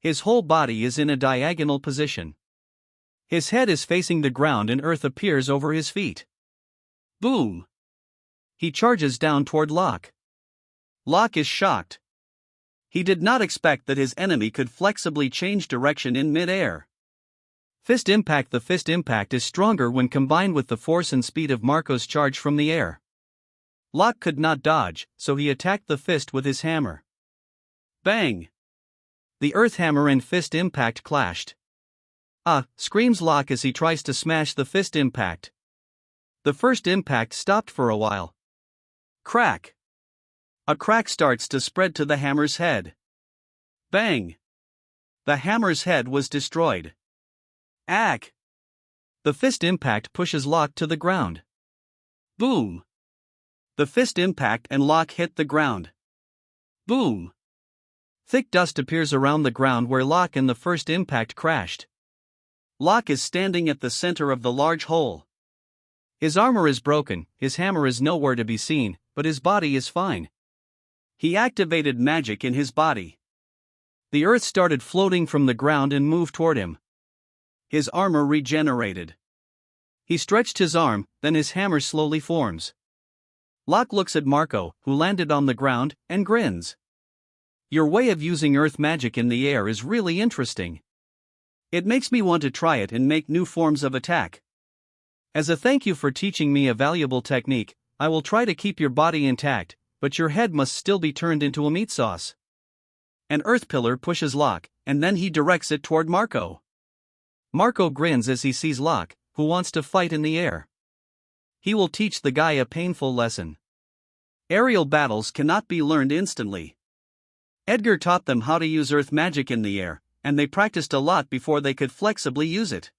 His whole body is in a diagonal position. His head is facing the ground and earth appears over his feet. Boom! He charges down toward Locke. Locke is shocked. He did not expect that his enemy could flexibly change direction in mid-air. Fist impact. The fist impact is stronger when combined with the force and speed of Marco's charge from the air. Locke could not dodge, so he attacked the fist with his hammer. Bang! The earth hammer and fist impact clashed. Ah! Screams Locke as he tries to smash the fist impact. The first impact stopped for a while. Crack! A crack starts to spread to the hammer's head. Bang! The hammer's head was destroyed. Ack! The fist impact pushes Locke to the ground. Boom! The fist impact and Locke hit the ground. Boom! Thick dust appears around the ground where Locke and the first impact crashed. Locke is standing at the center of the large hole. His armor is broken, his hammer is nowhere to be seen, but his body is fine. He activated magic in his body. The earth started floating from the ground and moved toward him. His armor regenerated. He stretched his arm, then his hammer slowly forms. Locke looks at Marco, who landed on the ground, and grins. Your way of using earth magic in the air is really interesting. It makes me want to try it and make new forms of attack. As a thank you for teaching me a valuable technique, I will try to keep your body intact, but your head must still be turned into a meat sauce. An earth pillar pushes Locke, and then he directs it toward Marco. Marco grins as he sees Locke, who wants to fight in the air. He will teach the guy a painful lesson. Aerial battles cannot be learned instantly. Edgar taught them how to use earth magic in the air, and they practiced a lot before they could flexibly use it.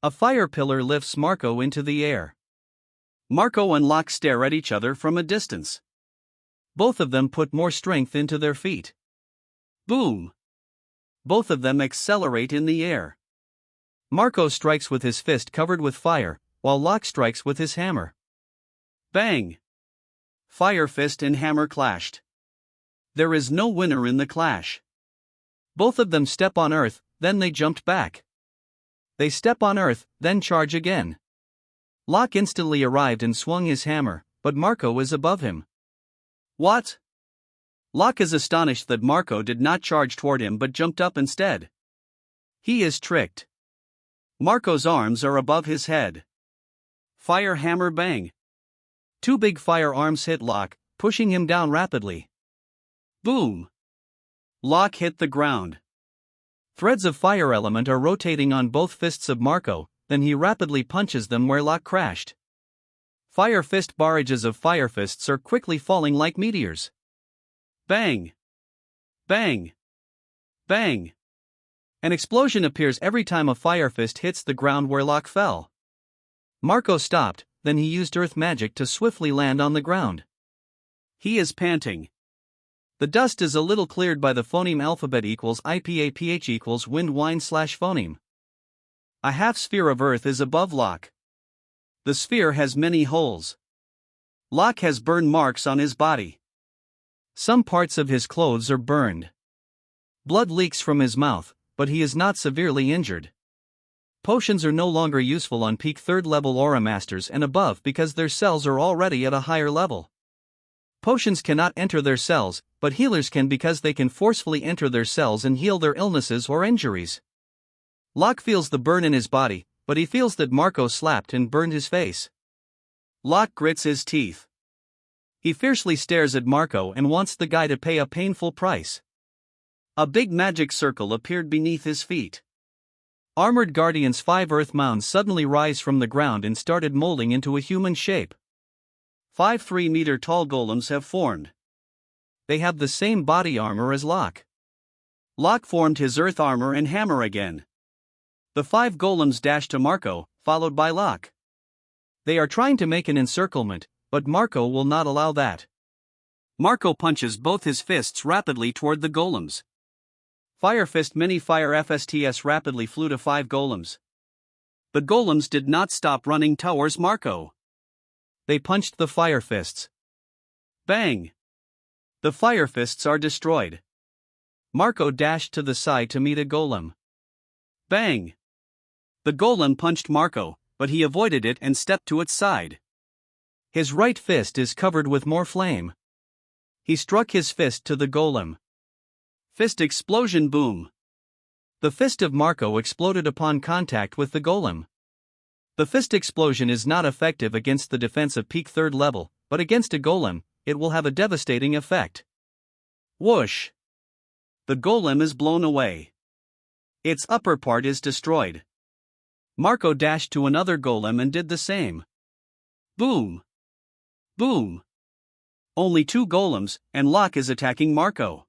A fire pillar lifts Marco into the air. Marco and Locke stare at each other from a distance. Both of them put more strength into their feet. Boom! Both of them accelerate in the air. Marco strikes with his fist covered with fire, while Locke strikes with his hammer. Bang! Fire fist and hammer clashed. There is no winner in the clash. Both of them step on earth, then they jumped back. They step on earth, then charge again. Locke instantly arrived and swung his hammer, but Marco is above him. What? Locke is astonished that Marco did not charge toward him but jumped up instead. He is tricked. Marco's arms are above his head. Fire hammer bang. Two big fire arms hit Locke, pushing him down rapidly. Boom! Locke hit the ground. Threads of fire element are rotating on both fists of Marco, then he rapidly punches them where Locke crashed. Fire fist barrages of fire fists are quickly falling like meteors. Bang! Bang! Bang! An explosion appears every time a fire fist hits the ground where Locke fell. Marco stopped, then he used earth magic to swiftly land on the ground. He is panting. The dust is a little cleared by the phoneme alphabet equals IPAPH equals wind wine / phoneme. A half sphere of earth is above Locke. The sphere has many holes. Locke has burn marks on his body. Some parts of his clothes are burned. Blood leaks from his mouth, but he is not severely injured. Potions are no longer useful on peak 3rd level Aura Masters and above because their cells are already at a higher level. Potions cannot enter their cells, but healers can because they can forcefully enter their cells and heal their illnesses or injuries. Locke feels the burn in his body, but he feels that Marco slapped and burned his face. Locke grits his teeth. He fiercely stares at Marco and wants the guy to pay a painful price. A big magic circle appeared beneath his feet. Armored Guardian's 5 earth mounds suddenly rise from the ground and started molding into a human shape. 5 3-meter-tall golems have formed. They have the same body armor as Locke. Locke formed his earth armor and hammer again. The 5 golems dash to Marco, followed by Locke. They are trying to make an encirclement, but Marco will not allow that. Marco punches both his fists rapidly toward the golems. Fire Fist Mini Fire FSTS rapidly flew to 5 golems. The golems did not stop running towards Marco. They punched the Fire Fists. Bang! The Fire Fists are destroyed. Marco dashed to the side to meet a golem. Bang! The golem punched Marco, but he avoided it and stepped to its side. His right fist is covered with more flame. He struck his fist to the golem. Fist explosion boom! The fist of Marco exploded upon contact with the golem. The fist explosion is not effective against the defense of peak 3rd level, but against a golem, it will have a devastating effect. Whoosh! The golem is blown away. Its upper part is destroyed. Marco dashed to another golem and did the same. Boom! Boom! Only 2 golems, and Locke is attacking Marco.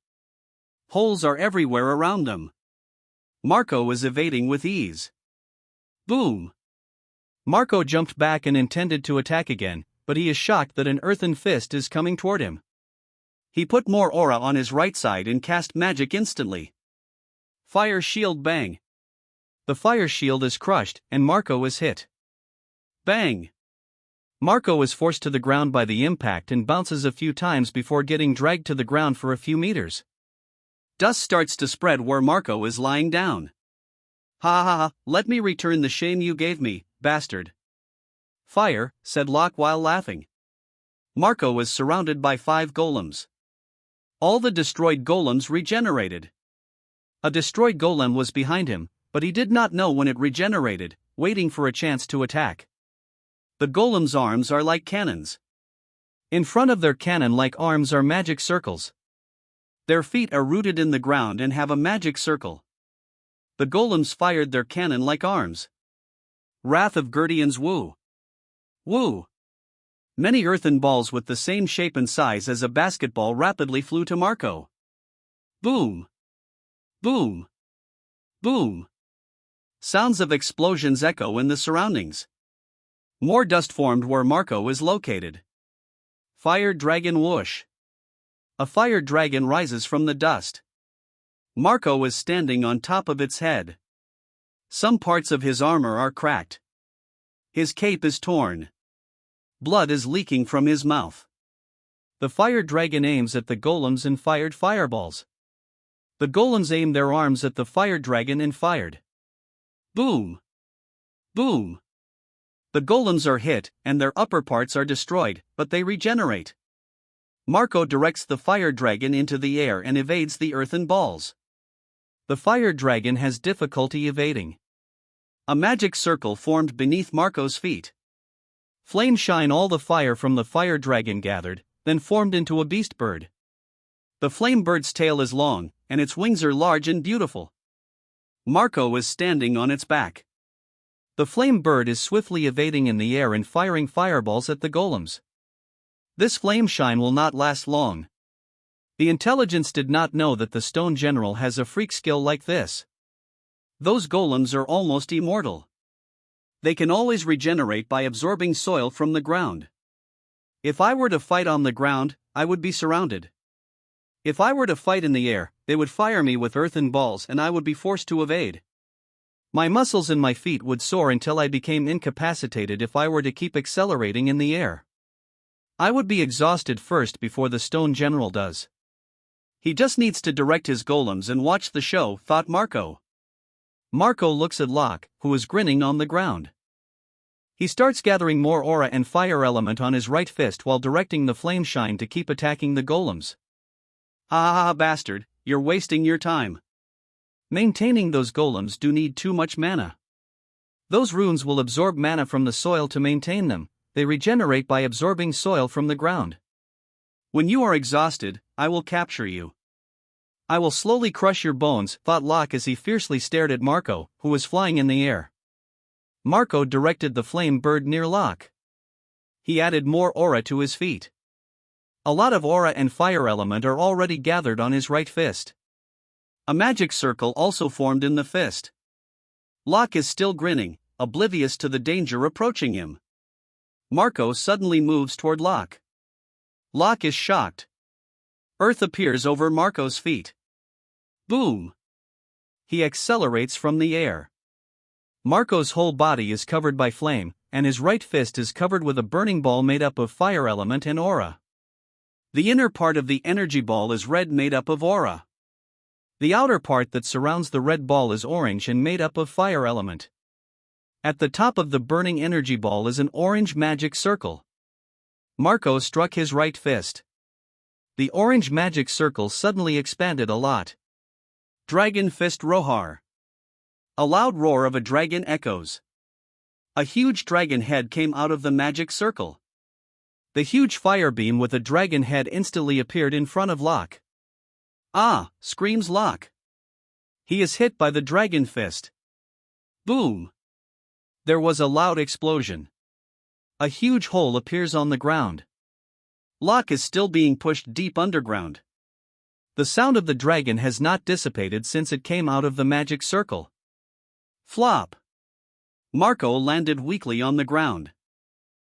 Holes are everywhere around them. Marco is evading with ease. Boom! Marco jumped back and intended to attack again, but he is shocked that an earthen fist is coming toward him. He put more aura on his right side and cast magic instantly. Fire shield bang! The fire shield is crushed and Marco is hit. Bang! Marco is forced to the ground by the impact and bounces a few times before getting dragged to the ground for a few meters. Dust starts to spread where Marco is lying down. Ha ha ha, let me return the shame you gave me, bastard. Fire, said Locke while laughing. Marco is surrounded by 5 golems. All the destroyed golems regenerated. A destroyed golem was behind him, but he did not know when it regenerated, waiting for a chance to attack. The golem's arms are like cannons. In front of their cannon-like arms are magic circles. Their feet are rooted in the ground and have a magic circle. The golems fired their cannon-like arms. Wrath of Guardians woo! Woo! Many earthen balls with the same shape and size as a basketball rapidly flew to Marco. Boom! Boom! Boom! Sounds of explosions echo in the surroundings. More dust formed where Marco is located. Fire dragon whoosh! A fire dragon rises from the dust. Marco is standing on top of its head. Some parts of his armor are cracked. His cape is torn. Blood is leaking from his mouth. The fire dragon aims at the golems and fired fireballs. The golems aimed their arms at the fire dragon and fired. Boom! Boom! The golems are hit and their upper parts are destroyed, but they regenerate. Marco directs the fire dragon into the air and evades the earthen balls. The fire dragon has difficulty evading. A magic circle formed beneath Marco's feet. Flame shine all the fire from the fire dragon gathered, then formed into a beast bird. The flame bird's tail is long, and its wings are large and beautiful. Marco is standing on its back. The flame bird is swiftly evading in the air and firing fireballs at the golems. This flame shine will not last long. The intelligence did not know that the stone general has a freak skill like this. Those golems are almost immortal. They can always regenerate by absorbing soil from the ground. If I were to fight on the ground, I would be surrounded. If I were to fight in the air, they would fire me with earthen balls and I would be forced to evade. My muscles in my feet would soar until I became incapacitated if I were to keep accelerating in the air. I would be exhausted first before the stone general does. He just needs to direct his golems and watch the show, thought Marco. Marco looks at Locke, who is grinning on the ground. He starts gathering more aura and fire element on his right fist while directing the flame shine to keep attacking the golems. Ah, bastard, you're wasting your time. Maintaining those golems do need too much mana. Those runes will absorb mana from the soil to maintain them. They regenerate by absorbing soil from the ground. When you are exhausted, I will capture you. I will slowly crush your bones, thought Locke as he fiercely stared at Marco, who was flying in the air. Marco directed the flame bird near Locke. He added more aura to his feet. A lot of aura and fire element are already gathered on his right fist. A magic circle also formed in the fist. Locke is still grinning, oblivious to the danger approaching him. Marco suddenly moves toward Locke. Locke is shocked. Earth appears over Marco's feet. Boom! He accelerates from the air. Marco's whole body is covered by flame, and his right fist is covered with a burning ball made up of fire element and aura. The inner part of the energy ball is red, made up of aura. The outer part that surrounds the red ball is orange and made up of fire element. At the top of the burning energy ball is an orange magic circle. Marco struck his right fist. The orange magic circle suddenly expanded a lot. Dragon Fist Roar. A loud roar of a dragon echoes. A huge dragon head came out of the magic circle. The huge fire beam with a dragon head instantly appeared in front of Locke. Ah! Screams Locke. He is hit by the dragon fist. Boom! There was a loud explosion. A huge hole appears on the ground. Locke is still being pushed deep underground. The sound of the dragon has not dissipated since it came out of the magic circle. Flop! Marco landed weakly on the ground.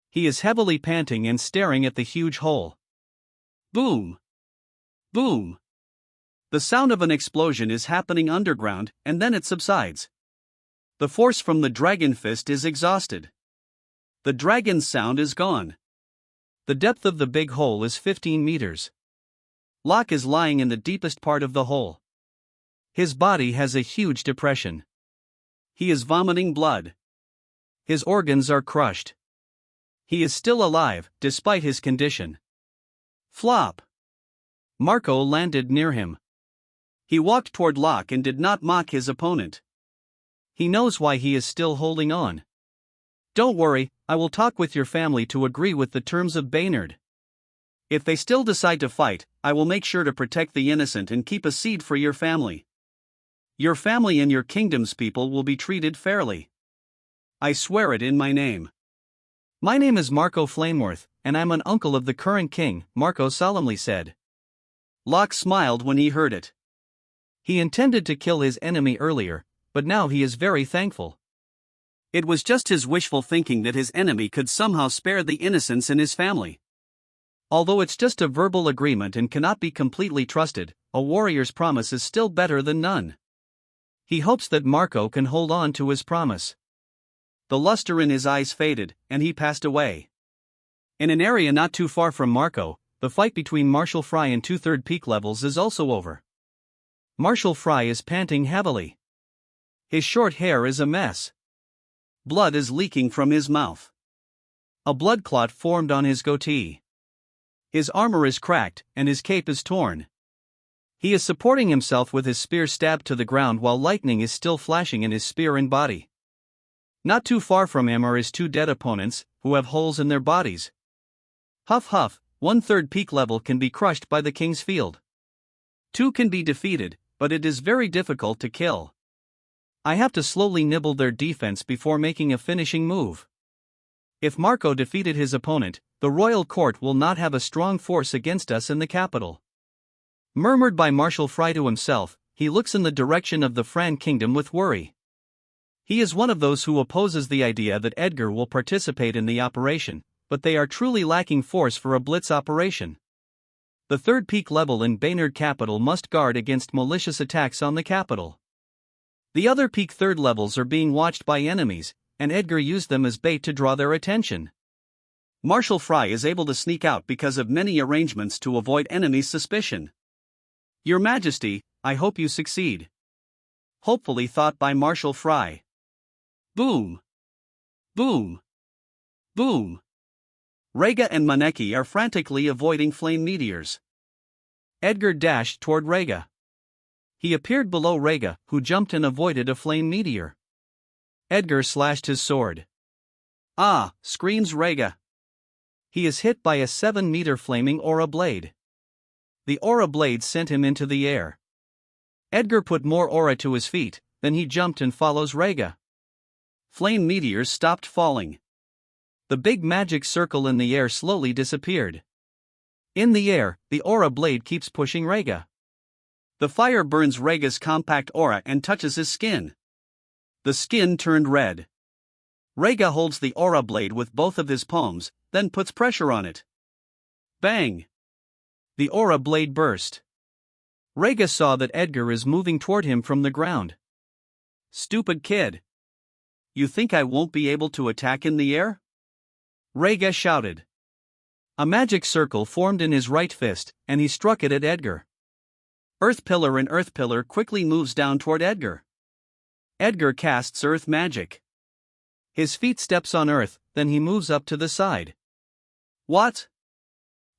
He is heavily panting and staring at the huge hole. Boom! Boom! The sound of an explosion is happening underground, and then it subsides. The force from the dragon fist is exhausted. The dragon's sound is gone. The depth of the big hole is 15 meters. Locke is lying in the deepest part of the hole. His body has a huge depression. He is vomiting blood. His organs are crushed. He is still alive, despite his condition. Flop! Marco landed near him. He walked toward Locke and did not mock his opponent. He knows why he is still holding on. Don't worry, I will talk with your family to agree with the terms of Baynard. If they still decide to fight, I will make sure to protect the innocent and keep a seed for your family. Your family and your kingdom's people will be treated fairly. I swear it in my name. My name is Marco Flameworth, and I'm an uncle of the current king, Marco solemnly said. Locke smiled when he heard it. He intended to kill his enemy earlier, but now he is very thankful. It was just his wishful thinking that his enemy could somehow spare the innocents in his family. Although it's just a verbal agreement and cannot be completely trusted, a warrior's promise is still better than none. He hopes that Marco can hold on to his promise. The luster in his eyes faded, and he passed away. In an area not too far from Marco, the fight between Marshall Fry and 2/3 peak levels is also over. Marshall Fry is panting heavily. His short hair is a mess. Blood is leaking from his mouth. A blood clot formed on his goatee. His armor is cracked, and his cape is torn. He is supporting himself with his spear stabbed to the ground while lightning is still flashing in his spear and body. Not too far from him are his two dead opponents, who have holes in their bodies. Huff huff, 1/3 peak level can be crushed by the king's field. 2 can be defeated, but it is very difficult to kill. I have to slowly nibble their defense before making a finishing move. If Marco defeated his opponent, the royal court will not have a strong force against us in the capital. Murmured by Marshall Fry to himself, he looks in the direction of the Fran kingdom with worry. He is one of those who opposes the idea that Edgar will participate in the operation, but they are truly lacking force for a blitz operation. The 3rd peak level in Baynard capital must guard against malicious attacks on the capital. The other peak 3rd levels are being watched by enemies, and Edgar used them as bait to draw their attention. Marshall Fry is able to sneak out because of many arrangements to avoid enemies' suspicion. Your Majesty, I hope you succeed. Hopefully thought by Marshall Fry. Boom! Boom! Boom! Rega and Maneki are frantically avoiding flame meteors. Edgar dashed toward Rega. He appeared below Rega, who jumped and avoided a flame meteor. Edgar slashed his sword. Ah! Screams Rega. He is hit by a 7-meter flaming aura blade. The aura blade sent him into the air. Edgar put more aura to his feet, then he jumped and follows Rega. Flame meteors stopped falling. The big magic circle in the air slowly disappeared. In the air, the aura blade keeps pushing Rega. The fire burns Rega's compact aura and touches his skin. The skin turned red. Rega holds the aura blade with both of his palms, then puts pressure on it. Bang! The aura blade burst. Rega saw that Edgar is moving toward him from the ground. Stupid kid. You think I won't be able to attack in the air? Rega shouted. A magic circle formed in his right fist, and he struck it at Edgar. Earth Pillar and Earth Pillar quickly moves down toward Edgar. Edgar casts Earth Magic. His feet steps on Earth, then he moves up to the side. What?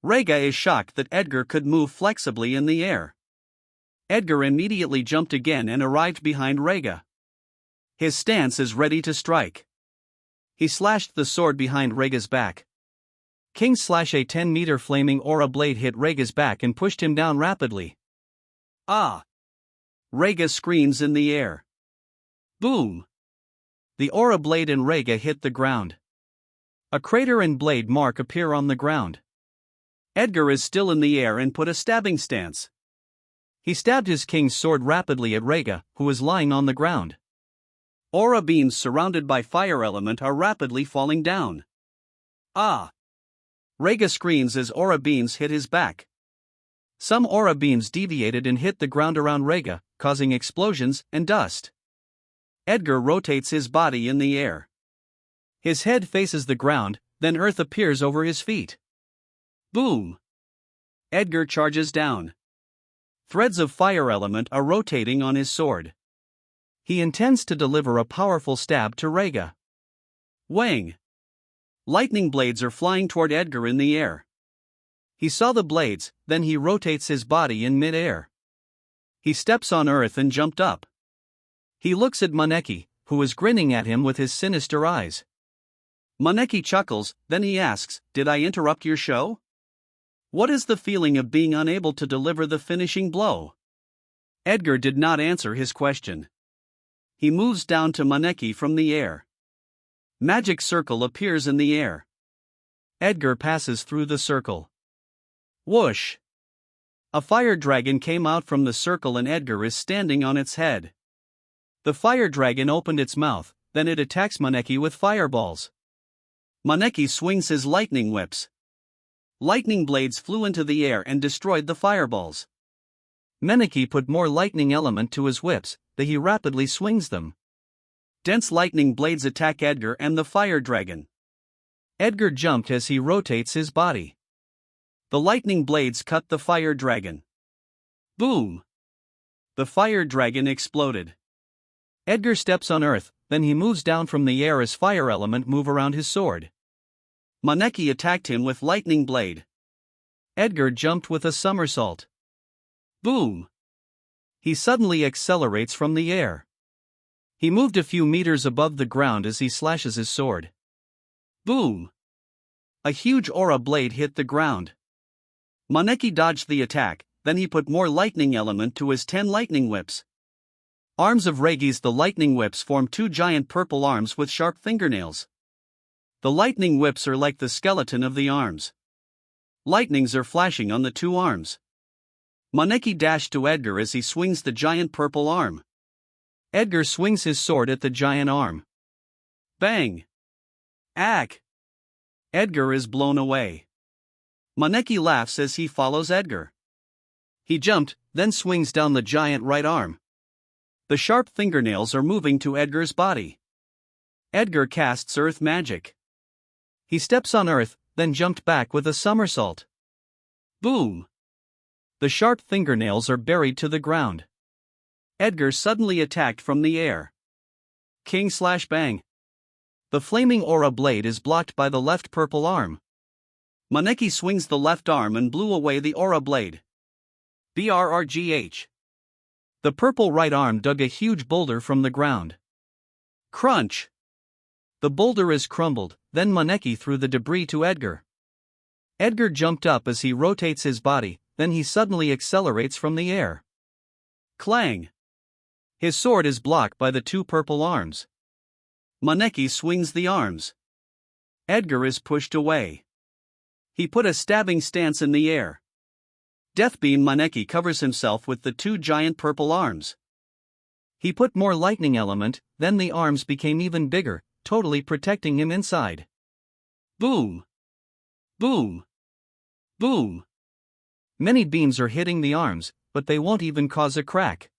Rega is shocked that Edgar could move flexibly in the air. Edgar immediately jumped again and arrived behind Rega. His stance is ready to strike. He slashed the sword behind Rega's back. King slash a 10-meter flaming aura blade hit Rega's back and pushed him down rapidly. Ah! Rega screams in the air. Boom! The aura blade and Rega hit the ground. A crater and blade mark appear on the ground. Edgar is still in the air and put a stabbing stance. He stabbed his king's sword rapidly at Rega, who is lying on the ground. Aura beams surrounded by fire element are rapidly falling down. Ah! Rega screams as aura beams hit his back. Some aura beams deviated and hit the ground around Rega, causing explosions and dust. Edgar rotates his body in the air. His head faces the ground, then earth appears over his feet. Boom! Edgar charges down. Threads of fire element are rotating on his sword. He intends to deliver a powerful stab to Rega. Wang! Lightning blades are flying toward Edgar in the air. He saw the blades, then he rotates his body in mid-air. He steps on earth and jumped up. He looks at Maneki, who is grinning at him with his sinister eyes. Maneki chuckles, then he asks, "Did I interrupt your show? What is the feeling of being unable to deliver the finishing blow?" Edgar did not answer his question. He moves down to Maneki from the air. Magic circle appears in the air. Edgar passes through the circle. Whoosh! A fire dragon came out from the circle and Edgar is standing on its head. The fire dragon opened its mouth, then it attacks Maneki with fireballs. Maneki swings his lightning whips. Lightning blades flew into the air and destroyed the fireballs. Maneki put more lightning element to his whips, that he rapidly swings them. Dense lightning blades attack Edgar and the fire dragon. Edgar jumped as he rotates his body. The lightning blades cut the fire dragon. Boom! The fire dragon exploded. Edgar steps on earth, then he moves down from the air as fire element move around his sword. Maneki attacked him with lightning blade. Edgar jumped with a somersault. Boom! He suddenly accelerates from the air. He moved a few meters above the ground as he slashes his sword. Boom! A huge aura blade hit the ground. Maneki dodged the attack, then he put more lightning element to his 10 lightning whips. Arms of Regi's the lightning whips form 2 giant purple arms with sharp fingernails. The lightning whips are like the skeleton of the arms. Lightnings are flashing on the 2 arms. Maneki dashed to Edgar as he swings the giant purple arm. Edgar swings his sword at the giant arm. Bang! Ack! Edgar is blown away. Maneki laughs as he follows Edgar. He jumped, then swings down the giant right arm. The sharp fingernails are moving to Edgar's body. Edgar casts earth magic. He steps on earth, then jumped back with a somersault. Boom! The sharp fingernails are buried to the ground. Edgar suddenly attacked from the air. King slash bang! The flaming aura blade is blocked by the left purple arm. Maneki swings the left arm and blew away the aura blade. BRRGH. The purple right arm dug a huge boulder from the ground. Crunch! The boulder is crumbled, then Maneki threw the debris to Edgar. Edgar jumped up as he rotates his body, then he suddenly accelerates from the air. Clang! His sword is blocked by the two purple arms. Maneki swings the arms. Edgar is pushed away. He put a stabbing stance in the air. Deathbeam Maneki covers himself with the two giant purple arms. He put more lightning element, then the arms became even bigger, totally protecting him inside. Boom! Boom! Boom! Many beams are hitting the arms, but they won't even cause a crack.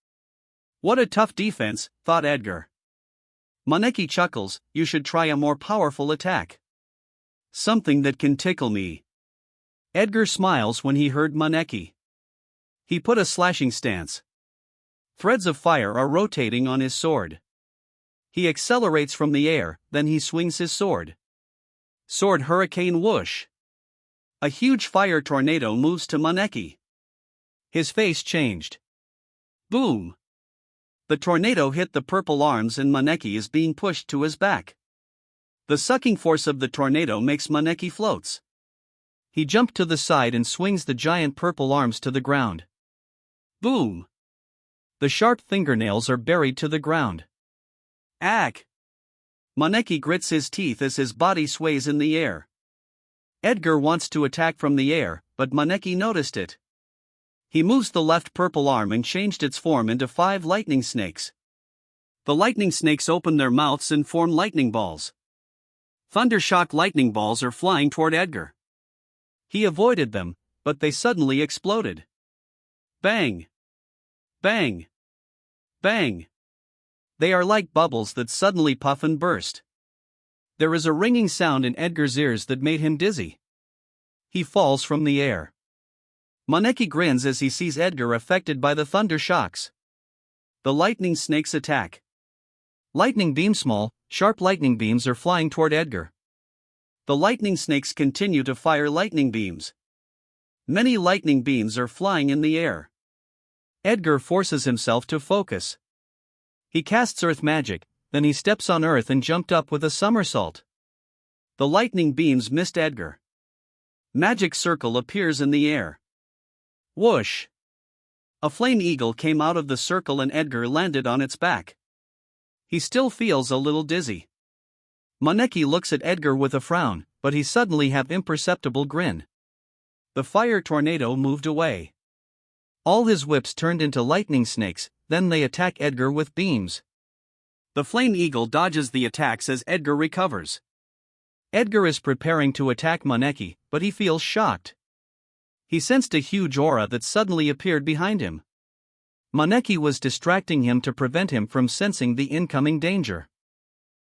What a tough defense, thought Edgar. Maneki chuckles, you should try a more powerful attack. Something that can tickle me. Edgar smiles when he heard Maneki. He put a slashing stance. Threads of fire are rotating on his sword. He accelerates from the air, then he swings his sword. Sword hurricane whoosh. A huge fire tornado moves to Maneki. His face changed. Boom! The tornado hit the purple arms and Maneki is being pushed to his back. The sucking force of the tornado makes Maneki floats. He jumped to the side and swings the giant purple arms to the ground. Boom! The sharp fingernails are buried to the ground. Ack! Maneki grits his teeth as his body sways in the air. Edgar wants to attack from the air, but Maneki noticed it. He moves the left purple arm and changed its form into 5 lightning snakes. The lightning snakes open their mouths and form lightning balls. Thundershock lightning balls are flying toward Edgar. He avoided them, but they suddenly exploded. Bang! Bang! Bang! They are like bubbles that suddenly puff and burst. There is a ringing sound in Edgar's ears that made him dizzy. He falls from the air. Maneki grins as he sees Edgar affected by the thunder shocks. The lightning snakes attack. Lightning beam small, sharp lightning beams are flying toward Edgar. The lightning snakes continue to fire lightning beams. Many lightning beams are flying in the air. Edgar forces himself to focus. He casts earth magic, then he steps on earth and jumped up with a somersault. The lightning beams missed Edgar. Magic circle appears in the air. Whoosh! A flame eagle came out of the circle and Edgar landed on its back. He still feels a little dizzy. Maneki looks at Edgar with a frown, but he suddenly has an imperceptible grin. The fire tornado moved away. All his whips turned into lightning snakes, then they attack Edgar with beams. The flame eagle dodges the attacks as Edgar recovers. Edgar is preparing to attack Maneki, but he feels shocked. He sensed a huge aura that suddenly appeared behind him. Maneki was distracting him to prevent him from sensing the incoming danger.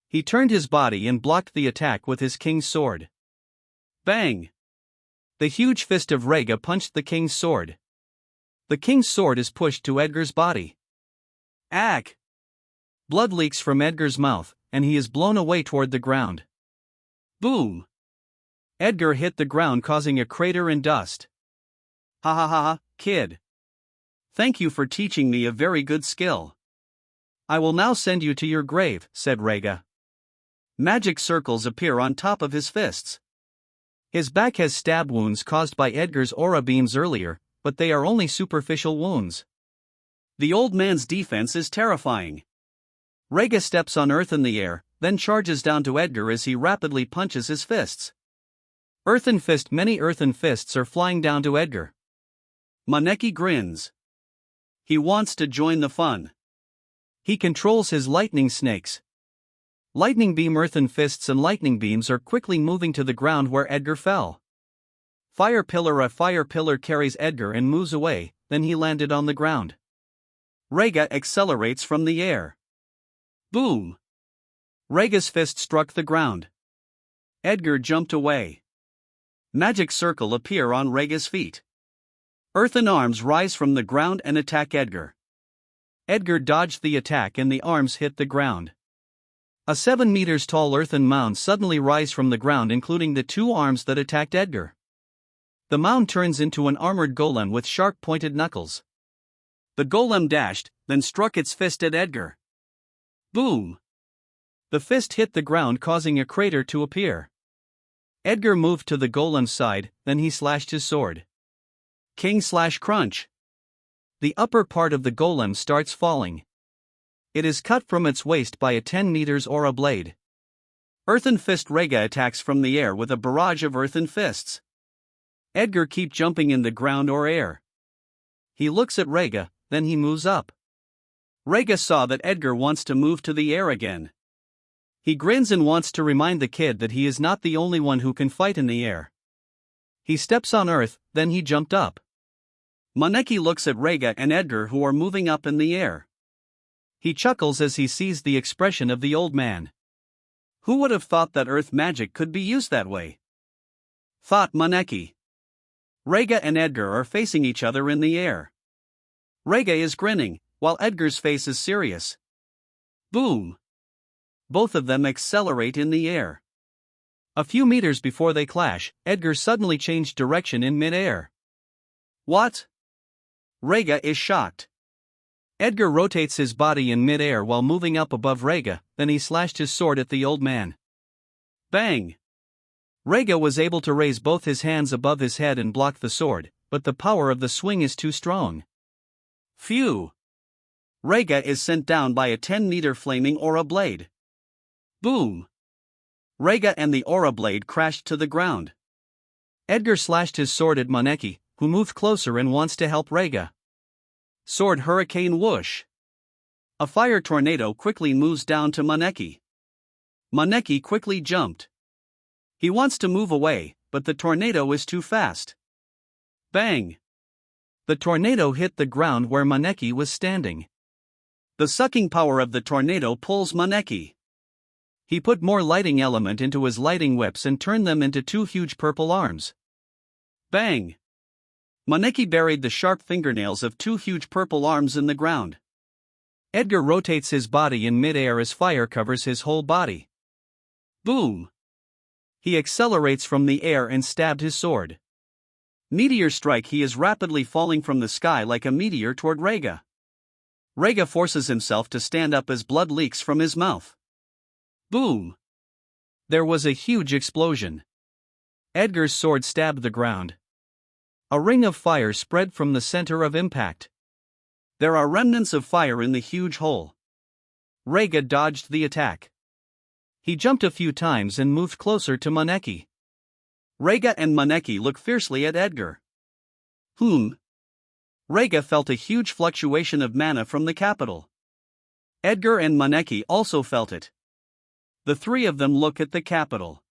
He turned his body and blocked the attack with his king's sword. Bang! The huge fist of Rega punched the king's sword. The king's sword is pushed to Edgar's body. Ack! Blood leaks from Edgar's mouth, and he is blown away toward the ground. Boom! Edgar hit the ground causing a crater and dust. Ha ha ha ha, kid. Thank you for teaching me a very good skill. I will now send you to your grave, said Rega. Magic circles appear on top of his fists. His back has stab wounds caused by Edgar's aura beams earlier, but they are only superficial wounds. The old man's defense is terrifying. Rega steps on earth in the air, then charges down to Edgar as he rapidly punches his fists. Many earthen fists are flying down to Edgar. Maneki grins. He wants to join the fun. He controls his lightning snakes. Lightning beam earthen fists and lightning beams are quickly moving to the ground where Edgar fell. A fire pillar carries Edgar and moves away, then he landed on the ground. Rega accelerates from the air. Boom! Rega's fist struck the ground. Edgar jumped away. Magic circle appear on Rega's feet. Earthen arms rise from the ground and attack Edgar. Edgar dodged the attack and the arms hit the ground. A 7 meters tall earthen mound suddenly rise from the ground, including the 2 arms that attacked Edgar. The mound turns into an armored golem with sharp pointed knuckles. The golem dashed, then struck its fist at Edgar. Boom! The fist hit the ground causing a crater to appear. Edgar moved to the golem's side, then he slashed his sword. King/crunch. The upper part of the golem starts falling. It is cut from its waist by a 10 meters aura blade. Earthen Fist Rega attacks from the air with a barrage of earthen fists. Edgar keep jumping in the ground or air. He looks at Rega, then he moves up. Rega saw that Edgar wants to move to the air again. He grins and wants to remind the kid that he is not the only one who can fight in the air. He steps on earth, then he jumped up. Maneki looks at Rega and Edgar who are moving up in the air. He chuckles as he sees the expression of the old man. Who would have thought that earth magic could be used that way? Thought Maneki. Rega and Edgar are facing each other in the air. Rega is grinning, while Edgar's face is serious. Boom! Both of them accelerate in the air. A few meters before they clash, Edgar suddenly changed direction in mid-air. What? Rega is shocked. Edgar rotates his body in mid-air while moving up above Rega, then he slashed his sword at the old man. Bang! Rega was able to raise both his hands above his head and block the sword, but the power of the swing is too strong. Phew! Rega is sent down by a 10-meter flaming aura blade. Boom! Rega and the aura blade crashed to the ground. Edgar slashed his sword at Maneki, who moved closer and wants to help Rega. Sword hurricane whoosh! A fire tornado quickly moves down to Maneki. Maneki quickly jumped. He wants to move away, but the tornado is too fast. Bang! The tornado hit the ground where Maneki was standing. The sucking power of the tornado pulls Maneki. He put more lighting element into his lighting whips and turned them into two huge purple arms. Bang! Maneki buried the sharp fingernails of two huge purple arms in the ground. Edgar rotates his body in mid-air as fire covers his whole body. Boom! He accelerates from the air and stabbed his sword. Meteor strike. He is rapidly falling from the sky like a meteor toward Rega. Rega forces himself to stand up as blood leaks from his mouth. Boom! There was a huge explosion. Edgar's sword stabbed the ground. A ring of fire spread from the center of impact. There are remnants of fire in the huge hole. Rega dodged the attack. He jumped a few times and moved closer to Maneki. Rega and Maneki look fiercely at Edgar. Rega felt a huge fluctuation of mana from the capital. Edgar and Maneki also felt it. The three of them look at the capital.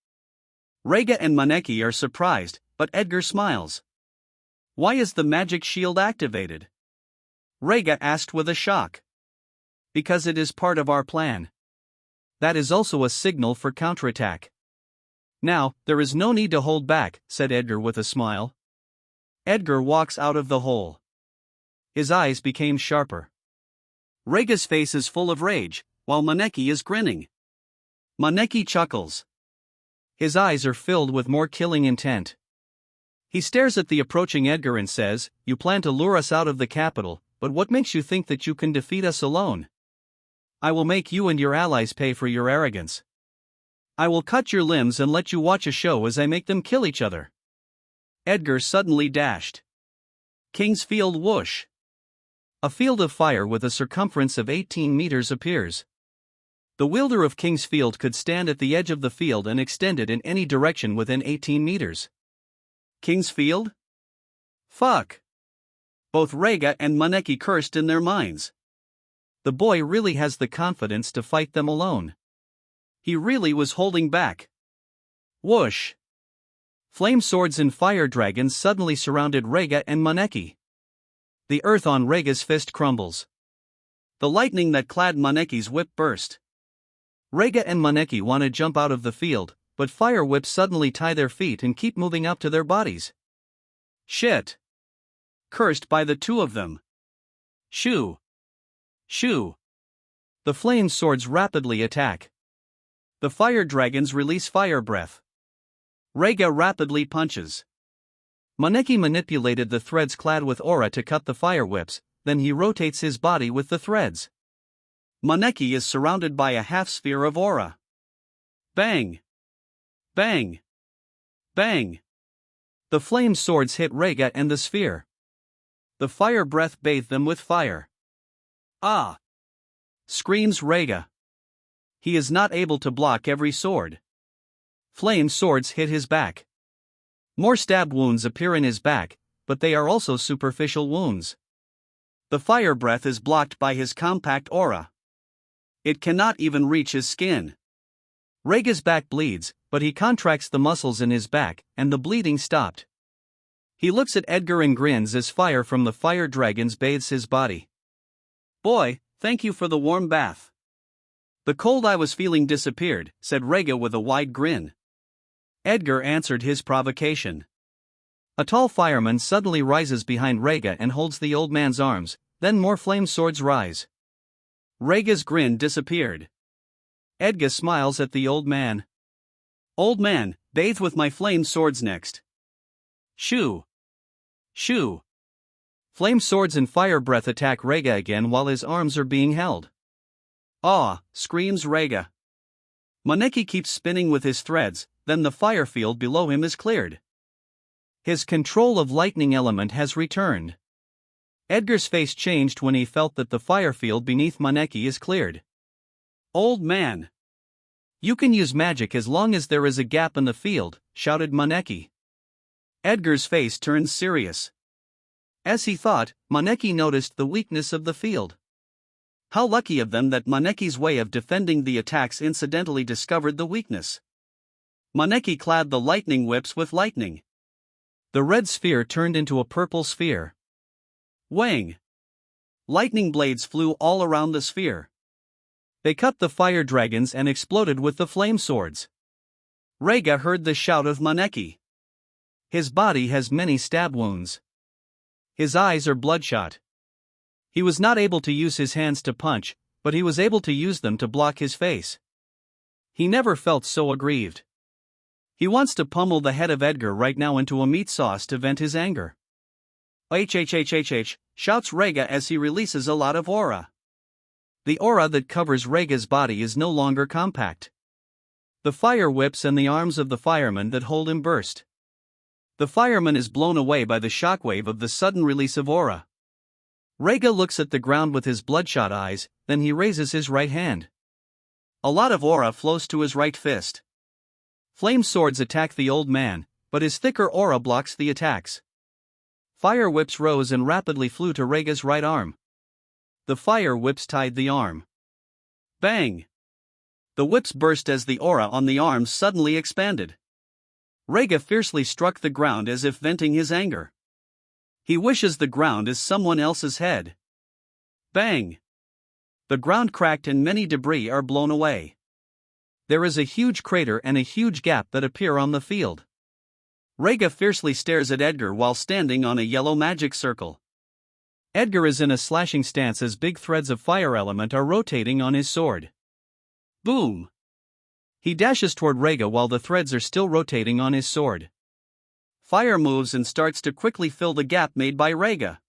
Rega and Maneki are surprised, but Edgar smiles. Why is the magic shield activated? Rega asked with a shock. Because it is part of our plan. That is also a signal for counterattack. Now, there is no need to hold back, said Edgar with a smile. Edgar walks out of the hole. His eyes became sharper. Rega's face is full of rage, while Maneki is grinning. Maneki chuckles. His eyes are filled with more killing intent. He stares at the approaching Edgar and says, "You plan to lure us out of the capital, but what makes you think that you can defeat us alone? I will make you and your allies pay for your arrogance. I will cut your limbs and let you watch a show as I make them kill each other." Edgar suddenly dashed. King's Field whoosh! A field of fire with a circumference of 18 meters appears. The wielder of King's Field could stand at the edge of the field and extend it in any direction within 18 meters. King's Field? Fuck! Both Rega and Maneki cursed in their minds. The boy really has the confidence to fight them alone. He really was holding back. Whoosh! Flame swords and fire dragons suddenly surrounded Rega and Maneki. The earth on Rega's fist crumbles. The lightning that clad Maneki's whip burst. Rega and Maneki want to jump out of the field, but fire whips suddenly tie their feet and keep moving up to their bodies. Shit! Cursed by the two of them. Shoo! Shoo! The flame swords rapidly attack. The fire dragons release fire breath. Rega rapidly punches. Maneki manipulated the threads clad with aura to cut the fire whips, then he rotates his body with the threads. Maneki is surrounded by a half-sphere of aura. Bang! Bang! Bang! The flame swords hit Rega and the sphere. The fire breath bathed them with fire. Ah! Screams Rega. He is not able to block every sword. Flame swords hit his back. More stab wounds appear in his back, but they are also superficial wounds. The fire breath is blocked by his compact aura. It cannot even reach his skin. Rega's back bleeds, but he contracts the muscles in his back, and the bleeding stopped. He looks at Edgar and grins as fire from the fire dragons bathes his body. Boy, thank you for the warm bath. The cold I was feeling disappeared, said Rega with a wide grin. Edgar answered his provocation. A tall fireman suddenly rises behind Rega and holds the old man's arms, then more flame swords rise. Rega's grin disappeared. Edgar smiles at the old man. Old man, bathe with my flame swords next. Shoo! Shoo! Flame swords and fire breath attack Rega again while his arms are being held. Ah! Screams Rega. Maneki keeps spinning with his threads, then the fire field below him is cleared. His control of lightning element has returned. Edgar's face changed when he felt that the fire field beneath Maneki is cleared. Old man! You can use magic as long as there is a gap in the field, shouted Maneki. Edgar's face turned serious. As he thought, Maneki noticed the weakness of the field. How lucky of them that Maneki's way of defending the attacks incidentally discovered the weakness. Maneki clad the lightning whips with lightning. The red sphere turned into a purple sphere. Wang! Lightning blades flew all around the sphere. They cut the fire dragons and exploded with the flame swords. Rega heard the shout of Maneki. His body has many stab wounds. His eyes are bloodshot. He was not able to use his hands to punch, but he was able to use them to block his face. He never felt so aggrieved. He wants to pummel the head of Edgar right now into a meat sauce to vent his anger. HHHHH, shouts Rega as he releases a lot of aura. The aura that covers Rega's body is no longer compact. The fire whips and the arms of the fireman that hold him burst. The fireman is blown away by the shockwave of the sudden release of aura. Rega looks at the ground with his bloodshot eyes, then he raises his right hand. A lot of aura flows to his right fist. Flame swords attack the old man, but his thicker aura blocks the attacks. Fire whips rose and rapidly flew to Rega's right arm. The fire whips tied the arm. Bang! The whips burst as the aura on the arms suddenly expanded. Rega fiercely struck the ground as if venting his anger. He wishes the ground is someone else's head. Bang! The ground cracked and many debris are blown away. There is a huge crater and a huge gap that appear on the field. Rega fiercely stares at Edgar while standing on a yellow magic circle. Edgar is in a slashing stance as big threads of fire element are rotating on his sword. Boom! He dashes toward Rega while the threads are still rotating on his sword. Fire moves and starts to quickly fill the gap made by Rega.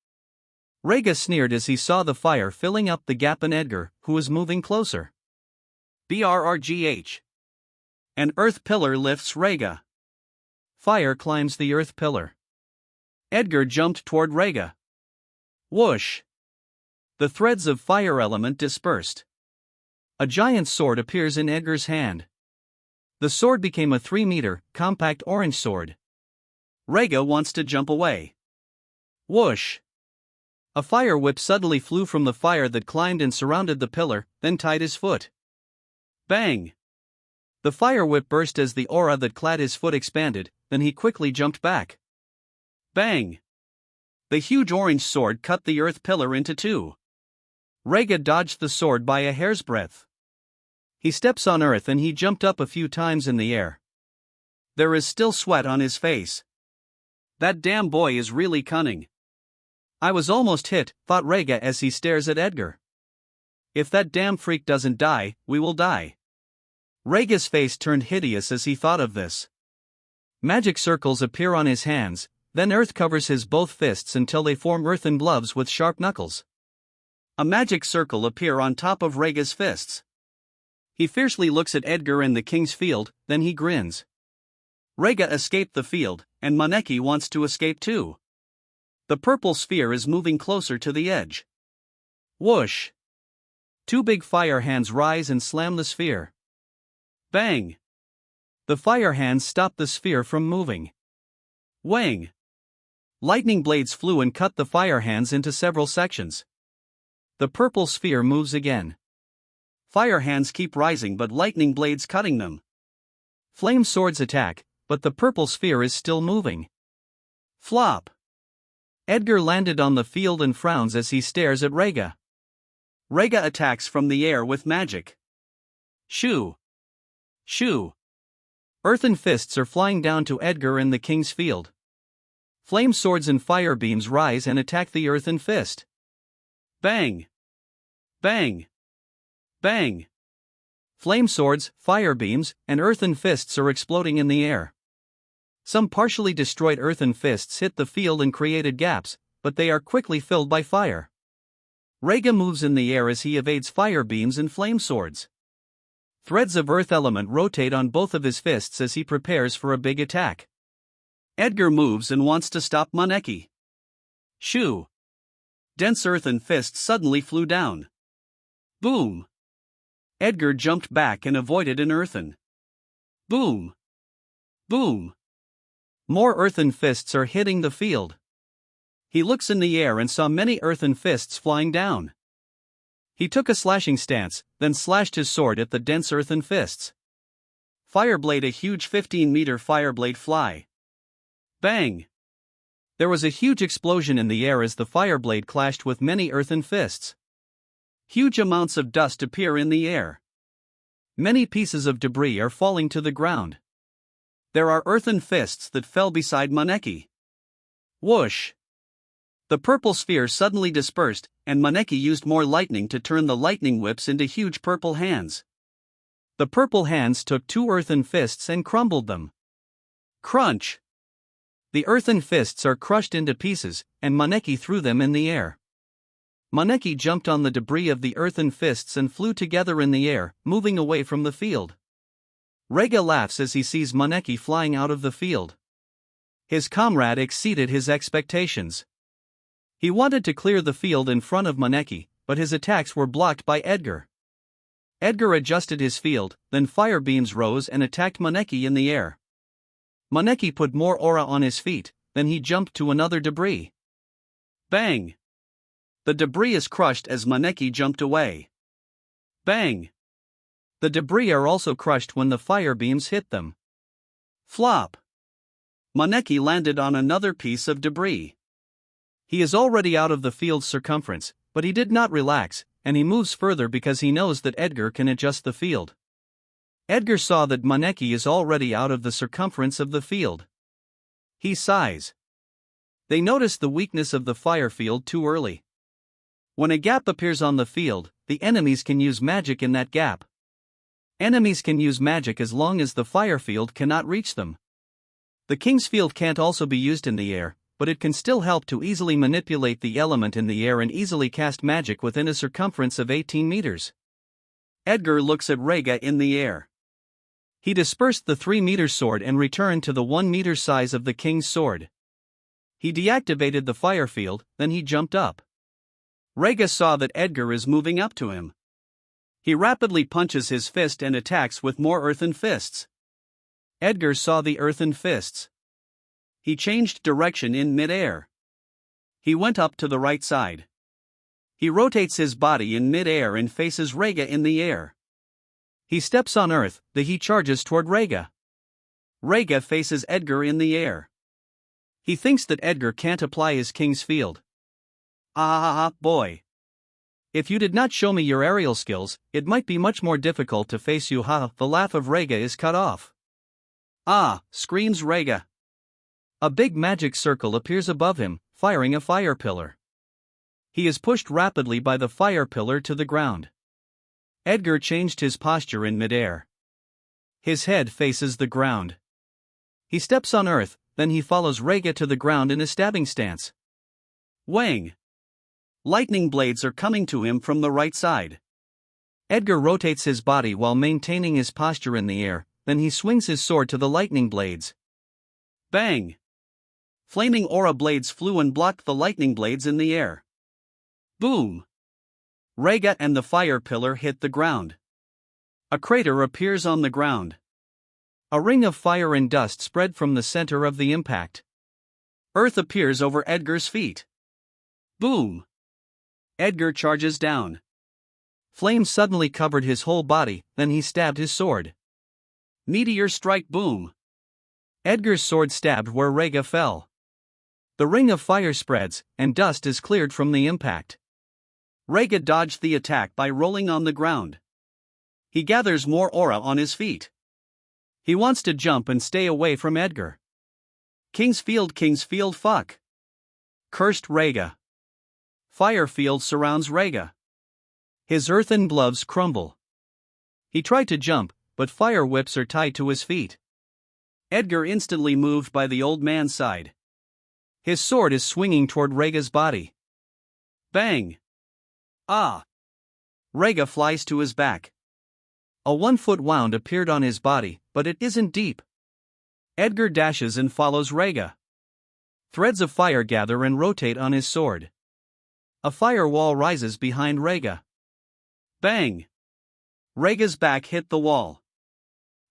Rega sneered as he saw the fire filling up the gap in Edgar, who was moving closer. BRRGH. An earth pillar lifts Rega. Fire climbs the earth pillar. Edgar jumped toward Rega. Whoosh! The threads of fire element dispersed. A giant sword appears in Edgar's hand. The sword became a 3-meter, compact orange sword. Rega wants to jump away. Whoosh! A fire whip suddenly flew from the fire that climbed and surrounded the pillar, then tied his foot. Bang! The fire whip burst as the aura that clad his foot expanded, then he quickly jumped back. Bang! The huge orange sword cut the earth pillar into two. Rega dodged the sword by a hair's breadth. He steps on earth and he jumped up a few times in the air. There is still sweat on his face. That damn boy is really cunning. I was almost hit, thought Rega as he stares at Edgar. If that damn freak doesn't die, we will die. Rega's face turned hideous as he thought of this. Magic circles appear on his hands, then earth covers his both fists until they form earthen gloves with sharp knuckles. A magic circle appear on top of Rega's fists. He fiercely looks at Edgar and the king's field, then he grins. Rega escaped the field, and Maneki wants to escape too. The purple sphere is moving closer to the edge. Whoosh! Two big fire hands rise and slam the sphere. Bang! The fire hands stop the sphere from moving. Whang! Lightning blades flew and cut the fire hands into several sections. The purple sphere moves again. Fire hands keep rising but lightning blades cutting them. Flame swords attack, but the purple sphere is still moving. Flop! Edgar landed on the field and frowns as he stares at Rega. Rega attacks from the air with magic. Shoo! Shoo! Earthen fists are flying down to Edgar in the king's field. Flame swords and fire beams rise and attack the earthen fist. Bang! Bang! Bang! Flame swords, fire beams, and earthen fists are exploding in the air. Some partially destroyed earthen fists hit the field and created gaps, but they are quickly filled by fire. Rega moves in the air as he evades fire beams and flame swords. Threads of earth element rotate on both of his fists as he prepares for a big attack. Edgar moves and wants to stop Maneki. Shoo! Dense earthen fists suddenly flew down. Boom! Edgar jumped back and avoided an earthen. Boom! Boom! More earthen fists are hitting the field. He looks in the air and saw many earthen fists flying down. He took a slashing stance, then slashed his sword at the dense earthen fists. Fireblade, a huge 15-meter fireblade fly. Bang! There was a huge explosion in the air as the fireblade clashed with many earthen fists. Huge amounts of dust appear in the air. Many pieces of debris are falling to the ground. There are earthen fists that fell beside Maneki. Whoosh! The purple sphere suddenly dispersed, and Maneki used more lightning to turn the lightning whips into huge purple hands. The purple hands took two earthen fists and crumbled them. Crunch! The earthen fists are crushed into pieces, and Maneki threw them in the air. Maneki jumped on the debris of the earthen fists and flew together in the air, moving away from the field. Rega laughs as he sees Maneki flying out of the field. His comrade exceeded his expectations. He wanted to clear the field in front of Maneki, but his attacks were blocked by Edgar. Edgar adjusted his field, then fire beams rose and attacked Maneki in the air. Maneki put more aura on his feet, then he jumped to another debris. Bang! The debris is crushed as Maneki jumped away. Bang! The debris are also crushed when the fire beams hit them. Flop! Maneki landed on another piece of debris. He is already out of the field's circumference, but he did not relax, and he moves further because he knows that Edgar can adjust the field. Edgar saw that Maneki is already out of the circumference of the field. He sighs. They notice the weakness of the fire field too early. When a gap appears on the field, the enemies can use magic in that gap. Enemies can use magic as long as the fire field cannot reach them. The king's field can't also be used in the air, but it can still help to easily manipulate the element in the air and easily cast magic within a circumference of 18 meters. Edgar looks at Rega in the air. He dispersed the 3-meter sword and returned to the 1-meter size of the king's sword. He deactivated the fire field, then he jumped up. Rega saw that Edgar is moving up to him. He rapidly punches his fist and attacks with more earthen fists. Edgar saw the earthen fists. He changed direction in mid-air. He went up to the right side. He rotates his body in mid-air and faces Rega in the air. He steps on earth, he charges toward Rega. Rega faces Edgar in the air. He thinks that Edgar can't apply his king's field. Boy. If you did not show me your aerial skills, it might be much more difficult to face you. The laugh of Rega is cut off. Screams Rega. A big magic circle appears above him, firing a fire pillar. He is pushed rapidly by the fire pillar to the ground. Edgar changed his posture in midair. His head faces the ground. He steps on earth, then he follows Rega to the ground in a stabbing stance. Whang! Lightning blades are coming to him from the right side. Edgar rotates his body while maintaining his posture in the air, then he swings his sword to the lightning blades. Bang! Flaming aura blades flew and blocked the lightning blades in the air. Boom! Rega and the fire pillar hit the ground. A crater appears on the ground. A ring of fire and dust spread from the center of the impact. Earth appears over Edgar's feet. Boom! Edgar charges down. Flame suddenly covered his whole body, then he stabbed his sword. Meteor strike boom! Edgar's sword stabbed where Rega fell. The ring of fire spreads, and dust is cleared from the impact. Rega dodged the attack by rolling on the ground. He gathers more aura on his feet. He wants to jump and stay away from Edgar. King's Field, fuck! Cursed Rega. Fire field surrounds Rega. His earthen gloves crumble. He tried to jump, but fire whips are tied to his feet. Edgar instantly moved by the old man's side. His sword is swinging toward Rega's body. Bang! Ah! Rega flies to his back. A 1-foot wound appeared on his body, but it isn't deep. Edgar dashes and follows Rega. Threads of fire gather and rotate on his sword. A fire wall rises behind Rega. Bang! Rega's back hit the wall.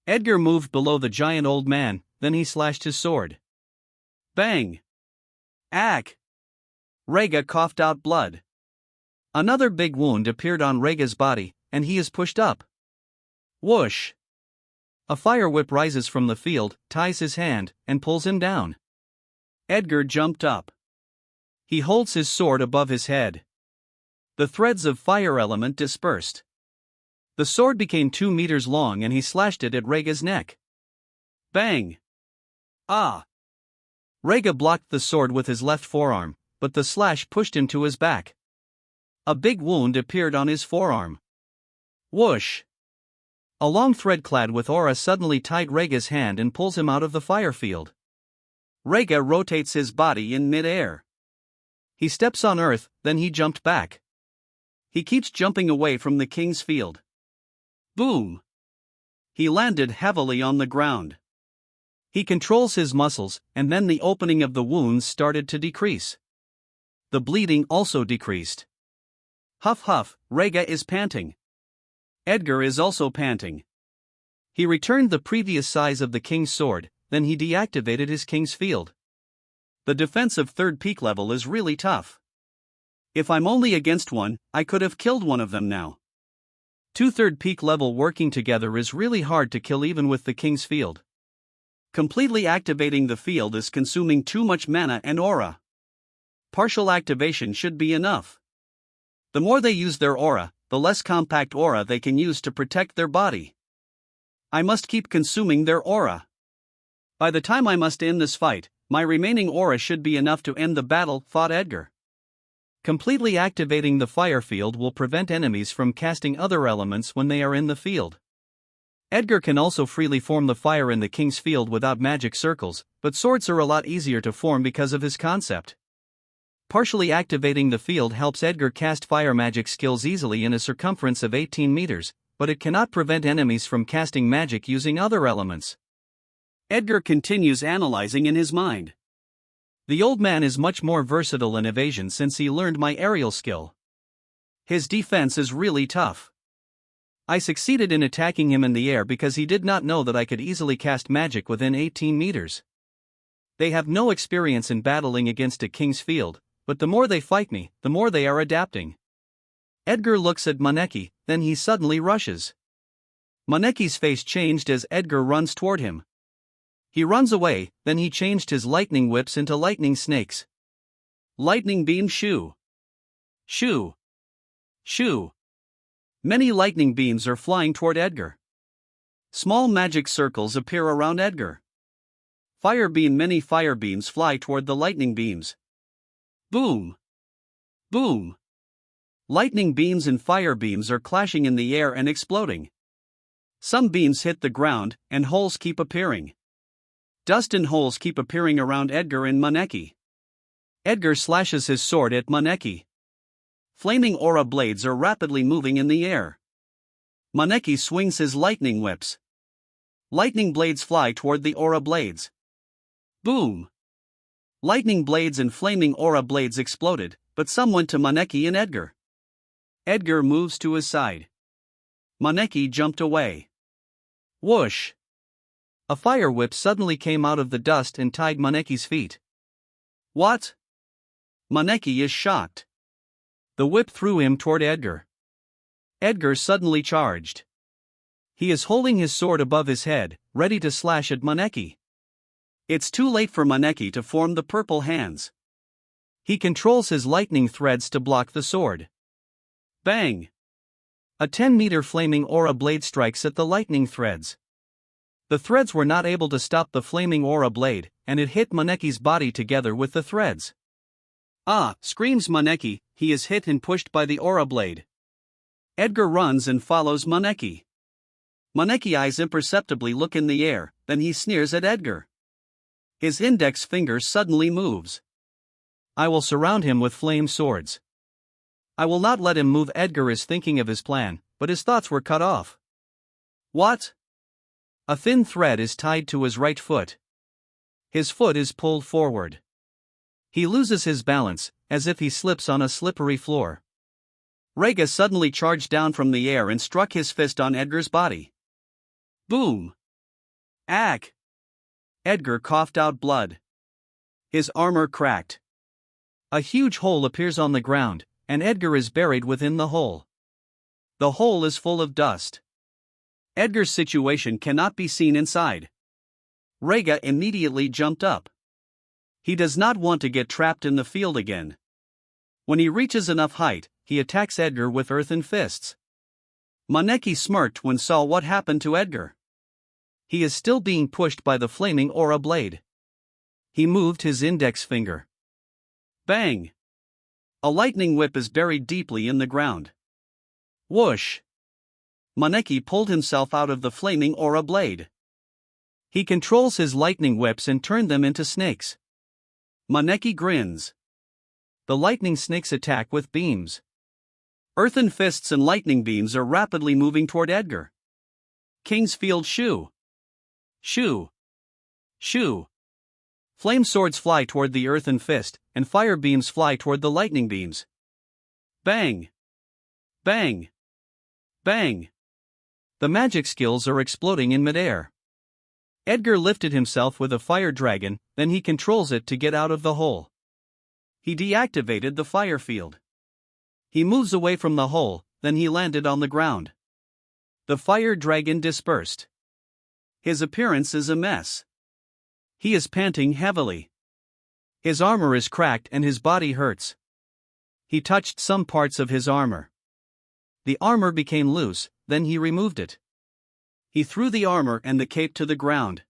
Edgar moved below the giant old man, then he slashed his sword. Bang! Ack! Rega coughed out blood. Another big wound appeared on Rega's body, and he is pushed up. Whoosh! A fire whip rises from the field, ties his hand, and pulls him down. Edgar jumped up. He holds his sword above his head. The threads of fire element dispersed. The sword became 2 meters long and he slashed it at Rega's neck. Bang! Ah! Rega blocked the sword with his left forearm, but the slash pushed him to his back. A big wound appeared on his forearm. Whoosh! A long thread clad with aura suddenly tied Rega's hand and pulls him out of the fire field. Rega rotates his body in mid-air. He steps on earth, then he jumped back. He keeps jumping away from the king's field. Boom! He landed heavily on the ground. He controls his muscles, and then the opening of the wounds started to decrease. The bleeding also decreased. Huff huff, Rega is panting. Edgar is also panting. He returned the previous size of the king's sword, then he deactivated his king's field. The defense of 3rd peak level is really tough. If I'm only against one, I could have killed one of them now. 2 3rd peak level working together is really hard to kill even with the king's field. Completely activating the field is consuming too much mana and aura. Partial activation should be enough. The more they use their aura, the less compact aura they can use to protect their body. I must keep consuming their aura. By the time I must end this fight, my remaining aura should be enough to end the battle, thought Edgar. Completely activating the fire field will prevent enemies from casting other elements when they are in the field. Edgar can also freely form the fire in the king's field without magic circles, but swords are a lot easier to form because of his concept. Partially activating the field helps Edgar cast fire magic skills easily in a circumference of 18 meters, but it cannot prevent enemies from casting magic using other elements. Edgar continues analyzing in his mind. The old man is much more versatile in evasion since he learned my aerial skill. His defense is really tough. I succeeded in attacking him in the air because he did not know that I could easily cast magic within 18 meters. They have no experience in battling against a king's field, but the more they fight me, the more they are adapting. Edgar looks at Maneki, then he suddenly rushes. Maneki's face changed as Edgar runs toward him. He runs away, then he changed his lightning whips into lightning snakes. Lightning beam shoo. Shoo. Shoo. Many lightning beams are flying toward Edgar. Small magic circles appear around Edgar. Many fire beams fly toward the lightning beams. Boom. Boom. Lightning beams and fire beams are clashing in the air and exploding. Some beams hit the ground, and holes keep appearing. Dust and holes keep appearing around Edgar and Maneki. Edgar slashes his sword at Maneki. Flaming aura blades are rapidly moving in the air. Maneki swings his lightning whips. Lightning blades fly toward the aura blades. Boom! Lightning blades and flaming aura blades exploded, but some went to Maneki and Edgar. Edgar moves to his side. Maneki jumped away. Whoosh! A fire whip suddenly came out of the dust and tied Maneki's feet. What? Maneki is shocked. The whip threw him toward Edgar. Edgar suddenly charged. He is holding his sword above his head, ready to slash at Maneki. It's too late for Maneki to form the purple hands. He controls his lightning threads to block the sword. Bang! A 10-meter flaming aura blade strikes at the lightning threads. The threads were not able to stop the flaming aura blade, and it hit Maneki's body together with the threads. Ah! Screams Maneki, he is hit and pushed by the aura blade. Edgar runs and follows Maneki. Maneki eyes imperceptibly look in the air, then he sneers at Edgar. His index finger suddenly moves. I will surround him with flame swords. I will not let him move. Edgar is thinking of his plan, but his thoughts were cut off. What? A thin thread is tied to his right foot. His foot is pulled forward. He loses his balance, as if he slips on a slippery floor. Rega suddenly charged down from the air and struck his fist on Edgar's body. Boom! Ack! Edgar coughed out blood. His armor cracked. A huge hole appears on the ground, and Edgar is buried within the hole. The hole is full of dust. Edgar's situation cannot be seen inside. Rega immediately jumped up. He does not want to get trapped in the field again. When he reaches enough height, he attacks Edgar with earthen fists. Maneki smirked when saw what happened to Edgar. He is still being pushed by the flaming aura blade. He moved his index finger. Bang! A lightning whip is buried deeply in the ground. Whoosh! Maneki pulled himself out of the flaming aura blade. He controls his lightning whips and turned them into snakes. Maneki grins. The lightning snakes attack with beams. Earthen fists and lightning beams are rapidly moving toward Edgar. King's Field Shoo! Shoo! Shoo! Flame swords fly toward the earthen fist, and fire beams fly toward the lightning beams. Bang! Bang! Bang! The magic skills are exploding in midair. Edgar lifted himself with a fire dragon, then he controls it to get out of the hole. He deactivated the fire field. He moves away from the hole, then he landed on the ground. The fire dragon dispersed. His appearance is a mess. He is panting heavily. His armor is cracked and his body hurts. He touched some parts of his armor. The armor became loose, then he removed it. He threw the armor and the cape to the ground.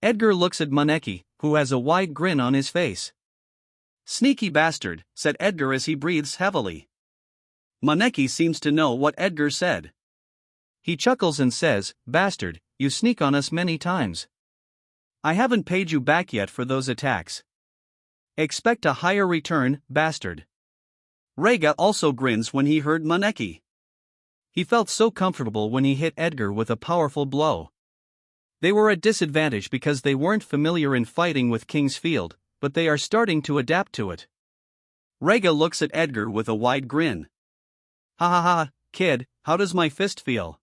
Edgar looks at Maneki, who has a wide grin on his face. Sneaky bastard, said Edgar as he breathes heavily. Maneki seems to know what Edgar said. He chuckles and says, Bastard, you sneak on us many times. I haven't paid you back yet for those attacks. Expect a higher return, bastard. Rega also grins when he heard Maneki. He felt so comfortable when he hit Edgar with a powerful blow. They were at disadvantage because they weren't familiar in fighting with King's Field, but they are starting to adapt to it. Rega looks at Edgar with a wide grin. Ha ha ha, kid, how does my fist feel?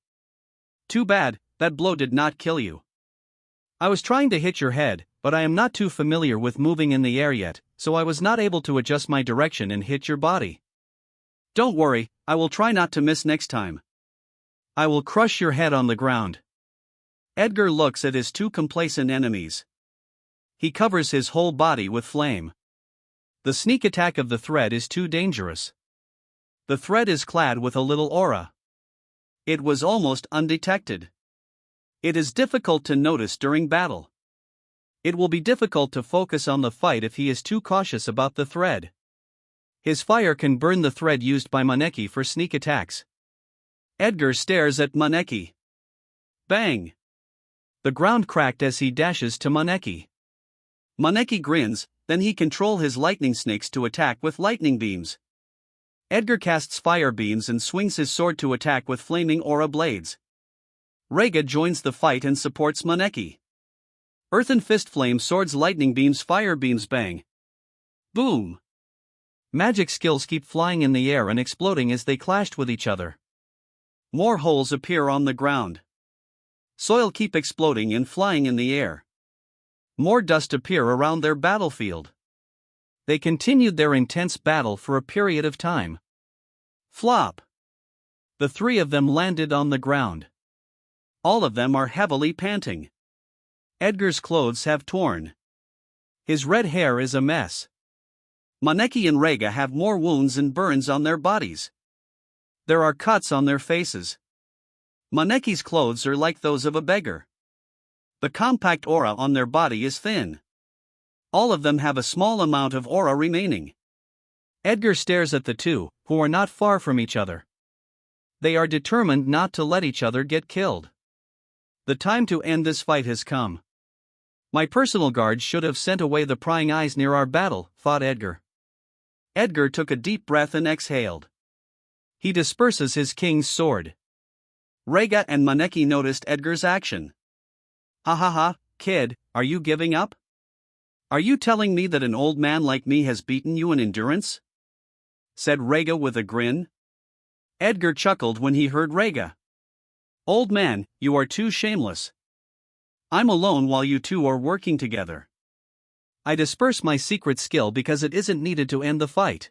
Too bad, that blow did not kill you. I was trying to hit your head, but I am not too familiar with moving in the air yet, so I was not able to adjust my direction and hit your body. Don't worry, I will try not to miss next time. I will crush your head on the ground. Edgar looks at his two complacent enemies. He covers his whole body with flame. The sneak attack of the thread is too dangerous. The thread is clad with a little aura. It was almost undetected. It is difficult to notice during battle. It will be difficult to focus on the fight if he is too cautious about the thread. His fire can burn the thread used by Maneki for sneak attacks. Edgar stares at Maneki. Bang! The ground cracked as he dashes to Maneki. Maneki grins, then he controls his lightning snakes to attack with lightning beams. Edgar casts fire beams and swings his sword to attack with flaming aura blades. Rega joins the fight and supports Maneki. Earthen fist flame swords lightning beams fire beams bang. Boom! Magic skills keep flying in the air and exploding as they clashed with each other. More holes appear on the ground. Soil keep exploding and flying in the air. More dust appear around their battlefield. They continued their intense battle for a period of time. Flop! The three of them landed on the ground. All of them are heavily panting. Edgar's clothes have torn. His red hair is a mess. Maneki and Reiga have more wounds and burns on their bodies. There are cuts on their faces. Maneki's clothes are like those of a beggar. The compact aura on their body is thin. All of them have a small amount of aura remaining. Edgar stares at the two, who are not far from each other. They are determined not to let each other get killed. The time to end this fight has come. My personal guards should have sent away the prying eyes near our battle, thought Edgar. Edgar took a deep breath and exhaled. He disperses his king's sword. Reiga and Maneki noticed Edgar's action. Ha ha ha, kid, are you giving up? Are you telling me that an old man like me has beaten you in endurance? Said Reiga with a grin. Edgar chuckled when he heard Reiga. Old man, you are too shameless. I'm alone while you two are working together. I disperse my secret skill because it isn't needed to end the fight.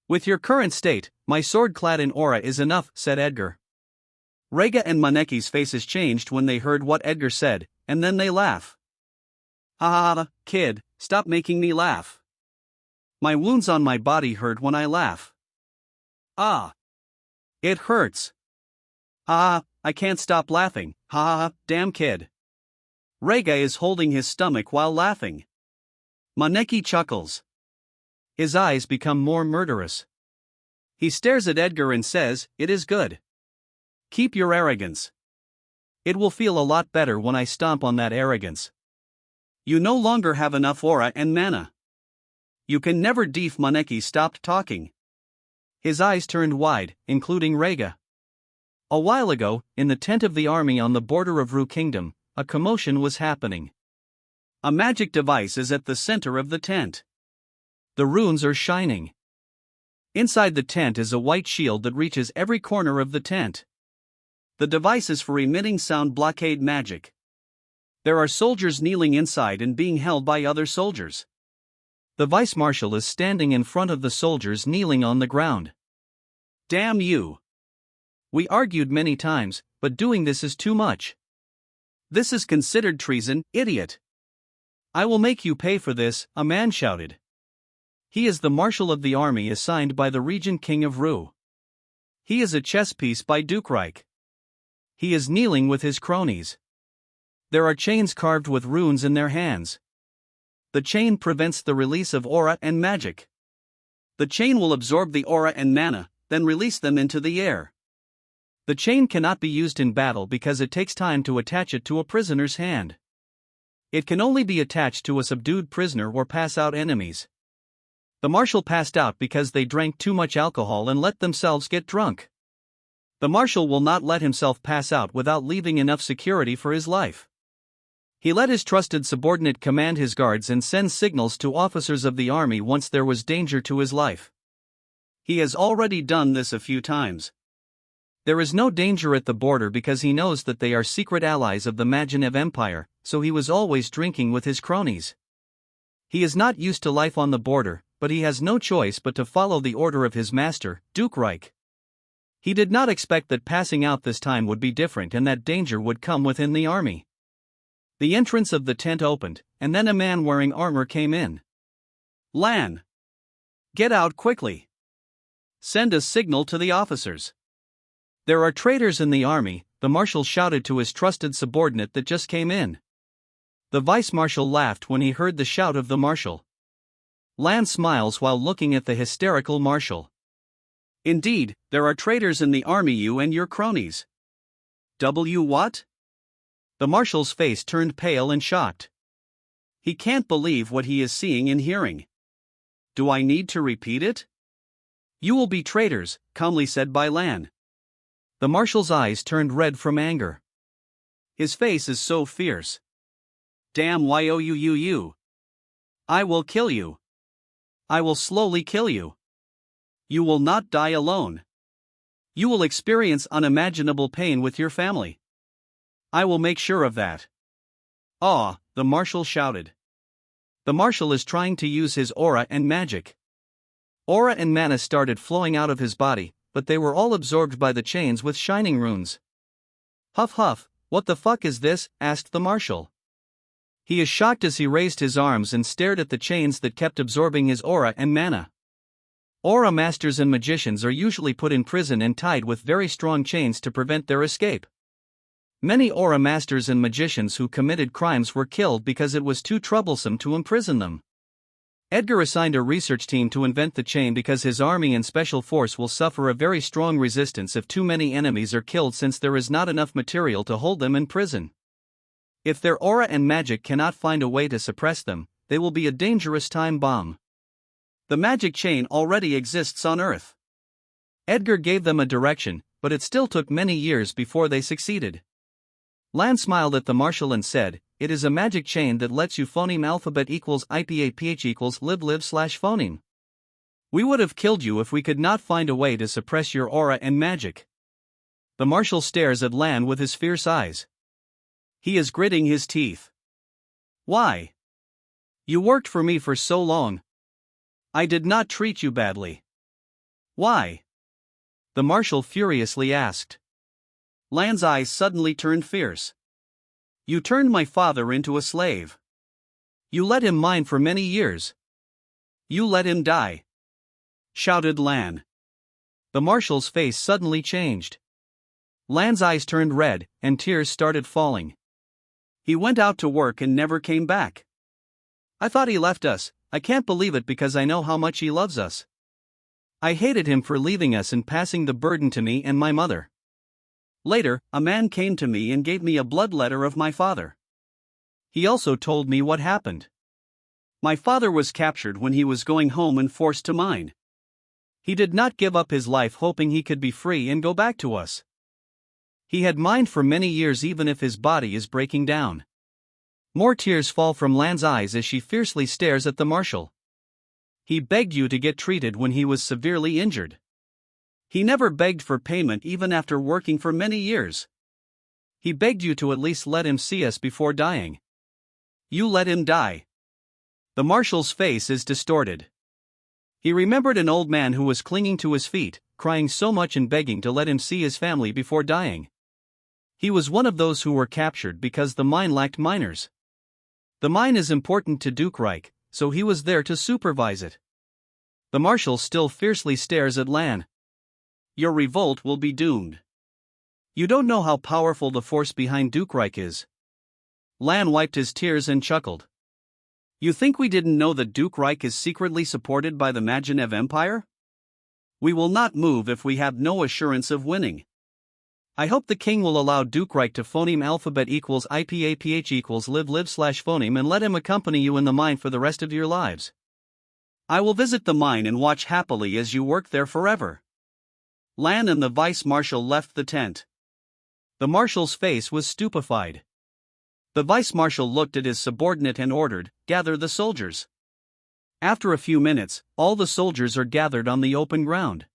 With your current state, my sword clad in aura is enough, said Edgar. Reiga and Maneki's faces changed when they heard what Edgar said, and then they laugh. Ha ha ha, kid, stop making me laugh. My wounds on my body hurt when I laugh. Ah. It hurts. Ha, I can't stop laughing, ha, damn kid. Reiga is holding his stomach while laughing. Maneki chuckles. His eyes become more murderous. He stares at Edgar and says, "It is good. Keep your arrogance. It will feel a lot better when I stomp on that arrogance. You no longer have enough aura and mana. You can never deef." Maneki stopped talking. His eyes turned wide, including Reiga. A while ago, in the tent of the army on the border of Ru Kingdom, a commotion was happening. A magic device is at the center of the tent. The runes are shining. Inside the tent is a white shield that reaches every corner of the tent. The device is for emitting sound blockade magic. There are soldiers kneeling inside and being held by other soldiers. The vice marshal is standing in front of the soldiers kneeling on the ground. Damn you! We argued many times, but doing this is too much. This is considered treason, idiot. I will make you pay for this, a man shouted. He is the marshal of the army assigned by the regent king of Ru. He is a chess piece by Duke Reich. He is kneeling with his cronies. There are chains carved with runes in their hands. The chain prevents the release of aura and magic. The chain will absorb the aura and mana, then release them into the air. The chain cannot be used in battle because it takes time to attach it to a prisoner's hand. It can only be attached to a subdued prisoner or pass out enemies. The marshal passed out because they drank too much alcohol and let themselves get drunk. The marshal will not let himself pass out without leaving enough security for his life. He let his trusted subordinate command his guards and send signals to officers of the army once there was danger to his life. He has already done this a few times. There is no danger at the border because he knows that they are secret allies of the Majinev Empire, so he was always drinking with his cronies. He is not used to life on the border, but he has no choice but to follow the order of his master, Duke Reich. He did not expect that passing out this time would be different and that danger would come within the army. The entrance of the tent opened, and then a man wearing armor came in. Lan! Get out quickly! Send a signal to the officers. There are traitors in the army, the marshal shouted to his trusted subordinate that just came in. The vice-marshal laughed when he heard the shout of the marshal. Lan smiles while looking at the hysterical marshal. Indeed, there are traitors in the army, you and your cronies. What? The marshal's face turned pale and shocked. He can't believe what he is seeing and hearing. Do I need to repeat it? You will be traitors, calmly said by Lan. The marshal's eyes turned red from anger. His face is so fierce. Damn you. I will kill you. I will slowly kill you. You will not die alone. You will experience unimaginable pain with your family. I will make sure of that. Ah, the marshal shouted. The marshal is trying to use his aura and magic. Aura and mana started flowing out of his body, but they were all absorbed by the chains with shining runes. Huff huff, what the fuck is this? Asked the marshal. He is shocked as he raised his arms and stared at the chains that kept absorbing his aura and mana. Aura masters and magicians are usually put in prison and tied with very strong chains to prevent their escape. Many aura masters and magicians who committed crimes were killed because it was too troublesome to imprison them. Edgar assigned a research team to invent the chain because his army and special force will suffer a very strong resistance if too many enemies are killed, since there is not enough material to hold them in prison. If their aura and magic cannot find a way to suppress them, they will be a dangerous time bomb. The magic chain already exists on Earth. Edgar gave them a direction, but it still took many years before they succeeded. Lan smiled at the marshal and said, "It is a magic chain that lets you phoneme alphabet equals IPAPH equals live/phoneme. We would have killed you if we could not find a way to suppress your aura and magic." The marshal stares at Lan with his fierce eyes. He is gritting his teeth. Why? You worked for me for so long. I did not treat you badly. Why? The marshal furiously asked. Lan's eyes suddenly turned fierce. You turned my father into a slave. You let him mine for many years. You let him die, shouted Lan. The marshal's face suddenly changed. Lan's eyes turned red, and tears started falling. He went out to work and never came back. I thought he left us. I can't believe it because I know how much he loves us. I hated him for leaving us and passing the burden to me and my mother. Later, a man came to me and gave me a blood letter of my father. He also told me what happened. My father was captured when he was going home and forced to mine. He did not give up his life hoping he could be free and go back to us. He had mined for many years even if his body is breaking down. More tears fall from Lan's eyes as she fiercely stares at the marshal. He begged you to get treated when he was severely injured. He never begged for payment even after working for many years. He begged you to at least let him see us before dying. You let him die. The marshal's face is distorted. He remembered an old man who was clinging to his feet, crying so much and begging to let him see his family before dying. He was one of those who were captured because the mine lacked miners. The mine is important to Duke Reich, so he was there to supervise it. The marshal still fiercely stares at Lan. Your revolt will be doomed. You don't know how powerful the force behind Duke Reich is. Lan wiped his tears and chuckled. You think we didn't know that Duke Reich is secretly supported by the Magenev Empire? We will not move if we have no assurance of winning. I hope the king will allow Duke Reich to phoneme alphabet equals IPAPH equals live/phoneme and let him accompany you in the mine for the rest of your lives. I will visit the mine and watch happily as you work there forever. Lan and the vice-marshal left the tent. The marshal's face was stupefied. The vice-marshal looked at his subordinate and ordered, "Gather the soldiers." After a few minutes, all the soldiers are gathered on the open ground.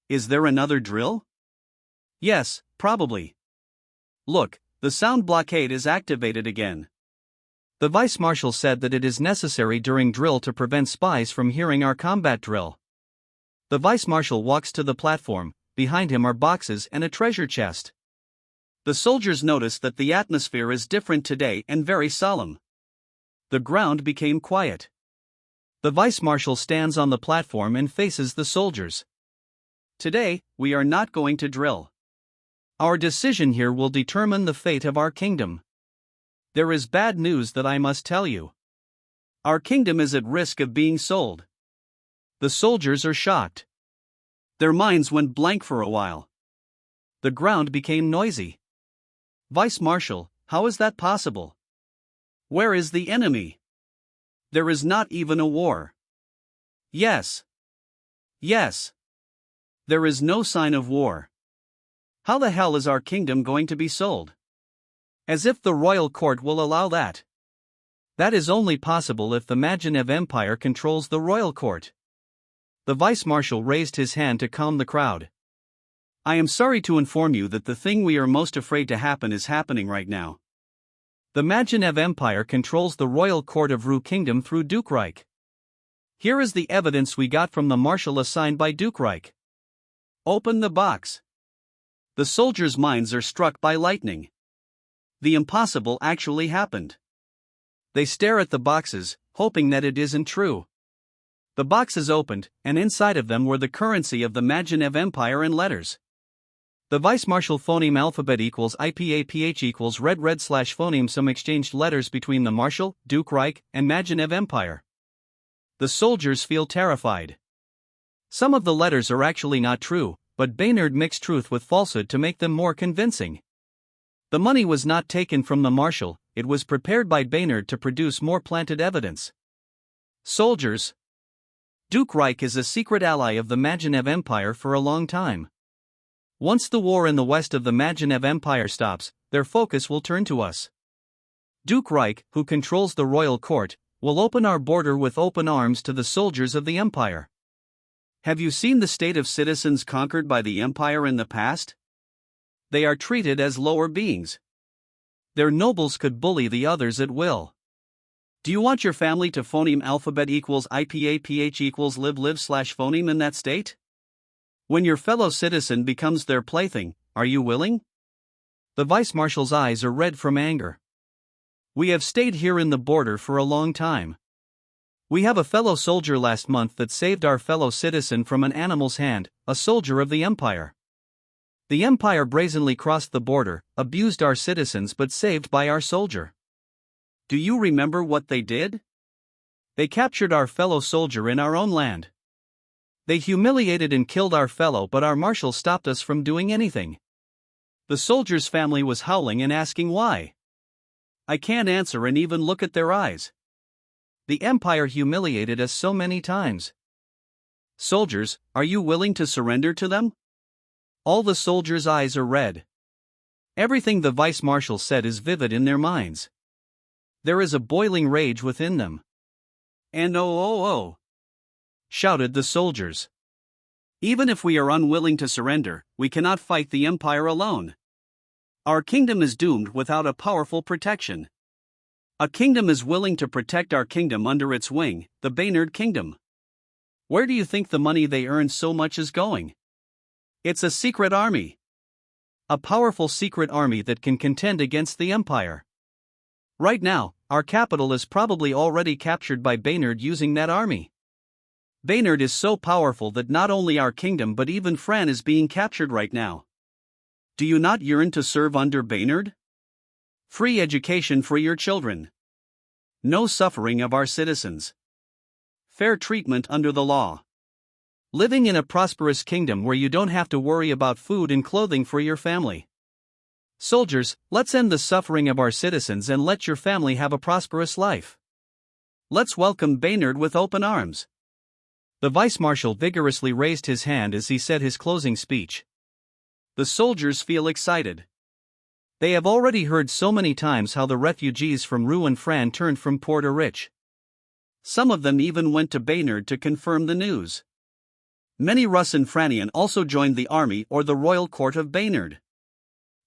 Is there another drill? Yes, probably. Look, the sound blockade is activated again. The vice-marshal said that it is necessary during drill to prevent spies from hearing our combat drill. The vice-marshal walks to the platform. Behind him are boxes and a treasure chest. The soldiers notice that the atmosphere is different today and very solemn. The ground became quiet. The vice-marshal stands on the platform and faces the soldiers. Today, we are not going to drill. Our decision here will determine the fate of our kingdom. There is bad news that I must tell you. Our kingdom is at risk of being sold. The soldiers are shocked. Their minds went blank for a while. The ground became noisy. Vice-marshal, how is that possible? Where is the enemy? There is not even a war. Yes. Yes. There is no sign of war. How the hell is our kingdom going to be sold? As if the royal court will allow that. That is only possible if the Magenev Empire controls the royal court. The vice-marshal raised his hand to calm the crowd. I am sorry to inform you that the thing we are most afraid to happen is happening right now. The Magenev Empire controls the royal court of Ru Kingdom through Duke Reich. Here is the evidence we got from the marshal assigned by Duke Reich. Open the box. The soldiers' minds are struck by lightning. The impossible actually happened. They stare at the boxes, hoping that it isn't true. The boxes opened, and inside of them were the currency of the Magenev Empire in letters. The vice-marshal phoneme alphabet equals IPAPH equals red phoneme some exchanged letters between the marshal, Duke Reich, and Magenev Empire. The soldiers feel terrified. Some of the letters are actually not true, but Baynard mixed truth with falsehood to make them more convincing. The money was not taken from the marshal, it was prepared by Baynard to produce more planted evidence. Soldiers. Duke Reich is a secret ally of the Magenev Empire for a long time. Once the war in the west of the Magenev Empire stops, their focus will turn to us. Duke Reich, who controls the royal court, will open our border with open arms to the soldiers of the empire. Have you seen the state of citizens conquered by the empire in the past? They are treated as lower beings. Their nobles could bully the others at will. Do you want your family to phoneme alphabet equals IPAPH equals live phoneme in that state? When your fellow citizen becomes their plaything, are you willing? The vice-marshal's eyes are red from anger. We have stayed here in the border for a long time. We have a fellow soldier last month that saved our fellow citizen from an animal's hand, a soldier of the empire. The empire brazenly crossed the border, abused our citizens but saved by our soldier. Do you remember what they did? They captured our fellow soldier in our own land. They humiliated and killed our fellow, but our marshal stopped us from doing anything. The soldier's family was howling and asking why. I can't answer and even look at their eyes. The empire humiliated us so many times. Soldiers, are you willing to surrender to them? All the soldiers' eyes are red. Everything the vice-marshal said is vivid in their minds. There is a boiling rage within them. And oh, shouted the soldiers. Even if we are unwilling to surrender, we cannot fight the empire alone. Our kingdom is doomed without a powerful protection. A kingdom is willing to protect our kingdom under its wing, the Baynard Kingdom. Where do you think the money they earn so much is going? It's a secret army. A powerful secret army that can contend against the empire. Right now, our capital is probably already captured by Baynard using that army. Baynard is so powerful that not only our kingdom but even Fran is being captured right now. Do you not yearn to serve under Baynard? Free education for your children. No suffering of our citizens. Fair treatment under the law. Living in a prosperous kingdom where you don't have to worry about food and clothing for your family. Soldiers, let's end the suffering of our citizens and let your family have a prosperous life. Let's welcome Baynard with open arms. The vice-marshal vigorously raised his hand as he said his closing speech. The soldiers feel excited. They have already heard so many times how the refugees from Ru and Fran turned from poor to rich. Some of them even went to Baynard to confirm the news. Many Rus and Franian also joined the army or the royal court of Baynard.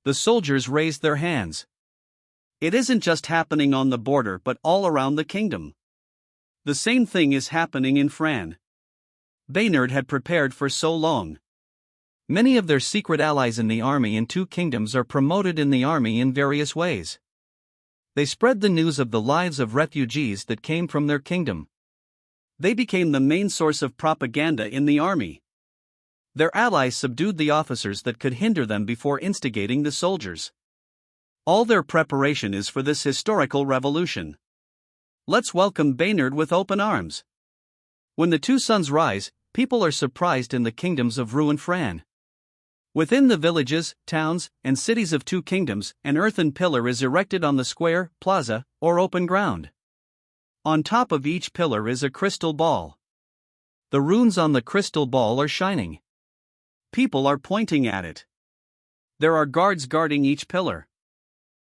The soldiers raised their hands. It isn't just happening on the border but all around the kingdom. The same thing is happening in Fran. Baynard had prepared for so long. Many of their secret allies in the army in two kingdoms are promoted in the army in various ways. They spread the news of the lives of refugees that came from their kingdom. They became the main source of propaganda in the army. Their allies subdued the officers that could hinder them before instigating the soldiers. All their preparation is for this historical revolution. Let's welcome Baynard with open arms. When the two suns rise, people are surprised in the kingdoms of Ru and Fran. Within the villages, towns, and cities of two kingdoms, an earthen pillar is erected on the square, plaza, or open ground. On top of each pillar is a crystal ball. The runes on the crystal ball are shining. People are pointing at it. There are guards guarding each pillar.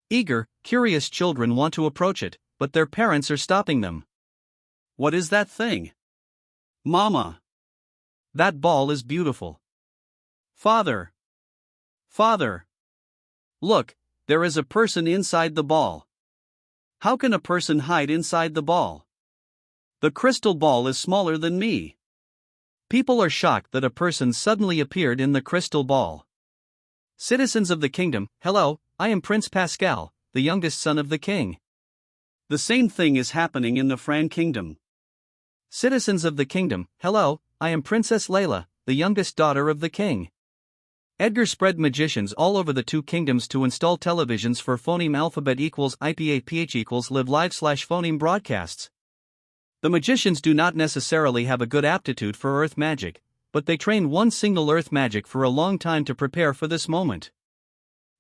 Eager, curious children want to approach it, but their parents are stopping them.
What is that thing? Mama.
That ball is beautiful.
Father. Father. Look, there is a person inside the ball. How can a person hide inside the ball? The crystal ball is smaller than me.
People are shocked that a person suddenly appeared in the crystal ball. Citizens of the kingdom, hello, I am Prince Pascal, the youngest son of the king.
The same thing is happening in the Fran kingdom.
Citizens of the kingdom, hello, I am Princess Layla, the youngest daughter of the king. Edgar spread magicians all over the two kingdoms to install televisions for phoneme alphabet equals IPA-PH equals live live/phoneme broadcasts. The magicians do not necessarily have a good aptitude for earth magic, but they train one single earth magic for a long time to prepare for this moment.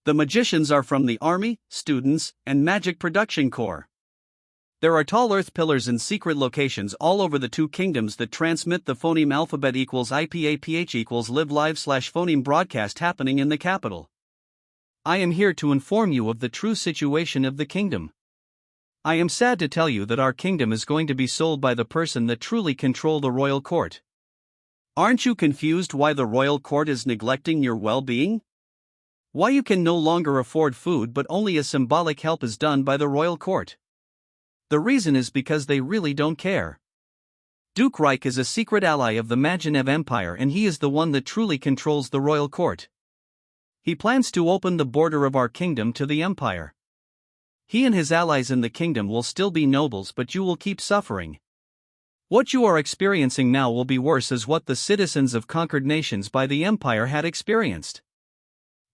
The magicians are from the army, students, and magic production corps. There are tall earth pillars in secret locations all over the two kingdoms that transmit the phoneme alphabet equals IPA-PH equals live live/phoneme broadcast happening in the capital.
I am here to inform you of the true situation of the kingdom. I am sad to tell you that our kingdom is going to be sold by the person that truly control the royal court.
Aren't you confused why the royal court is neglecting your well-being? Why you can no longer afford food but only a symbolic help is done by the royal court?
The reason is because they really don't care. Duke Reich is a secret ally of the Magenev Empire and he is the one that truly controls the royal court. He plans to open the border of our kingdom to the empire. He and his allies in the kingdom will still be nobles but you will keep suffering. What you are experiencing now will be worse as what the citizens of conquered nations by the empire had experienced.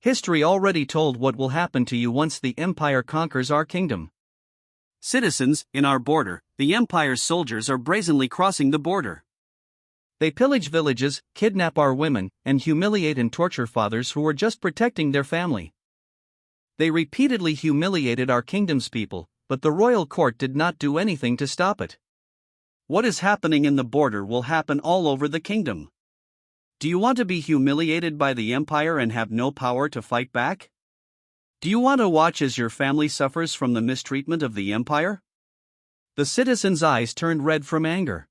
History already told what will happen to you once the empire conquers our kingdom.
Citizens, in our border, the empire's soldiers are brazenly crossing the border.
They pillage villages, kidnap our women, and humiliate and torture fathers who were just protecting their family. They repeatedly humiliated our kingdom's people, but the royal court did not do anything to stop it.
What is happening in the border will happen all over the kingdom. Do you want to be humiliated by the empire and have no power to fight back? Do you want to watch as your family suffers from the mistreatment of the empire?
The citizens' eyes turned red from anger.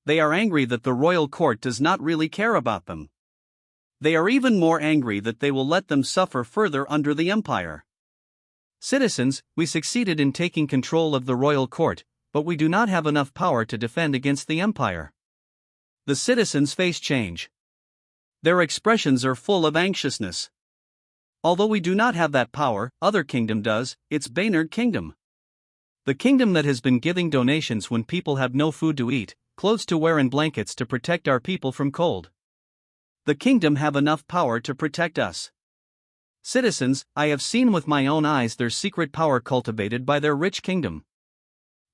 They are angry that the royal court does not really care about them. They are even more angry that they will let them suffer further under the empire.
Citizens, we succeeded in taking control of the royal court, but we do not have enough power to defend against the empire.
The citizens face change. Their expressions are full of anxiousness. Although we do not have that power, other kingdom does, it's Baynard Kingdom.
The kingdom that has been giving donations when people have no food to eat, clothes to wear and blankets to protect our people from cold.
The kingdom have enough power to protect us.
Citizens, I have seen with my own eyes their secret power cultivated by their rich kingdom.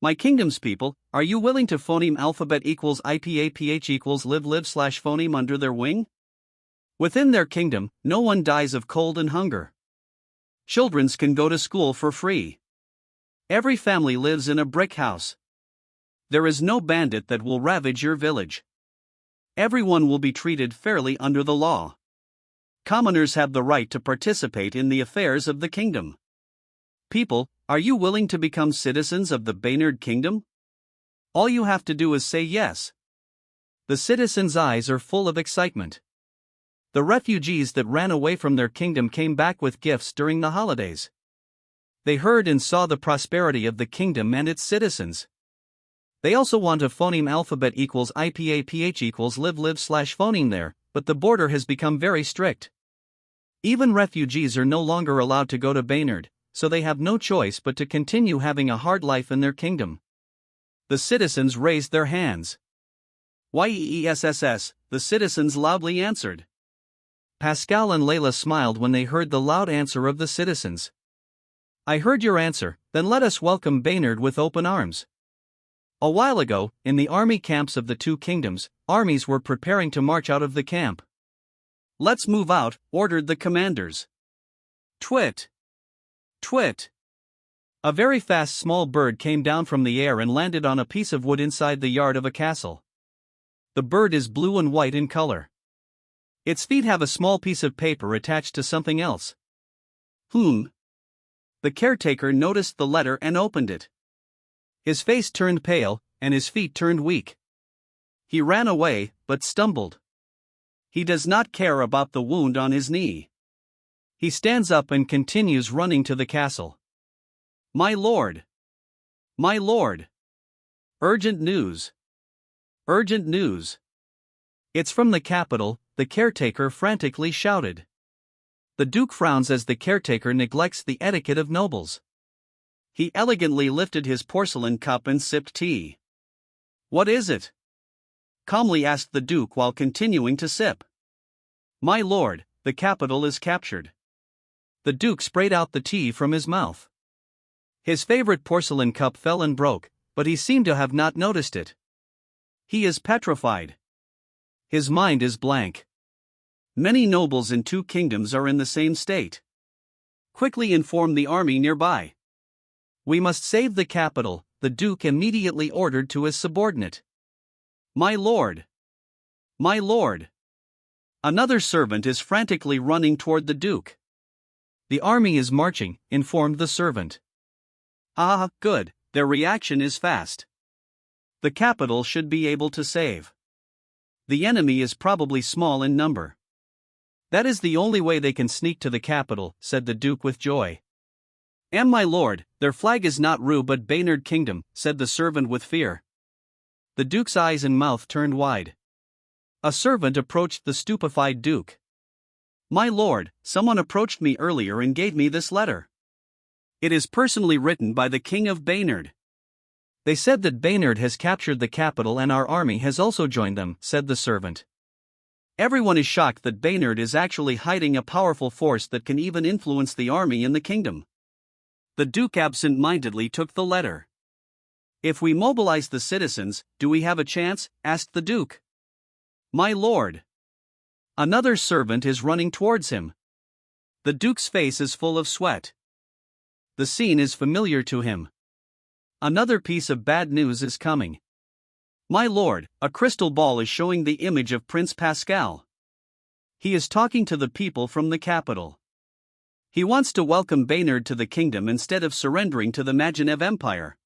My kingdom's people, are you willing to phoneme alphabet equals IPA-PH equals live live/phoneme under their wing? Within their kingdom, no one dies of cold and hunger. Children can go to school for free. Every family lives in a brick house. There is no bandit that will ravage your village. Everyone will be treated fairly under the law. Commoners have the right to participate in the affairs of the kingdom. People, are you willing to become citizens of the Baynard Kingdom? All you have to do is say yes.
The citizens' eyes are full of excitement. The refugees that ran away from their kingdom came back with gifts during the holidays. They heard and saw the prosperity of the kingdom and its citizens. They also want a phoneme alphabet equals IPA-PH equals live live/phoneme there, but the border has become very strict. Even refugees are no longer allowed to go to Baynard, so they have no choice but to continue having a hard life in their kingdom. The citizens raised their hands.
"Yeesss," the citizens loudly answered.
Pascal and Layla smiled when they heard the loud answer of the citizens. I heard your answer, then let us welcome Baynard with open arms. A while ago, in the army camps of the two kingdoms, armies were preparing to march out of the camp.
Let's move out, ordered the commanders. Twit! Twit!
A very fast small bird came down from the air and landed on a piece of wood inside the yard of a castle. The bird is blue and white in color. Its feet have a small piece of paper attached to something else.
The caretaker noticed the letter and opened it. His face turned pale, and his feet turned weak. He ran away, but stumbled. He does not care about the wound on his knee. He stands up and continues running to the castle. My lord! My lord! Urgent news! Urgent news! It's from the capital, the caretaker frantically shouted. The Duke frowns as the caretaker neglects the etiquette of nobles. He elegantly lifted his porcelain cup and sipped tea. What is it? Calmly asked the Duke while continuing to sip. My lord, the capital is captured. The Duke sprayed out the tea from his mouth. His favorite porcelain cup fell and broke, but he seemed to have not noticed it. He is petrified. His mind is blank. Many nobles in 2 kingdoms are in the same state. Quickly inform the army nearby. We must save the capital, the Duke immediately ordered to his subordinate. My lord! My lord! Another servant is frantically running toward the Duke. The army is marching, informed the servant. Ah, good, their reaction is fast. The capital should be able to save. The enemy is probably small in number. That is the only way they can sneak to the capital, said the Duke with joy. My lord, their flag is not Rue but Baynard Kingdom, said the servant with fear. The Duke's eyes and mouth turned wide. A servant approached the stupefied Duke. My lord, someone approached me earlier and gave me this letter. It is personally written by the King of Baynard. They said that Baynard has captured the capital and our army has also joined them, said the servant. Everyone is shocked that Baynard is actually hiding a powerful force that can even influence the army in the kingdom. The Duke absent-mindedly took the letter. If we mobilize the citizens, do we have a chance? Asked the Duke. My lord! Another servant is running towards him. The Duke's face is full of sweat. The scene is familiar to him. Another piece of bad news is coming. My lord, a crystal ball is showing the image of Prince Pascal. He is talking to the people from the capital. He wants to welcome Baynard to the kingdom instead of surrendering to the Magenev Empire.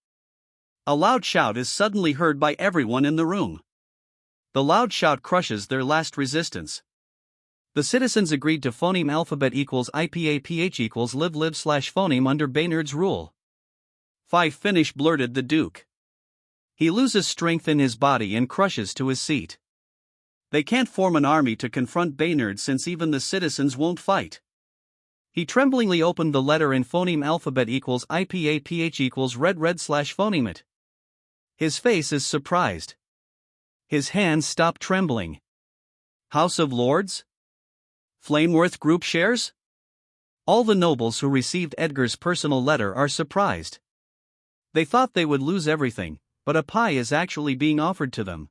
A loud shout is suddenly heard by everyone in the room. The loud shout crushes their last resistance. The citizens agreed to phoneme alphabet equals IPAPH equals live/phoneme under Baynard's rule. Finish, blurted the Duke. He loses strength in his body and crushes to his seat. They can't form an army to confront Baynard since even the citizens won't fight. He tremblingly opened the letter in phoneme alphabet equals IPAPH equals red/phoneme it. His face is surprised. His hands stop trembling. House of Lords? Flameworth Group shares? All the nobles who received Edgar's personal letter are surprised. They thought they would lose everything, but a pie is actually being offered to them.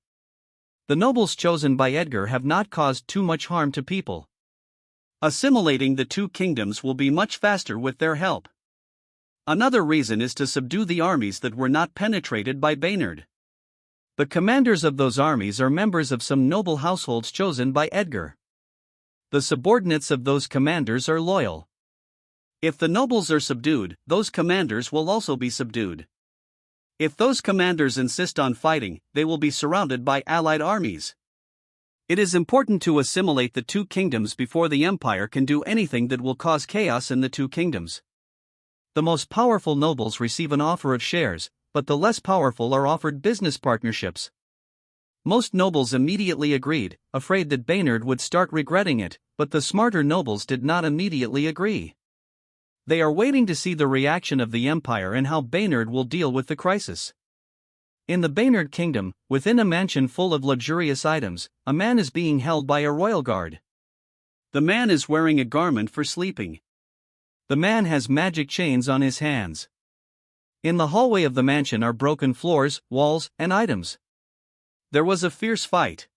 The nobles chosen by Edgar have not caused too much harm to people. Assimilating the 2 kingdoms will be much faster with their help. Another reason is to subdue the armies that were not penetrated by Baynard. The commanders of those armies are members of some noble households chosen by Edgar. The subordinates of those commanders are loyal. If the nobles are subdued, those commanders will also be subdued. If those commanders insist on fighting, they will be surrounded by allied armies. It is important to assimilate the 2 kingdoms before the empire can do anything that will cause chaos in the 2 kingdoms. The most powerful nobles receive an offer of shares, but the less powerful are offered business partnerships. Most nobles immediately agreed, afraid that Baynard would start regretting it, but the smarter nobles did not immediately agree. They are waiting to see the reaction of the empire and how Baynard will deal with the crisis. In the Baynard Kingdom, within a mansion full of luxurious items, a man is being held by a royal guard. The man is wearing a garment for sleeping. The man has magic chains on his hands. In the hallway of the mansion are broken floors, walls, and items. There was a fierce fight.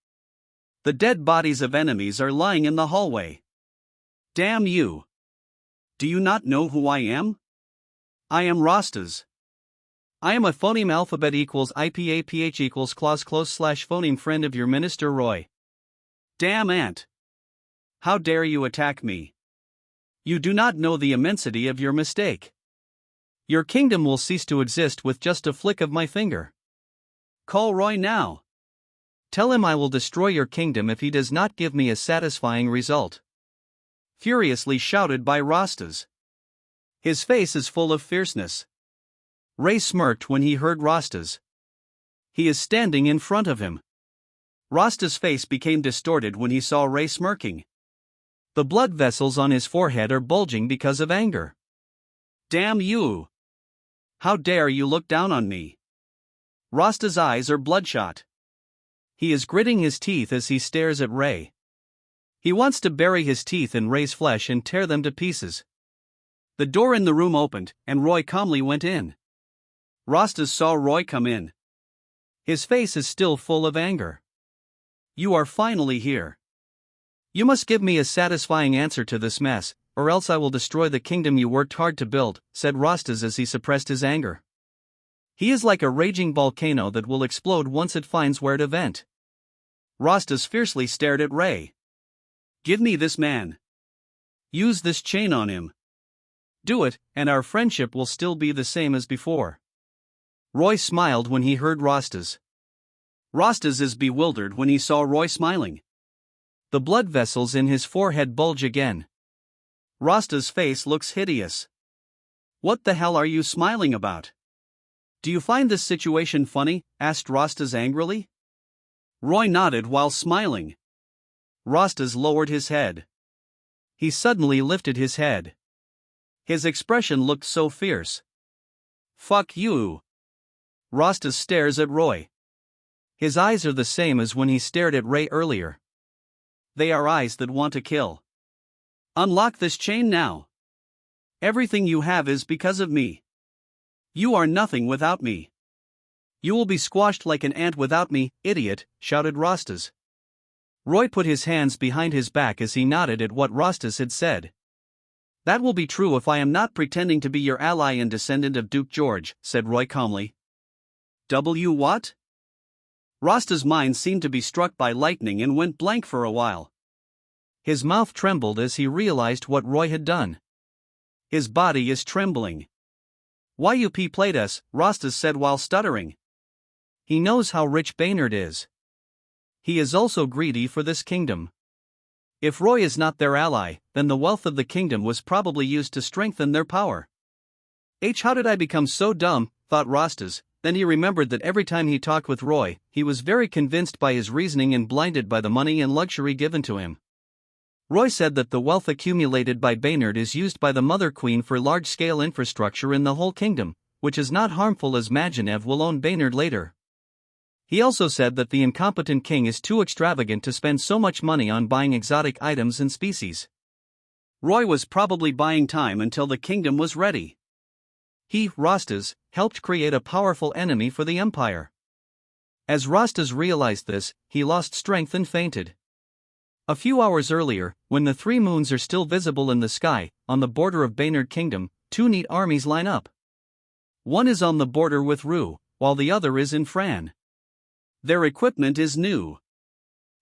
The dead bodies of enemies are lying in the hallway. Damn you! Do you not know who I am? I am Rastas. I am a phoneme alphabet equals IPAPH equals clause close/phoneme friend of your Minister Roy. Damn ant! How dare you attack me? You do not know the immensity of your mistake.
Your kingdom will cease to exist with just a flick of my finger. Call Roy now. Tell him I will destroy your kingdom if he does not give me a satisfying result. Furiously shouted by Rastas. His face is full of fierceness. Ray smirked when he heard Rastas. He is standing in front of him. Rasta's face became distorted when he saw Ray smirking. The blood vessels on his forehead are bulging because of anger. Damn you! How dare you look down on me? Rasta's eyes are bloodshot. He is gritting his teeth as he stares at Ray. He wants to bury his teeth in Ray's flesh and tear them to pieces. The door in the room opened, and Roy calmly went in. Rastas saw Roy come in. His face is still full of anger. You are finally here. You must give me a satisfying answer to this mess, or else I will destroy the kingdom you worked hard to build, said Rastas as he suppressed his anger. He is like a raging volcano that will explode once it finds where to vent. Rastas fiercely stared at Ray. Give me this man. Use this chain on him. Do it, and our friendship will still be the same as before. Roy smiled when he heard Rastas. Rastas is bewildered when he saw Roy smiling. The blood vessels in his forehead bulge again. Rastas' face looks hideous. What the hell are you smiling about? Do you find this situation funny? Asked Rastas angrily. Roy nodded while smiling. Rastas lowered his head. He suddenly lifted his head. His expression looked so fierce. Fuck you. Rastas stares at Roy. His eyes are the same as when he stared at Ray earlier. They are eyes that want to kill. Unlock this chain now. Everything you have is because of me. You are nothing without me. You will be squashed like an ant without me, idiot, shouted Rastas. Roy put his hands behind his back as he nodded at what Rastas had said. That will be true if I am not pretending to be your ally and descendant of Duke George, said Roy calmly. What? Rastas' mind seemed to be struck by lightning and went blank for a while. His mouth trembled as he realized what Roy had done. His body is trembling. Why you played us, Rastas said while stuttering. He knows how rich Baynard is. He is also greedy for this kingdom. If Roy is not their ally, then the wealth of the kingdom was probably used to strengthen their power. How did I become so dumb, thought Rastas. Then he remembered that every time he talked with Roy, he was very convinced by his reasoning and blinded by the money and luxury given to him. Roy said that the wealth accumulated by Baynard is used by the Mother Queen for large-scale infrastructure in the whole kingdom, which is not harmful as Magenev will own Baynard later. He also said that the incompetent king is too extravagant to spend so much money on buying exotic items and species. Roy was probably buying time until the kingdom was ready. He, Rastas, helped create a powerful enemy for the empire. As Rastas realized this, he lost strength and fainted. A few hours earlier, when the three moons are still visible in the sky, on the border of Baynard Kingdom, two neat armies line up. One is on the border with Rue, while the other is in Fran. Their equipment is new.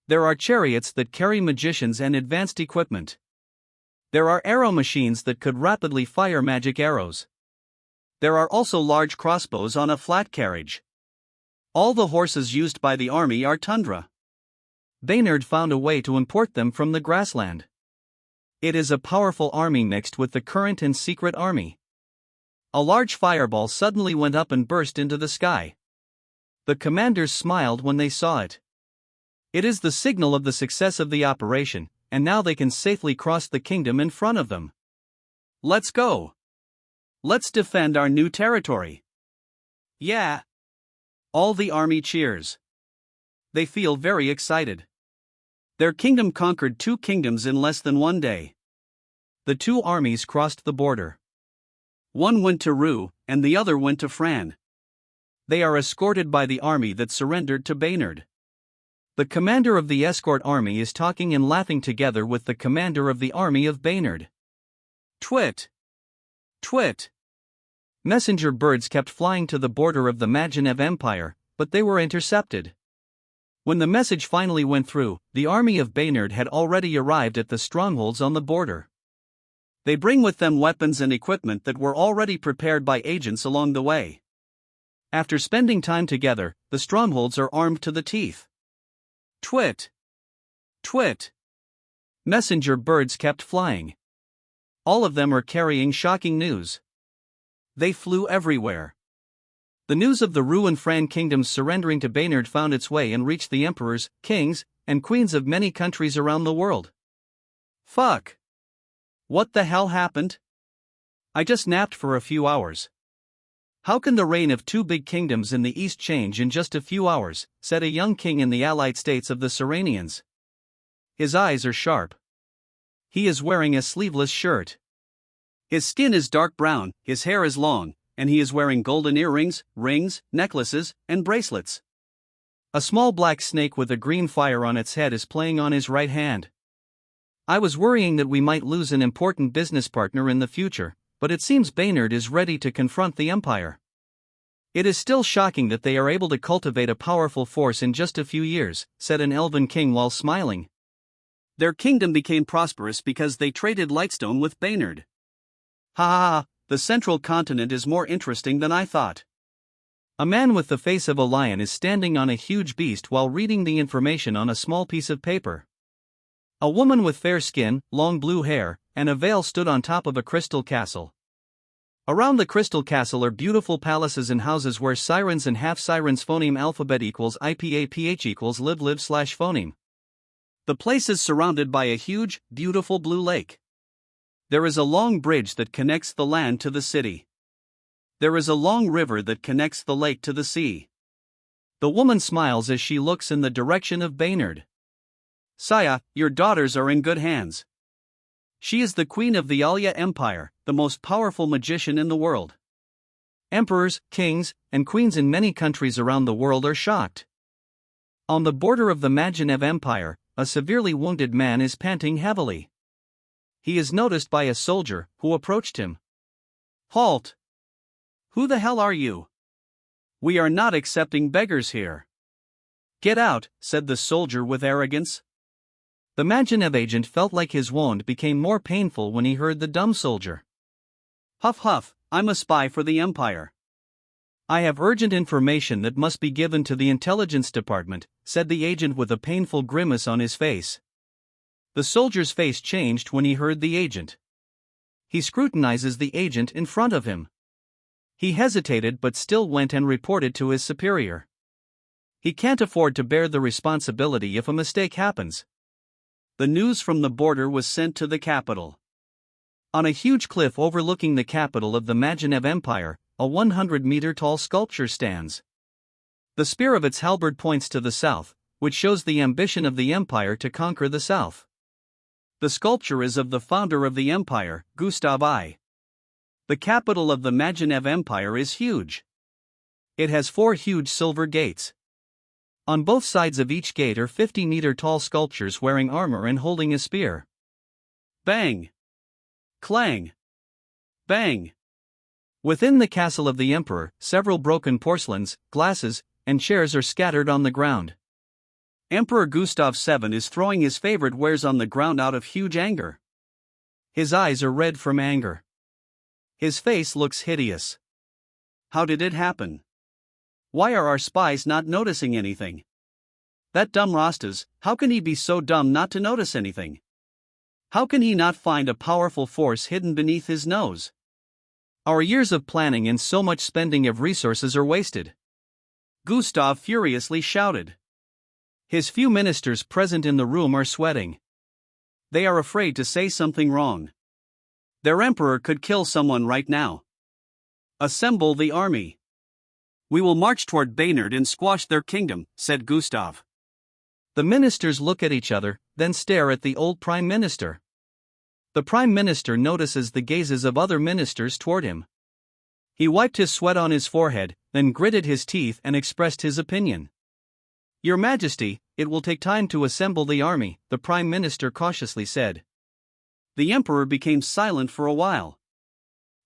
There are chariots that carry magicians and advanced equipment. There are arrow machines that could rapidly fire magic arrows. There are also large crossbows on a flat carriage. All the horses used by the army are tundra. Baynard found a way to import them from the grassland. It is a powerful army mixed with the current and secret army. A large fireball suddenly went up and burst into the sky. The commanders smiled when they saw it. It is the signal of the success of the operation, and now they can safely cross the kingdom in front of them. Let's go. Let's defend our new territory. Yeah. All the army cheers. They feel very excited. Their kingdom conquered two kingdoms in less than one day. The two armies crossed the border. One went to Rue, and the other went to Fran. They are escorted by the army that surrendered to Baynard. The commander of the escort army is talking and laughing together with the commander of the army of Baynard. Twit! Twit! Messenger birds kept flying to the border of the Magenev Empire, but they were intercepted. When the message finally went through, the army of Baynard had already arrived at the strongholds on the border.
They bring with them weapons and equipment that were already prepared by agents along the way. After spending time together, the strongholds are armed to the teeth. Twit! Twit! Messenger birds kept flying. All of them are carrying shocking news. They flew everywhere. The news of the ruined Fran kingdoms surrendering to Baynard found its way and reached the emperors, kings, and queens of many countries around the world. Fuck! What the hell happened? I just napped for a few hours. How can the reign of two big kingdoms in the east change in just a few hours, said a young king in the allied states of the Serenians. His eyes are sharp. He is wearing a sleeveless shirt. His skin is dark brown, his hair is long, and he is wearing golden earrings, rings, necklaces, and bracelets. A small black snake with a green fire on its head is playing on his right hand. I was worrying that we might lose an important business partner in the future, but it seems Baynard is ready to confront the Empire. It is still shocking that they are able to cultivate a powerful force in just a few years, said an elven king while smiling. Their kingdom became prosperous because they traded Lightstone with Baynard. Ha ha ha, the central continent is more interesting than I thought. A man with the face of a lion is standing on a huge beast while reading the information on a small piece of paper. A woman with fair skin, long blue hair, and a veil stood on top of a crystal castle. Around the crystal castle are beautiful palaces and houses where sirens and half-sirens phoneme alphabet equals IPAPH equals live/phoneme. The place is surrounded by a huge, beautiful blue lake. There is a long bridge that connects the land to the city. There is a long river that connects the lake to the sea. The woman smiles as she looks in the direction of Baynard. Saya, your daughters are in good hands. She is the queen of the Alya Empire, the most powerful magician in the world. Emperors, kings, and queens in many countries around the world are shocked. On the border of the Majinev Empire, a severely wounded man is panting heavily. He is noticed by a soldier, who approached him. Halt! Who the hell are you? We are not accepting beggars here. Get out, said the soldier with arrogance. The Majinev agent felt like his wound became more painful when he heard the dumb soldier. Huff huff, I'm a spy for the Empire. I have urgent information that must be given to the intelligence department, said the agent with a painful grimace on his face. The soldier's face changed when he heard the agent. He scrutinizes the agent in front of him. He hesitated but still went and reported to his superior. He can't afford to bear the responsibility if a mistake happens. The news from the border was sent to the capital. On a huge cliff overlooking the capital of the Majinev Empire, a 100-meter-tall sculpture stands. The spear of its halberd points to the south, which shows the ambition of the empire to conquer the south. The sculpture is of the founder of the empire, Gustav I. The capital of the Majinev Empire is huge. It has 4 huge silver gates. On both sides of each gate are 50-meter-tall sculptures wearing armor and holding a spear. Bang! Clang! Bang! Within the castle of the emperor, several broken porcelains, glasses, and chairs are scattered on the ground. Emperor Gustav VII is throwing his favorite wares on the ground out of huge anger. His eyes are red from anger. His face looks hideous. How did it happen? Why are our spies not noticing anything? That dumb Rastas, how can he be so dumb not to notice anything? How can he not find a powerful force hidden beneath his nose? Our years of planning and so much spending of resources are wasted. Gustav furiously shouted. His few ministers present in the room are sweating. They are afraid to say something wrong. Their emperor could kill someone right now. Assemble the army. We will march toward Baynard and squash their kingdom, said Gustav. The ministers look at each other, then stare at the old prime minister. The prime minister notices the gazes of other ministers toward him. He wiped his sweat on his forehead, then gritted his teeth and expressed his opinion. Your Majesty, it will take time to assemble the army, the prime minister cautiously said. The emperor became silent for a while.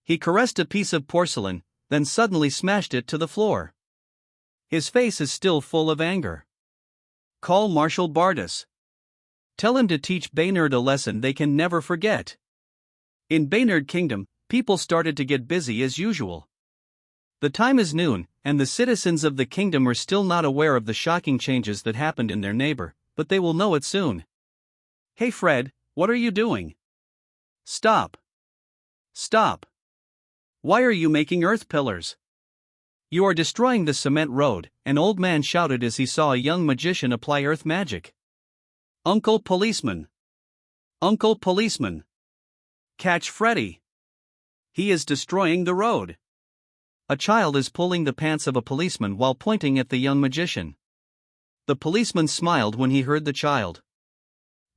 He caressed a piece of porcelain, then suddenly smashed it to the floor. His face is still full of anger. Call Marshal Bardus. Tell him to teach Baynard a lesson they can never forget.
In Baynard Kingdom, people started to get busy as usual. The time is noon, and the citizens of the kingdom are still not aware of the shocking changes that happened in their neighbor, but they will know it soon. Hey Fred, what are you doing? Stop. Stop. Why are you making earth pillars? You are destroying the cement road, an old man shouted as he saw a young magician apply earth magic. Uncle Policeman. Uncle Policeman. Catch Freddy. He is destroying the road. A child is pulling the pants of a policeman while pointing at the young magician. The policeman smiled when he heard the child.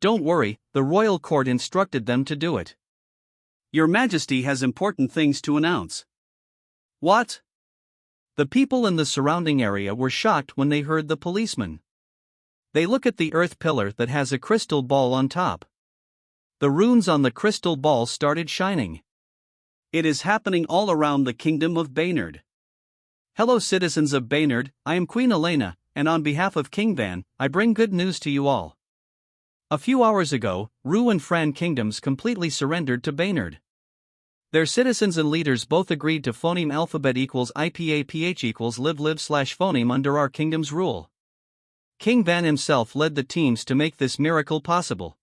Don't worry, the royal court instructed them to do it. Your Majesty has important things to announce. What? The people in the surrounding area were shocked when they heard the policeman. They look at the earth pillar that has a crystal ball on top. The runes on the crystal ball started shining. It is happening all around the kingdom of Baynard. Hello citizens of Baynard, I am Queen Elena, and on behalf of King Van, I bring good news to you all. A few hours ago, Rue and Fran kingdoms completely surrendered to Baynard. Their citizens and leaders both agreed to phoneme alphabet equals IPA/PH equals live/phoneme under our kingdom's rule. King Van himself led the teams to make this miracle possible.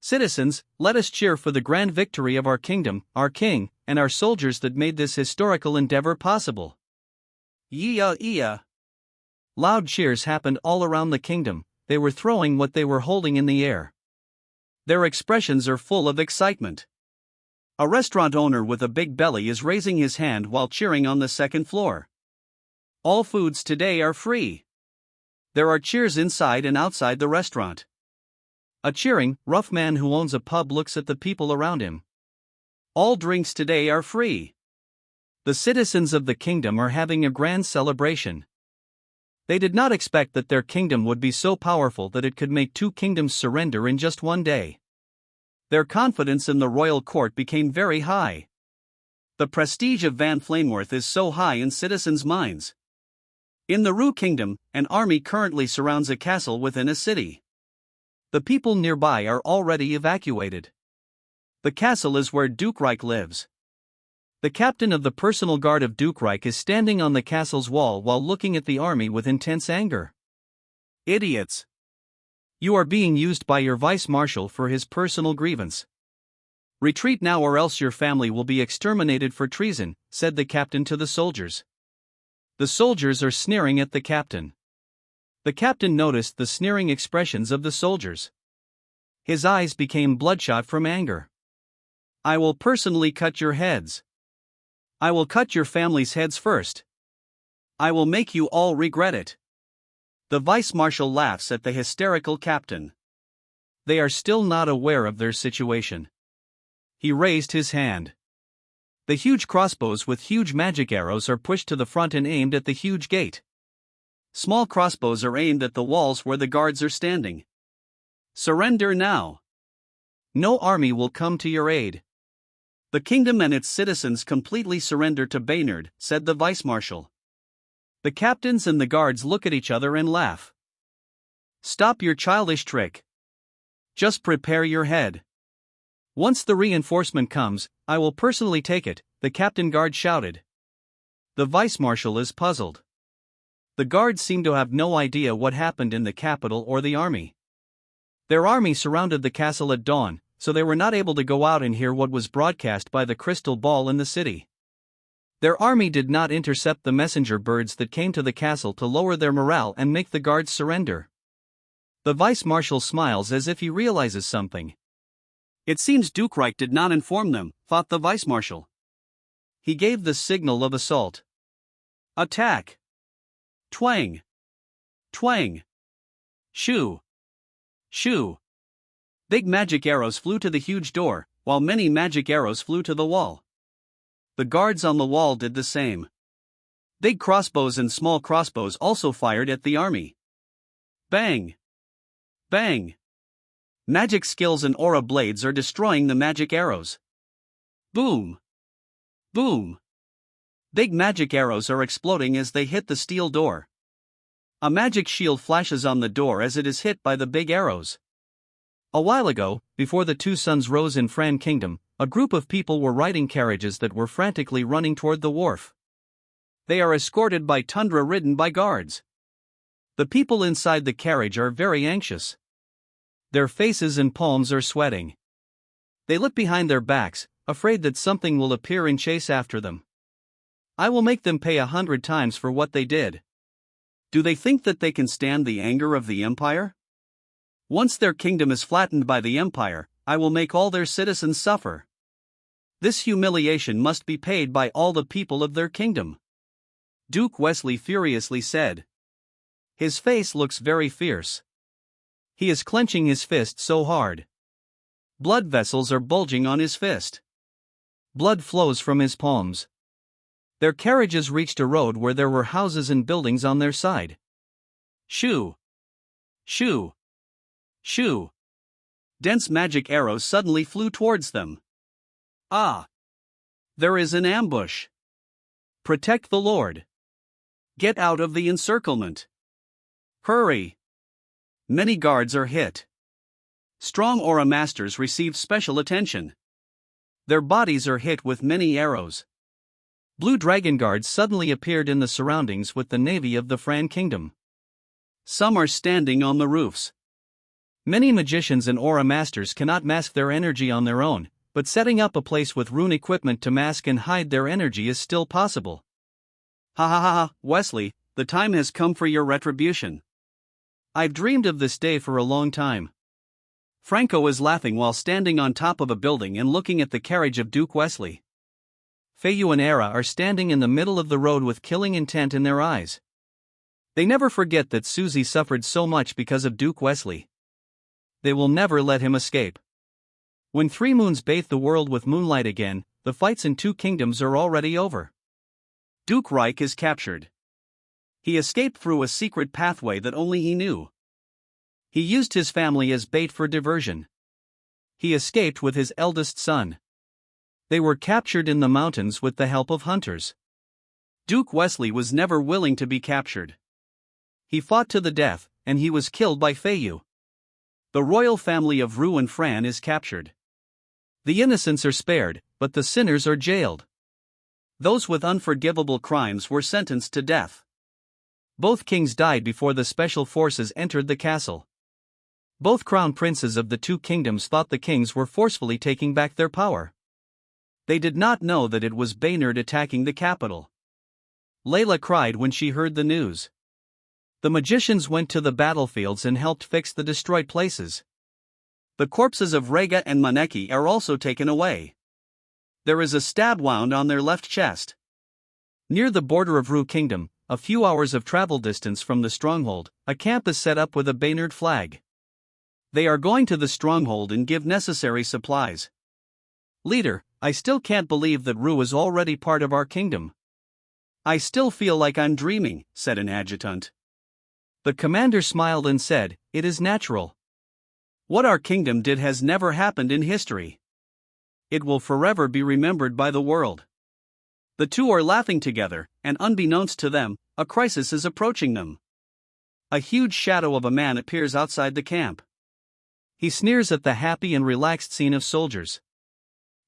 Citizens, let us cheer for the grand victory of our kingdom, our king, and our soldiers that made this historical endeavor possible. Yeah, yeah. Loud cheers happened all around the kingdom. They were throwing what they were holding in the air. Their expressions are full of excitement. A restaurant owner with a big belly is raising his hand while cheering on the second floor. All foods today are free. There are cheers inside and outside the restaurant. A cheering, rough man who owns a pub looks at the people around him. All drinks today are free. The citizens of the kingdom are having a grand celebration. They did not expect that their kingdom would be so powerful that it could make two kingdoms surrender in just one day. Their confidence in the royal court became very high. The prestige of Van Flameworth is so high in citizens' minds. In the Rue Kingdom, an army currently surrounds a castle within a city. The people nearby are already evacuated. The castle is where Duke Reich lives. The captain of the personal guard of Duke Reich is standing on the castle's wall while looking at the army with intense anger. Idiots! You are being used by your vice-marshal for his personal grievance. Retreat now or else your family will be exterminated for treason, said the captain to the soldiers. The soldiers are sneering at the captain. The captain noticed the sneering expressions of the soldiers. His eyes became bloodshot from anger. I will personally cut your heads. I will cut your family's heads first. I will make you all regret it. The vice-marshal laughs at the hysterical captain. They are still not aware of their situation. He raised his hand. The huge crossbows with huge magic arrows are pushed to the front and aimed at the huge gate. Small crossbows are aimed at the walls where the guards are standing. Surrender now. No army will come to your aid. The kingdom and its citizens completely surrender to Baynard, said the vice-marshal. The captains and the guards look at each other and laugh. Stop your childish trick. Just prepare your head. Once the reinforcement comes, I will personally take it, the captain guard shouted. The vice-marshal is puzzled. The guards seem to have no idea what happened in the capital or the army. Their army surrounded the castle at dawn, so they were not able to go out and hear what was broadcast by the crystal ball in the city. Their army did not intercept the messenger birds that came to the castle to lower their morale and make the guards surrender. The vice-marshal smiles as if he realizes something. It seems Duke Reich did not inform them, thought the vice-marshal. He gave the signal of assault. Attack! Twang! Twang! Shoo! Shoo! Big magic arrows flew to the huge door, while many magic arrows flew to the wall. The guards on the wall did the same. Big crossbows and small crossbows also fired at the army. Bang! Bang! Magic skills and aura blades are destroying the magic arrows. Boom! Boom! Big magic arrows are exploding as they hit the steel door. A magic shield flashes on the door as it is hit by the big arrows. A while ago, before the two suns rose in Fran Kingdom, a group of people were riding carriages that were frantically running toward the wharf. They are escorted by tundra ridden by guards. The people inside the carriage are very anxious. Their faces and palms are sweating. They look behind their backs, afraid that something will appear and chase after them. I will make them pay 100 times for what they did. Do they think that they can stand the anger of the empire? Once their kingdom is flattened by the empire, I will make all their citizens suffer. This humiliation must be paid by all the people of their kingdom. Duke Wesley furiously said. His face looks very fierce. He is clenching his fist so hard. Blood vessels are bulging on his fist. Blood flows from his palms. Their carriages reached a road where there were houses and buildings on their side. Shoo! Shoo! Shoo! Dense magic arrows suddenly flew towards them. Ah! There is an ambush. Protect the Lord. Get out of the encirclement. Hurry! Many guards are hit. Strong aura masters receive special attention. Their bodies are hit with many arrows. Blue dragon guards suddenly appeared in the surroundings with the navy of the Fran kingdom. Some are standing on the roofs. Many magicians and aura masters cannot mask their energy on their own, but setting up a place with rune equipment to mask and hide their energy is still possible. Ha ha ha ha, Wesley, the time has come for your retribution. I've dreamed of this day for a long time. Franco is laughing while standing on top of a building and looking at the carriage of Duke Wesley. Feiyu and Era are standing in the middle of the road with killing intent in their eyes. They never forget that Susie suffered so much because of Duke Wesley. They will never let him escape. When 3 moons bathe the world with moonlight again, the fights in 2 kingdoms are already over. Duke Reich is captured. He escaped through a secret pathway that only he knew. He used his family as bait for diversion. He escaped with his eldest son. They were captured in the mountains with the help of hunters. Duke Wesley was never willing to be captured. He fought to the death, and he was killed by Feiyu. The royal family of Ru and Fran is captured. The innocents are spared, but the sinners are jailed. Those with unforgivable crimes were sentenced to death. Both kings died before the special forces entered the castle. Both crown princes of the 2 kingdoms thought the kings were forcefully taking back their power. They did not know that it was Baynard attacking the capital. Layla cried when she heard the news. The magicians went to the battlefields and helped fix the destroyed places. The corpses of Rega and Maneki are also taken away. There is a stab wound on their left chest. Near the border of Ru Kingdom, a few hours of travel distance from the stronghold, a camp is set up with a Baynard flag. They are going to the stronghold and give necessary supplies. Leader, I still can't believe that Ru is already part of our kingdom. I still feel like I'm dreaming, said an adjutant. The commander smiled and said, it is natural. What our kingdom did has never happened in history. It will forever be remembered by the world. The 2 are laughing together, and unbeknownst to them, a crisis is approaching them. A huge shadow of a man appears outside the camp. He sneers at the happy and relaxed scene of soldiers.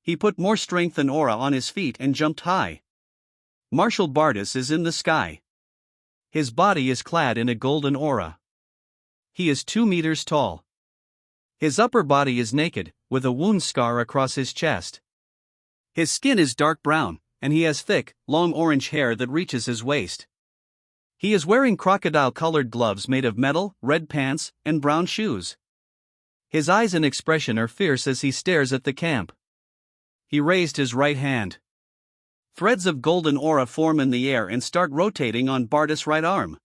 He put more strength and aura on his feet and jumped high. Marshal Bardus is in the sky. His body is clad in a golden aura. He is 2 meters tall. His upper body is naked, with a wound scar across his chest. His skin is dark brown, and he has thick, long orange hair that reaches his waist. He is wearing crocodile-colored gloves made of metal, red pants, and brown shoes. His eyes and expression are fierce as he stares at the camp. He raised his right hand. Threads of golden aura form in the air and start rotating on Bardus' right arm.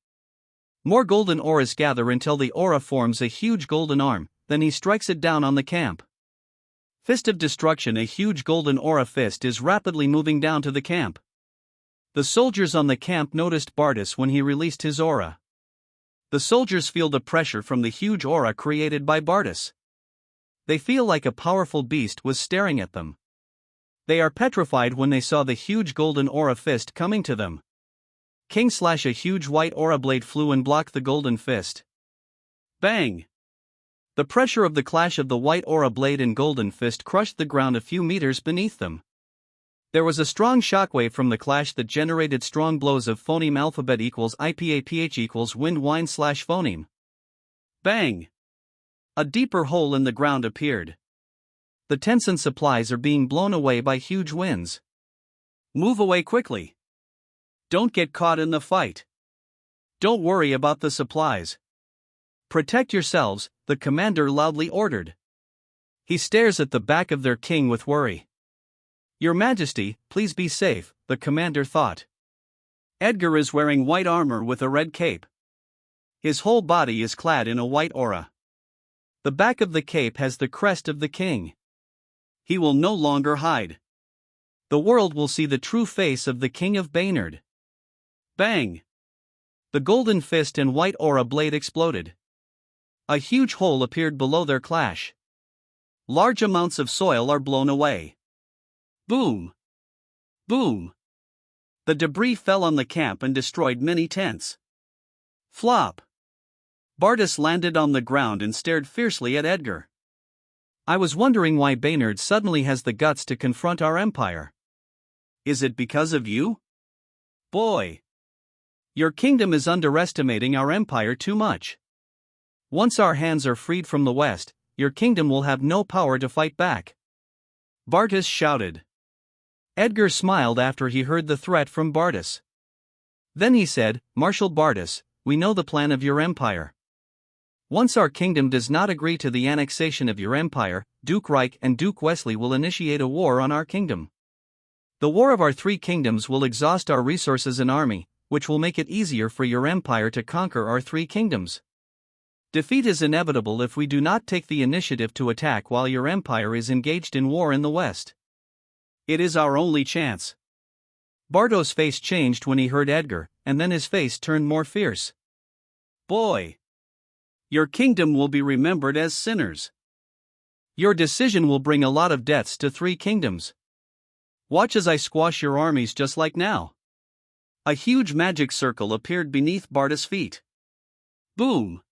More golden auras gather until the aura forms a huge golden arm, then he strikes it down on the camp. Fist of Destruction. A huge golden aura fist is rapidly moving down to the camp. The soldiers on the camp noticed Bardus when he released his aura. The soldiers feel the pressure from the huge aura created by Bardus. They feel like a powerful beast was staring at them. They are petrified when they saw the huge golden aura fist coming to them. A huge white aura blade flew and blocked the golden fist. Bang!
The pressure of the clash of the white aura blade and golden fist crushed the ground a few meters beneath them. There was a strong shockwave from the clash that generated strong blows of phoneme alphabet equals IPAPH equals wind wine slash phoneme. Bang! A deeper hole in the ground appeared. The Tencent supplies are being blown away by huge winds. Move away quickly. Don't get caught in the fight. Don't worry about the supplies. Protect yourselves, the commander loudly ordered. He stares at the back of their king with worry. Your Majesty, please be safe, the commander thought. Edgar is wearing white armor with a red cape. His whole body is clad in a white aura. The back of the cape has the crest of the king. He will no longer hide. The world will see the true face of the King of Baynard. Bang! The golden fist and white aura blade exploded. A huge hole appeared below their clash. Large amounts of soil are blown away. Boom! Boom! The debris fell on the camp and destroyed many tents. Flop! Bardus landed on the ground and stared fiercely at Edgar. I was wondering why Baynard suddenly has the guts to confront our empire. Is it because of you? Boy! Your kingdom is underestimating our empire too much. Once our hands are freed from the West, your kingdom will have no power to fight back. Bardus shouted. Edgar smiled after he heard the threat from Bardus. Then he said, Marshal Bardus, we know the plan of your empire. Once our kingdom does not agree to the annexation of your empire, Duke Reich and Duke Wesley will initiate a war on our kingdom. The war of our three kingdoms will exhaust our resources and army, which will make it easier for your empire to conquer our three kingdoms. Defeat is inevitable if we do not take the initiative to attack while your empire is engaged in war in the West. It is our only chance. Bardo's face changed when he heard Edgar, and then his face turned more fierce. Boy! Your kingdom will be remembered as sinners. Your decision will bring a lot of deaths to three kingdoms. Watch as I squash your armies just like now. A huge magic circle appeared beneath Bardus' feet. Boom!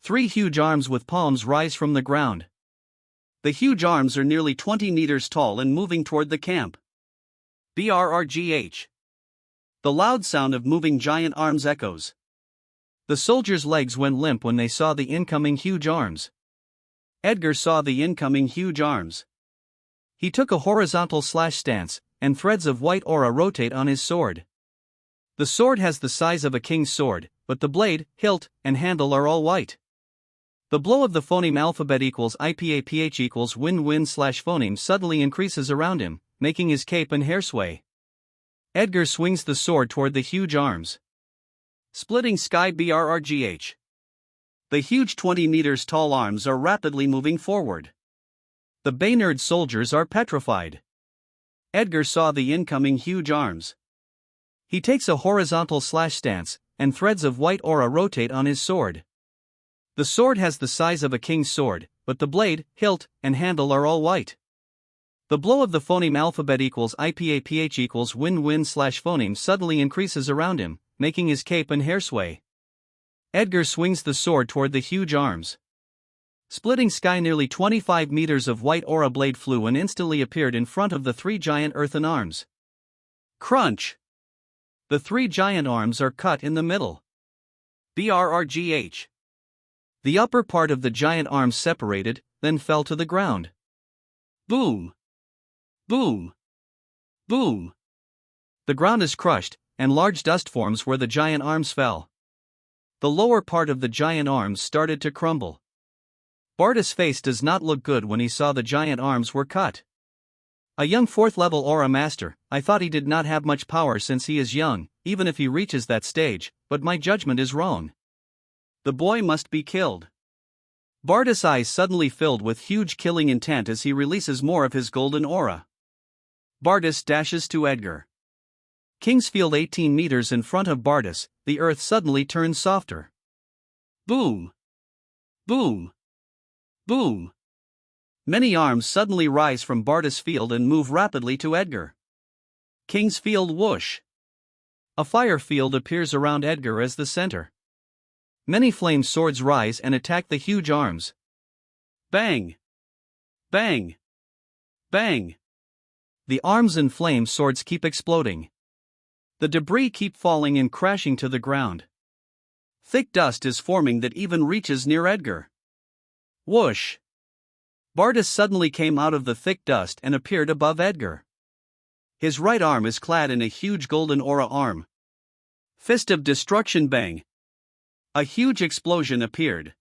3 huge arms with palms rise from the ground. The huge arms are nearly 20 meters tall and moving toward the camp. BRRGH. The loud sound of moving giant arms echoes. The soldiers' legs went limp when they saw the incoming huge arms. Edgar saw the incoming huge arms. He took a horizontal slash stance, and threads of white aura rotate on his sword. The sword has the size of a king's sword, but the blade, hilt, and handle are all white. The blow of the phoneme alphabet equals IPAPH equals win-win slash phoneme suddenly increases around him, making his cape and hair sway. Edgar swings the sword toward the huge arms. Splitting sky BRRGH. The huge 20 meters tall arms are rapidly moving forward. The Baynard soldiers are petrified. Edgar saw the incoming huge arms. He takes a horizontal slash stance, and threads of white aura rotate on his sword. The sword has the size of a king's sword, but the blade, hilt, and handle are all white. The blow of the phoneme alphabet equals IPAPH equals win-win slash phoneme suddenly increases around him, making his cape and hair sway. Edgar swings the sword toward the huge arms. Splitting sky nearly 25 meters of white aura blade flew and instantly appeared in front of the 3 giant earthen arms. Crunch! The 3 giant arms are cut in the middle. BRRGH. The upper part of the giant arms separated, then fell to the ground. Boom! Boom! Boom! The ground is crushed, and large dust forms where the giant arms fell. The lower part of the giant arms started to crumble. Bardus' face does not look good when he saw the giant arms were cut. A young 4th-level aura master, I thought he did not have much power since he is young, even if he reaches that stage, but my judgment is wrong. The boy must be killed. Bardus' eyes suddenly filled with huge killing intent as he releases more of his golden aura. Bardus dashes to Edgar. Kingsfield 18 meters in front of Bardus, the earth suddenly turns softer. Boom! Boom! Boom! Many arms suddenly rise from Bardus' field and move rapidly to Edgar. Kingsfield whoosh! A fire field appears around Edgar as the center. Many flame swords rise and attack the huge arms, Bang! Bang! Bang! The arms and flame swords keep exploding. The debris keep falling and crashing to the ground. Thick dust is forming that even reaches near Edgar. Whoosh! Bardas suddenly came out of the thick dust and appeared above Edgar. His right arm is clad in a huge golden aura arm. Fist of Destruction. Bang! A huge explosion appeared.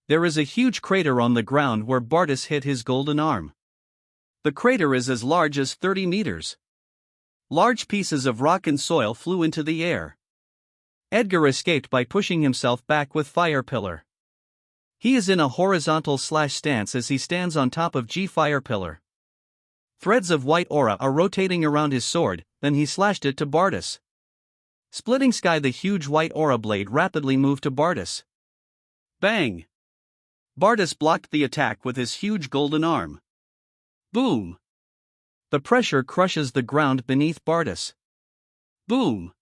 There is a huge crater on the ground where Bardas hit his golden arm. The crater is as large as 30 meters. Large pieces of rock and soil flew into the air. Edgar escaped by pushing himself back with Fire Pillar. He is in a horizontal slash stance as he stands on top of G Fire Pillar. Threads of white aura are rotating around his sword, then he slashed it to Bardas. Splitting sky, the huge white aura blade rapidly moved to Bardas. Bang! Bardas blocked the attack with his huge golden arm. Boom! The pressure crushes the ground beneath Bardas. Boom!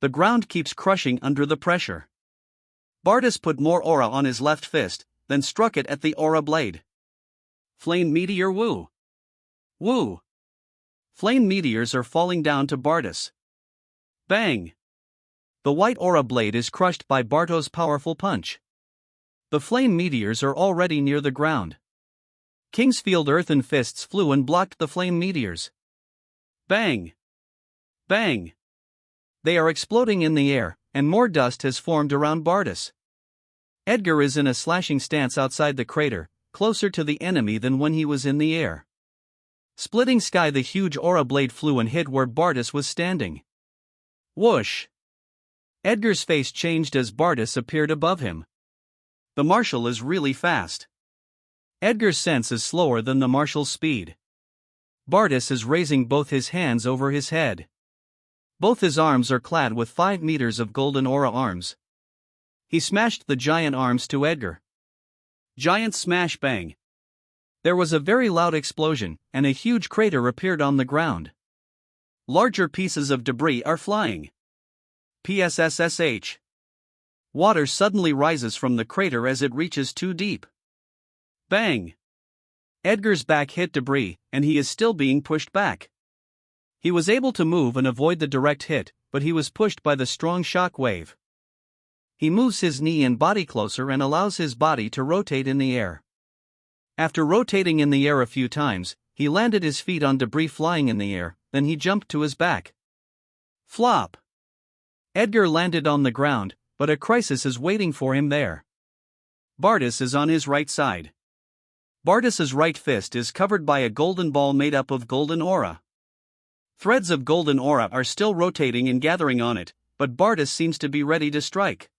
The ground keeps crushing under the pressure. Bardas put more aura on his left fist, then struck it at the aura blade. Flame Meteor. Woo! Woo! Flame meteors are falling down to Bardas. Bang! The white aura blade is crushed by Bartos' powerful punch. The flame meteors are already near the ground. Kingsfield earthen fists flew and blocked the flame meteors. Bang! Bang! They are exploding in the air, and more dust has formed around Bardas. Edgar is in a slashing stance outside the crater, closer to the enemy than when he was in the air. Splitting sky, the huge aura blade flew and hit where Bardas was standing. Whoosh! Edgar's face changed as Bardas appeared above him. The martial is really fast. Edgar's sense is slower than the marshal's speed. Bardas is raising both his hands over his head. Both his arms are clad with 5 meters of golden aura arms. He smashed the giant arms to Edgar. Giant smash. Bang! There was a very loud explosion, and a huge crater appeared on the ground. Larger pieces of debris are flying. PSSSH. Water suddenly rises from the crater as it reaches too deep. Bang! Edgar's back hit debris, and he is still being pushed back. He was able to move and avoid the direct hit, but he was pushed by the strong shock wave. He moves his knee and body closer and allows his body to rotate in the air. After rotating in the air a few times, he landed his feet on debris flying in the air, then he jumped to his back. Flop! Edgar landed on the ground, but a crisis is waiting for him there. Bardas is on his right side. Bardas's right fist is covered by a golden ball made up of golden aura. Threads of golden aura are still rotating and gathering on it, but Bardas seems to be ready to strike.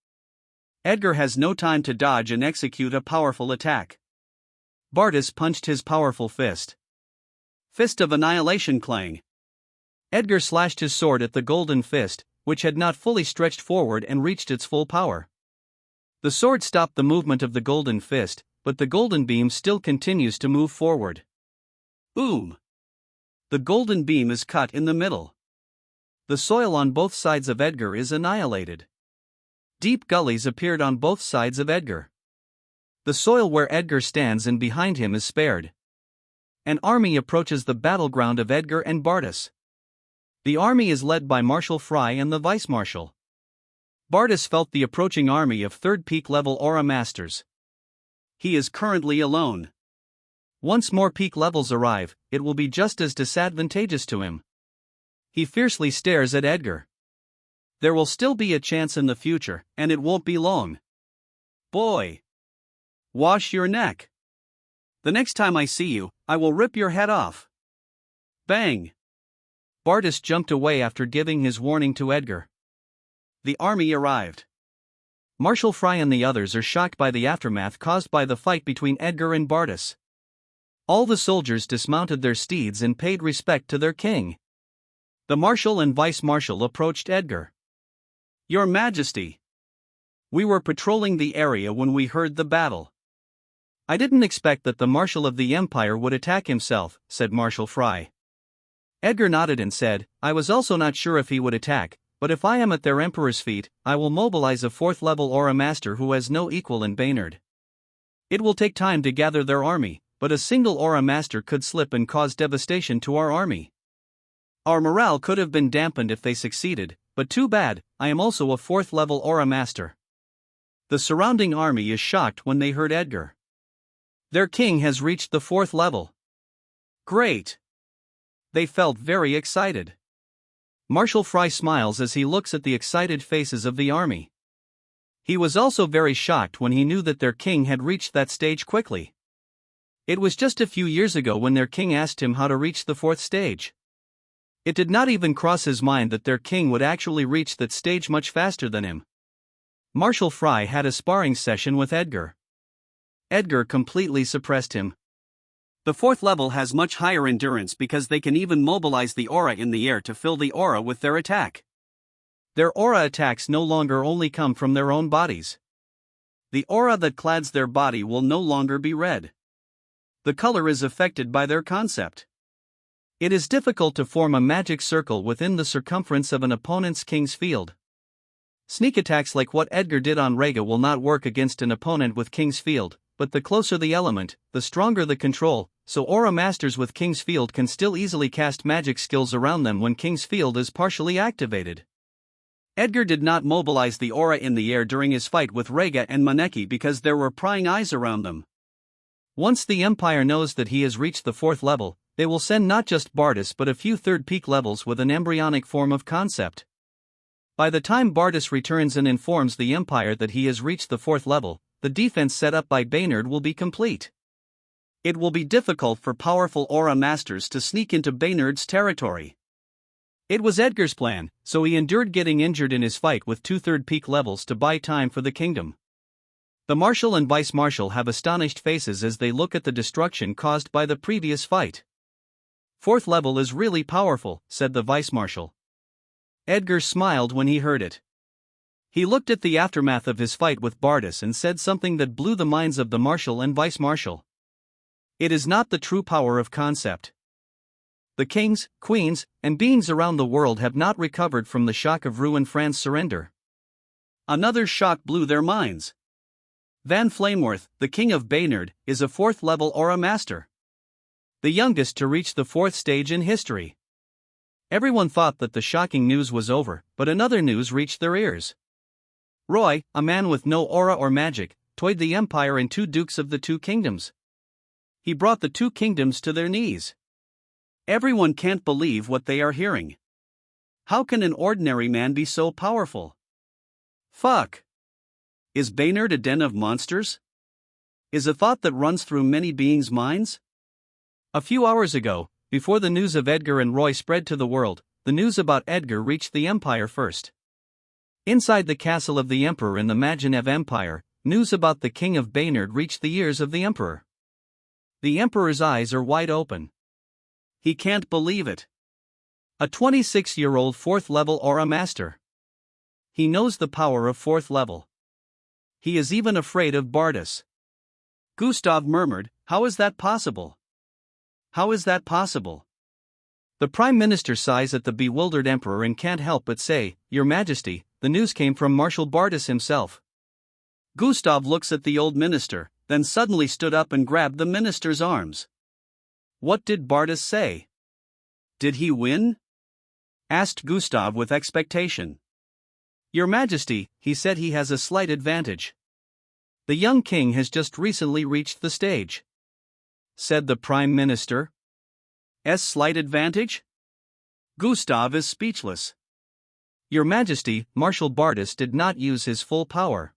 Edgar has no time to dodge and execute a powerful attack. Bardas punched his powerful fist. Fist of Annihilation. Clang! Edgar slashed his sword at the golden fist, which had not fully stretched forward and reached its full power. The sword stopped the movement of the golden fist, but the golden beam still continues to move forward. Boom! The golden beam is cut in the middle. The soil on both sides of Edgar is annihilated. Deep gullies appeared on both sides of Edgar. The soil where Edgar stands and behind him is spared. An army approaches the battleground of Edgar and Bardas. The army is led by Marshal Fry and the Vice Marshal. Bardas felt the approaching army of 3rd peak level Aura Masters. He is currently alone. Once more peak levels arrive, it will be just as disadvantageous to him. He fiercely stares at Edgar. There will still be a chance in the future, and it won't be long. Boy! Wash your neck. The next time I see you, I will rip your head off. Bang! Bardas jumped away after giving his warning to Edgar. The army arrived. Marshal Fry and the others are shocked by the aftermath caused by the fight between Edgar and Bardas. All the soldiers dismounted their steeds and paid respect to their king. The Marshal and Vice Marshal approached Edgar. Your Majesty! We were patrolling the area when we heard the battle. I didn't expect that the Marshal of the Empire would attack himself, said Marshal Fry. Edgar nodded and said, I was also not sure if he would attack, but if I am at their Emperor's feet, I will mobilize a 4th level Aura Master who has no equal in Baynard. It will take time to gather their army, but a single aura master could slip and cause devastation to our army. Our morale could have been dampened if they succeeded, but too bad, I am also a 4th level aura master. The surrounding army is shocked when they heard Edgar. Their king has reached the 4th level. Great! They felt very excited. Marshal Fry smiles as he looks at the excited faces of the army. He was also very shocked when he knew that their king had reached that stage quickly. It was just a few years ago when their king asked him how to reach the 4th stage. It did not even cross his mind that their king would actually reach that stage much faster than him. Marshal Fry had a sparring session with Edgar. Edgar completely suppressed him. The 4th level has much higher endurance because they can even mobilize the aura in the air to fill the aura with their attack. Their aura attacks no longer only come from their own bodies. The aura that clads their body will no longer be red. The color is affected by their concept. It is difficult to form a magic circle within the circumference of an opponent's king's field. Sneak attacks like what Edgar did on Rhaegar will not work against an opponent with king's field, but the closer the element, the stronger the control, so aura masters with king's field can still easily cast magic skills around them when king's field is partially activated. Edgar did not mobilize the aura in the air during his fight with Rhaegar and Maneki because there were prying eyes around them. Once the Empire knows that he has reached the 4th level, they will send not just Bardus but a few 3rd peak levels with an embryonic form of concept. By the time Bardus returns and informs the Empire that he has reached the 4th level, the defense set up by Baynard will be complete. It will be difficult for powerful aura masters to sneak into Baynard's territory. It was Edgar's plan, so he endured getting injured in his fight with 2 3rd peak levels to buy time for the kingdom. The Marshal and Vice Marshal have astonished faces as they look at the destruction caused by the previous fight. 4th level is really powerful, said the Vice Marshal. Edgar smiled when he heard it. He looked at the aftermath of his fight with Bardus and said something that blew the minds of the Marshal and Vice Marshal. It is not the true power of concept. The kings, queens, and beings around the world have not recovered from the shock of ruined France's surrender. Another shock blew their minds. Van Flameworth, the king of Baynard, is a 4th level aura master. The youngest to reach the 4th stage in history. Everyone thought that the shocking news was over, but another news reached their ears. Roy, a man with no aura or magic, toyed the Empire and 2 dukes of the 2 kingdoms. He brought the 2 kingdoms to their knees. Everyone can't believe what they are hearing. How can an ordinary man be so powerful? Fuck. Is Baynard a den of monsters? Is a thought that runs through many beings' minds? A few hours ago, before the news of Edgar and Roy spread to the world, the news about Edgar reached the Empire first. Inside the castle of the Emperor in the Magenev Empire, news about the King of Baynard reached the ears of the Emperor. The Emperor's eyes are wide open. He can't believe it. A 26-year-old 4th level aura master. He knows the power of 4th level. He is even afraid of Bardus. Gustav murmured, "How is that possible? How is that possible?" The Prime Minister sighs at the bewildered Emperor and can't help but say, "Your Majesty, the news came from Marshal Bardus himself." Gustav looks at the old minister, then suddenly stood up and grabbed the minister's arms. "What did Bardus say? Did he win?" asked Gustav with expectation. "Your Majesty, he said he has a slight advantage. The young king has just recently reached the stage," said the Prime Minister. Slight advantage? Gustav is speechless. "Your Majesty, Marshal Bardus did not use his full power.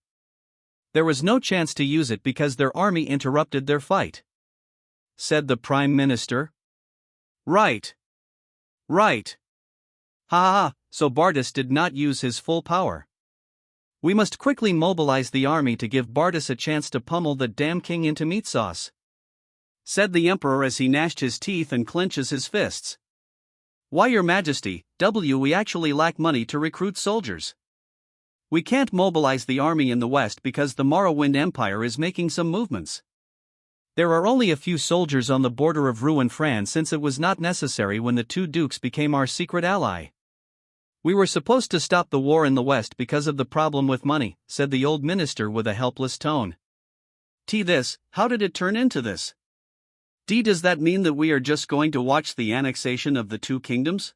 There was no chance to use it because their army interrupted their fight," said the Prime Minister. Right. Ha ha, so Bardus did not use his full power. We must quickly mobilize the army to give Bardus a chance to pummel the damn king into meat sauce," said the Emperor as he gnashed his teeth and clenches his fists. "Why, Your Majesty, we actually lack money to recruit soldiers. We can't mobilize the army in the west because the Morrowind Empire is making some movements. There are only a few soldiers on the border of ruined France since it was not necessary when the 2 dukes became our secret ally. We were supposed to stop the war in the west because of the problem with money," said the old minister with a helpless tone. T this, how did it turn into this? D does that mean that we are just going to watch the annexation of the two kingdoms?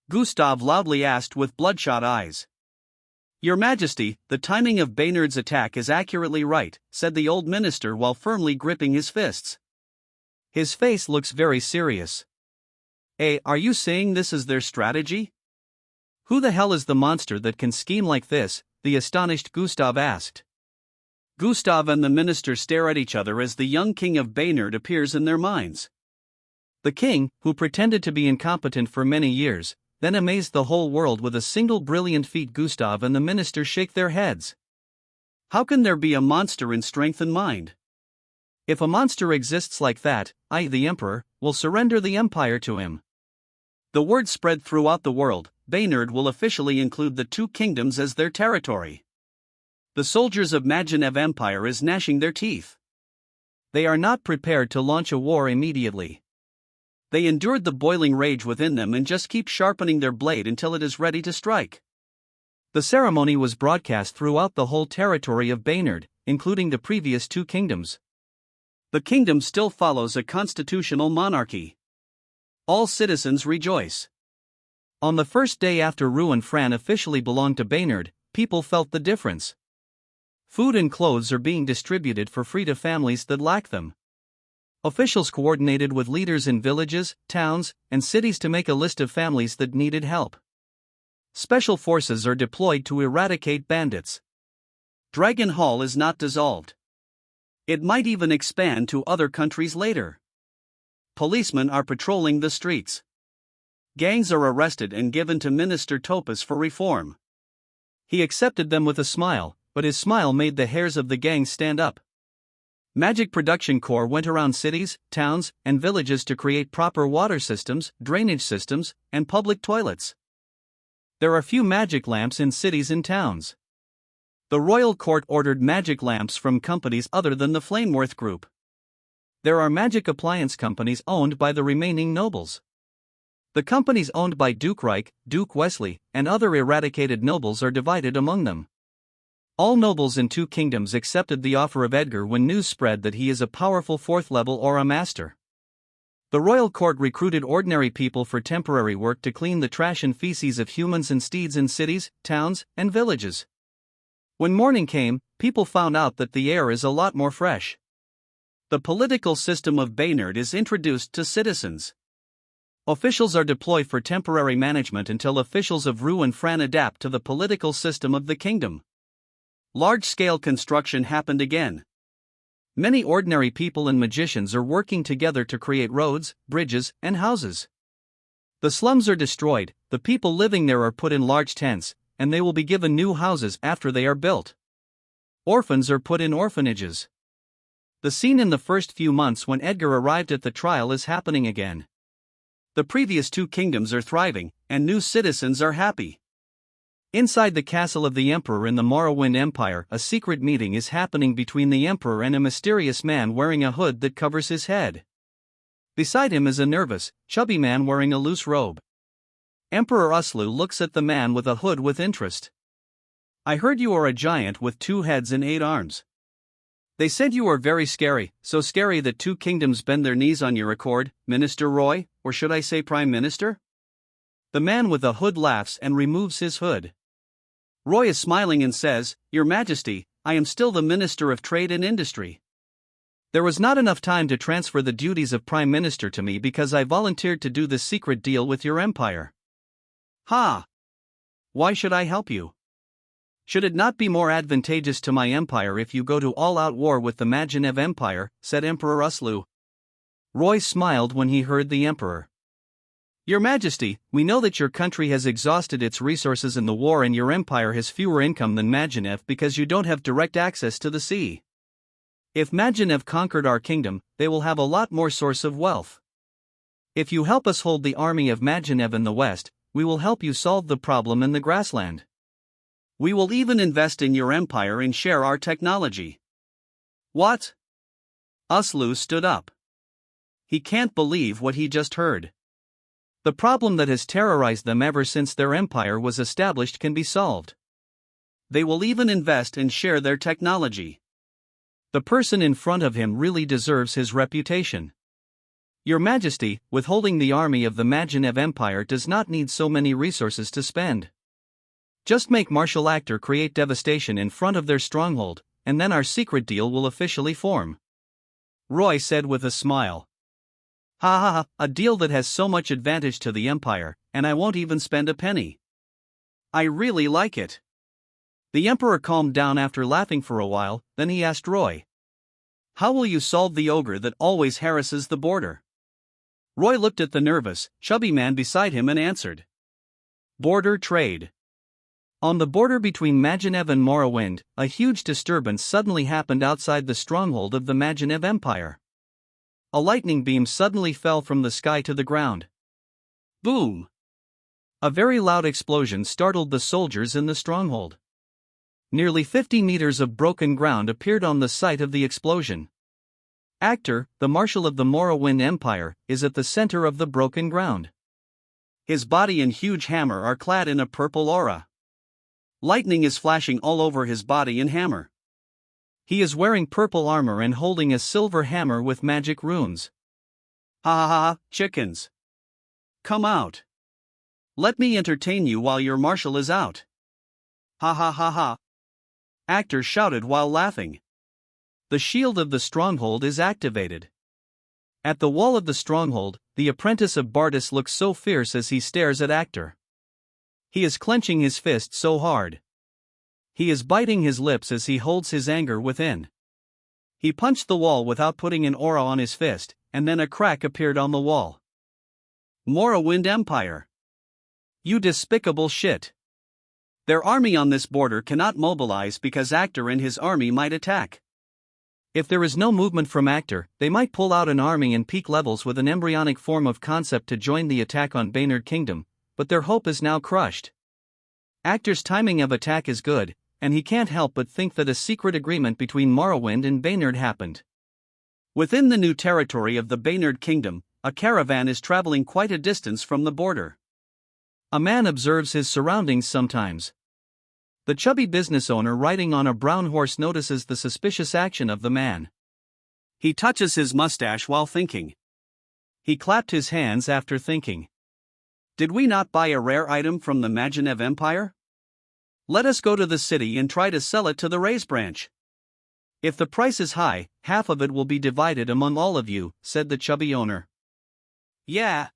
Gustav loudly asked with bloodshot eyes. Your Majesty, the timing of Baynard's attack is accurately right, said the old minister while firmly gripping his fists. His face looks very serious. Are you saying this is their strategy? Who the hell is the monster that can scheme like this? The astonished Gustav asked. Gustav and the minister stare at each other as the young king of Baynard appears in their minds. The king, who pretended to be incompetent for many years, then amazed the whole world with a single brilliant feat. Gustav and the minister shake their heads. How can there be a monster in strength and mind? If a monster exists like that, I, the emperor, will surrender the empire to him. The word spread throughout the world, Baynard will officially include the two kingdoms as their territory. The soldiers of Majinev Empire is gnashing their teeth. They are not prepared to launch a war immediately. They endured the boiling rage within them and just keep sharpening their blade until it is ready to strike. The ceremony was broadcast throughout the whole territory of Baynard, including the previous two kingdoms. The kingdom still follows a constitutional monarchy. All citizens rejoice. On the first day after Rouen and Fran officially belonged to Baynard, people felt the difference. Food and clothes are being distributed for free to families that lack them. Officials coordinated with leaders in villages, towns, and cities to make a list of families that needed help. Special forces are deployed to eradicate bandits. Dragon Hall is not dissolved. It might even expand to other countries later. Policemen are patrolling the streets. Gangs are arrested and given to Minister Topaz for reform. He accepted them with a smile, but his smile made the hairs of the gang stand up. Magic Production Corps went around cities, towns, and villages to create proper water systems, drainage systems, and public toilets. There are few magic lamps in cities and towns. The royal court ordered magic lamps from companies other than the Flameworth Group. There are magic appliance companies owned by the remaining nobles. The companies owned by Duke Reich, Duke Wesley, and other eradicated nobles are divided among them. All nobles in two kingdoms accepted the offer of Edgar when news spread that he is a powerful fourth-level Aura Master. The royal court recruited ordinary people for temporary work to clean the trash and feces of humans and steeds in cities, towns, and villages. When morning came, people found out that the air is a lot more fresh. The political system of Baynard is introduced to citizens. Officials are deployed for temporary management until officials of Rouen and Fran adapt to the political system of the kingdom. Large-scale construction happened again. Many ordinary people and magicians are working together to create roads, bridges, and houses. The slums are destroyed, the people living there are put in large tents, and they will be given new houses after they are built. Orphans are put in orphanages. The scene in the first few months when Edgar arrived at the trial is happening again. The previous two kingdoms are thriving, and new citizens are happy. Inside the castle of the Emperor in the Morrowind Empire, a secret meeting is happening between the Emperor and a mysterious man wearing a hood that covers his head. Beside him is a nervous, chubby man wearing a loose robe. Emperor Uslu looks at the man with a hood with interest. I heard you are a giant with 2 heads and 8 arms. They said you are very scary, so scary that 2 kingdoms bend their knees on your accord, Minister Roy, or should I say Prime Minister? The man with a hood laughs and removes his hood. Roy is smiling and says, Your Majesty, I am still the Minister of Trade and Industry. There was not enough time to transfer the duties of Prime Minister to me because I volunteered to do this secret deal with your empire. Ha! Why should I help you? Should it not be more advantageous to my empire if you go to all-out war with the Majinev Empire, said Emperor Uslu. Roy smiled when he heard the Emperor. Your Majesty, we know that your country has exhausted its resources in the war and your empire has fewer income than Majinev because you don't have direct access to the sea. If Majinev conquered our kingdom, they will have a lot more source of wealth. If you help us hold the army of Majinev in the west, we will help you solve the problem in the grassland. We will even invest in your empire and share our technology. What? Uslu stood up. He can't believe what he just heard. The problem that has terrorized them ever since their empire was established can be solved. They will even invest and share their technology. The person in front of him really deserves his reputation. Your Majesty, withholding the army of the Majinev Empire does not need so many resources to spend. Just make martial actor create devastation in front of their stronghold, and then our secret deal will officially form. Roy said with a smile. Ha ha ha, a deal that has so much advantage to the Empire, and I won't even spend a penny. I really like it. The Emperor calmed down after laughing for a while, then he asked Roy. How will you solve the ogre that always harasses the border? Roy looked at the nervous, chubby man beside him and answered. Border trade. On the border between Majinev and Morrowind, a huge disturbance suddenly happened outside the stronghold of the Majinev Empire. A lightning beam suddenly fell from the sky to the ground. Boom! A very loud explosion startled the soldiers in the stronghold. Nearly 50 meters of broken ground appeared on the site of the explosion. Actor, the Marshal of the Morrowind Empire, is at the center of the broken ground. His body and huge hammer are clad in a purple aura. Lightning is flashing all over his body and hammer. He is wearing purple armor and holding a silver hammer with magic runes. Ha ha ha, chickens. Come out. Let me entertain you while your marshal is out. Ha ha ha ha. Actor shouted while laughing. The shield of the stronghold is activated. At the wall of the stronghold, the apprentice of Bardus looks so fierce as he stares at Actor. He is clenching his fist so hard. He is biting his lips as he holds his anger within. He punched the wall without putting an aura on his fist, and then a crack appeared on the wall. Morrowind Empire. You despicable shit. Their army on this border cannot mobilize because Actor and his army might attack. If there is no movement from Actor, they might pull out an army in peak levels with an embryonic form of concept to join the attack on Baynard Kingdom, but their hope is now crushed. Actor's timing of attack is good, and he can't help but think that a secret agreement between Morrowind and Baynard happened. Within the new territory of the Baynard Kingdom, a caravan is traveling quite a distance from the border. A man observes his surroundings sometimes. The chubby business owner riding on a brown horse notices the suspicious action of the man. He touches his mustache while thinking. He clapped his hands after thinking. Did we not buy a rare item from the Majinev Empire? Let us go to the city and try to sell it to the Raise branch. If the price is high, half of it will be divided among all of you, said the chubby owner. Yeah.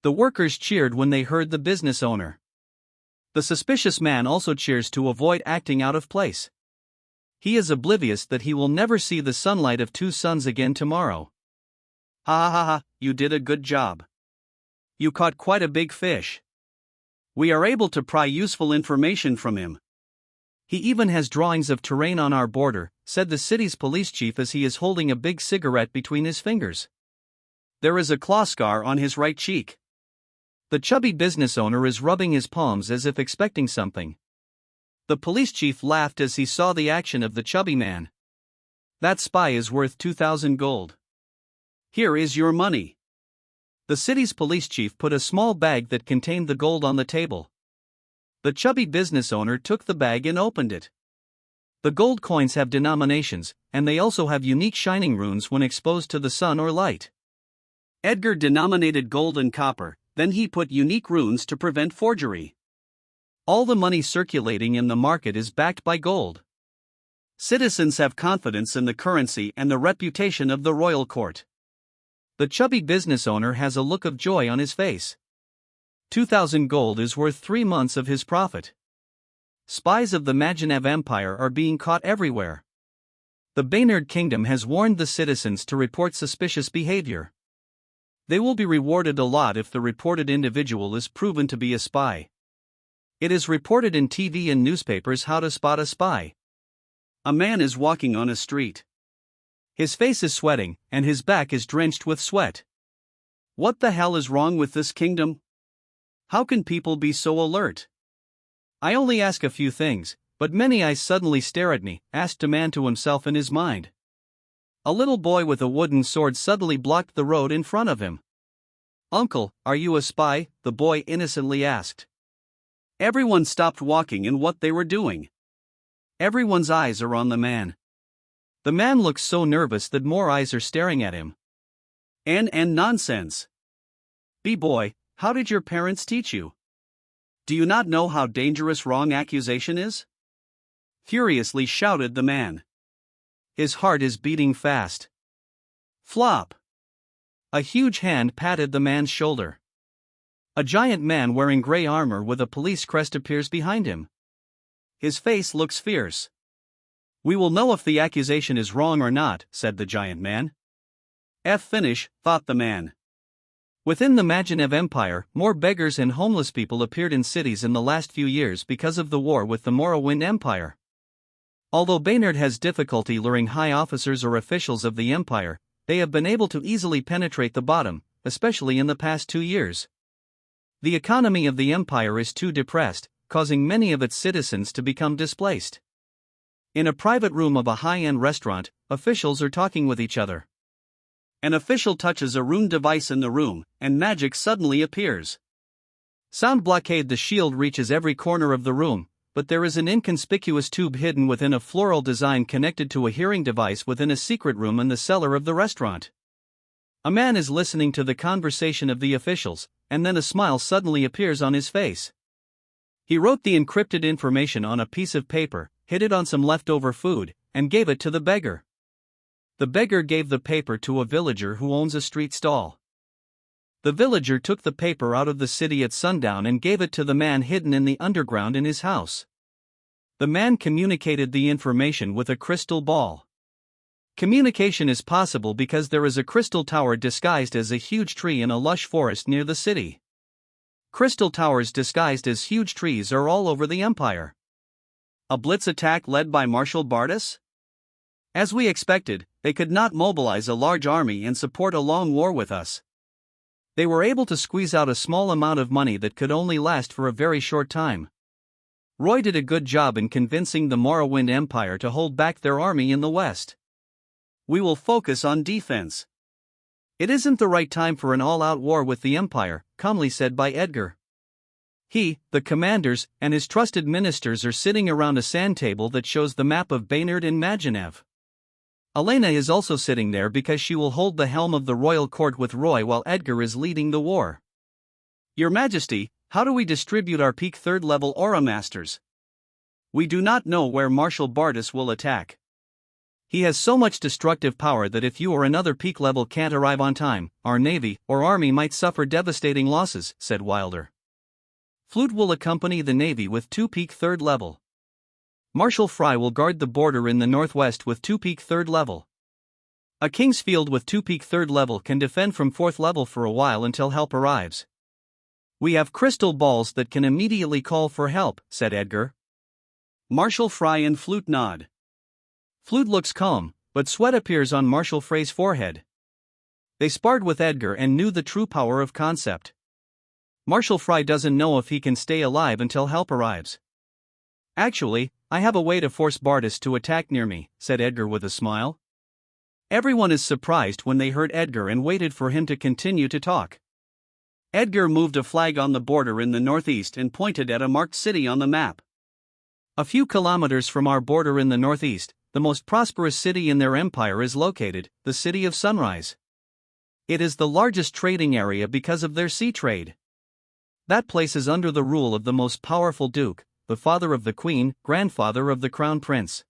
The workers cheered when they heard the business owner. The suspicious man also cheers to avoid acting out of place. He is oblivious that he will never see the sunlight of two suns again tomorrow. Ha ha ha ha, you did a good job. You caught quite a big fish. We are able to pry useful information from him. He even has drawings of terrain on our border, said the city's police chief as he is holding a big cigarette between his fingers. There is a claw scar on his right cheek. The chubby business owner is rubbing his palms as if expecting something. The police chief laughed as he saw the action of the chubby man. That spy is worth 2,000 gold. Here is your money. The city's police chief put a small bag that contained the gold on the table. The chubby business owner took the bag and opened it. The gold coins have denominations, and they also have unique shining runes when exposed to the sun or light. Edgar denominated gold and copper, then he put unique runes to prevent forgery. All the money circulating in the market is backed by gold. Citizens have confidence in the currency and the reputation of the royal court. The chubby business owner has a look of joy on his face. 2,000 gold is worth 3 months of his profit. Spies of the Majinev Empire are being caught everywhere. The Baynard Kingdom has warned the citizens to report suspicious behavior. They will be rewarded a lot if the reported individual is proven to be a spy. It is reported in TV and newspapers how to spot a spy. A man is walking on a street. His face is sweating, and his back is drenched with sweat. What the hell is wrong with this kingdom? How can people be so alert? I only ask a few things, but many eyes suddenly stare at me, asked a man to himself in his mind. A little boy with a wooden sword suddenly blocked the road in front of him. Uncle, are you a spy? The boy innocently asked. Everyone stopped walking and what they were doing. Everyone's eyes are on the man.
The man looks so nervous that more eyes are staring at him. And nonsense. B-boy, how did your parents teach you? Do you not know how dangerous wrong accusation is? Furiously shouted the man. His heart is beating fast. Flop. A huge hand patted the man's shoulder. A giant man wearing gray armor with a police crest appears behind him. His face looks fierce. We will know if the accusation is wrong or not, said the giant man. Finish, thought the man. Within the Majinev Empire, more beggars and homeless people appeared in cities in the last few years because of the war with the Morrowind Empire. Although Baynard has difficulty luring high officers or officials of the Empire, they have been able to easily penetrate the bottom, especially in the past 2 years. The economy of the Empire is too depressed, causing many of its citizens to become displaced. In a private room of a high-end restaurant, officials are talking with each other. An official touches a rune device in the room, and magic suddenly appears. Sound blockade. The shield reaches every corner of the room, but there is an inconspicuous tube hidden within a floral design connected to a hearing device within a secret room in the cellar of the restaurant. A man is listening to the conversation of the officials, and then a smile suddenly appears on his face. He wrote the encrypted information on a piece of paper, hid it on some leftover food, and gave it to the beggar. The beggar gave the paper to a villager who owns a street stall. The villager took the paper out of the city at sundown and gave it to the man hidden in the underground in his house. The man communicated the information with a crystal ball. Communication is possible because there is a crystal tower disguised as a huge tree in a lush forest near the city. Crystal towers disguised as huge trees are all over the empire. A blitz attack led by Marshal Bardus? As we expected, they could not mobilize a large army and support a long war with us. They were able to squeeze out a small amount of money that could only last for a very short time. Roy did a good job in convincing the Morrowind Empire to hold back their army in the west. We will focus on defense. It isn't the right time for an all-out war with the Empire, calmly said by Edgar. He, the commanders, and his trusted ministers are sitting around a sand table that shows the map of Baynard and Majinev. Elena is also sitting there because she will hold the helm of the royal court with Roy while Edgar is leading the war. Your Majesty, how do we distribute our peak 3rd level Aura Masters? We do not know where Marshal Bardus will attack. He has so much destructive power that if you or another peak level can't arrive on time, our navy or army might suffer devastating losses, said Wilder. Flute will accompany the navy with 2 peak 3rd level. Marshal Fry will guard the border in the northwest with 2 peak 3rd level. A King's Field with 2 peak 3rd level can defend from 4th level for a while until help arrives. We have crystal balls that can immediately call for help, said Edgar. Marshal Fry and Flute nod. Flute looks calm, but sweat appears on Marshal Frey's forehead. They sparred with Edgar and knew the true power of concept. Marshal Fry doesn't know if he can stay alive until help arrives. Actually, I have a way to force Bardus to attack near me, said Edgar with a smile. Everyone is surprised when they heard Edgar and waited for him to continue to talk. Edgar moved a flag on the border in the northeast and pointed at a marked city on the map. A few kilometers from our border in the northeast, the most prosperous city in their empire is located, the city of Sunrise. It is the largest trading area because of their sea trade. That place is under the rule of the most powerful duke, the father of the queen, grandfather of the crown prince.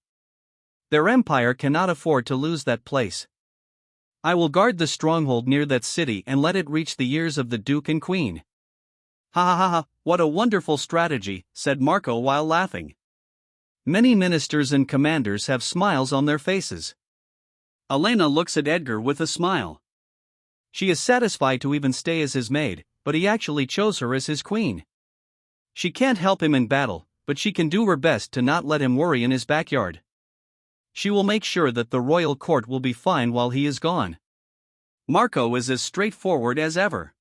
Their empire cannot afford to lose that place. I will guard the stronghold near that city and let it reach the ears of the duke and queen. Ha ha ha ha, what a wonderful strategy, said Marco while laughing. Many ministers and commanders have smiles on their faces. Elena looks at Edgar with a smile. She is satisfied to even stay as his maid, but he actually chose her as his queen. She can't help him in battle, but she can do her best to not let him worry in his backyard. She will make sure that the royal court will be fine while he is gone. Marco is as straightforward as ever.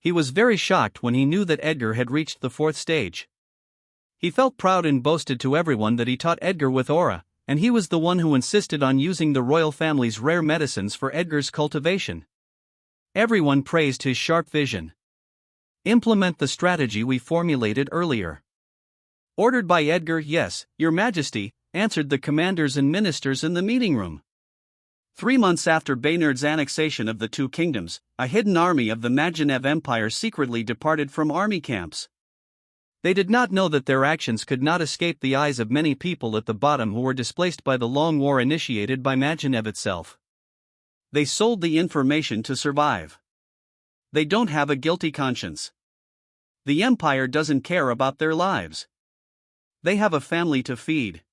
He was very shocked when he knew that Edgar had reached the 4th stage. He felt proud and boasted to everyone that he taught Edgar with aura, and he was the one who insisted on using the royal family's rare medicines for Edgar's cultivation. Everyone praised his sharp vision. Implement the strategy we formulated earlier. Ordered by Edgar. Yes, Your Majesty,
answered the commanders and ministers in the meeting room. 3 months after Baynard's annexation of the two kingdoms, a hidden army of the Magenev Empire secretly departed from army camps. They did not know that their actions could not escape the eyes of many people at the bottom who were displaced by the long war initiated by Magenev itself. They sold the information to survive. They don't have a guilty conscience. The empire doesn't care about their lives. They have a family to feed.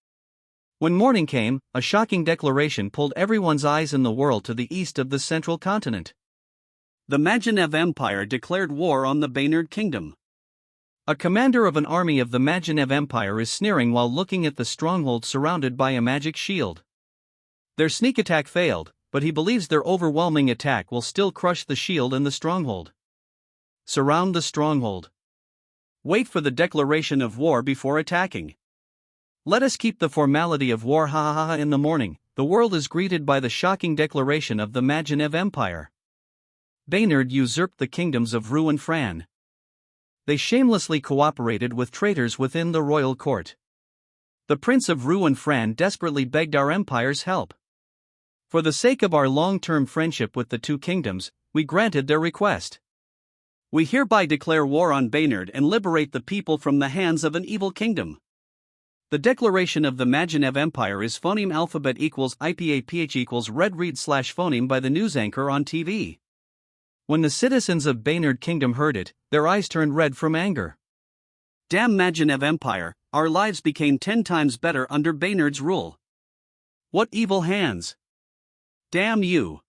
When morning came, a shocking declaration pulled everyone's eyes in the world to the east of the central continent. The Magenev Empire declared war on the Baynard Kingdom. A commander of an army of the Magenev Empire is sneering while looking at the stronghold surrounded by a magic shield. Their sneak attack failed, but he believes their overwhelming attack will still crush the shield and the stronghold. Surround the stronghold. Wait for the declaration of war before attacking. Let us keep the formality of war in the morning. The world is greeted by the shocking declaration of the Magenev Empire. Baynard usurped the kingdoms of Rue and Fran. They shamelessly cooperated with traitors within the royal court. The Prince of Rue and Fran desperately begged our empire's help. For the sake of our long-term friendship with the two kingdoms, we granted their request. We hereby declare war on Baynard and liberate the people from the hands of an evil kingdom. The declaration of the Magenev Empire is phoneme alphabet equals IPAPH equals read read / phoneme by the news anchor on TV. When the citizens of Baynard Kingdom heard it, their eyes turned red from anger. Damn Magenev Empire, our lives became 10 times better under Baynard's rule. What evil hands! Damn you!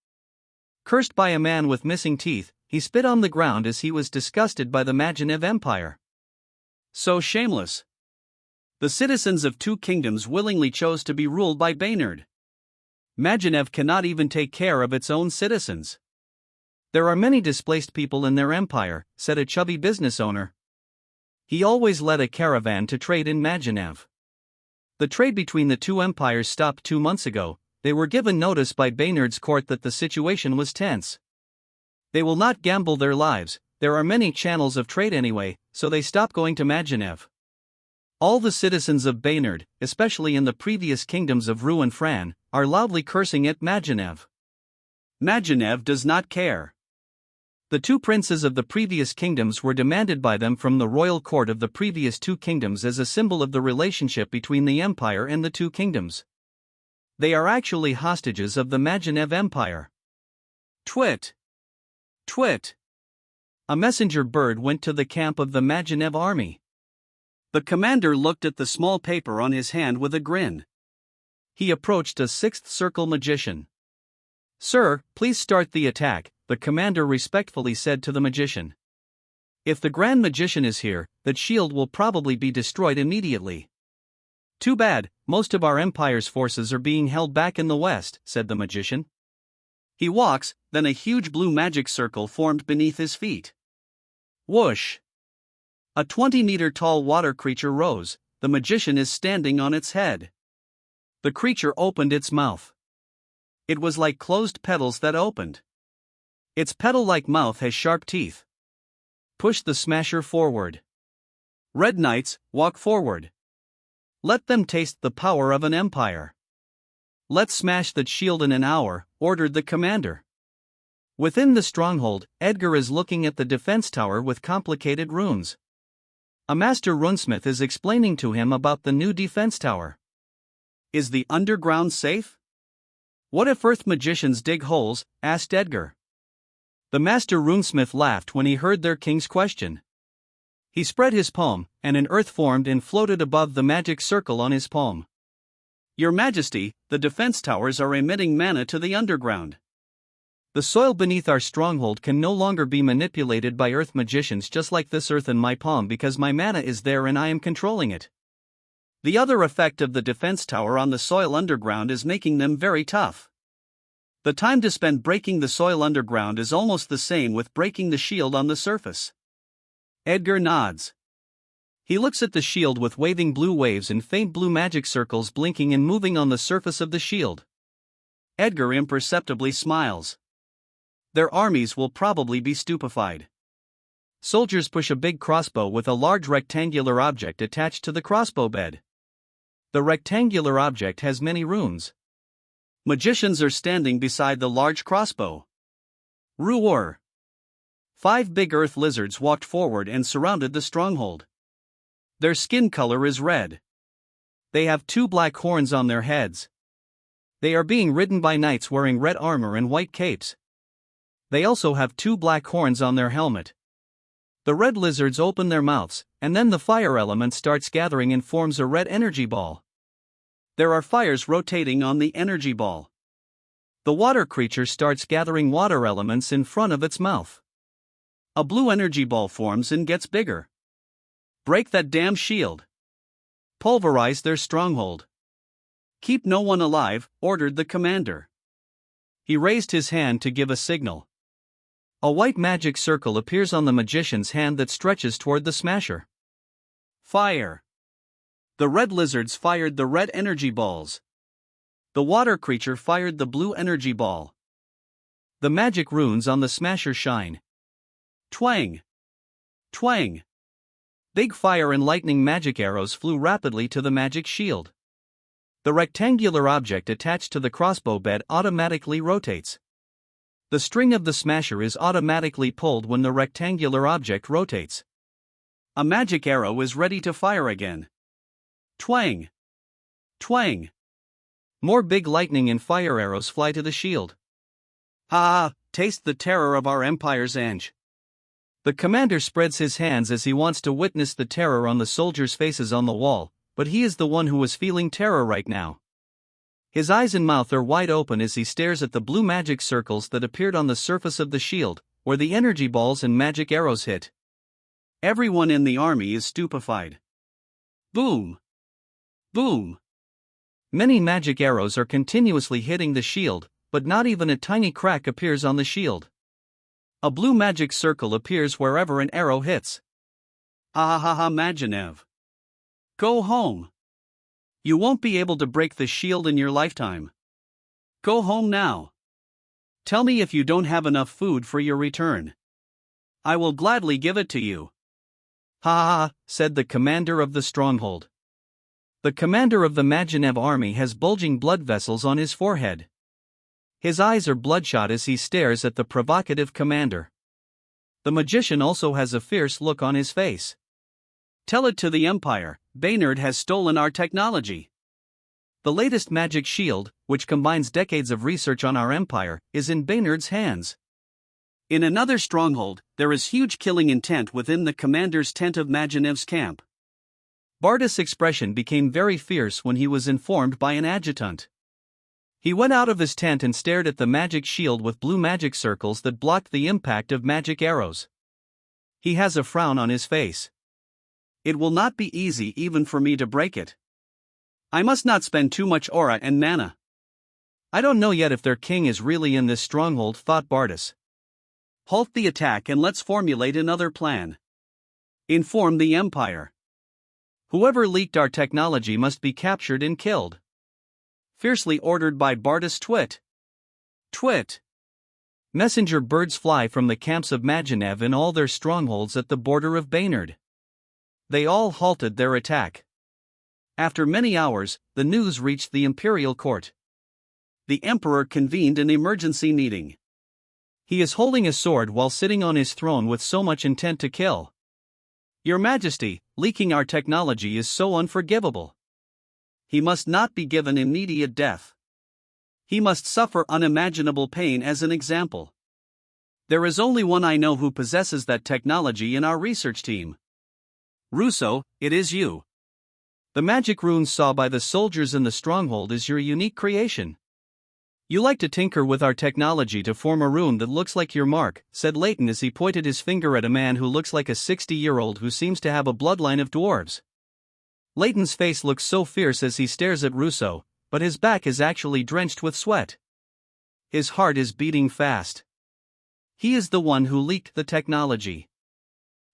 Cursed by a man with missing teeth, he spit on the ground as he was disgusted by the Magenev Empire. So shameless. The citizens of two kingdoms willingly chose to be ruled by Baynard. Magenev cannot even take care of its own citizens. There are many displaced people in their empire, said a chubby business owner. He always led a caravan to trade in Magenev. The trade between the two empires stopped 2 months ago. They were given notice by Baynard's court that the situation was tense. They will not gamble their lives, there are many channels of trade anyway, so they stop going to Magenev. All the citizens of Baynard, especially in the previous kingdoms of Rue and Fran, are loudly cursing at Magenev. Magenev does not care. The two princes of the previous kingdoms were demanded by them from the royal court of the previous two kingdoms as a symbol of the relationship between the empire and the two kingdoms. They are actually hostages of the Magenev Empire. Twit! Twit! A messenger bird went to the camp of the Magenev army. The commander looked at the small paper on his hand with a grin. He approached a sixth circle magician. Sir, please start the attack, the commander respectfully said to the magician. If the Grand Magician is here, that shield will probably be destroyed immediately. Too bad, most of our empire's forces are being held back in the west, said the magician. He walks, then a huge blue magic circle formed beneath his feet. Whoosh! A 20-meter-tall water creature rose, the magician is standing on its head. The creature opened its mouth. It was like closed petals that opened. Its petal-like mouth has sharp teeth. Push the smasher forward. Red Knights, walk forward. Let them taste the power of an empire. Let's smash that shield in an hour, ordered the commander. Within the stronghold, Edgar is looking at the defense tower with complicated runes. A master runesmith is explaining to him about the new defense tower. Is the underground safe? What if earth magicians dig holes? Asked Edgar. The master runesmith laughed when he heard their king's question. He spread his palm, and an earth formed and floated above the magic circle on his palm. Your Majesty, the defense towers are emitting mana to the underground. The soil beneath our stronghold can no longer be manipulated by earth magicians just like this earth in my palm because my mana is there and I am controlling it. The other effect of the defense tower on the soil underground is making them very tough. The time to spend breaking the soil underground is almost the same with breaking the shield on the surface. Edgar nods. He looks at the shield with waving blue waves and faint blue magic circles blinking and moving on the surface of the shield. Edgar imperceptibly smiles. Their armies will probably be stupefied. Soldiers push a big crossbow with a large rectangular object attached to the crossbow bed.
The rectangular object has many runes. Magicians are standing beside the large crossbow. Roar! 5 big earth lizards walked forward and surrounded the stronghold. Their skin color is red. They have 2 black horns on their heads. They are being ridden by knights wearing red armor and white capes. They also have 2 black horns on their helmet. The red lizards open their mouths, and then the fire element starts gathering and forms a red energy ball. There are fires rotating on the energy ball. The water creature starts gathering water elements in front of its mouth. A blue energy ball forms and gets bigger. Break that damn shield. Pulverize their stronghold. Keep no one alive, ordered the commander. He raised his hand to give a signal. A white magic circle appears on the magician's hand that stretches toward the smasher. Fire! The red lizards fired the red energy balls. The water creature fired the blue energy ball. The magic runes on the smasher shine. Twang! Twang! Big fire and lightning magic arrows flew rapidly to the magic shield. The rectangular object attached to the crossbow bed automatically rotates. The string of the smasher is automatically pulled when the rectangular object rotates. A magic arrow is ready to fire again. Twang! Twang! More big lightning and fire arrows fly to the shield. Ha! Taste the terror of our empire's Ange. The commander spreads his hands as he wants to witness the terror on the soldiers' faces on the wall, but he is the one who is feeling terror right now. His eyes and mouth are wide open as he stares at the blue magic circles that appeared on the surface of the shield, where the energy balls and magic arrows hit. Everyone in the army is stupefied. Boom! Boom! Many magic arrows are continuously hitting the shield, but not even a tiny crack appears on the shield. A blue magic circle appears wherever an arrow hits. Ahaha, Magenev. Go home. You won't be able to break the shield in your lifetime. Go home now. Tell me if you don't have enough food for your return. I will gladly give it to you. Ha ha, said the commander of the stronghold. The commander of the Magenev army has bulging blood vessels on his forehead. His eyes are bloodshot as he stares at the provocative commander. The magician also has a fierce look on his face. Tell it to the Empire, Baynard has stolen our technology. The latest magic shield, which combines decades of research on our empire, is in Baynard's hands. In another stronghold, there is huge killing intent within the commander's tent of Magenev's camp. Bardus' expression became very fierce when he was informed by an adjutant. He went out of his tent and stared at the magic shield with blue magic circles that blocked the impact of magic arrows. He has a frown on his face. It will not be easy even for me to break it. I must not spend too much aura and mana. I don't know yet if their king is really in this stronghold, thought Bardus. Halt the attack and let's formulate another plan. Inform the Empire. Whoever leaked our technology must be captured and killed. Fiercely ordered by Bardus. Twit. Twit. Messenger birds fly from the camps of Magenev in all their strongholds at the border of Baynard. They all halted their attack. After many hours, the news reached the imperial court. The emperor convened an emergency meeting. He is holding a sword while sitting on his throne with so much intent to kill. Your Majesty, leaking our technology is so unforgivable. He must not be given immediate death. He must suffer unimaginable pain as an example. There is only one I know who possesses that technology in our research team. Russo, it is you. The magic runes saw by the soldiers in the stronghold is your unique creation. You like to tinker with our technology to form a rune that looks like your mark, said Leighton as he pointed his finger at a man who looks like a 60-year-old who seems to have a bloodline of dwarves. Leighton's face looks so fierce as he stares at Russo, but his back is actually drenched with sweat. His heart is beating fast. He is the one who leaked the technology.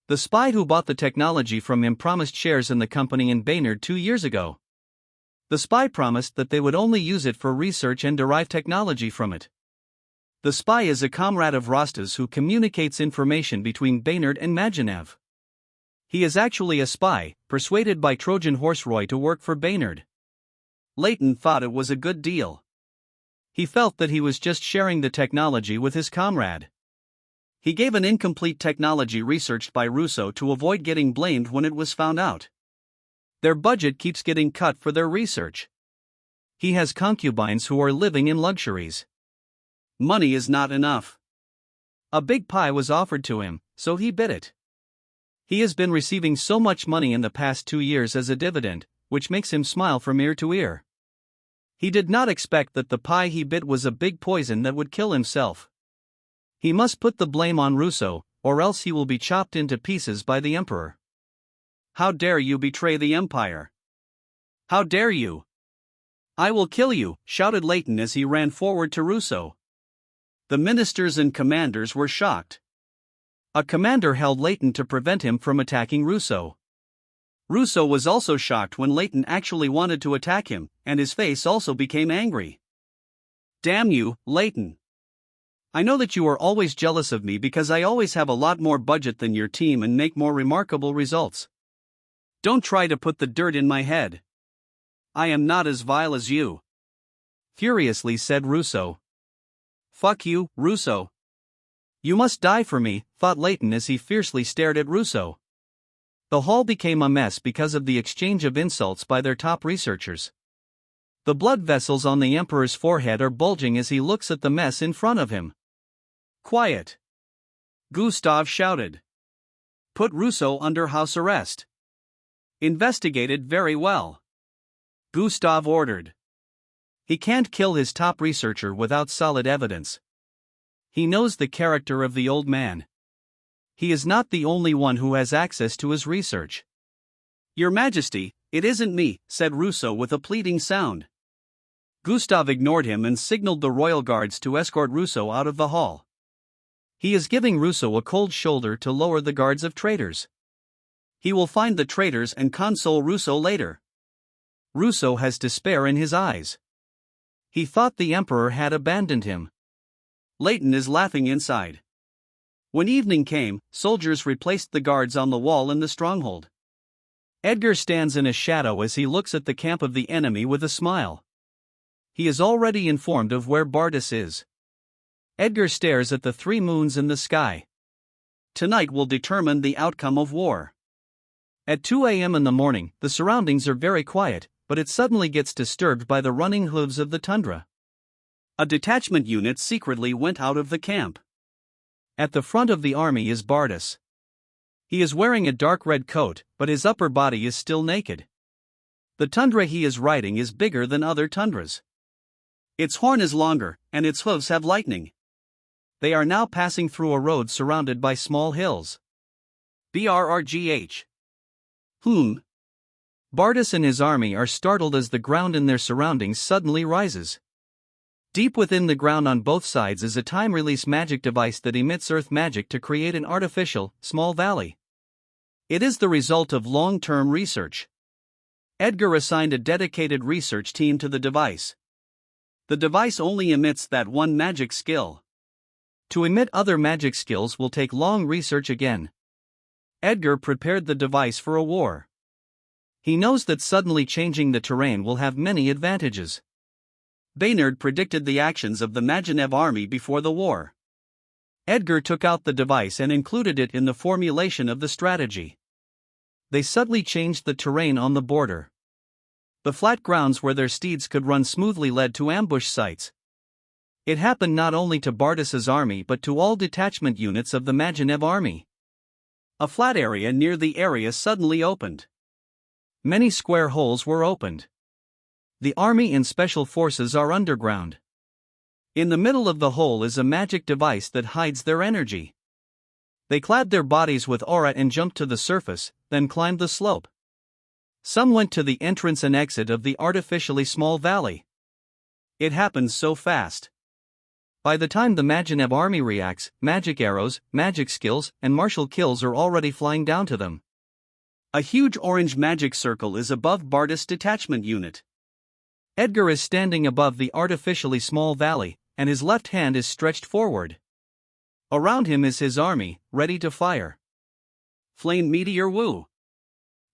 The spy who bought the technology from him promised shares in the company in Baynard 2 years ago. The spy promised that they would only use it for research and derive technology from it. The spy is a comrade of Rasta's who communicates information between Baynard and Magenev. He is actually a spy, persuaded by Trojan Horse Roy to work for Baynard.
Leighton thought it was a good deal. He felt that he was just sharing the technology with his comrade. He gave an incomplete technology researched by Russo to avoid getting blamed when it was found out. Their budget keeps getting cut for their research. He has concubines who are living in luxuries. Money is not enough. A big pie was offered to him, so he bit it. He has been receiving so much money in the past 2 years as a dividend, which makes him smile from ear to ear. He did not expect that the pie he bit was a big poison that would kill himself. He must put the blame on Russo, or else he will be chopped into pieces by the Emperor. How dare you betray the Empire? How dare you? I will kill you, shouted Leighton as he ran forward to Russo. The ministers and commanders were shocked. A commander held Leighton to prevent him from attacking Russo. Russo was also shocked when Leighton actually wanted to attack him, and his face also became angry. Damn you, Leighton. I know that you are always jealous of me because I always have a lot more budget than your team and make more remarkable results. Don't try to put the dirt in my head. I am not as vile as you. Furiously said Russo. Fuck you, Russo. You must die for me, thought Leighton as he fiercely stared at Russo. The hall became a mess because of the exchange of insults by their top researchers. The blood vessels on the Emperor's forehead are bulging as he looks at the mess in front of him. Quiet! Gustav shouted. Put Russo under house arrest. Investigated very well. Gustav ordered. He can't kill his top researcher without solid evidence. He knows the character of the old man. He is not the only one who has access to his research. Your Majesty, it isn't me, said Russo with a pleading sound. Gustav ignored him and signaled the royal guards to escort Russo out of the hall. He is giving Russo a cold shoulder to lower the guards of traitors. He will find the traitors and console Russo later. Russo has despair in his eyes. He thought the Emperor had abandoned him. Leighton is laughing inside. When evening came, soldiers replaced the guards on the wall in the stronghold. Edgar stands in a shadow as he looks at the camp of the enemy with a smile. He is already informed of where Bardas is. Edgar stares at the 3 moons in the sky. Tonight will determine the outcome of war. At 2 a.m. in the morning, the surroundings are very quiet, but it suddenly gets disturbed by the running hooves of the tundra. A detachment unit secretly went out of the camp. At the front of the army is Bardas. He is wearing a dark red coat, but his upper body is still naked. The tundra he is riding is bigger than other tundras. Its horn is longer, and its hooves have lightning. They are now passing through a road surrounded by small hills. BRRGH. Bardas and his army are startled as the ground in their surroundings suddenly rises. Deep within the ground on both sides is a time-release magic device that emits earth magic to create an artificial, small valley. It is the result of long-term research. Edgar assigned a dedicated research team to the device. The device only emits that one magic skill. To emit other magic skills will take long research again. Edgar prepared the device for a war. He knows that suddenly changing the terrain will have many advantages. Baynard predicted the actions of the Magenev army before the war. Edgar took out the device and included it in the formulation of the strategy. They subtly changed the terrain on the border. The flat grounds where their steeds could run smoothly led to ambush sites. It happened not only to Bardas's army but to all detachment units of the Magenev army. A flat area near the area suddenly opened. Many square holes were opened. The army and special forces are underground. In the middle of the hole is a magic device that hides their energy. They clad their bodies with aura and jumped to the surface, then climbed the slope. Some went to the entrance and exit of the artificially small valley. It happened so fast. By the time the Magenev army reacts, magic arrows, magic skills, and martial kills are already flying down to them. A huge orange magic circle is above Bardas' detachment unit. Edgar is standing above the artificially small valley, and his left hand is stretched forward. Around him is his army, ready to fire. Flame meteor woo!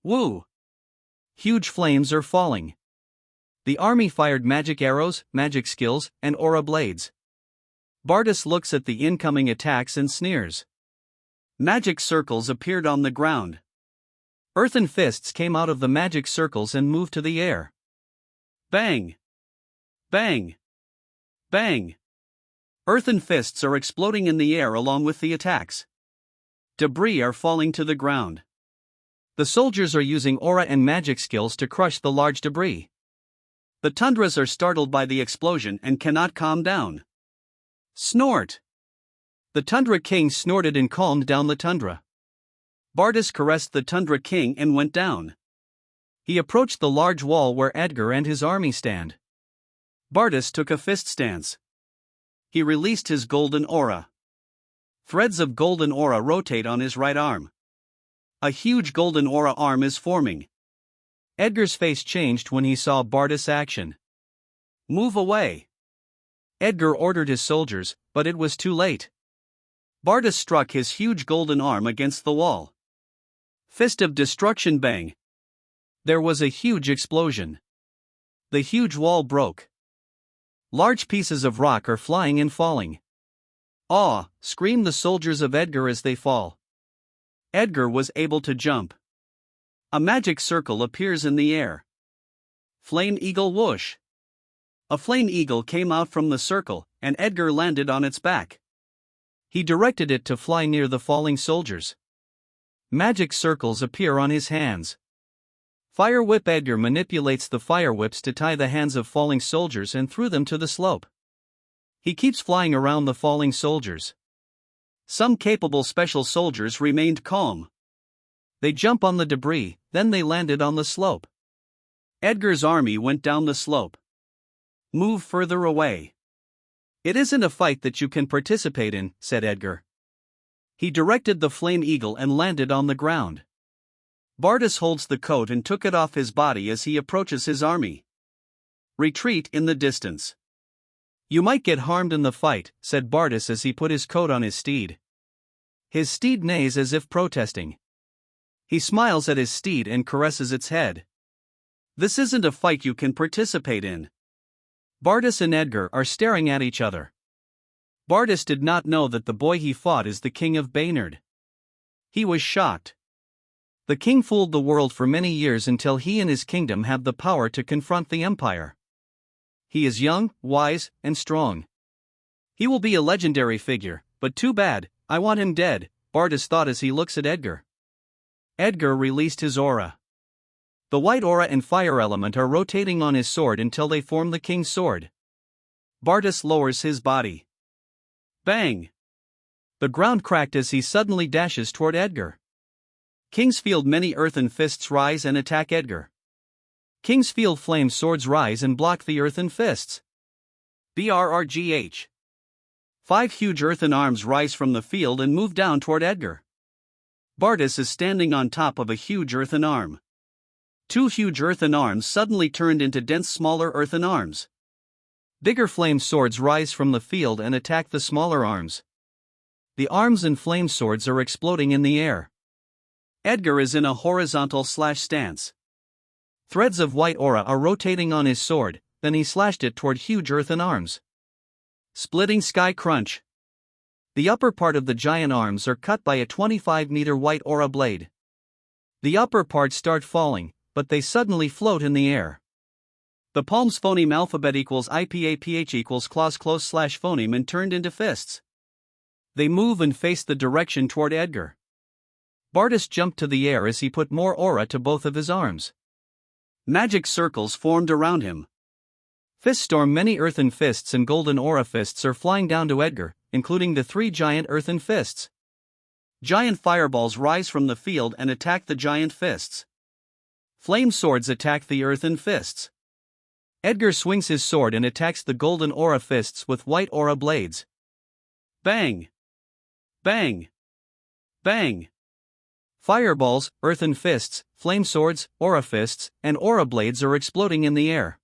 Woo! Huge flames are falling.
The army fired magic arrows, magic skills, and aura blades. Bardus looks at the incoming attacks and sneers. Magic circles appeared on the ground. Earthen fists came out of the magic circles and moved to the air. Bang! Bang! Bang! Earthen fists are exploding in the air along with the attacks. Debris are falling to the ground. The soldiers are using aura and magic skills to crush the large debris. The tundras are startled by the explosion and cannot calm down. Snort! The Tundra King snorted and calmed down the tundra. Bardus caressed the Tundra King and went down. He approached the large wall where Edgar and his army stand. Bardus took a fist stance. He released his golden aura. Threads of golden aura rotate on his right arm. A huge golden aura arm is forming. Edgar's face changed when he saw Bardus' action. Move away! Edgar ordered his soldiers, but it was too late. Bardus struck his huge golden arm against the wall. Fist of destruction, bang! There was a huge explosion. The huge wall broke. Large pieces of rock are flying and falling. "Aw!" scream the soldiers of Edgar as they fall. Edgar was able to jump. A magic circle appears in the air. Flame eagle whoosh! A flame eagle came out from the circle, and Edgar landed on its back. He directed it to fly near the falling soldiers. Magic circles appear on his hands. Fire whip. Edgar manipulates the fire whips to tie the hands of falling soldiers and threw them to the slope. He keeps flying around the falling soldiers. Some capable special soldiers remained calm. They jump on the debris, then they landed on the slope. Edgar's army went down the slope. Move further away. It isn't a fight that you can participate in, said Edgar. He directed the flame eagle and landed on the ground. Bardus holds the coat and took it off his body as he approaches his army. Retreat in the distance. You might get harmed in the fight, said Bardus as he put his coat on his steed. His steed neighs as if protesting. He smiles at his steed and caresses its head. This isn't a fight you can participate in. Bardus and Edgar are staring at each other. Bardus did not know that the boy he fought is the king of Baynard. He was shocked. The king fooled the world for many years until he and his kingdom have the power to confront the empire. He is young, wise, and strong. He will be a legendary figure, but too bad, I want him dead, Bardus thought as he looks at Edgar. Edgar released his aura. The white aura and fire element are rotating on his sword until they form the king's sword. Bardus lowers his body. Bang! The ground cracked as he suddenly dashes toward Edgar. Kingsfield many earthen fists rise and attack Edgar. Kingsfield flame swords rise and block the earthen fists. BRRGH. 5 huge earthen arms rise from the field and move down toward Edgar. Bardus is standing on top of a huge earthen arm. 2 huge earthen arms suddenly turned into dense smaller earthen arms. Bigger flame swords rise from the field and attack the smaller arms. The arms and flame swords are exploding in the air. Edgar is in a horizontal slash stance. Threads of white aura are rotating on his sword, then he slashed it toward huge earthen arms. Splitting sky crunch. The upper part of the giant arms are cut by a 25-meter white aura blade. The upper parts start falling, but they suddenly float in the air. The palms phoneme alphabet equals IPAPH equals claws close slash phoneme and turned into fists. They move and face the direction toward Edgar. Bardus jumped to the air as he put more aura to both of his arms. Magic circles formed around him. Fist storm many earthen fists and golden aura fists are flying down to Edgar, including the 3 giant earthen fists. Giant fireballs rise from the field and attack the giant fists. Flame swords attack the earthen fists. Edgar swings his sword and attacks the golden aura fists with white aura blades. Bang! Bang! Bang! Fireballs, earthen fists, flame swords, aura fists, and aura blades are exploding in the air.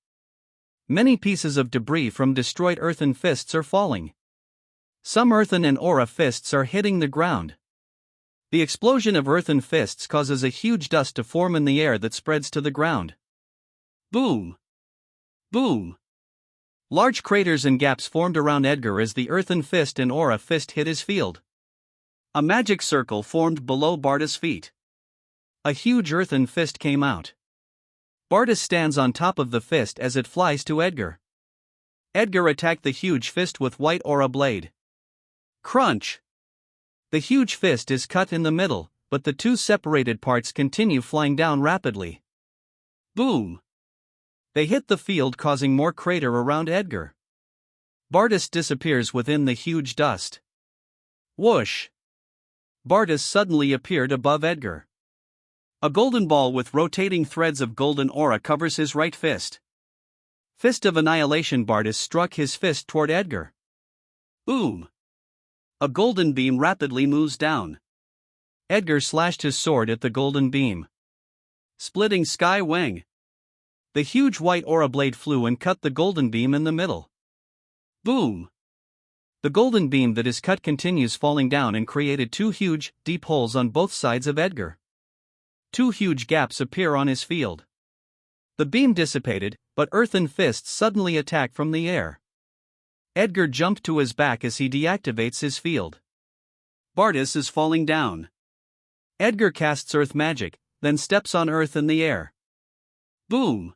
Many pieces of debris from destroyed earthen fists are falling. Some earthen and aura fists are hitting the ground. The explosion of earthen fists causes a huge dust to form in the air that spreads to the ground. Boom!
Boom! Large craters and gaps formed around Edgar as the earthen fist and aura fist hit his field. A magic circle formed below Barda's feet. A huge earthen fist came out. Barda stands on top of the fist as it flies to Edgar. Edgar attacked the huge fist with white aura blade. Crunch! The huge fist is cut in the middle, but the two separated parts continue flying down rapidly. Boom! They hit the field, causing more crater around Edgar. Bardas disappears within the huge dust. Whoosh! Bardas suddenly appeared above Edgar. A golden ball with rotating threads of golden aura covers his right fist. Fist of Annihilation. Bardas struck his fist toward Edgar. Boom! A golden beam rapidly moves down. Edgar slashed his sword at the golden beam. Splitting Sky Wang. The huge white aura blade flew and cut the golden beam in the middle. Boom! The golden beam that is cut continues falling down and created two huge, deep holes on both sides of Edgar. Two huge gaps appear on his field. The beam dissipated, but earthen fists suddenly attack from the air. Edgar jumped to his back as he deactivates his field. Bardas is falling down. Edgar casts earth magic, then steps on earth in the air. Boom!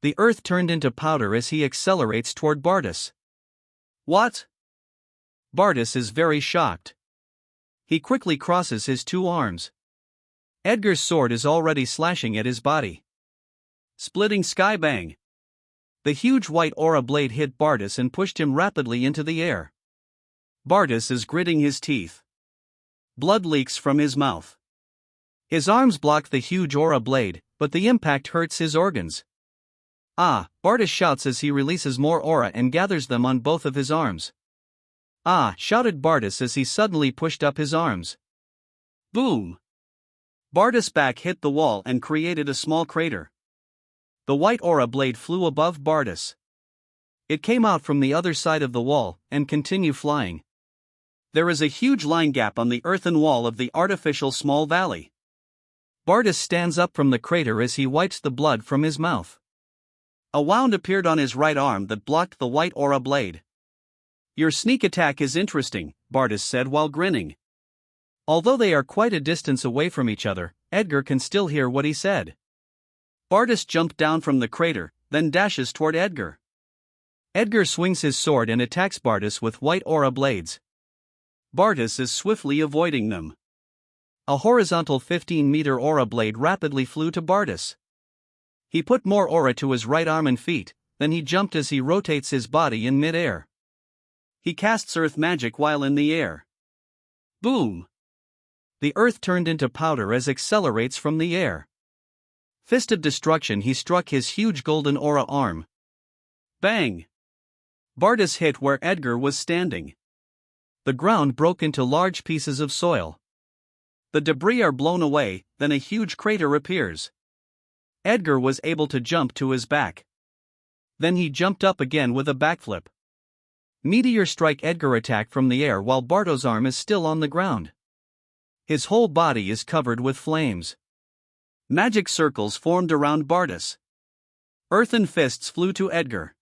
The earth turned into powder as he accelerates toward Bardas. What? Bardas is very shocked. He quickly crosses his two arms. Edgar's sword is already slashing at his body. Splitting Sky Bang. The huge white aura blade hit Bardas and pushed him rapidly into the air. Bardas is gritting his teeth. Blood leaks from his mouth. His arms block the huge aura blade, but the impact hurts his organs. Ah! Bardas shouts as he releases more aura and gathers them on both of his arms. Ah! Shouted Bardas as he suddenly pushed up his arms. Boom! Bardas' back hit the wall and created a small crater. The white aura blade flew above Bardas. It came out from the other side of the wall and continued flying. There is a huge line gap on the earthen wall of the artificial small valley. Bardas stands up from the crater as he wipes the blood from his mouth. A wound appeared on his right arm that blocked the white aura blade. Your sneak attack is interesting, Bardas said while grinning. Although they are quite a distance away from each other, Edgar can still hear what he said. Bardas jumped down from the crater, then dashes toward Edgar. Edgar swings his sword and attacks Bardas with white aura blades. Bardas is swiftly avoiding them. A horizontal 15-meter aura blade rapidly flew to Bardas. He put more aura to his right arm and feet, then he jumped as he rotates his body in mid-air. He casts earth magic while in the air. Boom! The earth turned into powder as accelerates from the air. Fist of Destruction. He struck his huge golden aura arm. Bang! Bardas hit where Edgar was standing. The ground broke into large pieces of soil. The debris are blown away, then a huge crater appears. Edgar was able to jump to his back. Then he jumped up again with a backflip. Meteor Strike. Edgar attacked from the air while Bardas' arm is still on the ground. His whole body is covered with flames. Magic circles formed around Bardas. Earthen fists flew to Edgar.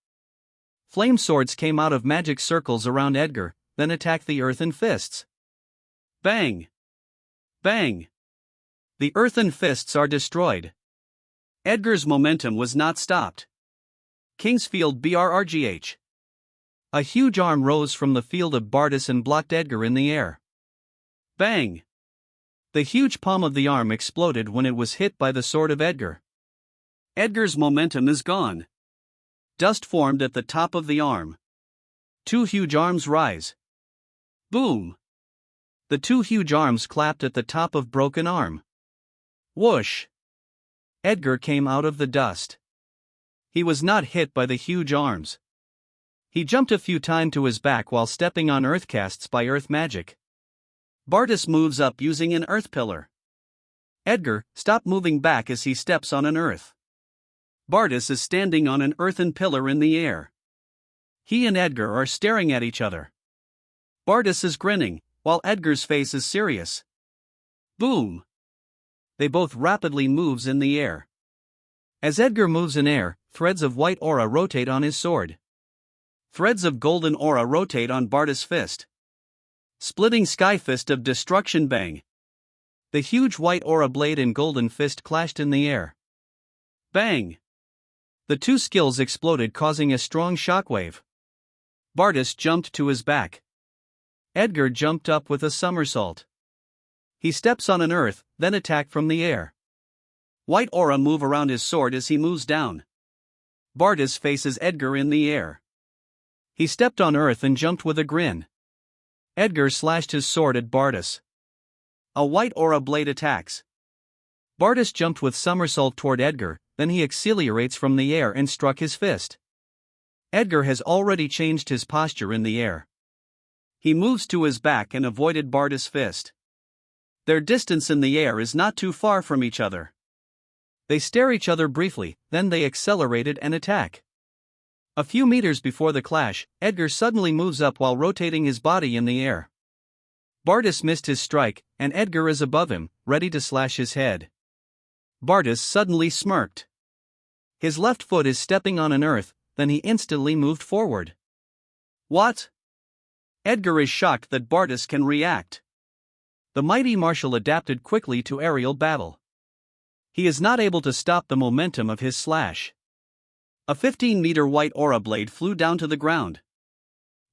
Flame swords came out of magic circles around Edgar, then attacked the earthen fists. Bang! Bang! The earthen fists are destroyed. Edgar's momentum was not stopped. Kingsfield BRRGH. A huge arm rose from the field of Bardas and blocked Edgar in the air. Bang! The huge palm of the arm exploded when it was hit by the sword of Edgar. Edgar's momentum is gone. Dust formed at the top of the arm. Two huge arms rise. Boom! The two huge arms clapped at the top of broken arm. Whoosh! Edgar came out of the dust. He was not hit by the huge arms. He jumped a few times to his back while stepping on earth casts by earth magic. Bardas moves up using an earth pillar. Edgar, stop moving back as he steps on an earth. Bardas is standing on an earthen pillar in the air. He and Edgar are staring at each other. Bardas is grinning, while Edgar's face is serious. Boom! They both rapidly moves in the air. As Edgar moves in air,
threads of white aura rotate on his sword. Threads of golden aura rotate on Bardas' fist. Splitting sky fist of destruction bang. The huge white aura blade and golden fist clashed in the air. Bang! The two skills exploded, causing a strong shockwave. Bardas jumped to his back. Edgar jumped up with a somersault. He steps on an earth, then attack from the air. White aura move around his sword as he moves down. Bardas faces Edgar in the air. He stepped on earth and jumped with a grin. Edgar slashed his sword at Bardas. A white aura blade attacks. Bardas jumped with somersault toward Edgar, then he accelerates from the air and struck his fist. Edgar has already changed his posture in the air. He moves to his back and avoided Bardas' fist. Their distance in the air is not too far from each other. They stare each other briefly, then they accelerated and attack. A few meters before the clash, Edgar suddenly moves up while rotating his body in the air. Bardas missed his strike, and Edgar is above him, ready to slash his head. Bardas suddenly smirked. His left foot is stepping on an earth, then he instantly moved forward. What? Edgar is shocked that Bardas can react. The mighty martial adapted quickly to aerial battle. He is not able to stop the momentum of his slash. A 15-meter white aura blade flew down to the ground.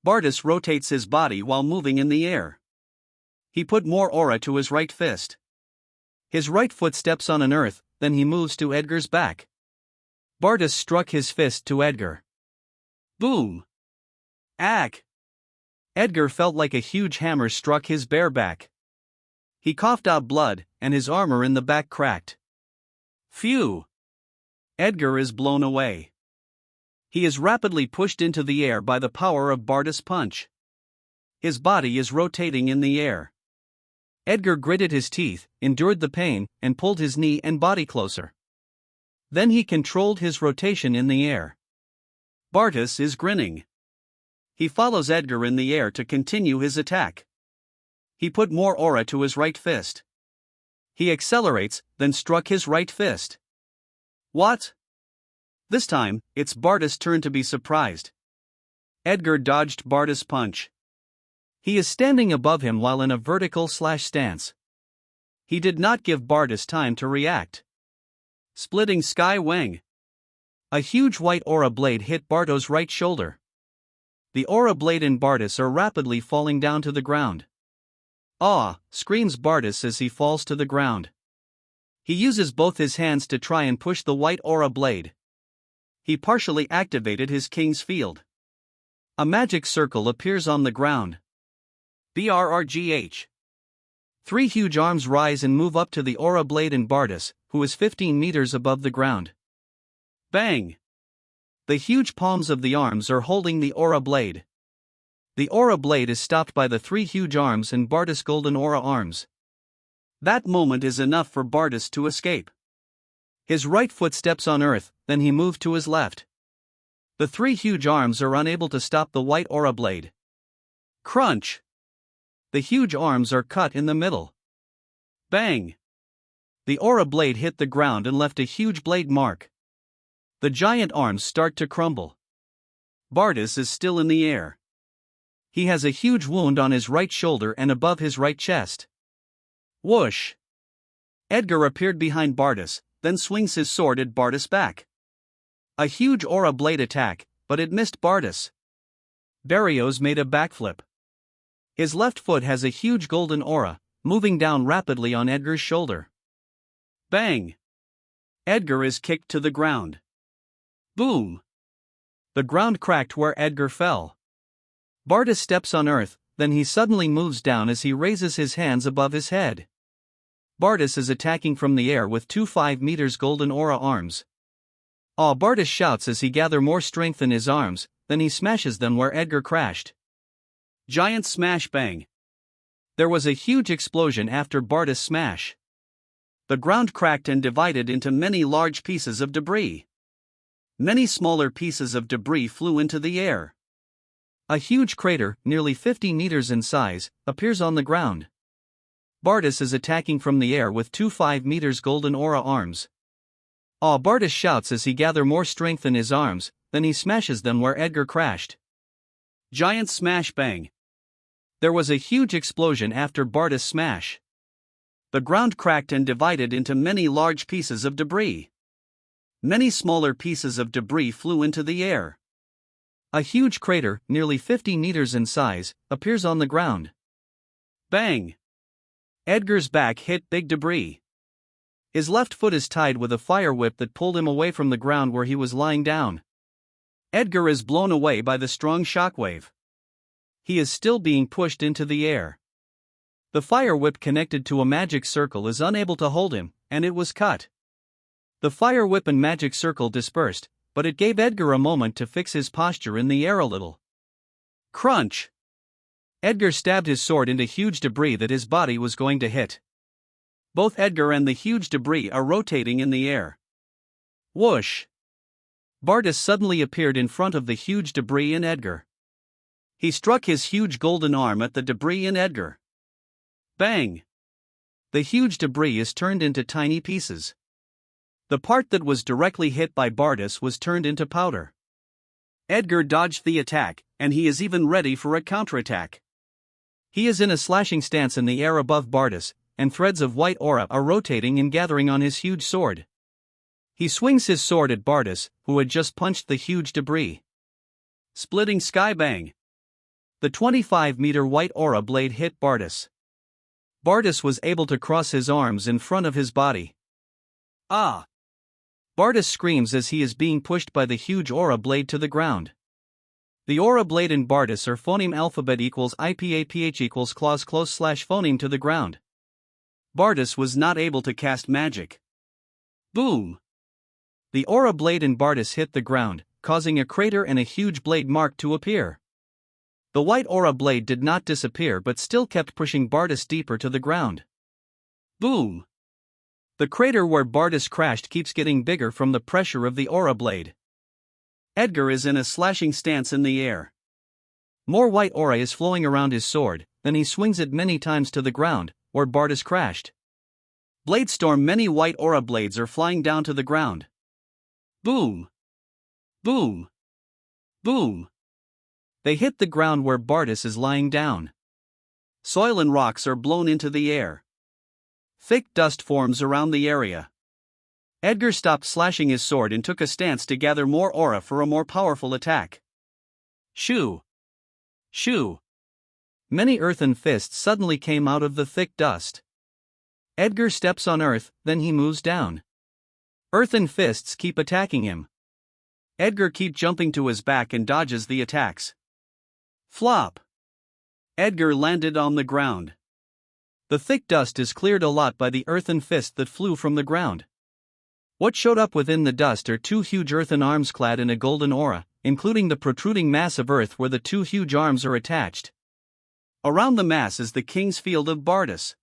Bardas rotates his body while moving in the air. He put more aura to his right fist. His right foot steps on an earth, then he moves to Edgar's back. Bardas struck his fist to Edgar. Boom! Ack! Edgar felt like a huge hammer struck his bare back. He coughed out blood, and his armor in the back cracked. Phew! Edgar is blown away. He is rapidly pushed into the air by the power of Bardas' punch. His body is rotating in the air. Edgar gritted his teeth, endured the pain, and pulled his knee and body closer. Then he controlled his rotation in the air. Bardas is grinning. He follows Edgar in the air to continue his attack. He put more aura to his right fist. He accelerates, then struck his right fist. What? This time, it's Bardas' turn to be surprised. Edgar dodged Bardas' punch. He is standing above him while in a vertical slash stance. He did not give Bardas time to react. Splitting sky wang. A huge white aura blade hit Bardas' right shoulder. The aura blade and Bardas are rapidly falling down to the ground. "Ah!" screams Bardas as he falls to the ground. He uses both his hands to try and push the white aura blade. He partially activated his king's field. A magic circle appears on the ground. BRRGH. 3 huge arms rise and move up to the aura blade and Bardas, who is 15 meters above the ground. Bang! The huge palms of the arms are holding the aura blade. The aura blade is stopped by the 3 huge arms and Bardas' golden aura arms. That moment is enough for Bardas to escape. His right foot steps on earth, then he moved to his left. The 3 huge arms are unable to stop the white aura blade. Crunch! The huge arms are cut in the middle. Bang! The aura blade hit the ground and left a huge blade mark. The giant arms start to crumble. Bardas is still in the air. He has a huge wound on his right shoulder and above his right chest. Whoosh! Edgar appeared behind Bardas, then swings his sword at Bardas' back. A huge aura blade attack, but it missed Bardas. Barrios made a backflip. His left foot has a huge golden aura, moving down rapidly on Edgar's shoulder. Bang! Edgar is kicked to the ground. Boom! The ground cracked where Edgar fell. Bardas steps on earth, then he suddenly moves down as he raises his hands above his head. Bardas is attacking from the air with 2 5 meters golden aura arms. Bardas shouts as he gathers more strength in his arms, then he smashes them where Edgar crashed. Giant smash bang. There was a huge explosion after Bardas' smash. The ground cracked and divided into many large pieces of debris. Many smaller pieces of debris flew into the air. A huge crater, nearly 50 meters in size, appears on the ground. Bardas is attacking from the air with 2 5 meters golden aura arms.
Aw! Bartis shouts as he gathers more strength in his arms, then he smashes them where Edgar crashed. Giant smash bang. There was a huge explosion after Bartis' smash. The ground cracked and divided into many large pieces of debris. Many smaller pieces of debris flew into the air. A huge crater, nearly 50 meters in size, appears on the ground. Bang! Edgar's back hit big debris. His left foot is tied with a fire whip that pulled him away from the ground where he was lying down. Edgar is blown away by the strong shockwave. He is still being pushed into the air. The fire whip connected to a magic circle is unable to hold him, and it was cut. The fire whip and magic circle dispersed, but it gave Edgar a moment to fix his posture in the air a little. Crunch! Edgar stabbed his sword into huge debris that his body was going to hit. Both Edgar and the huge debris are rotating in the air. Whoosh! Bartis suddenly appeared in front of the huge debris in Edgar. He struck his huge golden arm at the debris in Edgar. Bang! The huge debris is turned into tiny pieces. The part that was directly hit by Bartis was turned into powder. Edgar dodged the attack, and he is even ready for a counterattack. He is in a slashing stance in the air above Bartis, and threads of white aura are rotating and gathering on his huge sword. He swings his sword at Bartis, who had just punched the huge debris. Splitting sky bang. The 25-meter white aura blade hit Bartis. Bartis was able to cross his arms in front of his body. Ah! Bartis screams as he is being pushed by the huge aura blade to the ground. The aura blade and Bartis are phoneme alphabet equals IPAPH equals clause close slash phoneme to the ground. Bartis was not able to cast magic. Boom! The aura blade and Bartis hit the ground, causing a crater and a huge blade mark to appear. The white aura blade did not disappear but still kept pushing Bartis deeper to the ground. Boom! The crater where Bartis crashed keeps getting bigger from the pressure of the aura blade. Edgar is in a slashing stance in the air. More white aura is flowing around his sword, then he swings it many times to the ground, where Bartis crashed. Bladestorm! Many white aura blades are flying down to the ground. Boom! Boom! Boom! They hit the ground where Bartis is lying down. Soil and rocks are blown into the air. Thick dust forms around the area. Edgar stopped slashing his sword and took a stance to gather more aura for a more powerful attack. Shoo! Shoo! Many earthen fists suddenly came out of the thick dust. Edgar steps on earth, then he moves down. Earthen fists keep attacking him. Edgar keeps jumping to his back and dodges the attacks. Flop! Edgar landed on the ground. The thick dust is cleared a lot by the earthen fist that flew from the ground. What showed up within the dust are two huge earthen arms clad in a golden aura, including the protruding mass of earth where the two huge arms are attached. Around the mass is the king's field of Bartis.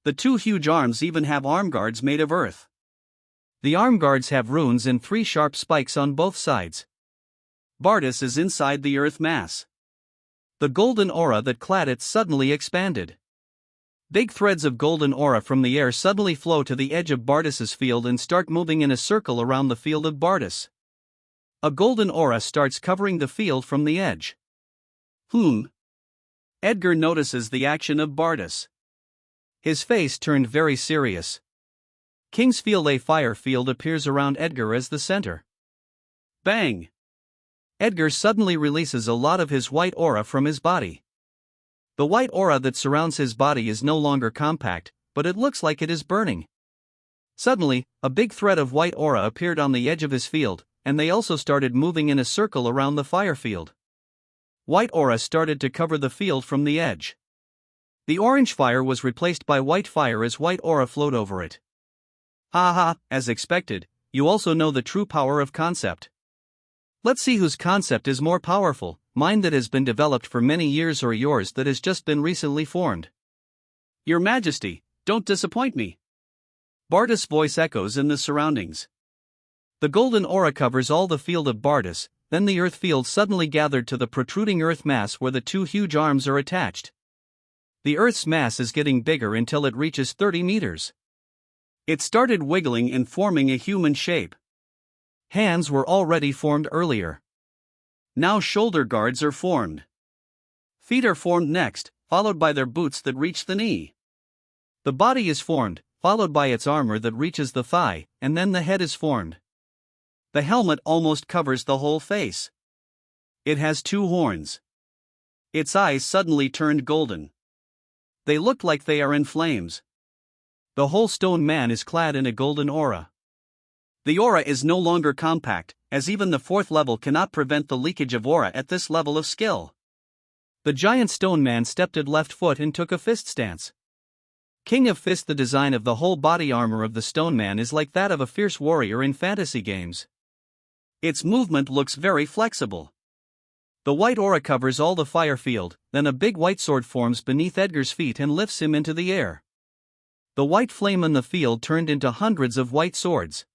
The two huge arms even have arm guards made of earth. The arm guards have runes and 3 sharp spikes on both sides. Bartis is inside the earth mass. The golden aura that clad it suddenly expanded. Big threads of golden aura from the air suddenly flow to the edge of Bartis's field and start moving in a circle around the field of Bartis. A golden aura starts covering the field from the edge. Edgar notices the action of Bartis. His face turned very serious. King's Field A fire field appears around Edgar as the center. Bang! Edgar suddenly releases a lot of his white aura from his body. The white aura that surrounds his body is no longer compact, but it looks like it is burning. Suddenly, a big thread of white aura appeared on the edge of his field, and they also started moving in a circle around the fire field. White aura started to cover the field from the edge. The orange fire was replaced by white fire as white aura flowed over it. Haha, as expected, you also know the true power of concept. Let's see whose concept is more powerful, mine that has been developed for many years or yours that has just been recently formed. Your Majesty, don't disappoint me. Bartis' voice echoes in the surroundings. The golden aura covers all the field of Bartis, then the earth field suddenly gathered to the protruding earth mass where the two huge arms are attached. The earth's mass is getting bigger until it reaches 30 meters. It started wiggling and forming a human shape. Hands were already formed earlier. Now shoulder guards are formed. Feet are formed next, followed by their boots that reach the knee. The body is formed, followed by its armor that reaches the thigh, and then the head is formed. The helmet almost covers the whole face. It has 2 horns. Its eyes suddenly turned golden. They look like they are in flames. The whole stone man is clad in a golden aura. The aura is no longer compact, as even the 4th level cannot prevent the leakage of aura at this level of skill. The giant stone man stepped at left foot and took a fist stance. King of Fist. The design of the whole body armor of the stone man is like that of a fierce warrior in fantasy games. Its movement looks very flexible. The white aura covers all the fire field, then a big white sword forms beneath Edgar's feet and lifts him into the air. The white flame in the field turned into hundreds of white swords.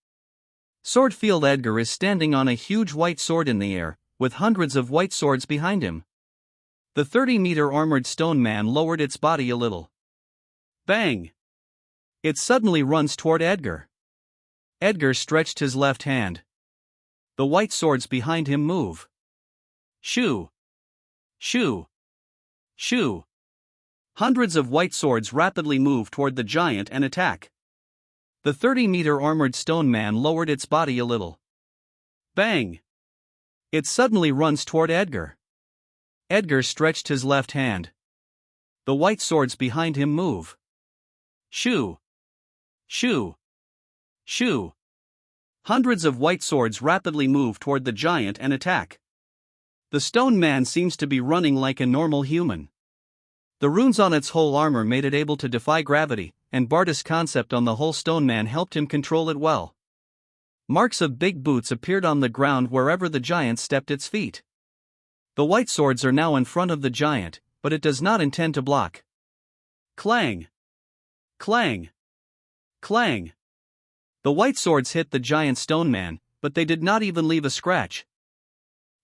Sword field. Edgar is standing on a huge white sword in the air, with hundreds of white swords behind him. The 30-meter armored stone man lowered its body a little. Bang! It suddenly runs toward Edgar. Edgar stretched his left hand. The white swords behind him move. Shoo! Shoo! Shoo! Hundreds of white swords rapidly move toward the giant and attack. The 30-meter armored stone man lowered its body a little. Bang! It suddenly runs toward Edgar. Edgar stretched his left hand. The white swords behind him move. Shoo! Shoo! Shoo! Hundreds of white swords rapidly move toward the giant and attack. The stone man seems to be running like a normal human. The runes on its whole armor made it able to defy gravity, and Bartus' concept on the whole stone man helped him control it well. Marks of big boots appeared on the ground wherever the giant stepped its feet. The white swords are now in front of the giant, but it does not intend to block. Clang! Clang! Clang! The white swords hit the giant stone man, but they did not even leave a scratch.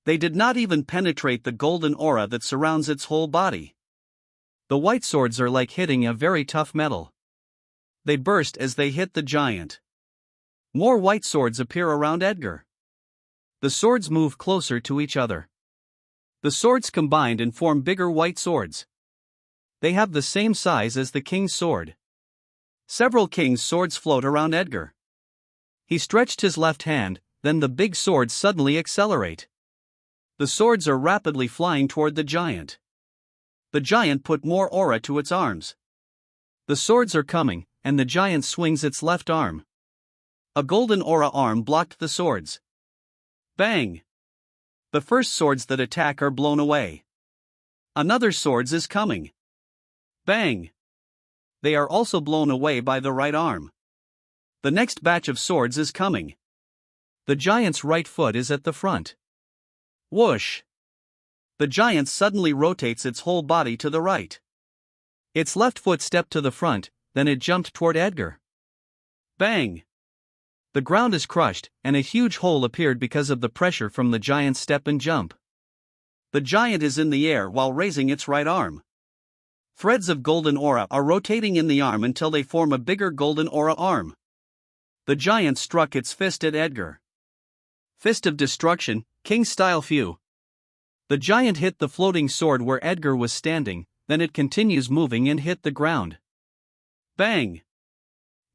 They did not even penetrate the golden aura that surrounds its whole body. The white swords are like hitting a very tough metal. They burst as they hit the giant. More white swords appear around Edgar. The swords move closer to each other. The swords combined and form bigger white swords. They have the same size as the king's sword. Several king's swords float around Edgar. He stretched his left hand, then the big swords suddenly accelerate. The swords are rapidly flying toward the giant. The giant put more aura to its arms. The swords are coming, and the giant swings its left arm. A golden aura arm blocked the swords. Bang! The first swords that attack are blown away. Another swords is coming. Bang! They are also blown away by the right arm. The next batch of swords is coming. The giant's right foot is at the front. Whoosh! The giant suddenly rotates its whole body to the right. Its left foot stepped to the front, then it jumped toward Edgar. Bang! The ground is crushed, and a huge hole appeared because of the pressure from the giant's step and jump. The giant is in the air while raising its right arm. Threads of golden aura are rotating in the arm until they form a bigger golden aura arm. The giant struck its fist at Edgar. Fist of Destruction, King-style Few. The giant hit the floating sword where Edgar was standing, then it continues moving and hit the ground. Bang!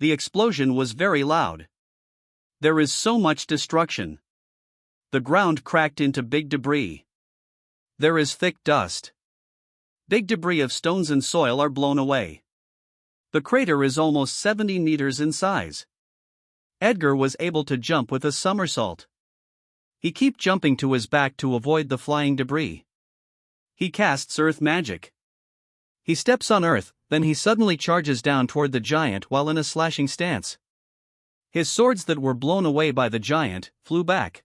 The explosion was very loud. There is so much destruction. The ground cracked into big debris. There is thick dust. Big debris of stones and soil are blown away. The crater is almost 70 meters in size. Edgar was able to jump with a somersault. He kept jumping to his back to avoid the flying debris. He casts earth magic. He steps on earth, then he suddenly charges down toward the giant while in a slashing stance. His swords that were blown away by the giant flew back.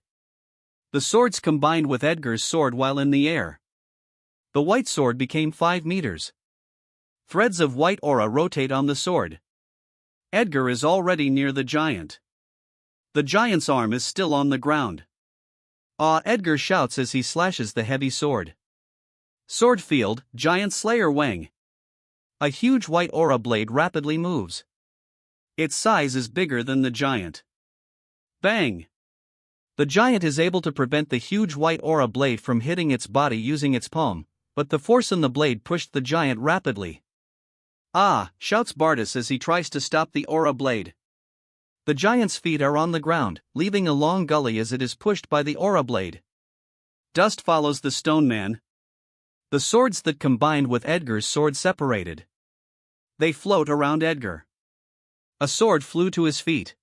The swords combined with Edgar's sword while in the air. The white sword became 5 meters. Threads of white aura rotate on the sword. Edgar is already near the giant. The giant's arm is still on the ground. Edgar shouts as he slashes the heavy sword. Sword field, Giant Slayer Wang. A huge white aura blade rapidly moves. Its size is bigger than the giant. Bang! The giant is able to prevent the huge white aura blade from hitting its body using its palm, but the force in the blade pushed the giant rapidly. Ah! Shouts Bartis as he tries to stop the aura blade. The giant's feet are on the ground, leaving a long gully as it is pushed by the aura blade. Dust follows the stone man. The swords that combined with Edgar's sword separated. They float around Edgar. A sword flew to his feet.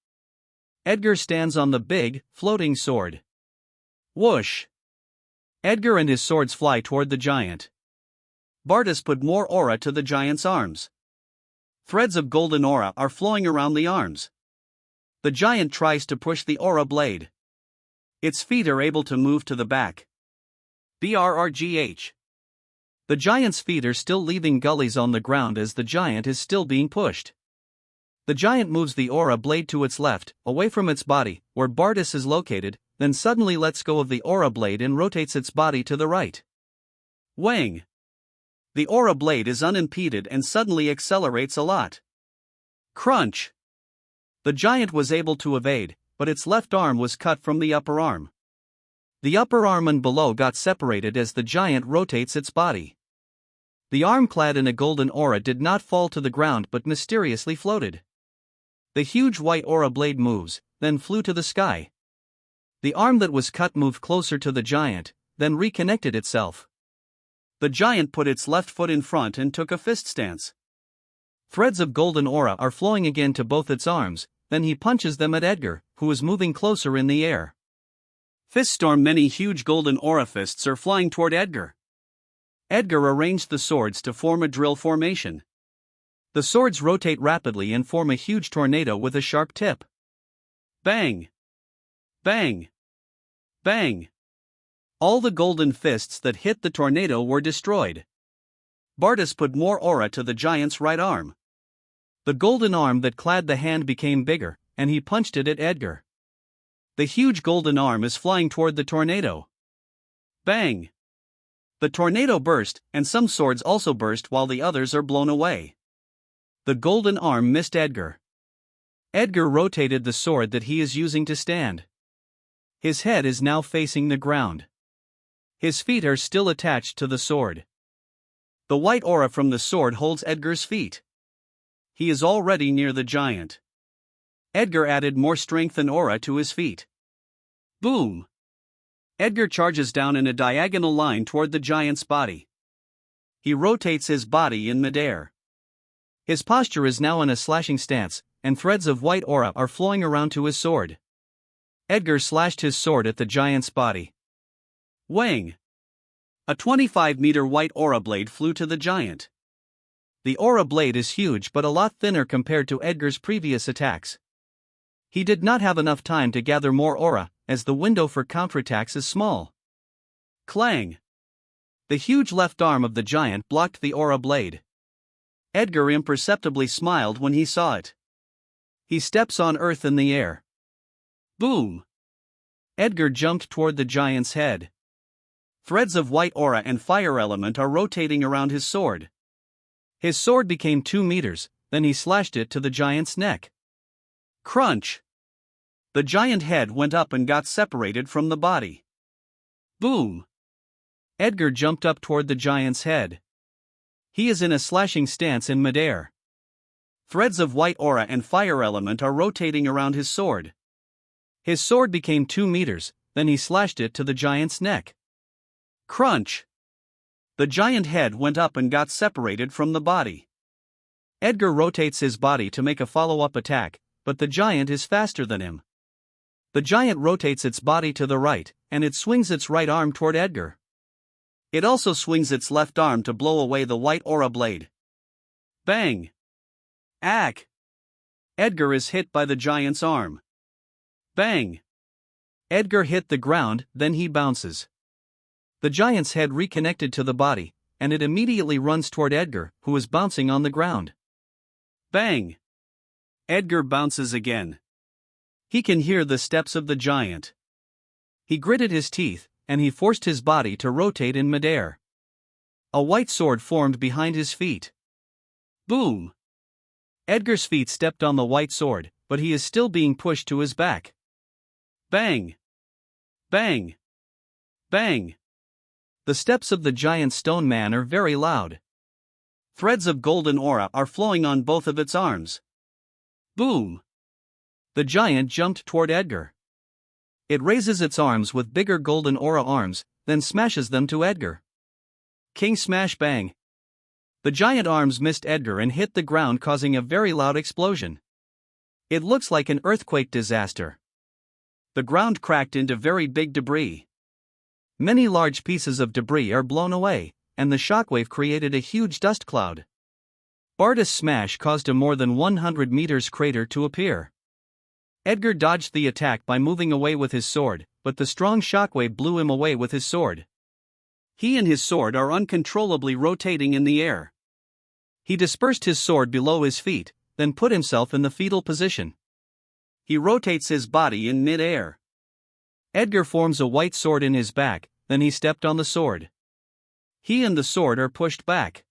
Edgar stands on the big, floating sword. Whoosh! Edgar and his swords fly toward the giant. Bartis put more aura to the giant's arms. Threads of golden aura are flowing around the arms. The giant tries to push the aura blade. Its feet are able to move to the back. BRRGH. The giant's feet are still leaving gullies on the ground as the giant is still being pushed. The giant moves the aura blade to its left, away from its body, where Bartis is located, then suddenly lets go of the aura blade and rotates its body to the right. Wang! The aura blade is unimpeded and suddenly accelerates a lot. Crunch! The giant was able to evade, but its left arm was cut from the upper arm. The upper arm and below got separated as the giant rotates its body. The arm clad in a golden aura did not fall to the ground but mysteriously floated. The huge white aura blade moves, then flew to the sky. The arm that was cut moved closer to the giant, then reconnected itself. The giant put its left foot in front and took a fist stance. Threads of golden aura are flowing again to both its arms, then he punches them at Edgar, who is moving closer in the air. Fist storm. Many huge golden aura fists are flying toward Edgar. Edgar arranged the swords to form a drill formation. The swords rotate rapidly and form a huge tornado with a sharp tip. Bang! Bang! Bang! All the golden fists that hit the tornado were destroyed. Bartis put more aura to the giant's right arm. The golden arm that clad the hand became bigger, and he punched it at Edgar. The huge golden arm is flying toward the tornado. Bang! The tornado burst, and some swords also burst while the others are blown away. The golden arm missed Edgar. Edgar rotated the sword that he is using to stand. His head is now facing the ground. His feet are still attached to the sword. The white aura from the sword holds Edgar's feet. He is already near the giant. Edgar added more strength and aura to his feet. Boom! Edgar charges down in a diagonal line toward the giant's body. He rotates his body in midair. His posture is now in a slashing stance, and threads of white aura are flowing around to his sword. Edgar slashed his sword at the giant's body. Wang! A 25-meter white aura blade flew to the giant. The aura blade is huge but a lot thinner compared to Edgar's previous attacks. He did not have enough time to gather more aura, as the window for counterattacks is small. Clang! The huge left arm of the giant blocked the aura blade. Edgar imperceptibly smiled when he saw it. He steps on earth in the air. Boom! Edgar jumped toward the giant's head. Threads of white aura and fire element are rotating around his sword. His sword became 2 meters, then he slashed it to the giant's neck. Crunch! The giant head went up and got separated from the body. Boom! Edgar jumped up toward the giant's head. He is in a slashing stance in midair. Threads of white aura and fire element are rotating around his sword. His sword became 2 meters, then he slashed it to the giant's neck. Crunch! The giant head went up and got separated from the body. Edgar rotates his body to make a follow-up attack, but the giant is faster than him. The giant rotates its body to the right, and it swings its right arm toward Edgar. It also swings its left arm to blow away the white aura blade. Bang! Ack! Edgar is hit by the giant's arm. Bang! Edgar hit the ground, then he bounces. The giant's head reconnected to the body, and it immediately runs toward Edgar, who is bouncing on the ground. Bang! Edgar bounces again. He can hear the steps of the giant. He gritted his teeth, and he forced his body to rotate in midair. A white sword formed behind his feet. Boom! Edgar's feet stepped on the white sword, but he is still being pushed to his back. Bang! Bang! Bang! The steps of the giant stone man are very loud. Threads of golden aura are flowing on both of its arms. Boom! The giant jumped toward Edgar. It raises its arms with bigger golden aura arms, then smashes them to Edgar. King smash bang! The giant arms missed Edgar and hit the ground, causing a very loud explosion. It looks like an earthquake disaster. The ground cracked into very big debris. Many large pieces of debris are blown away, and the shockwave created a huge dust cloud. Barda's smash caused a more than 100 meters crater to appear. Edgar dodged the attack by moving away with his sword, but the strong shockwave blew him away with his sword. He and his sword are uncontrollably rotating in the air. He dispersed his sword below his feet, then put himself in the fetal position. He rotates his body in mid-air. Edgar forms a white sword in his back, then he stepped on the sword. He and the sword are pushed back.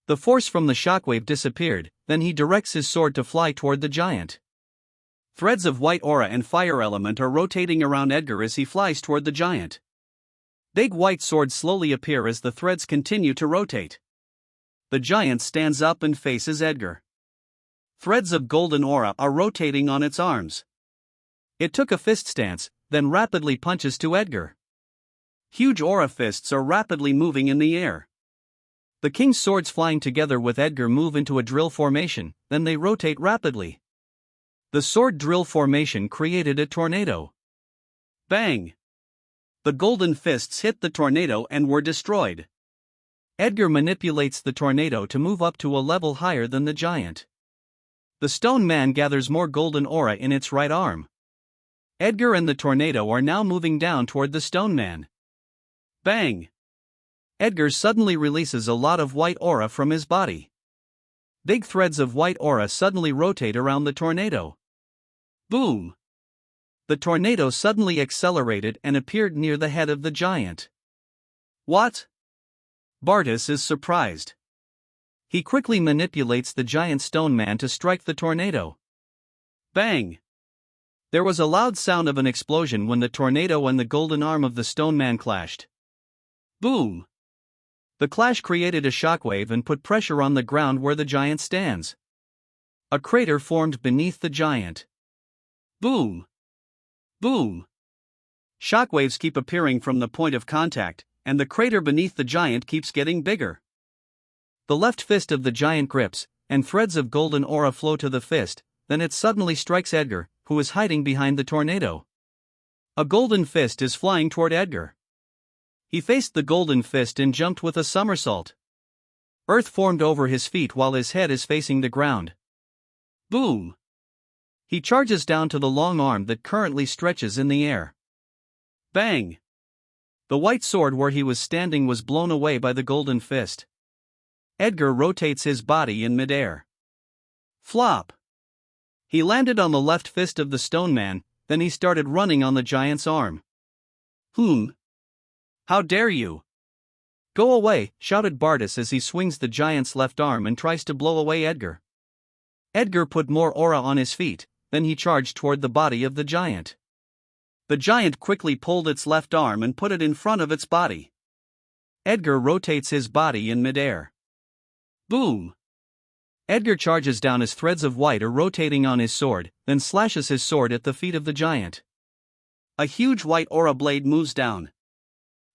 The force from the shockwave disappeared, then he directs his sword to fly toward the giant. Threads of white aura and fire element are rotating around Edgar as he flies toward the giant. Big white swords slowly appear as the threads continue to rotate. The giant stands up and faces Edgar. Threads of golden aura are rotating on its arms. It took a fist stance, then rapidly punches to Edgar. Huge aura fists are rapidly moving in the air. The king's swords flying together with Edgar move into a drill formation, then they rotate rapidly. The sword drill formation created a tornado. Bang! The golden fists hit the tornado and were destroyed. Edgar manipulates the tornado to move up to a level higher than the giant. The stone man gathers more golden aura in its right arm. Edgar and the tornado are now moving down toward the stone man. Bang! Edgar suddenly releases a lot of white aura from his body. Big threads of white aura suddenly rotate around the tornado. Boom! The tornado suddenly accelerated and appeared near the head of the giant. What? Bardas is surprised. He quickly manipulates the giant stone man to strike the tornado. Bang! There was a loud sound of an explosion when the tornado and the golden arm of the stone man clashed. Boom! The clash created a shockwave and put pressure on the ground where the giant stands. A crater formed beneath the giant. Boom! Boom! Shockwaves keep appearing from the point of contact, and the crater beneath the giant keeps getting bigger. The left fist of the giant grips, and threads of golden aura flow to the fist, then it suddenly strikes Edgar, who is hiding behind the tornado. A golden fist is flying toward Edgar. He faced the golden fist and jumped with a somersault. Earth formed over his feet while his head is facing the ground. Boom! He charges down to the long arm that currently stretches in the air. Bang! The white sword where he was standing was blown away by the golden fist. Edgar rotates his body in midair. Flop! He landed on the left fist of the stone man, then he started running on the giant's arm. How dare you! Go away, shouted Bardas as he swings the giant's left arm and tries to blow away Edgar. Edgar put more aura on his feet, then he charged toward the body of the giant. The giant quickly pulled its left arm and put it in front of its body. Edgar rotates his body in midair. Boom! Edgar charges down as threads of white are rotating on his sword, then slashes his sword at the feet of the giant. A huge white aura blade moves down.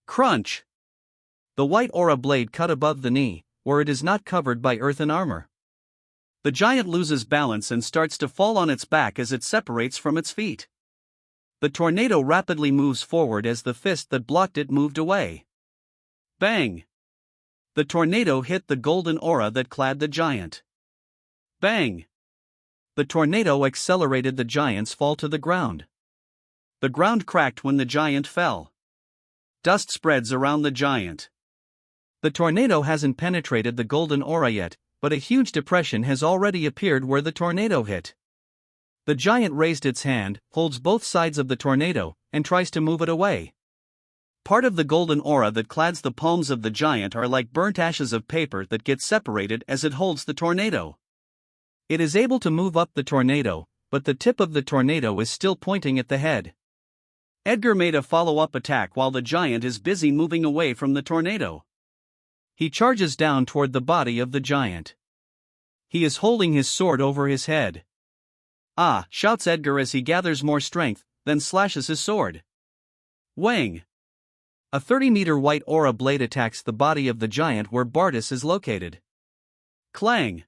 Crunch! The white aura blade cut above the knee, where it is not covered by earthen armor. The giant loses balance and starts to fall on its back as it separates from its feet. The tornado rapidly moves forward as the fist that blocked it moved away. Bang! The tornado hit the golden aura that clad the giant. Bang! The tornado accelerated the giant's fall to the ground. The ground cracked when the giant fell. Dust spreads around the giant. The tornado hasn't penetrated the golden aura yet, but a huge depression has already appeared where the tornado hit. The giant raised its hand, holds both sides of the tornado, and tries to move it away. Part of the golden aura that clads the palms of the giant are like burnt ashes of paper that get separated as it holds the tornado.
It is able to move up the tornado, but the tip of the tornado is still pointing at the head.
Edgar made a follow-up attack while the giant is busy moving away from the tornado.
He charges down toward the body of the giant. He is holding his sword over his head.
"Ah!" shouts Edgar as he gathers more strength, then slashes his sword. Wang!
A 30-meter white aura blade attacks the body of the giant where Bartis is located.
Clang!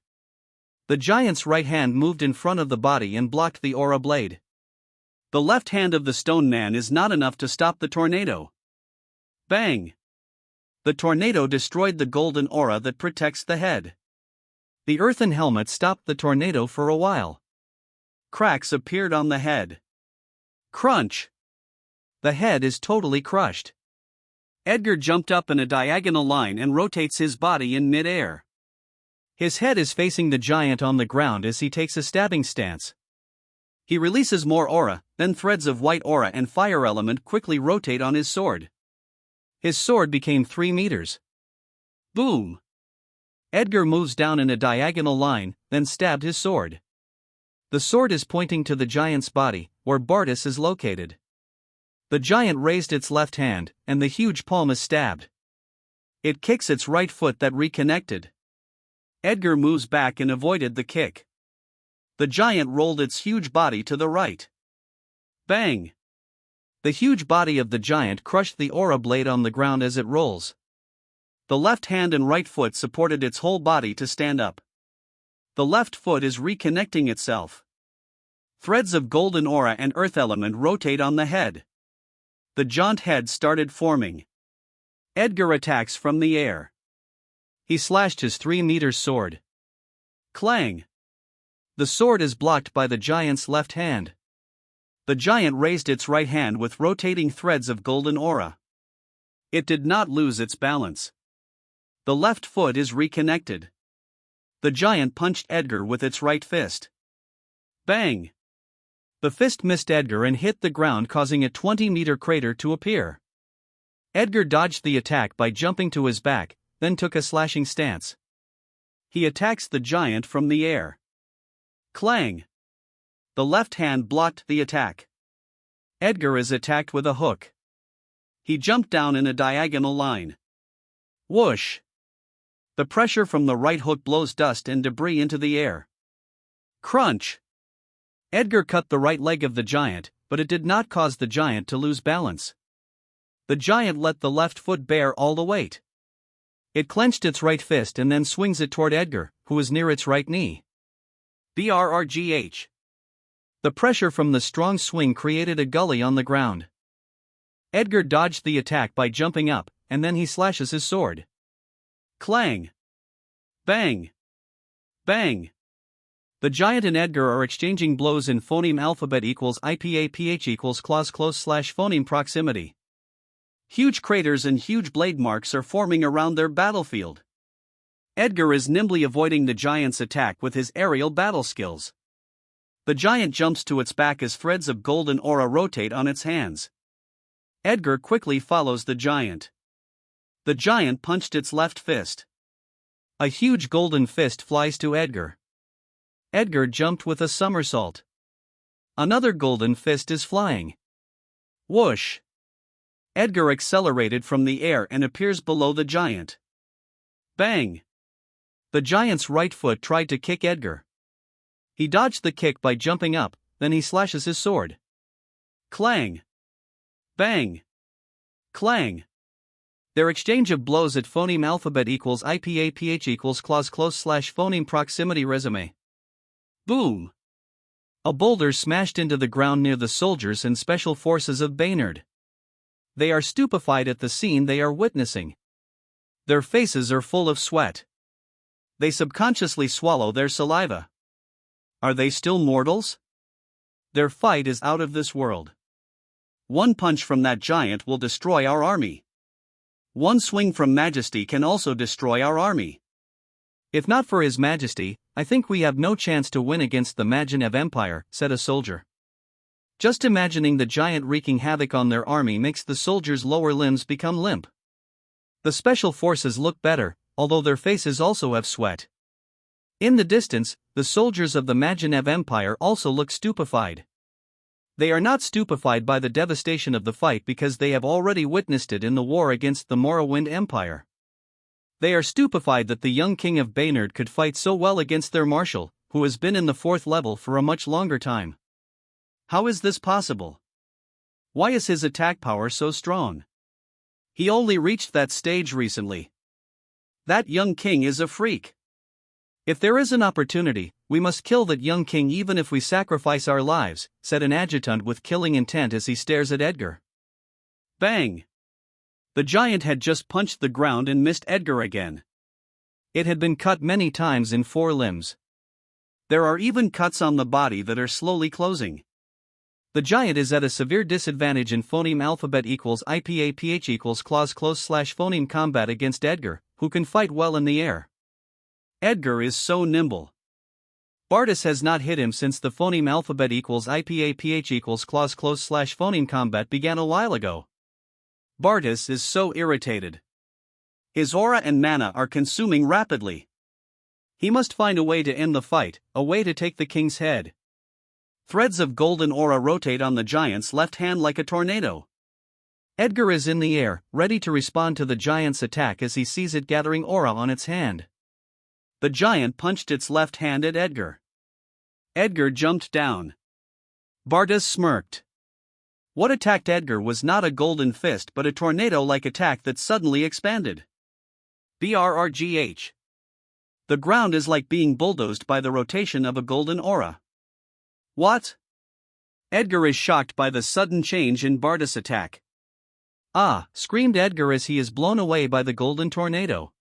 The giant's right hand moved in front of the body and blocked the aura blade.
The left hand of the stone man is not enough to stop the tornado. Bang! The tornado destroyed the golden aura that protects the head.
The earthen helmet stopped the tornado for a while.
Cracks appeared on the head. Crunch!
The head is totally crushed.
Edgar jumped up in a diagonal line and rotates his body in mid-air.
His head is facing the giant on the ground as he takes a stabbing stance.
He releases more aura, then threads of white aura and fire element quickly rotate on his sword.
His sword became 3 meters.
Boom!
Edgar moves down in a diagonal line, then stabbed his sword. The sword is pointing to the giant's body, where Bartis is located. The giant raised its left hand, and the huge palm is stabbed.
It kicks its right foot that reconnected. Edgar moves back and avoided the kick. The giant rolled its huge body to the right. Bang!
The huge body of the giant crushed the aura blade on the ground as it rolls.
The left hand and right foot supported its whole body to stand up. The left foot is reconnecting itself. Threads of golden aura and earth element rotate on the head. The giant head started forming. Edgar attacks from the air.
He slashed his 3-meter sword.
Clang!
The sword is blocked by the giant's left hand.
The giant raised its right hand with rotating threads of golden aura. It did not lose its balance. The left foot is reconnected. The giant punched Edgar with its right fist. Bang!
The fist missed Edgar and hit the ground, causing a 20-meter crater to appear. Edgar dodged the attack by jumping to his back, then took a slashing stance.
He attacks the giant from the air. Clang! The left hand blocked the attack. Edgar is attacked with a hook. He jumped down in a diagonal line. Whoosh! The pressure from the right hook blows dust and debris into the air. Crunch! Edgar cut the right leg of the giant, but it did not cause the giant to lose balance. The giant let the left foot bear all the weight.
It clenched its right fist and then swings it toward Edgar, who is near its right knee.
BRRGH.
The pressure from the strong swing created a gully on the ground. Edgar dodged the attack by jumping up, and then he slashes his sword.
Clang! Bang! Bang!
The giant and Edgar are exchanging blows in phoneme alphabet equals IPA PH equals clause close slash phoneme proximity.
Huge craters and huge blade marks are forming around their battlefield. Edgar is nimbly avoiding the giant's attack with his aerial battle skills. The giant jumps to its back as threads of golden aura rotate on its hands. Edgar quickly follows the giant. The giant punched its left fist.
A huge golden fist flies to Edgar. Edgar jumped with a somersault. Another golden fist is flying.
Whoosh! Edgar accelerated from the air and appears below the giant. Bang!
The giant's right foot tried to kick Edgar. He dodged the kick by jumping up, then he slashes his sword.
Clang! Bang! Clang!
Their exchange of blows at phoneme alphabet equals IPA PH equals clause close slash phoneme proximity resume.
Boom!
A boulder smashed into the ground near the soldiers and special forces of Baynard. They are stupefied at the scene they are witnessing. Their faces are full of sweat.
They subconsciously swallow their saliva. Are they still mortals? Their fight is out of this world. One punch from that giant will destroy our army. One swing from Majesty can also destroy our army.
If not for His Majesty, I think we have no chance to win against the Majinev Empire, said a soldier. Just imagining the giant wreaking havoc on their army makes the soldiers' lower limbs become limp. The special forces look better, although their faces also have sweat. In the distance, the soldiers of the Magenev Empire also look stupefied. They are not stupefied by the devastation of the fight because they have already witnessed it in the war against the Morrowind Empire. They are stupefied that the young king of Baynard could fight so well against their marshal, who has been in the 4th level for a much longer time. How is this possible? Why is his attack power so strong? He only reached that stage recently. That young king is a freak. If there is an opportunity, we must kill that young king even if we sacrifice our lives, said an adjutant with killing intent as he stares at Edgar. Bang! The giant had just punched the ground and missed Edgar again. It had been cut many times in 4 limbs. There are even cuts on the body that are slowly closing. The giant is at a severe disadvantage in phoneme alphabet equals IPA PH equals clause close / phoneme combat against Edgar, who can fight well in the air. Edgar is so nimble. Bardas has not hit him since the phoneme alphabet equals IPA PH equals clause close / phoneme combat began a while ago. Bardas is so irritated. His aura and mana are consuming rapidly. He must find a way to end the fight, a way to take the king's head. Threads of golden aura rotate on the giant's left hand like a tornado. Edgar is in the air, ready to respond to the giant's attack as he sees it gathering aura on its hand. The giant punched its left hand at Edgar. Edgar jumped down. Bardas smirked. What attacked Edgar was not a golden fist but a tornado-like attack that suddenly expanded. BRRGH. The ground is like being bulldozed by the rotation of a golden aura. What? Edgar is shocked by the sudden change in Bardas' attack. Ah, screamed Edgar as he is blown away by the golden tornado.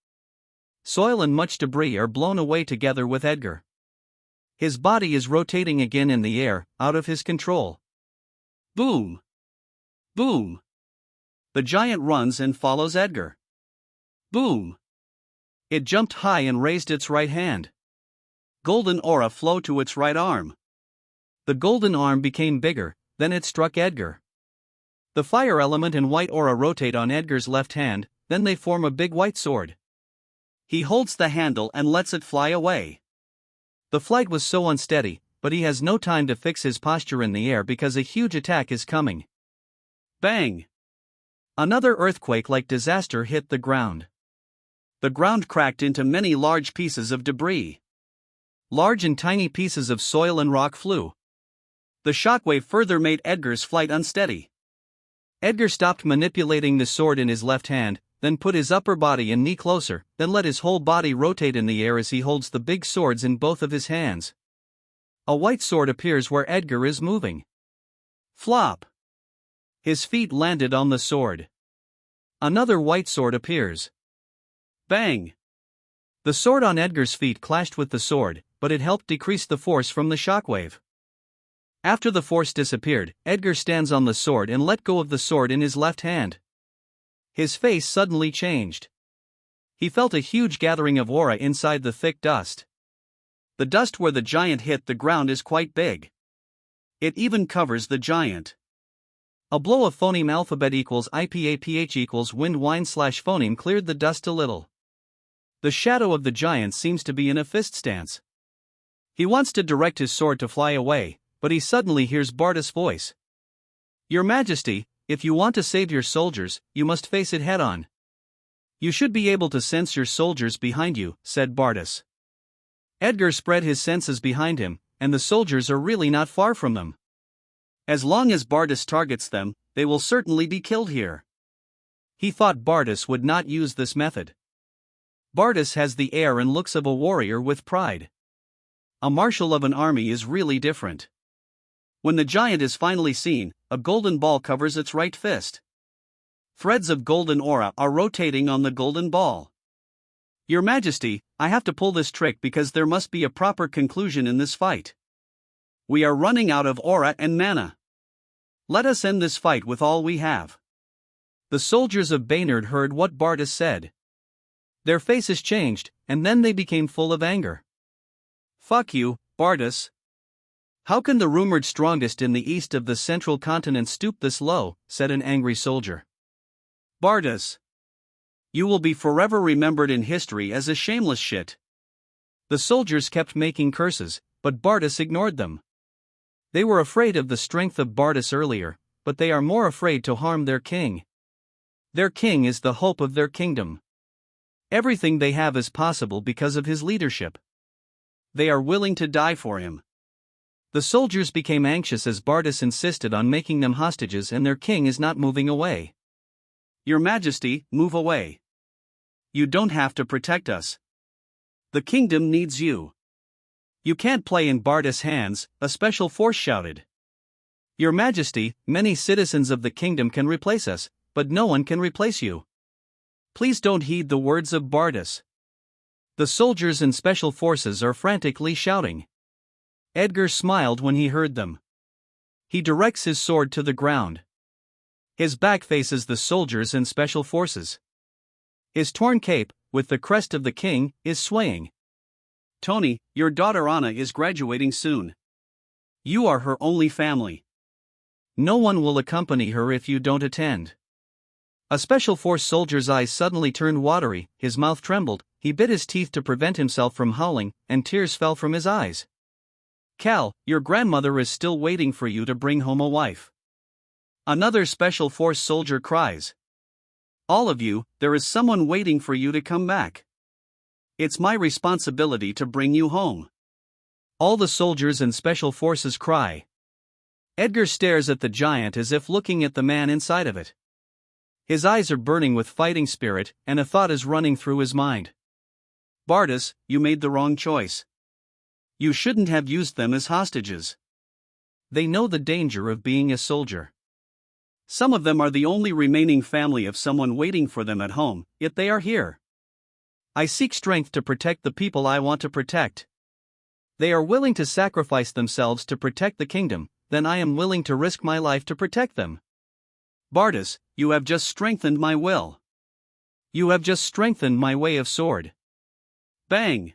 Soil and much debris are blown away together with Edgar. His body is rotating again in the air, out of his control. Boom! Boom! The giant runs and follows Edgar. Boom! It jumped high and raised its right hand. Golden aura flowed to its right arm. The golden arm became bigger, then it struck Edgar. The fire element and white aura rotate on Edgar's left hand, then they form a big white sword. He holds the handle and lets it fly away. The flight was so unsteady, but he has no time to fix his posture in the air because a huge attack is coming. Bang! Another earthquake-like disaster hit the ground. The ground cracked into many large pieces of debris. Large and tiny pieces of soil and rock flew. The shockwave further made Edgar's flight unsteady. Edgar stopped manipulating the sword in his left hand, then put his upper body and knee closer, then let his whole body rotate in the air as he holds the big swords in both of his hands. A white sword appears where Edgar is moving. Flop! His feet landed on the sword. Another white sword appears. Bang! The sword on Edgar's feet clashed with the sword, but it helped decrease the force from the shockwave. After the force disappeared, Edgar stands on the sword and let go of the sword in his left hand. His face suddenly changed. He felt a huge gathering of aura inside the thick dust. The dust where the giant hit the ground is quite big. It even covers the giant. A blow of phoneme alphabet equals IPA PH equals wind whine / phoneme cleared the dust a little. The shadow of the giant seems to be in a fist stance. He wants to direct his sword to fly away, but he suddenly hears Bardas' voice. Your Majesty, if you want to save your soldiers, you must face it head-on. You should be able to sense your soldiers behind you, said Bardas. Edgar spread his senses behind him, and the soldiers are really not far from them. As long as Bardas targets them, they will certainly be killed here. He thought Bardas would not use this method. Bardas has the air and looks of a warrior with pride. A marshal of an army is really different. When the giant is finally seen, a golden ball covers its right fist. Threads of golden aura are rotating on the golden ball. Your Majesty, I have to pull this trick because there must be a proper conclusion in this fight. We are running out of aura and mana. Let us end this fight with all we have. The soldiers of Baynard heard what Bardas said. Their faces changed, and then they became full of anger. Fuck you, Bardas. How can the rumored strongest in the east of the central continent stoop this low, said an angry soldier. Bardas. You will be forever remembered in history as a shameless shit.
The soldiers kept making curses, but Bardas ignored them. They were afraid of the strength of Bardas earlier, but they are more afraid to harm their king. Their king is the hope of their kingdom. Everything they have is possible because of his leadership. They are willing to die for him. The soldiers became anxious as Bardas insisted on making them hostages and their king is not moving away. Your Majesty, move away. You don't have to protect us. The kingdom needs you. You can't play in Bardas' hands, a special force shouted. Your Majesty, many citizens of the kingdom can replace us, but no one can replace you. Please don't heed the words of Bardas. The soldiers and special forces are frantically shouting. Edgar smiled when he heard them. He directs his sword to the ground. His back faces the soldiers and special forces. His torn cape, with the crest of the king, is swaying. Tony, your daughter Anna is graduating soon. You are her only family. No one will accompany her if you don't attend. A special force soldier's eyes suddenly turned watery, his mouth trembled, he bit his teeth to prevent himself from howling, and tears fell from his eyes. Cal, your grandmother is still waiting for you to bring home a wife. Another special force soldier cries. All of you, there is someone waiting for you to come back. It's my responsibility to bring you home. All the soldiers and special forces cry. Edgar stares at the giant as if looking at the man inside of it. His eyes are burning with fighting spirit, and a thought is running through his mind. Bardas, you made the wrong choice. You shouldn't have used them as hostages. They know the danger of being a soldier. Some of them are the only remaining family of someone waiting for them at home, yet they are here. I seek strength to protect the people I want to protect. They are willing to sacrifice themselves to protect the kingdom, then I am willing to risk my life to protect them. Bardas, you have just strengthened my will. You have just strengthened my way of sword. Bang!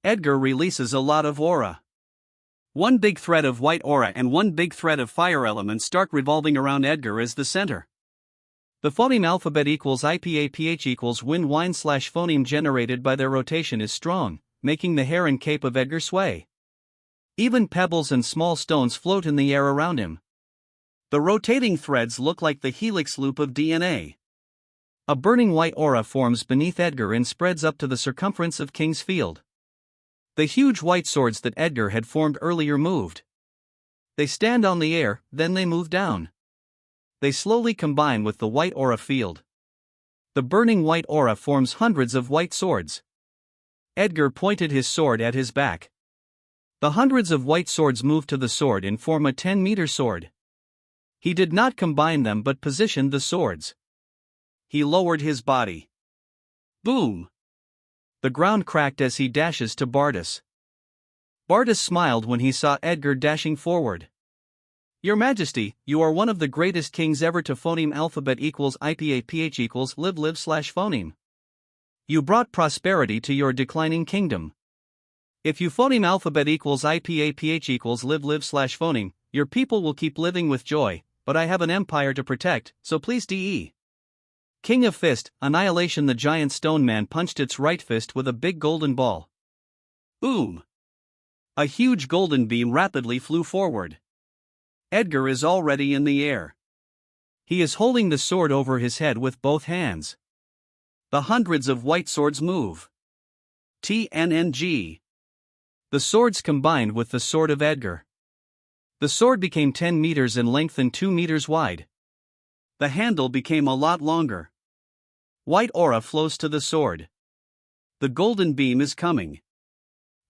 Edgar releases a lot of aura. One big thread of white aura and one big thread of fire element start revolving around Edgar as the center. The phoneme alphabet equals IPAPH equals win wine / phoneme generated by their rotation is strong, making the hair and cape of Edgar sway. Even pebbles and small stones float in the air around him. The rotating threads look like the helix loop of DNA. A burning white aura forms beneath Edgar and spreads up to the circumference of King's Field. The huge white swords that Edgar had formed earlier moved. They stand on the air, then they move down. They slowly combine with the white aura field. The burning white aura forms hundreds of white swords. Edgar pointed his sword at his back. The hundreds of white swords move to the sword and form a 10-meter sword. He did not combine them but positioned the swords. He lowered his body. Boom! The ground cracked as he dashes to Bardas. Bardas smiled when he saw Edgar dashing forward. Your Majesty, you are one of the greatest kings ever to phoneme alphabet equals IPAPH equals live / phoneme. You brought prosperity to your declining kingdom. If you phoneme alphabet equals IPAPH equals live / phoneme, your people will keep living with joy, but I have an empire to protect, so please DE. King of Fist, Annihilation. The giant stone man punched its right fist with a big golden ball. Boom! A huge golden beam rapidly flew forward. Edgar is already in the air. He is holding the sword over his head with both hands. The hundreds of white swords move. TNNG. The swords combined with the sword of Edgar. The sword became 10 meters in length and 2 meters wide. The handle became a lot longer. White aura flows to the sword. The golden beam is coming.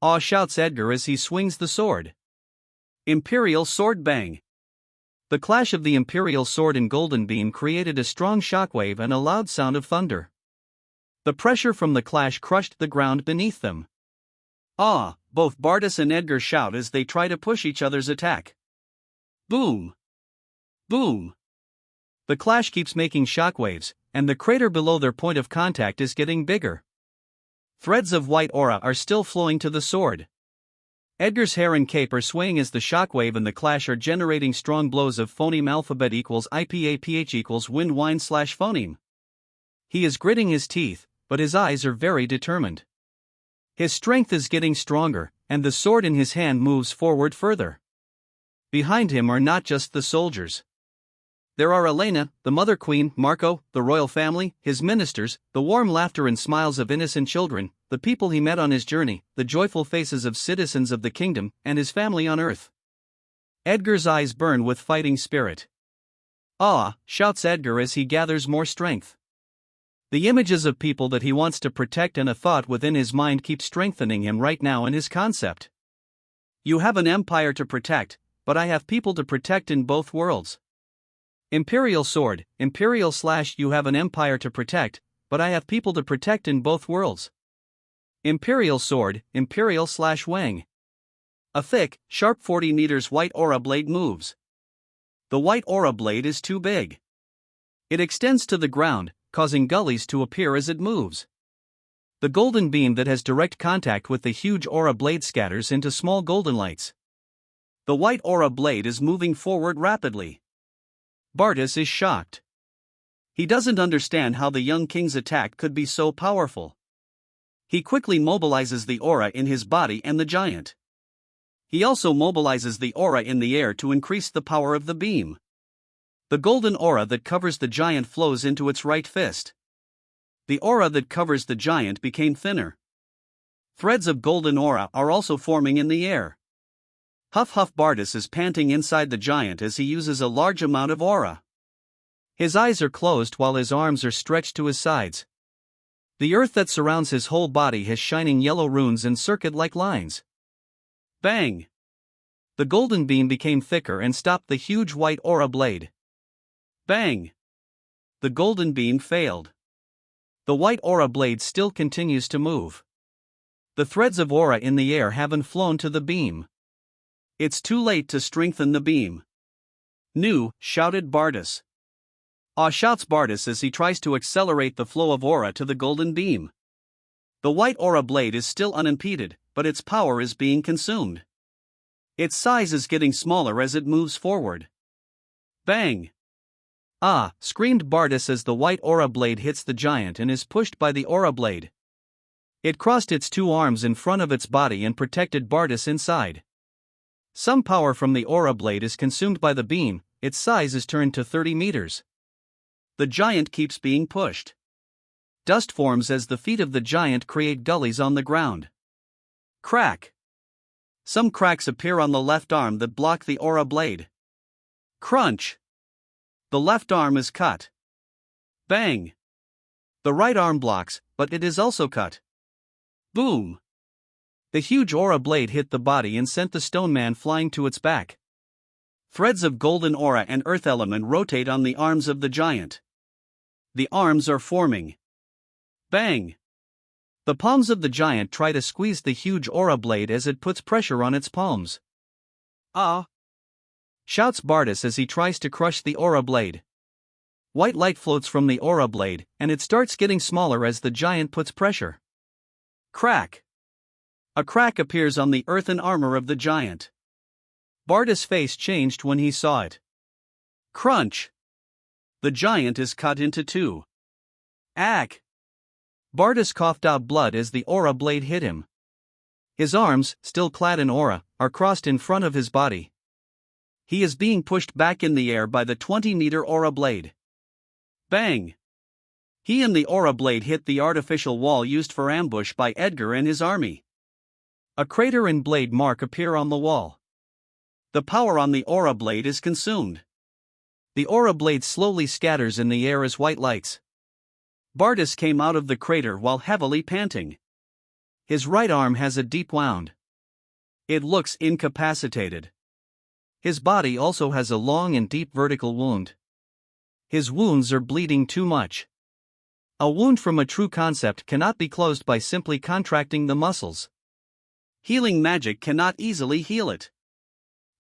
Awe, shouts Edgar as he swings the sword. Imperial sword bang. The clash of the imperial sword and golden beam created a strong shockwave and a loud sound of thunder. The pressure from the clash crushed the ground beneath them. Ah! Both Bardas and Edgar shout as they try to push each other's attack. Boom! Boom! The clash keeps making shockwaves, and the crater below their point of contact is getting bigger. Threads of white aura are still flowing to the sword. Edgar's hair and cape are swaying as the shockwave and the clash are generating strong blows of phoneme alphabet equals IPAPH equals win wine / phoneme. He is gritting his teeth, but his eyes are very determined. His strength is getting stronger, and the sword in his hand moves forward further. Behind him are not just the soldiers. There are Elena, the Mother Queen, Marco, the royal family, his ministers, the warm laughter and smiles of innocent children, the people he met on his journey, the joyful faces of citizens of the kingdom, and his family on earth. Edgar's eyes burn with fighting spirit. "Ah!" shouts Edgar as he gathers more strength. The images of people that he wants to protect and a thought within his mind keep strengthening him right now in his concept. You have an empire to protect, but I have people to protect in both worlds. Imperial sword, Imperial / you have an empire to protect, but I have people to protect in both worlds. Imperial sword, Imperial / Wang. A thick, sharp 40 meters white aura blade moves. The white aura blade is too big. It extends to the ground, causing gullies to appear as it moves. The golden beam that has direct contact with the huge aura blade scatters into small golden lights. The white aura blade is moving forward rapidly. Bardas is shocked. He doesn't understand how the young king's attack could be so powerful. He quickly mobilizes the aura in his body and the giant. He also mobilizes the aura in the air to increase the power of the beam. The golden aura that covers the giant flows into its right fist. The aura that covers the giant became thinner. Threads of golden aura are also forming in the air. Huff Bardas is panting inside the giant as he uses a large amount of aura. His eyes are closed while his arms are stretched to his sides. The earth that surrounds his whole body has shining yellow runes and circuit-like lines. Bang! The golden beam became thicker and stopped the huge white aura blade. Bang! The golden beam failed. The white aura blade still continues to move. The threads of aura in the air haven't flown to the beam. It's too late to strengthen the beam. "Nu!" shouted Bardas. "Ah!" shouts Bardas as he tries to accelerate the flow of aura to the golden beam. The white aura blade is still unimpeded, but its power is being consumed. Its size is getting smaller as it moves forward. Bang! "Ah!" screamed Bardas as the white aura blade hits the giant and is pushed by the aura blade. It crossed its two arms in front of its body and protected Bardas inside. Some power from the aura blade is consumed by the beam, its size is turned to 30 meters. The giant keeps being pushed. Dust forms as the feet of the giant create gullies on the ground. Crack! Some cracks appear on the left arm that block the aura blade. Crunch! The left arm is cut. Bang! The right arm blocks, but it is also cut. Boom! The huge aura blade hit the body and sent the stone man flying to its back. Threads of golden aura and earth element rotate on the arms of the giant. The arms are forming. Bang! The palms of the giant try to squeeze the huge aura blade as it puts pressure on its palms. "Ah!" shouts Bardas as he tries to crush the aura blade. White light floats from the aura blade, and it starts getting smaller as the giant puts pressure. Crack! A crack appears on the earthen armor of the giant. Bardas' face changed when he saw it. Crunch! The giant is cut into two. Ack! Bardas coughed out blood as the aura blade hit him. His arms, still clad in aura, are crossed in front of his body. He is being pushed back in the air by the 20-meter aura blade. Bang! He and the aura blade hit the artificial wall used for ambush by Edgar and his army. A crater and blade mark appear on the wall. The power on the aura blade is consumed. The aura blade slowly scatters in the air as white lights. Bardas came out of the crater while heavily panting. His right arm has a deep wound. It looks incapacitated. His body also has a long and deep vertical wound. His wounds are bleeding too much. A wound from a true concept cannot be closed by simply contracting the muscles. Healing magic cannot easily heal it.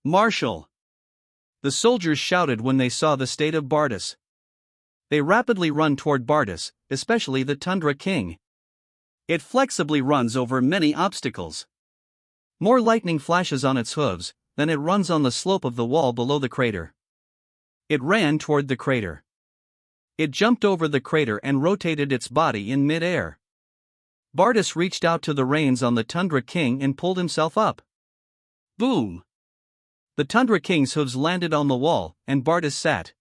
"Marshal!" The soldiers shouted when they saw the state of Bardas. They rapidly run toward Bardas, especially the Tundra King. It flexibly runs over many obstacles. More lightning flashes on its hooves, then it runs on the slope of the wall below the crater. It ran toward the crater. It jumped over the crater and rotated its body in mid-air. Bardas reached out to the reins on the Tundra King and pulled himself up. Boom! The Tundra King's hooves landed on the wall, and Bardas sat.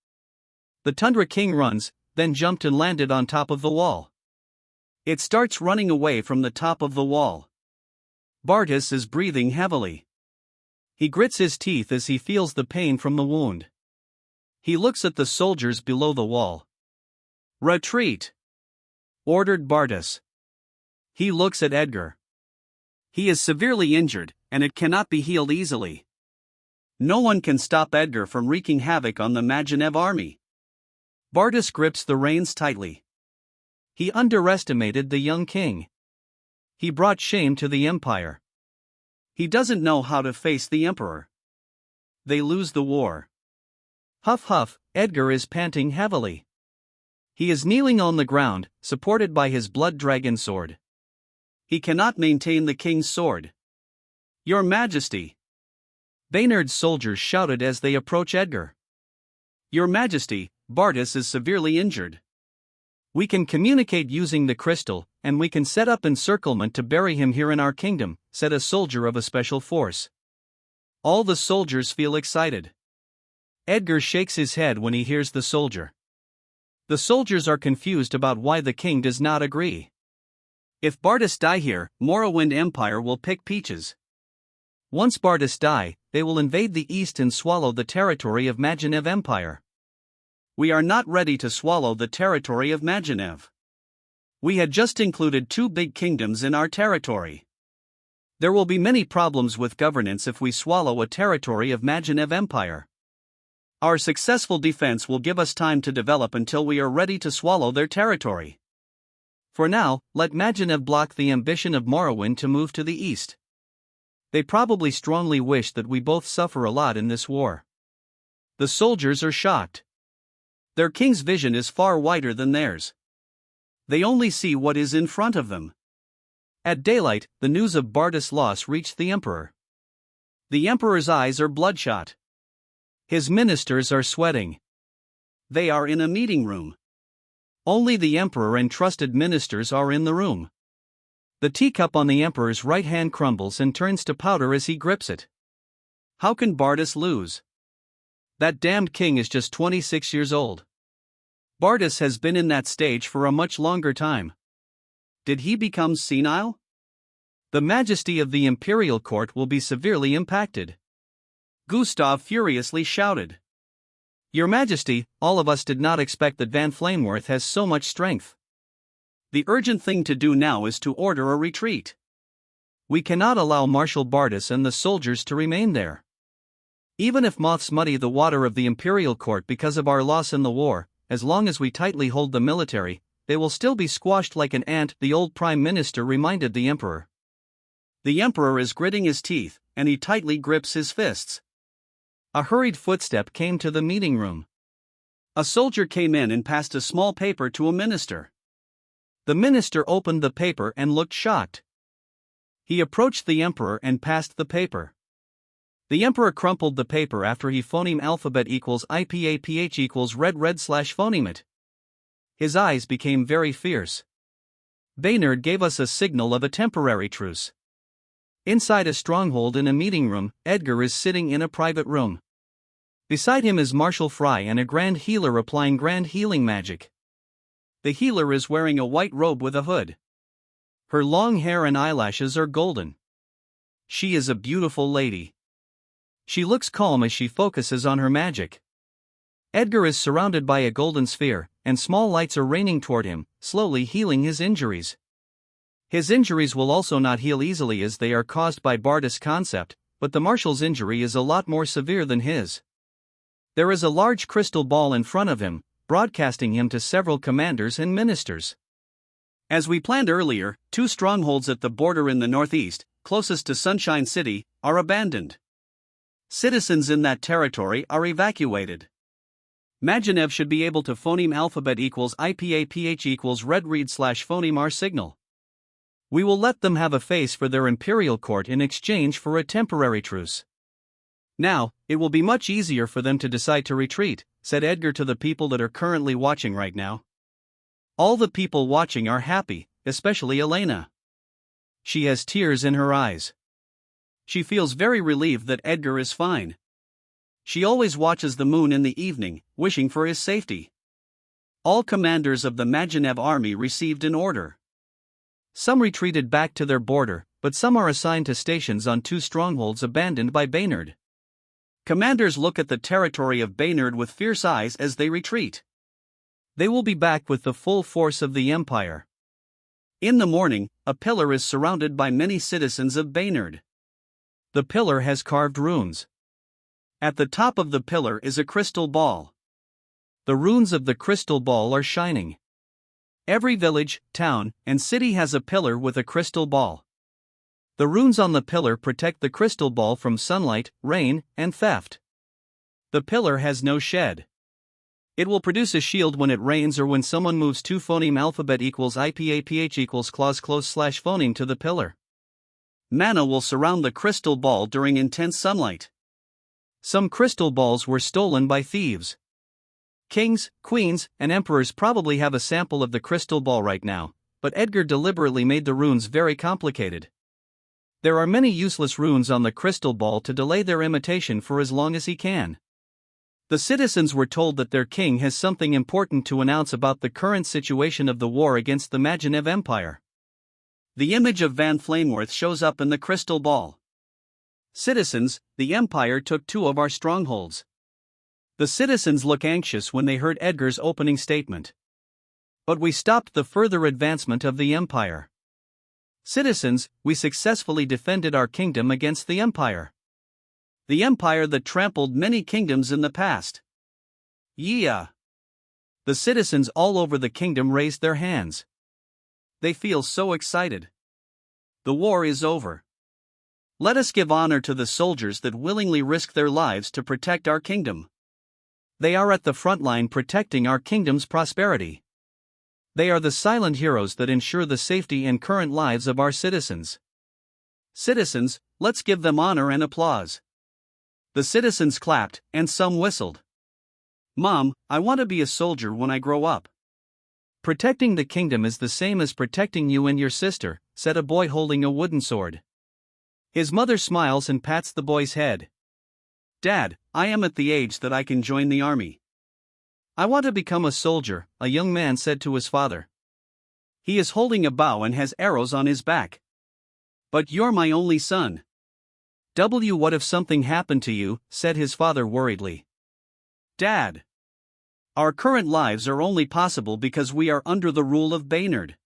The Tundra King runs, then jumped and landed on top of the wall. It starts running away from the top of the wall. Bardas is breathing heavily. He grits his teeth as he feels the pain from the wound. He looks at the soldiers below the wall. "Retreat!" ordered Bardas. He looks at Edgar. He is severely injured, and it cannot be healed easily. No one can stop Edgar from wreaking havoc on the Magenev army. Bardas grips the reins tightly. He underestimated the young king. He brought shame to the empire. He doesn't know how to face the emperor. They lose the war. Huff huff, Edgar is panting heavily. He is kneeling on the ground, supported by his blood dragon sword. He cannot maintain the king's sword. "Your Majesty!" Baynard's soldiers shouted as they approach Edgar. "Your Majesty, Bardas is severely injured. We can communicate using the crystal, and we can set up encirclement to bury him here in our kingdom," said a soldier of a special force. All the soldiers feel excited. Edgar shakes his head when he hears the soldier. The soldiers are confused about why the king does not agree. If Bardas die here, Morrowind Empire will pick peaches. Once Bardas die, they will invade the east and swallow the territory of Magenev Empire. We are not ready to swallow the territory of Magenev. We had just included 2 big kingdoms in our territory. There will be many problems with governance if we swallow a territory of Magenev Empire. Our successful defense will give us time to develop until we are ready to swallow their territory. For now, let Magenev block the ambition of Morrowind to move to the east. They probably strongly wish that we both suffer a lot in this war. The soldiers are shocked. Their king's vision is far wider than theirs. They only see what is in front of them. At daylight, the news of Bardas' loss reached the emperor. The emperor's eyes are bloodshot. His ministers are sweating. They are in a meeting room. Only the emperor and trusted ministers are in the room. The teacup on the emperor's right hand crumbles and turns to powder as he grips it. How can Bardas lose? That damned king is just 26 years old. Bardas has been in that stage for a much longer time. Did he become senile? The majesty of the imperial court will be severely impacted. Gustav furiously shouted. "Your Majesty, all of us did not expect that Van Flameworth has so much strength. The urgent thing to do now is to order a retreat. We cannot allow Marshal Bardas and the soldiers to remain there. Even if moths muddy the water of the imperial court because of our loss in the war, as long as we tightly hold the military, they will still be squashed like an ant," the old prime minister reminded the emperor. The emperor is gritting his teeth, and he tightly grips his fists. A hurried footstep came to the meeting room. A soldier came in and passed a small paper to a minister. The minister opened the paper and looked shocked. He approached the emperor and passed the paper. The emperor crumpled the paper after he phoneme alphabet equals IPAPH equals red/phoneme it. His eyes became very fierce. Baynard gave us a signal of a temporary truce. Inside a stronghold in a meeting room, Edgar is sitting in a private room. Beside him is Marshal Fry and a grand healer applying grand healing magic. The healer is wearing a white robe with a hood. Her long hair and eyelashes are golden. She is a beautiful lady. She looks calm as she focuses on her magic. Edgar is surrounded by a golden sphere, and small lights are raining toward him, slowly healing his injuries. His injuries will also not heal easily as they are caused by Bardas' concept, but the Marshal's injury is a lot more severe than his. There is a large crystal ball in front of him, broadcasting him to several commanders and ministers. As we planned earlier, 2 strongholds at the border in the northeast, closest to Sunshine City, are abandoned. Citizens in that territory are evacuated. Magenev should be able to phoneme alphabet equals IPAPH equals red read/phoneme our signal. We will let them have a face for their imperial court in exchange for a temporary truce. Now, it will be much easier for them to decide to retreat, said Edgar to the people that are currently watching right now. All the people watching are happy, especially Elena. She has tears in her eyes. She feels very relieved that Edgar is fine. She always watches the moon in the evening, wishing for his safety. All commanders of the Magenev army received an order. Some retreated back to their border, but some are assigned to stations on 2 strongholds abandoned by Baynard. Commanders look at the territory of Baynard with fierce eyes as they retreat. They will be back with the full force of the Empire. In the morning, a pillar is surrounded by many citizens of Baynard. The pillar has carved runes. At the top of the pillar is a crystal ball. The runes of the crystal ball are shining. Every village, town, and city has a pillar with a crystal ball. The runes on the pillar protect the crystal ball from sunlight, rain, and theft. The pillar has no shed. It will produce a shield when it rains or when someone moves 2 phoneme alphabet equals IPAPH equals clause close / phoneme to the pillar. Mana will surround the crystal ball during intense sunlight. Some crystal balls were stolen by thieves. Kings, queens, and emperors probably have a sample of the crystal ball right now, but Edgar deliberately made the runes very complicated. There are many useless runes on the crystal ball to delay their imitation for as long as he can. The citizens were told that their king has something important to announce about the current situation of the war against the Magenev Empire. The image of Van Flameworth shows up in the crystal ball. Citizens, the Empire took 2 of our strongholds. The citizens look anxious when they heard Edgar's opening statement. But we stopped the further advancement of the Empire. Citizens, we successfully defended our kingdom against the Empire. The Empire that trampled many kingdoms in the past. Yeah. The citizens all over the kingdom raised their hands. They feel so excited. The war is over. Let us give honor to the soldiers that willingly risk their lives to protect our kingdom. They are at the front line protecting our kingdom's prosperity. They are the silent heroes that ensure the safety and current lives of our citizens. Citizens, let's give them honor and applause. The citizens clapped, and some whistled. Mom, I want to be a soldier when I grow up. Protecting the kingdom is the same as protecting you and your sister, said a boy holding a wooden sword. His mother smiles and pats the boy's head. Dad, I am at the age that I can join the army. I want to become a soldier, a young man said to his father. He is holding a bow and has arrows on his back. But you're my only son. What if something happened to you, said his father worriedly. Dad. Our current lives are only possible because we are under the rule of Baynard.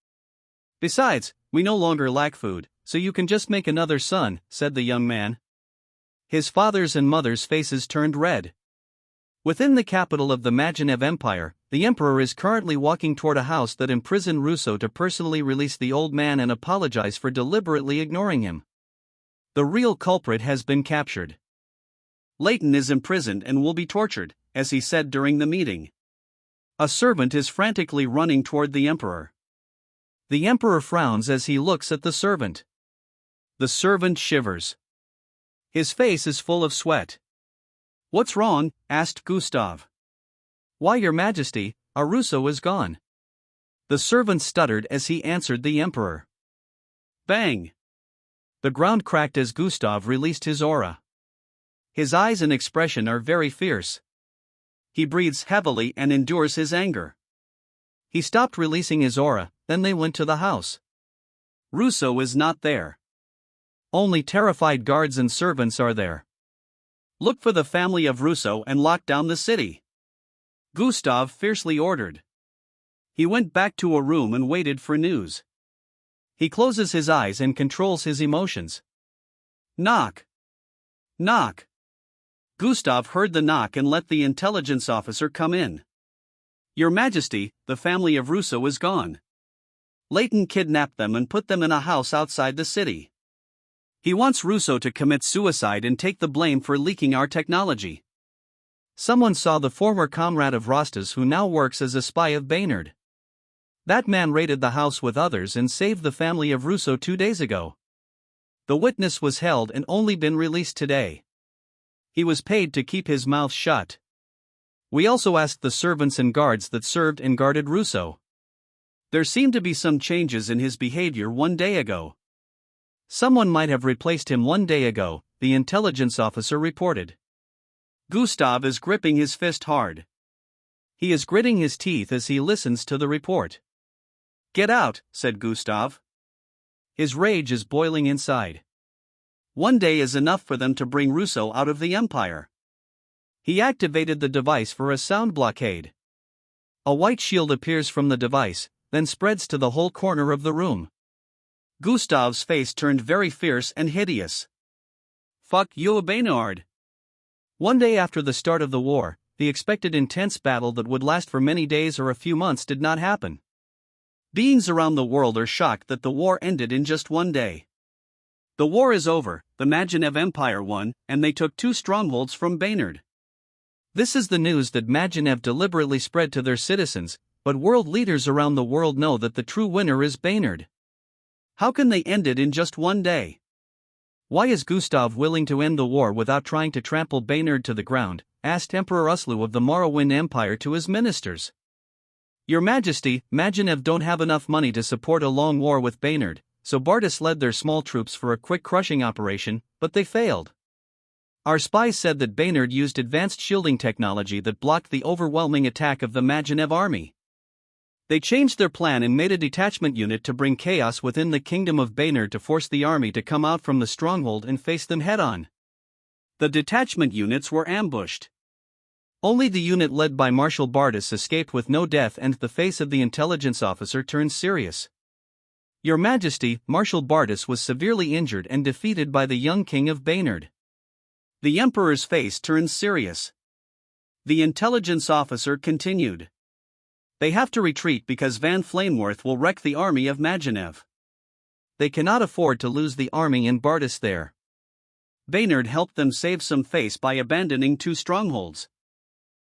Besides, we no longer lack food, so you can just make another son, said the young man. His father's and mother's faces turned red. Within the capital of the Magenev Empire, the emperor is currently walking toward a house that imprisoned Russo to personally release the old man and apologize for deliberately ignoring him. The real culprit has been captured. Leighton is imprisoned and will be tortured, as he said during the meeting. A servant is frantically running toward the emperor. The emperor frowns as he looks at the servant. The servant shivers. His face is full of sweat. What's wrong? Asked Gustav. Why, Your Majesty, our Russo is gone. The servant stuttered as he answered the emperor. Bang! The ground cracked as Gustav released his aura. His eyes and expression are very fierce. He breathes heavily and endures his anger. He stopped releasing his aura, then they went to the house. Russo is not there. Only terrified guards and servants are there. Look for the family of Russo and lock down the city. Gustav fiercely ordered. He went back to a room and waited for news. He closes his eyes and controls his emotions. Knock. Knock. Gustav heard the knock and let the intelligence officer come in. Your Majesty, the family of Russo is gone. Leighton kidnapped them and put them in a house outside the city. He wants Russo to commit suicide and take the blame for leaking our technology. Someone saw the former comrade of Rosta's who now works as a spy of Baynard. That man raided the house with others and saved the family of Russo 2 days ago. The witness was held and only been released today. He was paid to keep his mouth shut. We also asked the servants and guards that served and guarded Russo. There seemed to be some changes in his behavior 1 day ago.
Someone might have replaced him 1 day ago, the intelligence officer reported.
Gustav is gripping his fist hard.
He is gritting his teeth as he listens to the report.
Get out, said Gustav.
His rage is boiling inside.
1 day is enough for them to bring Russo out of the Empire.
He activated the device for a sound blockade. A white shield appears from the device, then spreads to the whole corner of the room.
Gustav's face turned very fierce and hideous. Fuck you, Baynard.
1 day after the start of the war, the expected intense battle that would last for many days or a few months did not happen.
Beings around the world are shocked that the war ended in just 1 day. The war is over, the Magenev Empire won, and they took 2 strongholds from Baynard.
This is the news that Magenev deliberately spread to their citizens, but world leaders around the world know that the true winner is Baynard.
How can they end it in just 1 day?
Why is Gustav willing to end the war without trying to trample Baynard to the ground? Asked Emperor Uslu of the Morrowind Empire to his ministers. Your Majesty, Magenev don't have enough money to support a long war with Baynard, so Bardas led their small troops for a quick crushing operation, but they failed. Our spies said that Baynard used advanced shielding technology that blocked the overwhelming attack of the Magenev army. They changed their plan and made a detachment unit to bring chaos within the kingdom of Baynard to force the army to come out from the stronghold and face them head-on.
The detachment units were ambushed.
Only the unit led by Marshal Bardas escaped with no death, and the face of the intelligence officer turned serious. Your Majesty, Marshal Bardas was severely injured and defeated by the young king of Baynard.
The Emperor's face turned serious. The intelligence officer continued. They have to retreat because Van Flameworth will wreck the army of Magenev.
They cannot afford to lose the army and Bardas there.
Baynard helped them save some face by abandoning 2 strongholds.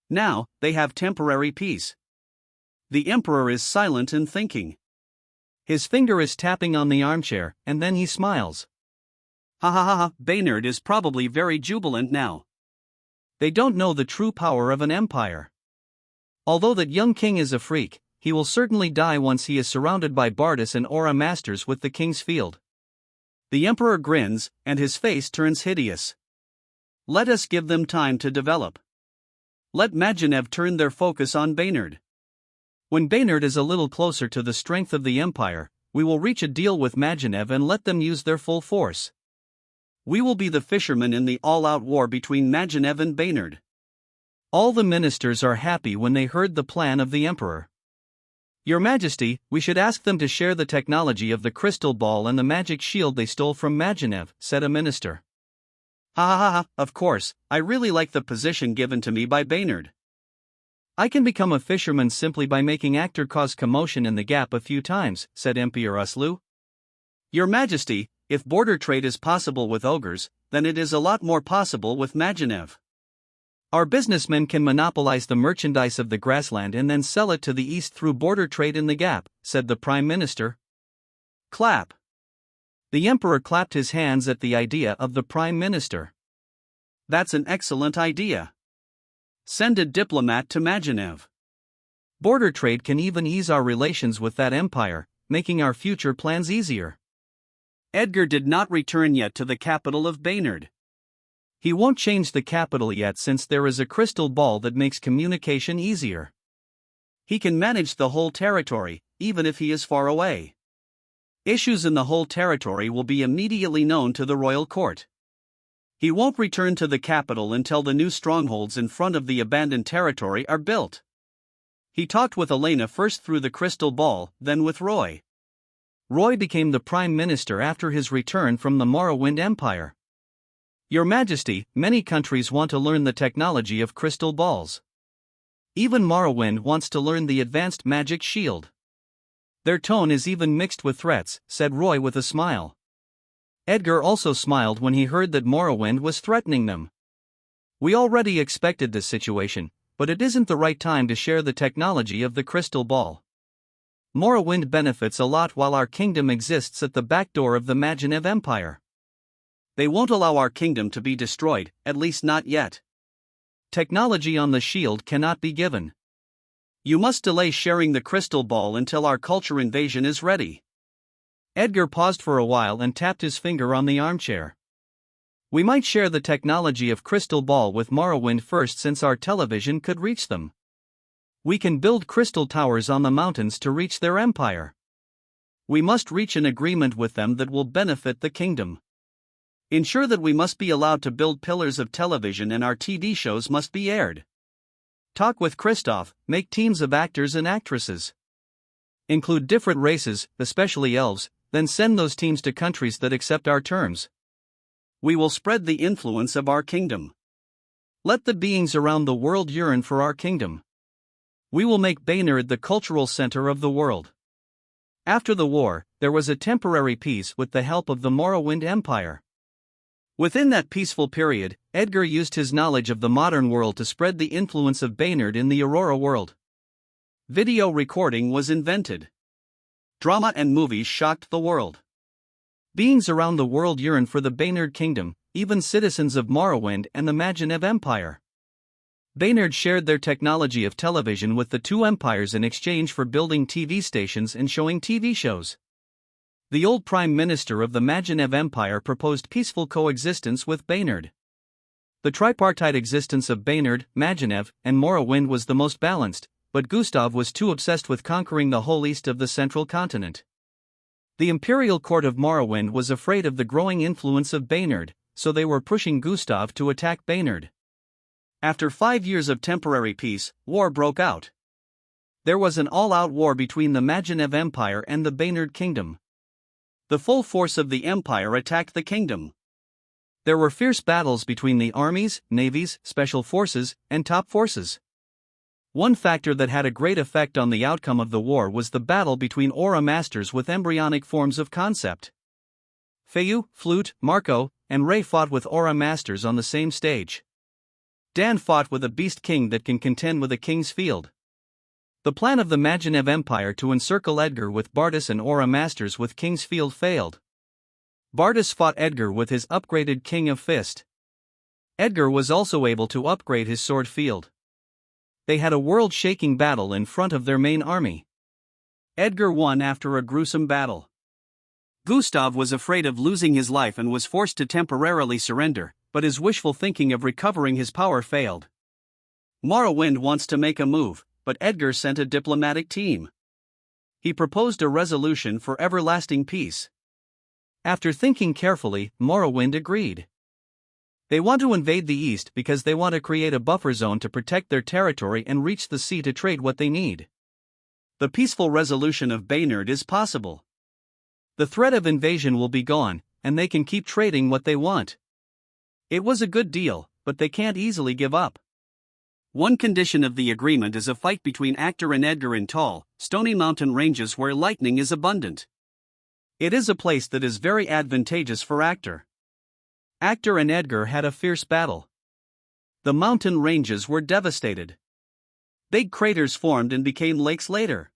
Now, they have temporary peace. The Emperor is silent and thinking.
His finger is tapping on the armchair, and then he smiles.
Ha ha ha ha, Baynard is probably very jubilant now.
They don't know the true power of an empire. Although that young king is a freak, he will certainly die once he is surrounded by Bardas and Aura masters with the king's field.
The Emperor grins, and his face turns hideous. Let us give them time to develop. Let Magenev turn their focus on Baynard.
When Baynard is a little closer to the strength of the empire, we will reach a deal with Magenev and let them use their full force.
We will be the fishermen in the all-out war between Magenev and Baynard.
All the ministers are happy when they heard the plan of the emperor. Your Majesty, we should ask them to share the technology of the crystal ball and the magic shield they stole from Magenev, said a minister.
Ha ha ha ha, of course, I really like the position given to me by Baynard.
I can become a fisherman simply by making actor cause commotion in the gap a few times, said Emperor Uslu.
Your Majesty, if border trade is possible with ogres, then it is a lot more possible with Magenev.
Our businessmen can monopolize the merchandise of the grassland and then sell it to the east through border trade in the gap, said the Prime Minister.
Clap.
The Emperor clapped his hands at the idea of the Prime Minister.
That's an excellent idea. Send a diplomat to Magenev.
Border trade can even ease our relations with that empire, making our future plans easier.
Edgar did not return yet to the capital of Baynard.
He won't change the capital yet since there is a crystal ball that makes communication easier.
He can manage the whole territory, even if he is far away. Issues in the whole territory will be immediately known to the royal court. He won't return to the capital until the new strongholds in front of the abandoned territory are built. He talked with Elena first through the crystal ball, then with Roy.
Roy became the Prime Minister after his return from the Morrowind Empire. Your Majesty, many countries want to learn the technology of crystal balls. Even Morrowind wants to learn the advanced magic shield. Their tone is even mixed with threats, said Roy with a smile. Edgar also smiled when he heard that Morrowind was threatening them. We already expected this situation, but it isn't the right time to share the technology of the crystal ball. Morrowind benefits a lot while our kingdom exists at the back door of the Magenev Empire.
They won't allow our kingdom to be destroyed, at least not yet.
Technology on the shield cannot be given.
You must delay sharing the crystal ball until our culture invasion is ready.
Edgar paused for a while and tapped his finger on the armchair. We might share the technology of crystal ball with Morrowind first, since our television could reach them. We can build crystal towers on the mountains to reach their empire. We must reach an agreement with them that will benefit the kingdom. Ensure that we must be allowed to build pillars of television and our TV shows must be aired. Talk with Christoph, make teams of actors and actresses. Include different races, especially elves, then send those teams to countries that accept our terms. We will spread the influence of our kingdom. Let the beings around the world yearn for our kingdom. We will make Baynard the cultural center of the world. After the war, there was a temporary peace with the help of the Morrowind Empire. Within that peaceful period, Edgar used his knowledge of the modern world to spread the influence of Baynard in the Aurora world. Video recording was invented. Drama and movies shocked the world. Beings around the world yearned for the Baynard Kingdom, even citizens of Morrowind and the Magenev Empire. Baynard shared their technology of television with the two empires in exchange for building TV stations and showing TV shows. The old Prime Minister of the Magenev Empire proposed peaceful coexistence with Baynard. The tripartite existence of Baynard, Magenev, and Morrowind was the most balanced, but Gustav was too obsessed with conquering the whole east of the central continent. The imperial court of Morrowind was afraid of the growing influence of Baynard, so they were pushing Gustav to attack Baynard. After 5 years of temporary peace, war broke out. There was an all-out war between the Magenev Empire and the Baynard Kingdom. The full force of the empire attacked the kingdom. There were fierce battles between the armies, navies, special forces, and top forces. One factor that had a great effect on the outcome of the war was the battle between aura masters with embryonic forms of concept. Feyu, Flute, Marco, and Ray fought with aura masters on the same stage. Dan fought with a beast king that can contend with a king's field. The plan of the Magenev Empire to encircle Edgar with Bardas and aura masters with king's field failed. Bardas fought Edgar with his upgraded King of Fist. Edgar was also able to upgrade his sword field. They had a world-shaking battle in front of their main army. Edgar won after a gruesome battle. Gustav was afraid of losing his life and was forced to temporarily surrender, but his wishful thinking of recovering his power failed. Morrowind wants to make a move, but Edgar sent a diplomatic team. He proposed a resolution for everlasting peace. After thinking carefully, Morrowind agreed. They want to invade the east because they want to create a buffer zone to protect their territory and reach the sea to trade what they need. The peaceful resolution of Baynard is possible. The threat of invasion will be gone, and they can keep trading what they want. It was a good deal, but they can't easily give up. One condition of the agreement is a fight between Actor and Edgar in tall, stony mountain ranges where lightning is abundant. It is a place that is very advantageous for Actor. Actor and Edgar had a fierce battle. The mountain ranges were devastated. Big craters formed and became lakes later.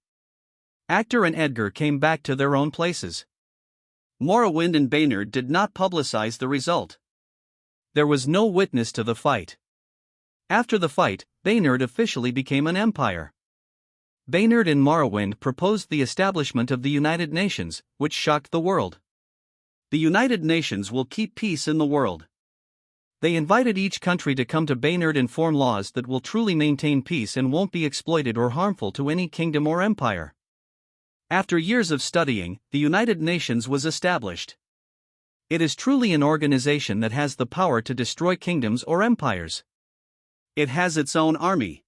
Actor and Edgar came back to their own places. Morrowind and Baynard did not publicize the result. There was no witness to the fight. After the fight, Baynard officially became an empire. Baynard and Morrowind proposed the establishment of the United Nations, which shocked the world. The United Nations will keep peace in the world. They invited each country to come to Baynard and form laws that will truly maintain peace and won't be exploited or harmful to any kingdom or empire. After years of studying, the United Nations was established. It is truly an organization that has the power to destroy kingdoms or empires. It has its own army.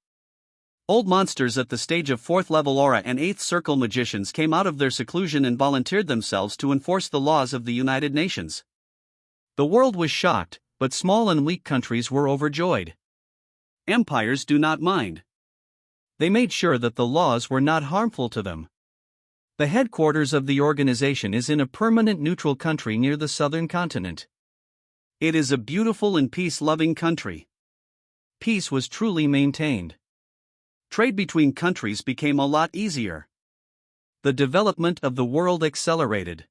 Old monsters at the stage of 4th level aura and 8th circle magicians came out of their seclusion and volunteered themselves to enforce the laws of the United Nations. The world was shocked, but small and weak countries were overjoyed. Empires do not mind. They made sure that the laws were not harmful to them. The headquarters of the organization is in a permanent neutral country near the southern continent. It is a beautiful and peace-loving country. Peace was truly maintained. Trade between countries became a lot easier. The development of the world accelerated.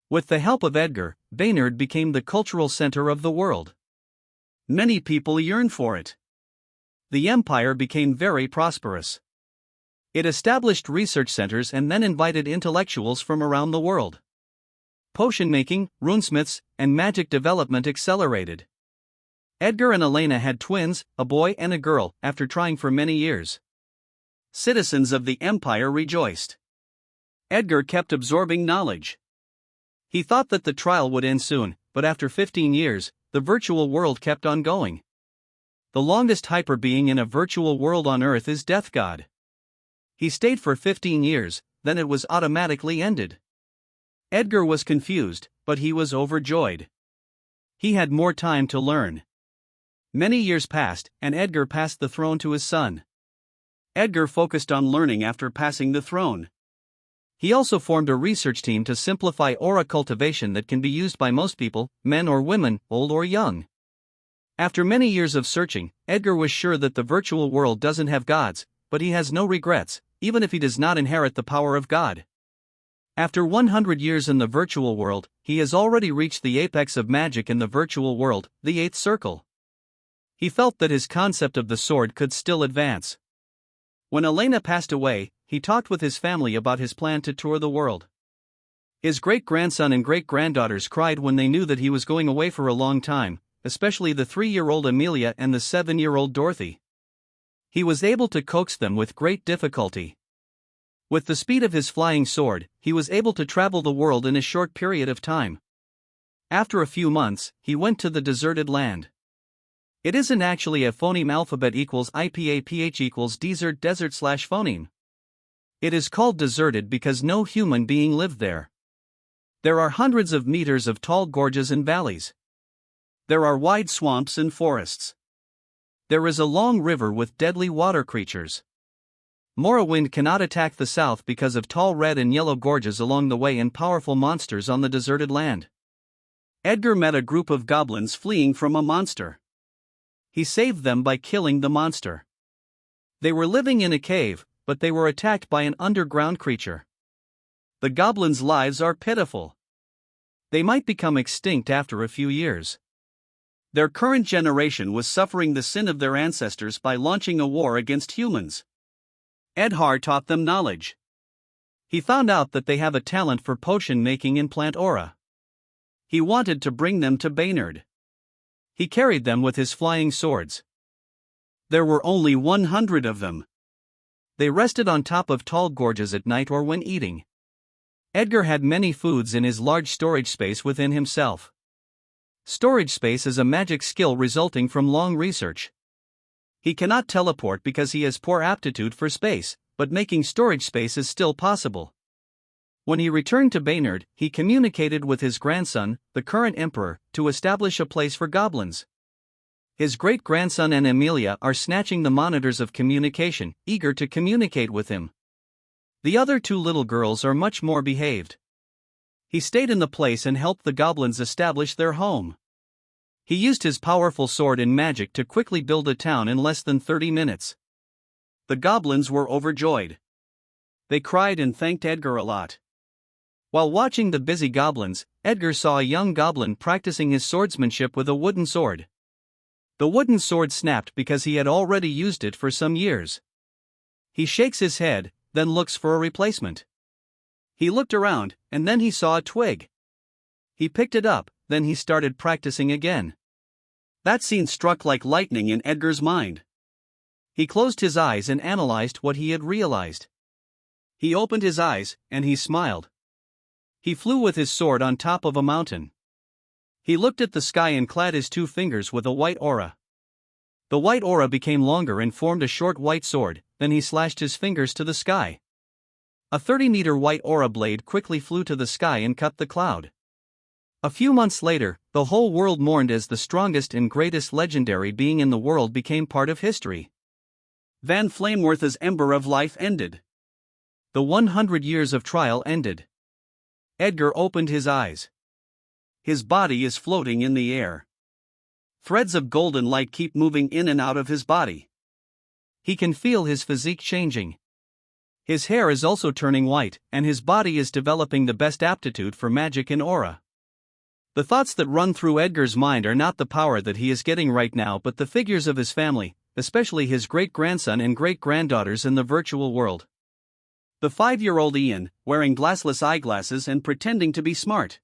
With the help of Edgar, Baynard became the cultural center of the world. Many people yearned for it. The empire became very prosperous. It established research centers and then invited intellectuals from around the world.
potion making, runesmiths, and magic development accelerated. Edgar and Elena had twins, a boy and a girl, after trying for many years. Citizens of the Empire rejoiced. Edgar kept absorbing knowledge. He thought that the trial would end soon, but after 15 years, the virtual world kept on going. The longest hyperbeing in a virtual world on Earth is Death God. He stayed for 15 years, then it was automatically ended. Edgar was confused, but he was overjoyed. He had more time to learn. Many years passed, and Edgar passed the throne to his son. Edgar focused on learning after passing the throne. He also formed a research team to simplify aura cultivation that can be used by most people, men or women, old or young. After many years of searching, Edgar was sure that the virtual world doesn't have gods, but he has no regrets, even if he does not inherit the power of God. After 100 years in the virtual world, he has already reached the apex of magic in the virtual world, the 8th circle. He felt that his concept of the sword could still advance. When Elena passed away, he talked with his family about his plan to tour the world. His great-grandson and great-granddaughters cried when they knew that he was going away for a long time, especially the 3-year-old Amelia and the 7-year-old Dorothy. He was able to coax them with great difficulty. With the speed of his flying sword, he was able to travel the world in a short period of time. After a few months, he went to the deserted land. It isn't actually a phoneme alphabet equals IPA/PH equals desert/phoneme. It is called deserted because no human being lived there. There are hundreds of meters of tall gorges and valleys. There are wide swamps and forests. There is a long river with deadly water creatures. Morrowind cannot attack the south because of tall red and yellow gorges along the way and powerful monsters on the deserted land. Edgar met a group of goblins fleeing from a monster. He saved them by killing the monster. They were living in a cave, but they were attacked by an underground creature. The goblins' lives are pitiful. They might become extinct after a few years. Their current generation was suffering the sin of their ancestors by launching a war against humans. Edgar taught them knowledge. He found out that they have a talent for potion making and plant aura. He wanted to bring them to Baynard. He carried them with his flying swords. There were only 100 of them. They rested on top of tall gorges at night or when eating. Edgar had many foods in his large storage space within himself. Storage space is a magic skill resulting from long research. He cannot teleport because he has poor aptitude for space, but making storage space is still possible. When he returned to Baynard, he communicated with his grandson, the current emperor, to establish a place for goblins. His great-grandson and Amelia are snatching the monitors of communication, eager to communicate with him. The other 2 little girls are much more behaved. He stayed in the place and helped the goblins establish their home. He used his powerful sword and magic to quickly build a town in less than 30 minutes. The goblins were overjoyed. They cried and thanked Edgar a lot. While watching the busy goblins, Edgar saw a young goblin practicing his swordsmanship with a wooden sword. The wooden sword snapped because he had already used it for some years. He shakes his head, then looks for a replacement. He looked around, and then he saw a twig. He picked it up, then he started practicing again. That scene struck like lightning in Edgar's mind. He closed his eyes and analyzed what he had realized. He opened his eyes, and he smiled. He flew with his sword on top of a mountain. He looked at the sky and clad his 2 fingers with a white aura. The white aura became longer and formed a short white sword, then he slashed his fingers to the sky. A 30-meter white aura blade quickly flew to the sky and cut the cloud. A few months later, the whole world mourned as the strongest and greatest legendary being in the world became part of history. Van Flameworth's ember of life ended. The 100 years of trial ended. Edgar opened his eyes. His body is floating in the air. Threads of golden light keep moving in and out of his body. He can feel his physique changing. His hair is also turning white, and his body is developing the best aptitude for magic and aura. The thoughts that run through Edgar's mind are not the power that he is getting right now but the figures of his family, especially his great-grandson and great-granddaughters in the virtual world. The 5-year-old Ian, wearing glassless eyeglasses and pretending to be smart.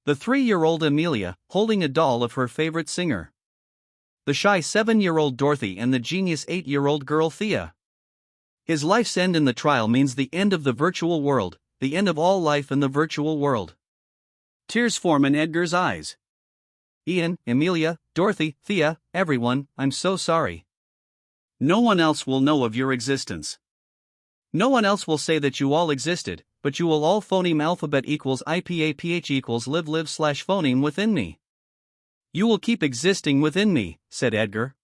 The 3-year-old Amelia, holding a doll of her favorite singer. The shy 7-year-old Dorothy and the genius 8-year-old girl Thea. His life's end in the trial means the end of the virtual world, the end of all life in the virtual world. Tears form in Edgar's eyes. Ian, Amelia, Dorothy, Thea, everyone, I'm so sorry. No one else will know of your existence. No one else will say that you all existed, but you will all phoneme alphabet equals IPAPH equals live phoneme within me. You will keep existing within me, said Edgar.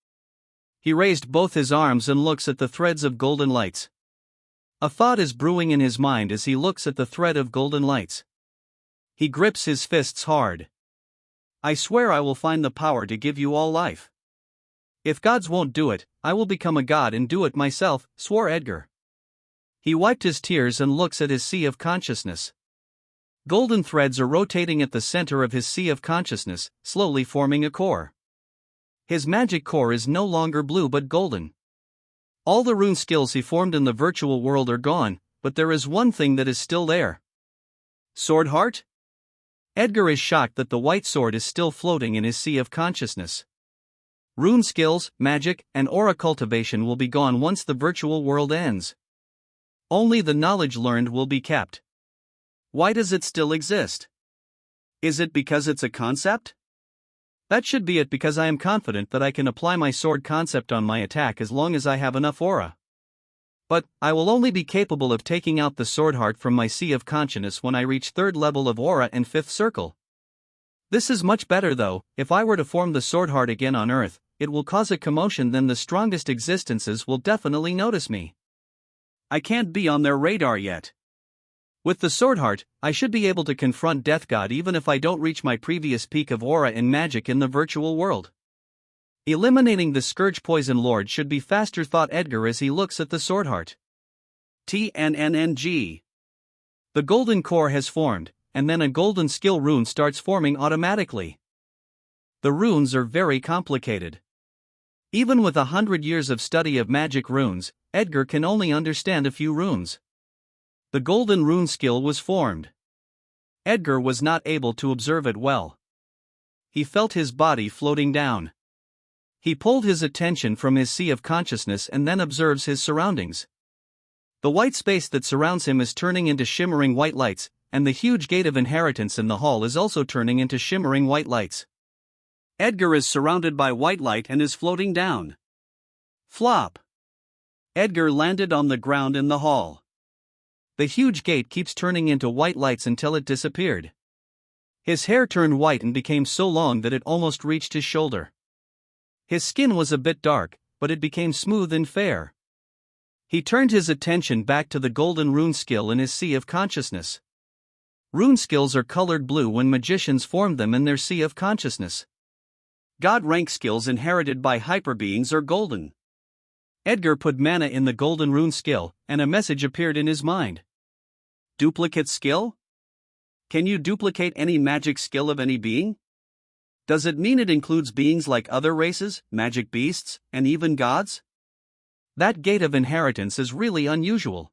He raised both his arms and looks at the threads of golden lights. A thought is brewing in his mind as he looks at the thread of golden lights. He grips his fists hard. I swear I will find the power to give you all life. If gods won't do it, I will become a god and do it myself, swore Edgar. He wiped his tears and looks at his sea of consciousness. Golden threads are rotating at the center of his sea of consciousness, slowly forming a core. His magic core is no longer blue but golden. All the rune skills he formed in the virtual world are gone, but there is one thing that is still there. Sword heart? Edgar is shocked that the white sword is still floating in his sea of consciousness. Rune skills, magic, and aura cultivation will be gone once the virtual world ends. Only the knowledge learned will be kept. Why does it still exist? Is it because it's a concept? That should be it, because I am confident that I can apply my sword concept on my attack as long as I have enough aura. But, I will only be capable of taking out the sword heart from my sea of consciousness when I reach 3rd level of aura and 5th circle. This is much better though. If I were to form the sword heart again on Earth, it will cause a commotion, then the strongest existences will definitely notice me. I can't be on their radar yet. With the sword heart, I should be able to confront Death God even if I don't reach my previous peak of aura and magic in the virtual world. Eliminating the Scourge Poison Lord should be faster, thought Edgar as he looks at the sword heart. TNNNG. The golden core has formed, and then a golden skill rune starts forming automatically. The runes are very complicated. Even with 100 years of study of magic runes, Edgar can only understand a few runes. The golden rune skill was formed. Edgar was not able to observe it well. He felt his body floating down. He pulled his attention from his sea of consciousness and then observes his surroundings. The white space that surrounds him is turning into shimmering white lights, and the huge gate of inheritance in the hall is also turning into shimmering white lights. Edgar is surrounded by white light and is floating down. Flop! Edgar landed on the ground in the hall. The huge gate keeps turning into white lights until it disappeared. His hair turned white and became so long that it almost reached his shoulder. His skin was a bit dark, but it became smooth and fair. He turned his attention back to the golden rune skill in his sea of consciousness. Rune skills are colored blue when magicians formed them in their sea of consciousness. God rank skills inherited by hyperbeings are golden. Edgar put mana in the golden rune skill, and a message appeared in his mind. Duplicate skill? Can you duplicate any magic skill of any being? Does it mean it includes beings like other races, magic beasts, and even gods? That gate of inheritance is really unusual.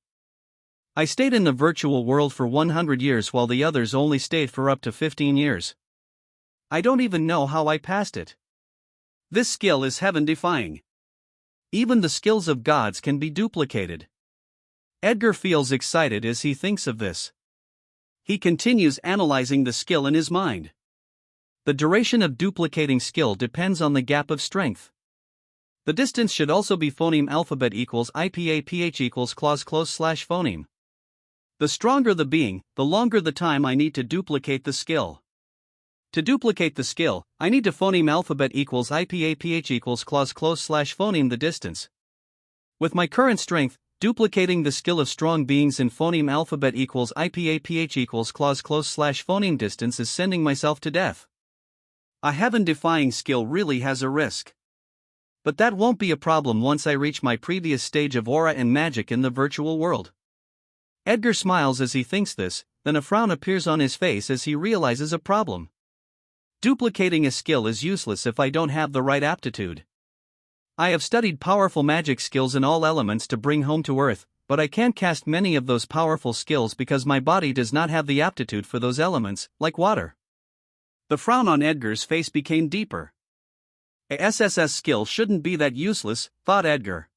I stayed in the virtual world for 100 years while the others only stayed for up to 15 years. I don't even know how I passed it. This skill is heaven-defying. Even the skills of gods can be duplicated. Edgar feels excited as he thinks of this. He continues analyzing the skill in his mind. The duration of duplicating skill depends on the gap of strength. The distance should also be phoneme alphabet equals IPAPH equals clause close slash phoneme. The stronger the being, the longer the time I need to duplicate the skill. To duplicate the skill, I need to phoneme alphabet equals IPAPH equals clause close slash phoneme the distance. With my current strength, duplicating the skill of strong beings in phoneme alphabet equals IPAPH equals clause close slash phoneme distance is sending myself to death. A heaven-defying skill really has a risk. But that won't be a problem once I reach my previous stage of aura and magic in the virtual world. Edgar smiles as he thinks this, then a frown appears on his face as he realizes a problem. Duplicating a skill is useless if I don't have the right aptitude. I have studied powerful magic skills in all elements to bring home to Earth, but I can't cast many of those powerful skills because my body does not have the aptitude for those elements, like water. The frown on Edgar's face became deeper. A SSS skill shouldn't be that useless, thought Edgar.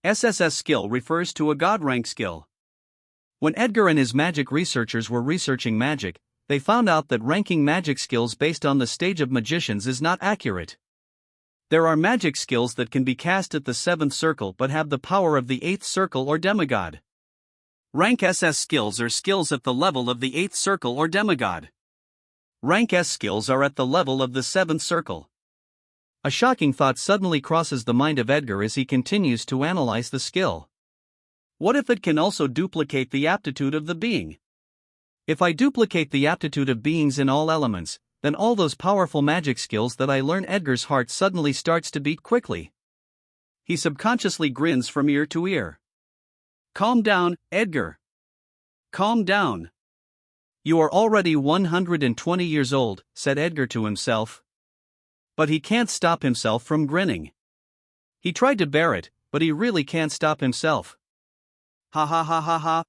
SSS skill refers to a god rank skill. When Edgar and his magic researchers were researching magic, they found out that ranking magic skills based on the stage of magicians is not accurate. There are magic skills that can be cast at the 7th circle but have the power of the 8th circle or demigod. Rank SS skills are skills at the level of the 8th circle or demigod. Rank S skills are at the level of the 7th circle. A shocking thought suddenly crosses the mind of Edgar as he continues to analyze the skill. What if it can also duplicate the aptitude of the being? If I duplicate the aptitude of beings in all elements, then all those powerful magic skills that I learn. Edgar's heart suddenly starts to beat quickly. He subconsciously grins from ear to ear. Calm down, Edgar. Calm down. You are already 120 years old, said Edgar to himself. But he can't stop himself from grinning. He tried to bear it, but he really can't stop himself. Ha ha ha ha ha.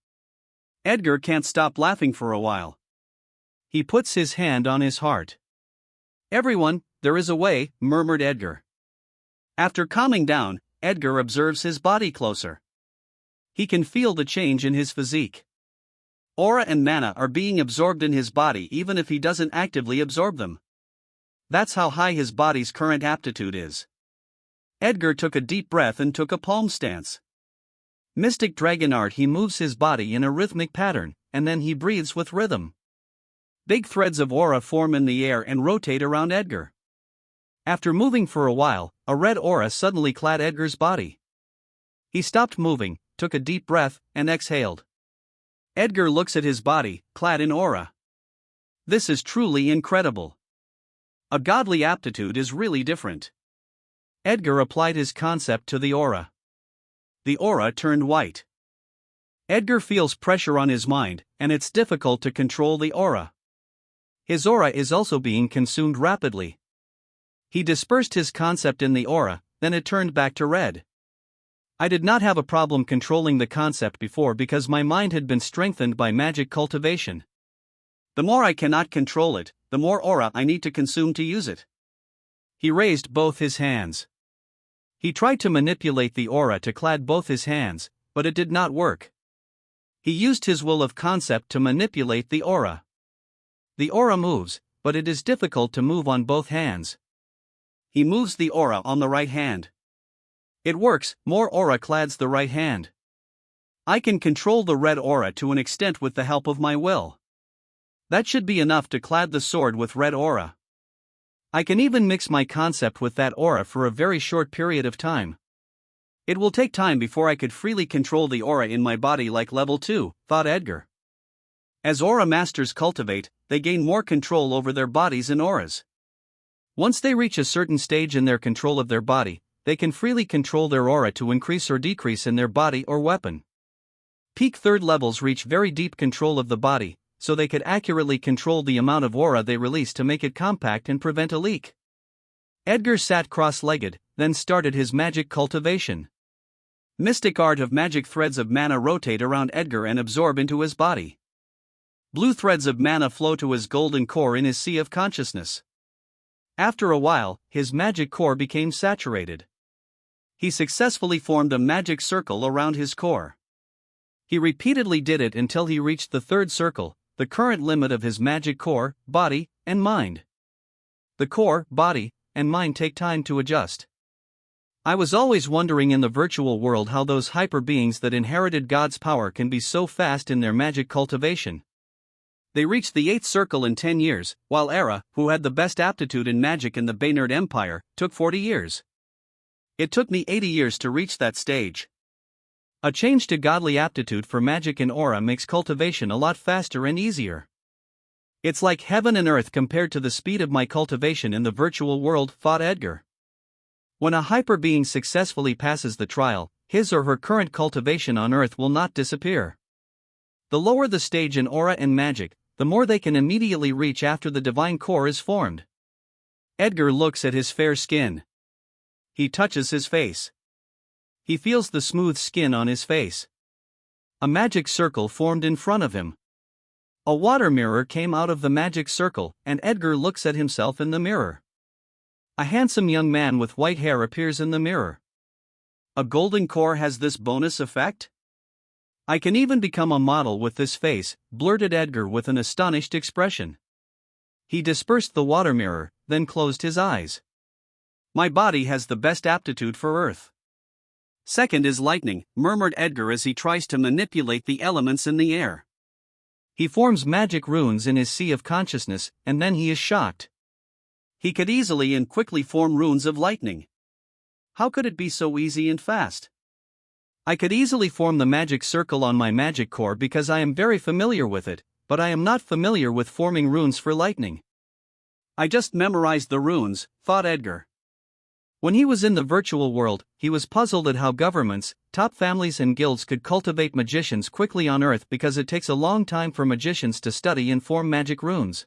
Edgar can't stop laughing for a while. He puts his hand on his heart. Everyone, there is a way, murmured Edgar. After calming down, Edgar observes his body closer. He can feel the change in his physique. Aura and mana are being absorbed in his body even if he doesn't actively absorb them. That's how high his body's current aptitude is. Edgar took a deep breath and took a palm stance. Mystic dragon art. He moves his body in a rhythmic pattern, and then he breathes with rhythm. Big threads of aura form in the air and rotate around Edgar. After moving for a while, a red aura suddenly clad Edgar's body. He stopped moving, took a deep breath, and exhaled. Edgar looks at his body, clad in aura. This is truly incredible. A godly aptitude is really different. Edgar applied his concept to the aura. The aura turned white. Edgar feels pressure on his mind, and it's difficult to control the aura. His aura is also being consumed rapidly. He dispersed his concept in the aura, then it turned back to red. I did not have a problem controlling the concept before because my mind had been strengthened by magic cultivation. The more I cannot control it, the more aura I need to consume to use it. He raised both his hands. He tried to manipulate the aura to clad both his hands, but it did not work. He used his will of concept to manipulate the aura. The aura moves, but it is difficult to move on both hands. He moves the aura on the right hand. It works, more aura clads the right hand. I can control the red aura to an extent with the help of my will. That should be enough to clad the sword with red aura. I can even mix my concept with that aura for a very short period of time. It will take time before I could freely control the aura in my body like level 2, thought Edgar. As aura masters cultivate, they gain more control over their bodies and auras. Once they reach a certain stage in their control of their body, they can freely control their aura to increase or decrease in their body or weapon. Peak 3rd levels reach very deep control of the body, so they could accurately control the amount of aura they release to make it compact and prevent a leak. Edgar sat cross-legged, then started his magic cultivation. Mystic art of magic threads of mana rotate around Edgar and absorb into his body. Blue threads of mana flow to his golden core in his sea of consciousness. After a while, his magic core became saturated. He successfully formed a magic circle around his core. He repeatedly did it until he reached the 3rd circle, the current limit of his magic core, body, and mind. The core, body, and mind take time to adjust. I was always wondering in the virtual world how those hyper beings that inherited God's power can be so fast in their magic cultivation. They reached the 8th circle in 10 years, while Era, who had the best aptitude in magic in the Baynard Empire, took 40 years. It took me 80 years to reach that stage. A change to godly aptitude for magic and aura makes cultivation a lot faster and easier. It's like heaven and earth compared to the speed of my cultivation in the virtual world, thought Edgar. When a hyper being successfully passes the trial, his or her current cultivation on earth will not disappear. The lower the stage in aura and magic, the more they can immediately reach after the divine core is formed. Edgar looks at his fair skin. He touches his face. He feels the smooth skin on his face. A magic circle formed in front of him.
A water mirror came out of the magic circle, and Edgar looks at himself in the mirror. A handsome young man with white hair appears in the mirror. A golden core has this bonus effect? I can even become a model with this face, blurted Edgar with an astonished expression. He dispersed the water mirror, then closed his eyes. My body has the best aptitude for earth. Second is lightning, murmured Edgar as he tries to manipulate the elements in the air. He forms magic runes in his sea of consciousness, and then he is shocked. He could easily and quickly form runes of lightning. How could it be so easy and fast? I could easily form the magic circle on my magic core because I am very familiar with it, but I am not familiar with forming runes for lightning. I just memorized the runes, thought Edgar. When he was in the virtual world, he was puzzled at how governments, top families and guilds could cultivate magicians quickly on Earth because it takes a long time for magicians to study and form magic runes.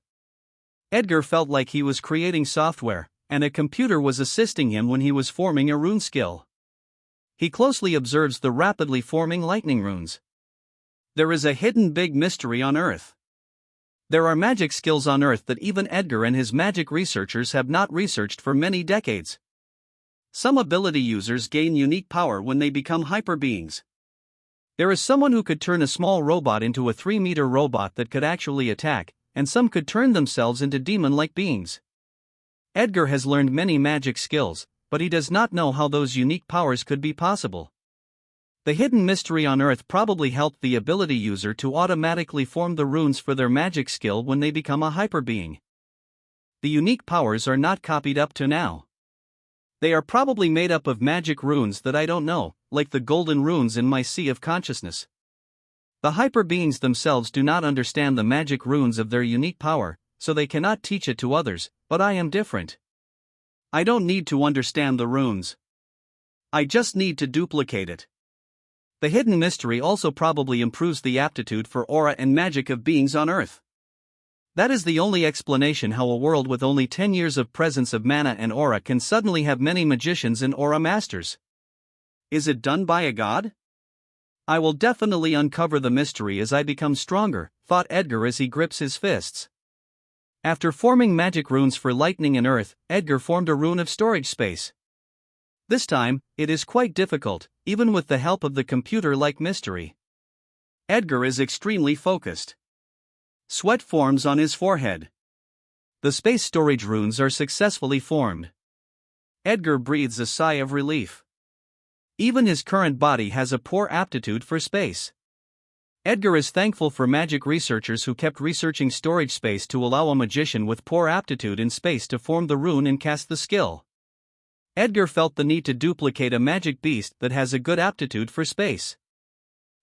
Edgar felt like he was creating software, and a computer was assisting him when he was forming a rune skill. He closely observes the rapidly forming lightning runes. There is a hidden big mystery on Earth. There are magic skills on Earth that even Edgar and his magic researchers have not researched for many decades. Some ability users gain unique power when they become hyperbeings. There is someone who could turn a small robot into a 3-meter robot that could actually attack, and some could turn themselves into demon-like beings. Edgar has learned many magic skills, but he does not know how those unique powers could be possible. The hidden mystery on Earth probably helped the ability user to automatically form the runes for their magic skill when they become a hyperbeing. The unique powers are not copied up to now. They are probably made up of magic runes that I don't know, like the golden runes in my sea of consciousness. The hyperbeings themselves do not understand the magic runes of their unique power, so they cannot teach it to others, but I am different. I don't need to understand the runes. I just need to duplicate it. The hidden mystery also probably improves the aptitude for aura and magic of beings on Earth. That is the only explanation how a world with only 10 years of presence of mana and aura can suddenly have many magicians and aura masters. Is it done by a god? I will definitely uncover the mystery as I become stronger, thought Edgar as he grips his fists. After forming magic runes for lightning and earth, Edgar formed a rune of storage space. This time, it is quite difficult, even with the help of the computer-like mystery. Edgar is extremely focused. Sweat forms on his forehead. The space storage runes are successfully formed. Edgar breathes a sigh of relief. Even his current body has a poor aptitude for space. Edgar is thankful for magic researchers who kept researching storage space to allow a magician with poor aptitude in space to form the rune and cast the skill. Edgar felt the need to duplicate a magic beast that has a good aptitude for space.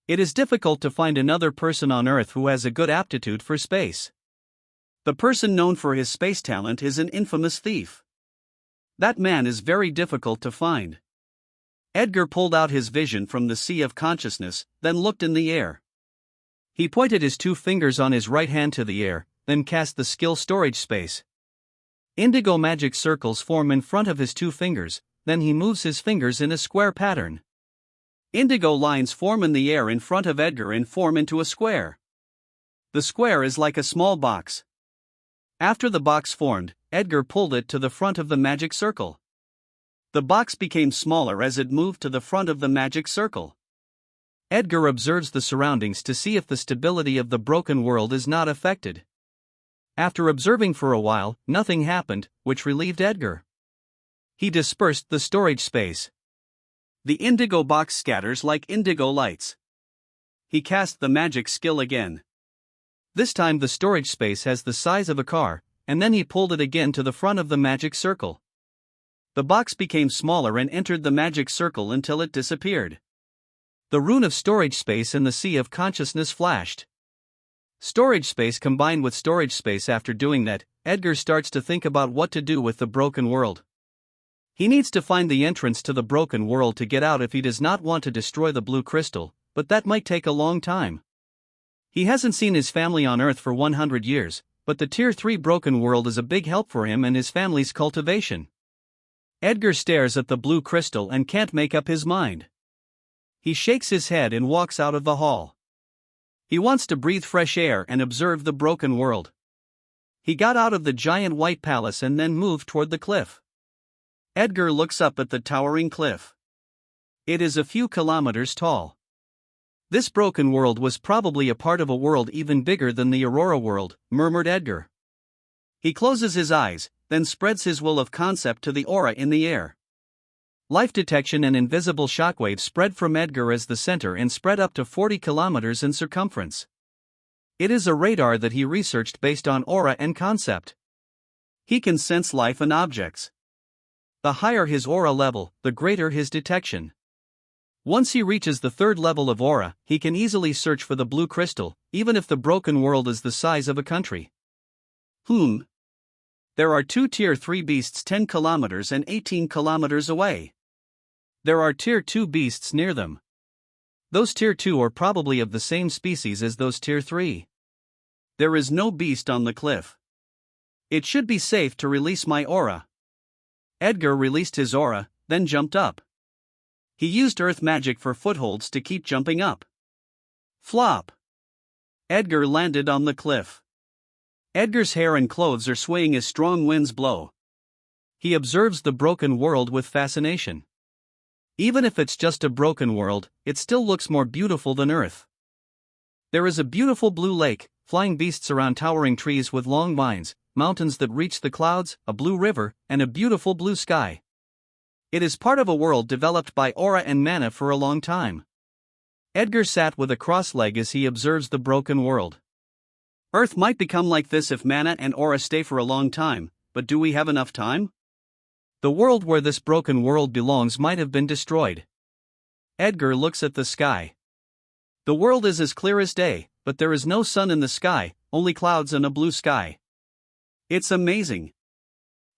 It is difficult to find another person on Earth who has a good aptitude for space. The person known for his space talent is an infamous thief. That man is very difficult to find. Edgar pulled out his vision from the sea of consciousness, then looked in the air. He pointed his 2 fingers on his right hand to the air, then cast the skill storage space. Indigo magic circles form in front of his 2 fingers, then he moves his fingers in a square pattern. Indigo lines form in the air in front of Edgar and form into a square. The square is like a small box. After the box formed, Edgar pulled it to the front of the magic circle. The box became smaller as it moved to the front of the magic circle. Edgar observes the surroundings to see if the stability of the broken world is not affected. After observing for a while, nothing happened, which relieved Edgar. He dispersed the storage space. The indigo box scatters like indigo lights. He cast the magic skill again. This time the storage space has the size of a car, and then he pulled it again to the front of the magic circle. The box became smaller and entered the magic circle until it disappeared. The rune of storage space in the sea of consciousness flashed. Storage space combined with storage space. After doing that, Edgar starts to think about what to do with the broken world. He needs to find the entrance to the broken world to get out if he does not want to destroy the blue crystal, but that might take a long time. He hasn't seen his family on Earth for 100 years, but the Tier 3 broken world is a big help for him and his family's cultivation. Edgar stares at the blue crystal and can't make up his mind. He shakes his head and walks out of the hall.
He wants to breathe fresh air and observe the broken world. He got out of the giant white palace and then moved toward the cliff. Edgar looks up at the towering cliff. It is a few kilometers tall. This broken world was probably a part of a world even bigger than the Aurora world, murmured Edgar. He closes his eyes, then spreads his will of concept to the aura in the air. Life detection and invisible shockwaves spread from Edgar as the center and spread up to 40 kilometers in circumference. It is a radar that he researched based on aura and concept. He can sense life and objects. The higher his aura level, the greater his detection. Once he reaches the third level of aura, he can easily search for the blue crystal, even if the broken world is the size of a country. There are two Tier 3 beasts 10 kilometers and 18 kilometers away. There are Tier 2 beasts near them. Those Tier 2 are probably of the same species as those Tier 3. There is no beast on the cliff. It should be safe to release my aura. Edgar released his aura, then jumped up. He used earth magic for footholds to keep jumping up. Flop! Edgar landed on the cliff. Edgar's hair and clothes are swaying as strong winds blow. He observes the broken world with fascination. Even if it's just a broken world, it still looks more beautiful than Earth. There is a beautiful blue lake, flying beasts around towering trees with long vines, mountains that reach the clouds, a blue river, and a beautiful blue sky. It is part of a world developed by aura and mana for a long time. Edgar sat with a cross leg as he observes the broken world. Earth might become like this if mana and aura stay for a long time, but do we have enough time? The world where this broken world belongs might have been destroyed. Edgar looks at the sky. The world is as clear as day, but there is no sun in the sky, only clouds and a blue sky. It's amazing.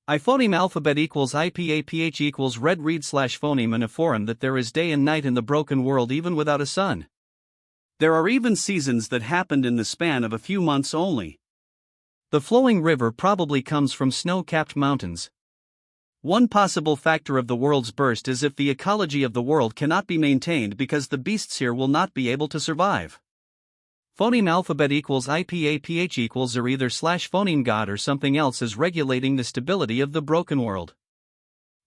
Phoneme alphabet equals IPAPH equals red read / phoneme in a forum that there is day and night in the broken world even without a sun. There are even seasons that happened in the span of a few months only. The flowing river probably comes from snow-capped mountains. One possible factor of the world's burst is if the ecology of the world cannot be maintained because the beasts here will not be able to survive. Phoneme alphabet equals IPAPH equals or either / phoneme god or something else is regulating the stability of the broken world.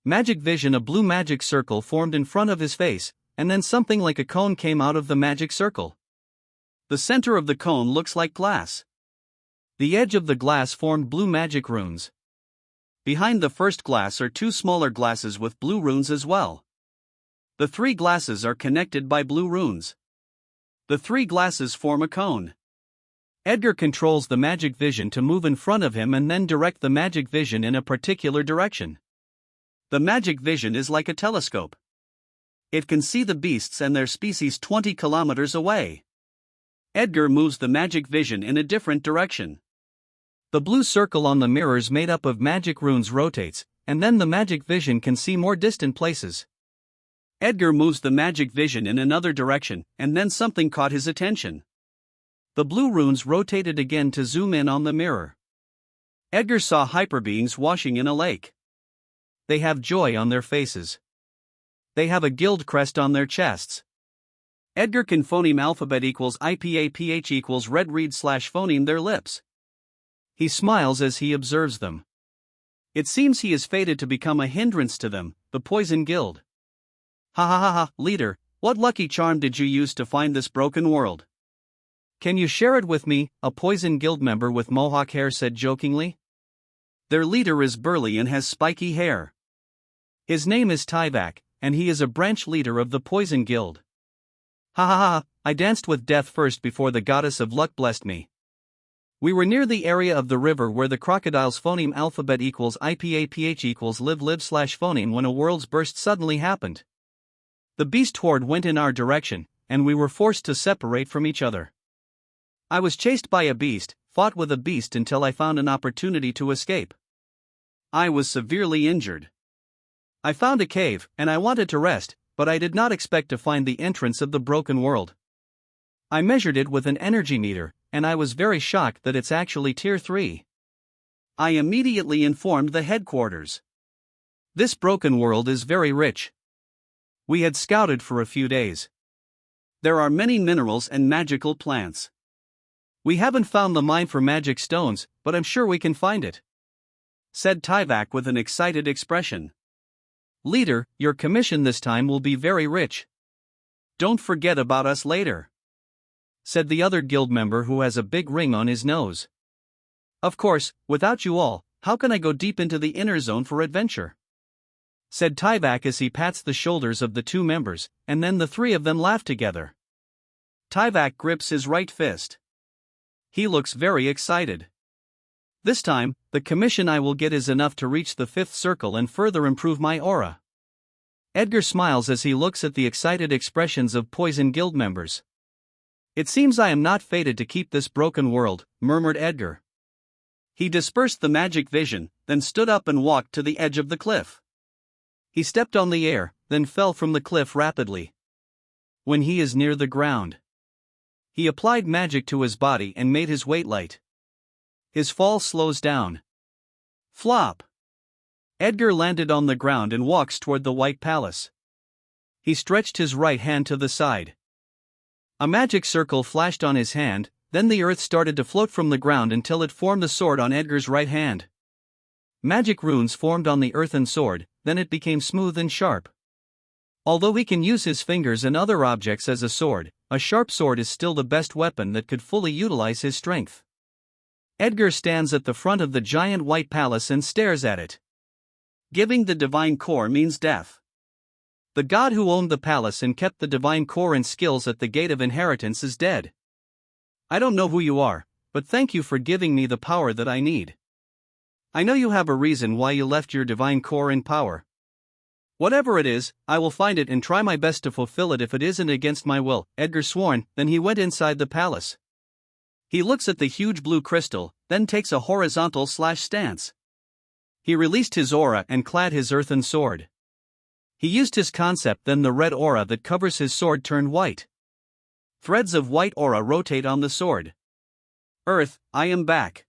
Magic vision. A blue magic circle formed in front of his face, and then something like a cone came out of the magic circle. The center of the cone looks like glass. The edge of the glass formed blue magic runes. Behind the first glass are two smaller glasses with blue runes as well. The three glasses are connected by blue runes. The three glasses form a cone. Edgar controls the magic vision to move in front of him and then direct the magic vision in a particular direction. The magic vision is like a telescope. It can see the beasts and their species 20 kilometers away. Edgar moves the magic vision in a different direction. The blue circle on the mirrors made up of magic runes rotates, and then the magic vision can see more distant places. Edgar moves the magic vision in another direction, and then something caught his attention. The blue runes rotated again to zoom in on the mirror. Edgar saw hyperbeings washing in a lake. They have joy on their faces. They have a guild crest on their chests. Edgar can phoneme alphabet equals IPAPH equals red read / phoneme their lips. He smiles as he observes them. It seems he is fated to become a hindrance to them, the Poison Guild. Ha ha ha ha, leader, what lucky charm did you use to find this broken world? Can you share it with me? A Poison Guild member with mohawk hair said jokingly. Their leader is burly and has spiky hair. His name is Tyvak, and he is a branch leader of the Poison Guild. Ha ha ha, I danced with death first before the goddess of luck blessed me. We were near the area of the river where the crocodile's phoneme alphabet equals IPAPH equals live / phoneme when a world's burst suddenly happened. The beast horde went in our direction, and we were forced to separate from each other. I was chased by a beast, fought with a beast until I found an opportunity to escape. I was severely injured. I found a cave, and I wanted to rest, but I did not expect to find the entrance of the broken world. I measured it with an energy meter, and I was very shocked that it's actually Tier 3. I immediately informed the headquarters. This broken world is very rich. We had scouted for a few days. There are many minerals and magical plants. We haven't found the mine for magic stones, but I'm sure we can find it," said Tyvak with an excited expression. "Leader, your commission this time will be very rich. Don't forget about us later," said the other guild member who has a big ring on his nose. "Of course, without you all, how can I go deep into the inner zone for adventure?" said Tyvak as he pats the shoulders of the two members, and then the three of them laugh together. Tyvak grips his right fist. He looks very excited. "This time, the commission I will get is enough to reach the fifth circle and further improve my aura." Edgar smiles as he looks at the excited expressions of Poison Guild members. "It seems I am not fated to keep this broken world," murmured Edgar. He dispersed the magic vision, then stood up and walked to the edge of the cliff. He stepped on the air, then fell from the cliff rapidly. When he is near the ground, he applied magic to his body and made his weight light. His fall slows down. Flop! Edgar landed on the ground and walks toward the White Palace. He stretched his right hand to the side. A magic circle flashed on his hand, then the earth started to float from the ground until it formed a sword on Edgar's right hand. Magic runes formed on the earthen sword, then it became smooth and sharp. Although he can use his fingers and other objects as a sword, a sharp sword is still the best weapon that could fully utilize his strength. Edgar stands at the front of the giant white palace and stares at it. Giving the divine core means death. The god who owned the palace and kept the divine core and skills at the gate of inheritance is dead. I don't know who you are, but thank you for giving me the power that I need. I know you have a reason why you left your divine core in power. Whatever it is, I will find it and try my best to fulfill it if it isn't against my will, Edgar swore. Then he went inside the palace. He looks at the huge blue crystal, then takes a horizontal stance. He released his aura and clad his earthen sword. He used his concept, then the red aura that covers his sword turned white. Threads of white aura rotate on the sword. Earth, I am back.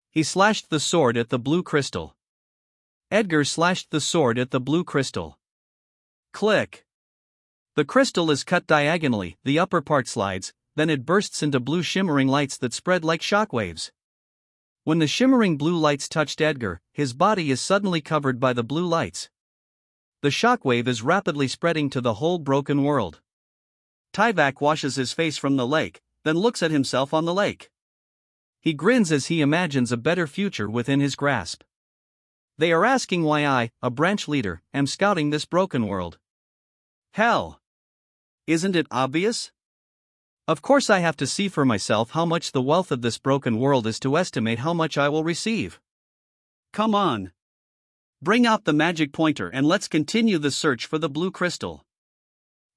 He slashed the sword at the blue crystal. Edgar slashed the sword at the blue crystal. Click. The crystal is cut diagonally, the upper part slides, then it bursts into blue shimmering lights that spread like shockwaves. When the shimmering blue lights touched Edgar, his body is suddenly covered by the blue lights. The shockwave is rapidly spreading to the whole broken world. Tyvak washes his face from the lake, then looks at himself on the lake. He grins as he imagines a better future within his grasp. They are asking why I, a branch leader, am scouting this broken world. Hell! Isn't it obvious? Of course I have to see for myself how much the wealth of this broken world is to estimate how much I will receive. Come on. Bring out the magic pointer and let's continue the search for the blue crystal.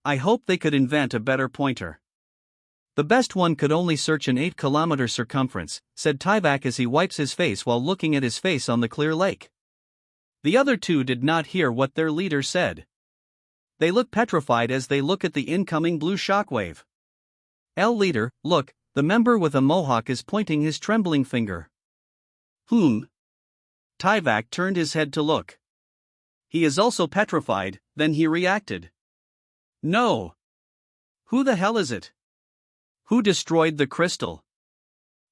I hope they could invent a better pointer. The best one could only search an 8-kilometer circumference, said Tyvak as he wipes his face while looking at his face on the clear lake. The other two did not hear what their leader said. They look petrified as they look at the incoming blue shockwave. Leader, look, the member with a mohawk is pointing his trembling finger. Tyvak turned his head to look. He is also petrified, then he reacted. No. Who the hell is it? Who destroyed the crystal?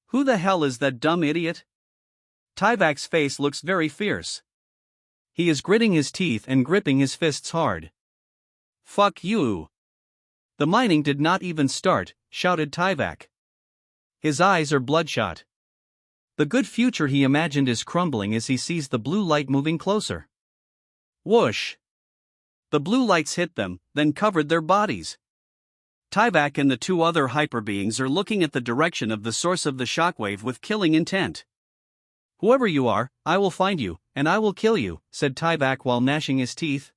Who the hell is that dumb idiot? Tyvak's face looks very fierce. He is gritting his teeth and gripping his fists hard. Fuck you. The mining did not even start, shouted Tyvak. His eyes are bloodshot. The good future he imagined is crumbling as he sees the blue light moving closer. Whoosh! The blue lights hit them, then covered their bodies. Tyvak and the two other hyperbeings are looking at the direction of the source of the shockwave with killing intent. Whoever you are, I will find you, and I will kill you, said Tyvak while gnashing his teeth.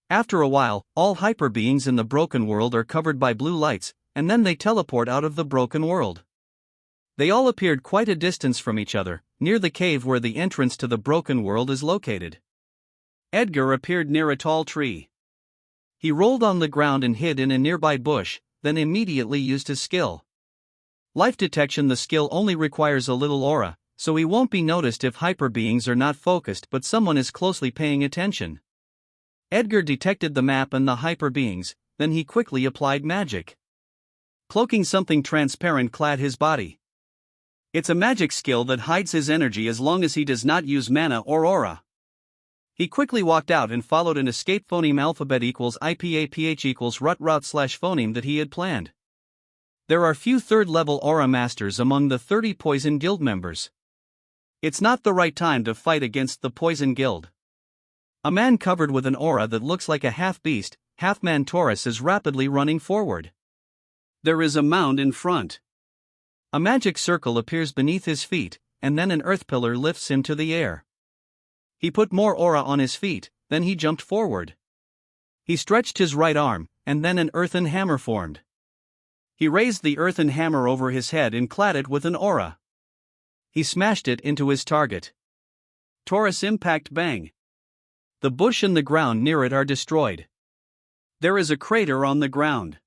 After a while, all hyperbeings in the broken world are covered by blue lights, and then they teleport out of the broken world. They all appeared quite a distance from each other, near the cave where the entrance to the broken world is located. Edgar appeared near a tall tree. He rolled on the ground and hid in a nearby bush, then immediately used his skill. Life detection. The skill only requires a little aura, so he won't be noticed if hyperbeings are not focused but someone is closely paying attention. Edgar detected the map and the hyperbeings, then he quickly applied magic. cloaking something transparent clad his body. It's a magic skill that hides his energy as long as he does not use mana or aura. He quickly walked out and followed an escape phoneme alphabet equals IPAPH equals route/phoneme that he had planned. There are few third-level aura masters among the 30 Poison Guild members. It's not the right time to fight against the Poison Guild. A man covered with an aura that looks like a half-beast, half-man Taurus is rapidly running forward. There is a mound in front. A magic circle appears beneath his feet, and then an earth pillar lifts him to the air. He put more aura on his feet, then he jumped forward. He stretched his right arm, and then an earthen hammer formed. He raised the earthen hammer over his head and clad it with an aura. He smashed it into his target. Taurus impact bang. The bush and the ground near it are destroyed. There is a crater on the ground.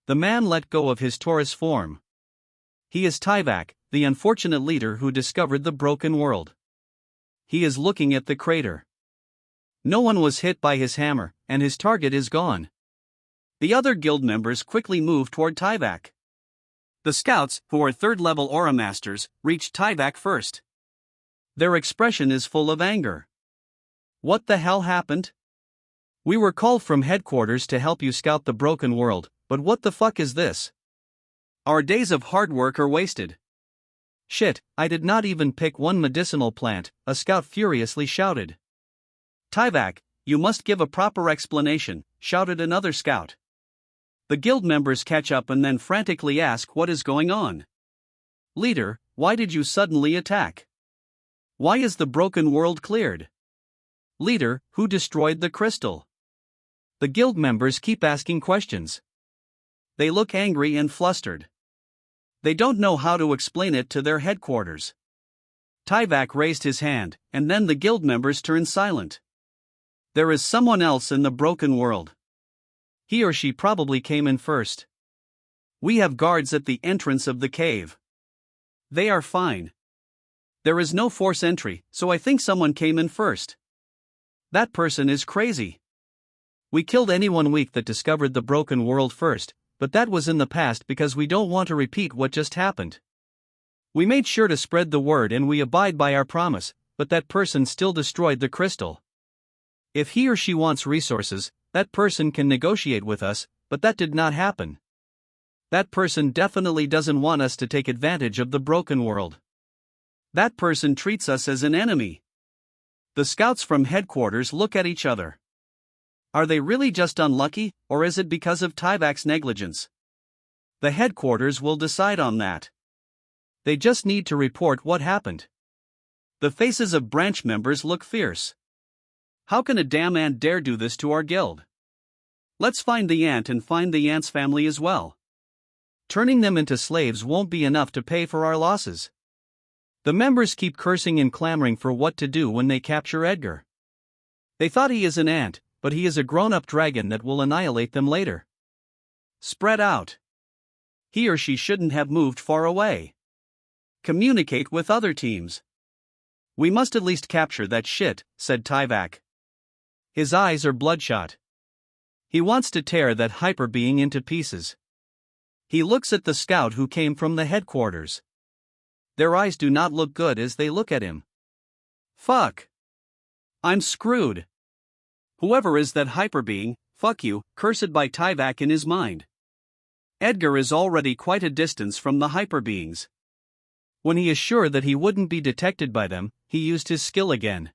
The man let go of his Taurus form. He is Tyvak, the unfortunate leader who discovered the broken world. He is looking at the crater. No one was hit by his hammer, and his target is gone. The other guild members quickly move toward Tyvak. The scouts, who are third-level aura masters, reach Tyvak first. Their expression is full of anger. What the hell happened? We were called from headquarters to help you scout the broken world, but what the fuck is this? Our days of hard work are wasted. Shit, I did not even pick one medicinal plant, a scout furiously shouted. Tyvak, you must give a proper explanation, shouted another scout. The guild members catch up and then frantically ask what is going on. Leader, why did you suddenly attack? Why is the broken world cleared? Leader, who destroyed the crystal? The guild members keep asking questions. They look angry and flustered. They don't know how to explain it to their headquarters. Tyvak raised his hand, and then the guild members turned silent. There is someone else in the broken world. He or she probably came in first. We have guards at the entrance of the cave. They are fine. There is no force entry, so I think someone came in first. That person is crazy. We killed anyone weak that discovered the broken world first, but that was in the past because we don't want to repeat what just happened. We made sure to spread the word and we abide by our promise, but that person still destroyed the crystal. If he or she wants resources, that person can negotiate with us, but that did not happen. That person definitely doesn't want us to take advantage of the broken world. That person treats us as an enemy. The scouts from headquarters look at each other. Are they really just unlucky, or is it because of Tyvak's negligence? The headquarters will decide on that. They just need to report what happened. The faces of branch members look fierce. How can a damn ant dare do this to our guild? Let's find the ant and find the ant's family as well. Turning them into slaves won't be enough to pay for our losses. The members keep cursing and clamoring for what to do when they capture Edgar. They thought he is an ant, but he is a grown-up dragon that will annihilate them later. Spread out. He or she shouldn't have moved far away. Communicate with other teams. We must at least capture that shit, said Tyvak. His eyes are bloodshot. He wants to tear that hyperbeing into pieces. He looks at the scout who came from the headquarters. Their eyes do not look good as they look at him. Fuck. I'm screwed. Whoever is that hyperbeing, fuck you, cursed by Tyvak in his mind. Edgar is already quite a distance from the hyperbeings. When he is sure that he wouldn't be detected by them, he used his skill again.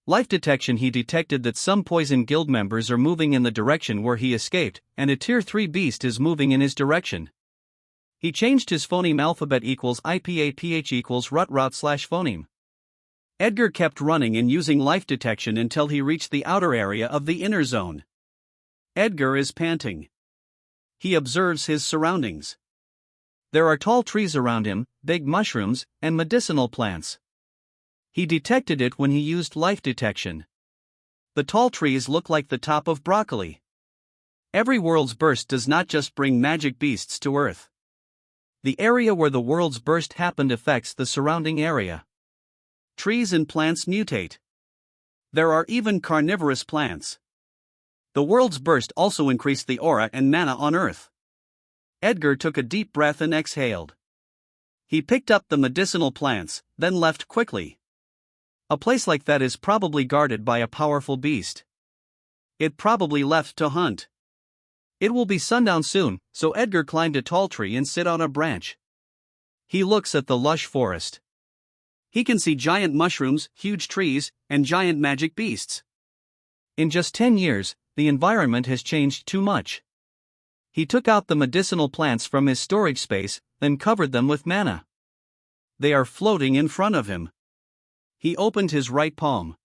Life detection. He detected that some Poison Guild members are moving in the direction where he escaped, and a Tier 3 beast is moving in his direction. He changed his phoneme alphabet equals IPAPH equals route/phoneme. Edgar kept running and using life detection until he reached the outer area of the inner zone. Edgar is panting. He observes his surroundings. There are tall trees around him, big mushrooms, and medicinal plants. He detected it when he used life detection. The tall trees look like the top of broccoli. Every world's burst does not just bring magic beasts to Earth. The area where the world's burst happened affects the surrounding area. Trees and plants mutate. There are even carnivorous plants. The world's burst also increased the aura and mana on Earth. Edgar took a deep breath and exhaled. He picked up the medicinal plants, then left quickly. A place like that is probably guarded by a powerful beast. It probably left to hunt. It will be sundown soon, so Edgar climbed a tall tree and sit on a branch. He looks at the lush forest. He can see giant mushrooms, huge trees, and giant magic beasts. In just 10 years, the environment has changed too much. He took out the medicinal plants from his storage space, then covered them with mana. They are floating in front of him. He opened his right palm.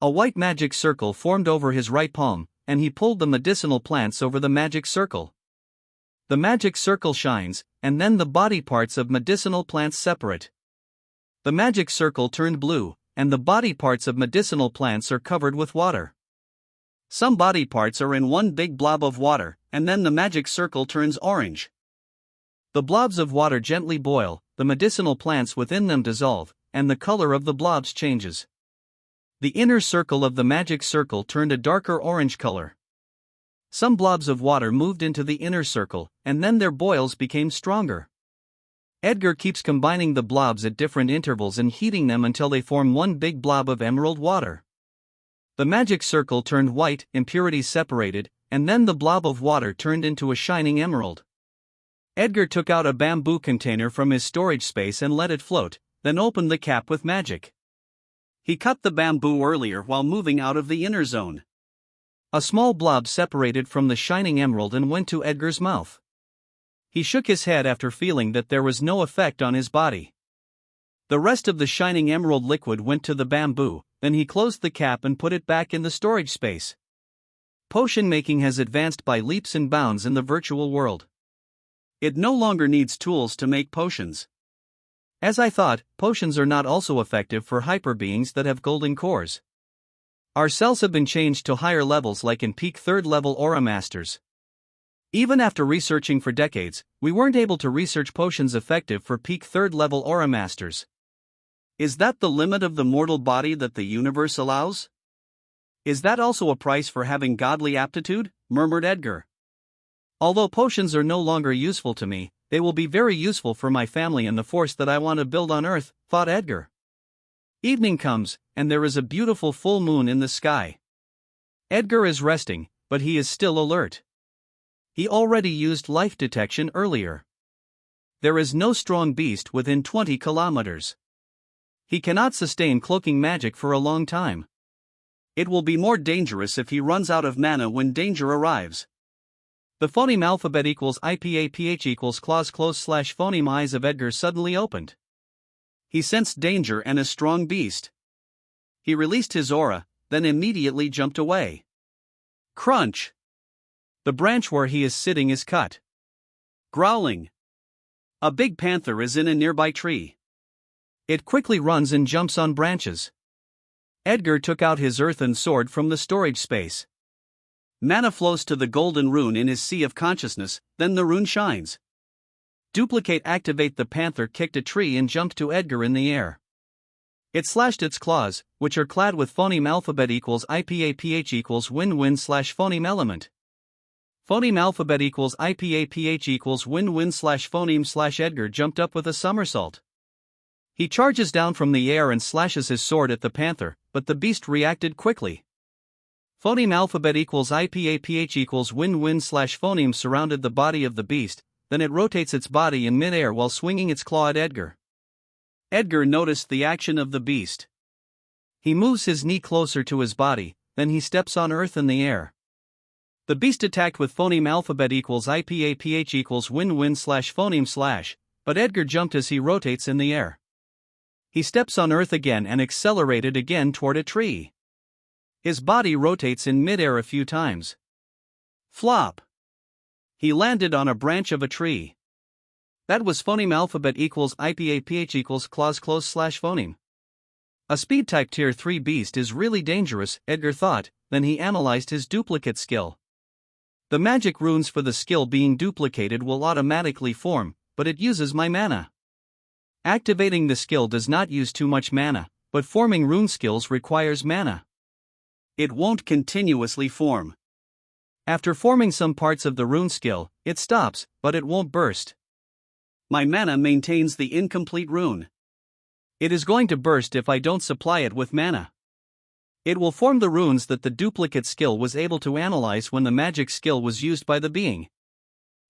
A white magic circle formed over his right palm, and he pulled the medicinal plants over the magic circle. The magic circle shines, and then the body parts of medicinal plants separate. The magic circle turned blue, and the body parts of medicinal plants are covered with water. Some body parts are in one big blob of water, and then the magic circle turns orange. The blobs of water gently boil, the medicinal plants within them dissolve, and the color of the blobs changes. The inner circle of the magic circle turned a darker orange color. Some blobs of water moved into the inner circle, and then their boils became stronger. Edgar keeps combining the blobs at different intervals and heating them until they form one big blob of emerald water. The magic circle turned white, impurities separated, and then the blob of water turned into a shining emerald. Edgar took out a bamboo container from his storage space and let it float, then opened the cap with magic. He cut the bamboo earlier while moving out of the inner zone. A small blob separated from the shining emerald and went to Edgar's mouth. He shook his head after feeling that there was no effect on his body. The rest of the shining emerald liquid went to the bamboo, then he closed the cap and put it back in the storage space. Potion making has advanced by leaps and bounds in the virtual world. It no longer needs tools to make potions. As I thought, potions are not also effective for hyperbeings that have golden cores. Our cells have been changed to higher levels like in peak 3rd level Aura Masters. Even after researching for decades, we weren't able to research potions effective for peak 3rd level Aura Masters. Is that the limit of the mortal body that the universe allows? Is that also a price for having godly aptitude? Murmured Edgar. Although potions are no longer useful to me, they will be very useful for my family and the force that I want to build on Earth, thought Edgar. Evening comes, and there is a beautiful full moon in the sky. Edgar is resting, but he is still alert. He already used life detection earlier. There is no strong beast within 20 kilometers. He cannot sustain cloaking magic for a long time. It will be more dangerous if he runs out of mana when danger arrives. The phoneme alphabet equals IPAPH equals clause close slash phoneme eyes of Edgar suddenly opened. He sensed danger and a strong beast. He released his aura, then immediately jumped away. Crunch! The branch where he is sitting is cut. Growling. A big panther is in a nearby tree. It quickly runs and jumps on branches. Edgar took out his earthen sword from the storage space. Mana flows to the golden rune in his sea of consciousness, then the rune shines. Duplicate activate. The panther kicked a tree and jumped to Edgar in the air. It slashed its claws, which are clad with phoneme alphabet equals IPAPH equals win-win slash phoneme element. Phoneme alphabet equals IPAPH equals win-win slash phoneme slash Edgar jumped up with a somersault. He charges down from the air and slashes his sword at the panther, but the beast reacted quickly. Phoneme alphabet equals IPAPH equals win-win slash phoneme surrounded the body of the beast, then it rotates its body in mid-air while swinging its claw at Edgar. Edgar noticed the action of the beast. He moves his knee closer to his body, then he steps on earth in the air. The beast attacked with phoneme alphabet equals IPAPH equals win-win slash phoneme slash, but Edgar jumped as he rotates in the air. He steps on earth again and accelerated again toward a tree. His body rotates in mid-air a few times. Flop! He landed on a branch of a tree. That was phoneme alphabet equals IPAPH equals clause close slash phoneme. A speed type tier 3 beast is really dangerous, Edgar thought, then he analyzed his duplicate skill. The magic runes for the skill being duplicated will automatically form, but it uses my mana. Activating the skill does not use too much mana, but forming rune skills requires mana. It won't continuously form. After forming some parts of the rune skill, it stops, but it won't burst. My mana maintains the incomplete rune. It is going to burst if I don't supply it with mana. It will form the runes that the duplicate skill was able to analyze when the magic skill was used by the being.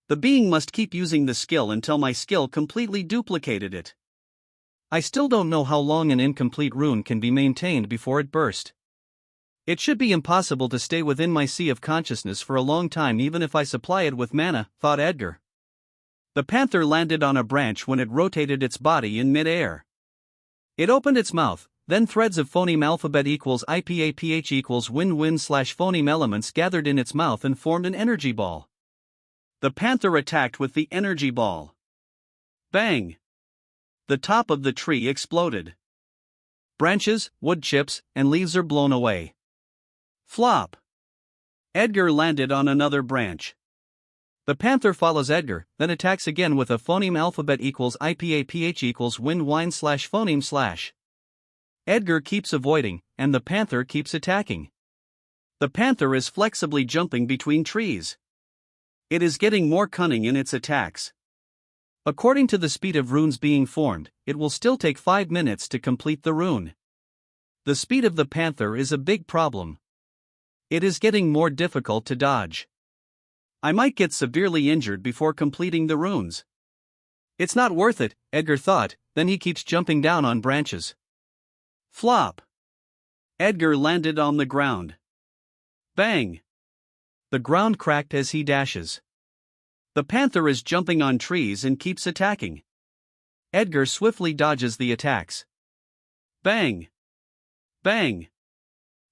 The being must keep using the skill until my skill completely duplicated it. I still don't know how long an incomplete rune can be maintained before it burst. It should be impossible to stay within my sea of consciousness for a long time even if I supply it with mana, thought Edgar. The panther landed on a branch when it rotated its body in mid-air. It opened its mouth, then threads of phoneme alphabet equals IPAPH equals win-win/phoneme elements gathered in its mouth and formed an energy ball. The panther attacked with the energy ball. Bang! The top of the tree exploded. Branches, wood chips, and leaves are blown away. Flop! Edgar landed on another branch. The panther follows Edgar, then attacks again with a phoneme alphabet equals IPAPH equals win-wine/phoneme/. Edgar keeps avoiding, and the panther keeps attacking. The panther is flexibly jumping between trees. It is getting more cunning in its attacks. According to the speed of runes being formed, it will still take 5 minutes to complete the rune. The speed of the panther is a big problem. It is getting more difficult to dodge. I might get severely injured before completing the runes. It's not worth it, Edgar thought, then he keeps jumping down on branches. Flop! Edgar landed on the ground. Bang! The ground cracked as he dashes. The panther is jumping on trees and keeps attacking. Edgar swiftly dodges the attacks. Bang! Bang!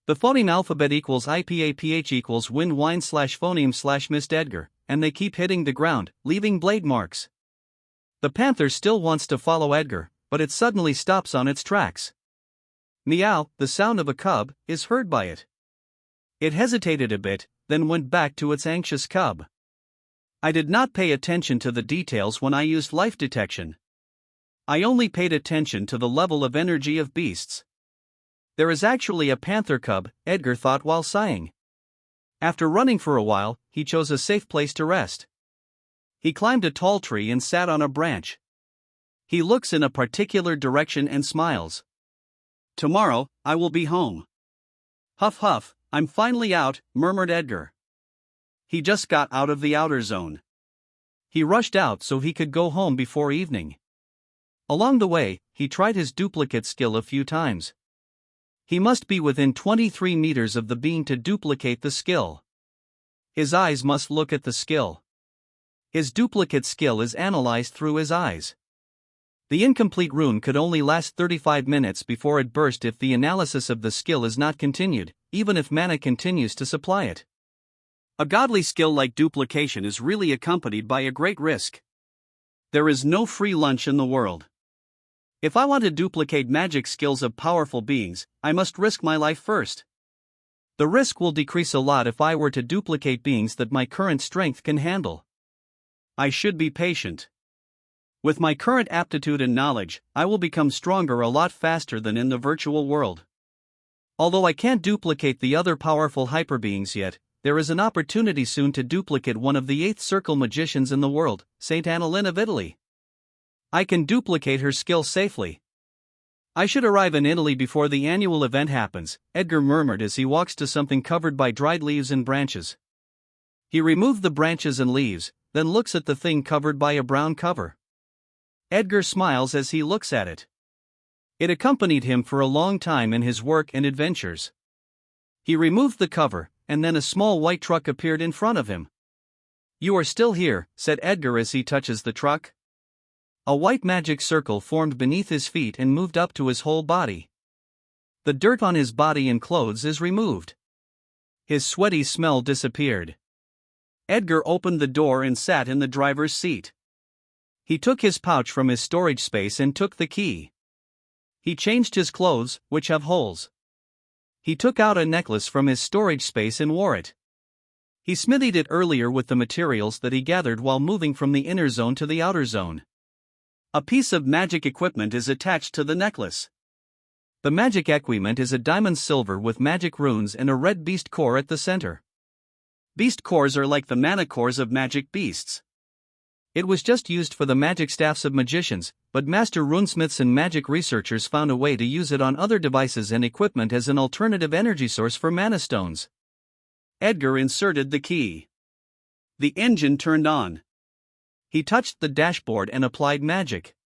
The phoneme alphabet equals IPAPH equals win-wine/phoneme/ missed Edgar, and they keep hitting the ground, leaving blade marks. The panther still wants to follow Edgar, but it suddenly stops on its tracks. Meow, the sound of a cub, is heard by it. It hesitated a bit, then went back to its anxious cub. I did not pay attention to the details when I used life detection. I only paid attention to the level of energy of beasts. There is actually a panther cub, Edgar thought while sighing. After running for a while, he chose a safe place to rest. He climbed a tall tree and sat on a branch. He looks in a particular direction and smiles. Tomorrow, I will be home. Huff huff, I'm finally out, murmured Edgar. He just got out of the outer zone. He rushed out so he could go home before evening. Along the way, he tried his duplicate skill a few times. He must be within 23 meters of the being to duplicate the skill. His eyes must look at the skill. His duplicate skill is analyzed through his eyes. The incomplete rune could only last 35 minutes before it burst if the analysis of the skill is not continued, even if mana continues to supply it. A godly skill like duplication is really accompanied by a great risk. There is no free lunch in the world. If I want to duplicate magic skills of powerful beings, I must risk my life first. The risk will decrease a lot if I were to duplicate beings that my current strength can handle. I should be patient. With my current aptitude and knowledge, I will become stronger a lot faster than in the virtual world. Although I can't duplicate the other powerful hyperbeings yet, there is an opportunity soon to duplicate one of the 8th circle magicians in the world, Saint Annalyn of Italy. I can duplicate her skill safely. I should arrive in Italy before the annual event happens, Edgar murmured as he walks to something covered by dried leaves and branches. He removed the branches and leaves, then looks at the thing covered by a brown cover. Edgar smiles as he looks at it. It accompanied him for a long time in his work and adventures. He removed the cover, and then a small white truck appeared in front of him. "You are still here," said Edgar as he touches the truck. A white magic circle formed beneath his feet and moved up to his whole body. The dirt on his body and clothes is removed. His sweaty smell disappeared. Edgar opened the door and sat in the driver's seat. He took his pouch from his storage space and took the key. He changed his clothes, which have holes. He took out a necklace from his storage space and wore it. He smithied it earlier with the materials that he gathered while moving from the inner zone to the outer zone. A piece of magic equipment is attached to the necklace. The magic equipment is a diamond silver with magic runes and a red beast core at the center. Beast cores are like the mana cores of magic beasts.
It was just used for the magic staffs of magicians, but master runesmiths and magic researchers found a way to use it on other devices and equipment as an alternative energy source for mana stones.
Edgar inserted the key. The engine turned on.
He touched the dashboard and applied magic.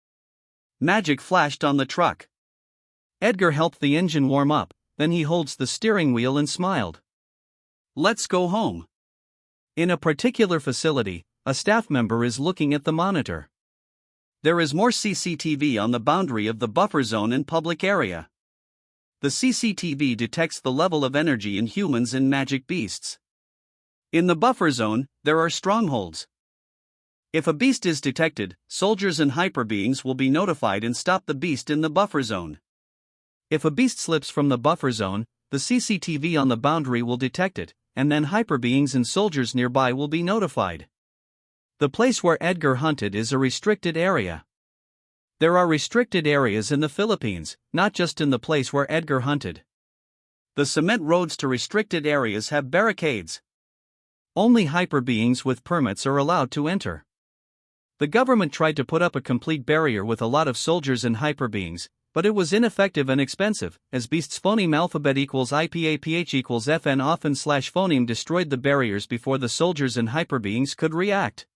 Magic flashed on the truck.
Edgar helped the engine warm up, then he holds the steering wheel and smiled.
Let's go home.
In a particular facility, a staff member is looking at the monitor.
There is more CCTV on the boundary of the buffer zone and public area. The CCTV detects the level of energy in humans and magic beasts. In the buffer zone, there are strongholds. If a beast is detected, soldiers and hyperbeings will be notified and stop the beast in the buffer zone.
If a beast slips from the buffer zone, the CCTV on the boundary will detect it, and then hyperbeings and soldiers nearby will be notified. The place where Edgar hunted is a restricted area. There are restricted areas in the Philippines, not just in the place where Edgar hunted.
The cement roads to restricted areas have barricades.
Only hyperbeings with permits are allowed to enter. The government tried to put up a complete barrier with a lot of soldiers and hyperbeings, but it was ineffective and expensive, as beasts phoneme alphabet equals IPAPH equals FN often / phoneme destroyed the barriers before the soldiers and hyperbeings could react.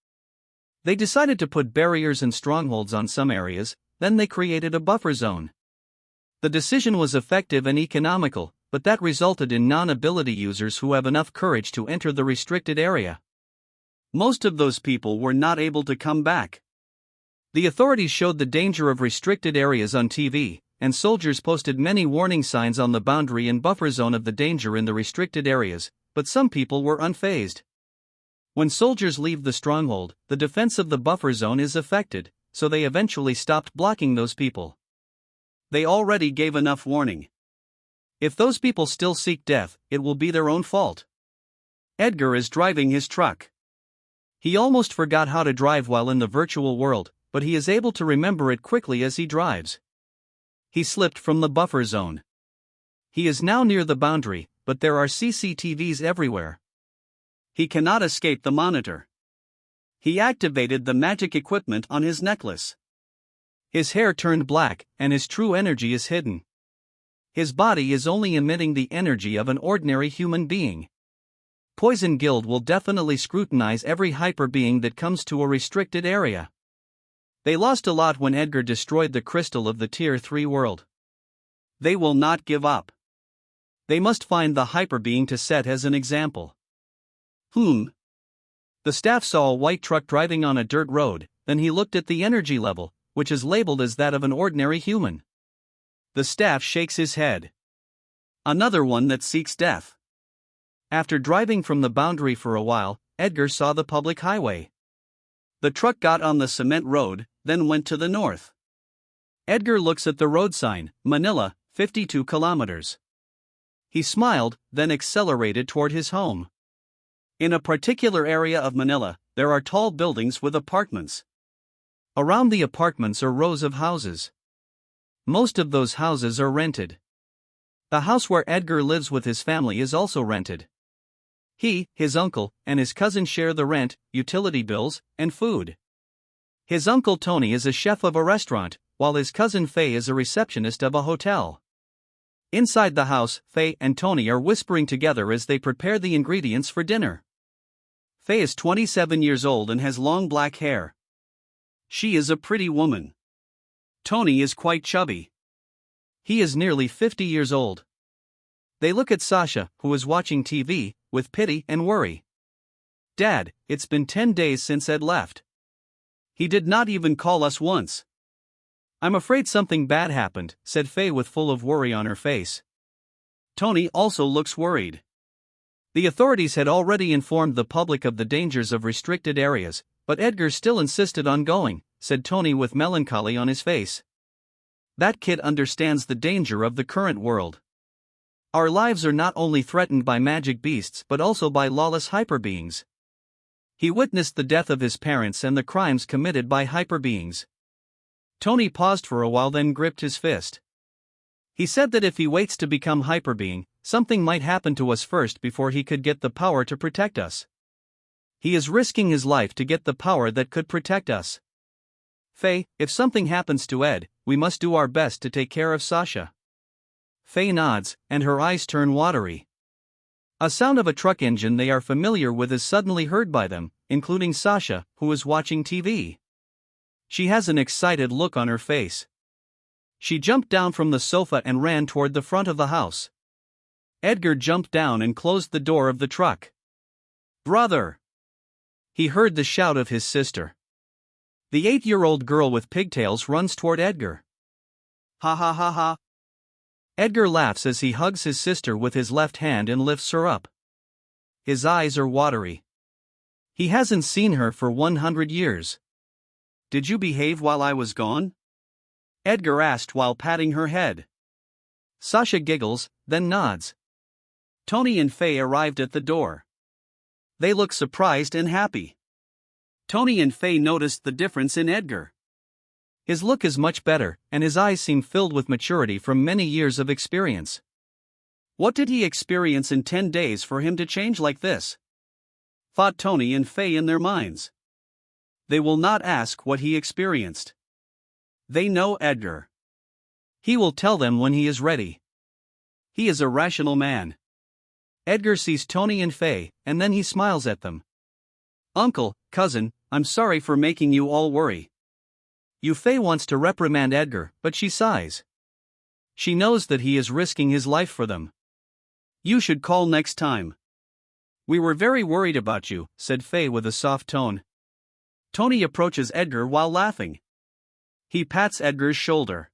They decided to put barriers and strongholds on some areas, then they created a buffer zone. The decision was effective and economical, but that resulted in non-ability users who have enough courage to enter the restricted area.
Most of those people were not able to come back.
The authorities showed the danger of restricted areas on TV, and soldiers posted many warning signs on the boundary and buffer zone of the danger in the restricted areas, but some people were unfazed. When soldiers leave the stronghold, the defense of the buffer zone is affected, so they eventually stopped blocking those people.
They already gave enough warning.
If those people still seek death, it will be their own fault.
Edgar is driving his truck.
He almost forgot how to drive while in the virtual world, but he is able to remember it quickly as he drives. He slipped from the buffer zone. He is now near the boundary, but there are CCTVs everywhere.
He cannot escape the monitor. He activated the magic equipment on his necklace.
His hair turned black, and his true energy is hidden. His body is only emitting the energy of an ordinary human being. Poison Guild will definitely scrutinize every hyperbeing that comes to a restricted area. They lost a lot when Edgar destroyed the crystal of the Tier 3 world.
They will not give up.
They must find the hyperbeing to set as an example. The staff saw a white truck driving on a dirt road, then he looked at the energy level, which is labeled as that of an ordinary human.
The staff shakes his head. Another one that seeks death.
After driving from the boundary for a while, Edgar saw the public highway.
The truck got on the cement road, then went to the north.
Edgar looks at the road sign, Manila, 52 kilometers. He smiled, then accelerated toward his home.
In a particular area of Manila, there are tall buildings with apartments.
Around the apartments are rows of houses. Most of those houses are rented. The house where Edgar lives with his family is also rented. He, his uncle, and his cousin share the rent, utility bills, and food. His uncle Tony is a chef of a restaurant, while his cousin Faye is a receptionist of a hotel. Inside the house, Faye and Tony are whispering together as they prepare the ingredients for dinner.
Faye is 27 years old and has long black hair. She is a pretty woman. Tony is quite chubby.
He is nearly 50 years old. They look at Sasha, who is watching TV, with pity and worry.
Dad, it's been 10 days since Ed left. He did not even call us once.
I'm afraid something bad happened, said Faye with full of worry on her face.
Tony also looks worried.
The authorities had already informed the public of the dangers of restricted areas, but Edgar still insisted on going, said Tony with melancholy on his face. That kid understands the danger of the current world. Our lives are not only threatened by magic beasts but also by lawless hyperbeings. He witnessed the death of his parents and the crimes committed by hyperbeings. Tony paused for a while, then gripped his fist. He said that if he waits to become hyperbeing,
Something might happen to us first before he could get the power to protect us. He is risking his life to get the power that could protect us. Faye, if something happens to Ed, we must do our best to take care of Sasha. Faye nods, and her eyes turn watery. A sound of a truck engine they are familiar with is suddenly heard by them, including Sasha, who is watching TV. She has an excited look on her face. She jumped down from the sofa and ran toward the front of the house. Edgar jumped down and closed the door of the truck. "Brother!" He heard the shout of his sister. The 8-year-old girl with pigtails runs toward Edgar. "Ha ha ha ha." Edgar laughs as he hugs his sister with his left hand and lifts her up. His eyes are watery. He hasn't seen her for 100 years. "Did you behave while I was gone?" Edgar asked while patting her head. Sasha giggles, then nods. Tony and Faye arrived at the door. They look surprised and happy. Tony and Faye noticed the difference in Edgar. His look is much better, and his eyes seem filled with maturity from many years of experience. What did he experience in 10 days for him to change like this? Thought Tony and Faye in their minds. They will not ask what he experienced. They know Edgar. He will tell them when he is ready. He is a rational man. Edgar sees Tony and Faye, and then he smiles at them. "Uncle, cousin, I'm sorry for making you all worry." Faye wants to reprimand Edgar, but she sighs. She knows that he is risking his life for them. "You should call next time." "We were very worried about you," said Faye with a soft tone. Tony approaches Edgar while laughing. He pats Edgar's shoulder.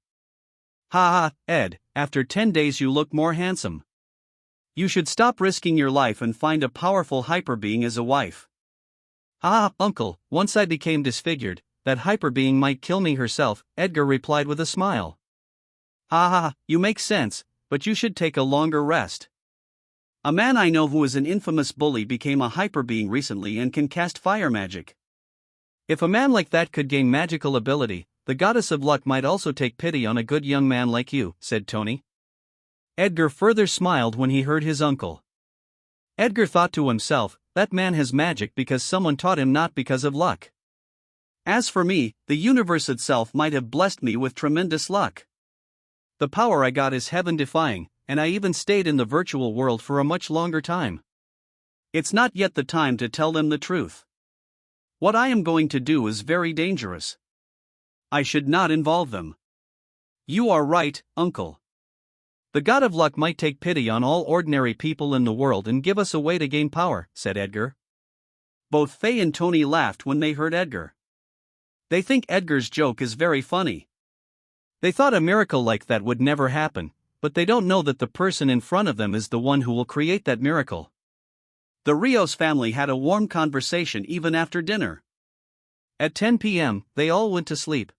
"Ha ha, Ed, after 10 days you look more handsome. You should stop risking your life and find a powerful hyperbeing as a wife." "Ah, uncle, once I became disfigured, that hyperbeing might kill me herself," Edgar replied with a smile. "Ha ha, you make sense, but you should take a longer rest. A man I know who is an infamous bully became a hyperbeing recently and can cast fire magic. If a man like that could gain magical ability, the goddess of luck might also take pity on a good young man like you," said Tony. Edgar further smiled when he heard his uncle. Edgar thought to himself, that man has magic because someone taught him, not because of luck. As for me, the universe itself might have blessed me with tremendous luck. The power I got is heaven-defying, and I even stayed in the virtual world for a much longer time. It's not yet the time to tell them the truth. What I am going to do is very dangerous. I should not involve them." "You are right, uncle. The god of luck might take pity on all ordinary people in the world and give us a way to gain power," said Edgar. Both Faye and Tony laughed when they heard Edgar. They think Edgar's joke is very funny. They thought a miracle like that would never happen, but they don't know that the person in front of them is the one who will create that miracle. The Rios family had a warm conversation even after dinner. At 10 p.m., they all went to sleep.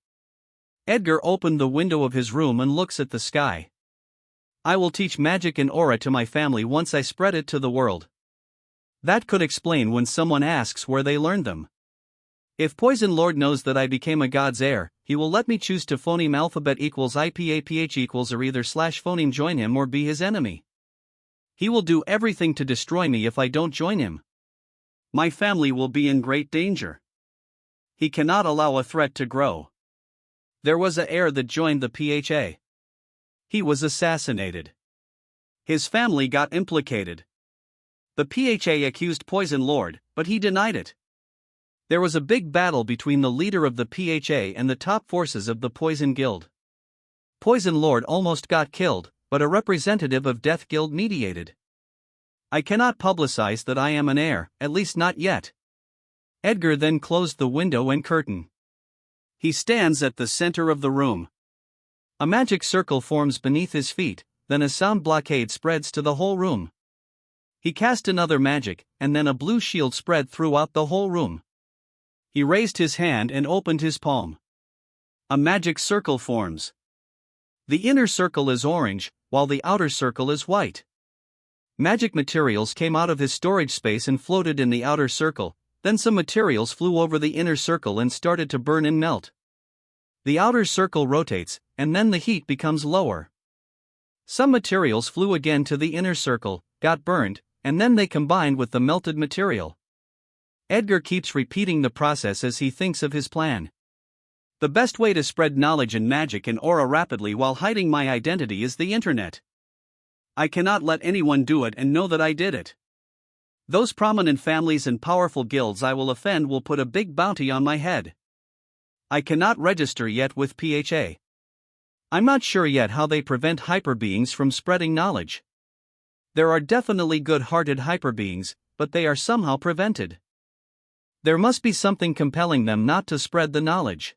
Edgar opened the window of his room and looks at the sky. "I will teach magic and aura to my family once I spread it to the world." That could explain when someone asks where they learned them. "If Poison Lord knows that I became a god's heir, he will let me choose to phoneme alphabet equals IPAPH equals or either slash phoneme join him or be his enemy. He will do everything to destroy me if I don't join him. My family will be in great danger. He cannot allow a threat to grow." There was an heir that joined the PHA. He was assassinated. His family got implicated. The PHA accused Poison Lord, but he denied it. There was a big battle between the leader of the PHA and the top forces of the Poison Guild. Poison Lord almost got killed, but a representative of Death Guild mediated. "I cannot publicize that I am an heir, at least not yet." Edgar then closed the window and curtain. He stands at the center of the room. A magic circle forms beneath his feet, then a sound blockade spreads to the whole room. He cast another magic, and then a blue shield spread throughout the whole room. He raised his hand and opened his palm. A magic circle forms. The inner circle is orange, while the outer circle is white. Magic materials came out of his storage space and floated in the outer circle, then some materials flew over the inner circle and started to burn and melt. The outer circle rotates, and then the heat becomes lower. Some materials flew again to the inner circle, got burned, and then they combined with the melted material. Edgar keeps repeating the process as he thinks of his plan. The best way to spread knowledge and magic and aura rapidly while hiding my identity is the internet. I cannot let anyone do it and know that I did it. Those prominent families and powerful guilds I will offend will put a big bounty on my head. I cannot register yet with PHA. I'm not sure yet how they prevent hyperbeings from spreading knowledge. There are definitely good-hearted hyperbeings, but they are somehow prevented. There must be something compelling them not to spread the knowledge.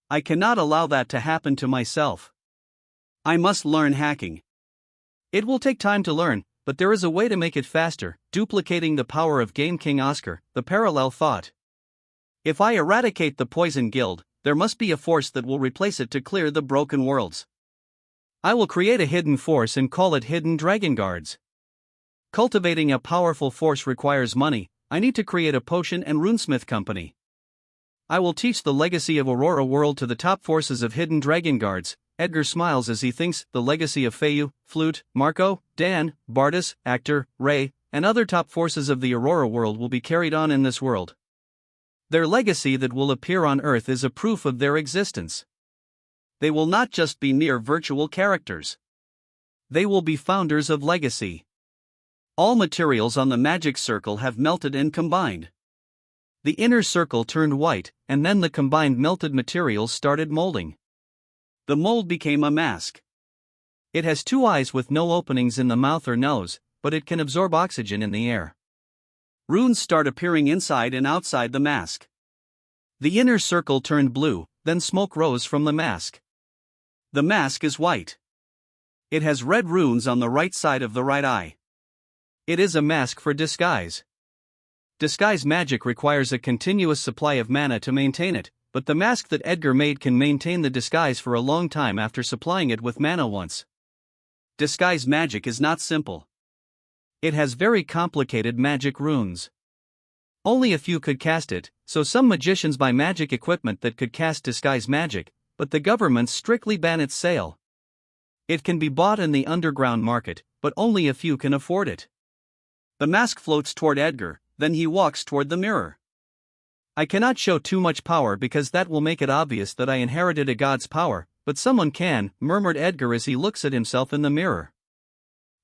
I cannot allow that to happen to myself. I must learn hacking. It will take time to learn, but there is a way to make it faster, duplicating the power of Game King Oscar, the parallel thought. If I eradicate the Poison Guild, there must be a force that will replace it to clear the broken worlds. I will create a hidden force and call it Hidden Dragon Guards. Cultivating a powerful force requires money. I need to create a potion and runesmith company. I will teach the legacy of Aurora World to the top forces of Hidden Dragon Guards. Edgar smiles as he thinks the legacy of Feiyu, Flute, Marco, Dan, Bardus, Actor, Ray, and other top forces of the Aurora World will be carried on in this world. Their legacy that will appear on Earth is a proof of their existence. They will not just be mere virtual characters. They will be founders of legacy. All materials on the magic circle have melted and combined. The inner circle turned white, and then the combined melted materials started molding. The mold became a mask. It has two eyes with no openings in the mouth or nose, but it can absorb oxygen in the air. Runes start appearing inside and outside the mask. The inner circle turned blue, then smoke rose from the mask. The mask is white. It has red runes on the right side of the right eye. It is a mask for disguise. Disguise magic requires a continuous supply of mana to maintain it, but the mask that Edgar made can maintain the disguise for a long time after supplying it with mana once. Disguise magic is not simple. It has very complicated magic runes. Only a few could cast it, so some magicians buy magic equipment that could cast disguise magic, but the governments strictly ban its sale. It can be bought in the underground market, but only a few can afford it. The mask floats toward Edgar, then he walks toward the mirror. I cannot show too much power because that will make it obvious that I inherited a god's power, but someone can, murmured Edgar as he looks at himself in the mirror.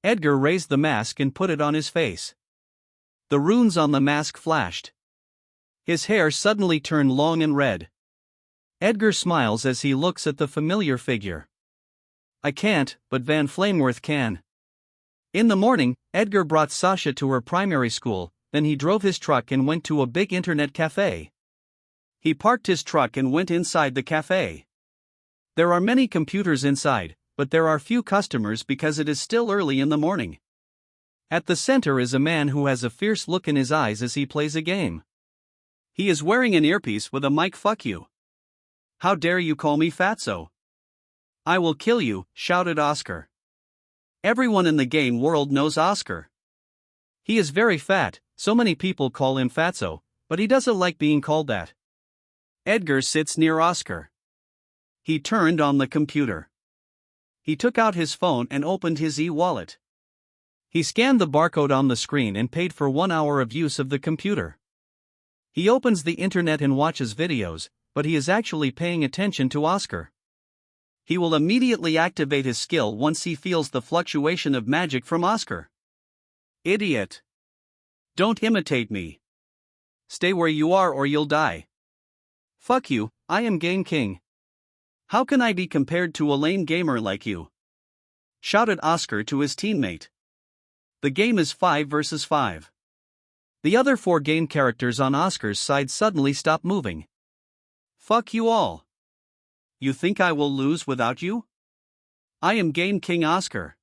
Edgar raised the mask and put it on his face. The runes on the mask flashed. His hair suddenly turned long and red. Edgar smiles as he looks at the familiar figure. I can't, but Van Flameworth can. In the morning, Edgar brought Sasha to her primary school, then he drove his truck and went to a big internet cafe. He parked his truck and went inside the cafe. There are many computers inside, but there are few customers because it is still early in the morning. At the center is a man who has a fierce look in his eyes as he plays a game. He is wearing an earpiece with a mic. Fuck you. How dare you call me fatso? I will kill you, shouted Oscar. Everyone in the game world knows Oscar. He is very fat, so many people call him fatso, but he doesn't like being called that. Edgar sits near Oscar. He turned on the computer. He took out his phone and opened his e-wallet. He scanned the barcode on the screen and paid for 1 hour of use of the computer. He opens the internet and watches videos, but he is actually paying attention to Oscar. He will immediately activate his skill once he feels the fluctuation of magic from Oscar. Idiot. Don't imitate me. Stay where you are or you'll die. Fuck you, I am Game King. How can I be compared to a lame gamer like you? Shouted Oscar to his teammate. The game is 5 versus 5. The other 4 game characters on Oscar's side suddenly stop moving. Fuck you all. You think I will lose without you? I am Game King Oscar.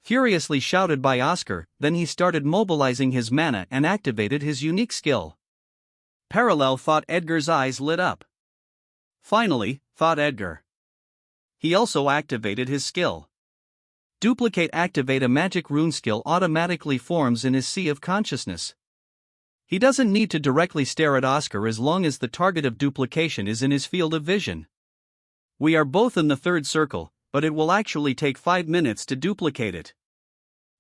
Furiously shouted by Oscar, then he started mobilizing his mana and activated his unique skill. Parallel thought. Edgar's eyes lit up. Finally, thought Edgar. He also activated his skill. Duplicate. Activate a magic rune skill automatically forms in his sea of consciousness. He doesn't need to directly stare at Oscar as long as the target of duplication is in his field of vision. We are both in the third circle, but it will actually take 5 minutes to duplicate it.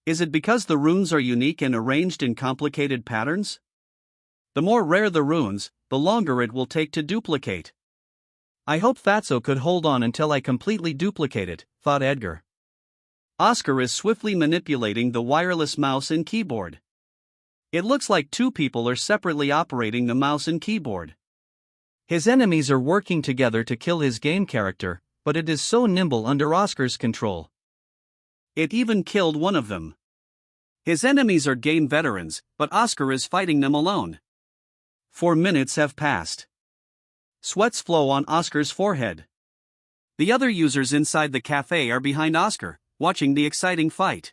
Is it because the runes are unique and arranged in complicated patterns? The more rare the runes, the longer it will take to duplicate. I hope Fatso could hold on until I completely duplicate it, thought Edgar. Oscar is swiftly manipulating the wireless mouse and keyboard. It looks like two people are separately operating the mouse and keyboard. His enemies are working together to kill his game character, but it is so nimble under Oscar's control. It even killed one of them. His enemies are game veterans, but Oscar is fighting them alone. 4 minutes have passed. Sweats flow on Oscar's forehead. The other users inside the cafe are behind Oscar, watching the exciting fight.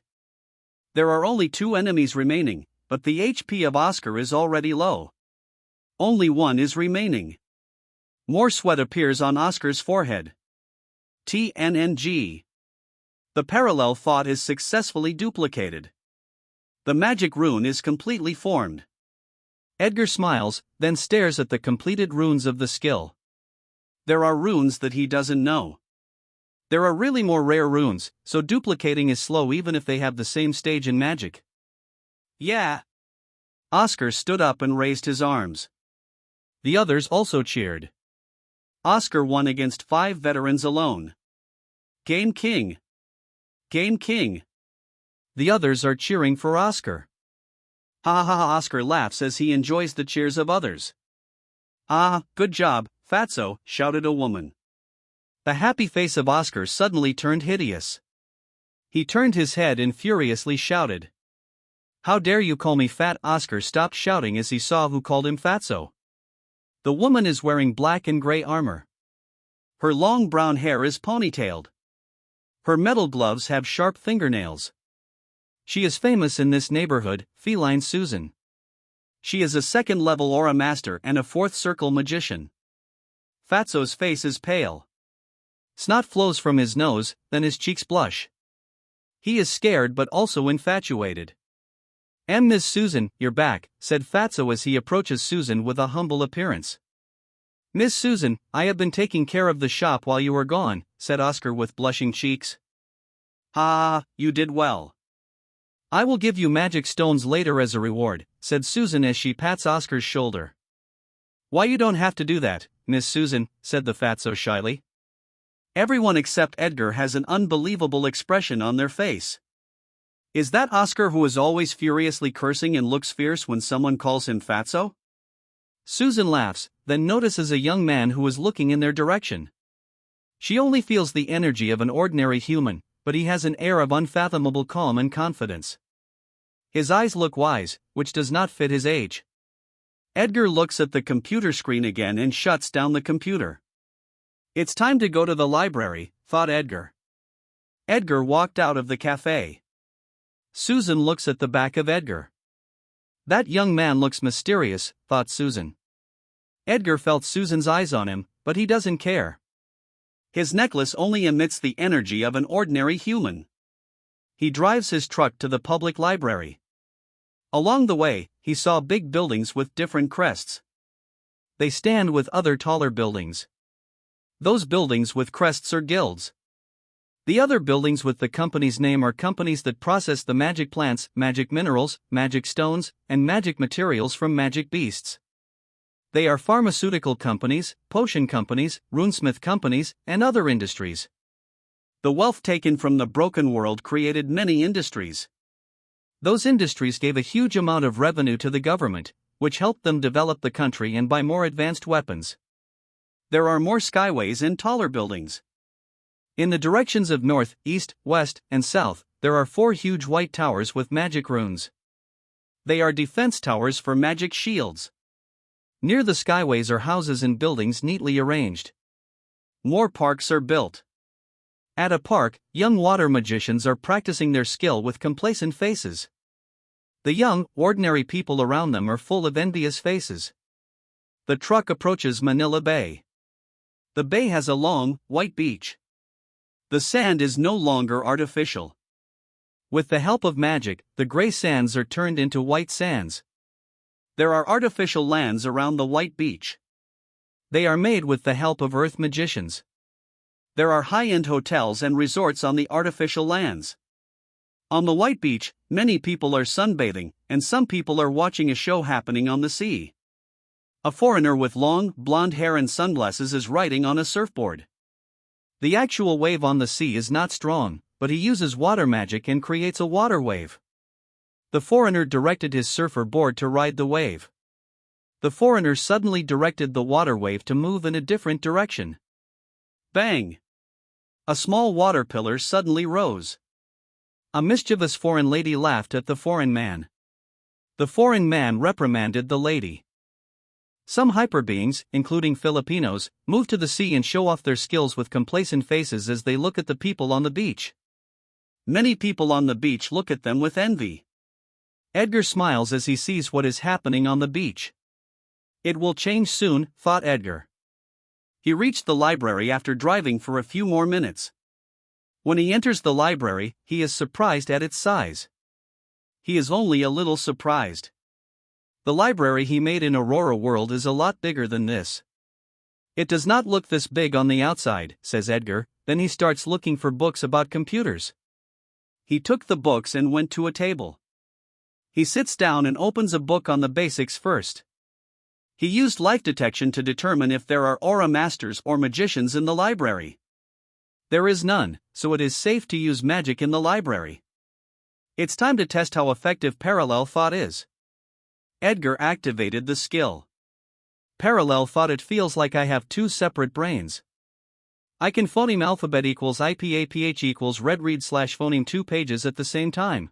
There are only 2 enemies remaining, but the HP of Oscar is already low. Only one is remaining. More sweat appears on Oscar's forehead. TNNG. The parallel thought is successfully duplicated. The magic rune is completely formed. Edgar smiles, then stares at the completed runes of the skill. There are runes that he doesn't know. There are really more rare runes, so duplicating is slow even if they have the same stage in magic. Yeah. Oscar stood up and raised his arms. The others also cheered. Oscar won against 5 veterans alone. Game King. Game King. The others are cheering for Oscar. Ha ha ha! Oscar laughs as he enjoys the cheers of others. Ah, good job, Fatso, shouted a woman. The happy face of Oscar suddenly turned hideous. He turned his head and furiously shouted. How dare you call me fat? Oscar stopped shouting as he saw who called him Fatso. The woman is wearing black and gray armor. Her long brown hair is ponytailed. Her metal gloves have sharp fingernails. She is famous in this neighborhood, Feline Susan. She is a 2nd-level aura master and a 4th circle magician. Fatso's face is pale. Snot flows from his nose, then his cheeks blush. He is scared but also infatuated. Miss Susan, you're back, said Fatso as he approaches Susan with a humble appearance. Miss Susan, I have been taking care of the shop while you were gone, said Oscar with blushing cheeks. Ha, you did well. I will give you magic stones later as a reward, said Susan as she pats Oscar's shoulder. Why you don't have to do that, Miss Susan, said the Fatso shyly. Everyone except Edgar has an unbelievable expression on their face. Is that Oscar who is always furiously cursing and looks fierce when someone calls him Fatso? Susan laughs, then notices a young man who is looking in their direction. She only feels the energy of an ordinary human, but he has an air of unfathomable calm and confidence. His eyes look wise, which does not fit his age. Edgar looks at the computer screen again and shuts down the computer. It's time to go to the library, thought Edgar. Edgar walked out of the cafe. Susan looks at the back of Edgar. That young man looks mysterious, thought Susan. Edgar felt Susan's eyes on him, but he doesn't care. His necklace only emits the energy of an ordinary human. He drives his truck to the public library. Along the way, he saw big buildings with different crests. They stand with other taller buildings. Those buildings with crests are guilds. The other buildings with the company's name are companies that process the magic plants, magic minerals, magic stones, and magic materials from magic beasts. They are pharmaceutical companies, potion companies, runesmith companies, and other industries. The wealth taken from the broken world created many industries. Those industries gave a huge amount of revenue to the government, which helped them develop the country and buy more advanced weapons. There are more skyways and taller buildings. In the directions of north, east, west, and south, there are 4 huge white towers with magic runes. They are defense towers for magic shields. Near the skyways are houses and buildings neatly arranged. More parks are built. At a park, young water magicians are practicing their skill with complacent faces. The young, ordinary people around them are full of envious faces. The truck approaches Manila Bay. The bay has a long, white beach. The sand is no longer artificial. With the help of magic, the gray sands are turned into white sands. There are artificial lands around the white beach. They are made with the help of earth magicians. There are high-end hotels and resorts on the artificial lands. On the white beach, many people are sunbathing, and some people are watching a show happening on the sea. A foreigner with long, blonde hair and sunglasses is riding on a surfboard. The actual wave on the sea is not strong, but he uses water magic and creates a water wave. The foreigner directed his surfer board to ride the wave. The foreigner suddenly directed the water wave to move in a different direction. Bang! A small water pillar suddenly rose. A mischievous foreign lady laughed at the foreign man. The foreign man reprimanded the lady. Some hyperbeings, including Filipinos, move to the sea and show off their skills with complacent faces as they look at the people on the beach. Many people on the beach look at them with envy. Edgar smiles as he sees what is happening on the beach. It will change soon, thought Edgar. He reached the library after driving for a few more minutes. When he enters the library, he is surprised at its size. He is only a little surprised. The library he made in Aurora World is a lot bigger than this. It does not look this big on the outside, says Edgar, then he starts looking for books about computers. He took the books and went to a table. He sits down and opens a book on the basics first. He used life detection to determine if there are aura masters or magicians in the library. There is none, so it is safe to use magic in the library. It's time to test how effective parallel thought is. Edgar activated the skill. Parallel thought. It feels like I have two separate brains. I can phoneme alphabet equals IPAPH equals read read slash phoneme 2 pages at the same time.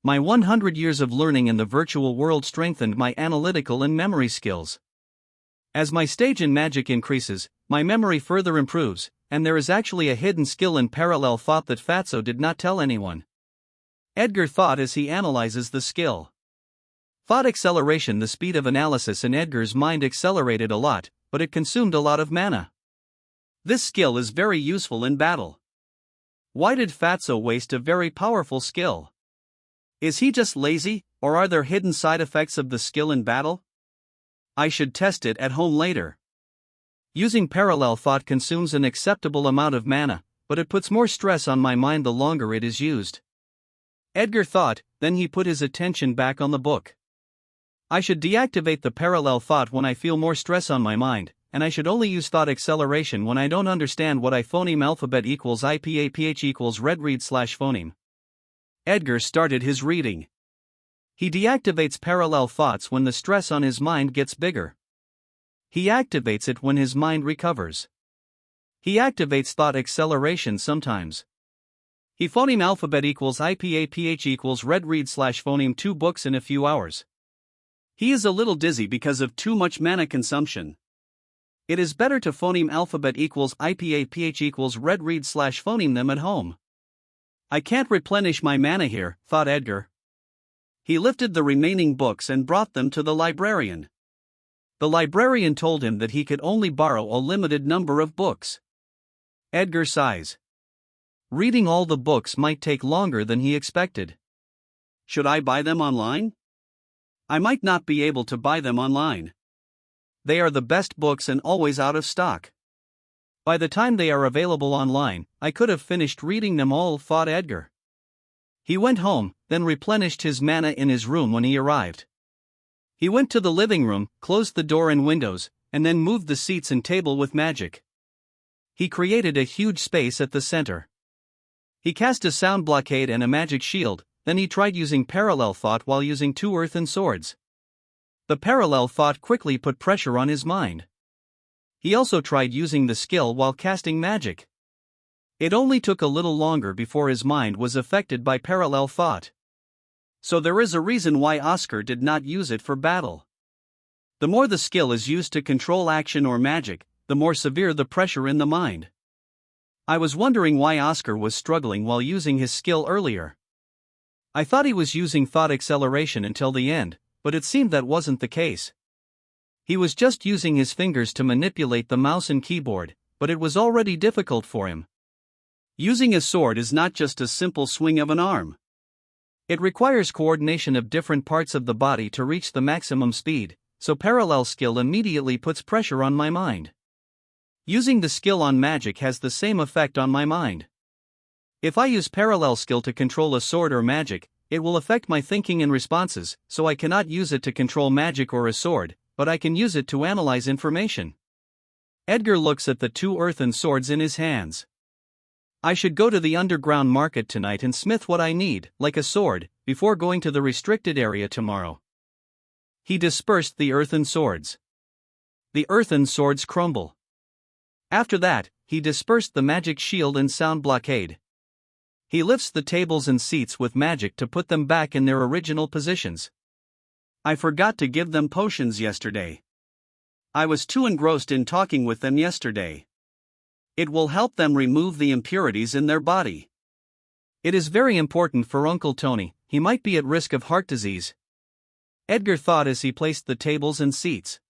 My 100 years of learning in the virtual world strengthened my analytical and memory skills. As my stage in magic increases, my memory further improves, and there is actually a hidden skill in parallel thought that Fatso did not tell anyone. Edgar thought as he analyzes the skill. Thought acceleration. The speed of analysis in Edgar's mind accelerated a lot, but it consumed a lot of mana. This skill is very useful in battle. Why did Fatso waste a very powerful skill? Is he just lazy, or are there hidden side effects of the skill in battle? I should test it at home later. Using parallel thought consumes an acceptable amount of mana, but it puts more stress on my mind the longer it is used. Edgar thought, then he put his attention back on the book. I should deactivate the parallel thought when I feel more stress on my mind, and I should only use thought acceleration when I don't understand what I phoneme alphabet equals IPAPH equals read read slash phoneme. Edgar started his reading. He deactivates parallel thoughts when the stress on his mind gets bigger. He activates it when his mind recovers. He activates thought acceleration sometimes. He phoneme alphabet equals IPAPH equals read read slash phoneme 2 books in a few hours. He is a little dizzy because of too much mana consumption. It is better to phoneme alphabet equals IPAPH equals read read slash phoneme them at home. I can't replenish my mana here, thought Edgar. He lifted the remaining books and brought them to the librarian. The librarian told him that he could only borrow a limited number of books. Edgar sighs. Reading all the books might take longer than he expected. Should I buy them online? I might not be able to buy them online. They are the best books and always out of stock. By the time they are available online, I could have finished reading them all, thought Edgar. He went home, then replenished his mana in his room when he arrived. He went to the living room, closed the door and windows, and then moved the seats and table with magic. He created a huge space at the center. He cast a sound blockade and a magic shield, then he tried using parallel thought while using 2 earthen swords. The parallel thought quickly put pressure on his mind. He also tried using the skill while casting magic. It only took a little longer before his mind was affected by parallel thought. So there is a reason why Oscar did not use it for battle. The more the skill is used to control action or magic, the more severe the pressure in the mind. I was wondering why Oscar was struggling while using his skill earlier. I thought he was using thought acceleration until the end, but it seemed that wasn't the case. He was just using his fingers to manipulate the mouse and keyboard, but it was already difficult for him. Using a sword is not just a simple swing of an arm. It requires coordination of different parts of the body to reach the maximum speed, so parallel skill immediately puts pressure on my mind. Using the skill on magic has the same effect on my mind. If I use parallel skill to control a sword or magic, it will affect my thinking and responses, so I cannot use it to control magic or a sword, but I can use it to analyze information. Edgar looks at the two earthen swords in his hands. I should go to the underground market tonight and smith what I need, like a sword, before going to the restricted area tomorrow. He dispersed the earthen swords. The earthen swords crumble. After that, he dispersed the magic shield and sound blockade. He lifts the tables and seats with magic to put them back in their original positions. I forgot to give them potions yesterday. I was too engrossed in talking with them yesterday. It will help them remove the impurities in their body. It is very important for Uncle Tony, he might be at risk of heart disease. Edgar thought as he placed the tables and seats.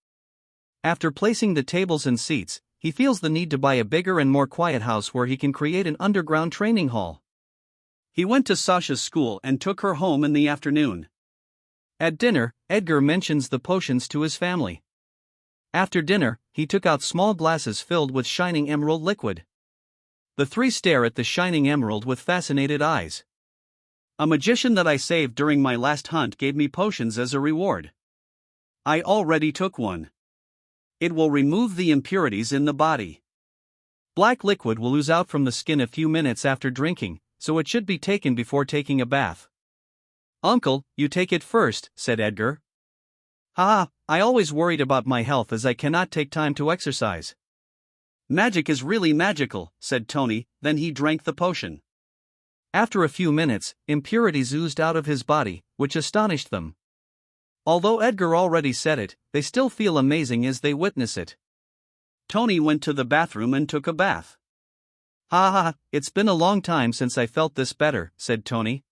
After placing the tables and seats, he feels the need to buy a bigger and more quiet house where he can create an underground training hall. He went to Sasha's school and took her home in the afternoon. At dinner, Edgar mentions the potions to his family. After dinner, he took out small glasses filled with shining emerald liquid. The three stare at the shining emerald with fascinated eyes. A magician that I saved during my last hunt gave me potions as a reward. I already took one. It will remove the impurities in the body. Black liquid will ooze out from the skin a few minutes after drinking, so it should be taken before taking a bath. Uncle, you take it first, said Edgar. Haha, I always worried about my health as I cannot take time to exercise. Magic is really magical, said Tony, then he drank the potion. After a few minutes, impurities oozed out of his body, which astonished them. Although Edgar already said it, they still feel amazing as they witness it. Tony went to the bathroom and took a bath. Ha ha, it's been a long time since I felt this better, said Tony.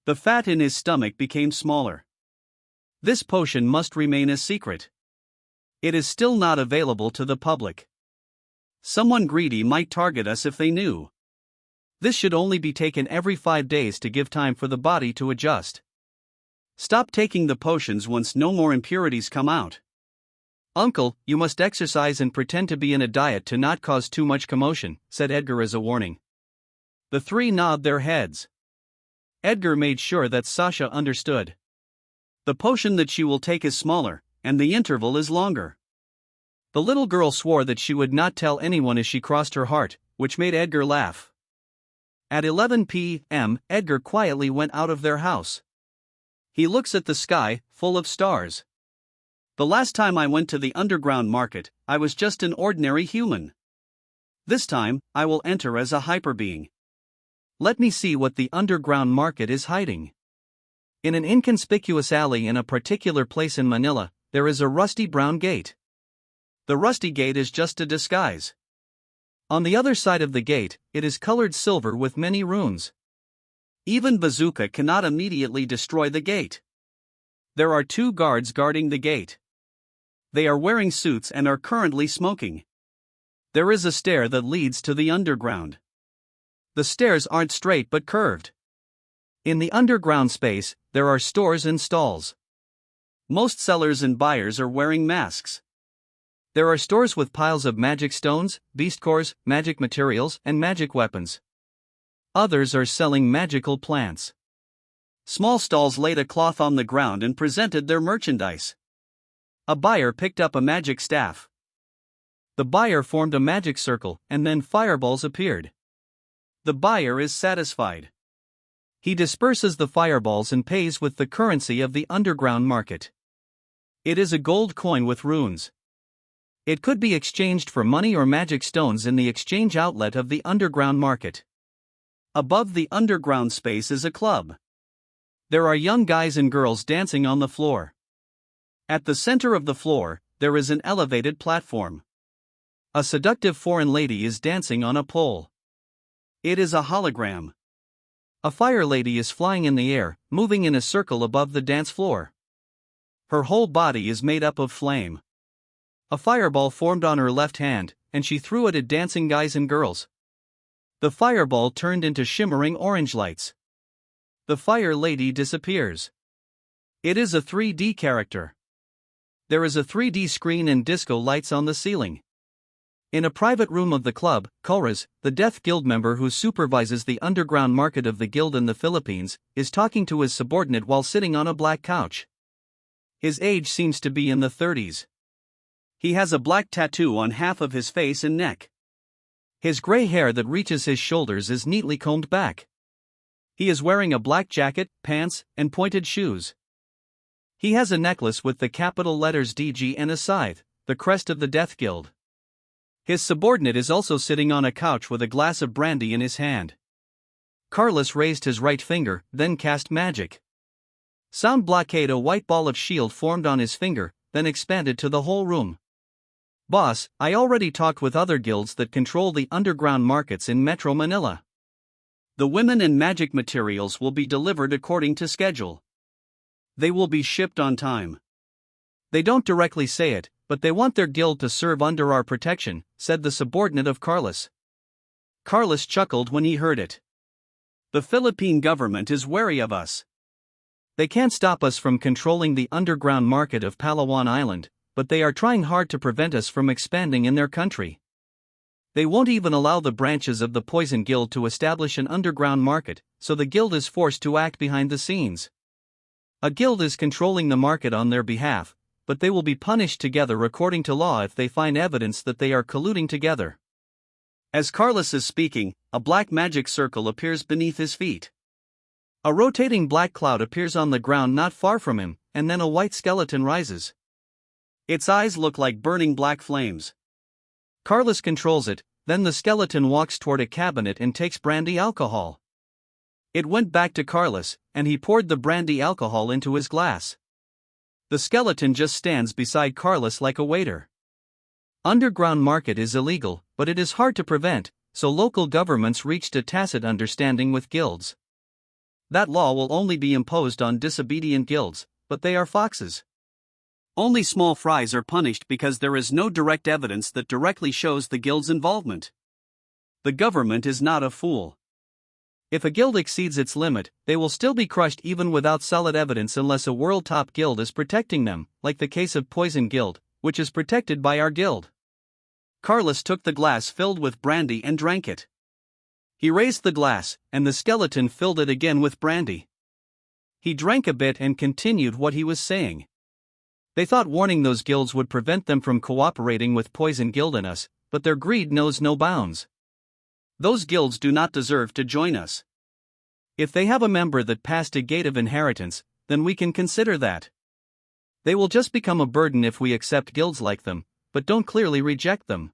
The fat in his stomach became smaller. This potion must remain a secret. It is still not available to the public. Someone greedy might target us if they knew. This should only be taken every 5 days to give time for the body to adjust. Stop taking the potions once no more impurities come out. Uncle, you must exercise and pretend to be in a diet to not cause too much commotion, said Edgar as a warning. The three nod their heads. Edgar made sure that Sasha understood. The potion that she will take is smaller, and the interval is longer. The little girl swore that she would not tell anyone as she crossed her heart, which made Edgar laugh. At 11 p.m., Edgar quietly went out of their house. He looks at the sky, full of stars. The last time I went to the underground market, I was just an ordinary human. This time, I will enter as a hyperbeing. Let me see what the underground market is hiding. In an inconspicuous alley in a particular place in Manila, there is a rusty brown gate. The rusty gate is just a disguise. On the other side of the gate, it is colored silver with many runes. Even bazooka cannot immediately destroy the gate. There are 2 guards guarding the gate. They are wearing suits and are currently smoking. There is a stair that leads to the underground. The stairs aren't straight but curved. In the underground space, there are stores and stalls. Most sellers and buyers are wearing masks. There are stores with piles of magic stones, beast cores, magic materials, and magic weapons. Others are selling magical plants. Small stalls laid a cloth on the ground and presented their merchandise. A buyer picked up a magic staff. The buyer formed a magic circle, and then fireballs appeared. The buyer is satisfied. He disperses the fireballs and pays with the currency of the underground market. It is a gold coin with runes. It could be exchanged for money or magic stones in the exchange outlet of the underground market. Above the underground space is a club. There are young guys and girls dancing on the floor. At the center of the floor, there is an elevated platform. A seductive foreign lady is dancing on a pole. It is a hologram. A fire lady is flying in the air, moving in a circle above the dance floor. Her whole body is made up of flame. A fireball formed on her left hand, and she threw it at dancing guys and girls. The fireball turned into shimmering orange lights. The fire lady disappears. It is a 3D character. There is a 3D screen and disco lights on the ceiling.
In a private room of the club, Koraz, the Death Guild member who supervises the underground market of the guild in the Philippines, is talking to his subordinate while sitting on a black couch. His age seems to be in the 30s. He has a black tattoo on half of his face and neck. His gray hair that reaches his shoulders is neatly combed back. He is wearing a black jacket, pants, and pointed shoes. He has a necklace with the capital letters DG and a scythe, the crest of the Death Guild. His subordinate is also sitting on a couch with a glass of brandy in his hand. Carlos raised his right finger, then cast magic. Sound blockade, a white ball of shield formed on his finger, then expanded to the whole room. Boss, I already talked with other guilds that control the underground markets in Metro Manila. The women and magic materials will be delivered according to schedule. They will be shipped on time. They don't directly say it, but they want their guild to serve under our protection, said the subordinate of Carlos. Carlos chuckled when he heard it. The Philippine government is wary of us. They can't stop us from controlling the underground market of Palawan Island, but they are trying hard to prevent us from expanding in their country. They won't even allow the branches of the Poison Guild to establish an underground market, so the guild is forced to act behind the scenes. A guild is controlling the market on their behalf, but they will be punished together according to law if they find evidence that they are colluding together. As Carlos is speaking, a black magic circle appears beneath his feet. A rotating black cloud appears on the ground not far from him, and then a white skeleton rises. Its eyes look like burning black flames. Carlos controls it, then the skeleton walks toward a cabinet and takes brandy alcohol. It went back to Carlos, and he poured the brandy alcohol into his glass. The skeleton just stands beside Carlos like a waiter. Underground market is illegal, but it is hard to prevent, so local governments reached a tacit understanding with guilds. That law will only be imposed on disobedient guilds, but they are foxes. Only small fries are punished because there is no direct evidence that directly shows the guild's involvement. The government is not a fool. If a guild exceeds its limit, they will still be crushed even without solid evidence unless a world top guild is protecting them, like the case of Poison Guild, which is protected by our guild. Carlos took the glass filled with brandy and drank it. He raised the glass, and the skeleton filled it again with brandy. He drank a bit and continued what he was saying. They thought warning those guilds would prevent them from cooperating with Poison Guild and us, but their greed knows no bounds. Those guilds do not deserve to join us. If they have a member that passed a gate of inheritance, then we can consider that. They will just become a burden if we accept guilds like them, but don't clearly reject them.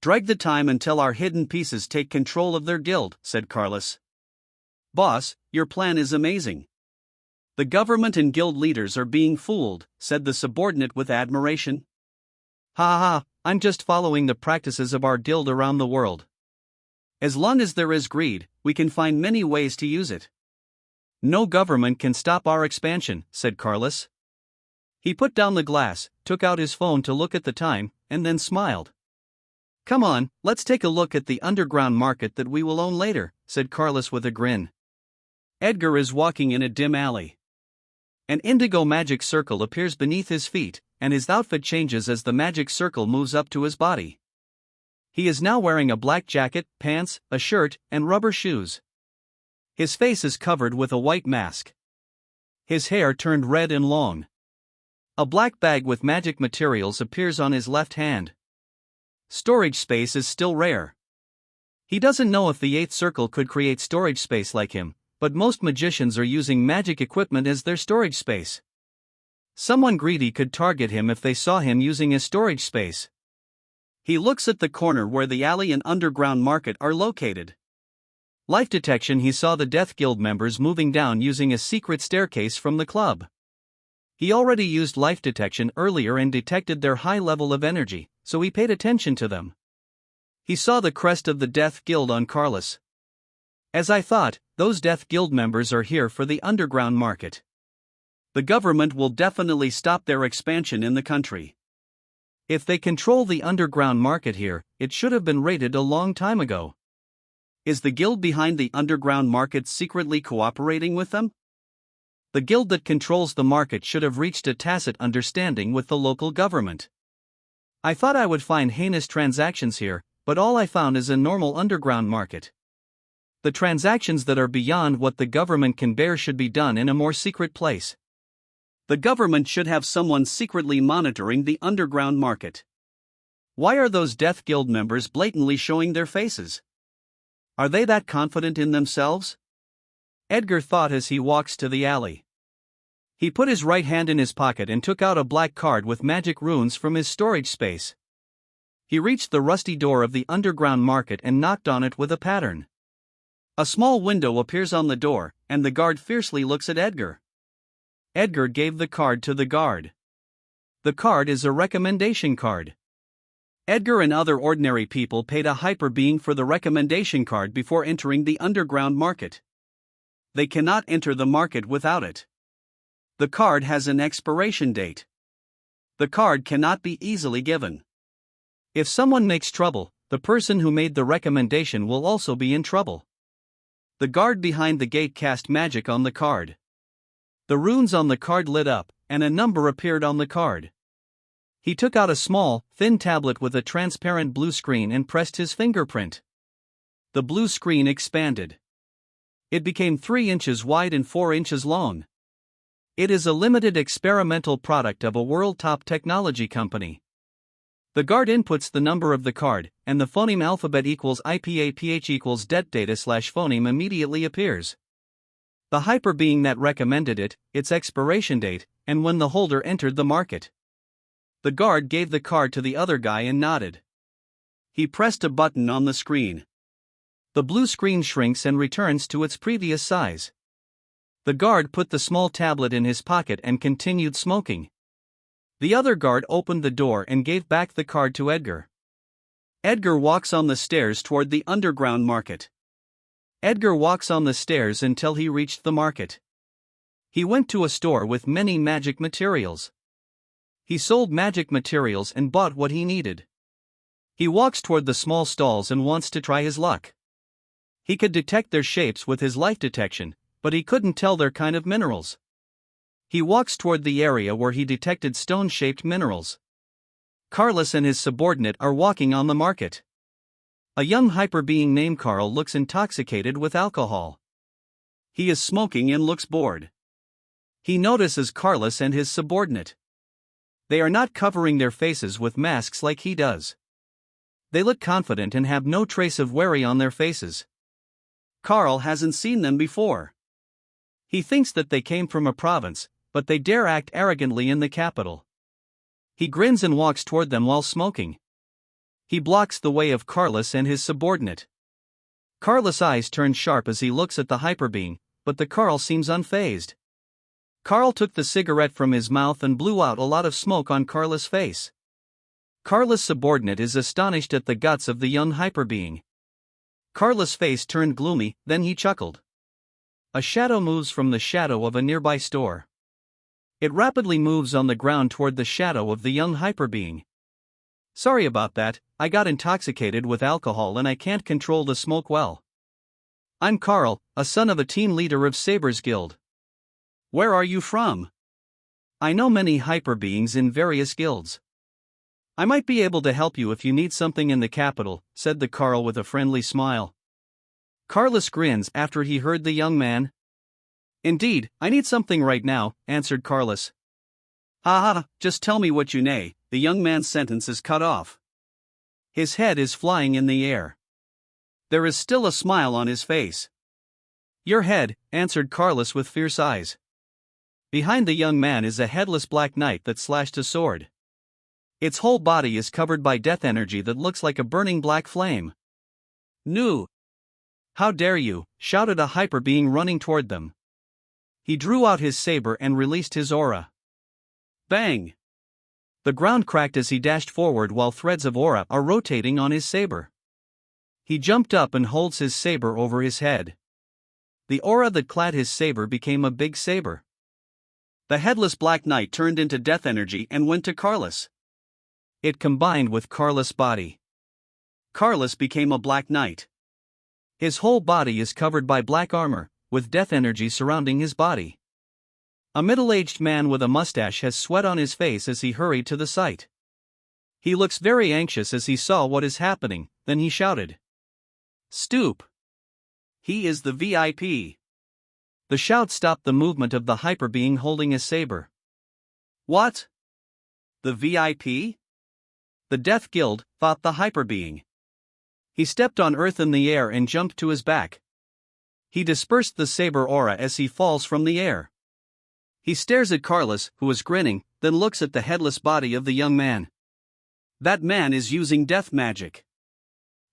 Drag the time until our hidden pieces take control of their guild, said Carlos. Boss, your plan is amazing. The government and guild leaders are being fooled, said the subordinate with admiration. Ha ha, I'm just following the practices of our guild around the world. As long as there is greed, we can find many ways to use it. No government can stop our expansion, said Carlos. He put down the glass, took out his phone to look at the time, and then smiled. Come on, let's take a look at the underground market that we will own later, said Carlos with a grin. Edgar is walking in a dim alley. An indigo magic circle appears beneath his feet, and his outfit changes as the magic circle moves up to his body. He is now wearing a black jacket, pants, a shirt, and rubber shoes. His face is covered with a white mask. His hair turned red and long. A black bag with magic materials appears on his left hand. Storage space is still rare. He doesn't know if the 8th circle could create storage space like him, but most magicians are using magic equipment as their storage space. Someone greedy could target him if they saw him using his storage space. He looks at the corner where the alley and underground market are located. Life detection, he saw the Death Guild members moving down using a secret staircase from the club. He already used life detection earlier and detected their high level of energy, so he paid attention to them. He saw the crest of the Death Guild on Carlos. As I thought, those Death Guild members are here for the underground market. The government will definitely stop their expansion in the country. If they control the underground market here, it should have been raided a long time ago. Is the guild behind the underground market secretly cooperating with them? The guild that controls the market should have reached a tacit understanding with the local government. I thought I would find heinous transactions here, but all I found is a normal underground market. The transactions that are beyond what the government can bear should be done in a more secret place. The government should have someone secretly monitoring the underground market. Why are those Death Guild members blatantly showing their faces? Are they that confident in themselves? Edgar thought as he walks to the alley. He put his right hand in his pocket and took out a black card with magic runes from his storage space. He reached the rusty door of the underground market and knocked on it with a pattern. A small window appears on the door, and the guard fiercely looks at Edgar. Edgar gave the card to the guard. The card is a recommendation card. Edgar and other ordinary people paid a hyperbeing for the recommendation card before entering the underground market. They cannot enter the market without it. The card has an expiration date. The card cannot be easily given. If someone makes trouble, the person who made the recommendation will also be in trouble. The guard behind the gate cast magic on the card. The runes on the card lit up, and a number appeared on the card. He took out a small, thin tablet with a transparent blue screen and pressed his fingerprint. The blue screen expanded. It became 3 inches wide and 4 inches long. It is a limited experimental product of a world-top technology company. The guard inputs the number of the card, and the phoneme alphabet equals IPAPH equals det data/phoneme immediately appears. The hyperbeing that recommended it, its expiration date, and when the holder entered the market. The guard gave the card to the other guy and nodded. He pressed a button on the screen. The blue screen shrinks and returns to its previous size. The guard put the small tablet in his pocket and continued smoking. The other guard opened the door and gave back the card to Edgar. Edgar walks on the stairs toward the underground market. Edgar walks on the stairs until he reached the market. He went to a store with many magic materials. He sold magic materials and bought what he needed. He walks toward the small stalls and wants to try his luck. He could detect their shapes with his life detection, but he couldn't tell their kind of minerals. He walks toward the area where he detected stone-shaped minerals. Carlos and his subordinate are walking on the market. A young hyperbeing named Carl looks intoxicated with alcohol. He is smoking and looks bored. He notices Carlos and his subordinate. They are not covering their faces with masks like he does. They look confident and have no trace of worry on their faces. Carl hasn't seen them before. He thinks that they came from a province, but they dare act arrogantly in the capital. He grins and walks toward them while smoking. He blocks the way of Carlos and his subordinate. Carlos' eyes turn sharp as he looks at the hyperbeing, but the Carl seems unfazed. Carl took the cigarette from his mouth and blew out a lot of smoke on Carlos' face. Carlos' subordinate is astonished at the guts of the young hyperbeing. Carlos' face turned gloomy, then he chuckled. A shadow moves from the shadow of a nearby store. It rapidly moves on the ground toward the shadow of the young hyperbeing. Sorry about that, I got intoxicated with alcohol and I can't control the smoke well. I'm Carl, a son of a team leader of Saber's Guild. Where are you from? I know many hyperbeings in various guilds. I might be able to help you if you need something in the capital, said the Carl with a friendly smile. Carlos grins after he heard the young man. Indeed, I need something right now, answered Carlos. Haha, just tell me what you nay, the young man's sentence is cut off. His head is flying in the air. There is still a smile on his face. Your head, answered Carlos with fierce eyes. Behind the young man is a headless black knight that slashed a sword. Its whole body is covered by death energy that looks like a burning black flame. Nu! How dare you, shouted a hyperbeing running toward them. He drew out his saber and released his aura. Bang! The ground cracked as he dashed forward while threads of aura are rotating on his saber. He jumped up and holds his saber over his head. The aura that clad his saber became a big saber. The headless black knight turned into death energy and went to Carlos. It combined with Carlos' body. Carlos became a black knight. His whole body is covered by black armor, with death energy surrounding his body. A middle-aged man with a mustache has sweat on his face as he hurried to the site.
He looks very anxious as he saw what is happening, then he shouted. Stoop! He is the VIP. The shout stopped the movement of the hyperbeing holding his saber. What? The VIP? The Death Guild, thought the hyperbeing. He stepped on earth in the air and jumped to his back. He dispersed the saber aura as he falls from the air. He stares at Carlos, who is grinning, then looks at the headless body of the young man. That man is using death magic.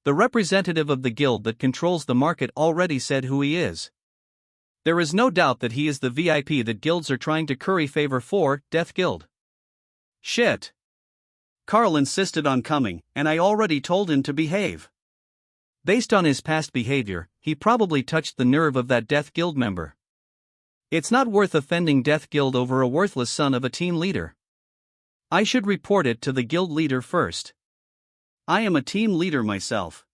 The representative of the guild that controls the market already said who he is. There is no doubt that he is the VIP that guilds are trying to curry favor for, Death Guild. Shit. Carl insisted on coming, and I already told him to behave. Based on his past behavior, he probably touched the nerve of that Death Guild member. It's not worth offending Death Guild over a worthless son of a team leader. I should report it to the guild leader first. I am a team leader myself.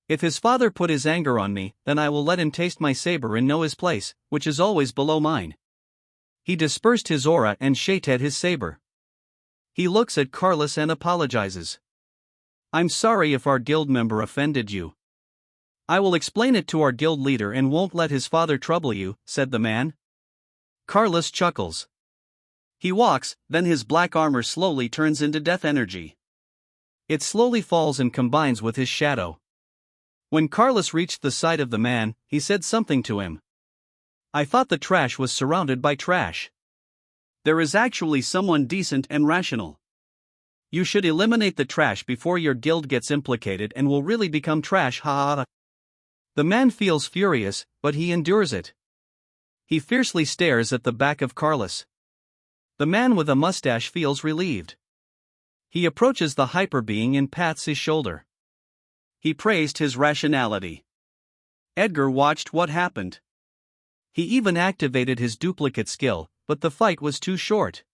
If his father put his anger on me, then I will let him taste my saber and know his place, which is always below mine. He dispersed his aura and shaded his saber. He looks at Carlos and apologizes. I'm sorry if our guild member offended you. I will explain it to our guild leader and won't let his father trouble you, said the man. Carlos chuckles. He walks, then his black armor slowly turns into death energy. It slowly falls and combines with his shadow. When Carlos reached the side of the man, he said something to him. I thought the trash was surrounded by trash. There is actually someone decent and rational. You should eliminate the trash before your guild gets implicated and will really become trash, ha ha. The man feels furious, but he endures it. He fiercely stares at the back of Carlos. The man with a mustache feels relieved. He approaches the hyperbeing and pats his shoulder. He praised his rationality. Edgar watched what happened. He even activated his duplicate skill, but the fight was too short.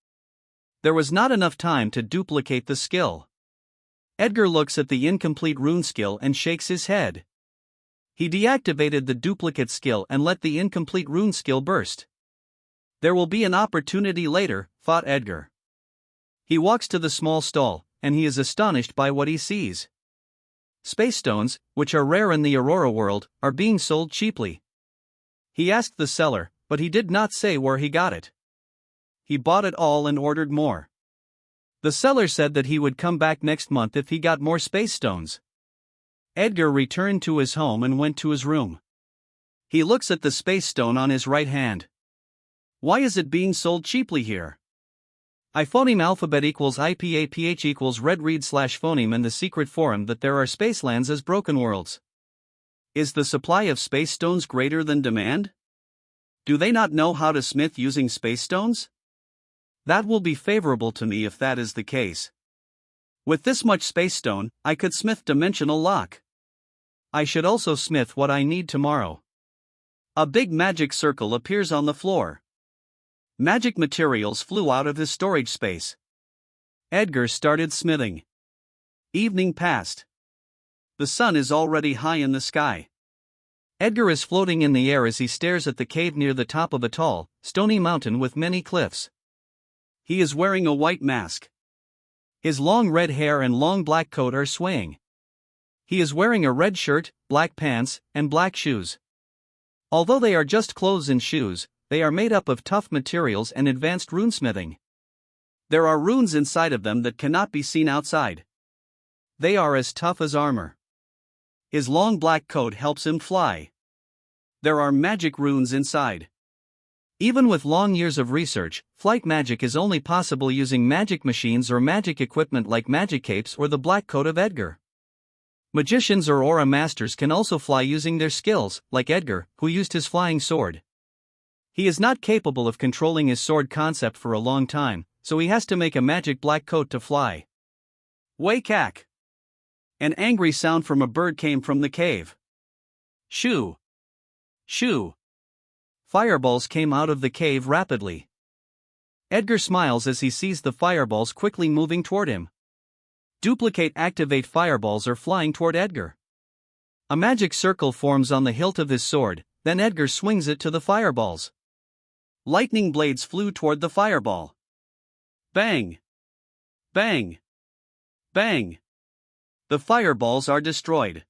There was not enough time to duplicate the skill. Edgar looks at the incomplete rune skill and shakes his head. He deactivated the duplicate skill and let the incomplete rune skill burst. There will be an opportunity later, thought Edgar. He walks to the small stall, and he is astonished by what he sees. Space stones, which are rare in the Aurora world, are being sold cheaply. He asked the seller, but he did not say where he got it. He bought it all and ordered more. The seller said that he would come back next month if he got more space stones. Edgar returned to his home and went to his room. He looks at the space stone on his right hand. Why is it being sold cheaply here? iPhoneme alphabet equals IPAPH equals red read slash phoneme in the secret forum that there are spacelands as broken worlds. Is the supply of space stones greater than demand? Do they not know how to smith using space stones? That will be favorable to me if that is the case. With this much space stone, I could smith dimensional lock. I should also smith what I need tomorrow. A big magic circle appears on the floor. Magic materials flew out of his storage space. Edgar started smithing. Evening passed. The sun is already high in the sky. Edgar is floating in the air as he stares at the cave near the top of a tall, stony mountain with many cliffs. He is wearing a white mask. His long red hair and long black coat are swaying. He is wearing a red shirt, black pants, and black shoes. Although they are just clothes and shoes, they are made up of tough materials and advanced runesmithing. There are runes inside of them that cannot be seen outside. They are as tough as armor. His long black coat helps him fly. There are magic runes inside. Even with long years of research, flight magic is only possible using magic machines or magic equipment like magic capes or the black coat of Edgar. Magicians or aura masters can also fly using their skills, like Edgar, who used his flying sword. He is not capable of controlling his sword concept for a long time, so he has to make a magic black coat to fly. Wake-ack! An angry sound from a bird came from the cave. Shoo! Shoo! Fireballs came out of the cave rapidly. Edgar smiles as he sees the fireballs quickly moving toward him. Duplicate activate fireballs are flying toward Edgar. A magic circle forms on the hilt of his sword, then Edgar swings it to the fireballs. Lightning blades flew toward the fireball. Bang! Bang! Bang! The fireballs are destroyed.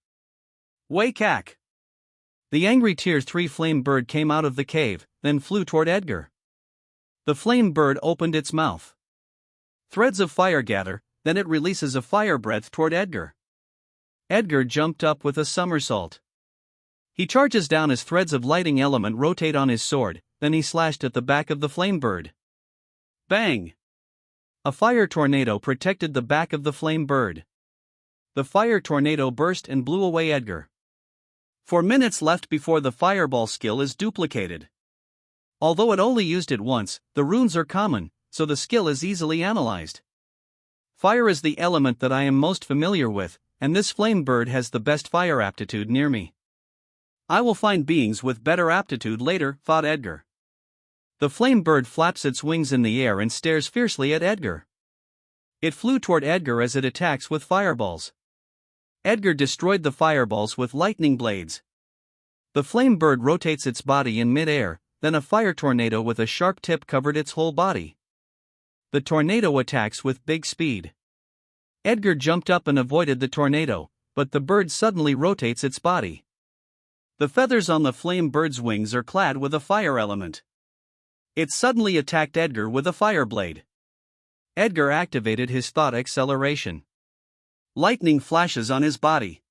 Way cack!
The angry Tier 3 flame bird came out of the cave, then flew toward Edgar. The flame bird opened its mouth. Threads of fire gather, then it releases a fire breath toward Edgar. Edgar jumped up with a somersault. He charges down as threads of lighting element rotate on his sword, then he slashed at the back of the flame bird.
Bang!
A fire tornado protected the back of the flame bird. The fire tornado burst and blew away Edgar.
4 minutes left before the fireball skill is duplicated.
Although it only used it once, the runes are common, so the skill is easily analyzed. Fire is the element that I am most familiar with, and this flame bird has the best fire aptitude near me.
I will find beings with better aptitude later, thought Edgar.
The flame bird flaps its wings in the air and stares fiercely at Edgar. It flew toward Edgar as it attacks with fireballs. Edgar destroyed the fireballs with lightning blades. The flame bird rotates its body in mid-air, then a fire tornado with a sharp tip covered its whole body. The tornado attacks with big speed. Edgar jumped up and avoided the tornado, but the bird suddenly rotates its body.
The feathers on the flame bird's wings are clad with a fire element. It suddenly attacked Edgar with a fire blade.
Edgar activated his thought acceleration.
Lightning flashes on his body.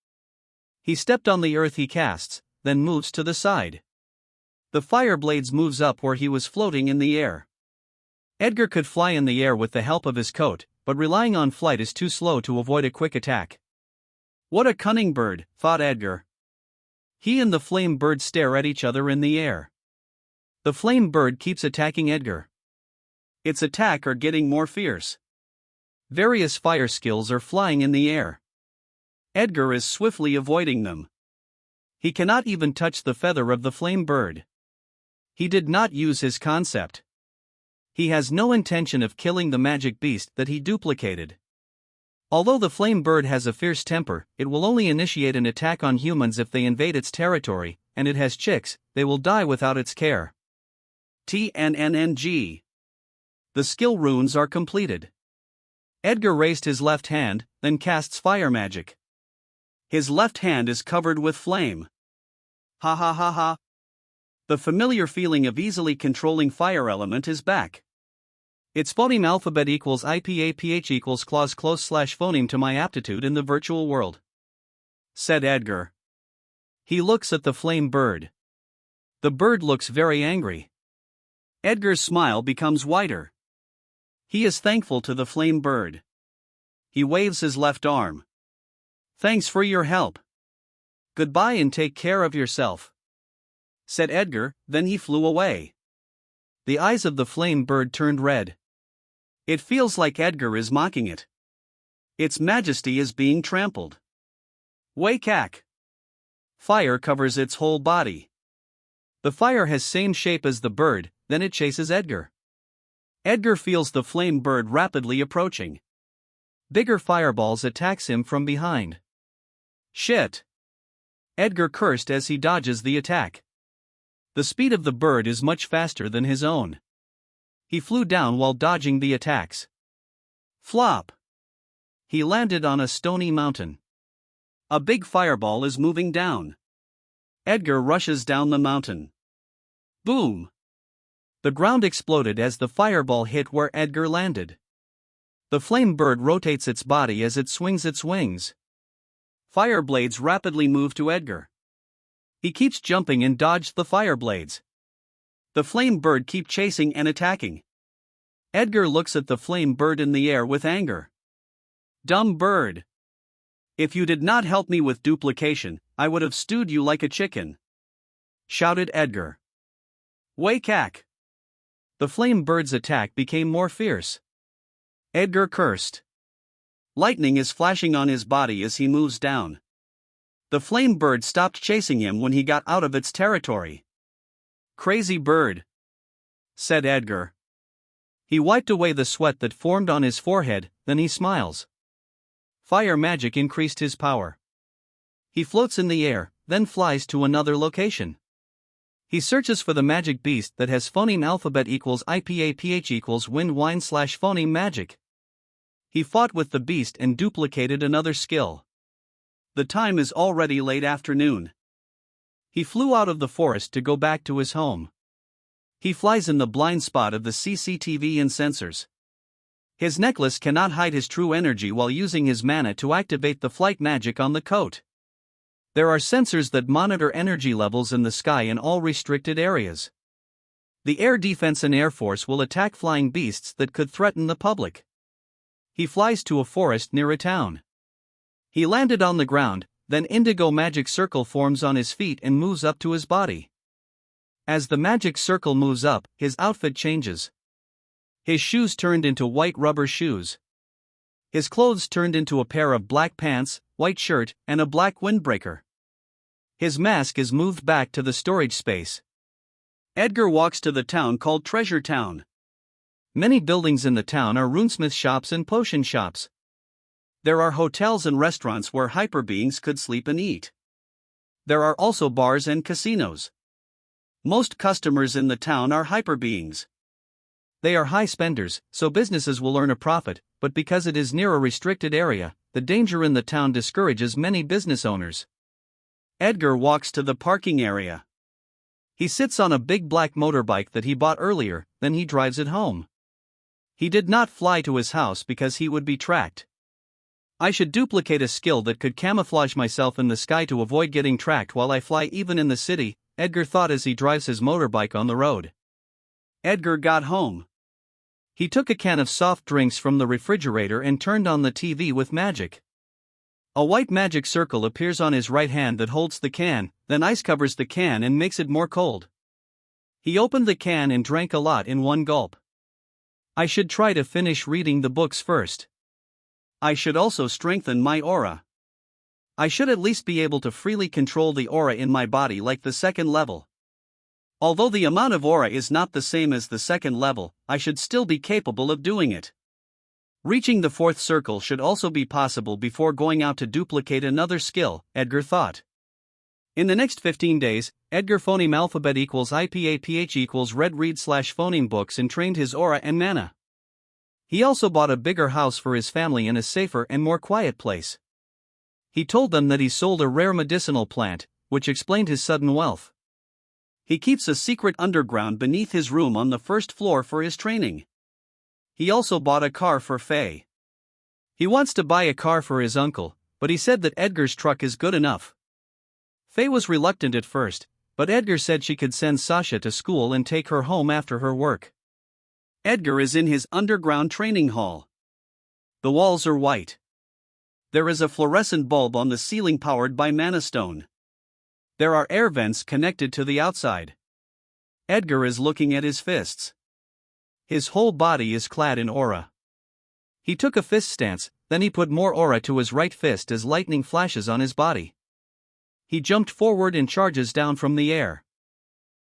He stepped on the earth he casts, then moves to the side. The fire blades moves up where he was floating in the air. Edgar could fly in the air with the help of his coat, but relying on flight is too slow to avoid a quick attack.
What a cunning bird, thought Edgar.
He and the flame bird stare at each other in the air. The flame bird keeps attacking Edgar.
Its attack are getting more fierce.
Various fire skills are flying in the air.
Edgar is swiftly avoiding them.
He cannot even touch the feather of the flame bird. He did not use his concept. He has no intention of killing the magic beast that he duplicated. Although the flame bird has a fierce temper, it will only initiate an attack on humans if they invade its territory, and it has chicks, they will die without its care.
TNNNG.
The skill runes are completed. Edgar raised his left hand, then casts fire magic.
His left hand is covered with flame. Ha ha ha ha. The familiar feeling of easily controlling fire element is back.
Its phoneme alphabet equals IPAPH equals clause close / phoneme to my aptitude in the virtual world,
said Edgar.
He looks at the flame bird. The bird looks very angry.
Edgar's smile becomes wider. He is thankful to the flame bird. He waves his left arm. Thanks for your help.
Goodbye and take care of yourself,
said Edgar, then he flew away.
The eyes of the flame bird turned red.
It feels like Edgar is mocking it. Its majesty is being trampled. Way cack! Fire covers its whole body.
The fire has same shape as the bird, then it chases Edgar.
Edgar feels the flame bird rapidly approaching.
Bigger fireballs attacks him from behind.
Shit!
Edgar cursed as he dodges the attack. The speed of the bird is much faster than his own. He flew down while dodging the attacks.
Flop!
He landed on a stony mountain.
A big fireball is moving down. Edgar rushes down the mountain. Boom!
The ground exploded as the fireball hit where Edgar landed. The flame bird rotates its body as it swings its wings.
Fire blades rapidly move to Edgar. He keeps jumping and dodged the fire blades. The flame bird keeps chasing and attacking. Edgar looks at the flame bird in the air with anger. Dumb bird! If you did not help me with duplication, I would have stewed you like a chicken, shouted Edgar. Way cack!
The flame bird's attack became more fierce.
Edgar cursed. Lightning is flashing on his body as he moves down. The flame bird stopped chasing him when he got out of its territory. Crazy bird, said Edgar.
He wiped away the sweat that formed on his forehead, then he smiles. Fire magic increased his power. He floats in the air, then flies to another location. He searches for the magic beast that has phoneme alphabet equals IPAPH equals wind wine / phoneme magic.
He fought with the beast and duplicated another skill. The time is already late afternoon. He flew out of the forest to go back to his home. He flies in the blind spot of the CCTV and sensors. His necklace cannot hide his true energy while using his mana to activate the flight magic on the coat. There are sensors that monitor energy levels in the sky in all restricted areas. The Air Defense and Air Force will attack flying beasts that could threaten the public. He flies to a forest near a town. He landed on the ground, then indigo magic circle forms on his feet and moves up to his body. As the magic circle moves up, his outfit changes. His shoes turned into white rubber shoes. His clothes turned into a pair of black pants, white shirt, and a black windbreaker. His mask is moved back to the storage space. Edgar walks to the town called Treasure Town. Many buildings in the town are runesmith shops and potion shops. There are hotels and restaurants where hyperbeings could sleep and eat. There are also bars and casinos. Most customers in the town are hyperbeings. They are high spenders, so businesses will earn a profit, but because it is near a restricted area, the danger in the town discourages many business owners. Edgar walks to the parking area. He sits on a big black motorbike that he bought earlier, then he drives it home. He did not fly to his house because he would be tracked. I should duplicate a skill that could camouflage myself in the sky to avoid getting tracked while I fly even in the city, Edgar thought as he drives his motorbike on the road. Edgar got home. He took a can of soft drinks from the refrigerator and turned on the TV with magic. A white magic circle appears on his right hand that holds the can, then ice covers the can and makes it more cold. He opened the can and drank a lot in one gulp. I should try to finish reading the books first. I should also strengthen my aura. I should at least be able to freely control the aura in my body like the second level. Although the amount of aura is not the same as the second level, I should still be capable of doing it. Reaching the fourth circle should also be possible before going out to duplicate another skill, Edgar thought. In the next 15 days, Edgar phoneme alphabet equals IPAPH equals read read / phoneme books and trained his aura and mana. He also bought a bigger house for his family in a safer and more quiet place. He told them that he sold a rare medicinal plant, which explained his sudden wealth. He keeps a secret underground beneath his room on the first floor for his training. He also bought a car for Faye. He wants to buy a car for his uncle, but he said that Edgar's truck is good enough. Faye was reluctant at first, but Edgar said she could send Sasha to school and take her home after her work. Edgar is in his underground training hall. The walls are white. There is a fluorescent bulb on the ceiling powered by mana stone. There are air vents connected to the outside. Edgar is looking at his fists. His whole body is clad in aura. He took a fist stance, then he put more aura to his right fist as lightning flashes on his body. He jumped forward and charges down from the air.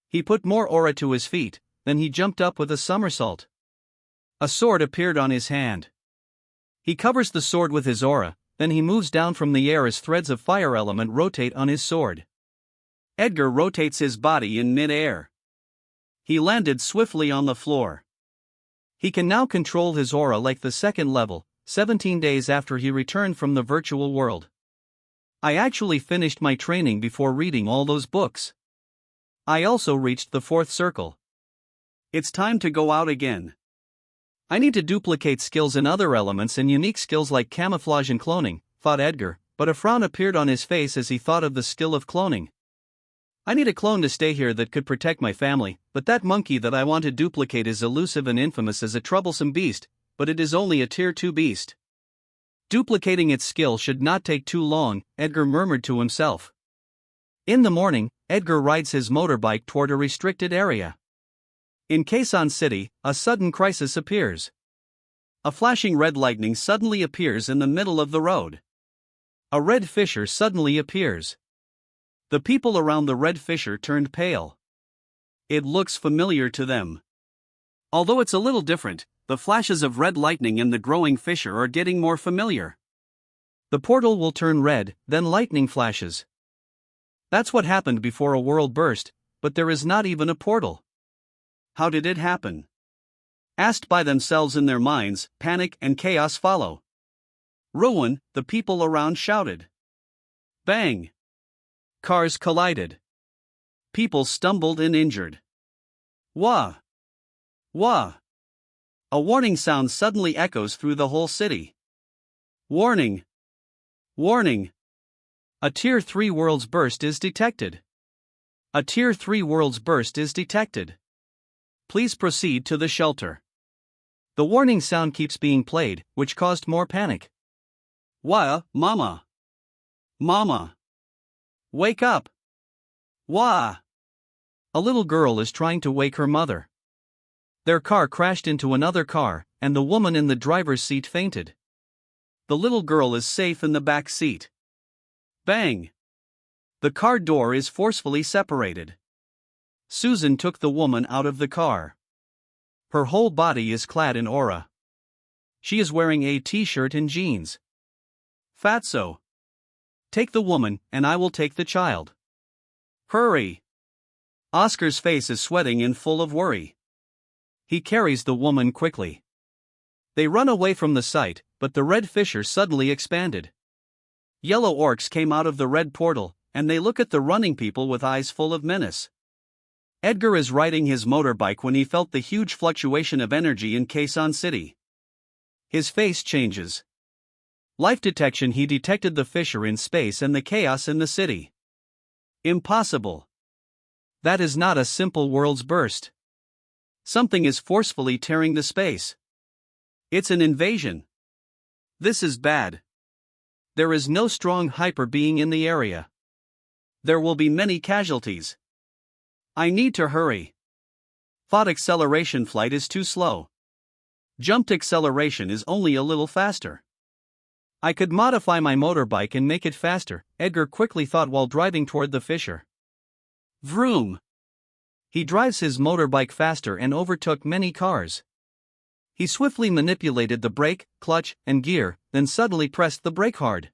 He put more aura to his feet, then he jumped up with a somersault. A sword appeared on his hand. He covers the sword with his aura, then he moves down from the air as threads of fire element rotate on his sword. Edgar rotates his body in mid-air. He landed swiftly on the floor. He can now control his aura like the second level, 17 days after he returned from the virtual world. I actually finished my training before reading all those books. I also reached the fourth circle. It's time to go out again. I need to duplicate skills in other elements and unique skills like camouflage and cloning, thought Edgar, but a frown appeared on his face as he thought of the skill of cloning. I need a clone to stay here that could protect my family, but that monkey that I want to duplicate is elusive and infamous as a troublesome beast, but it is only a tier 2 beast. Duplicating its skill should not take too long, Edgar murmured to himself. In the morning, Edgar rides his motorbike toward a restricted area. In Quezon City, a sudden crisis appears. A flashing red lightning suddenly appears in the middle of the road. A red fissure suddenly appears. The people around the red fissure turned pale. It looks familiar to them. Although it's a little different, the flashes of red lightning and the growing fissure are getting more familiar. The portal will turn red, then lightning flashes. That's what happened before a world burst, but there is not even a portal. How did it happen? asked by themselves in their minds. Panic and chaos follow. Ruin, the people around shouted. Bang! Cars collided. People stumbled and injured. Wah! Wah! A warning sound suddenly echoes through the whole city. Warning! Warning! A Tier 3 world's burst is detected. A Tier 3 world's burst is detected. Please proceed to the shelter. The warning sound keeps being played, which caused more panic. Wah, mama! Mama! Wake up! Wah! A little girl is trying to wake her mother. Their car crashed into another car, and the woman in the driver's seat fainted. The little girl is safe in the back seat. Bang! The car door is forcefully separated. Susan took the woman out of the car. Her whole body is clad in aura. She is wearing a t-shirt and jeans. Fatso! Take the woman, and I will take the child. Hurry! Oscar's face is sweating and full of worry. He carries the woman quickly. They run away from the site, but the red fissure suddenly expanded. Yellow orcs came out of the red portal, and they look at the running people with eyes full of menace. Edgar is riding his motorbike when he felt the huge fluctuation of energy in Quezon City. His face changes. Life detection. He detected the fissure in space and the chaos in the city. Impossible. That is not a simple world's burst. Something is forcefully tearing the space. It's an invasion. This is bad. There is no strong hyper being in the area. There will be many casualties. I need to hurry. Thought acceleration flight is too slow. Jumped acceleration is only a little faster. I could modify my motorbike and make it faster, Edgar quickly thought while driving toward the fissure. Vroom! He drives his motorbike faster and overtook many cars. He swiftly manipulated the brake, clutch, and gear, then suddenly pressed the brake hard.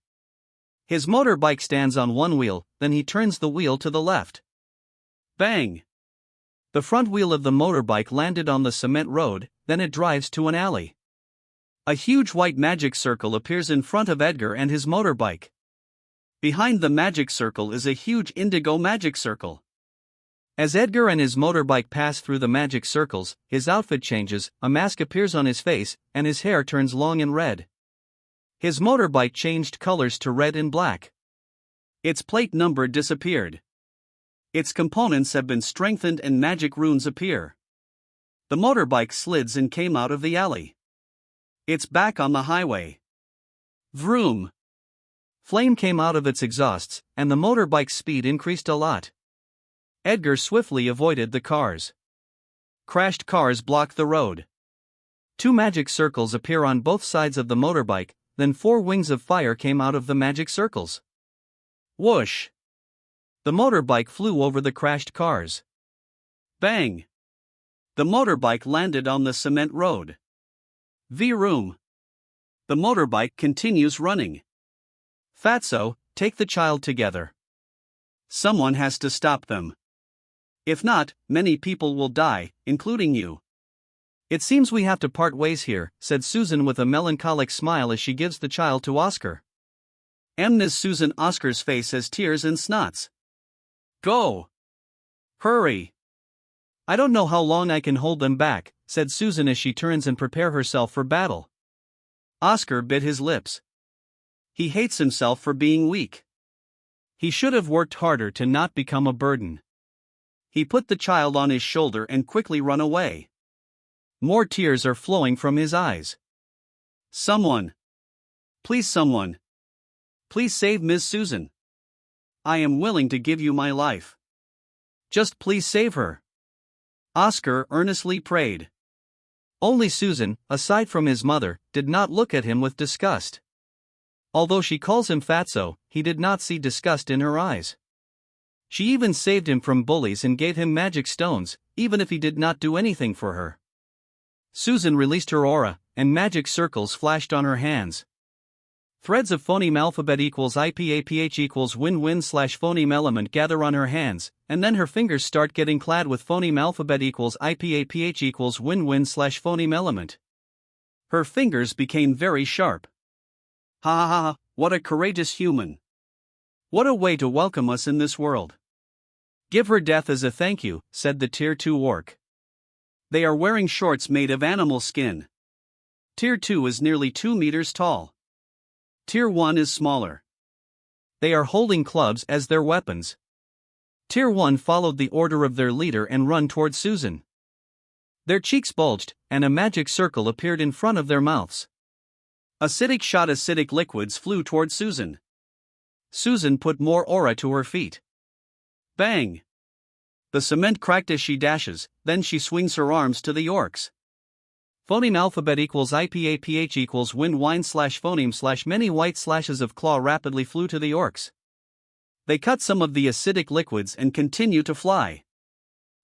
His motorbike stands on one wheel, then he turns the wheel to the left. Bang! The front wheel of the motorbike landed on the cement road, then it drives to an alley. A huge white magic circle appears in front of Edgar and his motorbike. Behind the magic circle is a huge indigo magic circle. As Edgar and his motorbike pass through the magic circles, his outfit changes, a mask appears on his face, and his hair turns long and red. His motorbike changed colors to red and black. Its plate number disappeared. Its components have been strengthened and magic runes appear. The motorbike slids and came out of the alley. It's back on the highway. Vroom! Flame came out of its exhausts, and the motorbike's speed increased a lot. Edgar swiftly avoided the cars. Crashed cars block the road. Two magic circles appear on both sides of the motorbike, then 4 wings of fire came out of the magic circles. Whoosh! The motorbike flew over the crashed cars. Bang! The motorbike landed on the cement road. Vroom! The motorbike continues running. Fatso, take the child together. Someone has to stop them. If not, many people will die, including you. It seems we have to part ways here, said Susan with a melancholic smile as she gives the child to Oscar. Ms. Susan. Oscar's face has tears and snots. Go! Hurry! I don't know how long I can hold them back, said Susan as she turns and prepares herself for battle. Oscar bit his lips. He hates himself for being weak. He should have worked harder to not become a burden. He put the child on his shoulder and quickly run away. More tears are flowing from his eyes. Someone! Please, someone! Please save Miss Susan. I am willing to give you my life. Just please save her. Oscar earnestly prayed. Only Susan, aside from his mother, did not look at him with disgust. Although she calls him Fatso, he did not see disgust in her eyes. She even saved him from bullies and gave him magic stones, even if he did not do anything for her. Susan released her aura, and magic circles flashed on her hands. Threads of phoneme alphabet equals IPAPH equals win-win slash phoneme element gather on her hands, and then her fingers start getting clad with phoneme alphabet equals IPAPH equals win-win slash phoneme element. Her fingers became very sharp. Ha ha ha, what a courageous human. What a way to welcome us in this world. Give her death as a thank you, said the Tier 2 orc. They are wearing shorts made of animal skin. Tier 2 is nearly 2 meters tall. Tier 1 is smaller. They are holding clubs as their weapons. Tier 1 followed the order of their leader and run towards Susan. Their cheeks bulged, and a magic circle appeared in front of their mouths. Acidic liquids flew towards Susan. Susan put more aura to her feet. Bang! The cement cracked as she dashes, then she swings her arms to the orcs. Phoneme alphabet equals IPAPH equals wind wine slash phoneme slash many white slashes of claw rapidly flew to the orcs. They cut some of the acidic liquids and continue to fly.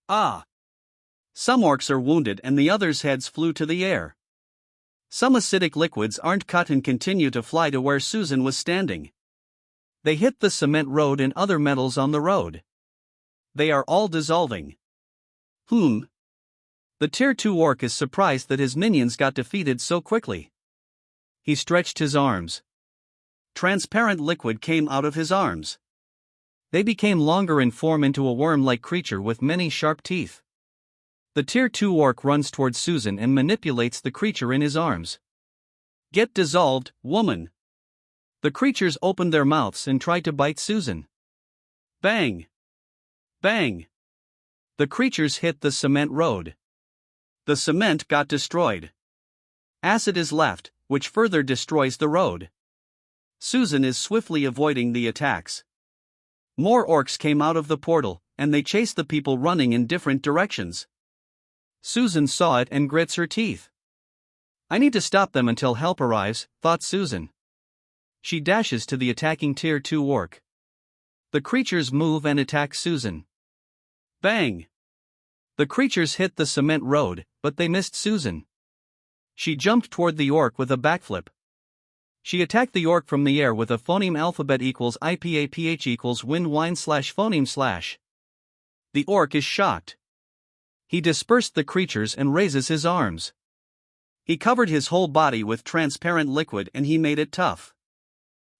Ah! Some orcs are wounded and the others' heads flew to the air. Some acidic liquids aren't cut and continue to fly to where Susan was standing. They hit the cement road and other metals on the road. They are all dissolving. The Tier 2 orc is surprised that his minions got defeated so quickly. He stretched his arms. Transparent liquid came out of his arms. They became longer and form into a worm-like creature with many sharp teeth. The Tier 2 orc runs towards Susan and manipulates the creature in his arms. Get dissolved, woman. The creatures opened their mouths and tried to bite Susan. Bang! Bang! The creatures hit the cement road. The cement got destroyed. Acid is left, which further destroys the road. Susan is swiftly avoiding the attacks. More orcs came out of the portal, and they chased the people running in different directions. Susan saw it and grits her teeth. I need to stop them until help arrives, thought Susan. She dashes to the attacking Tier 2 orc. The creatures move and attack Susan. Bang! The creatures hit the cement road, but they missed Susan. She jumped toward the orc with a backflip. She attacked the orc from the air with a phoneme alphabet equals IPAPH equals wind wine slash phoneme slash. The orc is shocked. He dispersed the creatures and raises his arms. He covered his whole body with transparent liquid and he made it tough.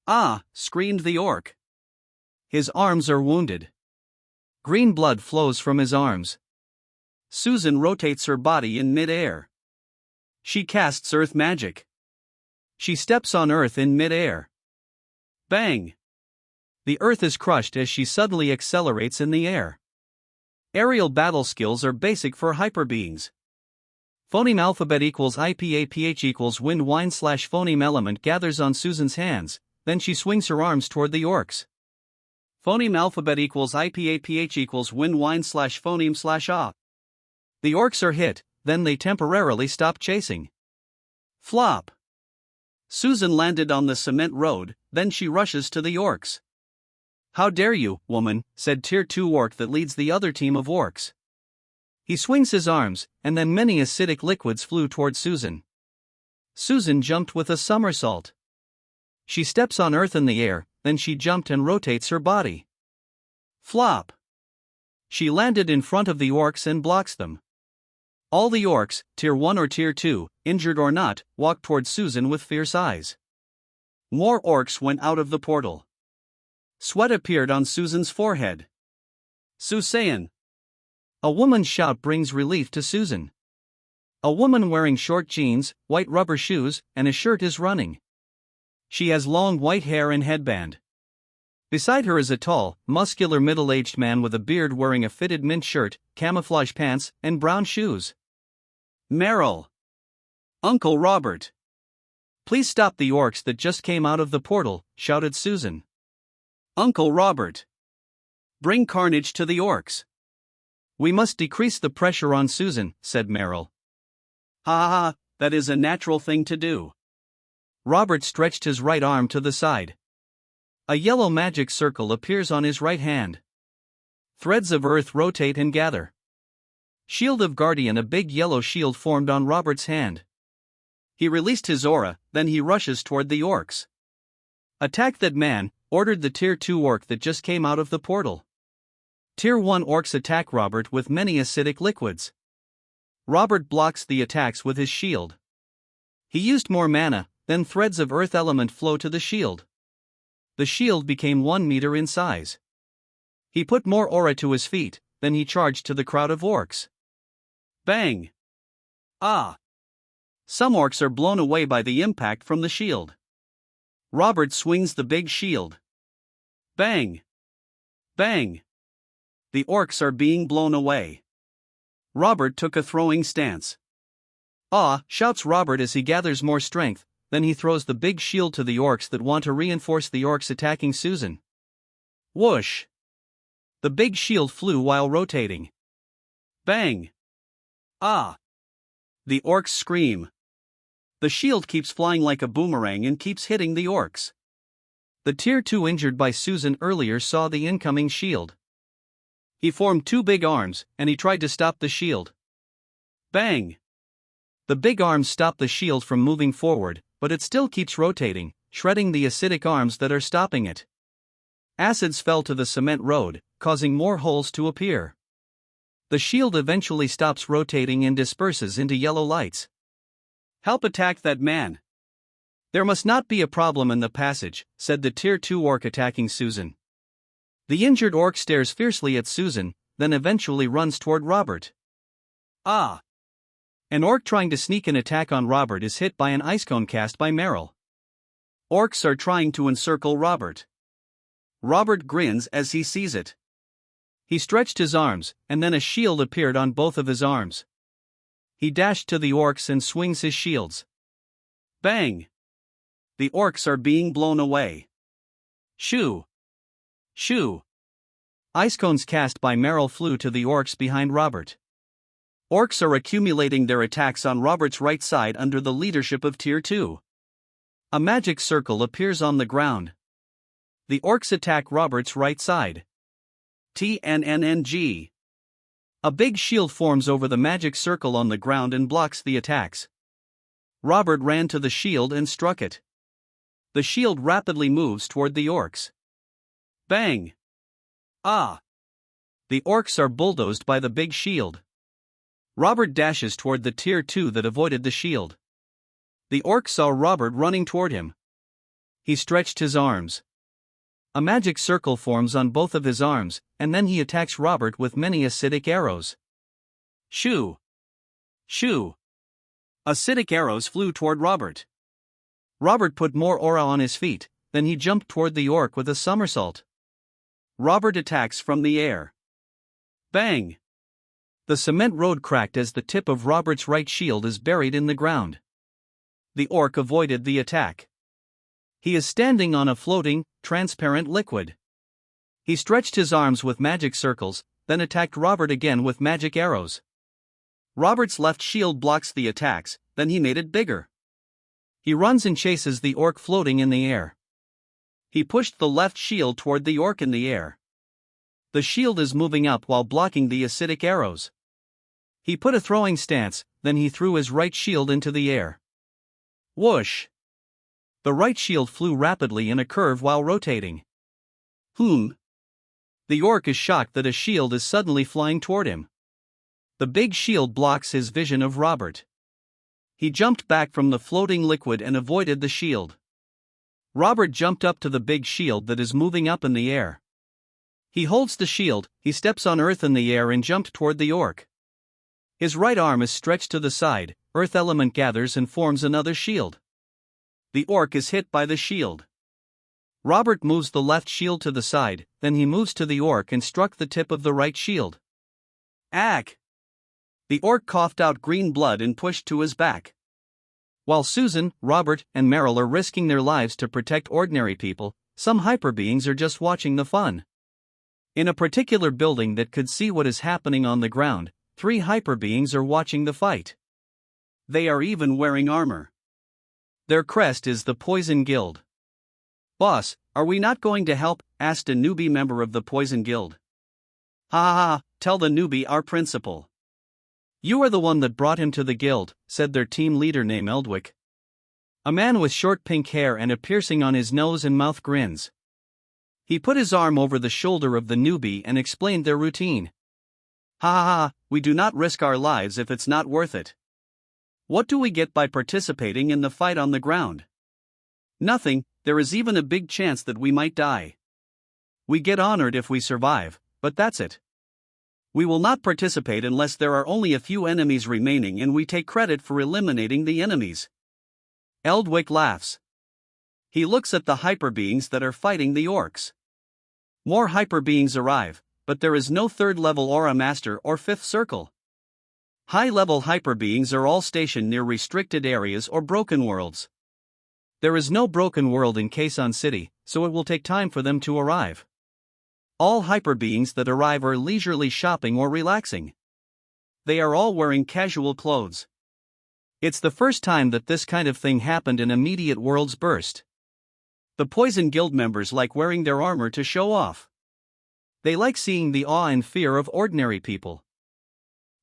Ah! Screamed the orc. His arms are wounded. Green blood flows from his arms. Susan rotates her body in mid-air. She casts earth magic. She steps on earth in mid-air. Bang! The earth is crushed as she suddenly accelerates in the air. Aerial battle skills are basic for hyperbeings. Phoneme alphabet equals IPAPH equals wind wine slash phoneme element gathers on Susan's hands, then she swings her arms toward the orcs. Phoneme alphabet equals IPAPH equals wind wine slash phoneme slash ah. The orcs are hit, then they temporarily stop chasing. Flop! Susan landed on the cement road, then she rushes to the orcs. How dare you, woman, said Tier 2 orc that leads the other team of orcs. He swings his arms, and then many acidic liquids flew toward Susan. Susan jumped with a somersault. She steps on earth in the air, then she jumped and rotates her body. Flop! She landed in front of the orcs and blocks them. All the orcs, Tier 1 or Tier 2, injured or not, walked towards Susan with fierce eyes. More orcs went out of the portal. Sweat appeared on Susan's forehead. Susan! A woman's shout brings relief to Susan. A woman wearing short jeans, white rubber shoes, and a shirt is running. She has long white hair and headband. Beside her is a tall, muscular middle-aged man with a beard wearing a fitted mint shirt, camouflage pants, and brown shoes. Meryl! Uncle Robert! Please stop the orcs that just came out of the portal, shouted Susan. Uncle Robert! Bring carnage to the orcs. We must decrease the pressure on Susan, said Meryl. Ha ha ha, that is a natural thing to do. Robert stretched his right arm to the side. A yellow magic circle appears on his right hand. Threads of earth rotate and gather. Shield of Guardian, a big yellow shield formed on Robert's hand. He released his aura, then he rushes toward the orcs. Attack that man, ordered the Tier 2 orc that just came out of the portal. Tier 1 orcs attack Robert with many acidic liquids. Robert blocks the attacks with his shield. He used more mana, then threads of earth element flow to the shield. The shield became 1 meter in size. He put more aura to his feet, then he charged to the crowd of orcs. Bang! Ah! Some orcs are blown away by the impact from the shield. Robert swings the big shield. Bang! Bang! The orcs are being blown away. Robert took a throwing stance. Ah! Shouts Robert as he gathers more strength, then he throws the big shield to the orcs that want to reinforce the orcs attacking Susan. Whoosh! The big shield flew while rotating. Bang! Ah! The orcs scream. The shield keeps flying like a boomerang and keeps hitting the orcs. The Tier 2 injured by Susan earlier saw the incoming shield. He formed 2 big arms, and he tried to stop the shield. Bang! The big arms stop the shield from moving forward, but it still keeps rotating, shredding the acidic arms that are stopping it. Acids fell to the cement road, causing more holes to appear. The shield eventually stops rotating and disperses into yellow lights. Help attack that man. There must not be a problem in the passage, said the Tier 2 orc attacking Susan. The injured orc stares fiercely at Susan, then eventually runs toward Robert. Ah! An orc trying to sneak an attack on Robert is hit by an ice cone cast by Meryl. Orcs are trying to encircle Robert. Robert grins as he sees it. He stretched his arms, and then a shield appeared on both of his arms. He dashed to the orcs and swings his shields. Bang! The orcs are being blown away. Shoo! Shoo! Ice cones cast by Meryl flew to the orcs behind Robert. Orcs are accumulating their attacks on Robert's right side under the leadership of Tier 2. A magic circle appears on the ground. The orcs attack Robert's right side. TNNNG. A big shield forms over the magic circle on the ground and blocks the attacks. Robert ran to the shield and struck it. The shield rapidly moves toward the orcs. Bang! Ah! The orcs are bulldozed by the big shield. Robert dashes toward the Tier 2 that avoided the shield. The orc saw Robert running toward him. He stretched his arms. A magic circle forms on both of his arms, and then he attacks Robert with many acidic arrows. Shoo! Shoo! Acidic arrows flew toward Robert. Robert put more aura on his feet, then he jumped toward the orc with a somersault. Robert attacks from the air. Bang! The cement road cracked as the tip of Robert's right shield is buried in the ground. The orc avoided the attack. He is standing on a floating, transparent liquid. He stretched his arms with magic circles, then attacked Robert again with magic arrows. Robert's left shield blocks the attacks, then he made it bigger. He runs and chases the orc floating in the air. He pushed the left shield toward the orc in the air. The shield is moving up while blocking the acidic arrows. He put a throwing stance, then he threw his right shield into the air. Whoosh! The right shield flew rapidly in a curve while rotating. The orc is shocked that a shield is suddenly flying toward him. The big shield blocks his vision of Robert. He jumped back from the floating liquid and avoided the shield. Robert jumped up to the big shield that is moving up in the air. He holds the shield, he steps on earth in the air and jumped toward the orc. His right arm is stretched to the side, earth element gathers and forms another shield. The orc is hit by the shield. Robert moves the left shield to the side, then he moves to the orc and struck the tip of the right shield. Ack! The orc coughed out green blood and pushed to his back. While Susan, Robert, and Meryl are risking their lives to protect ordinary people, some hyperbeings are just watching the fun. In a particular building that could see what is happening on the ground, 3 hyperbeings are watching the fight. They are even wearing armor. Their crest is the Poison Guild. "Boss, are we not going to help?" asked a newbie member of the Poison Guild. "Ha ha ha, tell the newbie our principal. You are the one that brought him to the guild," said their team leader named Eldwick.
A man with short pink hair and a piercing on his nose and mouth grins. He put his arm over the shoulder of the newbie and explained their routine. Ha ha ha, we do not risk our lives if it's not worth it. What do we get by participating in the fight on the ground? Nothing, there is even a big chance that we might die. We get honored if we survive, but that's it. We will not participate unless there are only a few enemies remaining and we take credit for eliminating the enemies. Eldwick laughs. He looks at the hyperbeings that are fighting the orcs. More hyperbeings arrive, but there is no third-level aura master or fifth circle. High-level hyperbeings are all stationed near restricted areas or broken worlds. There is no broken world in Quezon City, so it will take time for them to arrive. All hyperbeings that arrive are leisurely shopping or relaxing. They are all wearing casual clothes. It's the first time that this kind of thing happened in Immediate Worlds Burst. The Poison Guild members like wearing their armor to show off. They like seeing the awe and fear of ordinary people.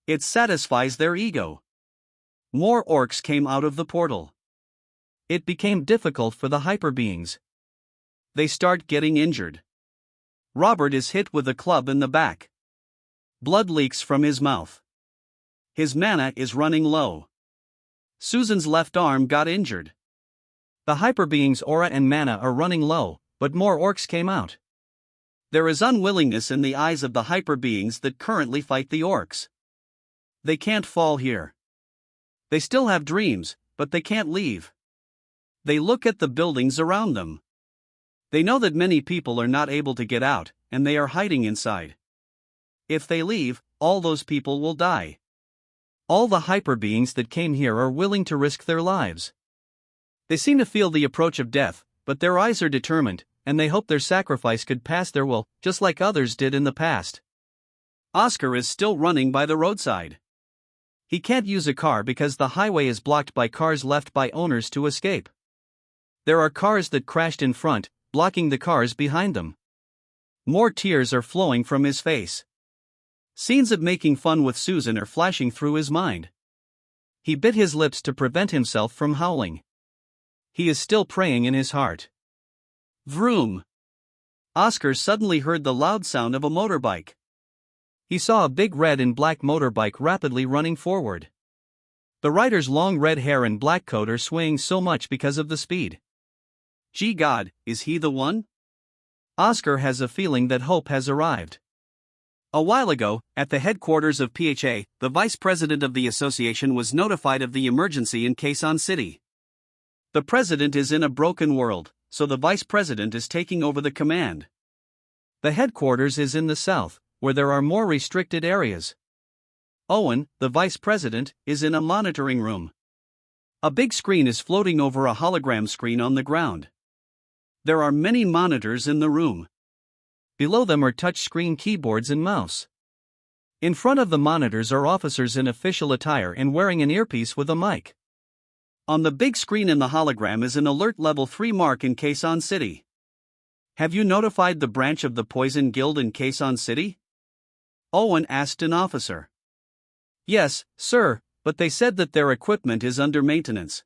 It satisfies their ego. More orcs came out of the portal. It became difficult for the hyperbeings. They start getting injured. Robert is hit with a club in the back. Blood leaks from his mouth. His mana is running low. Susan's left arm got injured. The hyperbeings' aura and mana are running low, but more orcs came out. There is unwillingness in the eyes of the hyperbeings that currently fight the orcs. They can't fall here. They still have dreams, but they can't leave. They look at the buildings around them. They know that many people are not able to get out, and they are hiding inside. If they leave, all those people will die. All the hyperbeings that came here are willing to risk their lives. They seem to feel the approach of death, but their eyes are determined, and they hope their sacrifice could pass their will, just like others did in the past. Oscar is still running by the roadside. He can't use a car because the highway is blocked by cars left by owners to escape. There are cars that crashed in front, blocking the cars behind them. More tears are flowing from his face. Scenes of making fun with Susan are flashing through his mind. He bit his lips to prevent himself from howling. He is still praying in his heart. Vroom! Oscar suddenly heard the loud sound of a motorbike. He saw a big red and black motorbike rapidly running forward. The rider's long red hair and black coat are swaying so much because of the speed. Gee God, is he the one? Oscar has a feeling that hope has arrived. A while ago, at the headquarters of PHA, the vice president of the association was notified of the emergency in Quezon City. The president is in a broken world, so the vice president is taking over the command. The headquarters is in the south, where there are more restricted areas. Owen, the vice president, is in a monitoring room. A big screen is floating over a hologram screen on the ground. There are many monitors in the room. Below them are touchscreen keyboards and mouse. In front of the monitors are officers in official attire and wearing an earpiece with a mic. On the big screen in the hologram is an alert level 3 mark in Quezon City. Have you notified the branch of the Poison Guild in Quezon City? Owen asked an officer. Yes, sir, but they said that their equipment is under maintenance.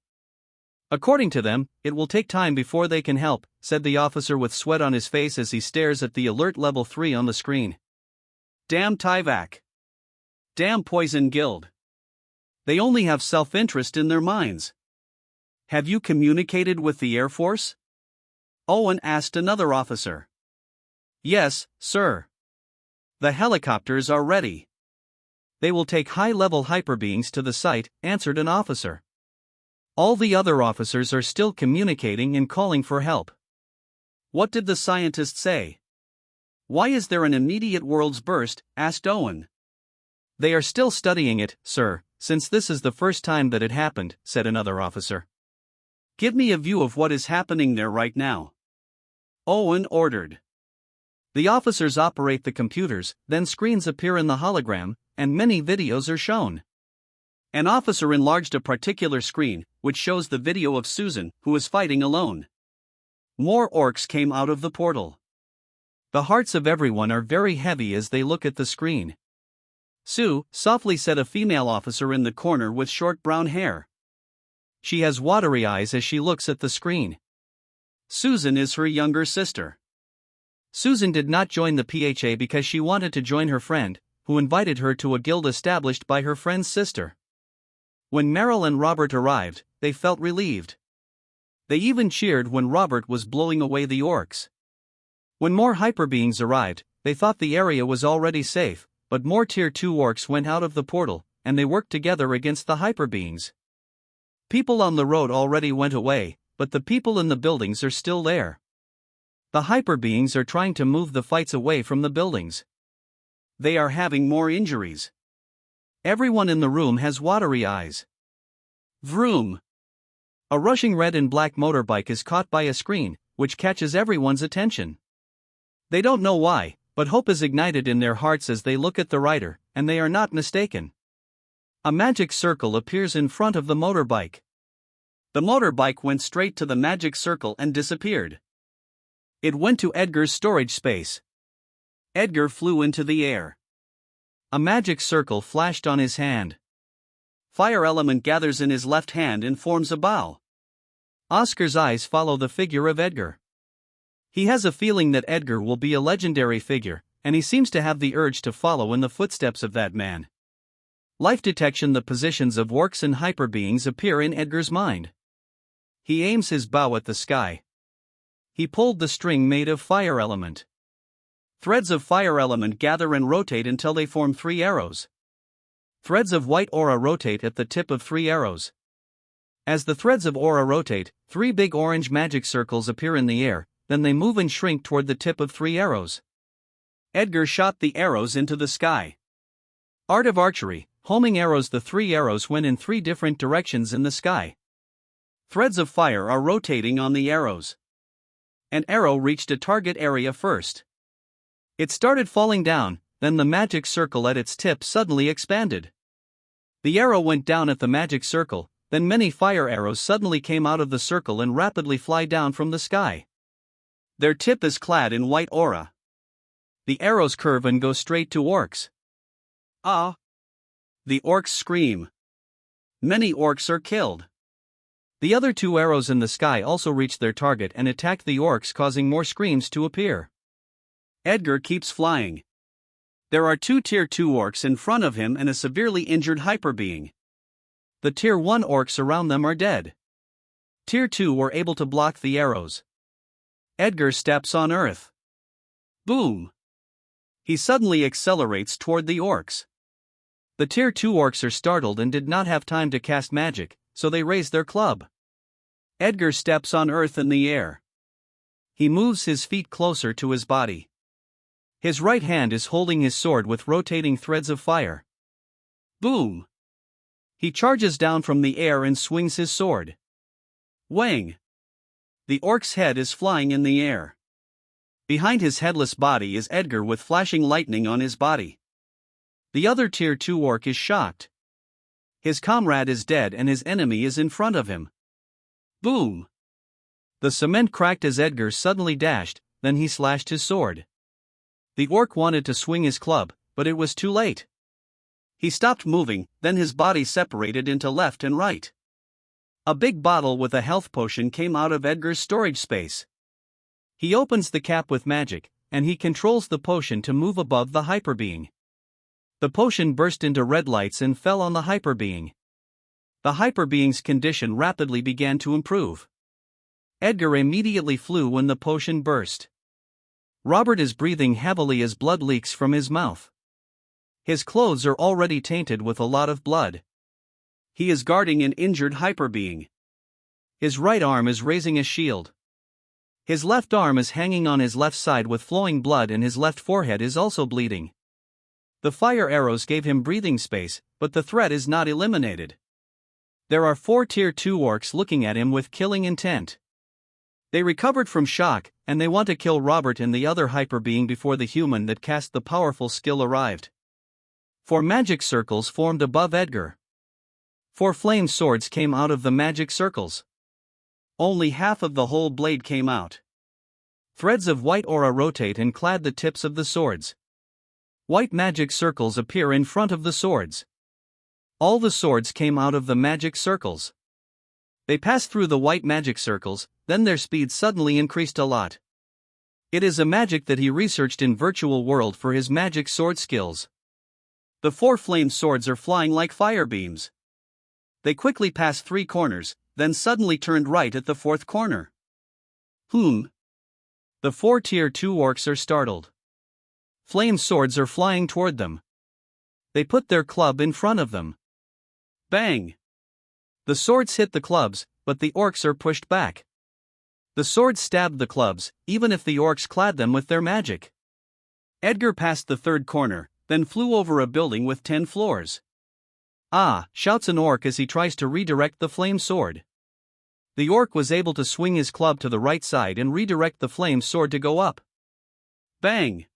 According to them, it will take time before they can help, said the officer with sweat on his face as he stares at the alert level 3 on the screen. Damn Tyvac. Damn Poison Guild. They only have self-interest in their minds. Have you communicated with the Air Force? Owen asked another officer. Yes, sir. The helicopters are ready. They will take high-level hyperbeings to the site, answered an officer. All the other officers are still communicating and calling for help. What did the scientist say? Why is there an immediate world's burst? Asked Owen. They are still studying it, sir, since this is the first time that it happened, said another officer. Give me a view of what is happening there right now. Owen ordered. The officers operate the computers, then screens appear in the hologram, and many videos are shown. An officer enlarged a particular screen, which shows the video of Susan, who is fighting alone. More orcs came out of the portal. The hearts of everyone are very heavy as they look at the screen. Sue, softly said a female officer in the corner with short brown hair.
She has watery eyes as she looks at the screen. Susan is her younger sister. Susan did not join the PHA because she wanted to join her friend, who invited her to a guild established by her friend's sister. When Meryl and Robert arrived, they felt relieved. They even cheered when Robert was blowing away the orcs. When more hyperbeings arrived, they thought the area was already safe, but more Tier 2 orcs went out of the portal, and they worked together against the hyperbeings. People on the road already went away, but the people in the buildings are still there. The hyperbeings are trying to move the fights away from the buildings. They are having more injuries. Everyone in the room has watery eyes. Vroom! A rushing red and black motorbike is caught by a screen, which catches everyone's attention. They don't know why, but hope is ignited in their hearts as they look at the rider, and they are not mistaken. A magic circle appears in front of the motorbike. The motorbike went straight to the magic circle and disappeared. It went to Edgar's storage space. Edgar flew into the air. A magic circle flashed on his hand. Fire element gathers in his left hand and forms a bow. Oscar's eyes follow the figure of Edgar. He has a feeling that Edgar will be a legendary figure, and he seems to have the urge to follow in the footsteps of that man. Life detection. The positions of orcs and hyperbeings appear in Edgar's mind. He aims his bow at the sky. He pulled the string made of fire element. Threads of fire element gather and rotate until they form 3 arrows. Threads of white aura rotate at the tip of 3 arrows. As the threads of aura rotate, 3 big orange magic circles appear in the air, then they move and shrink toward the tip of 3 arrows. Edgar shot the arrows into the sky. Art of archery, homing arrows. The 3 arrows went in 3 different directions in the sky. Threads of fire are rotating on the arrows. An arrow reached a target area first. It started falling down, then the magic circle at its tip suddenly expanded. The arrow went down at the magic circle, then many fire arrows suddenly came out of the circle and rapidly fly down from the sky. Their tip is clad in white aura. The arrows curve and go straight to orcs. Ah! The orcs scream. Many orcs are killed. The other 2 arrows in the sky also reached their target and attacked the orcs, causing more screams to appear. Edgar keeps flying. There are 2 Tier 2 orcs in front of him and a severely injured hyperbeing. The Tier 1 orcs around them are dead. Tier 2 were able to block the arrows. Edgar steps on Earth. Boom! He suddenly accelerates toward the orcs. The Tier 2 orcs are startled and did not have time to cast magic, so they raise their club. Edgar steps on Earth in the air. He moves his feet closer to his body. His right hand is holding his sword with rotating threads of fire. Boom! He charges down from the air and swings his sword. Wang! The orc's head is flying in the air. Behind his headless body is Edgar with flashing lightning on his body. The other Tier 2 orc is shocked. His comrade is dead and his enemy is in front of him. Boom! The cement cracked as Edgar suddenly dashed, then he slashed his sword. The orc wanted to swing his club, but it was too late. He stopped moving, then his body separated into left and right. A big bottle with a health potion came out of Edgar's storage space. He opens the cap with magic, and he controls the potion to move above the hyperbeing. The potion burst into red lights and fell on the hyperbeing. The hyperbeing's condition rapidly began to improve. Edgar immediately flew when the potion burst. Robert is breathing heavily as blood leaks from his mouth. His clothes are already tainted with a lot of blood. He is guarding an injured hyperbeing. His right arm is raising a shield. His left arm is hanging on his left side with flowing blood and his left forehead is also bleeding. The fire arrows gave him breathing space, but the threat is not eliminated. There are 4 Tier 2 orcs looking at him with killing intent. They recovered from shock, and they want to kill Robert and the other hyperbeing before the human that cast the powerful skill arrived. 4 magic circles formed above Edgar. 4 flame swords came out of the magic circles. Only half of the whole blade came out. Threads of white aura rotate and clad the tips of the swords. White magic circles appear in front of the swords. All the swords came out of the magic circles. They passed through the white magic circles, then their speed suddenly increased a lot. It is a magic that he researched in virtual world for his magic sword skills. The 4 flame swords are flying like fire beams. They quickly passed 3 corners, then suddenly turned right at the 4th corner. The 4 tier 2 orcs are startled. Flame swords are flying toward them. They put their club in front of them. Bang! The swords hit the clubs, but the orcs are pushed back. The swords stabbed the clubs, even if the orcs clad them with their magic. Edgar passed the 3rd corner, then flew over a building with 10 floors. Ah! Shouts an orc as he tries to redirect the flame sword. The orc was able to swing his club to the right side and redirect the flame sword to go up. Bang!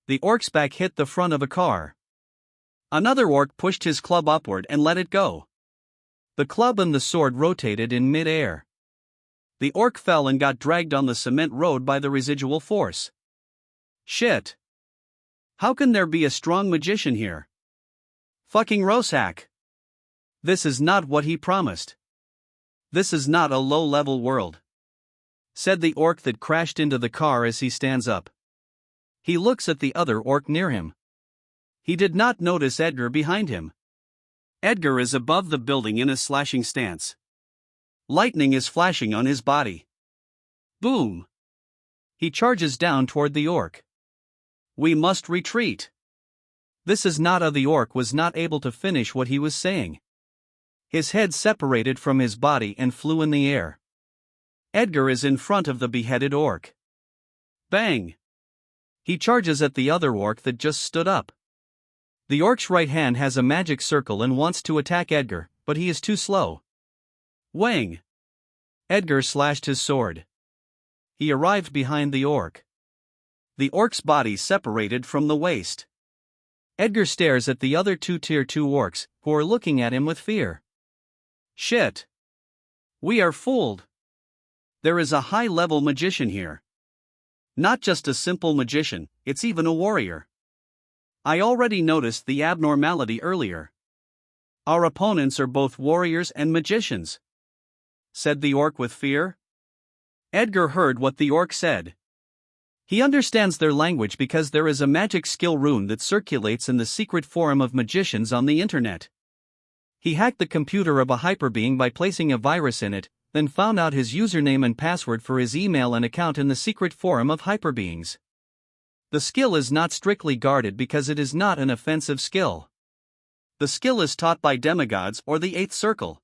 The orc's back hit the front of a car. Another orc pushed his club upward and let it go. The club and the sword rotated in mid-air. The orc fell and got dragged on the cement road by the residual force. Shit! How can there be a strong magician here? Fucking Roshack! This is not what he promised. This is not a low-level world, said the orc that crashed into the car as he stands up. He looks at the other orc near him. He did not notice Edgar behind him. Edgar is above the building in a slashing stance. Lightning is flashing on his body. Boom! He charges down toward the orc. We must retreat. This is not how the orc was not able to finish what he was saying. His head separated from his body and flew in the air. Edgar is in front of the beheaded orc. Bang! He charges at the other orc that just stood up. The orc's right hand has a magic circle and wants to attack Edgar, but he is too slow. Wang! Edgar slashed his sword. He arrived behind the orc. The orc's body separated from the waist. Edgar stares at the other 2 tier 2 orcs, who are looking at him with fear. Shit! We are fooled. There is a high-level magician here. Not just a simple magician, it's even a warrior. I already noticed the abnormality earlier. Our opponents are both warriors and magicians, said the orc with fear. Edgar heard what the orc said. He understands their language because there is a magic skill rune that circulates in the secret forum of magicians on the internet. He hacked the computer of a hyperbeing by placing a virus in it, then found out his username and password for his email and account in the secret forum of hyperbeings. The skill is not strictly guarded because it is not an offensive skill. The skill is taught by demigods or the 8th circle.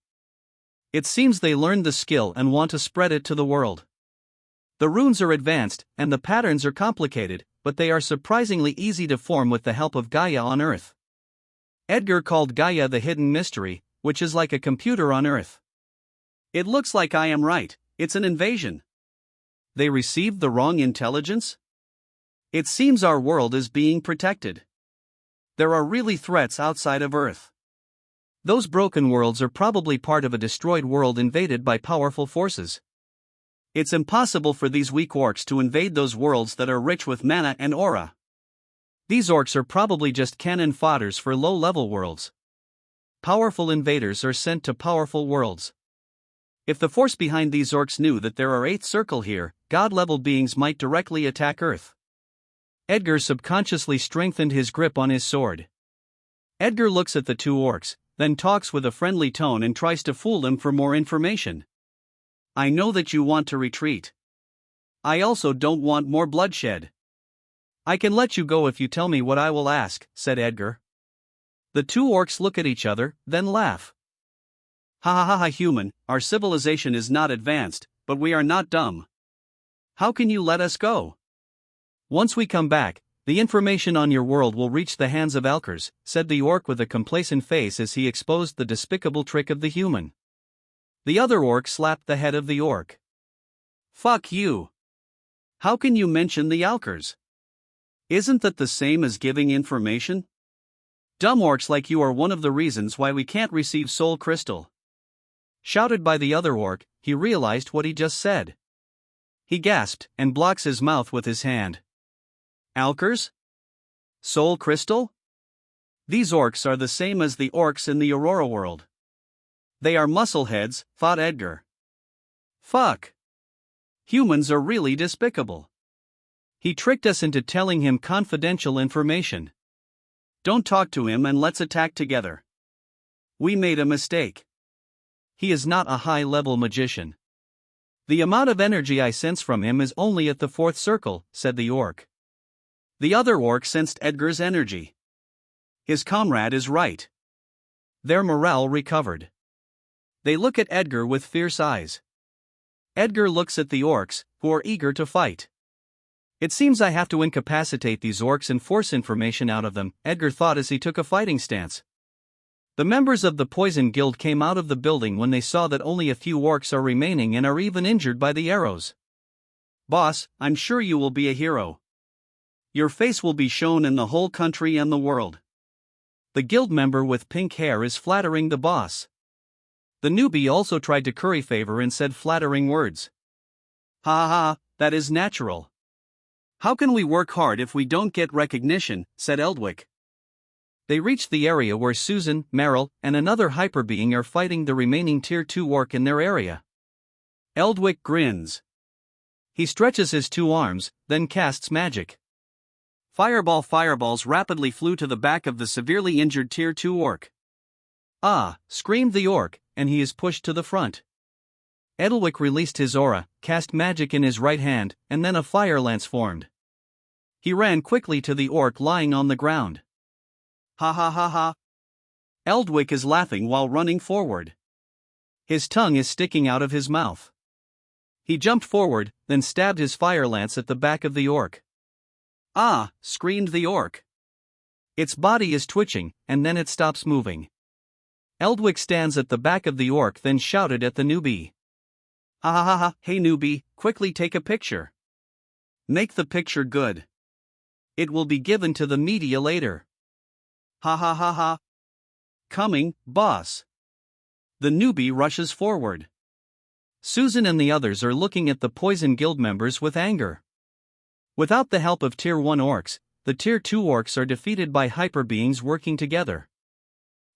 It seems they learned the skill and want to spread it to the world. The runes are advanced, and the patterns are complicated, but they are surprisingly easy to form with the help of Gaia on Earth. Edgar called Gaia the hidden mystery, which is like a computer on Earth. It looks like I am right, it's an invasion. They received the wrong intelligence? It seems our world is being protected. There are really threats outside of Earth. Those broken worlds are probably part of a destroyed world invaded by powerful forces. It's impossible for these weak orcs to invade those worlds that are rich with mana and aura. These orcs are probably just cannon fodders for low-level worlds. Powerful invaders are sent to powerful worlds. If the force behind these orcs knew that there are 8th circle here, god-level beings might directly attack Earth. Edgar subconsciously strengthened his grip on his sword. Edgar looks at the 2 orcs, then talks with a friendly tone and tries to fool them for more information. I know that you want to retreat. I also don't want more bloodshed. I can let you go if you tell me what I will ask, said Edgar. The 2 orcs look at each other, then laugh. Ha ha ha ha, human, our civilization is not advanced, but we are not dumb. How can you let us go? Once we come back, the information on your world will reach the hands of Alkers, said the orc with a complacent face as he exposed the despicable trick of the human. The other orc slapped the head of the orc. Fuck you. How can you mention the Alkers? Isn't that the same as giving information? Dumb orcs like you are one of the reasons why we can't receive Soul Crystal. Shouted by the other orc, he realized what he just said. He gasped and blocks his mouth with his hand. Alkers? Soul Crystal? These orcs are the same as the orcs in the Aurora world. They are muscleheads, thought Edgar. Fuck. Humans are really despicable. He tricked us into telling him confidential information. Don't talk to him and let's attack together. We made a mistake. He is not a high-level magician. The amount of energy I sense from him is only at the 4th circle, said the orc. The other orc sensed Edgar's energy. His comrade is right. Their morale recovered. They look at Edgar with fierce eyes. Edgar looks at the orcs, who are eager to fight. It seems I have to incapacitate these orcs and force information out of them, Edgar thought as he took a fighting stance. The members of the Poison Guild came out of the building when they saw that only a few orcs are remaining and are even injured by the arrows. Boss, I'm sure you will be a hero. Your face will be shown in the whole country and the world. The guild member with pink hair is flattering the boss. The newbie also tried to curry favor and said flattering words. Ha ha, that is natural. How can we work hard if we don't get recognition, said Eldwick. They reached the area where Susan, Meryl, and another hyperbeing are fighting the remaining Tier 2 orc in their area. Eldwick grins. He stretches his 2 arms, then casts magic. Fireballs rapidly flew to the back of the severely injured Tier 2 orc. Ah, screamed the orc, and he is pushed to the front. Edelwick released his aura, cast magic in his right hand, and then a fire lance formed. He ran quickly to the orc lying on the ground. Ha ha ha ha. Eldwick is laughing while running forward. His tongue is sticking out of his mouth. He jumped forward, then stabbed his fire lance at the back of the orc. Ah, screamed the orc. Its body is twitching, and then it stops moving. Eldwick stands at the back of the orc, then shouted at the newbie. Ha ha ha ha, hey newbie, quickly take a picture. Make the picture good. It will be given to the media later. Ha ha ha ha. Coming, boss. The newbie rushes forward. Susan and the others are looking at the Poison Guild members with anger. Without the help of Tier 1 orcs, the Tier 2 orcs are defeated by hyperbeings working together.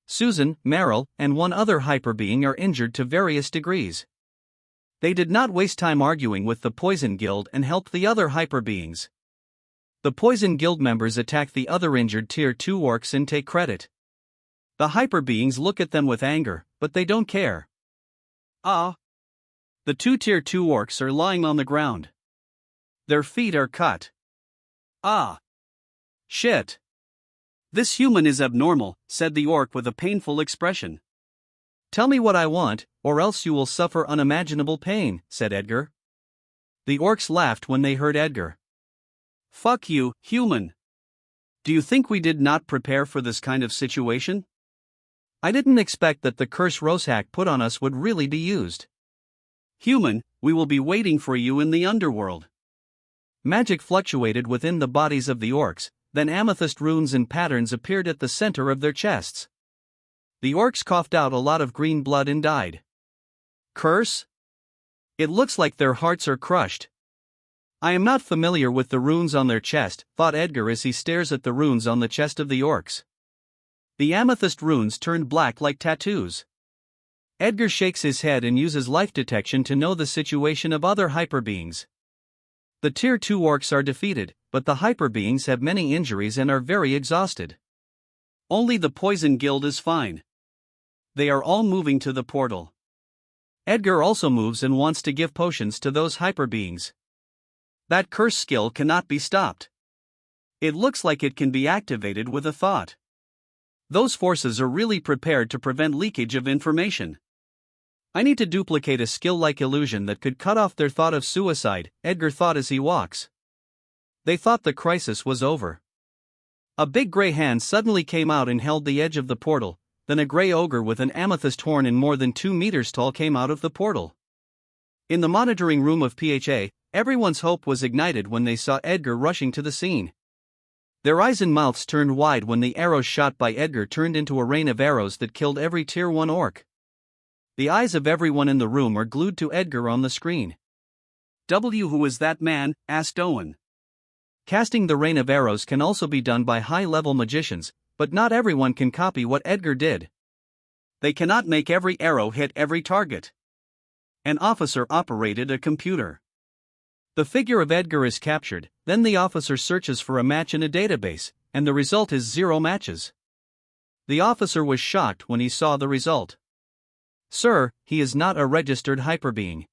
Susan, Meryl, and one other hyperbeing are injured to various degrees. They did not waste time arguing with the Poison Guild and helped the other hyperbeings. The Poison Guild members attack the other injured Tier 2 orcs and take credit. The hyperbeings look at them with anger, but they don't care. Ah! The 2 Tier 2 orcs are lying on the ground. Their feet are cut. Ah! Shit! This human is abnormal, said the orc with a painful expression. Tell me what I want, or else you will suffer unimaginable pain, said Edgar. The orcs laughed when they heard Edgar. Fuck you, human. Do you think we did not prepare for this kind of situation? I didn't expect that the curse Roshak put on us would really be used. Human, we will be waiting for you in the underworld. Magic fluctuated within the bodies of the orcs, then amethyst runes and patterns appeared at the center of their chests. The orcs coughed out a lot of green blood and died. Curse? It looks like their hearts are crushed. I am not familiar with the runes on their chest, thought Edgar as he stares at the runes on the chest of the orcs. The amethyst runes turned black like tattoos. Edgar shakes his head and uses life detection to know the situation of other hyperbeings. The Tier 2 orcs are defeated, but the hyperbeings have many injuries and are very exhausted. Only the Poison Guild is fine. They are all moving to the portal. Edgar also moves and wants to give potions to those hyperbeings. That curse skill cannot be stopped. It looks like it can be activated with a thought. Those forces are really prepared to prevent leakage of information. I need to duplicate a skill-like illusion that could cut off their thought of suicide, Edgar thought as he walks. They thought the crisis was over. A big gray hand suddenly came out and held the edge of the portal, then a gray ogre with an amethyst horn and more than 2 meters tall came out of the portal. In the monitoring room of PHA, everyone's hope was ignited when they saw Edgar rushing to the scene. Their eyes and mouths turned wide when the arrows shot by Edgar turned into a rain of arrows that killed every Tier 1 orc. The eyes of everyone in the room are glued to Edgar on the screen. Who is that man? Asked Owen. Casting the rain of arrows can also be done by high-level magicians, but not everyone can copy what Edgar did. They cannot make every arrow hit every target. An officer operated a computer. The figure of Edgar is captured, then the officer searches for a match in a database, and the result is 0 matches. The officer was shocked when he saw the result. "Sir, he is not a registered hyperbeing.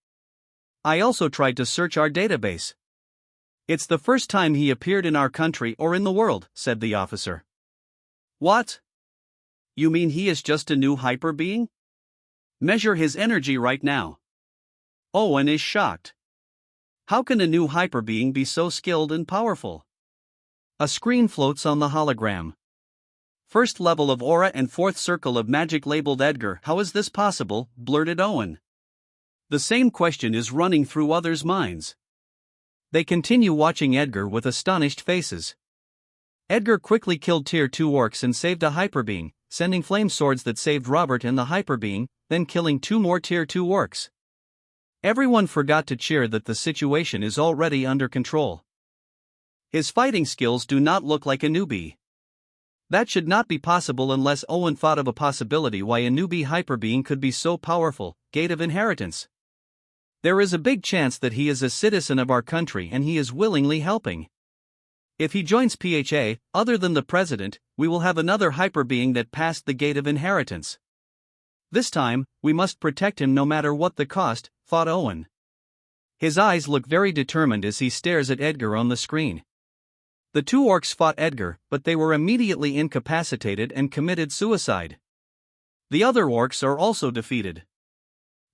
I also tried to search our database. It's the first time he appeared in our country or in the world," said the officer. "What? You mean he is just a new hyperbeing? Measure his energy right now." Owen is shocked. How can a new hyperbeing be so skilled and powerful? A screen floats on the hologram. "First level of aura and fourth circle of magic labeled Edgar. How is this possible?" blurted Owen. The same question is running through others' minds. They continue watching Edgar with astonished faces. Edgar quickly killed Tier 2 orcs and saved a hyperbeing, sending flame swords that saved Robert and the hyperbeing, then killing 2 more Tier 2 orcs. Everyone forgot to cheer that the situation is already under control. His fighting skills do not look like a newbie. That should not be possible unless Owen thought of a possibility why a newbie hyperbeing could be so powerful. Gate of inheritance. There is a big chance that he is a citizen of our country and he is willingly helping. If he joins PHA, other than the president, we will have another hyperbeing that passed the gate of inheritance. This time, we must protect him no matter what the cost, thought Owen. His eyes look very determined as he stares at Edgar on the screen. The 2 orcs fought Edgar, but they were immediately incapacitated and committed suicide. The other orcs are also defeated.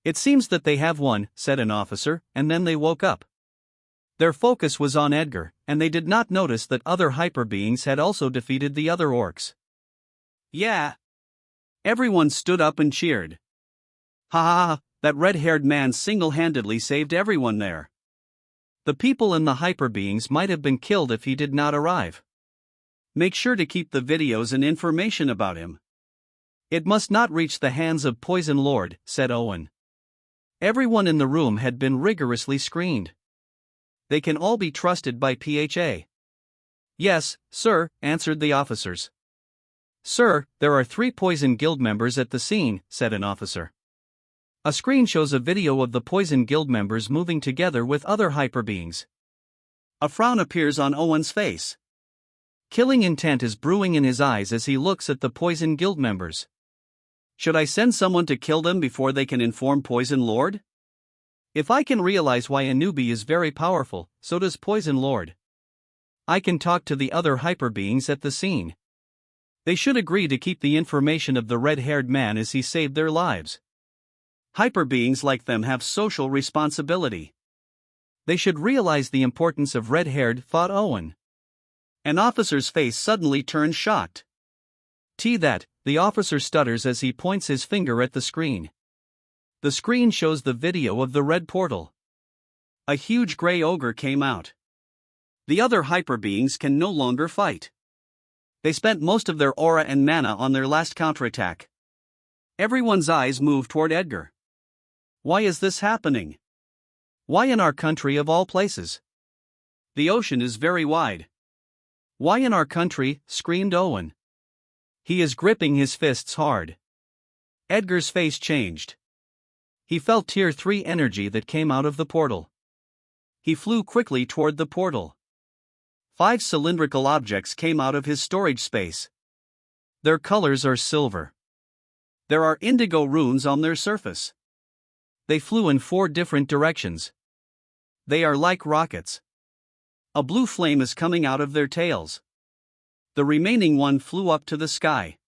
"It seems that they have won," said an officer, and then they woke up. Their focus was on Edgar, and they did not notice that other hyperbeings had also defeated the other orcs. "Yeah!" Everyone stood up and cheered. "Ha ha ha, that red-haired man single-handedly saved everyone there. The people in the hyperbeings might have been killed if he did not arrive. Make sure to keep the videos and information about him. It must not reach the hands of Poison Lord," said Owen. Everyone in the room had been rigorously screened. They can all be trusted by PHA. "Yes, sir," answered the officers. "Sir, there are 3 Poison Guild members at the scene," said an officer. A screen shows a video of the Poison Guild members moving together with other hyperbeings. A frown appears on Owen's face. Killing intent is brewing in his eyes as he looks at the Poison Guild members. Should I send someone to kill them before they can inform Poison Lord? If I can realize why a newbie is very powerful, so does Poison Lord. I can talk to the other hyperbeings at the scene. They should agree to keep the information of the red-haired man as he saved their lives. Hyperbeings like them have social responsibility. They should realize the importance of red-haired, thought Owen. An officer's face suddenly turns shocked. That, the officer stutters as he points his finger at the screen. The screen shows the video of the red portal. A huge gray ogre came out. The other hyperbeings can no longer fight. They spent most of their aura and mana on their last counterattack. Everyone's eyes move toward Edgar. Why is this happening? Why in our country of all places? The ocean is very wide. Why in our country? Screamed Owen. He is gripping his fists hard. Edgar's face changed. He felt Tier 3 energy that came out of the portal. He flew quickly toward the portal. 5 cylindrical objects came out of his storage space. Their colors are silver. There are indigo runes on their surface. They flew in 4 different directions. They are like rockets. A blue flame is coming out of their tails. The remaining one flew up to the sky.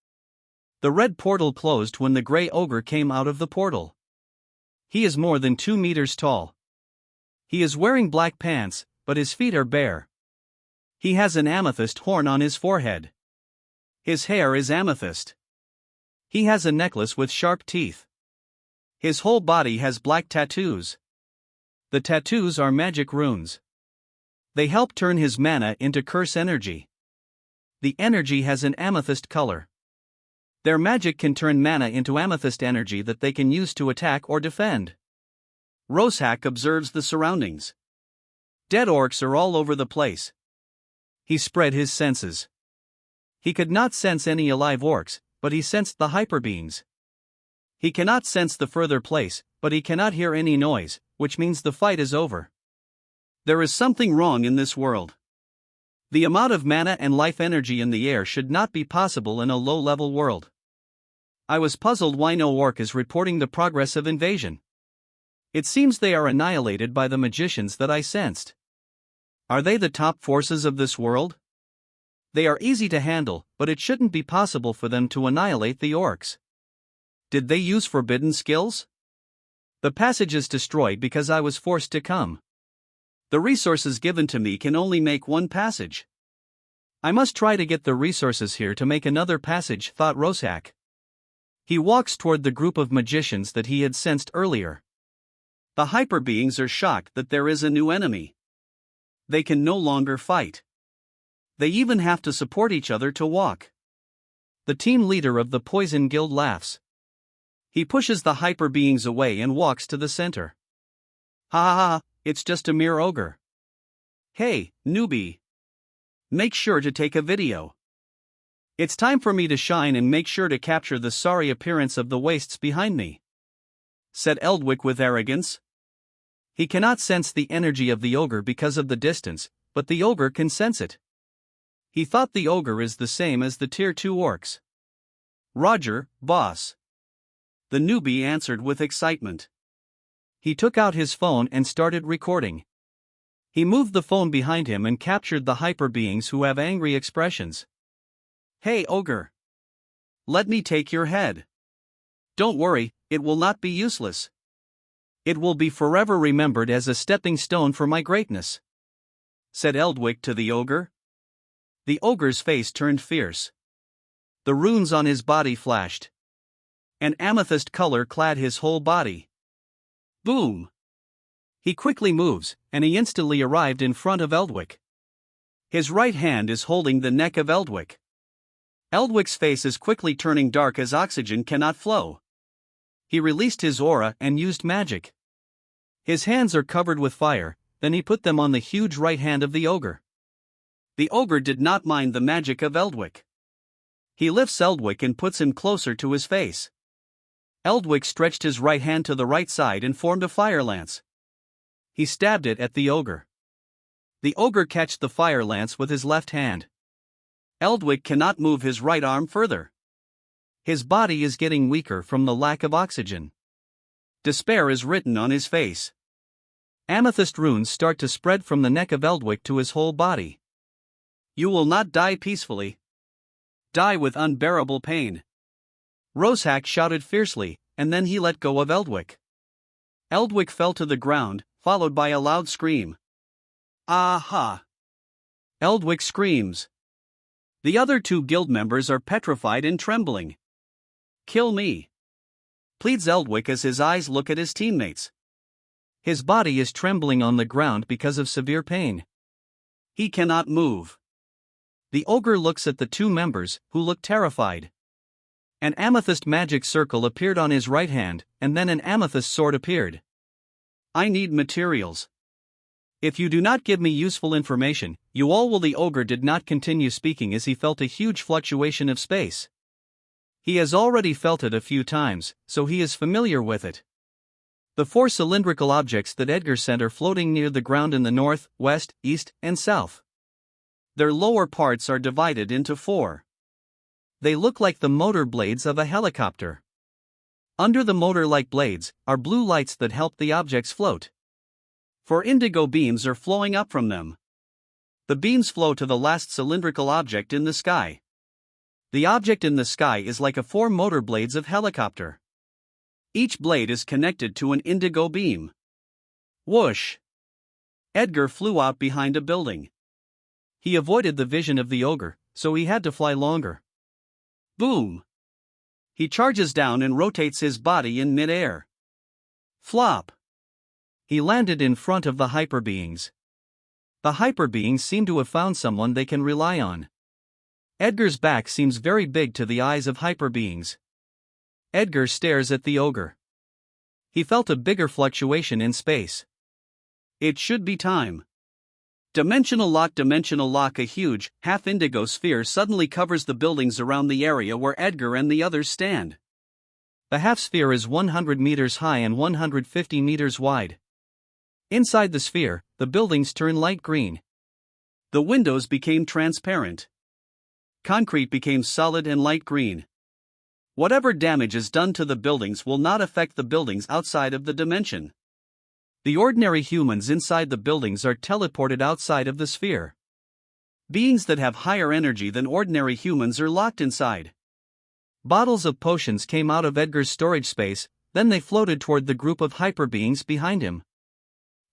The red portal closed when the gray ogre came out of the portal. He is more than 2 meters tall. He is wearing black pants, but his feet are bare. He has an amethyst horn on his forehead. His hair is amethyst. He has a necklace with sharp teeth. His whole body has black tattoos. The tattoos are magic runes. They help turn his mana into curse energy. The energy has an amethyst color. Their magic can turn mana into amethyst energy that they can use to attack or defend. Roshack observes the surroundings. Dead orcs are all over the place. He spread his senses. He could not sense any alive orcs, but he sensed the hyperbeings. He cannot sense the further place, but he cannot hear any noise, which means the fight is over. There is something wrong in this world. The amount of mana and life energy in the air should not be possible in a low-level world. I was puzzled why no orc is reporting the progress of invasion. It seems they are annihilated by the magicians that I sensed. Are they the top forces of this world? They are easy to handle, but it shouldn't be possible for them to annihilate the orcs. Did they use forbidden skills? The passage is destroyed because I was forced to come. The resources given to me can only make one passage. I must try to get the resources here to make another passage, thought Rosak. He walks toward the group of magicians that he had sensed earlier. The Hyperbeings are shocked that there is a new enemy. They can no longer fight. They even have to support each other to walk. The team leader of the Poison Guild laughs. He pushes the Hyperbeings away and walks to the center. Ha ha ha, it's just a mere ogre. Hey, newbie. Make sure to take a video. It's time for me to shine and make sure to capture the sorry appearance of the wastes behind me, said Eldwick with arrogance. He cannot sense the energy of the ogre because of the distance, but the ogre can sense it. He thought the ogre is the same as the tier 2 orcs. Roger, boss. The newbie answered with excitement. He took out his phone and started recording. He moved the phone behind him and captured the Hyperbeings who have angry expressions. Hey ogre. Let me take your head. Don't worry, it will not be useless. It will be forever remembered as a stepping stone for my greatness, said Eldwick to the ogre. The ogre's face turned fierce. The runes on his body flashed. An amethyst color clad his whole body. Boom! He quickly moves, and he instantly arrived in front of Eldwick. His right hand is holding the neck of Eldwick. Eldwick's face is quickly turning dark as oxygen cannot flow. He released his aura and used magic. His hands are covered with fire, then he put them on the huge right hand of the ogre. The ogre did not mind the magic of Eldwick. He lifts Eldwick and puts him closer to his face. Eldwick stretched his right hand to the right side and formed a fire lance. He stabbed it at the ogre. The ogre catched the fire lance with his left hand. Eldwick cannot move his right arm further. His body is getting weaker from the lack of oxygen. Despair is written on his face. Amethyst runes start to spread from the neck of Eldwick to his whole body. You will not die peacefully. Die with unbearable pain. Rosak shouted fiercely, and then he let go of Eldwick. Eldwick fell to the ground, followed by a loud scream. Aha! Eldwick screams. The other 2 guild members are petrified and trembling. Kill me, pleads Eldwick as his eyes look at his teammates. His body is trembling on the ground because of severe pain. He cannot move. The ogre looks at the 2 members, who look terrified. An amethyst magic circle appeared on his right hand, and then an amethyst sword appeared. I need materials. If you do not give me useful information, you all will. The ogre did not continue speaking as he felt a huge fluctuation of space. He has already felt it a few times, so he is familiar with it. The 4 cylindrical objects that Edgar sent are floating near the ground in the north, west, east, and south. Their lower parts are divided into 4. They look like the motor blades of a helicopter. Under the motor-like blades are blue lights that help the objects float. 4 indigo beams are flowing up from them. The beams flow to the last cylindrical object in the sky. The object in the sky is like a 4 motor blades of helicopter. Each blade is connected to an indigo beam. Whoosh! Edgar flew out behind a building. He avoided the vision of the ogre, so he had to fly longer. Boom! He charges down and rotates his body in mid-air. Flop! He landed in front of the Hyperbeings. The Hyperbeings seem to have found someone they can rely on. Edgar's back seems very big to the eyes of Hyperbeings. Edgar stares at the ogre. He felt a bigger fluctuation in space. It should be time. Dimensional lock. A huge, half-indigo sphere suddenly covers the buildings around the area where Edgar and the others stand.
The half-sphere is 100 meters high and 150 meters wide. Inside the sphere, the buildings turn light green.
The windows became transparent. Concrete became solid and light green. Whatever damage is done to the buildings will not affect the buildings outside of the dimension.
The ordinary humans inside the buildings are teleported outside of the sphere.
Beings that have higher energy than ordinary humans are locked inside.
Bottles of potions came out of Edgar's storage space, then they floated toward the group of hyperbeings behind him.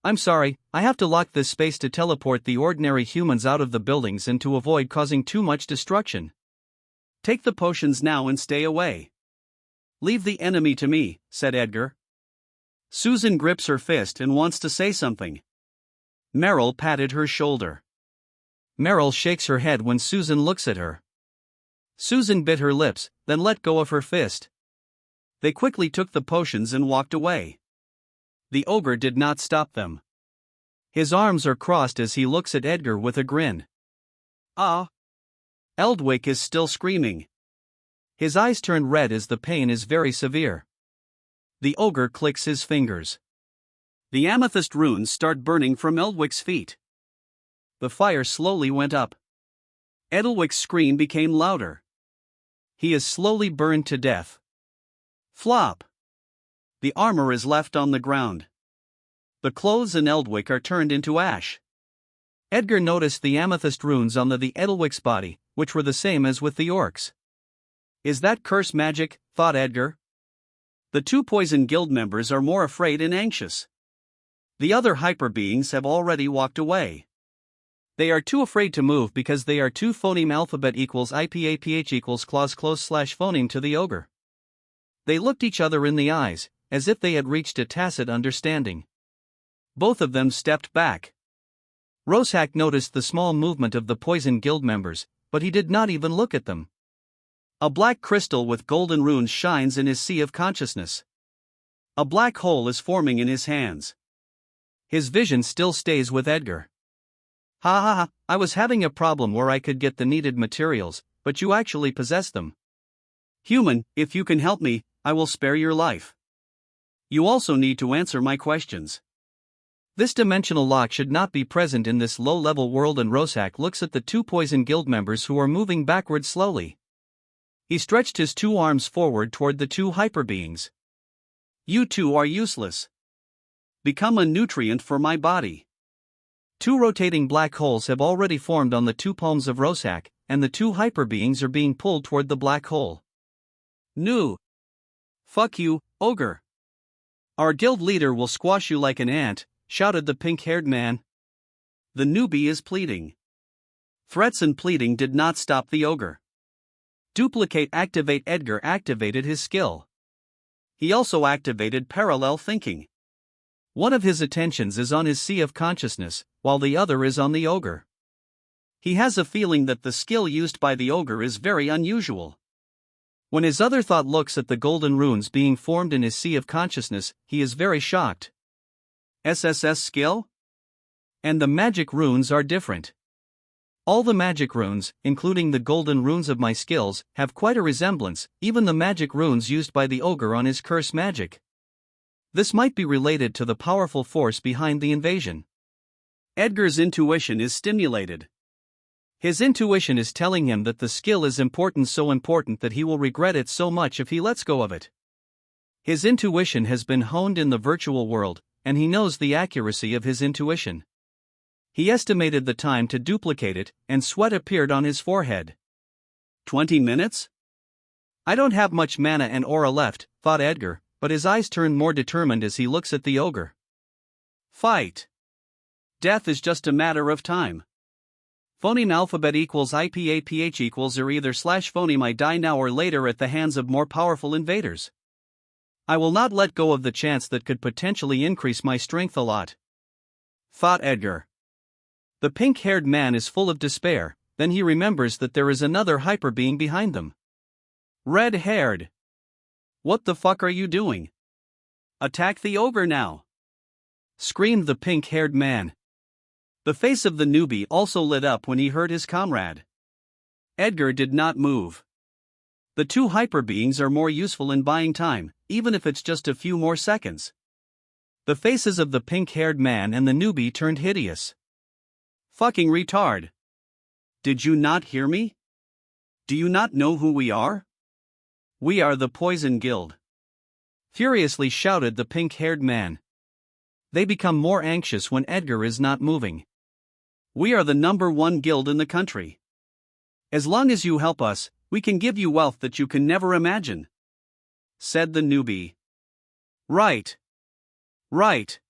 I'm sorry, I have to lock this space to teleport the ordinary humans out of the buildings and to avoid causing too much destruction.
Take the potions now and stay away. Leave the enemy to me, said Edgar. Susan grips her fist and wants to say something. Meryl patted her shoulder.
Meryl shakes her head when Susan looks at her. Susan bit her lips, then let go of her fist.
They quickly took the potions and walked away. The ogre did not stop them.
His arms are crossed as he looks at Edgar with a grin.
Ah! Eldwick is still screaming.
His eyes turn red as the pain is very severe.
The ogre clicks his fingers. The amethyst runes start burning from Eldwick's feet. The fire slowly went up. Eldwick's scream became louder. He is slowly burned to death. Flop! The armor is left on the ground. The clothes in Eldwick are turned into ash.
Edgar noticed the amethyst runes on the Eldwick's body, which were the same as with the orcs.
Is that curse magic? Thought Edgar. The two Poison Guild members are more afraid and anxious. The other hyperbeings have already walked away.
They are too afraid to move because they are too phoneme alphabet equals IPAPH equals clause close slash phoneme to the ogre. They looked each other in the eyes, as if they had reached a tacit understanding.
Both of them stepped back.
Roshack noticed the small movement of the Poison Guild members, but he did not even look at them.
A black crystal with golden runes shines in his sea of consciousness. A black hole is forming in his hands.
His vision still stays with Edgar. Ha ha ha, I was having a problem where I could get the needed materials, but you actually possess them.
Human, if you can help me, I will spare your life. You also need to answer my questions.
This dimensional lock should not be present in this low-level world, and Roshack looks at the two Poison Guild members who are moving backward slowly. He stretched his two arms forward toward the two hyperbeings.
You two are useless. Become a nutrient for my body.
Two rotating black holes have already formed on the two palms of Roshack, and the two hyperbeings are being pulled toward the black hole.
No. Fuck you, ogre. Our guild leader will squash you like an ant, shouted the pink-haired man. The newbie is pleading. Threats and pleading did not stop the ogre. Duplicate activate. Edgar activated his skill. He also activated parallel thinking.
One of his attentions is on his sea of consciousness, while the other is on the ogre.
He has a feeling that the skill used by the ogre is very unusual.
When his other thought looks at the golden runes being formed in his sea of consciousness, he is very shocked.
SSS skill?
And the magic runes are different. All the magic runes, including the golden runes of my skills, have quite a resemblance, even the magic runes used by the ogre on his curse magic. This might be related to the powerful force behind the invasion.
Edgar's intuition is stimulated.
His intuition is telling him that the skill is important, so important that he will regret it so much if he lets go of it. His intuition has been honed in the virtual world, and he knows the accuracy of his intuition. He estimated the time to duplicate it, and sweat appeared on his forehead.
20 minutes?
I don't have much mana and aura left, thought Edgar, but his eyes turn more determined as he looks at the ogre.
Fight. Death is just a matter of time. Phoneme alphabet equals IPAPH equals or either slash phoneme I die now or later at the hands of more powerful invaders. I will not let go of the chance that could potentially increase my strength a lot, thought Edgar.
The pink-haired man is full of despair, then he remembers that there is another hyperbeing behind them.
Red-haired. What the fuck are you doing? Attack the ogre now, screamed the pink-haired man. The face of the newbie also lit up when he heard his comrade. Edgar did not move. The two hyperbeings are more useful in buying time, even if it's just a few more seconds. The faces of the pink-haired man and the newbie turned hideous. Fucking retard. Did you not hear me? Do you not know who we are? We are the Poison Guild. Furiously shouted the pink-haired man. They become more anxious when Edgar is not moving. We are the #1 guild in the country. As long as you help us, we can give you wealth that you can never imagine, said the newbie. Right. Right.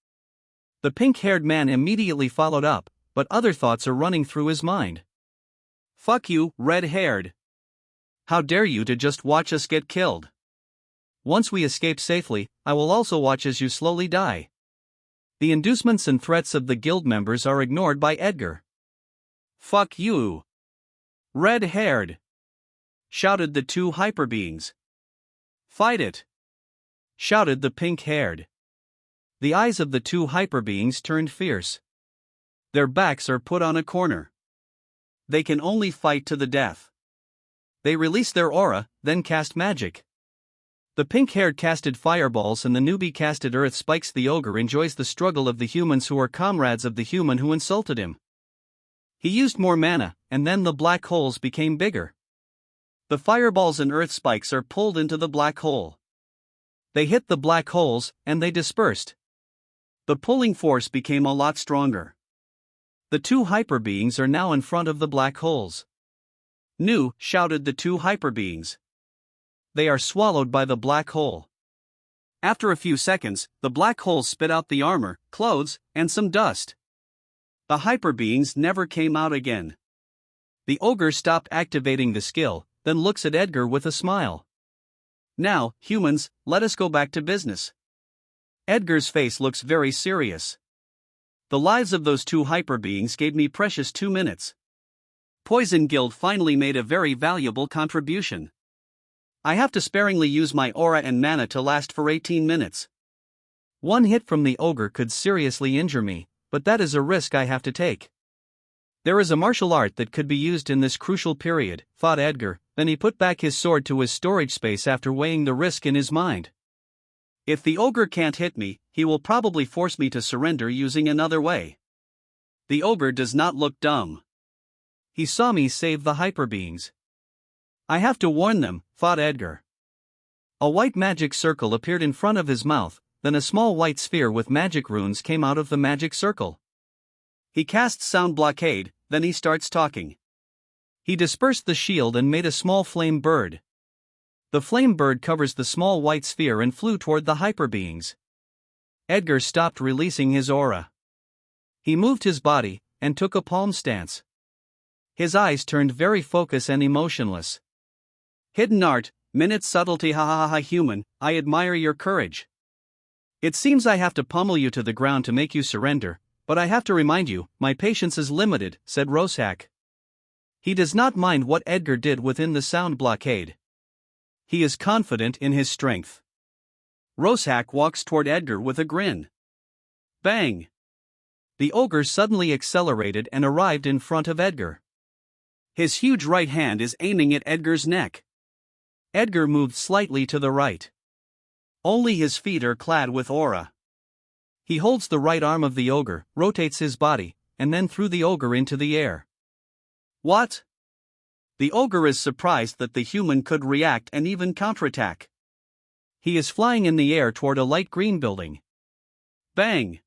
The pink-haired man immediately followed up, but other thoughts are running through his mind. Fuck you, red-haired. How dare you to just watch us get killed? Once we escape safely, I will also watch as you slowly die. The inducements and threats of the guild members are ignored by Edgar. Fuck you. Red-haired. Shouted the two hyperbeings. Fight it. Shouted the pink-haired. The eyes of the two hyperbeings turned fierce. Their backs are put on a corner. They can only fight to the death. They release their aura, then cast magic. The pink-haired casted fireballs and the newbie casted earth spikes. The ogre enjoys the struggle of the humans who are comrades of the human who insulted him. He used more mana, and then the black holes became bigger. The fireballs and earth spikes are pulled into the black hole. They hit the black holes, and they dispersed. The pulling force became a lot stronger. The two hyperbeings are now in front of the black holes. "Nu!" shouted the two hyperbeings. They are swallowed by the black hole. After a few seconds, the black holes spit out the armor, clothes, and some dust. The hyperbeings never came out again. The ogre stopped activating the skill, then looks at Edgar with a smile. Now, humans, let us go back to business. Edgar's face looks very serious. The lives of those two hyperbeings gave me precious 2 minutes. Poison Guild finally made a very valuable contribution. I have to sparingly use my aura and mana to last for 18 minutes. One hit from the ogre could seriously injure me, but that is a risk I have to take. There is a martial art that could be used in this crucial period, thought Edgar, then he put back his sword to his storage space after weighing the risk in his mind. If the ogre can't hit me, he will probably force me to surrender using another way. The ogre does not look dumb. He saw me save the hyperbeings. I have to warn them, thought Edgar. A white magic circle appeared in front of his mouth, then a small white sphere with magic runes came out of the magic circle. He casts sound blockade, then he starts talking. He dispersed the shield and made a small flame bird. The flame bird covers the small white sphere and flew toward the hyperbeings. Edgar stopped releasing his aura. He moved his body, and took a palm stance. His eyes turned very focused and emotionless. Hidden art, minute subtlety, ha ha ha, human, I admire your courage. It seems I have to pummel you to the ground to make you surrender, but I have to remind you, my patience is limited, said Roshak. He does not mind what Edgar did within the sound blockade. He is confident in his strength. Roshak walks toward Edgar with a grin. Bang! The ogre suddenly accelerated and arrived in front of Edgar. His huge right hand is aiming at Edgar's neck. Edgar moved slightly to the right. Only his feet are clad with aura. He holds the right arm of the ogre, rotates his body, and then threw the ogre into the air. What? The ogre is surprised that the human could react and even counterattack. He is flying in the air toward a light green building. Bang!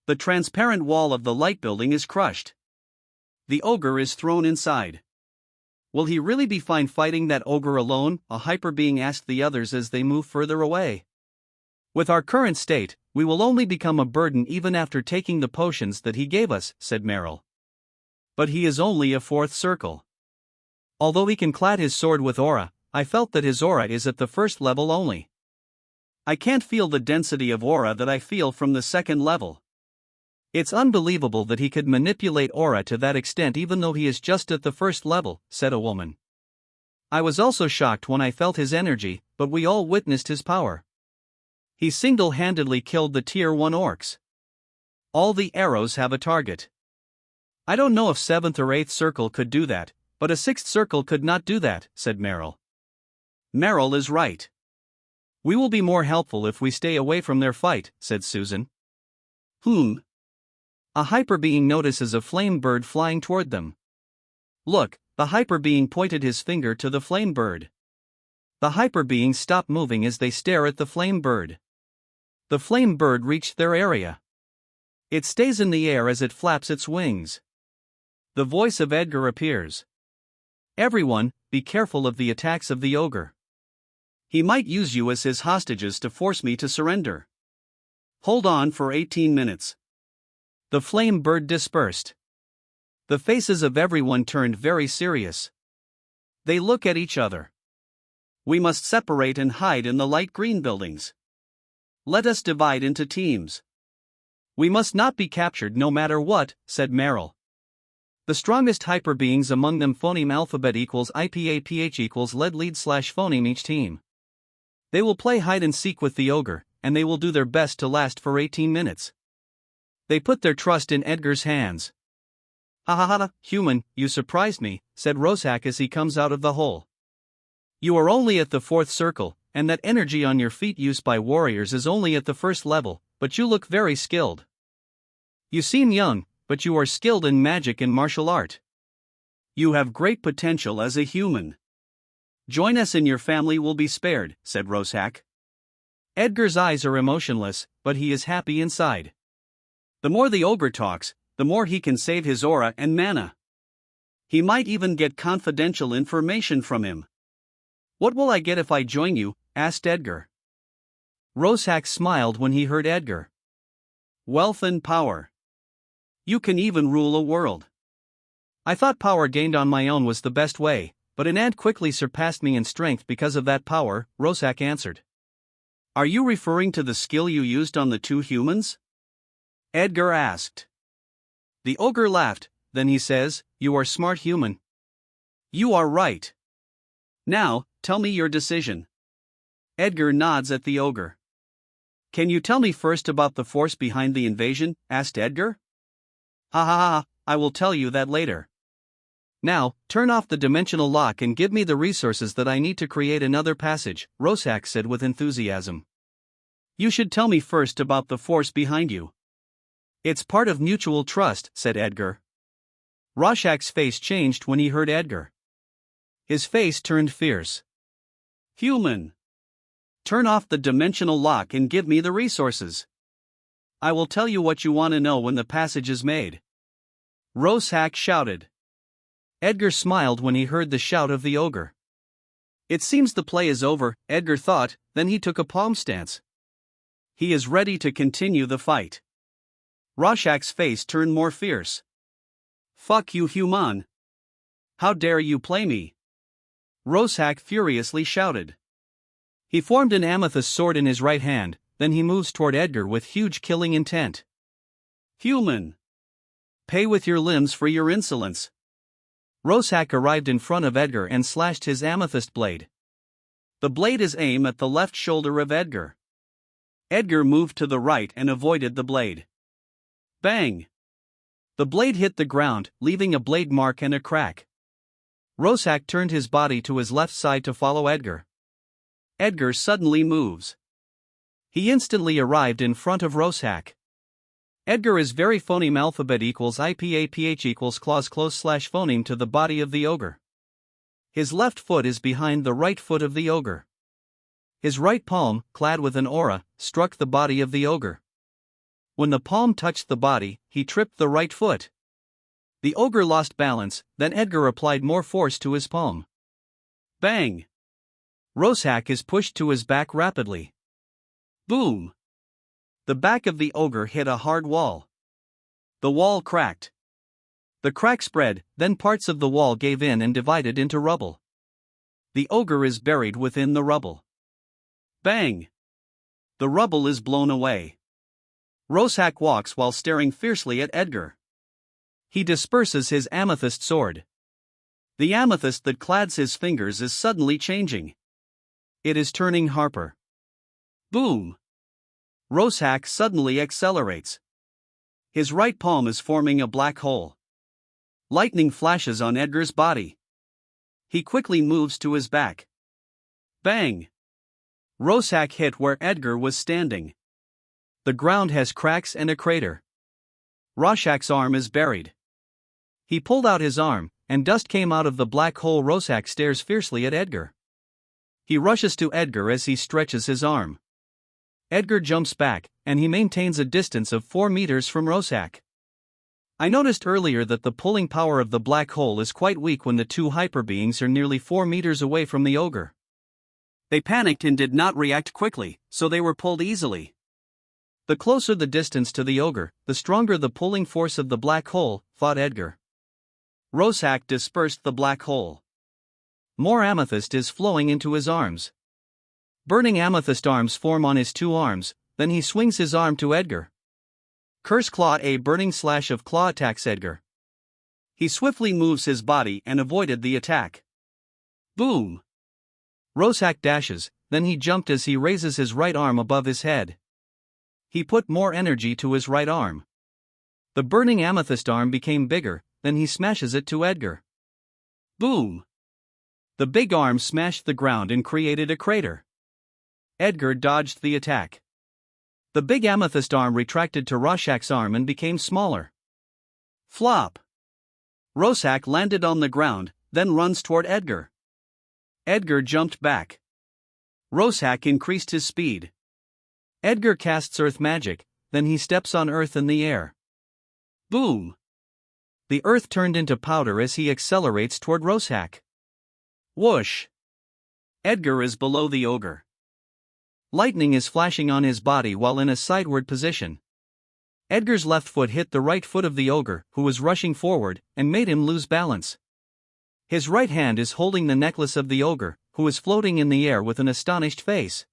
The transparent wall of the light building is crushed. The ogre is thrown inside. Will he really be fine fighting that ogre alone? A hyperbeing asked the others as they move further away. With our current state, we will only become a burden even after taking the potions that he gave us, said Meryl. But he is only a fourth circle. Although he can clad his sword with aura, I felt that his aura is at the first level only. I can't feel the density of aura that I feel from the second level. It's unbelievable that he could manipulate aura to that extent even though he is just at the first level, said a woman. I was also shocked when I felt his energy, but we all witnessed his power. He single-handedly killed the Tier 1 orcs. All the arrows have a target. I don't know if 7th or 8th circle could do that, but a 6th circle could not do that, said Meryl.
Meryl is right. We will be more helpful if we stay away from their fight, said Susan. A hyperbeing notices a flame bird flying toward them. Look, the hyperbeing pointed his finger to the flame bird. The hyperbeings stop moving as they stare at the flame bird. The flame bird reached their area. It stays in the air as it flaps its wings. The voice of Edgar appears. Everyone, be careful of the attacks of the ogre. He might use you as his hostages to force me to surrender. Hold on for 18 minutes. The flame bird dispersed. The faces of everyone turned very serious. They look at each other. We must separate and hide in the light green buildings. Let us divide into teams. We must not be captured no matter what, said Meryl. The strongest hyperbeings among them phoneme alphabet equals IPAPH equals lead slash phoneme each team. They will play hide and seek with the ogre, and they will do their best to last for 18 minutes. They put their trust in Edgar's hands. Ha ha ha, human, you surprised me, said Rosak as he comes out of the hole. You are only at the 4th circle, and that energy on your feet used by warriors is only at the 1st level, but you look very skilled. You seem young, but you are skilled in magic and martial art. You have great potential as a human. Join us and your family will be spared, said Rosak. Edgar's eyes are emotionless, but he is happy inside. The more the ogre talks, the more he can save his aura and mana. He might even get confidential information from him. What will I get if I join you? Asked Edgar. Rosak smiled when he heard Edgar. Wealth and power. You can even rule a world. I thought power gained on my own was the best way, but an ant quickly surpassed me in strength because of that power, Rosak answered. Are you referring to the skill you used on the 2 humans? Edgar asked. The ogre laughed, then he says, you are smart human. You are right. Now, tell me your decision. Edgar nods at the ogre. Can you tell me first about the force behind the invasion? Asked Edgar. Ha ha ha, I will tell you that later. Now, turn off the dimensional lock and give me the resources that I need to create another passage, Rosak said with enthusiasm. You should tell me first about the force behind you. It's part of mutual trust, said Edgar. Roshak's face changed when he heard Edgar. His face turned fierce. Human! Turn off the dimensional lock and give me the resources. I will tell you what you want to know when the passage is made. Roshak shouted. Edgar smiled when he heard the shout of the ogre. It seems the play is over, Edgar thought, then he took a palm stance. He is ready to continue the fight. Roshak's face turned more fierce. Fuck you, human! How dare you play me? Roshak furiously shouted. He formed an amethyst sword in his right hand, then he moves toward Edgar with huge killing intent. Human! Pay with your limbs for your insolence. Roshak arrived in front of Edgar and slashed his amethyst blade. The blade is aimed at the left shoulder of Edgar. Edgar moved to the right and avoided the blade. Bang! The blade hit the ground, leaving a blade mark and a crack. Roshak turned his body to his left side to follow Edgar. Edgar suddenly moves. He instantly arrived in front of Roshak. Edgar is very phoneme alphabet equals IPAPH equals clause close slash phoneme to the body of the ogre. His left foot is behind the right foot of the ogre. His right palm, clad with an aura, struck the body of the ogre. When the palm touched the body, he tripped the right foot. The ogre lost balance, then Edgar applied more force to his palm. Bang! Roshak is pushed to his back rapidly. Boom! The back of the ogre hit a hard wall. The wall cracked. The crack spread, then parts of the wall gave in and divided into rubble. The ogre is buried within the rubble. Bang! The rubble is blown away. Roshak walks while staring fiercely at Edgar. He disperses his amethyst sword. The amethyst that clads his fingers is suddenly changing. It is turning Harper. Boom! Roshak suddenly accelerates. His right palm is forming a black hole. Lightning flashes on Edgar's body. He quickly moves to his back.
Bang! Roshack hit where Edgar was standing. The ground has cracks and a crater. Rorschach's arm is buried. He pulled out his arm, and dust came out of the black hole. Rorschach stares fiercely at Edgar. He rushes to Edgar as he stretches his arm. Edgar jumps back, and he maintains a distance of 4 meters from Rorschach. I noticed earlier that the pulling power of the black hole is quite weak when the two hyperbeings are nearly 4 meters away from the ogre. They panicked and did not react quickly, so they were pulled easily. The closer the distance to the ogre, the stronger the pulling force of the black hole, thought Edgar. Rorschach dispersed the black hole. More amethyst is flowing into his arms. Burning amethyst arms form on his 2 arms, then he swings his arm to Edgar. Curse Claw. A burning slash of claw attacks Edgar. He swiftly moves his body and avoided the attack. Boom! Rorschach dashes, then he jumped as he raises his right arm above his head. He put more energy to his right arm. The burning amethyst arm became bigger, then he smashes it to Edgar. Boom! The big arm smashed the ground and created a crater. Edgar dodged the attack. The big amethyst arm retracted to Rorschach's arm and became smaller. Flop! Rorschach landed on the ground, then runs toward Edgar. Edgar jumped back. Rorschach increased his speed. Edgar casts earth magic, then he steps on earth in the air. Boom! The earth turned into powder as he accelerates toward Rorschach. Whoosh! Edgar is below the ogre. Lightning is flashing on his body while in a sideward position. Edgar's left foot hit the right foot of the ogre, who was rushing forward, and made him lose balance. His right hand is holding the necklace of the ogre, who is floating in the air with an astonished face.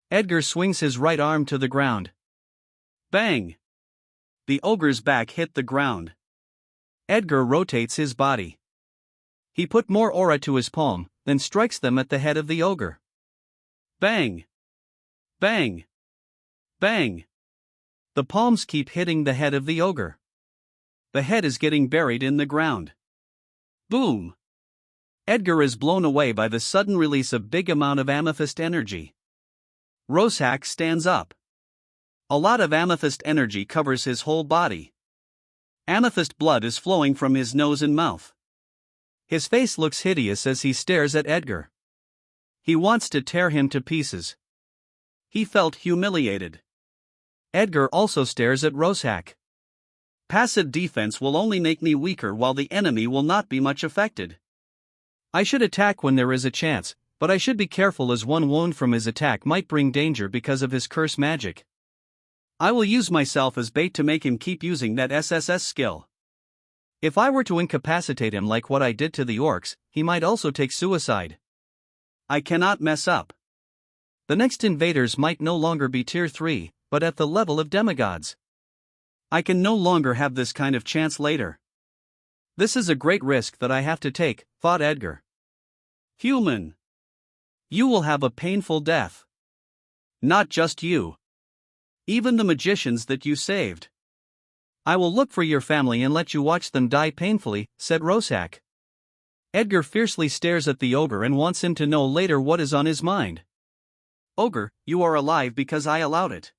Edgar swings his right arm to the ground. Bang! The ogre's back hit the ground. Edgar rotates his body. He put more aura to his palm, then strikes them at the head of the ogre. Bang! Bang! Bang! The palms keep hitting the head of the ogre. The head is getting buried in the ground. Boom! Edgar is blown away by the sudden release of big amount of amethyst energy. Rorschach stands up. A lot of amethyst energy covers his whole body. Amethyst blood is flowing from his nose and mouth. His face looks hideous as he stares at Edgar. He wants to tear him to pieces. He felt humiliated. Edgar also stares at Rorschach. Passive defense will only make me weaker while the enemy will not be much affected. I should attack when there is a chance, but I should be careful as one wound from his attack might bring danger because of his curse magic. I will use myself as bait to make him keep using that SSS skill. If I were to incapacitate him like what I did to the orcs, he might also take suicide. I cannot mess up. The next invaders might no longer be tier 3, but at the level of demigods. I can no longer have this kind of chance later. This is a great risk that I have to take, thought Edgar. Human! You will have a painful death. Not just you. Even the magicians that you saved. I will look for your family and let you watch them die painfully, said Rorschach. Edgar fiercely stares at the ogre and wants him to know later what is on his mind. Ogre, you are alive because I allowed it.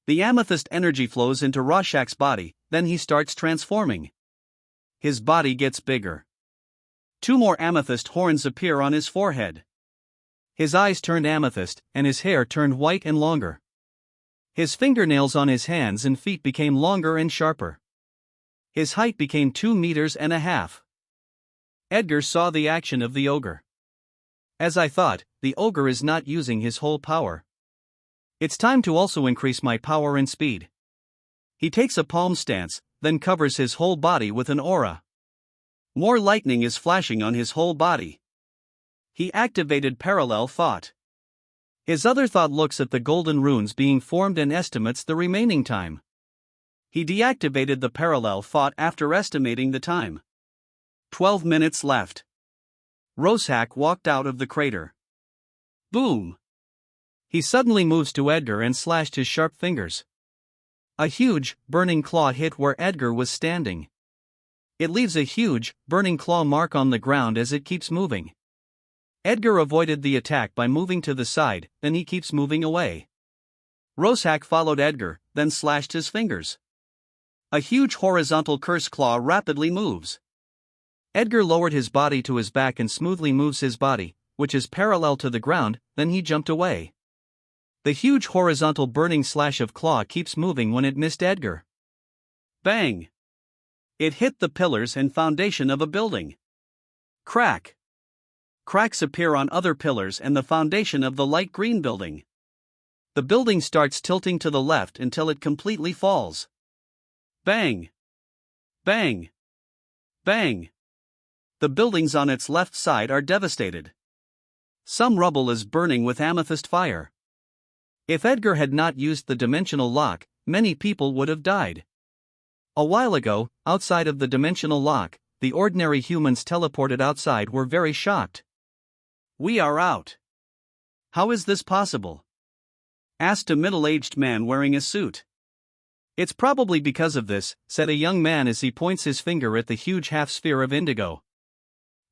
The amethyst energy flows into Rorschach's body, then he starts transforming. His body gets bigger. 2 more amethyst horns appear on his forehead. His eyes turned amethyst, and his hair turned white and longer. His fingernails on his hands and feet became longer and sharper. His height became 2.5 meters. Edgar saw the action of the ogre. As I thought, the ogre is not using his whole power. It's time to also increase my power and speed. He takes a palm stance, then covers his whole body with an aura. More lightning is flashing on his whole body. He activated parallel thought. His other thought looks at the golden runes being formed and estimates the remaining time. He deactivated the parallel thought after estimating the time. 12 minutes left. Rorschach walked out of the crater. Boom! He suddenly moves to Edgar and slashed his sharp fingers. A huge, burning claw hit where Edgar was standing. It leaves a huge, burning claw mark on the ground as it keeps moving. Edgar avoided the attack by moving to the side, then he keeps moving away. Roshack followed Edgar, then slashed his fingers. A huge horizontal curse claw rapidly moves. Edgar lowered his body to his back and smoothly moves his body, which is parallel to the ground, then he jumped away. The huge horizontal burning slash of claw keeps moving when it missed Edgar. Bang! It hit the pillars and foundation of a building. Crack! Cracks appear on other pillars and the foundation of the light green building. The building starts tilting to the left until it completely falls. Bang! Bang! Bang! The buildings on its left side are devastated. Some rubble is burning with amethyst fire. If Edgar had not used the dimensional lock, many people would have died. A while ago, outside of the dimensional lock, the ordinary humans teleported outside were very shocked. "We are out. How is this possible?" asked a middle-aged man wearing a suit. "It's probably because of this," said a young man as he points his finger at the huge half-sphere of indigo.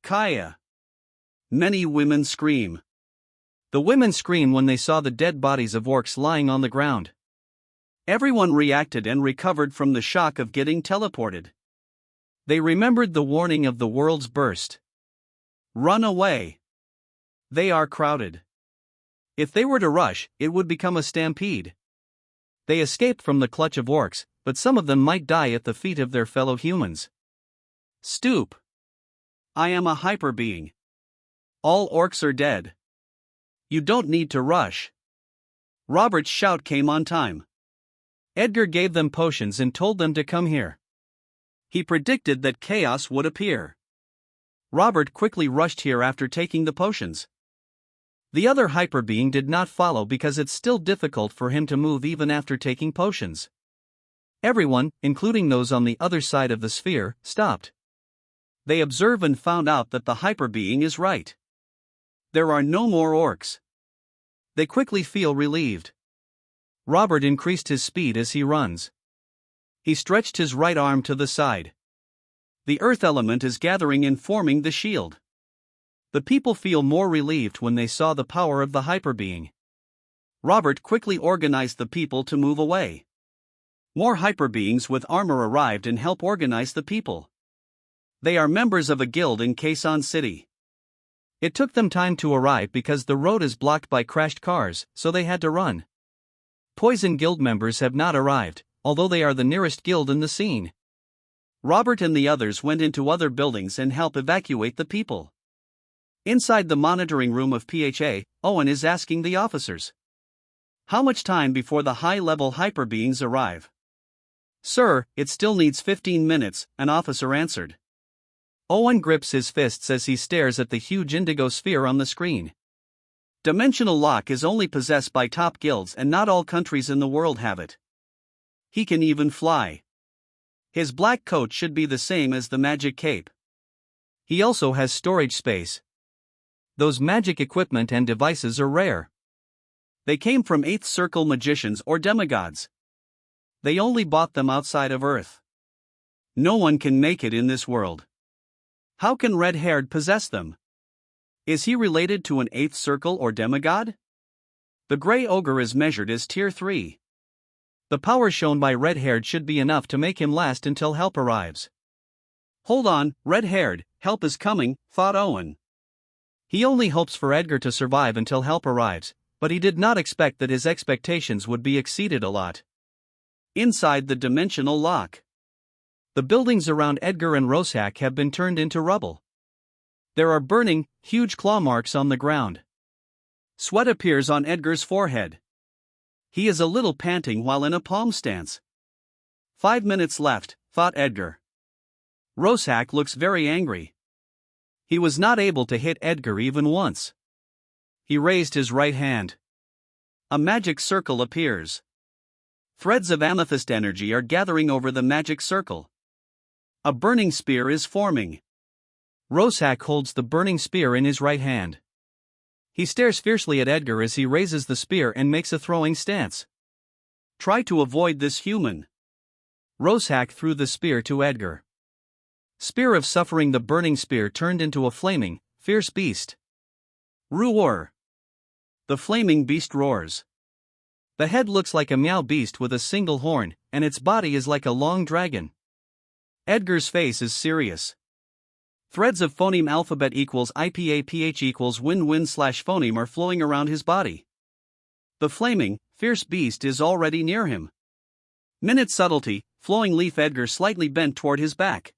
Kaya. Many women scream. The women screamed when they saw the dead bodies of orcs lying on the ground. Everyone reacted and recovered from the shock of getting teleported. They remembered the warning of the world's burst. Run away. They are crowded. If they were to rush, it would become a stampede. They escaped from the clutch of orcs, but some of them might die at the feet of their fellow humans. Stoop. I am a hyper being. All orcs are dead. You don't need to rush. Robert's shout came on time. Edgar gave them potions and told them to come here. He predicted that chaos would appear. Robert quickly rushed here after taking the potions. The other hyper being did not follow because it's still difficult for him to move even after taking potions. Everyone, including those on the other side of the sphere, stopped. They observe and found out that the hyper being is right. There are no more orcs. They quickly feel relieved. Robert increased his speed as he runs. He stretched his right arm to the side. The earth element is gathering and forming the shield. The people feel more relieved when they saw the power of the hyper being. Robert quickly organized the people to move away. More hyper beings with armor arrived and helped organize the people. They are members of a guild in Quezon City. It took them time to arrive because the road is blocked by crashed cars, so they had to run. Poison Guild members have not arrived, although they are the nearest guild in the scene. Robert and the others went into other buildings and helped evacuate the people. Inside the monitoring room of PHA, Owen is asking the officers, "How much time before the high-level hyper beings arrive?" "Sir, it still needs 15 minutes, an officer answered. Owen grips his fists as he stares at the huge indigo sphere on the screen. Dimensional lock is only possessed by top guilds and not all countries in the world have it. He can even fly. His black coat should be the same as the magic cape. He also has storage space. Those magic equipment and devices are rare. They came from 8th Circle magicians or demigods. They only bought them outside of Earth. No one can make it in this world. How can Red-Haired possess them? Is he related to an 8th Circle or demigod? The Grey Ogre is measured as Tier 3. The power shown by Red-Haired should be enough to make him last until help arrives. Hold on, Red-Haired, help is coming, thought Owen. He only hopes for Edgar to survive until help arrives, but he did not expect that his expectations would be exceeded a lot. Inside the dimensional lock. The buildings around Edgar and Roshack have been turned into rubble. There are burning, huge claw marks on the ground. Sweat appears on Edgar's forehead. He is a little panting while in a palm stance. 5 minutes left, thought Edgar. Roshack looks very angry. He was not able to hit Edgar even once. He raised his right hand. A magic circle appears. Threads of amethyst energy are gathering over the magic circle. A burning spear is forming. Roshack holds the burning spear in his right hand. He stares fiercely at Edgar as he raises the spear and makes a throwing stance. Try to avoid this human. Roshack threw the spear to Edgar. Spear of Suffering. The burning spear turned into a flaming, fierce beast. Roar. The flaming beast roars. The head looks like a meow beast with a single horn, and its body is like a long dragon. Edgar's face is serious. Threads of phoneme alphabet equals IPAPH equals win-win slash phoneme are flowing around his body. The flaming, fierce beast is already near him. Minute subtlety, flowing leaf Edgar slightly bent toward his back.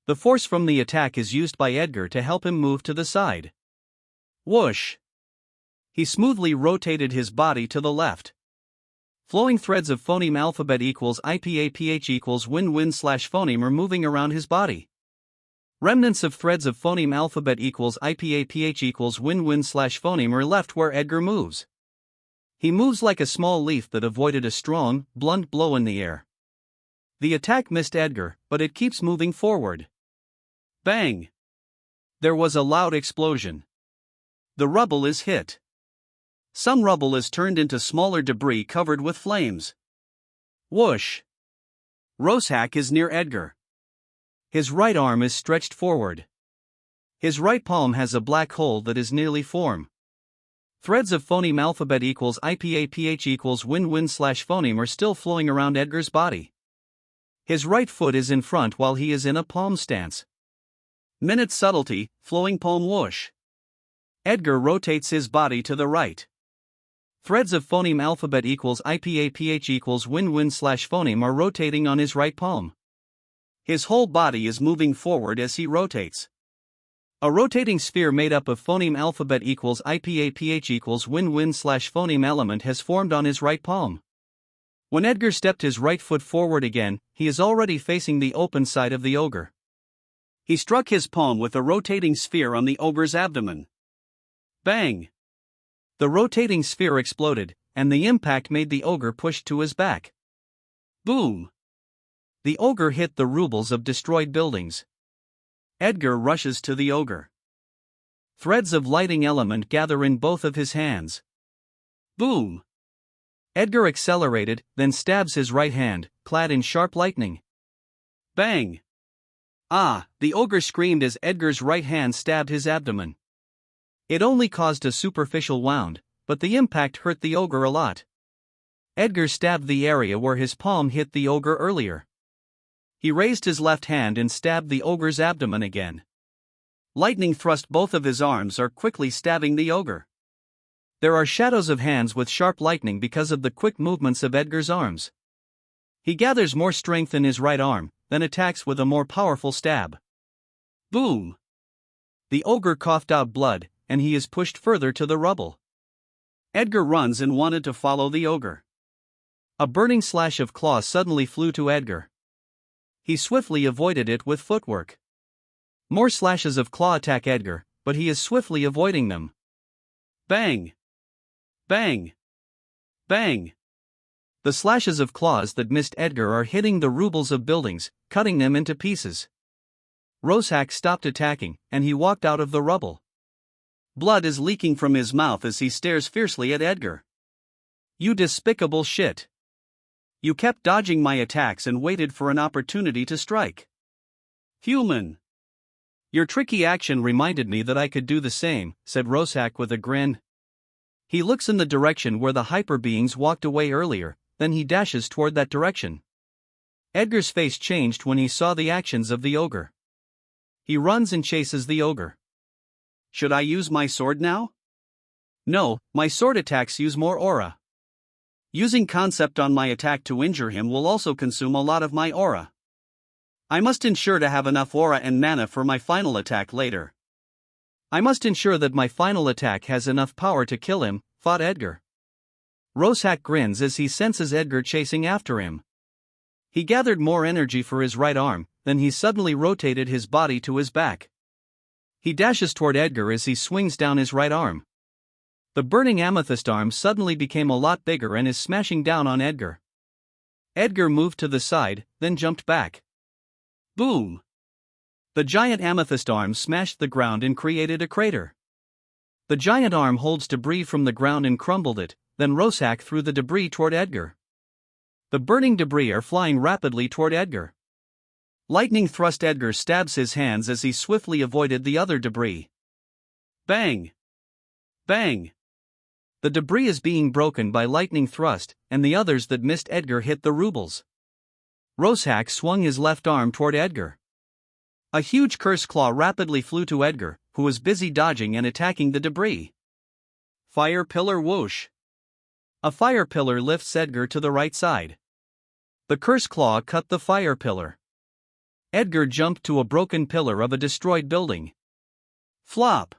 The force from the attack is used by Edgar to help him move to the side. Whoosh! He smoothly rotated his body to the left. Flowing threads of phoneme alphabet equals IPAPH equals win-win slash phoneme are moving around his body. Remnants of threads of phoneme alphabet equals IPAPH equals win-win slash phoneme are left where Edgar moves. He moves like a small leaf that avoided a strong, blunt blow in the air. The attack missed Edgar, but it keeps moving forward. Bang! There was a loud explosion. The rubble is hit. Some rubble is turned into smaller debris covered with flames. Whoosh! Roshack is near Edgar. His right arm is stretched forward. His right palm has a black hole that is nearly formed. Threads of phoneme alphabet equals IPAPH equals win-win slash phoneme are still flowing around Edgar's body. His right foot is in front while he is in a palm stance. Minute subtlety, flowing palm whoosh. Edgar rotates his body to the right. Threads of phoneme alphabet equals IPAPH equals win-win slash phoneme are rotating on his right palm. His whole body is moving forward as he rotates. A rotating sphere made up of phoneme alphabet equals IPAPH equals win-win slash phoneme element has formed on his right palm. When Edgar stepped his right foot forward again, he is already facing the open side of the ogre. He struck his palm with a rotating sphere on the ogre's abdomen. Bang! The rotating sphere exploded, and the impact made the ogre push to his back. Boom! The ogre hit the rubles of destroyed buildings. Edgar rushes to the ogre. Threads of lighting element gather in both of his hands. Boom! Edgar accelerated, then stabs his right hand, clad in sharp lightning. Bang! Ah! The ogre screamed as Edgar's right hand stabbed his abdomen. It only caused a superficial wound, but the impact hurt the ogre a lot. Edgar stabbed the area where his palm hit the ogre earlier. He raised his left hand and stabbed the ogre's abdomen again. Lightning thrust both of his arms are quickly stabbing the ogre. There are shadows of hands with sharp lightning because of the quick movements of Edgar's arms. He gathers more strength in his right arm, then attacks with a more powerful stab. Boom! The ogre coughed out blood, and he is pushed further to the rubble. Edgar runs and wanted to follow the ogre. A burning slash of claws suddenly flew to Edgar. He swiftly avoided it with footwork. More slashes of claw attack Edgar, but he is swiftly avoiding them. Bang! Bang! Bang! The slashes of claws that missed Edgar are hitting the rubles of buildings, cutting them into pieces. Roshack stopped attacking, and he walked out of the rubble. Blood is leaking from his mouth as he stares fiercely at Edgar. You despicable shit! You kept dodging my attacks and waited for an opportunity to strike. Human! Your tricky action reminded me that I could do the same, said Roshack with a grin. He looks in the direction where the Hyperbeings walked away earlier, then he dashes toward that direction. Edgar's face changed when he saw the actions of the ogre. He runs and chases the ogre. Should I use my sword now? No, my sword attacks use more aura. Using concept on my attack to injure him will also consume a lot of my aura. I must ensure to have enough aura and mana for my final attack later. I must ensure that my final attack has enough power to kill him, thought Edgar. Roshack grins as he senses Edgar chasing after him. He gathered more energy for his right arm, then he suddenly rotated his body to his back. He dashes toward Edgar as he swings down his right arm. The burning amethyst arm suddenly became a lot bigger and is smashing down on Edgar. Edgar moved to the side, then jumped back. Boom! The giant amethyst arm smashed the ground and created a crater. The giant arm holds debris from the ground and crumbled it, then Roshack threw the debris toward Edgar. The burning debris are flying rapidly toward Edgar. Lightning thrust Edgar stabs his hands as he swiftly avoided the other debris. Bang! Bang! The debris is being broken by lightning thrust, and the others that missed Edgar hit the rubles. Roshack swung his left arm toward Edgar. A huge curse claw rapidly flew to Edgar, who was busy dodging and attacking the debris. Fire pillar whoosh. A fire pillar lifts Edgar to the right side. The curse claw cut the fire pillar. Edgar jumped to a broken pillar of a destroyed building. Flop.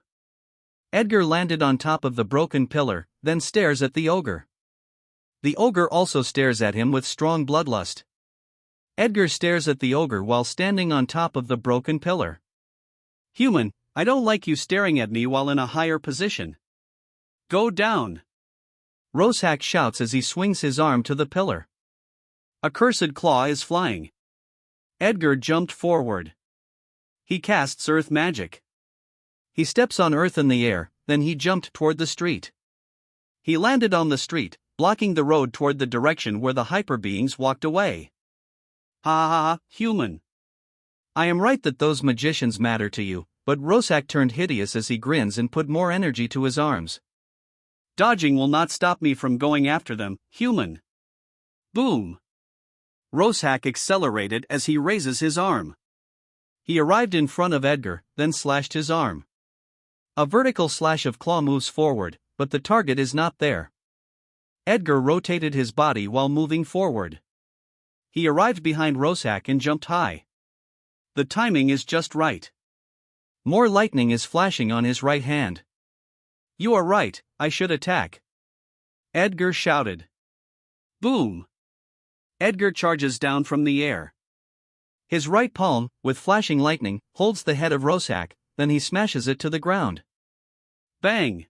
Edgar landed on top of the broken pillar, then stares at the ogre. The ogre also stares at him with strong bloodlust. Edgar stares at the ogre while standing on top of the broken pillar. Human, I don't like you staring at me while in a higher position. Go down. Roshack shouts as he swings his arm to the pillar. A cursed claw is flying. Edgar jumped forward. He casts earth magic. He steps on earth in the air, then he jumped toward the street. He landed on the street, blocking the road toward the direction where the hyperbeings walked away. Ha ha ha, human. I am right that those magicians matter to you, but Roshack turned hideous as he grins and put more energy to his arms. Dodging will not stop me from going after them, human. Boom. Roshack accelerated as he raises his arm. He arrived in front of Edgar, then slashed his arm. A vertical slash of claw moves forward, but the target is not there. Edgar rotated his body while moving forward. He arrived behind Roshack and jumped high. The timing is just right. More lightning is flashing on his right hand. You are right, I should attack. Edgar shouted. Boom! Edgar charges down from the air. His right palm, with flashing lightning, holds the head of Roshack, then he smashes it to the ground. Bang!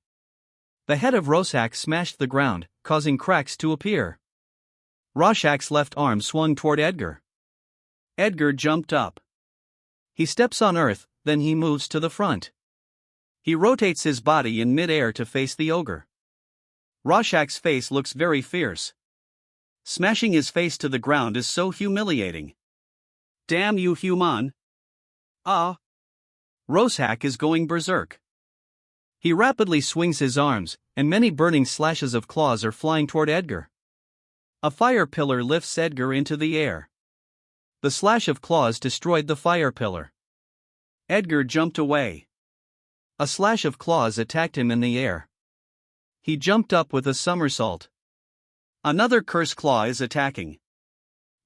The head of Roshack smashed the ground, causing cracks to appear. Roshack's left arm swung toward Edgar. Edgar jumped up. He steps on earth, then he moves to the front. He rotates his body in mid-air to face the ogre. Roshack's face looks very fierce. Smashing his face to the ground is so humiliating. Damn you, human! Ah! Roshack is going berserk. He rapidly swings his arms, and many burning slashes of claws are flying toward Edgar. A fire pillar lifts Edgar into the air. The slash of claws destroyed the fire pillar. Edgar jumped away. A slash of claws attacked him in the air. He jumped up with a somersault. Another curse claw is attacking.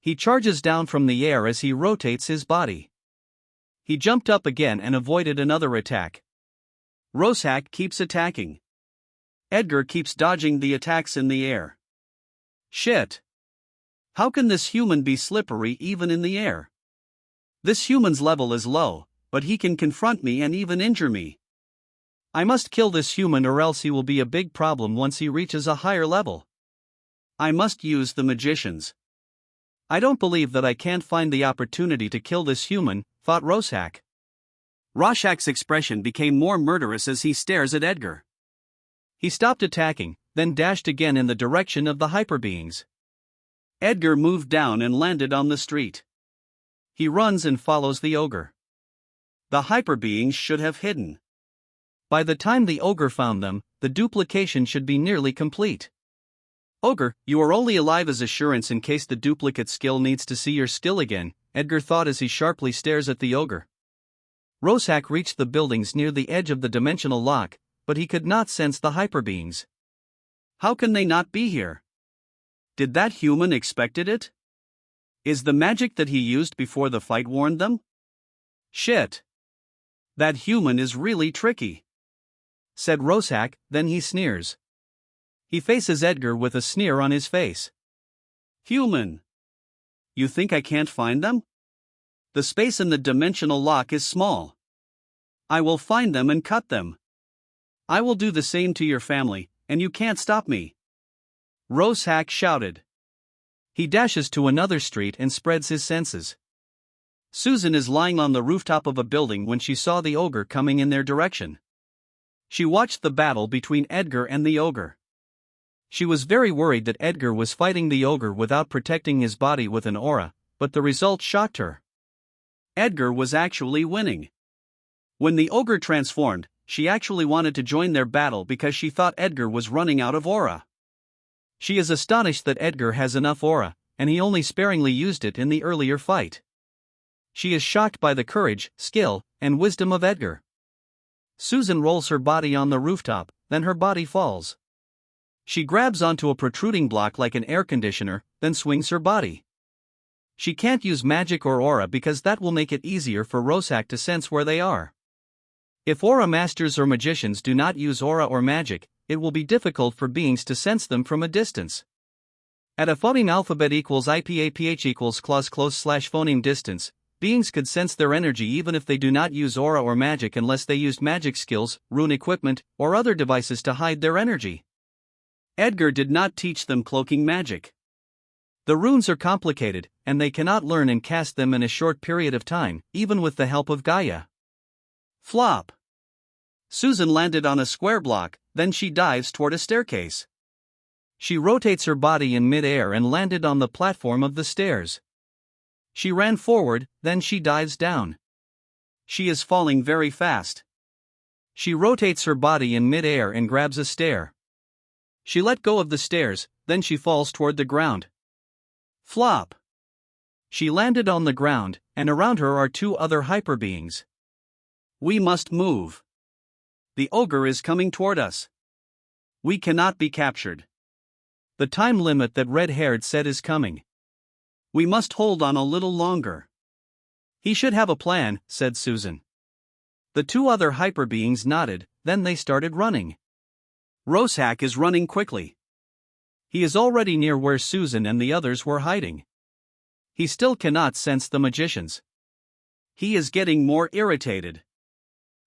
He charges down from the air as he rotates his body. He jumped up again and avoided another attack. Roshack keeps attacking. Edgar keeps dodging the attacks in the air. Shit! How can this human be slippery even in the air? This human's level is low, but he can confront me and even injure me. I must kill this human or else he will be a big problem once he reaches a higher level. I must use the magicians. I don't believe that I can't find the opportunity to kill this human, thought Roshack. Roshack's expression became more murderous as he stares at Edgar. He stopped attacking, then dashed again in the direction of the hyperbeings. Edgar moved down and landed on the street. He runs and follows the ogre. The hyperbeings should have hidden. By the time the ogre found them, the duplication should be nearly complete. Ogre, you are only alive as assurance in case the duplicate skill needs to see your skill again, Edgar thought as he sharply stares at the ogre. Roshack reached the buildings near the edge of the dimensional lock, but he could not sense the hyperbeings. How can they not be here? Did that human expected it? Is the magic that he used before the fight warned them? Shit! That human is really tricky, said Roshack, then he sneers. He faces Edgar with a sneer on his face. Human! You think I can't find them? The space in the dimensional lock is small. I will find them and cut them. I will do the same to your family, and you can't stop me. Roshack shouted. He dashes to another street and spreads his senses. Susan is lying on the rooftop of a building when she saw the ogre coming in their direction. She watched the battle between Edgar and the ogre. She was very worried that Edgar was fighting the ogre without protecting his body with an aura, but the result shocked her. Edgar was actually winning. When the ogre transformed, she actually wanted to join their battle because she thought Edgar was running out of aura. She is astonished that Edgar has enough aura, and he only sparingly used it in the earlier fight. She is shocked by the courage, skill, and wisdom of Edgar. Susan rolls her body on the rooftop, then her body falls. She grabs onto a protruding block like an air conditioner, then swings her body. She can't use magic or aura because that will make it easier for Rosak to sense where they are. If aura masters or magicians do not use aura or magic, it will be difficult for beings to sense them from a distance. At a phoneme alphabet equals IPAPH equals clause close slash phoneme distance, beings could sense their energy even if they do not use aura or magic unless they used magic skills, rune equipment, or other devices to hide their energy. Edgar did not teach them cloaking magic. The runes are complicated, and they cannot learn and cast them in a short period of time, even with the help of Gaia. Flop! Susan landed on a square block, then she dives toward a staircase. She rotates her body in mid-air and landed on the platform of the stairs. She ran forward, then she dives down. She is falling very fast. She rotates her body in mid-air and grabs a stair. She let go of the stairs, then she falls toward the ground. Flop! She landed on the ground, and around her are two other hyperbeings. We must move. The ogre is coming toward us. We cannot be captured. The time limit that red-haired said is coming. We must hold on a little longer. He should have a plan, said Susan. The two other hyperbeings nodded, then they started running. Rosak is running quickly. He is already near where Susan and the others were hiding. He still cannot sense the magicians. He is getting more irritated.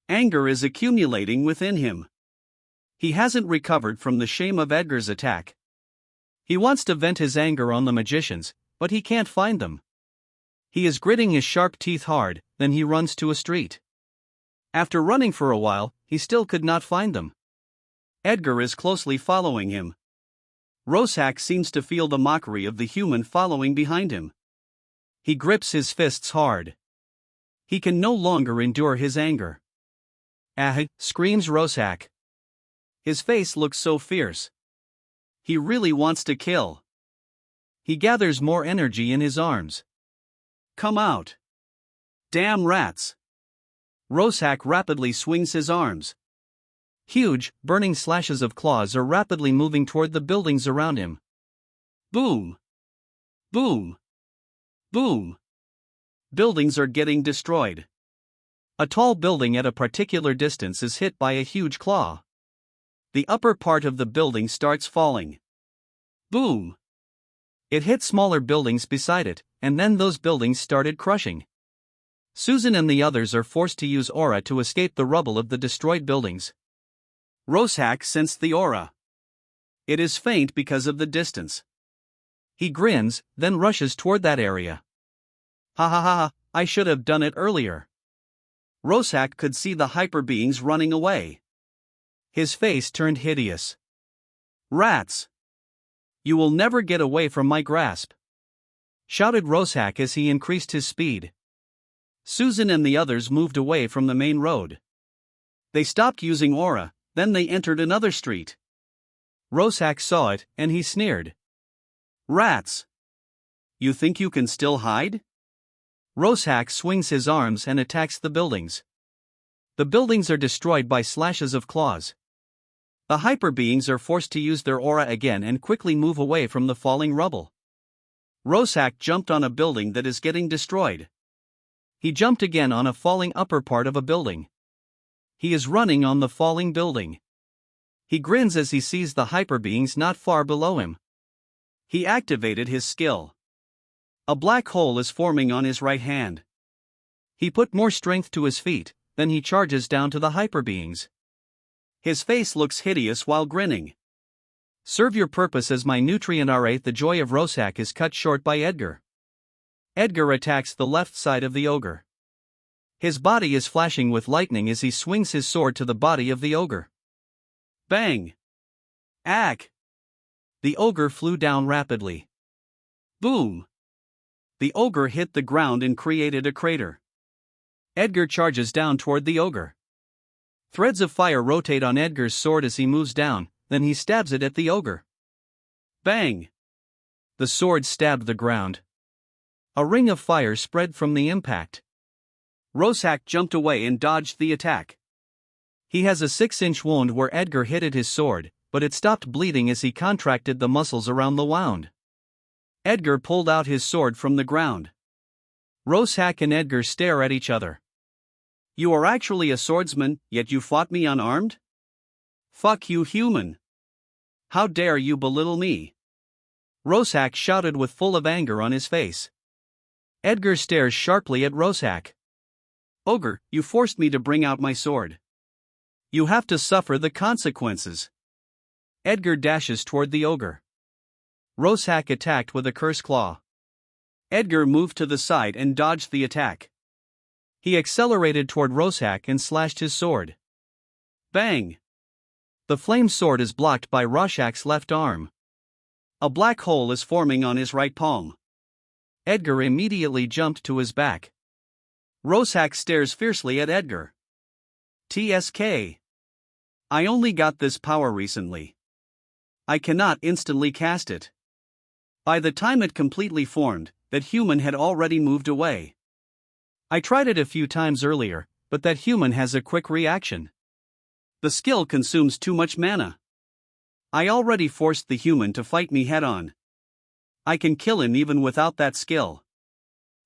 Anger is accumulating within him. He hasn't recovered from the shame of Edgar's attack. He wants to vent his anger on the magicians, but he can't find them. He is gritting his sharp teeth hard, then he runs to a street. After running for a while, he still could not find them. Edgar is closely following him. Rosak seems to feel the mockery of the human following behind him. He grips his fists hard. He can no longer endure his anger. Ah! Screams Rosak. His face looks so fierce. He really wants to kill. He gathers more energy in his arms. Come out! Damn rats! Rosak rapidly swings his arms. Huge, burning slashes of claws are rapidly moving toward the buildings around him. Boom! Boom! Boom! Buildings are getting destroyed. A tall building at a particular distance is hit by a huge claw. The upper part of the building starts falling. Boom! It hit smaller buildings beside it, and then those buildings started crushing. Susan and the others are forced to use aura to escape the rubble of the destroyed buildings. Rosak sensed the aura. It is faint because of the distance. He grins, then rushes toward that area. Ha ha ha, I should have done it earlier. Rosak could see the hyperbeings running away. His face turned hideous. Rats! You will never get away from my grasp! Shouted Rosak as he increased his speed. Susan and the others moved away from the main road. They stopped using aura, then they entered another street. Rosak saw it, and he sneered. Rats! You think you can still hide? Rosak swings his arms and attacks the buildings. The buildings are destroyed by slashes of claws. The hyperbeings are forced to use their aura again and quickly move away from the falling rubble. Rosak jumped on a building that is getting destroyed. He jumped again on a falling upper part of a building. He is running on the falling building. He grins as he sees the hyperbeings not far below him. He activated his skill. A black hole is forming on his right hand. He put more strength to his feet, then he charges down to the hyperbeings. His face looks hideous while grinning. Serve your purpose as my nutrient R8. The joy of Rosak is cut short by Edgar. Edgar attacks the left side of the ogre. His body is flashing with lightning as he swings his sword to the body of the ogre. Bang! Ack! The ogre flew down rapidly. Boom! The ogre hit the ground and created a crater. Edgar charges down toward the ogre. Threads of fire rotate on Edgar's sword as he moves down, then he stabs it at the ogre. Bang! The sword stabbed the ground. A ring of fire spread from the impact. Roshack jumped away and dodged the attack. He has a 6-inch wound where Edgar hit his sword, but it stopped bleeding as he contracted the muscles around the wound. Edgar pulled out his sword from the ground. Roshack and Edgar stare at each other. You are actually a swordsman, yet you fought me unarmed? Fuck you, human! How dare you belittle me? Roshack shouted with full of anger on his face. Edgar stares sharply at Roshack. Ogre, you forced me to bring out my sword. You have to suffer the consequences. Edgar dashes toward the ogre. Roshack attacked with a curse claw. Edgar moved to the side and dodged the attack. He accelerated toward Roshack and slashed his sword. Bang! The flame sword is blocked by Roshack's left arm. A black hole is forming on his right palm. Edgar immediately jumped to his back. Roshack stares fiercely at Edgar. TSK. I only got this power recently. I cannot instantly cast it. By the time it completely formed, that human had already moved away. I tried it a few times earlier, but that human has a quick reaction. The skill consumes too much mana. I already forced the human to fight me head-on. I can kill him even without that skill.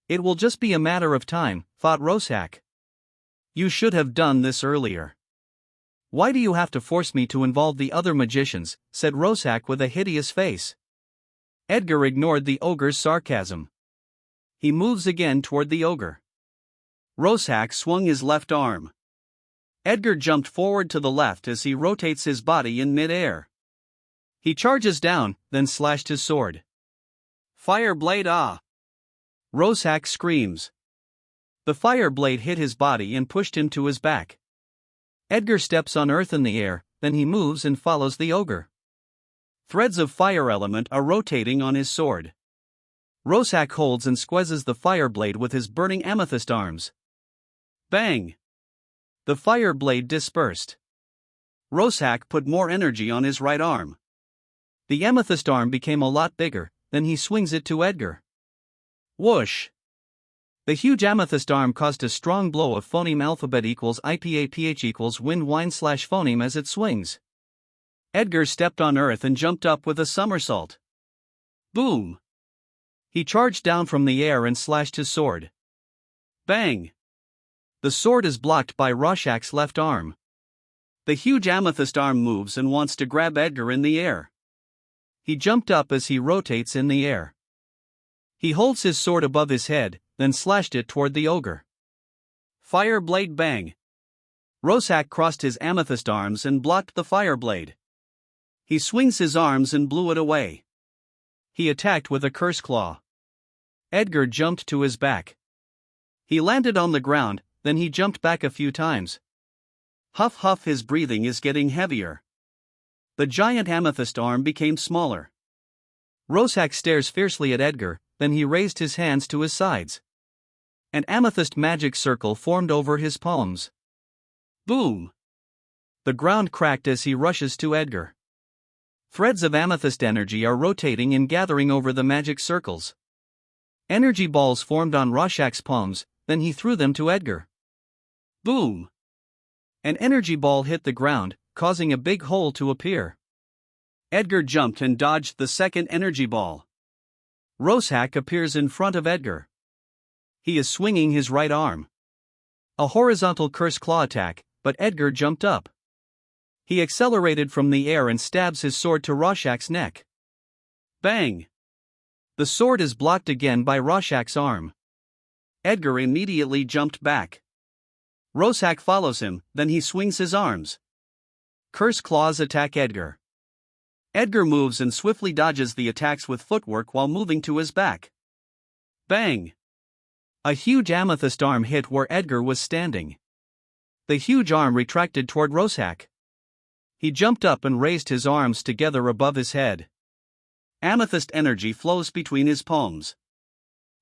It will just be a matter of time, thought Roshack. You should have done this earlier. Why do you have to force me to involve the other magicians, said Roshack with a hideous face. Edgar ignored the ogre's sarcasm. He moves again toward the ogre. Roshack swung his left arm. Edgar jumped forward to the left as he rotates his body in mid-air. He charges down, then slashed his sword. Fire blade ah! Roshack screams. The fire blade hit his body and pushed him to his back. Edgar steps on earth in the air, then he moves and follows the ogre. Threads of fire element are rotating on his sword. Roshack holds and squeezes the fire blade with his burning amethyst arms. Bang! The fire blade dispersed. Roshack put more energy on his right arm. The amethyst arm became a lot bigger, then he swings it to Edgar. Whoosh! The huge amethyst arm caused a strong blow of phoneme alphabet equals IPAPH equals wind wine slash phoneme as it swings. Edgar stepped on earth and jumped up with a somersault. Boom! He charged down from the air and slashed his sword. Bang! The sword is blocked by Roshack's left arm. The huge amethyst arm moves and wants to grab Edgar in the air. He jumped up as he rotates in the air. He holds his sword above his head, then slashed it toward the ogre. Fire blade bang! Roshack crossed his amethyst arms and blocked the fire blade. He swings his arms and blew it away. He attacked with a curse claw. Edgar jumped to his back. He landed on the ground, then he jumped back a few times. Huff huff, his breathing is getting heavier. The giant amethyst arm became smaller. Roshack stares fiercely at Edgar, then he raised his hands to his sides. An amethyst magic circle formed over his palms. Boom! The ground cracked as he rushes to Edgar. Threads of amethyst energy are rotating and gathering over the magic circles. Energy balls formed on Roshack's palms, then he threw them to Edgar. Boom! An energy ball hit the ground, causing a big hole to appear. Edgar jumped and dodged the second energy ball. Roshack appears in front of Edgar. He is swinging his right arm. A horizontal curse claw attack, but Edgar jumped up. He accelerated from the air and stabs his sword to Roshack's neck. Bang! The sword is blocked again by Roshack's arm. Edgar immediately jumped back. Roshack follows him, then he swings his arms. Curse claws attack Edgar. Edgar moves and swiftly dodges the attacks with footwork while moving to his back. Bang! A huge amethyst arm hit where Edgar was standing. The huge arm retracted toward Roshack. He jumped up and raised his arms together above his head. Amethyst energy flows between his palms.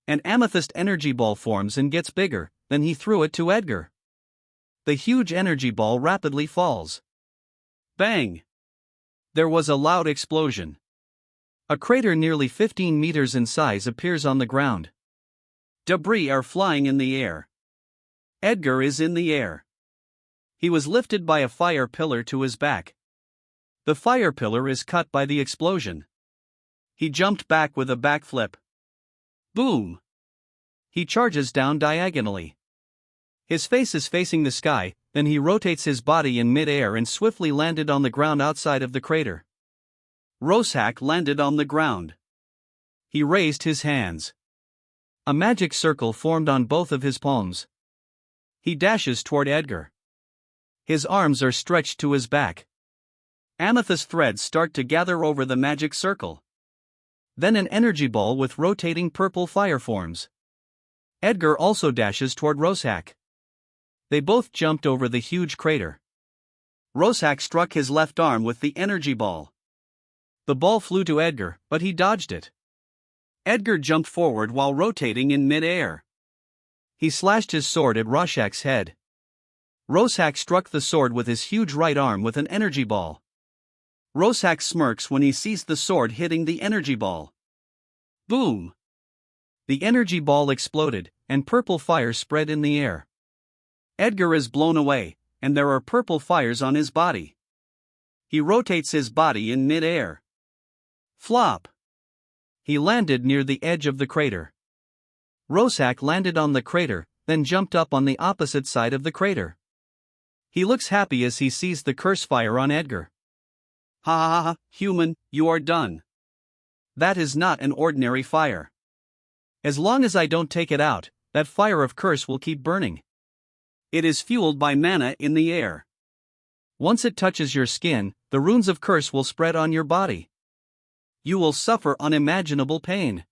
An amethyst energy ball forms and gets bigger, then he threw it to Edgar. The huge energy ball rapidly falls. Bang! There was a loud explosion. A crater nearly 15 meters in size appears on the ground. Debris are flying in the air. Edgar is in the air. He was lifted by a fire pillar to his back. The fire pillar is cut by the explosion. He jumped back with a backflip. Boom! He charges down diagonally. His face is facing the sky, then he rotates his body in mid-air and swiftly landed on the ground outside of the crater. Roshack landed on the ground. He raised his hands. A magic circle formed on both of his palms. He dashes toward Edgar. His arms are stretched to his back. Amethyst threads start to gather over the magic circle. Then an energy ball with rotating purple fire forms. Edgar also dashes toward Roshack. They both jumped over the huge crater. Roshack struck his left arm with the energy ball. The ball flew to Edgar, but he dodged it. Edgar jumped forward while rotating in mid-air. He slashed his sword at Roshack's head. Roshack struck the sword with his huge right arm with an energy ball. Roshack smirks when he sees the sword hitting the energy ball. Boom! The energy ball exploded, and purple fire spread in the air. Edgar is blown away, and there are purple fires on his body. He rotates his body in mid-air. Flop! He landed near the edge of the crater. Roshack landed on the crater, then jumped up on the opposite side of the crater. He looks happy as he sees the curse fire on Edgar. Ha ha ha, human, you are done. That is not an ordinary fire. As long as I don't take it out, that fire of curse will keep burning. It is fueled by mana in the air. Once it touches your skin, the runes of curse will spread on your body. You will suffer unimaginable pain.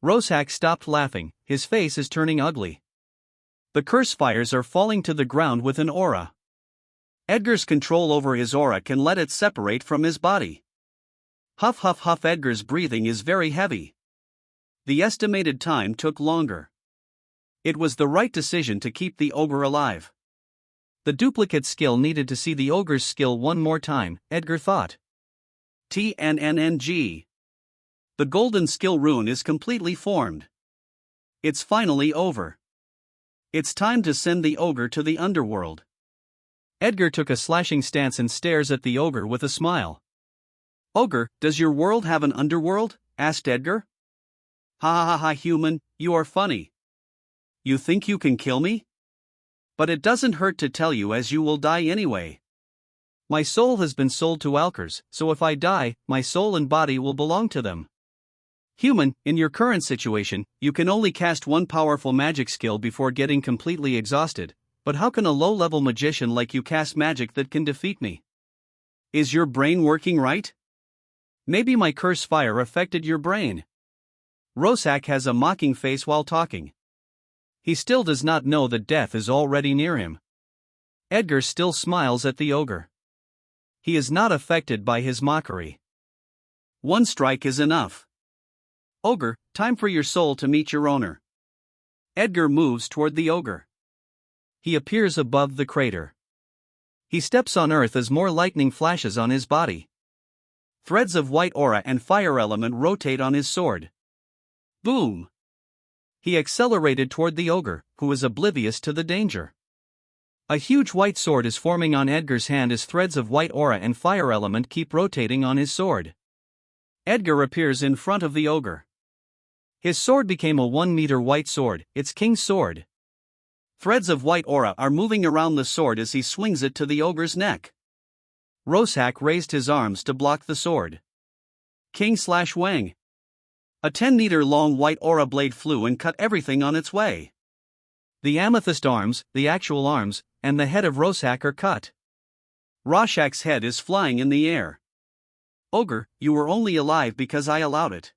Roshack stopped laughing, his face is turning ugly. The curse fires are falling to the ground with an aura. Edgar's control over his aura can let it separate from his body. Huff huff huff. Edgar's breathing is very heavy. The estimated time took longer. It was the right decision to keep the ogre alive. The duplicate skill needed to see the ogre's skill one more time, Edgar thought. TNNNG. The golden skill rune is completely formed. It's finally over. It's time to send the ogre to the underworld. Edgar took a slashing stance and stares at the ogre with a smile. Ogre, does your world have an underworld? Asked Edgar. Ha ha ha ha, human, you are funny. You think you can kill me? But it doesn't hurt to tell you, as you will die anyway. My soul has been sold to Alkers, so if I die, my soul and body will belong to them. Human, in your current situation, you can only cast one powerful magic skill before getting completely exhausted, but how can a low-level magician like you cast magic that can defeat me? Is your brain working right? Maybe my curse fire affected your brain. Roshack has a mocking face while talking. He still does not know that death is already near him. Edgar still smiles at the ogre. He is not affected by his mockery. One strike is enough. Ogre, time for your soul to meet your owner. Edgar moves toward the ogre. He appears above the crater. He steps on earth as more lightning flashes on his body. Threads of white aura and fire element rotate on his sword. Boom! He accelerated toward the ogre, who is oblivious to the danger. A huge white sword is forming on Edgar's hand as threads of white aura and fire element keep rotating on his sword. Edgar appears in front of the ogre. His sword became a 1-meter white sword, its king's sword. Threads of white aura are moving around the sword as he swings it to the ogre's neck. Roshack raised his arms to block the sword. King/Wang. A 10-meter long white aura blade flew and cut everything on its way. The amethyst arms, the actual arms, and the head of Roshack are cut. Roshack's head is flying in the air. Ogre, you were only alive because I allowed it.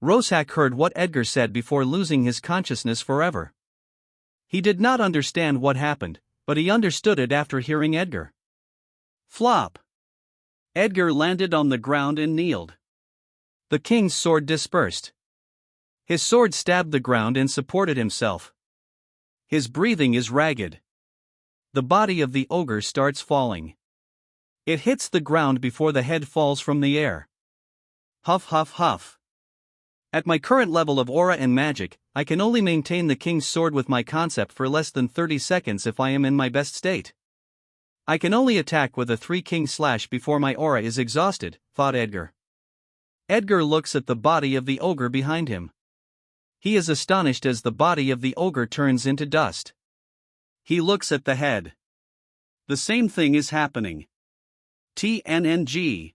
Roshack heard what Edgar said before losing his consciousness forever. He did not understand what happened, but he understood it after hearing Edgar. Flop! Edgar landed on the ground and kneeled. The king's sword dispersed. His sword stabbed the ground and supported himself. His breathing is ragged.
The body of the ogre starts falling. It hits the ground before the head falls from the air. Huff huff huff. At my current level of aura and magic, I can only maintain the king's sword with my concept for less than 30 seconds if I am in my best state. I can only attack with a 3-king slash before my aura is exhausted, thought Edgar. Edgar looks at the body of the ogre behind him. He is astonished as the body of the ogre turns into dust. He looks at the head. The same thing is happening. TNNG.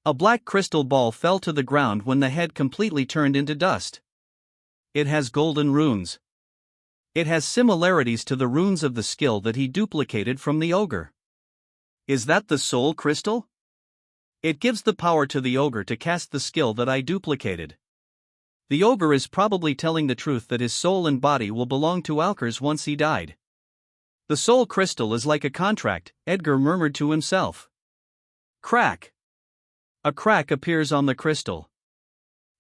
A black crystal ball fell to the ground when the head completely turned into dust. It has golden runes. It has similarities to the runes of the skill that he duplicated from the ogre. Is that the soul crystal? It gives the power to the ogre to cast the skill that I duplicated. The ogre is probably telling the truth that his soul and body will belong to Alkers once he died. The soul crystal is like a contract, Edgar murmured to himself. Crack. A crack appears on the crystal.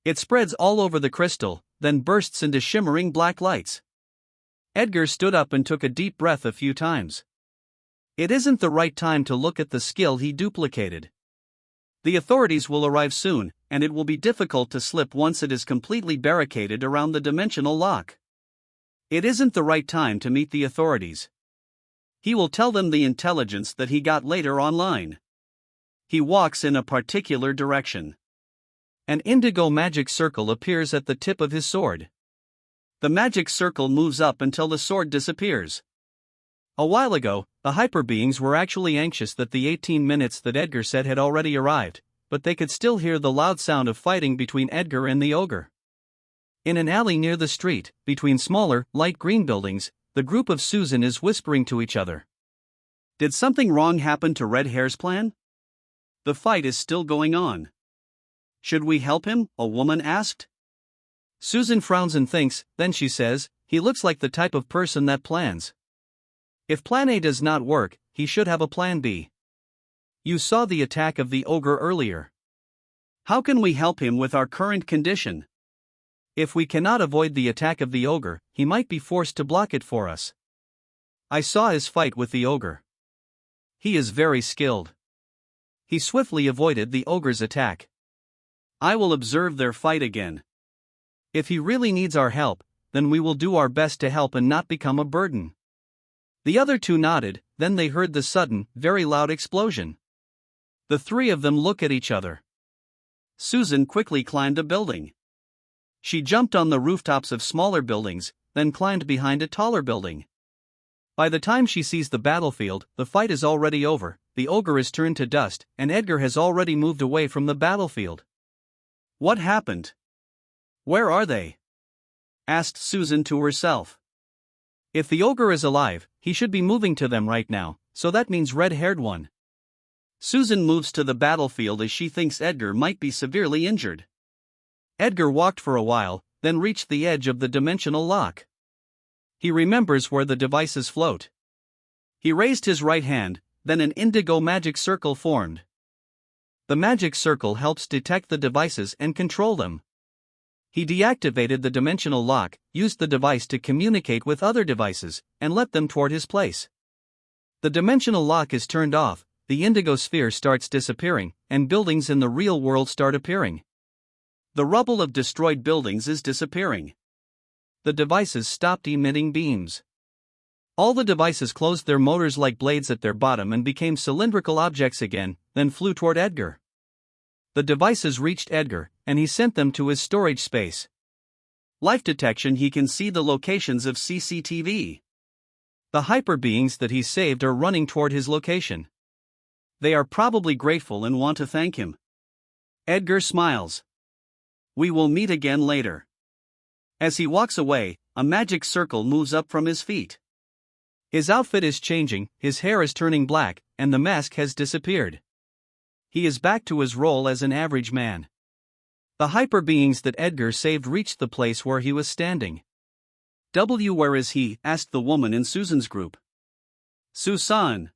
It spreads all over the crystal, then bursts into shimmering black lights. Edgar stood up and took a deep breath a few times. It isn't the right time to look at the skill he duplicated. The authorities will arrive soon, and it will be difficult to slip once it is completely barricaded around the dimensional lock. It isn't the right time to meet the authorities. He will tell them the intelligence that he got later online. He walks in a particular direction. An indigo magic circle appears at the tip of his sword. The magic circle moves up until the sword disappears. A while ago, the Hyperbeings were actually anxious that the 18 minutes that Edgar said had already arrived, but they could still hear the loud sound of fighting between Edgar and the ogre. In an alley near the street, between smaller, light green buildings, the group of Susan is whispering to each other. Did something wrong happen to Red Hair's plan? The fight is still going on. Should we help him? A woman asked. Susan frowns and thinks, then she says, he looks like the type of person that plans. If plan A does not work, he should have a plan B. You saw the attack of the ogre earlier. How can we help him with our current condition? If we cannot avoid the attack of the ogre, he might be forced to block it for us. I saw his fight with the ogre. He is very skilled. He swiftly avoided the ogre's attack. I will observe their fight again. If he really needs our help, then we will do our best to help and not become a burden. The other two nodded, then they heard the sudden, very loud explosion. The three of them look at each other. Susan quickly climbed a building. She jumped on the rooftops of smaller buildings, then climbed behind a taller building. By the time she sees the battlefield, the fight is already over, the ogre is turned to dust, and Edgar has already moved away from the battlefield. What happened? Where are they? Asked Susan to herself. If the ogre is alive, he should be moving to them right now, so that means red-haired one. Susan moves to the battlefield as she thinks Edgar might be severely injured. Edgar walked for a while, then reached the edge of the dimensional lock. He remembers where the devices float. He raised his right hand, then an indigo magic circle formed. The magic circle helps detect the devices and control them. He deactivated the dimensional lock, used the device to communicate with other devices, and let them toward his place. The dimensional lock is turned off, the indigo sphere starts disappearing, and buildings in the real world start appearing. The rubble of destroyed buildings is disappearing. The devices stopped emitting beams. All the devices closed their motors like blades at their bottom and became cylindrical objects again, then flew toward Edgar. The devices reached Edgar, and he sent them to his storage space. Life detection. He can see the locations of CCTV. The hyperbeings that he saved are running toward his location. They are probably grateful and want to thank him. Edgar smiles. We will meet again later. As he walks away, a magic circle moves up from his feet. His outfit is changing, his hair is turning black, and the mask has disappeared. He is back to his role as an average man. The hyperbeings that Edgar saved reached the place where he was standing. Where is he? Asked the woman in Susan's group. Susan.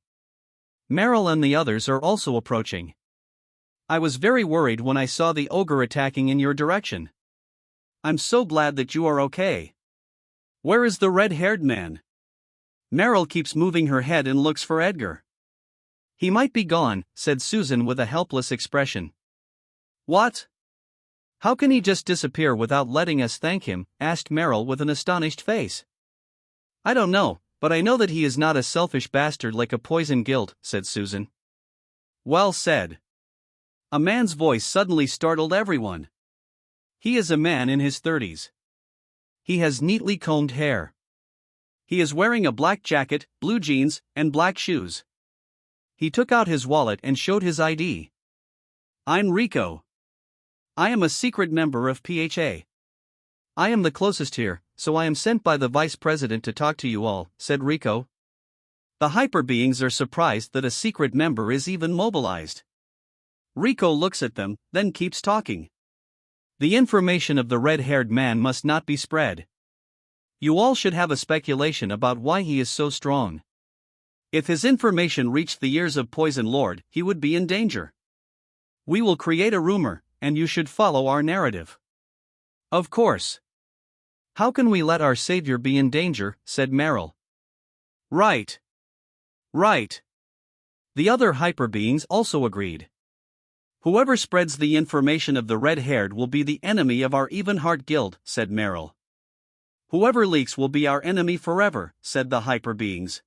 Meryl and the others are also approaching. I was very worried when I saw the ogre attacking in your direction. I'm so glad that you are okay. Where is the red-haired man?
Meryl keeps moving her head and looks for Edgar. He might be gone, said Susan with a helpless expression. What? How can he just disappear without letting us thank him? Asked Meryl with an astonished face. I don't know, but I know that he is not a selfish bastard like a poison guild, said Susan. Well said. A man's voice suddenly startled everyone. He is a man in his 30s. He has neatly combed hair. He is wearing a black jacket, blue jeans, and black shoes. He took out his wallet and showed his ID. I'm Rico. I am a secret member of PHA. I am the closest here, so I am sent by the vice president to talk to you all, said Rico. The Hyperbeings are surprised that a secret member is even mobilized. Rico looks at them, then keeps talking. The information of the red-haired man must not be spread. You all should have a speculation about why he is so strong. If his information reached the ears of Poison Lord, he would be in danger. We will create a rumor, and you should follow our narrative. Of course. How can we let our savior be in danger, said Meryl. Right. Right. The other Hyperbeings also agreed. Whoever spreads the information of the red-haired will be the enemy of our Evenheart Guild, said Meryl. Whoever leaks will be our enemy forever, said the Hyperbeings.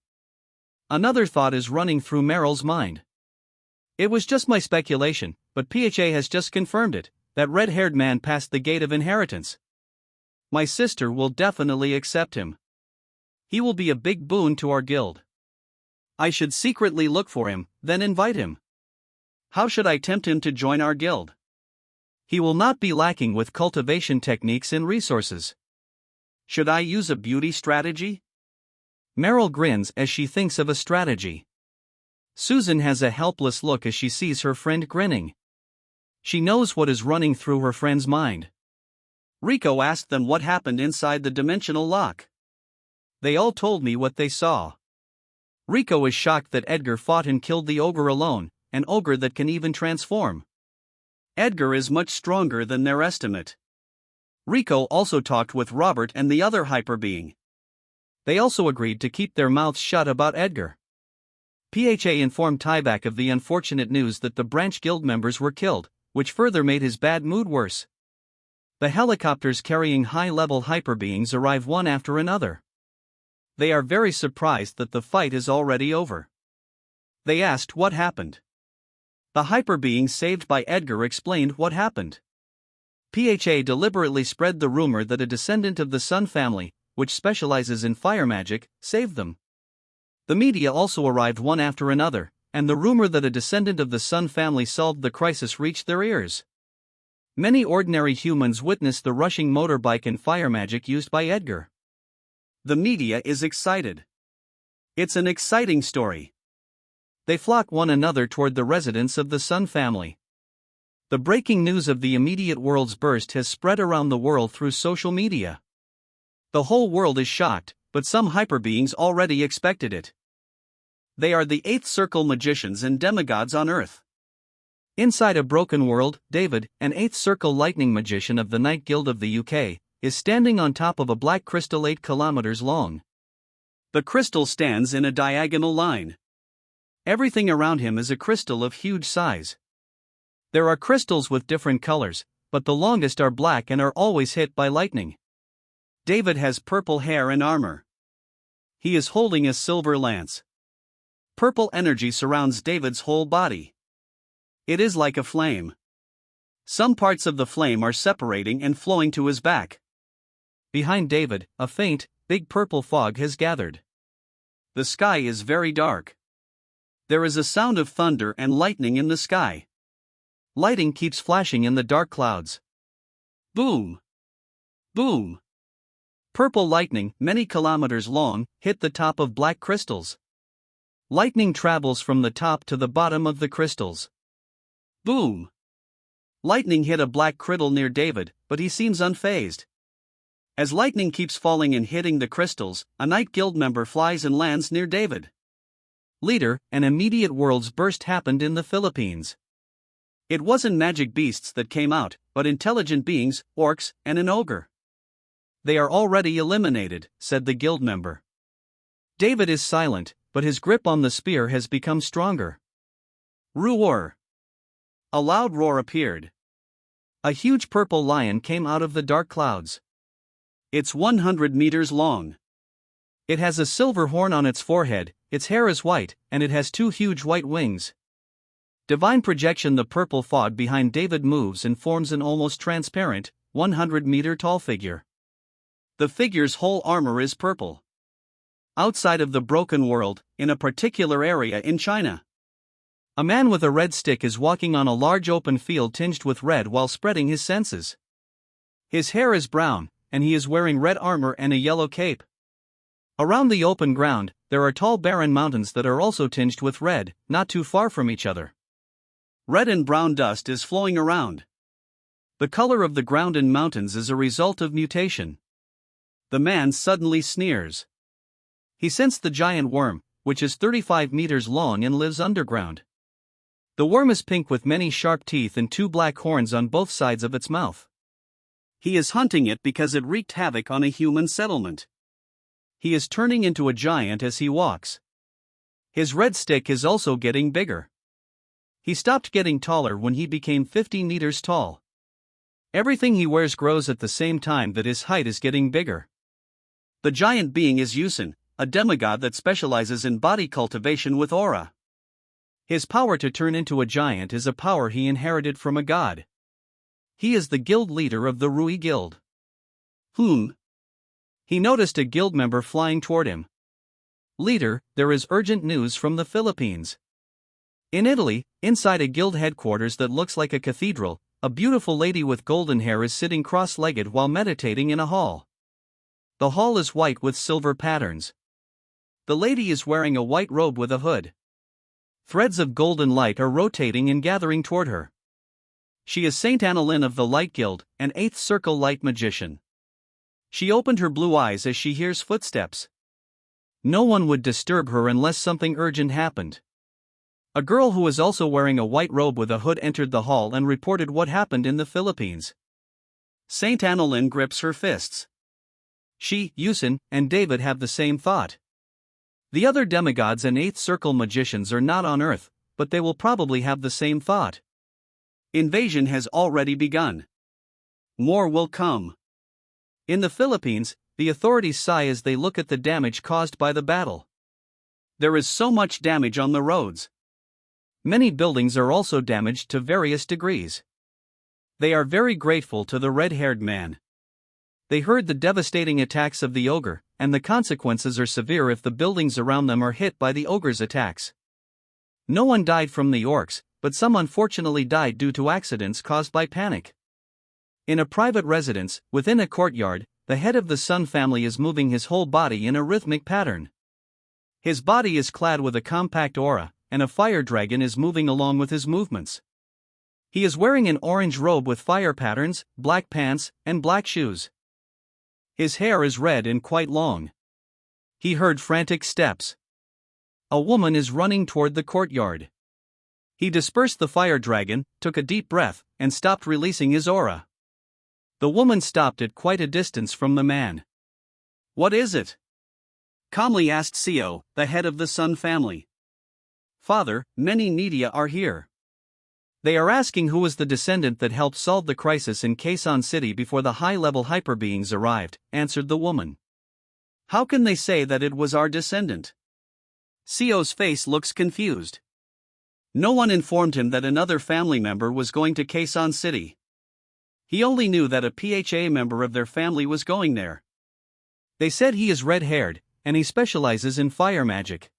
Another thought is running through Meryl's mind. It was just my speculation, but PHA has just confirmed it, that red-haired man passed the gate of inheritance. My sister will definitely accept him. He will be a big boon to our guild. I should secretly look for him, then invite him. How should I tempt him to join our guild? He will not be lacking with cultivation techniques and resources. Should I use a beauty strategy? Meryl grins as she thinks of a strategy. Susan has a helpless look as she sees her friend grinning. She knows what is running through her friend's mind. Rico asked them what happened inside the dimensional lock. They all told me what they saw. Rico is shocked that Edgar fought and killed the ogre alone, an ogre that can even transform. Edgar is much stronger than their estimate. Rico also talked with Robert and the other Hyperbeing. They also agreed to keep their mouths shut about Edgar. PHA informed Tyvek of the unfortunate news that the branch guild members were killed, which further made his bad mood worse. The helicopters carrying high-level Hyperbeings arrive one after another. They are very surprised that the fight is already over. They asked what happened. The Hyperbeing saved by Edgar explained what happened. PHA deliberately spread the rumor that a descendant of the Sun family, which specializes in fire magic, saved them. The media also arrived one after another, and the rumor that a descendant of the Sun family solved the crisis reached their ears. Many ordinary humans witnessed the rushing motorbike and fire magic used by Edgar. The media is excited. It's an exciting story. They flock one another toward the residence of the Sun family. The breaking news of the immediate world's burst has spread around the world through social media. The whole world is shocked, but some Hyperbeings already expected it. They are the Eighth Circle magicians and demigods on Earth. Inside a broken world, David, an Eighth Circle lightning magician of the Night Guild of the UK, is standing on top of a black crystal 8 kilometers long. The crystal stands in a diagonal line. Everything around him is a crystal of huge size. There are crystals with different colors, but the longest are black and are always hit by lightning. David has purple hair and armor. He is holding a silver lance. Purple energy surrounds David's whole body. It is like a flame. Some parts of the flame are separating and flowing to his back. Behind David, a faint, big purple fog has gathered. The sky is very dark. There is a sound of thunder and lightning in the sky. Lighting keeps flashing in the dark clouds. Boom! Boom! Purple lightning, many kilometers long, hit the top of black crystals. Lightning travels from the top to the bottom of the crystals. Boom! Lightning hit a black crystal near David, but he seems unfazed. As lightning keeps falling and hitting the crystals, a Night Guild member flies and lands near David. Leader, an immediate world's burst happened in the Philippines. It wasn't magic beasts that came out, but intelligent beings, orcs, and an ogre. They are already eliminated, said the guild member. David is silent, but his grip on the spear has become stronger. Roar! A loud roar appeared. A huge purple lion came out of the dark clouds. It's 100 meters long. It has a silver horn on its forehead, its hair is white, and it has 2 huge white wings. Divine projection. The purple fog behind David moves and forms an almost transparent, 100-meter-tall figure. The figure's whole armor is purple. Outside of the broken world, in a particular area in China, a man with a red stick is walking on a large open field tinged with red while spreading his senses. His hair is brown, and he is wearing red armor and a yellow cape. Around the open ground, there are tall barren mountains that are also tinged with red, not too far from each other. Red and brown dust is flowing around. The color of the ground in mountains is a result of mutation. The man suddenly sneers. He sensed the giant worm, which is 35 meters long and lives underground. The worm is pink with many sharp teeth and 2 black horns on both sides of its mouth. He is hunting it because it wreaked havoc on a human settlement. He is turning into a giant as he walks. His red stick is also getting bigger. He stopped getting taller when he became 50 meters tall. Everything he wears grows at the same time that his height is getting bigger. The giant being is Yusin, a demigod that specializes in body cultivation with aura. His power to turn into a giant is a power he inherited from a god. He is the guild leader of the Rui Guild. He noticed a guild member flying toward him. Leader, there is urgent news from the Philippines. In Italy, inside a guild headquarters that looks like a cathedral, a beautiful lady with golden hair is sitting cross-legged while meditating in a hall. The hall is white with silver patterns. The lady is wearing a white robe with a hood. Threads of golden light are rotating and gathering toward her. She is Saint Annalyn of the Light Guild, an 8th circle light magician. She opened her blue eyes as she hears footsteps. No one would disturb her unless something urgent happened. A girl who was also wearing a white robe with a hood entered the hall and reported what happened in the Philippines. Saint Annalyn grips her fists. She, Yusin, and David have the same thought. The other demigods and 8th circle magicians are not on Earth, but they will probably have the same thought. Invasion has already begun. More will come. In the Philippines, the authorities sigh as they look at the damage caused by the battle. There is so much damage on the roads. Many buildings are also damaged to various degrees. They are very grateful to the red-haired man. They heard the devastating attacks of the ogre, and the consequences are severe if the buildings around them are hit by the ogre's attacks. No one died from the orcs, but some unfortunately died due to accidents caused by panic. In a private residence, within a courtyard, the head of the Sun family is moving his whole body in a rhythmic pattern. His body is clad with a compact aura, and a fire dragon is moving along with his movements. He is wearing an orange robe with fire patterns, black pants, and black shoes. His hair is red and quite long. He heard frantic steps. A woman is running toward the courtyard. He dispersed the fire dragon, took a deep breath, and stopped releasing his aura. The woman stopped at quite a distance from the man. "What is it?" calmly asked Seo, the head of the Sun family. "Father, many media are here. They are asking who was the descendant that helped solve the crisis in Quezon City before the high-level hyperbeings arrived," answered the woman. "How can they say that it was our descendant?" Seo's face looks confused. No one informed him that another family member was going to Quezon City. He only knew that a PHA member of their family was going there. They said he is red-haired, and he specializes in fire magic.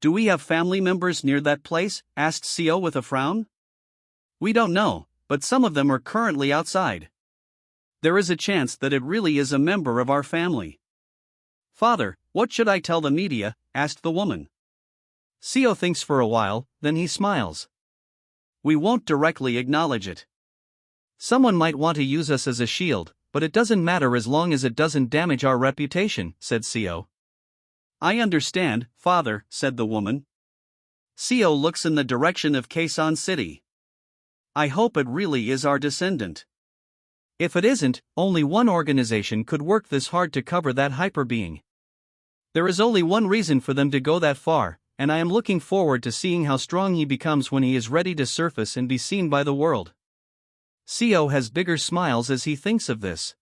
"Do we have family members near that place?" asked Seo with a frown. "We don't know, but some of them are currently outside. There is a chance that it really is a member of our family." "Father, what should I tell the media?" asked the woman. Seo thinks for a while, then he smiles. "We won't directly acknowledge it. Someone might want to use us as a shield, but it doesn't matter as long as it doesn't damage our reputation," said Seo. "I understand, father," said the woman. Seo looks in the direction of Quezon City. "I hope it really is our descendant. If it isn't, only one organization could work this hard to cover that hyperbeing. There is only one reason for them to go that far, and I am looking forward to seeing how strong he becomes when he is ready to surface and be seen by the world. Seo has bigger smiles as he thinks of this.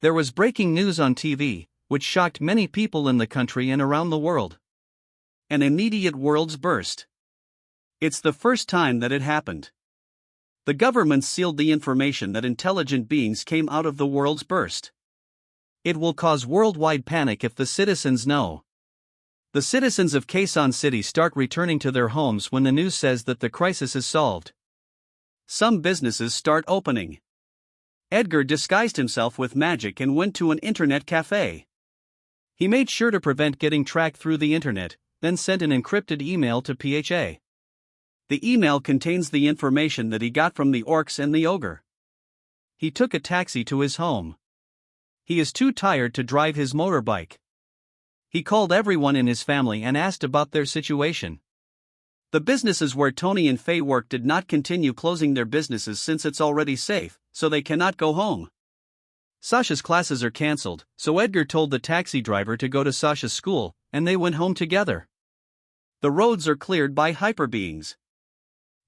There was breaking news on TV, which shocked many people in the country and around the world. An immediate world's burst. It's the first time that it happened. The government sealed the information that intelligent beings came out of the world's burst. It will cause worldwide panic if the citizens know. The citizens of Quezon City start returning to their homes when the news says that the crisis is solved. Some businesses start opening. Edgar disguised himself with magic and went to an internet cafe. He made sure to prevent getting tracked through the internet, then sent an encrypted email to PHA. The email contains the information that he got from the orcs and the ogre. He took a taxi to his home. He is too tired to drive his motorbike. He called everyone in his family and asked about their situation. The businesses where Tony and Faye work did not continue closing their businesses since it's already safe, so they cannot go home. Sasha's classes are cancelled, so Edgar told the taxi driver to go to Sasha's school, and they went home together. The roads are cleared by Hyperbeings.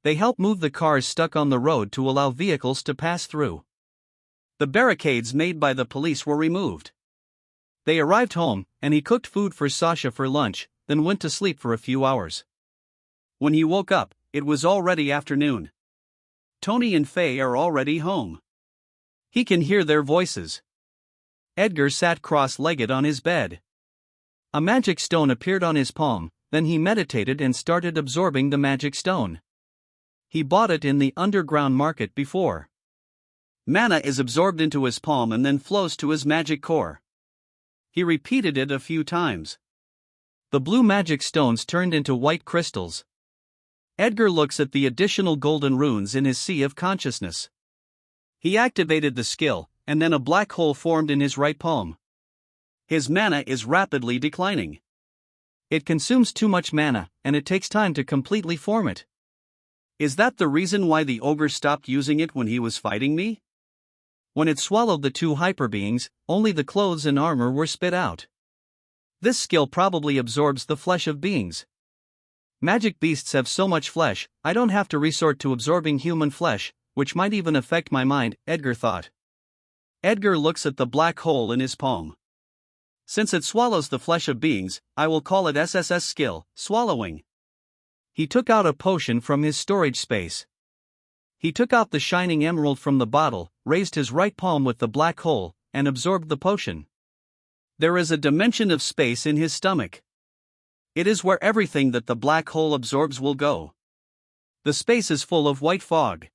They help move the cars stuck on the road to allow vehicles to pass through. The barricades made by the police were removed. They arrived home, and he cooked food for Sasha for lunch, then went to sleep for a few hours. When he woke up, it was already afternoon. Tony and Faye are already home. He can hear their voices. Edgar sat cross-legged on his bed. A magic stone appeared on his palm, then he meditated and started absorbing the magic stone. He bought it in the underground market before. Mana is absorbed into his palm and then flows to his magic core. He repeated it a few times. The blue magic stones turned into white crystals. Edgar looks at the additional golden runes in his sea of consciousness. He activated the skill, and then a black hole formed in his right palm. His mana is rapidly declining. It consumes too much mana, and it takes time to completely form it. Is that the reason why the ogre stopped using it when he was fighting me? When it swallowed the two hyperbeings, only the clothes and armor were spit out. This skill probably absorbs the flesh of beings. Magic beasts have so much flesh, I don't have to resort to absorbing human flesh, which might even affect my mind, Edgar thought. Edgar looks at the black hole in his palm. Since it swallows the flesh of beings, I will call it SSS skill, swallowing. He took out a potion from his storage space. He took out the shining emerald from the bottle, raised his right palm with the black hole, and absorbed the potion. There is a dimension of space in his stomach. It is where everything that the black hole absorbs will go. The space is full of white fog.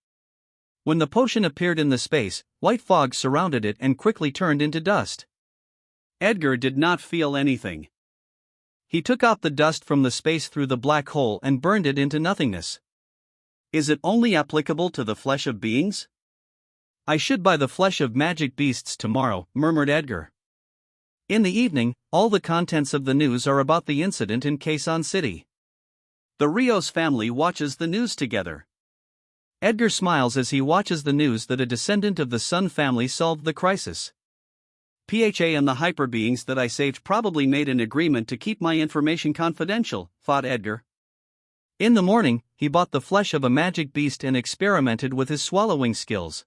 When the potion appeared in the space, white fog surrounded it and quickly turned into dust. Edgar did not feel anything. He took out the dust from the space through the black hole and burned it into nothingness. Is it only applicable to the flesh of beings? I should buy the flesh of magic beasts tomorrow, murmured Edgar. In the evening, all the contents of the news are about the incident in Quezon City. The Rios family watches the news together. Edgar smiles as he watches the news that a descendant of the Sun family solved the crisis. PHA and the hyperbeings that I saved probably made an agreement to keep my information confidential, thought Edgar. In the morning, he bought the flesh of a magic beast and experimented with his swallowing skills.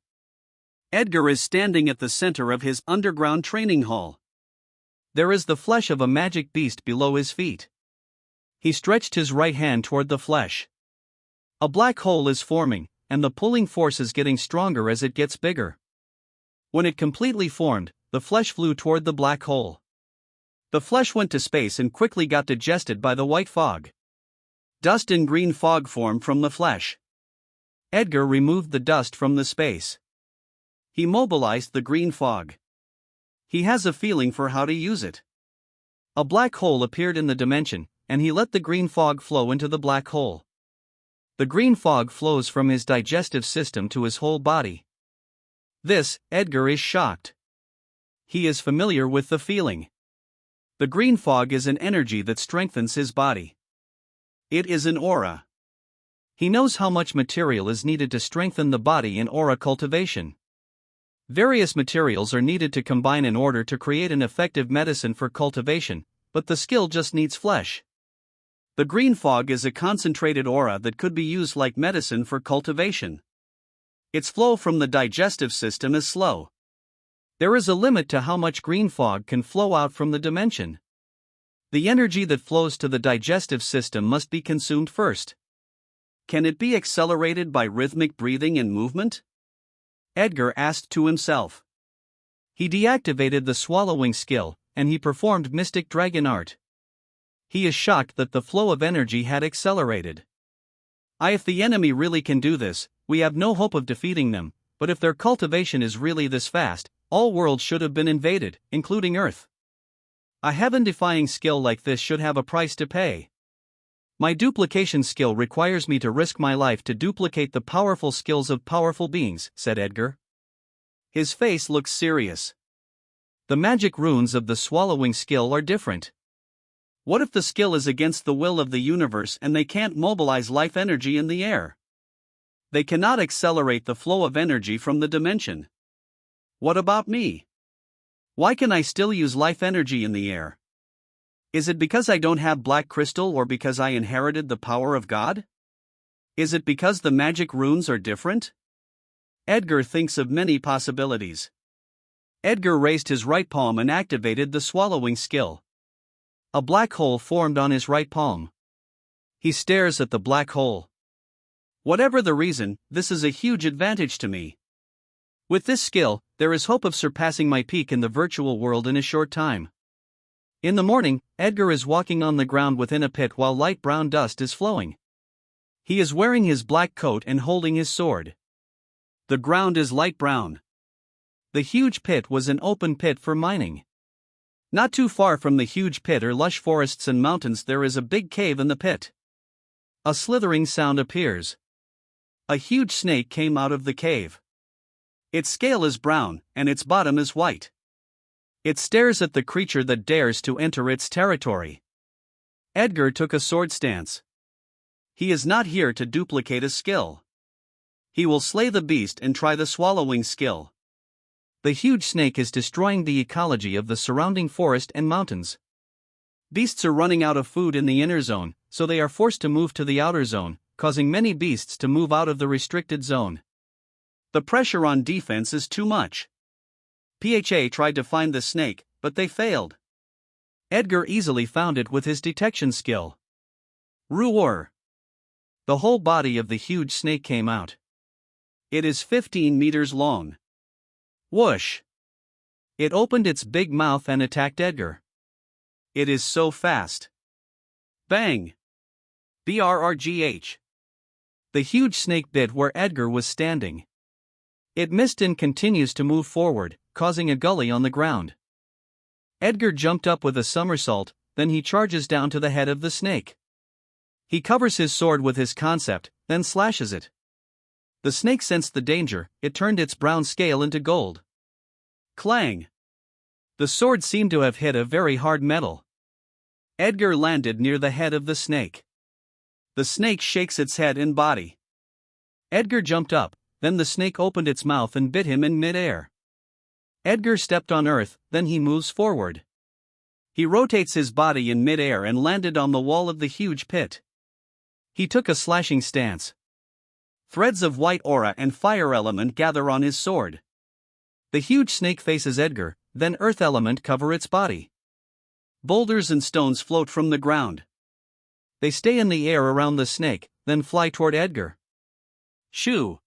Edgar is standing at the center of his underground training hall. There is the flesh of a magic beast below his feet. He stretched his right hand toward the flesh. A black hole is forming, and the pulling force is getting stronger as it gets bigger. When it completely formed, the flesh flew toward the black hole. The flesh went to space and quickly got digested by the white fog. Dust and green fog formed from the flesh. Edgar removed the dust from the space. He mobilized the green fog. He has a feeling for how to use it. A black hole appeared in the dimension, and he let the green fog flow into the black hole. The green fog flows from his digestive system to his whole body. This, Edgar is shocked. He is familiar with the feeling. The green fog is an energy that strengthens his body. It is an aura. He knows how much material is needed to strengthen the body in aura cultivation. Various materials are needed to combine in order to create an effective medicine for cultivation, but the skill just needs flesh. The green fog is a concentrated aura that could be used like medicine for cultivation. Its flow from the digestive system is slow. There is a limit to how much green fog can flow out from the dimension. The energy that flows to the digestive system must be consumed first. Can it be accelerated by rhythmic breathing and movement? Edgar asked to himself. He deactivated the swallowing skill, and he performed mystic dragon art. He is shocked that the flow of energy had accelerated. If the enemy really can do this, we have no hope of defeating them, but if their cultivation is really this fast, all worlds should have been invaded, including Earth. A heaven-defying skill like this should have a price to pay. My duplication skill requires me to risk my life to duplicate the powerful skills of powerful beings, said Edgar. His face looks serious. The magic runes of the swallowing skill are different. What if the skill is against the will of the universe and they can't mobilize life energy in the air? They cannot accelerate the flow of energy from the dimension. What about me? Why can I still use life energy in the air? Is it because I don't have black crystal or because I inherited the power of God? Is it because the magic runes are different? Edgar thinks of many possibilities. Edgar raised his right palm and activated the swallowing skill. A black hole formed on his right palm. He stares at the black hole. Whatever the reason, this is a huge advantage to me. With this skill, there is hope of surpassing my peak in the virtual world in a short time. In the morning, Edgar is walking on the ground within a pit while light brown dust is flowing. He is wearing his black coat and holding his sword. The ground is light brown. The huge pit was an open pit for mining. Not too far from the huge pit are lush forests and mountains. There is a big cave in the pit. A slithering sound appears. A huge snake came out of the cave. Its scale is brown, and its bottom is white. It stares at the creature that dares to enter its territory. Edgar took a sword stance. He is not here to duplicate a skill. He will slay the beast and try the swallowing skill. The huge snake is destroying the ecology of the surrounding forest and mountains. Beasts are running out of food in the inner zone, so they are forced to move to the outer zone, causing many beasts to move out of the restricted zone. The pressure on defense is too much. PHA tried to find the snake, but they failed. Edgar easily found it with his detection skill. Roar! The whole body of the huge snake came out. It is 15 meters long. Whoosh! It opened its big mouth and attacked Edgar. It is so fast. Bang! BRRGH. The huge snake bit where Edgar was standing. It missed and continues to move forward, causing a gully on the ground. Edgar jumped up with a somersault, then he charges down to the head of the snake. He covers his sword with his concept, then slashes it. The snake sensed the danger. It turned its brown scale into gold. Clang! The sword seemed to have hit a very hard metal. Edgar landed near the head of the snake. The snake shakes its head and body. Edgar jumped up, then the snake opened its mouth and bit him in mid-air. Edgar stepped on earth, then he moves forward. He rotates his body in mid-air and landed on the wall of the huge pit. He took a slashing stance. Threads of white aura and fire element gather on his sword. The huge snake faces Edgar, then earth element cover its body. Boulders and stones float from the ground. They stay in the air around the snake, then fly toward Edgar. Shoo!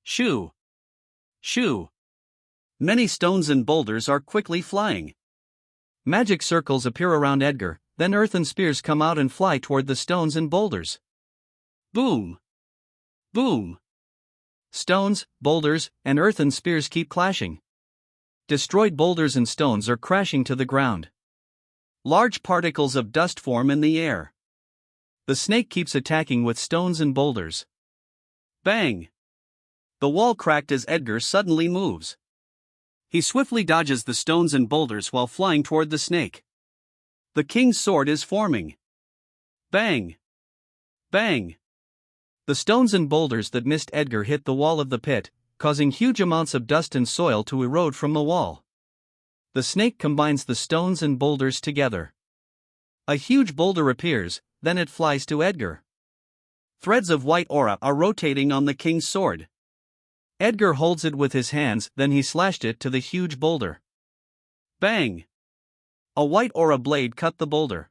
Shoo! Shoo! Many stones and boulders are quickly flying. Magic circles appear around Edgar, then earthen spears come out and fly toward the stones and boulders. Boom! Boom! Stones, boulders, and earthen spears keep clashing. Destroyed boulders and stones are crashing to the ground. Large particles of dust form in the air. The snake keeps attacking with stones and boulders. Bang! The wall cracked as Edgar suddenly moves. He swiftly dodges the stones and boulders while flying toward the snake. The king's sword is forming. Bang! Bang! The stones and boulders that missed Edgar hit the wall of the pit, causing huge amounts of dust and soil to erode from the wall. The snake combines the stones and boulders together. A huge boulder appears, then it flies to Edgar. Threads of white aura are rotating on the king's sword. Edgar holds it with his hands, then he slashed it to the huge boulder. Bang! A white aura blade cut the boulder.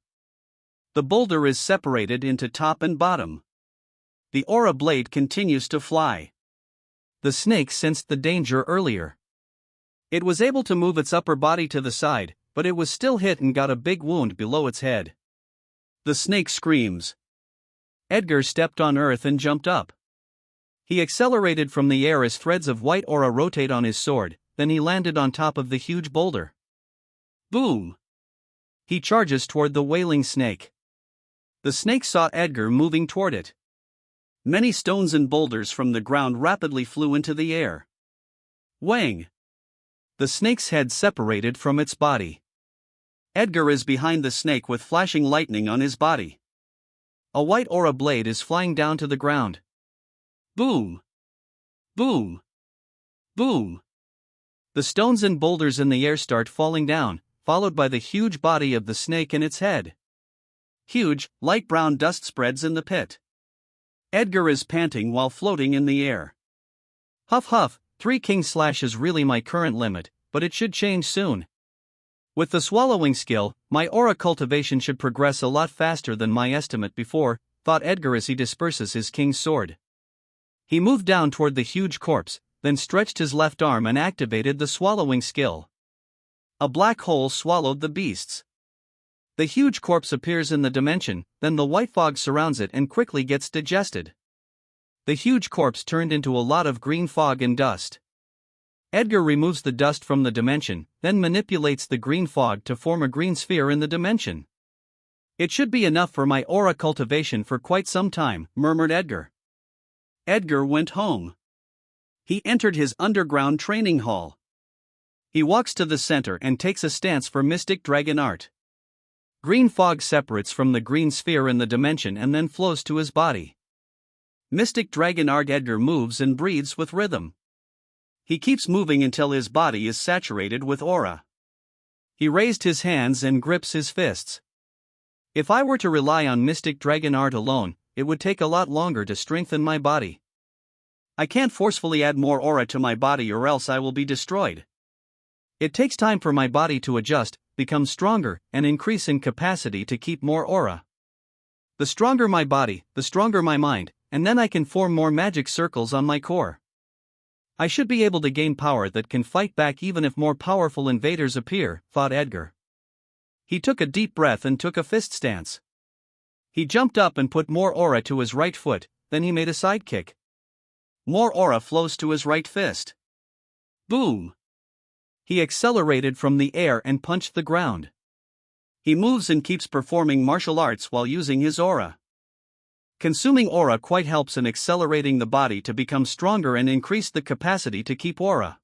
The boulder is separated into top and bottom. The aura blade continues to fly. The snake sensed the danger earlier. It was able to move its upper body to the side, but it was still hit and got a big wound below its head. The snake screams. Edgar stepped on earth and jumped up. He accelerated from the air as threads of white aura rotate on his sword, then he landed on top of the huge boulder. Boom! He charges toward the wailing snake. The snake saw Edgar moving toward it. Many stones and boulders from the ground rapidly flew into the air. Whang! The snake's head separated from its body. Edgar is behind the snake with flashing lightning on his body. A white aura blade is flying down to the ground. Boom! Boom! Boom! The stones and boulders in the air start falling down, followed by the huge body of the snake and its head. Huge, light brown dust spreads in the pit. Edgar is panting while floating in the air. Huff huff, 3 king slash is really my current limit, but it should change soon. With the swallowing skill, my aura cultivation should progress a lot faster than my estimate before, thought Edgar as he disperses his king's sword. He moved down toward the huge corpse, then stretched his left arm and activated the swallowing skill. A black hole swallowed the beasts. The huge corpse appears in the dimension, then the white fog surrounds it and quickly gets digested. The huge corpse turned into a lot of green fog and dust. Edgar removes the dust from the dimension, then manipulates the green fog to form a green sphere in the dimension. It should be enough for my aura cultivation for quite some time, murmured Edgar. Edgar went home. He entered his underground training hall. He walks to the center and takes a stance for Mystic Dragon Art. Green fog separates from the green sphere in the dimension and then flows to his body. Mystic Dragon Art. Edgar moves and breathes with rhythm. He keeps moving until his body is saturated with aura. He raised his hands and grips his fists. If I were to rely on Mystic Dragon Art alone, it would take a lot longer to strengthen my body. I can't forcefully add more aura to my body or else I will be destroyed. It takes time for my body to adjust, become stronger, and increase in capacity to keep more aura. The stronger my body, the stronger my mind, and then I can form more magic circles on my core. I should be able to gain power that can fight back even if more powerful invaders appear, thought Edgar. He took a deep breath and took a fist stance. He jumped up and put more aura to his right foot, then he made a side kick. More aura flows to his right fist. Boom! He accelerated from the air and punched the ground. He moves and keeps performing martial arts while using his aura. Consuming aura quite helps in accelerating the body to become stronger and increase the capacity to keep aura.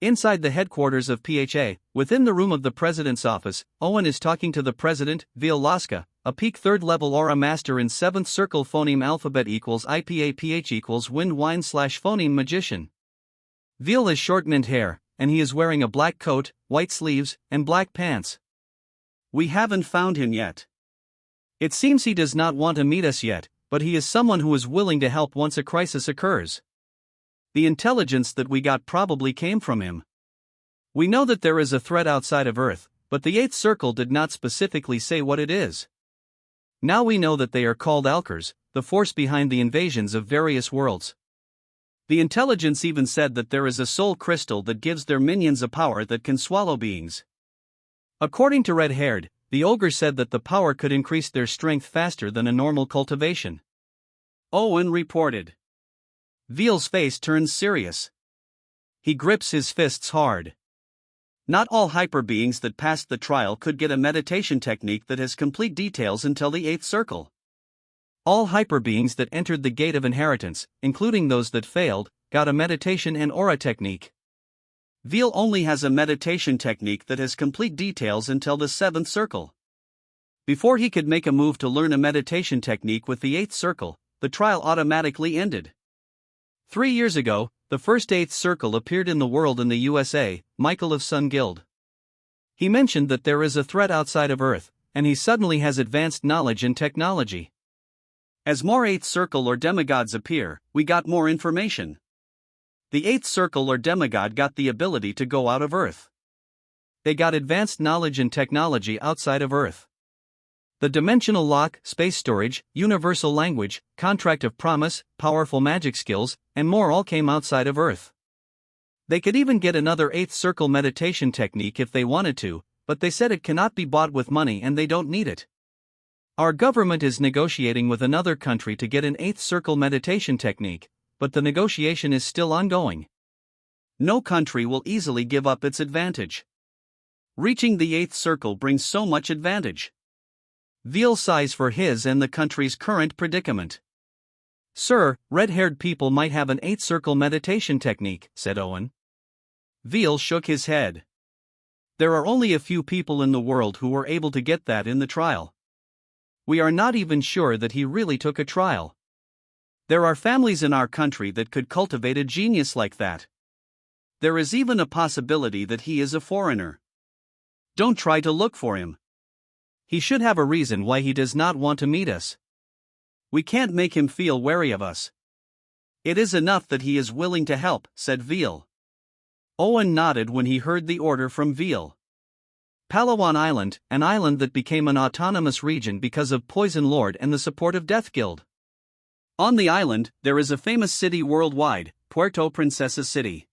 Inside the headquarters of PHA, within the room of the president's office, Owen is talking to the president, Veal Laska, a peak 3rd level aura master in 7th circle phoneme alphabet equals IPA PH equals wind wine / phoneme magician. Veal has short mint hair, and he is wearing a black coat, white sleeves, and black pants. We haven't found him yet. It seems he does not want to meet us yet, but he is someone who is willing to help once a crisis occurs. The intelligence that we got probably came from him. We know that there is a threat outside of Earth, but the 8th circle did not specifically say what it is. Now we know that they are called Alkers, the force behind the invasions of various worlds. The intelligence even said that there is a soul crystal that gives their minions a power that can swallow beings. According to Red Haired, the ogre said that the power could increase their strength faster than a normal cultivation. Owen reported. Veal's face turns serious. He grips his fists hard. Not all hyperbeings that passed the trial could get a meditation technique that has complete details until the 8th circle. All hyperbeings that entered the gate of inheritance, including those that failed, got a meditation and aura technique. Veal only has a meditation technique that has complete details until the 7th circle. Before he could make a move to learn a meditation technique with the 8th circle, the trial automatically ended. 3 years ago, the first 8th circle appeared in the world in the USA, Michael of Sun Guild. He mentioned that there is a threat outside of Earth,
and he suddenly has advanced knowledge and technology. As more 8th Circle or demigods appear, we got more information. The 8th Circle or demigod got the ability to go out of Earth. They got advanced knowledge and technology outside of Earth. The dimensional lock, space storage, universal language, contract of promise, powerful magic skills, and more all came outside of Earth. They could even get another 8th Circle meditation technique if they wanted to, but they said it cannot be bought with money and they don't need it. Our government is negotiating with another country to get an 8th Circle meditation technique, but the negotiation is still ongoing. No country will easily give up its advantage. Reaching the 8th Circle brings so much advantage. Veal sighs for his and the country's current predicament. Sir, red-haired people might have an 8th Circle meditation technique, said Owen. Veal shook his head. There are only a few people in the world who were able to get that in the trial. We are not even sure that he really took a trial. There are families in our country that could cultivate a genius like that. There is even a possibility that he is a foreigner. Don't try to look for him. He should have a reason why he does not want to meet us. We can't make him feel wary of us. It is enough that he is willing to help, said Veal. Owen nodded when he heard the order from Veal. Palawan Island, an island that became an autonomous region because of Poison Lord and the support of Death Guild. On the island, there is a famous city worldwide, Puerto Princesa City.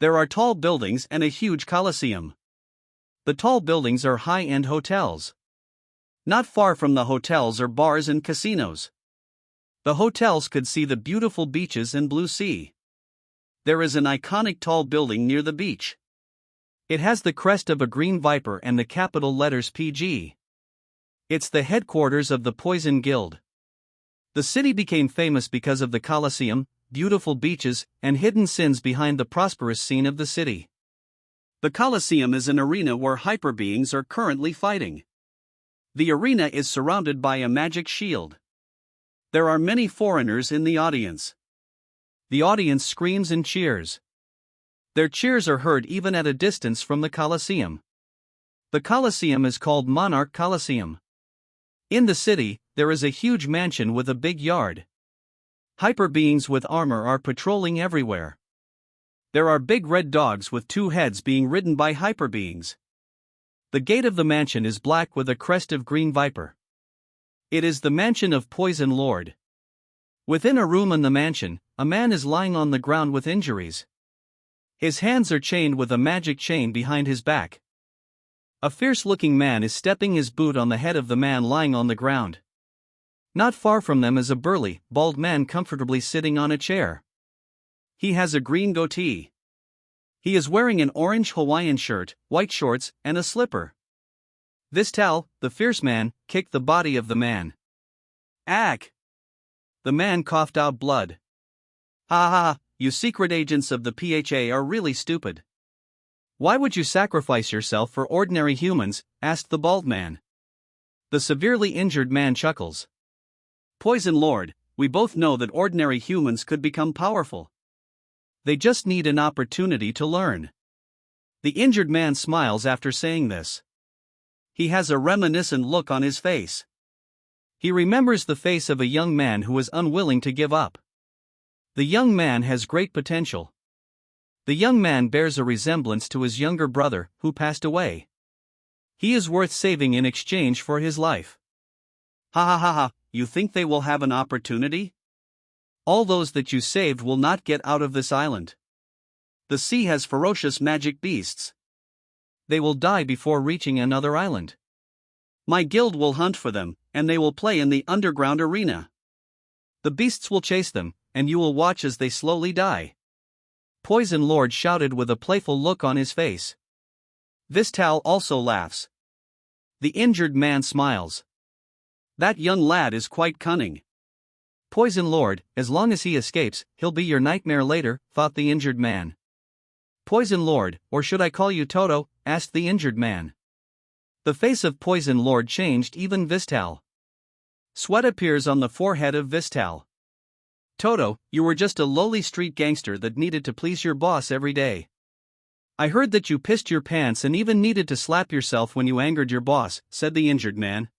There are tall buildings and a huge coliseum. The tall buildings are high-end hotels. Not far from the hotels are bars and casinos. The hotels could see the beautiful beaches and blue sea. There is an iconic tall building near the beach. It has the crest of a green viper and the capital letters PG. It's the headquarters of the Poison Guild. The city became famous because of the Colosseum, beautiful beaches, and hidden sins behind the prosperous scene of the city. The Colosseum is an arena where hyperbeings are currently fighting. The arena is surrounded by a magic shield. There are many foreigners in the audience. The audience screams and cheers. Their cheers are heard even at a distance from the Colosseum. The Colosseum is called Monarch Colosseum. In the city, there is a huge mansion with a big yard. Hyperbeings with armor are patrolling everywhere. There are big red dogs with 2 heads being ridden by hyperbeings. The gate of the mansion is black with a crest of green viper. It is the mansion of Poison Lord. Within a room in the mansion, a man is lying on the ground with injuries. His hands are chained with a magic chain behind his back. A fierce-looking man is stepping his boot on the head of the man lying on the ground. Not far from them is a burly, bald man comfortably sitting on a chair. He has a green goatee. He is wearing an orange Hawaiian shirt, white shorts, and a slipper. Vistal, the fierce man, kicked the body of the man. Ack! The man coughed out blood. Ha ha, you secret agents of the PHA are really stupid. Why would you sacrifice yourself for ordinary humans? Asked the bald man. The severely injured man chuckles. Poison Lord, we both know that ordinary humans could become powerful. They just need an opportunity to learn. The injured man smiles after saying this. He has a reminiscent look on his face. He remembers the face of a young man who was unwilling to give up. The young man has great potential. The young man bears a resemblance to his younger brother, who passed away. He is worth saving in exchange for his life. Ha ha ha ha, you think they will have an opportunity? All those that you saved will not get out of this island. The sea has ferocious magic beasts. They will die before reaching another island. My guild will hunt for them, and they will play in the underground arena. The beasts will chase them, and you will watch as they slowly die. Poison Lord shouted with a playful look on his face. Vistal also laughs. The injured man smiles. That young lad is quite cunning. Poison Lord, as long as he escapes, he'll be your nightmare later, thought the injured man. Poison Lord, or should I call you Toto? Asked the injured man. The face of Poison Lord changed, even Vistal. Sweat appears on the forehead of Vistal. Toto, you were just a lowly street gangster that needed to please your boss every day. I heard that you pissed your pants and even needed to slap yourself when you angered your boss, said the injured man.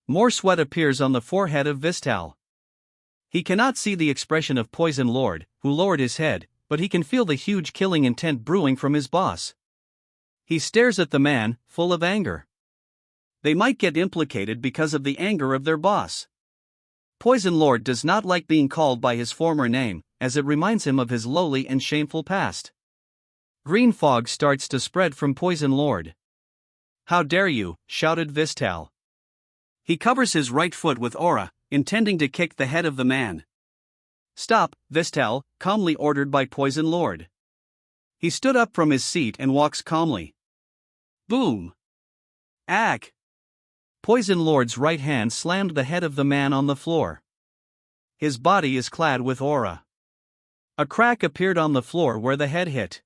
More sweat appears on the forehead of Vistal. He cannot see the expression of Poison Lord, who lowered his head, but he can feel the huge killing intent brewing from his boss. He stares at the man, full of anger. They might get implicated because of the anger of their boss. Poison Lord does not like being called by his former name, as it reminds him of his lowly and shameful past. Green fog starts to spread from Poison Lord. How dare you, shouted Vistal. He covers his right foot with aura, intending to kick the head of the man. Stop, Vistal, calmly ordered by Poison Lord. He stood up from his seat and walks calmly. Boom! Ack! Poison Lord's right hand slammed the head of the man on the floor. His body is clad with aura. A crack appeared on the floor where the head hit.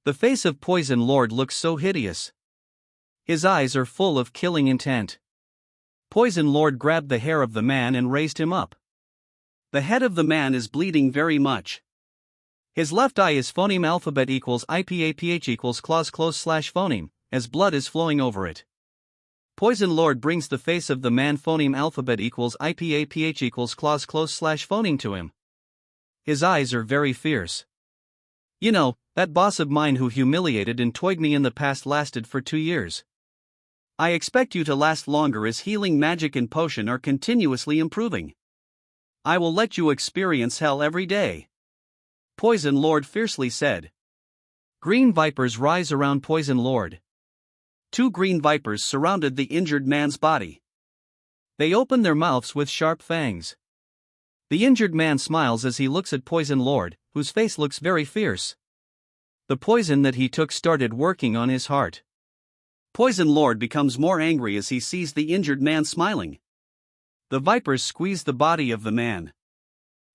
The face of Poison Lord looks so hideous. His eyes are full of killing intent. Poison Lord grabbed the hair of the man and raised him up. The head of the man is bleeding very much. His left eye is phoneme alphabet equals IPAPH equals clause close slash phoneme, as blood is flowing over it. Poison Lord brings the face of the man phoneme alphabet equals IPAPH equals clause close slash phoneme to him. His eyes are very fierce. You know, that boss of mine who humiliated and toyed me in the past lasted for 2 years. I expect you to last longer as healing magic and potion are continuously improving. I will let you experience hell every day. Poison Lord fiercely said. Green vipers rise around Poison Lord. 2 green vipers surrounded the injured man's body. They open their mouths with sharp fangs. The injured man smiles as he looks at Poison Lord, whose face looks very fierce. The poison that he took started working on his heart. Poison Lord becomes more angry as he sees the injured man smiling. The vipers squeeze the body of the man.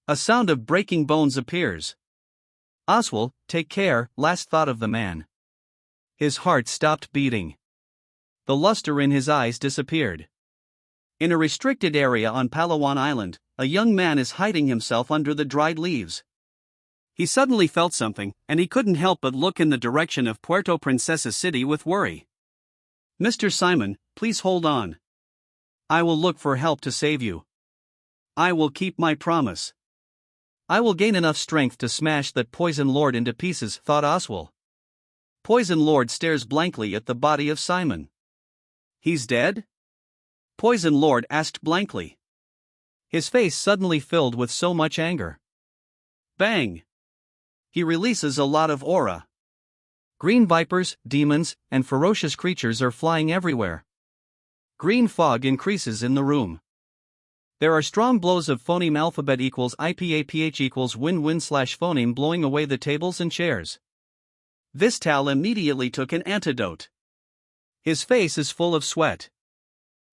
A sound of breaking bones appears. Oswald, take care, last thought of the man. His heart stopped beating. The luster in his eyes disappeared. In a restricted area on Palawan Island, a young man is hiding himself under the dried leaves. He suddenly felt something, and he couldn't help but look in the direction of Puerto Princesa City with worry. Mr. Simon, please hold on. I will look for help to save you. I will keep my promise. I will gain enough strength to smash that Poison Lord into pieces, thought Oswald. Poison Lord stares blankly at the body of Simon. He's dead? Poison Lord asked blankly. His face suddenly filled with so much anger. Bang! He releases a lot of aura. Green vipers, demons, and ferocious creatures are flying everywhere. Green fog increases in the room. There are strong blows of phoneme alphabet equals IPAPH equals win-win slash phoneme blowing away the tables and chairs. Vistal immediately took an antidote. His face is full of sweat.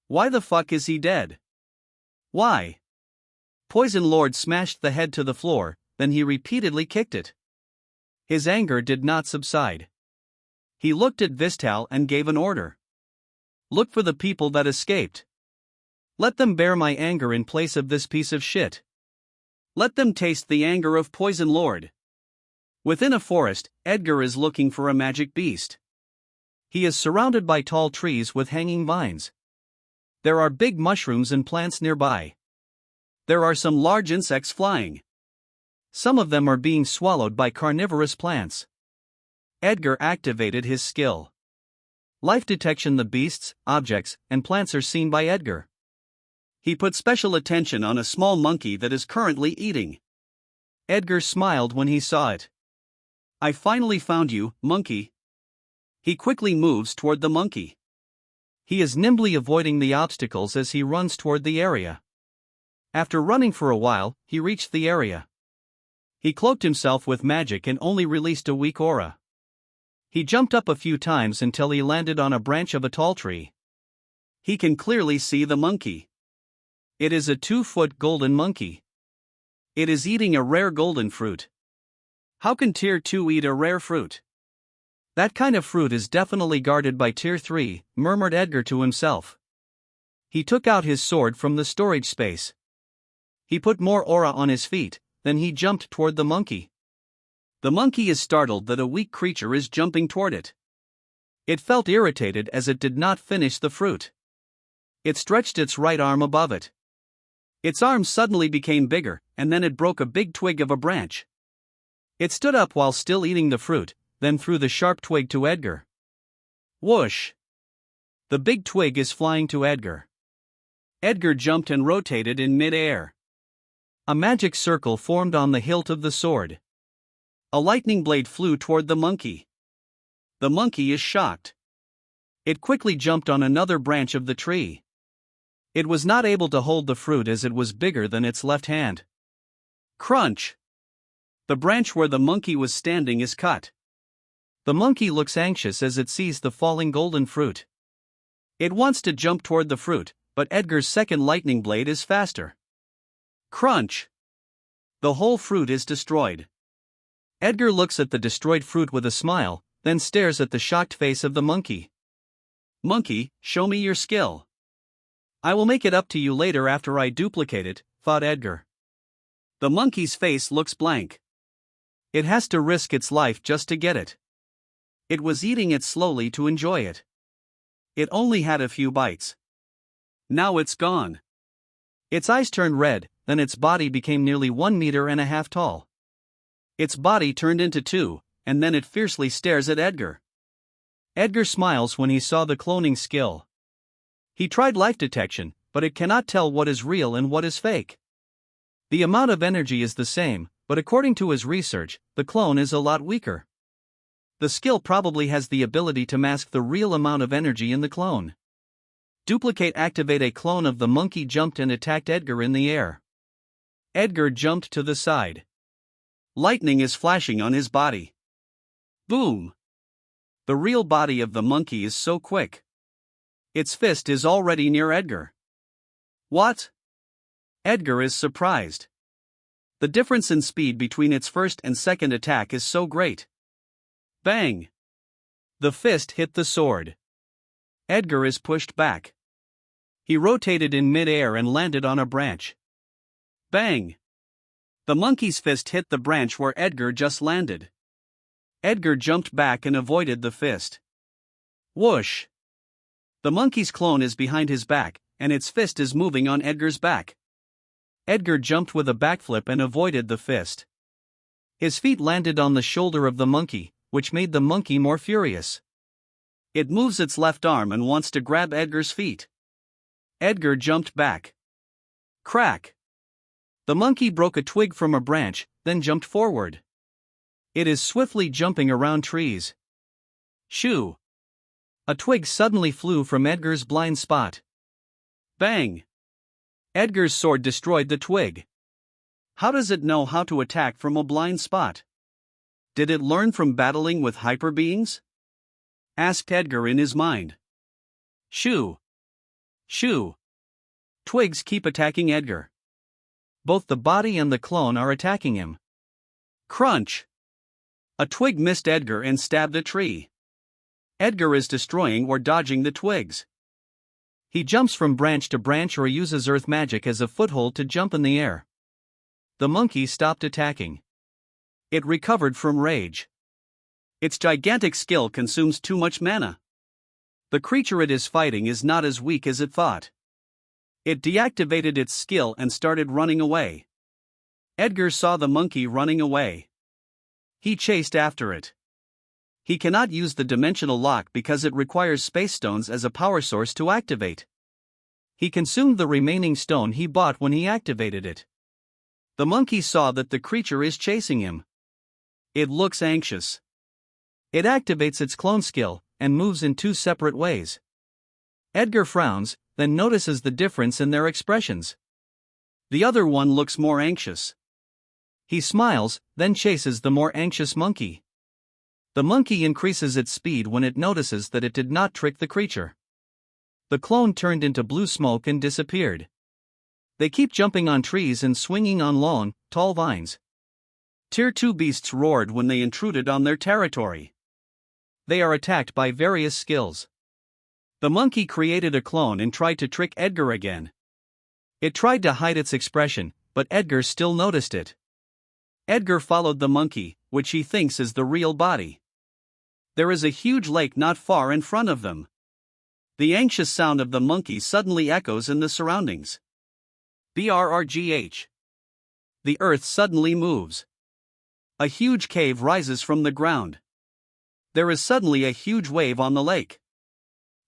Why the fuck is he dead? Why? Poison Lord smashed the head to the floor, then he repeatedly kicked it. His anger did not subside. He looked at Vistal and gave an order. Look for the people that escaped. Let them bear my anger in place of this piece of shit. Let them taste the anger of Poison Lord. Within a forest, Edgar is looking for a magic beast. He is surrounded by tall trees with hanging vines. There are big mushrooms and plants nearby. There are some large insects flying. Some of them are being swallowed by carnivorous plants. Edgar activated his skill. Life detection. The beasts, objects, and plants are seen by Edgar. He put special attention on a small monkey that is currently eating. Edgar smiled when he saw it. I finally found you, monkey. He quickly moves toward the monkey. He is nimbly avoiding the obstacles as he runs toward the area. After running for a while, he reached the area. He cloaked himself with magic and only released a weak aura. He jumped up a few times until he landed on a branch of a tall tree. He can clearly see the monkey. It is a 2-foot golden monkey. It is eating a rare golden fruit. How can Tier 2 eat a rare fruit? That kind of fruit is definitely guarded by Tier 3, murmured Edgar to himself. He took out his sword from the storage space. He put more aura on his feet, then he jumped toward the monkey.
The monkey is startled that a weak creature is jumping toward it. It felt irritated as it did not finish the fruit. It stretched its right arm above it. Its arm suddenly became bigger, and then it broke a big twig of a branch. It stood up while still eating the fruit, then threw the sharp twig to Edgar. Whoosh! The big twig is flying to Edgar. Edgar jumped and rotated in mid-air. A magic circle formed on the hilt of the sword. A lightning blade flew toward the monkey. The monkey is shocked. It quickly jumped on another branch of the tree. It was not able to hold the fruit as it was bigger than its left hand. Crunch! The branch where the monkey was standing is cut. The monkey looks anxious as it sees the falling golden fruit. It wants to jump toward the fruit, but Edgar's second lightning blade is faster. Crunch! The whole fruit is destroyed. Edgar looks at the destroyed fruit with a smile, then stares at the shocked face of the monkey. Monkey, show me your skill. I will make it up to you later after I duplicate it, thought Edgar. The monkey's face looks blank. It has to risk its life just to get it. It was eating it slowly to enjoy it. It only had a few bites. Now it's gone. Its eyes turned red, then its body became nearly 1.5 meters tall. Its body turned into two, and then it fiercely stares at Edgar. Edgar smiles when he saw the cloning skill. He tried life detection, but it cannot tell what is real and what is fake. The amount of energy is the same, but according to his research, the clone is a lot weaker. The skill probably has the ability to mask the real amount of energy in the clone. Duplicate activate. A clone of the monkey jumped and attacked Edgar in the air. Edgar jumped to the side. Lightning is flashing on his body. Boom! The real body of the monkey is so quick. Its fist is already near Edgar. What? Edgar is surprised. The difference in speed between its first and second attack is so great. Bang! The fist hit the sword. Edgar is pushed back. He rotated in mid-air and landed on a branch. Bang! The monkey's fist hit the branch where Edgar just landed. Edgar jumped back and avoided the fist. Whoosh! The monkey's clone is behind his back, and its fist is moving on Edgar's back. Edgar jumped with a backflip and avoided the fist. His feet landed on the shoulder of the monkey, which made the monkey more furious. It moves its left arm and wants to grab Edgar's feet. Edgar jumped back. Crack! The monkey broke a twig from a branch, then jumped forward. It is swiftly jumping around trees. Shoo! A twig suddenly flew from Edgar's blind spot. Bang! Edgar's sword destroyed the twig. How does it know how to attack from a blind spot? Did it learn from battling with hyperbeings? Asked Edgar in his mind. Shoo! Shoo! Twigs keep attacking Edgar. Both the body and the clone are attacking him. Crunch! A twig missed Edgar and stabbed a tree. Edgar is destroying or dodging the twigs. He jumps from branch to branch or uses earth magic as a foothold to jump in the air. The monkey stopped attacking. It recovered from rage. Its gigantic skill consumes too much mana. The creature it is fighting is not as weak as it thought. It deactivated its skill and started running away. Edgar saw the monkey running away. He chased after it. He cannot use the dimensional lock because it requires space stones as a power source to activate. He consumed the remaining stone he bought when he activated it. The monkey saw that the creature is chasing him. It looks anxious. It activates its clone skill and moves in two separate ways. Edgar frowns, then notices the difference in their expressions. The other one looks more anxious. He smiles, then chases the more anxious monkey. The monkey increases its speed when it notices that it did not trick the creature. The clone turned into blue smoke and disappeared. They keep jumping on trees and swinging on long, tall vines. Tier 2 beasts roared when they intruded on their territory. They are attacked by various skills. The monkey created a clone and tried to trick Edgar again. It tried to hide its expression, but Edgar still noticed it. Edgar followed the monkey, which he thinks is the real body. There is a huge lake not far in front of them. The anxious sound of the monkey suddenly echoes in the surroundings. BRRGH. The earth suddenly moves. A huge cave rises from the ground. There is suddenly a huge wave on the lake.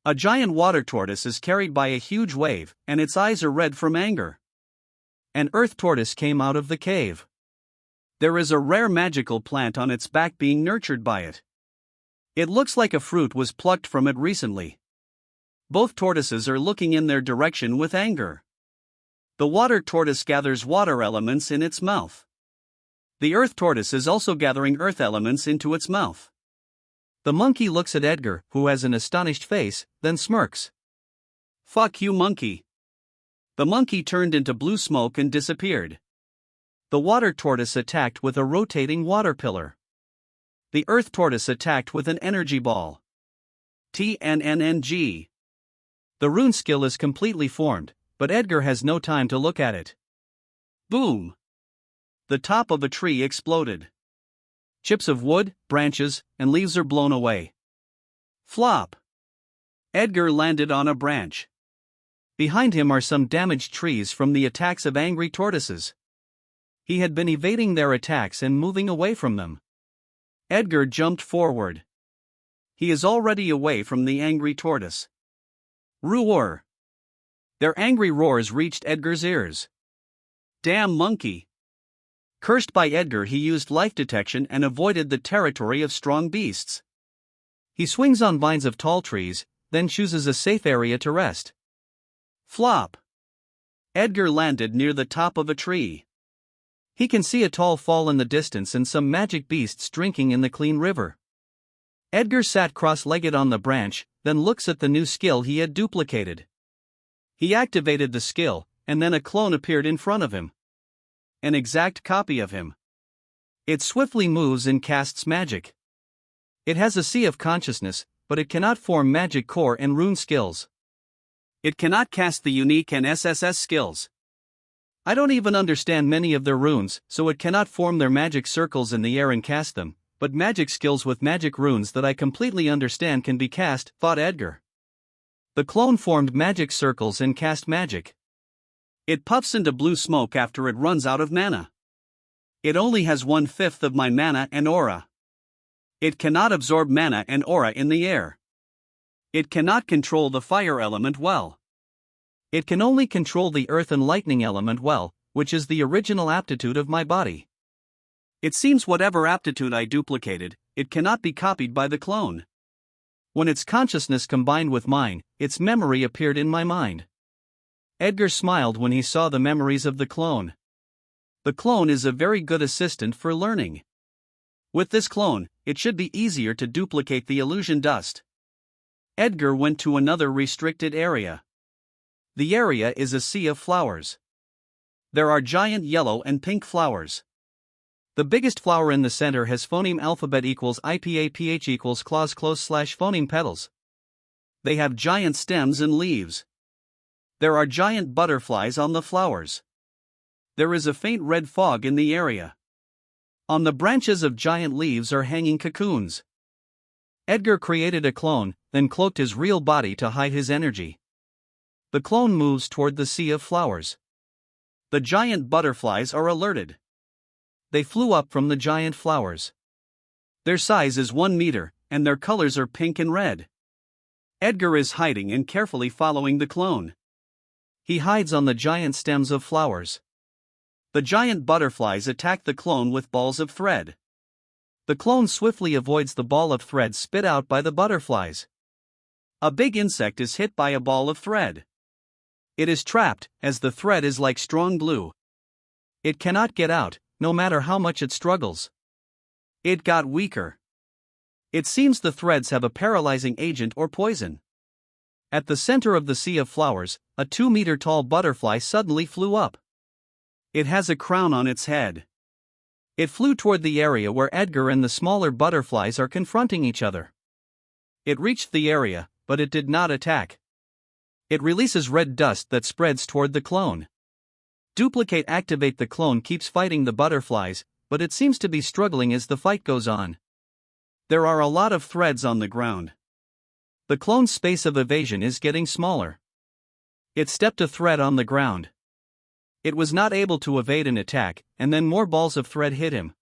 A giant water tortoise is carried by a huge wave, and its eyes are red from anger. An earth tortoise came out of the cave. There is a rare magical plant on its back being nurtured by it. It looks like a fruit was plucked from it recently. Both tortoises are looking in their direction with anger. The water tortoise gathers water elements in its mouth. The earth tortoise is also gathering earth elements into its mouth. The monkey looks at Edgar, who has an astonished face, then smirks. "Fuck you, monkey." The monkey turned into blue smoke and disappeared. The water tortoise attacked with a rotating water pillar. The earth tortoise attacked with an energy ball. TNNNG. The rune skill is completely formed, but Edgar has no time to look at it. Boom! The top of a tree exploded. Chips of wood, branches, and leaves are blown away. Flop! Edgar landed on a branch. Behind him are some damaged trees from the attacks of angry tortoises. He had been evading their attacks and moving away from them. Edgar jumped forward. He is already away from the angry tortoise. Roar! Their angry roars reached Edgar's ears. Damn monkey! Cursed by Edgar, he used life detection and avoided the territory of strong beasts. He swings on vines of tall trees, then chooses a safe area to rest. Flop! Edgar landed near the top of a tree. He can see a tall fall in the distance and some magic beasts drinking in the clean river. Edgar sat cross-legged on the branch, then looks at the new skill he had duplicated. He activated the skill, and then a clone appeared in front of him. An exact copy of him. It swiftly moves and casts magic. It has a sea of consciousness, but it cannot form magic core and rune skills. It cannot cast the unique and SSS skills. I don't even understand many of their runes, so it cannot form their magic circles in the air and cast them, but magic skills with magic runes that I completely understand can be cast, thought Edgar. The clone formed magic circles and cast magic. It puffs into blue smoke after it runs out of mana. It only has 1/5 of my mana and aura. It cannot absorb mana and aura in the air. It cannot control the fire element well. It can only control the earth and lightning element well, which is the original aptitude of my body. It seems whatever aptitude I duplicated, it cannot be copied by the clone. When its consciousness combined with mine, its memory appeared in my mind. Edgar smiled when he saw the memories of the clone. The clone is a very good assistant for learning. With this clone, it should be easier to duplicate the illusion dust. Edgar went to another restricted area. The area is a sea of flowers. There are giant yellow and pink flowers. The biggest flower in the center has phoneme alphabet equals IPA PH equals clause close slash phoneme petals. They have giant stems and leaves. There are giant butterflies on the flowers. There is a faint red fog in the area. On the branches of giant leaves are hanging cocoons. Edgar created a clone, then cloaked his real body to hide his energy. The clone moves toward the sea of flowers. The giant butterflies are alerted. They flew up from the giant flowers. Their size is 1 meter, and their colors are pink and red. Edgar is hiding and carefully following the clone. He hides on the giant stems of flowers. The giant butterflies attack the clone with balls of thread. The clone swiftly avoids the ball of thread spit out by the butterflies. A big insect is hit by a ball of thread. It is trapped, as the thread is like strong glue. It cannot get out, no matter how much it struggles. It got weaker. It seems the threads have a paralyzing agent or poison. At the center of the sea of flowers, a 2-meter tall butterfly suddenly flew up. It has a crown on its head. It flew toward the area where Edgar and the smaller butterflies are confronting each other. It reached the area, but it did not attack. It releases red dust that spreads toward the clone. Duplicate activate. The clone keeps fighting the butterflies,
but it seems to be struggling as the fight goes on. There are a lot of threads on the ground. The clone's space of evasion is getting smaller. It stepped a thread on the ground. It was not able to evade an attack, and then more balls of thread hit him.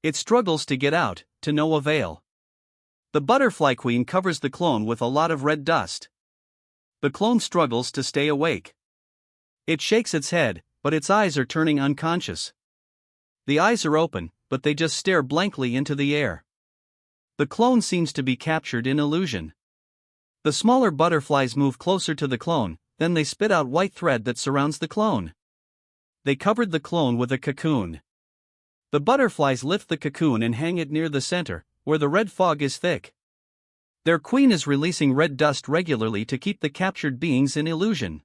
It struggles to get out, to no avail. The butterfly queen covers the clone with a lot of red dust. The clone struggles to stay awake. It shakes its head, but its eyes are turning unconscious. The eyes are open, but they just stare blankly into the air. The clone seems to be captured in illusion. The smaller butterflies move closer to the clone, then they spit out white thread that surrounds the clone. They covered the clone with a cocoon. The butterflies lift the cocoon and hang it near the center, where the red fog is thick. Their queen is releasing red dust regularly to keep the captured beings in illusion.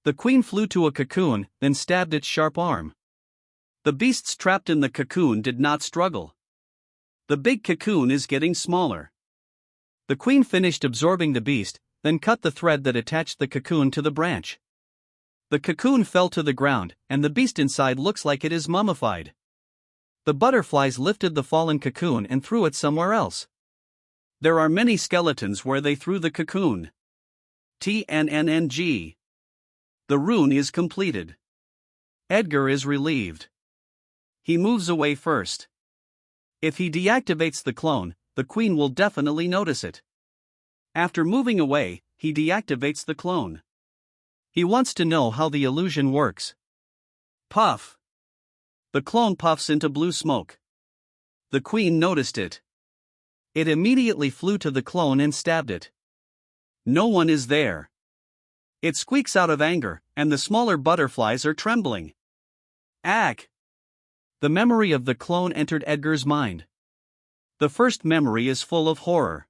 The queen flew to a cocoon, then stabbed its sharp arm. The beasts trapped in the cocoon did not struggle. The big cocoon is getting smaller. The queen finished absorbing the beast, then cut the thread that attached the cocoon to the branch. The cocoon fell to the ground, and the beast inside looks like it is mummified. The butterflies lifted the fallen cocoon and threw it somewhere else. There are many skeletons where they threw the cocoon. TNNNG. The rune is completed. Edgar is relieved. He moves away first. If he deactivates the clone, the queen will definitely notice it. After moving away, he deactivates the clone. He wants to know how the illusion works. Puff. The clone puffs into blue smoke. The queen noticed it. It immediately flew to the clone and stabbed it. No one is there. It squeaks out of anger, and the smaller butterflies are trembling. Ack! The memory of the clone entered Edgar's mind. The first memory is full of horror.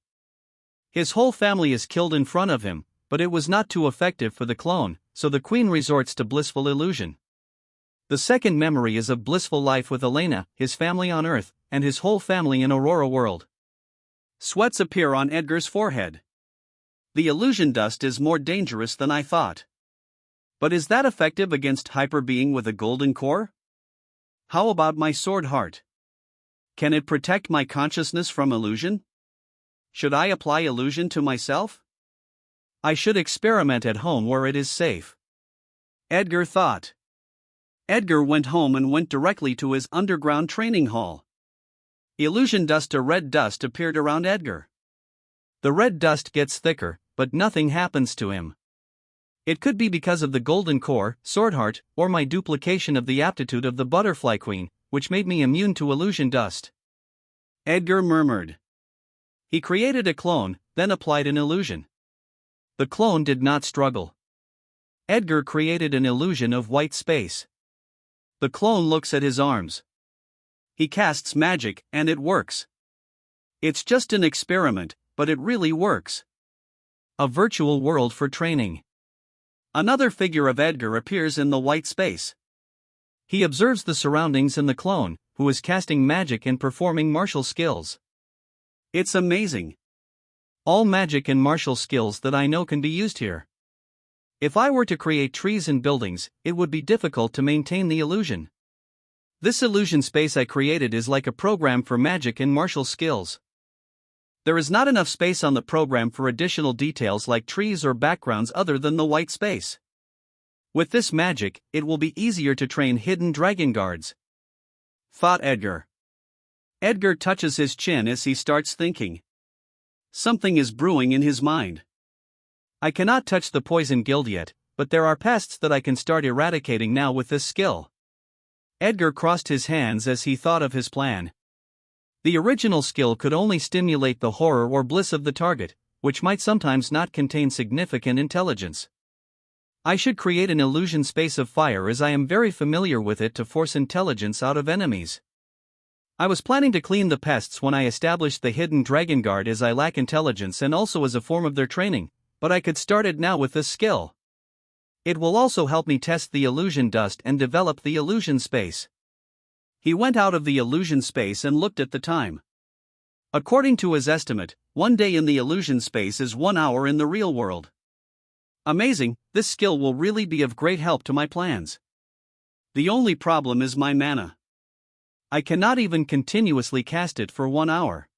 His whole family is killed in front of him, but it was not too effective for the clone, so the queen resorts to blissful illusion. The second memory is of blissful life with Elena, his family on Earth, and his whole family in Aurora World. Sweats appear on Edgar's forehead. The illusion dust is more dangerous than I thought. But is that effective against Hyperbeing with a golden core? How about my sword heart? Can it protect my consciousness from illusion? Should I apply illusion to myself? I should experiment at home where it is safe. Edgar thought. Edgar went home and went directly to his underground training hall. Illusion dust or red dust appeared around Edgar. The red dust gets thicker, but nothing happens to him. It could be because of the golden core, sword heart, or my duplication of the aptitude of the butterfly queen, which made me immune to illusion dust. Edgar murmured. He created a clone, then applied an illusion. The clone did not struggle. Edgar created an illusion of white space. The clone looks at his arms. He casts magic, and it works. It's just an experiment, but it really works. A virtual world for training. Another figure of Edgar appears in the white space. He observes the surroundings and the clone, who is casting magic and performing martial skills. It's amazing. All magic and martial skills that I know can be used here. If I were to create trees and buildings, it would be difficult to maintain the illusion. This illusion space I created is like a program for magic and martial skills. There is not enough space on the program for additional details like trees or backgrounds other than the white space. With this magic, it will be easier to train hidden dragon guards. Thought Edgar. Edgar touches his chin as he starts thinking. Something is brewing in his mind. I cannot touch the poison guild yet, but there are pests that I can start eradicating now with this skill. Edgar crossed his hands as he thought of his plan. The original skill could only stimulate the horror or bliss of the target, which might sometimes not contain significant intelligence. I should create an illusion space of fire as I am very familiar with it to force intelligence out of enemies. I was planning to clean the pests when I established the hidden dragon guard as I lack intelligence and also as a form of their training, but I could start it now with this skill. It will also help me test the illusion dust and develop the illusion space. He went out of the illusion space and looked at the time. According to his estimate, 1 day in the illusion space is 1 hour in the real world. Amazing, this skill will really be of great help to my plans. The only problem is my mana.
I cannot even continuously cast it for 1 hour.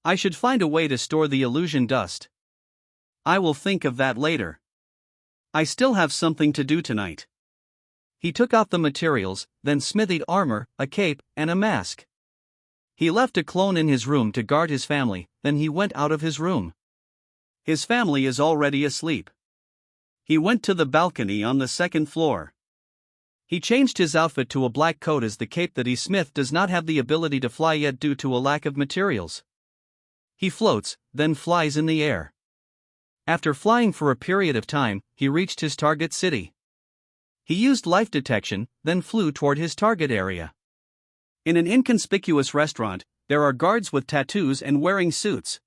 I should find a way to store the illusion dust. I will think of that later. I still have something to do tonight. He took out the materials, then smithied armor, a cape, and a mask. He left a clone in his room to guard his family, then he went out of his room. His family is already asleep. He went to the balcony on the second floor. He changed his outfit to a black coat as the cape that he smith does not have the ability to fly yet due to a lack of materials. He floats, then flies in the air. After flying for a period of time, he reached his target city. He used life detection, then flew toward his target area. In an inconspicuous restaurant, there are guards with tattoos and wearing suits.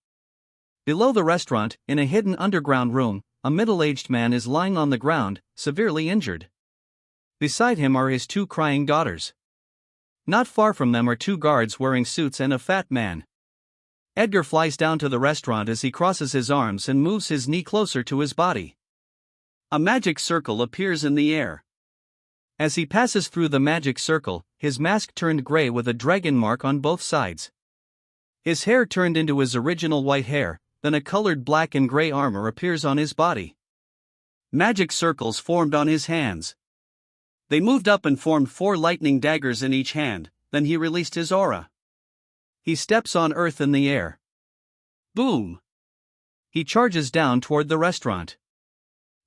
Below the restaurant, in a hidden underground room, a middle-aged man is lying on the ground, severely injured. Beside him are his 2 crying daughters. Not far from them are 2 guards wearing suits and a fat man. Edgar flies down to the restaurant as he crosses his arms and moves his knee closer to his body. A magic circle appears in the air. As he passes through the magic circle, his mask turned gray with a dragon mark on both sides. His hair turned into his original white hair, then a colored black and gray armor appears on his body. Magic circles formed on his hands. They moved up and formed 4 lightning daggers in each hand, then he released his aura. He steps on earth in the air. Boom! He charges down toward the restaurant.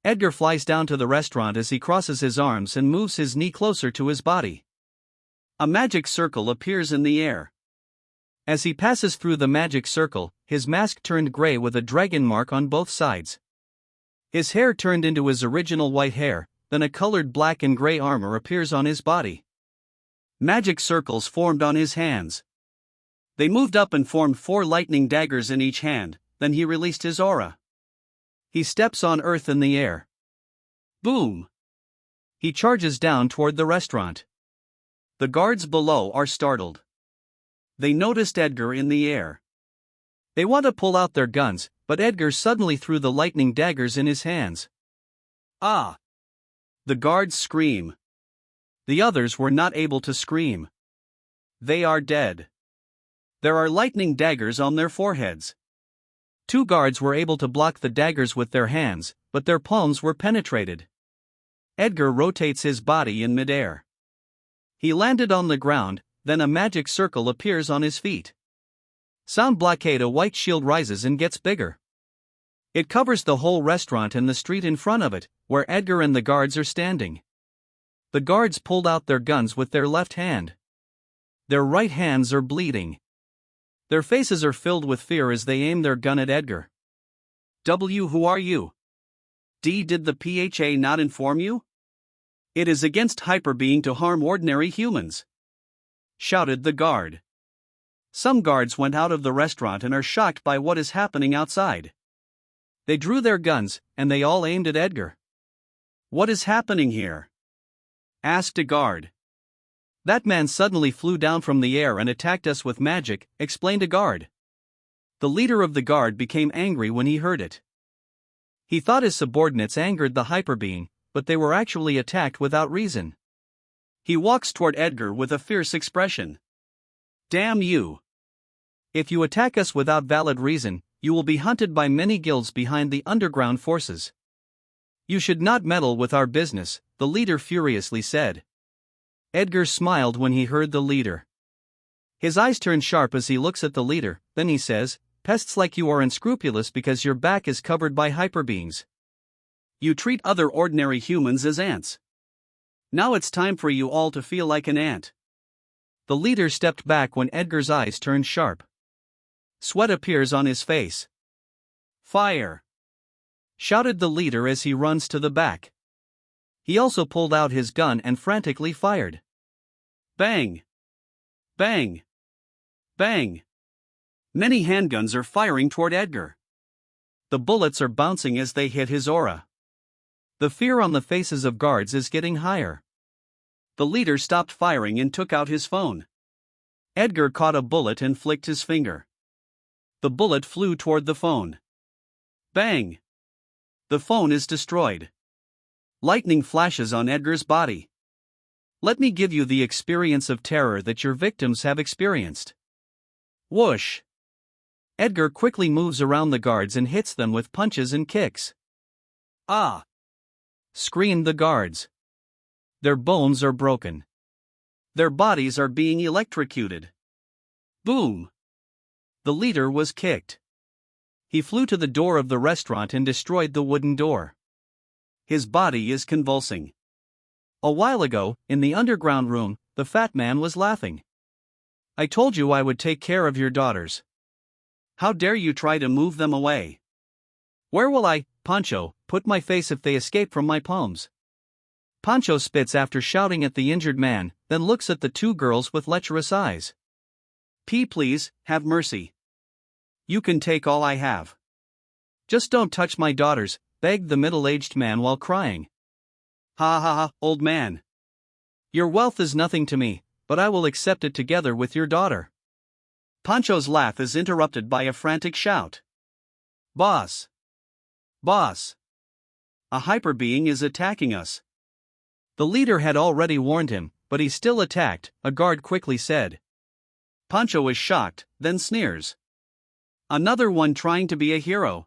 Edgar flies down to the restaurant as he crosses his arms and moves his knee closer to his body. A magic circle appears in the air. As he passes through the magic circle, his mask turned gray with a dragon mark on both sides. His hair turned into his original white hair, then a colored black and gray armor appears on his body. Magic circles formed on his hands. They moved up and formed 4 lightning daggers in each hand, then he released his aura. He steps on earth in the air. Boom! He charges down toward the restaurant. The guards below are startled. They noticed Edgar in the air. They want to pull out their guns, but Edgar suddenly threw the lightning daggers in his hands. Ah! The guards scream. The others were not able to scream. They are dead. There are lightning daggers on their foreheads. 2 guards were able to block the daggers with their hands, but their palms were penetrated. Edgar rotates his body in midair. He landed on the ground, then a magic circle appears on his feet. Sound blockade, a white shield rises and gets bigger. It covers the whole restaurant and the street in front of it, where Edgar and the guards are standing. The guards pulled out their guns with their left hand. Their right hands are bleeding. Their faces are filled with fear as they aim their gun at Edgar. W. Who are you? D. Did the PHA not inform you? It is against Hyperbeing to harm ordinary humans, shouted the guard. Some guards went out of the restaurant and are shocked by what is happening outside. They drew their guns, and they all aimed at Edgar. What is happening here? Asked a guard. That man suddenly flew down from the air and attacked us with magic, explained a guard. The leader of the guard became angry when he heard it. He thought his subordinates angered the Hyperbeing, but they were actually attacked without reason. He walks toward Edgar with a fierce expression. Damn you! If you attack us without valid reason, you will be hunted by many guilds behind the underground forces. You should not meddle with our business, the leader furiously said. Edgar smiled when he heard the leader. His eyes turn sharp as he looks at the leader, then he says, Pests like you are unscrupulous because your back is covered by hyperbeings. You treat other ordinary humans as ants. Now it's time for you all to feel like an ant. The leader stepped back when Edgar's eyes turned sharp. Sweat appears on his face. Fire! Shouted the leader as he runs to the back. He also pulled out his gun and frantically fired. Bang! Bang! Bang! Many handguns are firing toward Edgar. The bullets are bouncing as they hit his aura. The fear on the faces of guards is getting higher. The leader stopped firing and took out his phone. Edgar caught a bullet and flicked his finger. The bullet flew toward the phone. Bang! The phone is destroyed. Lightning flashes on Edgar's body. Let me give you the experience of terror that your victims have experienced. Whoosh! Edgar quickly moves around the guards and hits them with punches and kicks. Ah! Screamed the guards. Their bones are broken. Their bodies are being electrocuted. Boom! The leader was kicked. He flew to the door of the restaurant and destroyed the wooden door. His body is convulsing. A while ago, in the underground room, the fat man was laughing. I told you I would take care of your daughters. How dare you try to move them away? Where will I, Pancho, put my face if they escape from my palms? Pancho spits after shouting at the injured man, then looks at the two girls with lecherous eyes. Please, have mercy. You can take all I have. Just don't touch my daughters, begged the middle-aged man while crying. Ha ha ha, old man. Your wealth is nothing to me, but I will accept it together with your daughter. Pancho's laugh is interrupted by a frantic shout. Boss! Boss! A hyperbeing is attacking us. The leader had already warned him, but he still attacked, a guard quickly said. Pancho is shocked, then sneers. Another one trying to be a hero.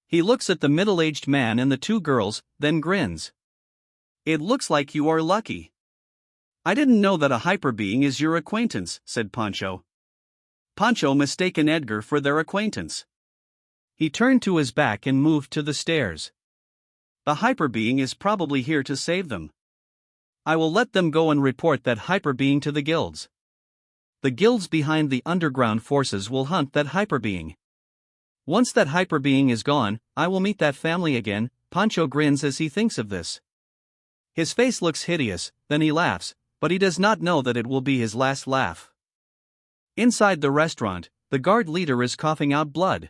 He looks at the middle-aged man and the two girls, then grins. It looks like you are lucky. I didn't know that a hyperbeing is your acquaintance, said Pancho. Pancho mistaken Edgar for their acquaintance. He turned to his back and moved to the stairs. The hyperbeing is probably here to save them. I will let them go and report that hyperbeing to the guilds. The guilds behind the underground forces will hunt that hyperbeing. Once that hyperbeing is gone, I will meet that family again. Pancho grins as he thinks of this. His face looks hideous, then he laughs, but he does not know that it will be his last laugh. Inside the restaurant, the guard leader is coughing out blood.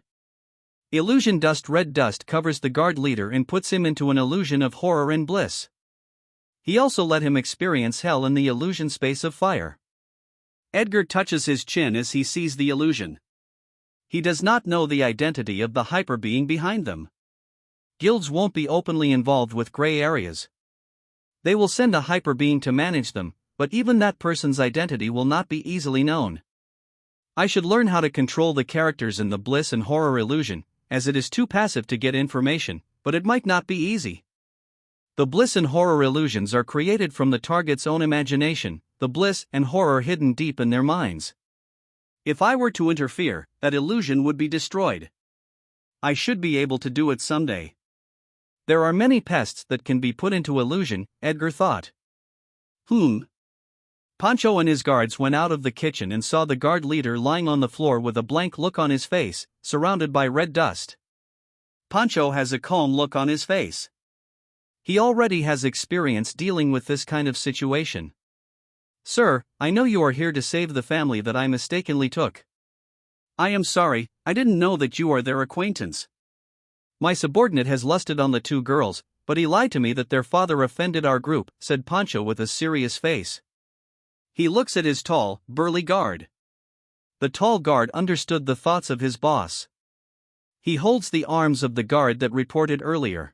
Illusion dust, red dust covers the guard leader and puts him into an illusion of horror and bliss. He also let him experience hell in the illusion space of fire. Edgar touches his chin as he sees the illusion. He does not know the identity of the hyperbeing behind them. Guilds won't be openly involved with gray areas. They will send a hyperbeing to manage them, but even that person's identity will not be easily known. I should learn how to control the characters in the bliss and horror illusion, as it is too passive to get information, but it might not be easy. The bliss and horror illusions are created from the target's own imagination, the bliss and horror hidden deep in their minds. If I were to interfere, that illusion would be destroyed. I should be able to do it someday. There are many pests that can be put into illusion, Edgar thought. Pancho and his guards went out of the kitchen and saw the guard leader lying on the floor with a blank look on his face, surrounded by red dust. Pancho has a calm look on his face. He already has experience dealing with this kind of situation. Sir, I know you are here to save the family that I mistakenly took. I am sorry, I didn't know that you are their acquaintance. My subordinate has lusted on the two girls, but he lied to me that their father offended our group, said Pancho with a serious face. He looks at his tall, burly guard. The tall guard understood the thoughts of his boss. He holds the arms of the guard that reported earlier.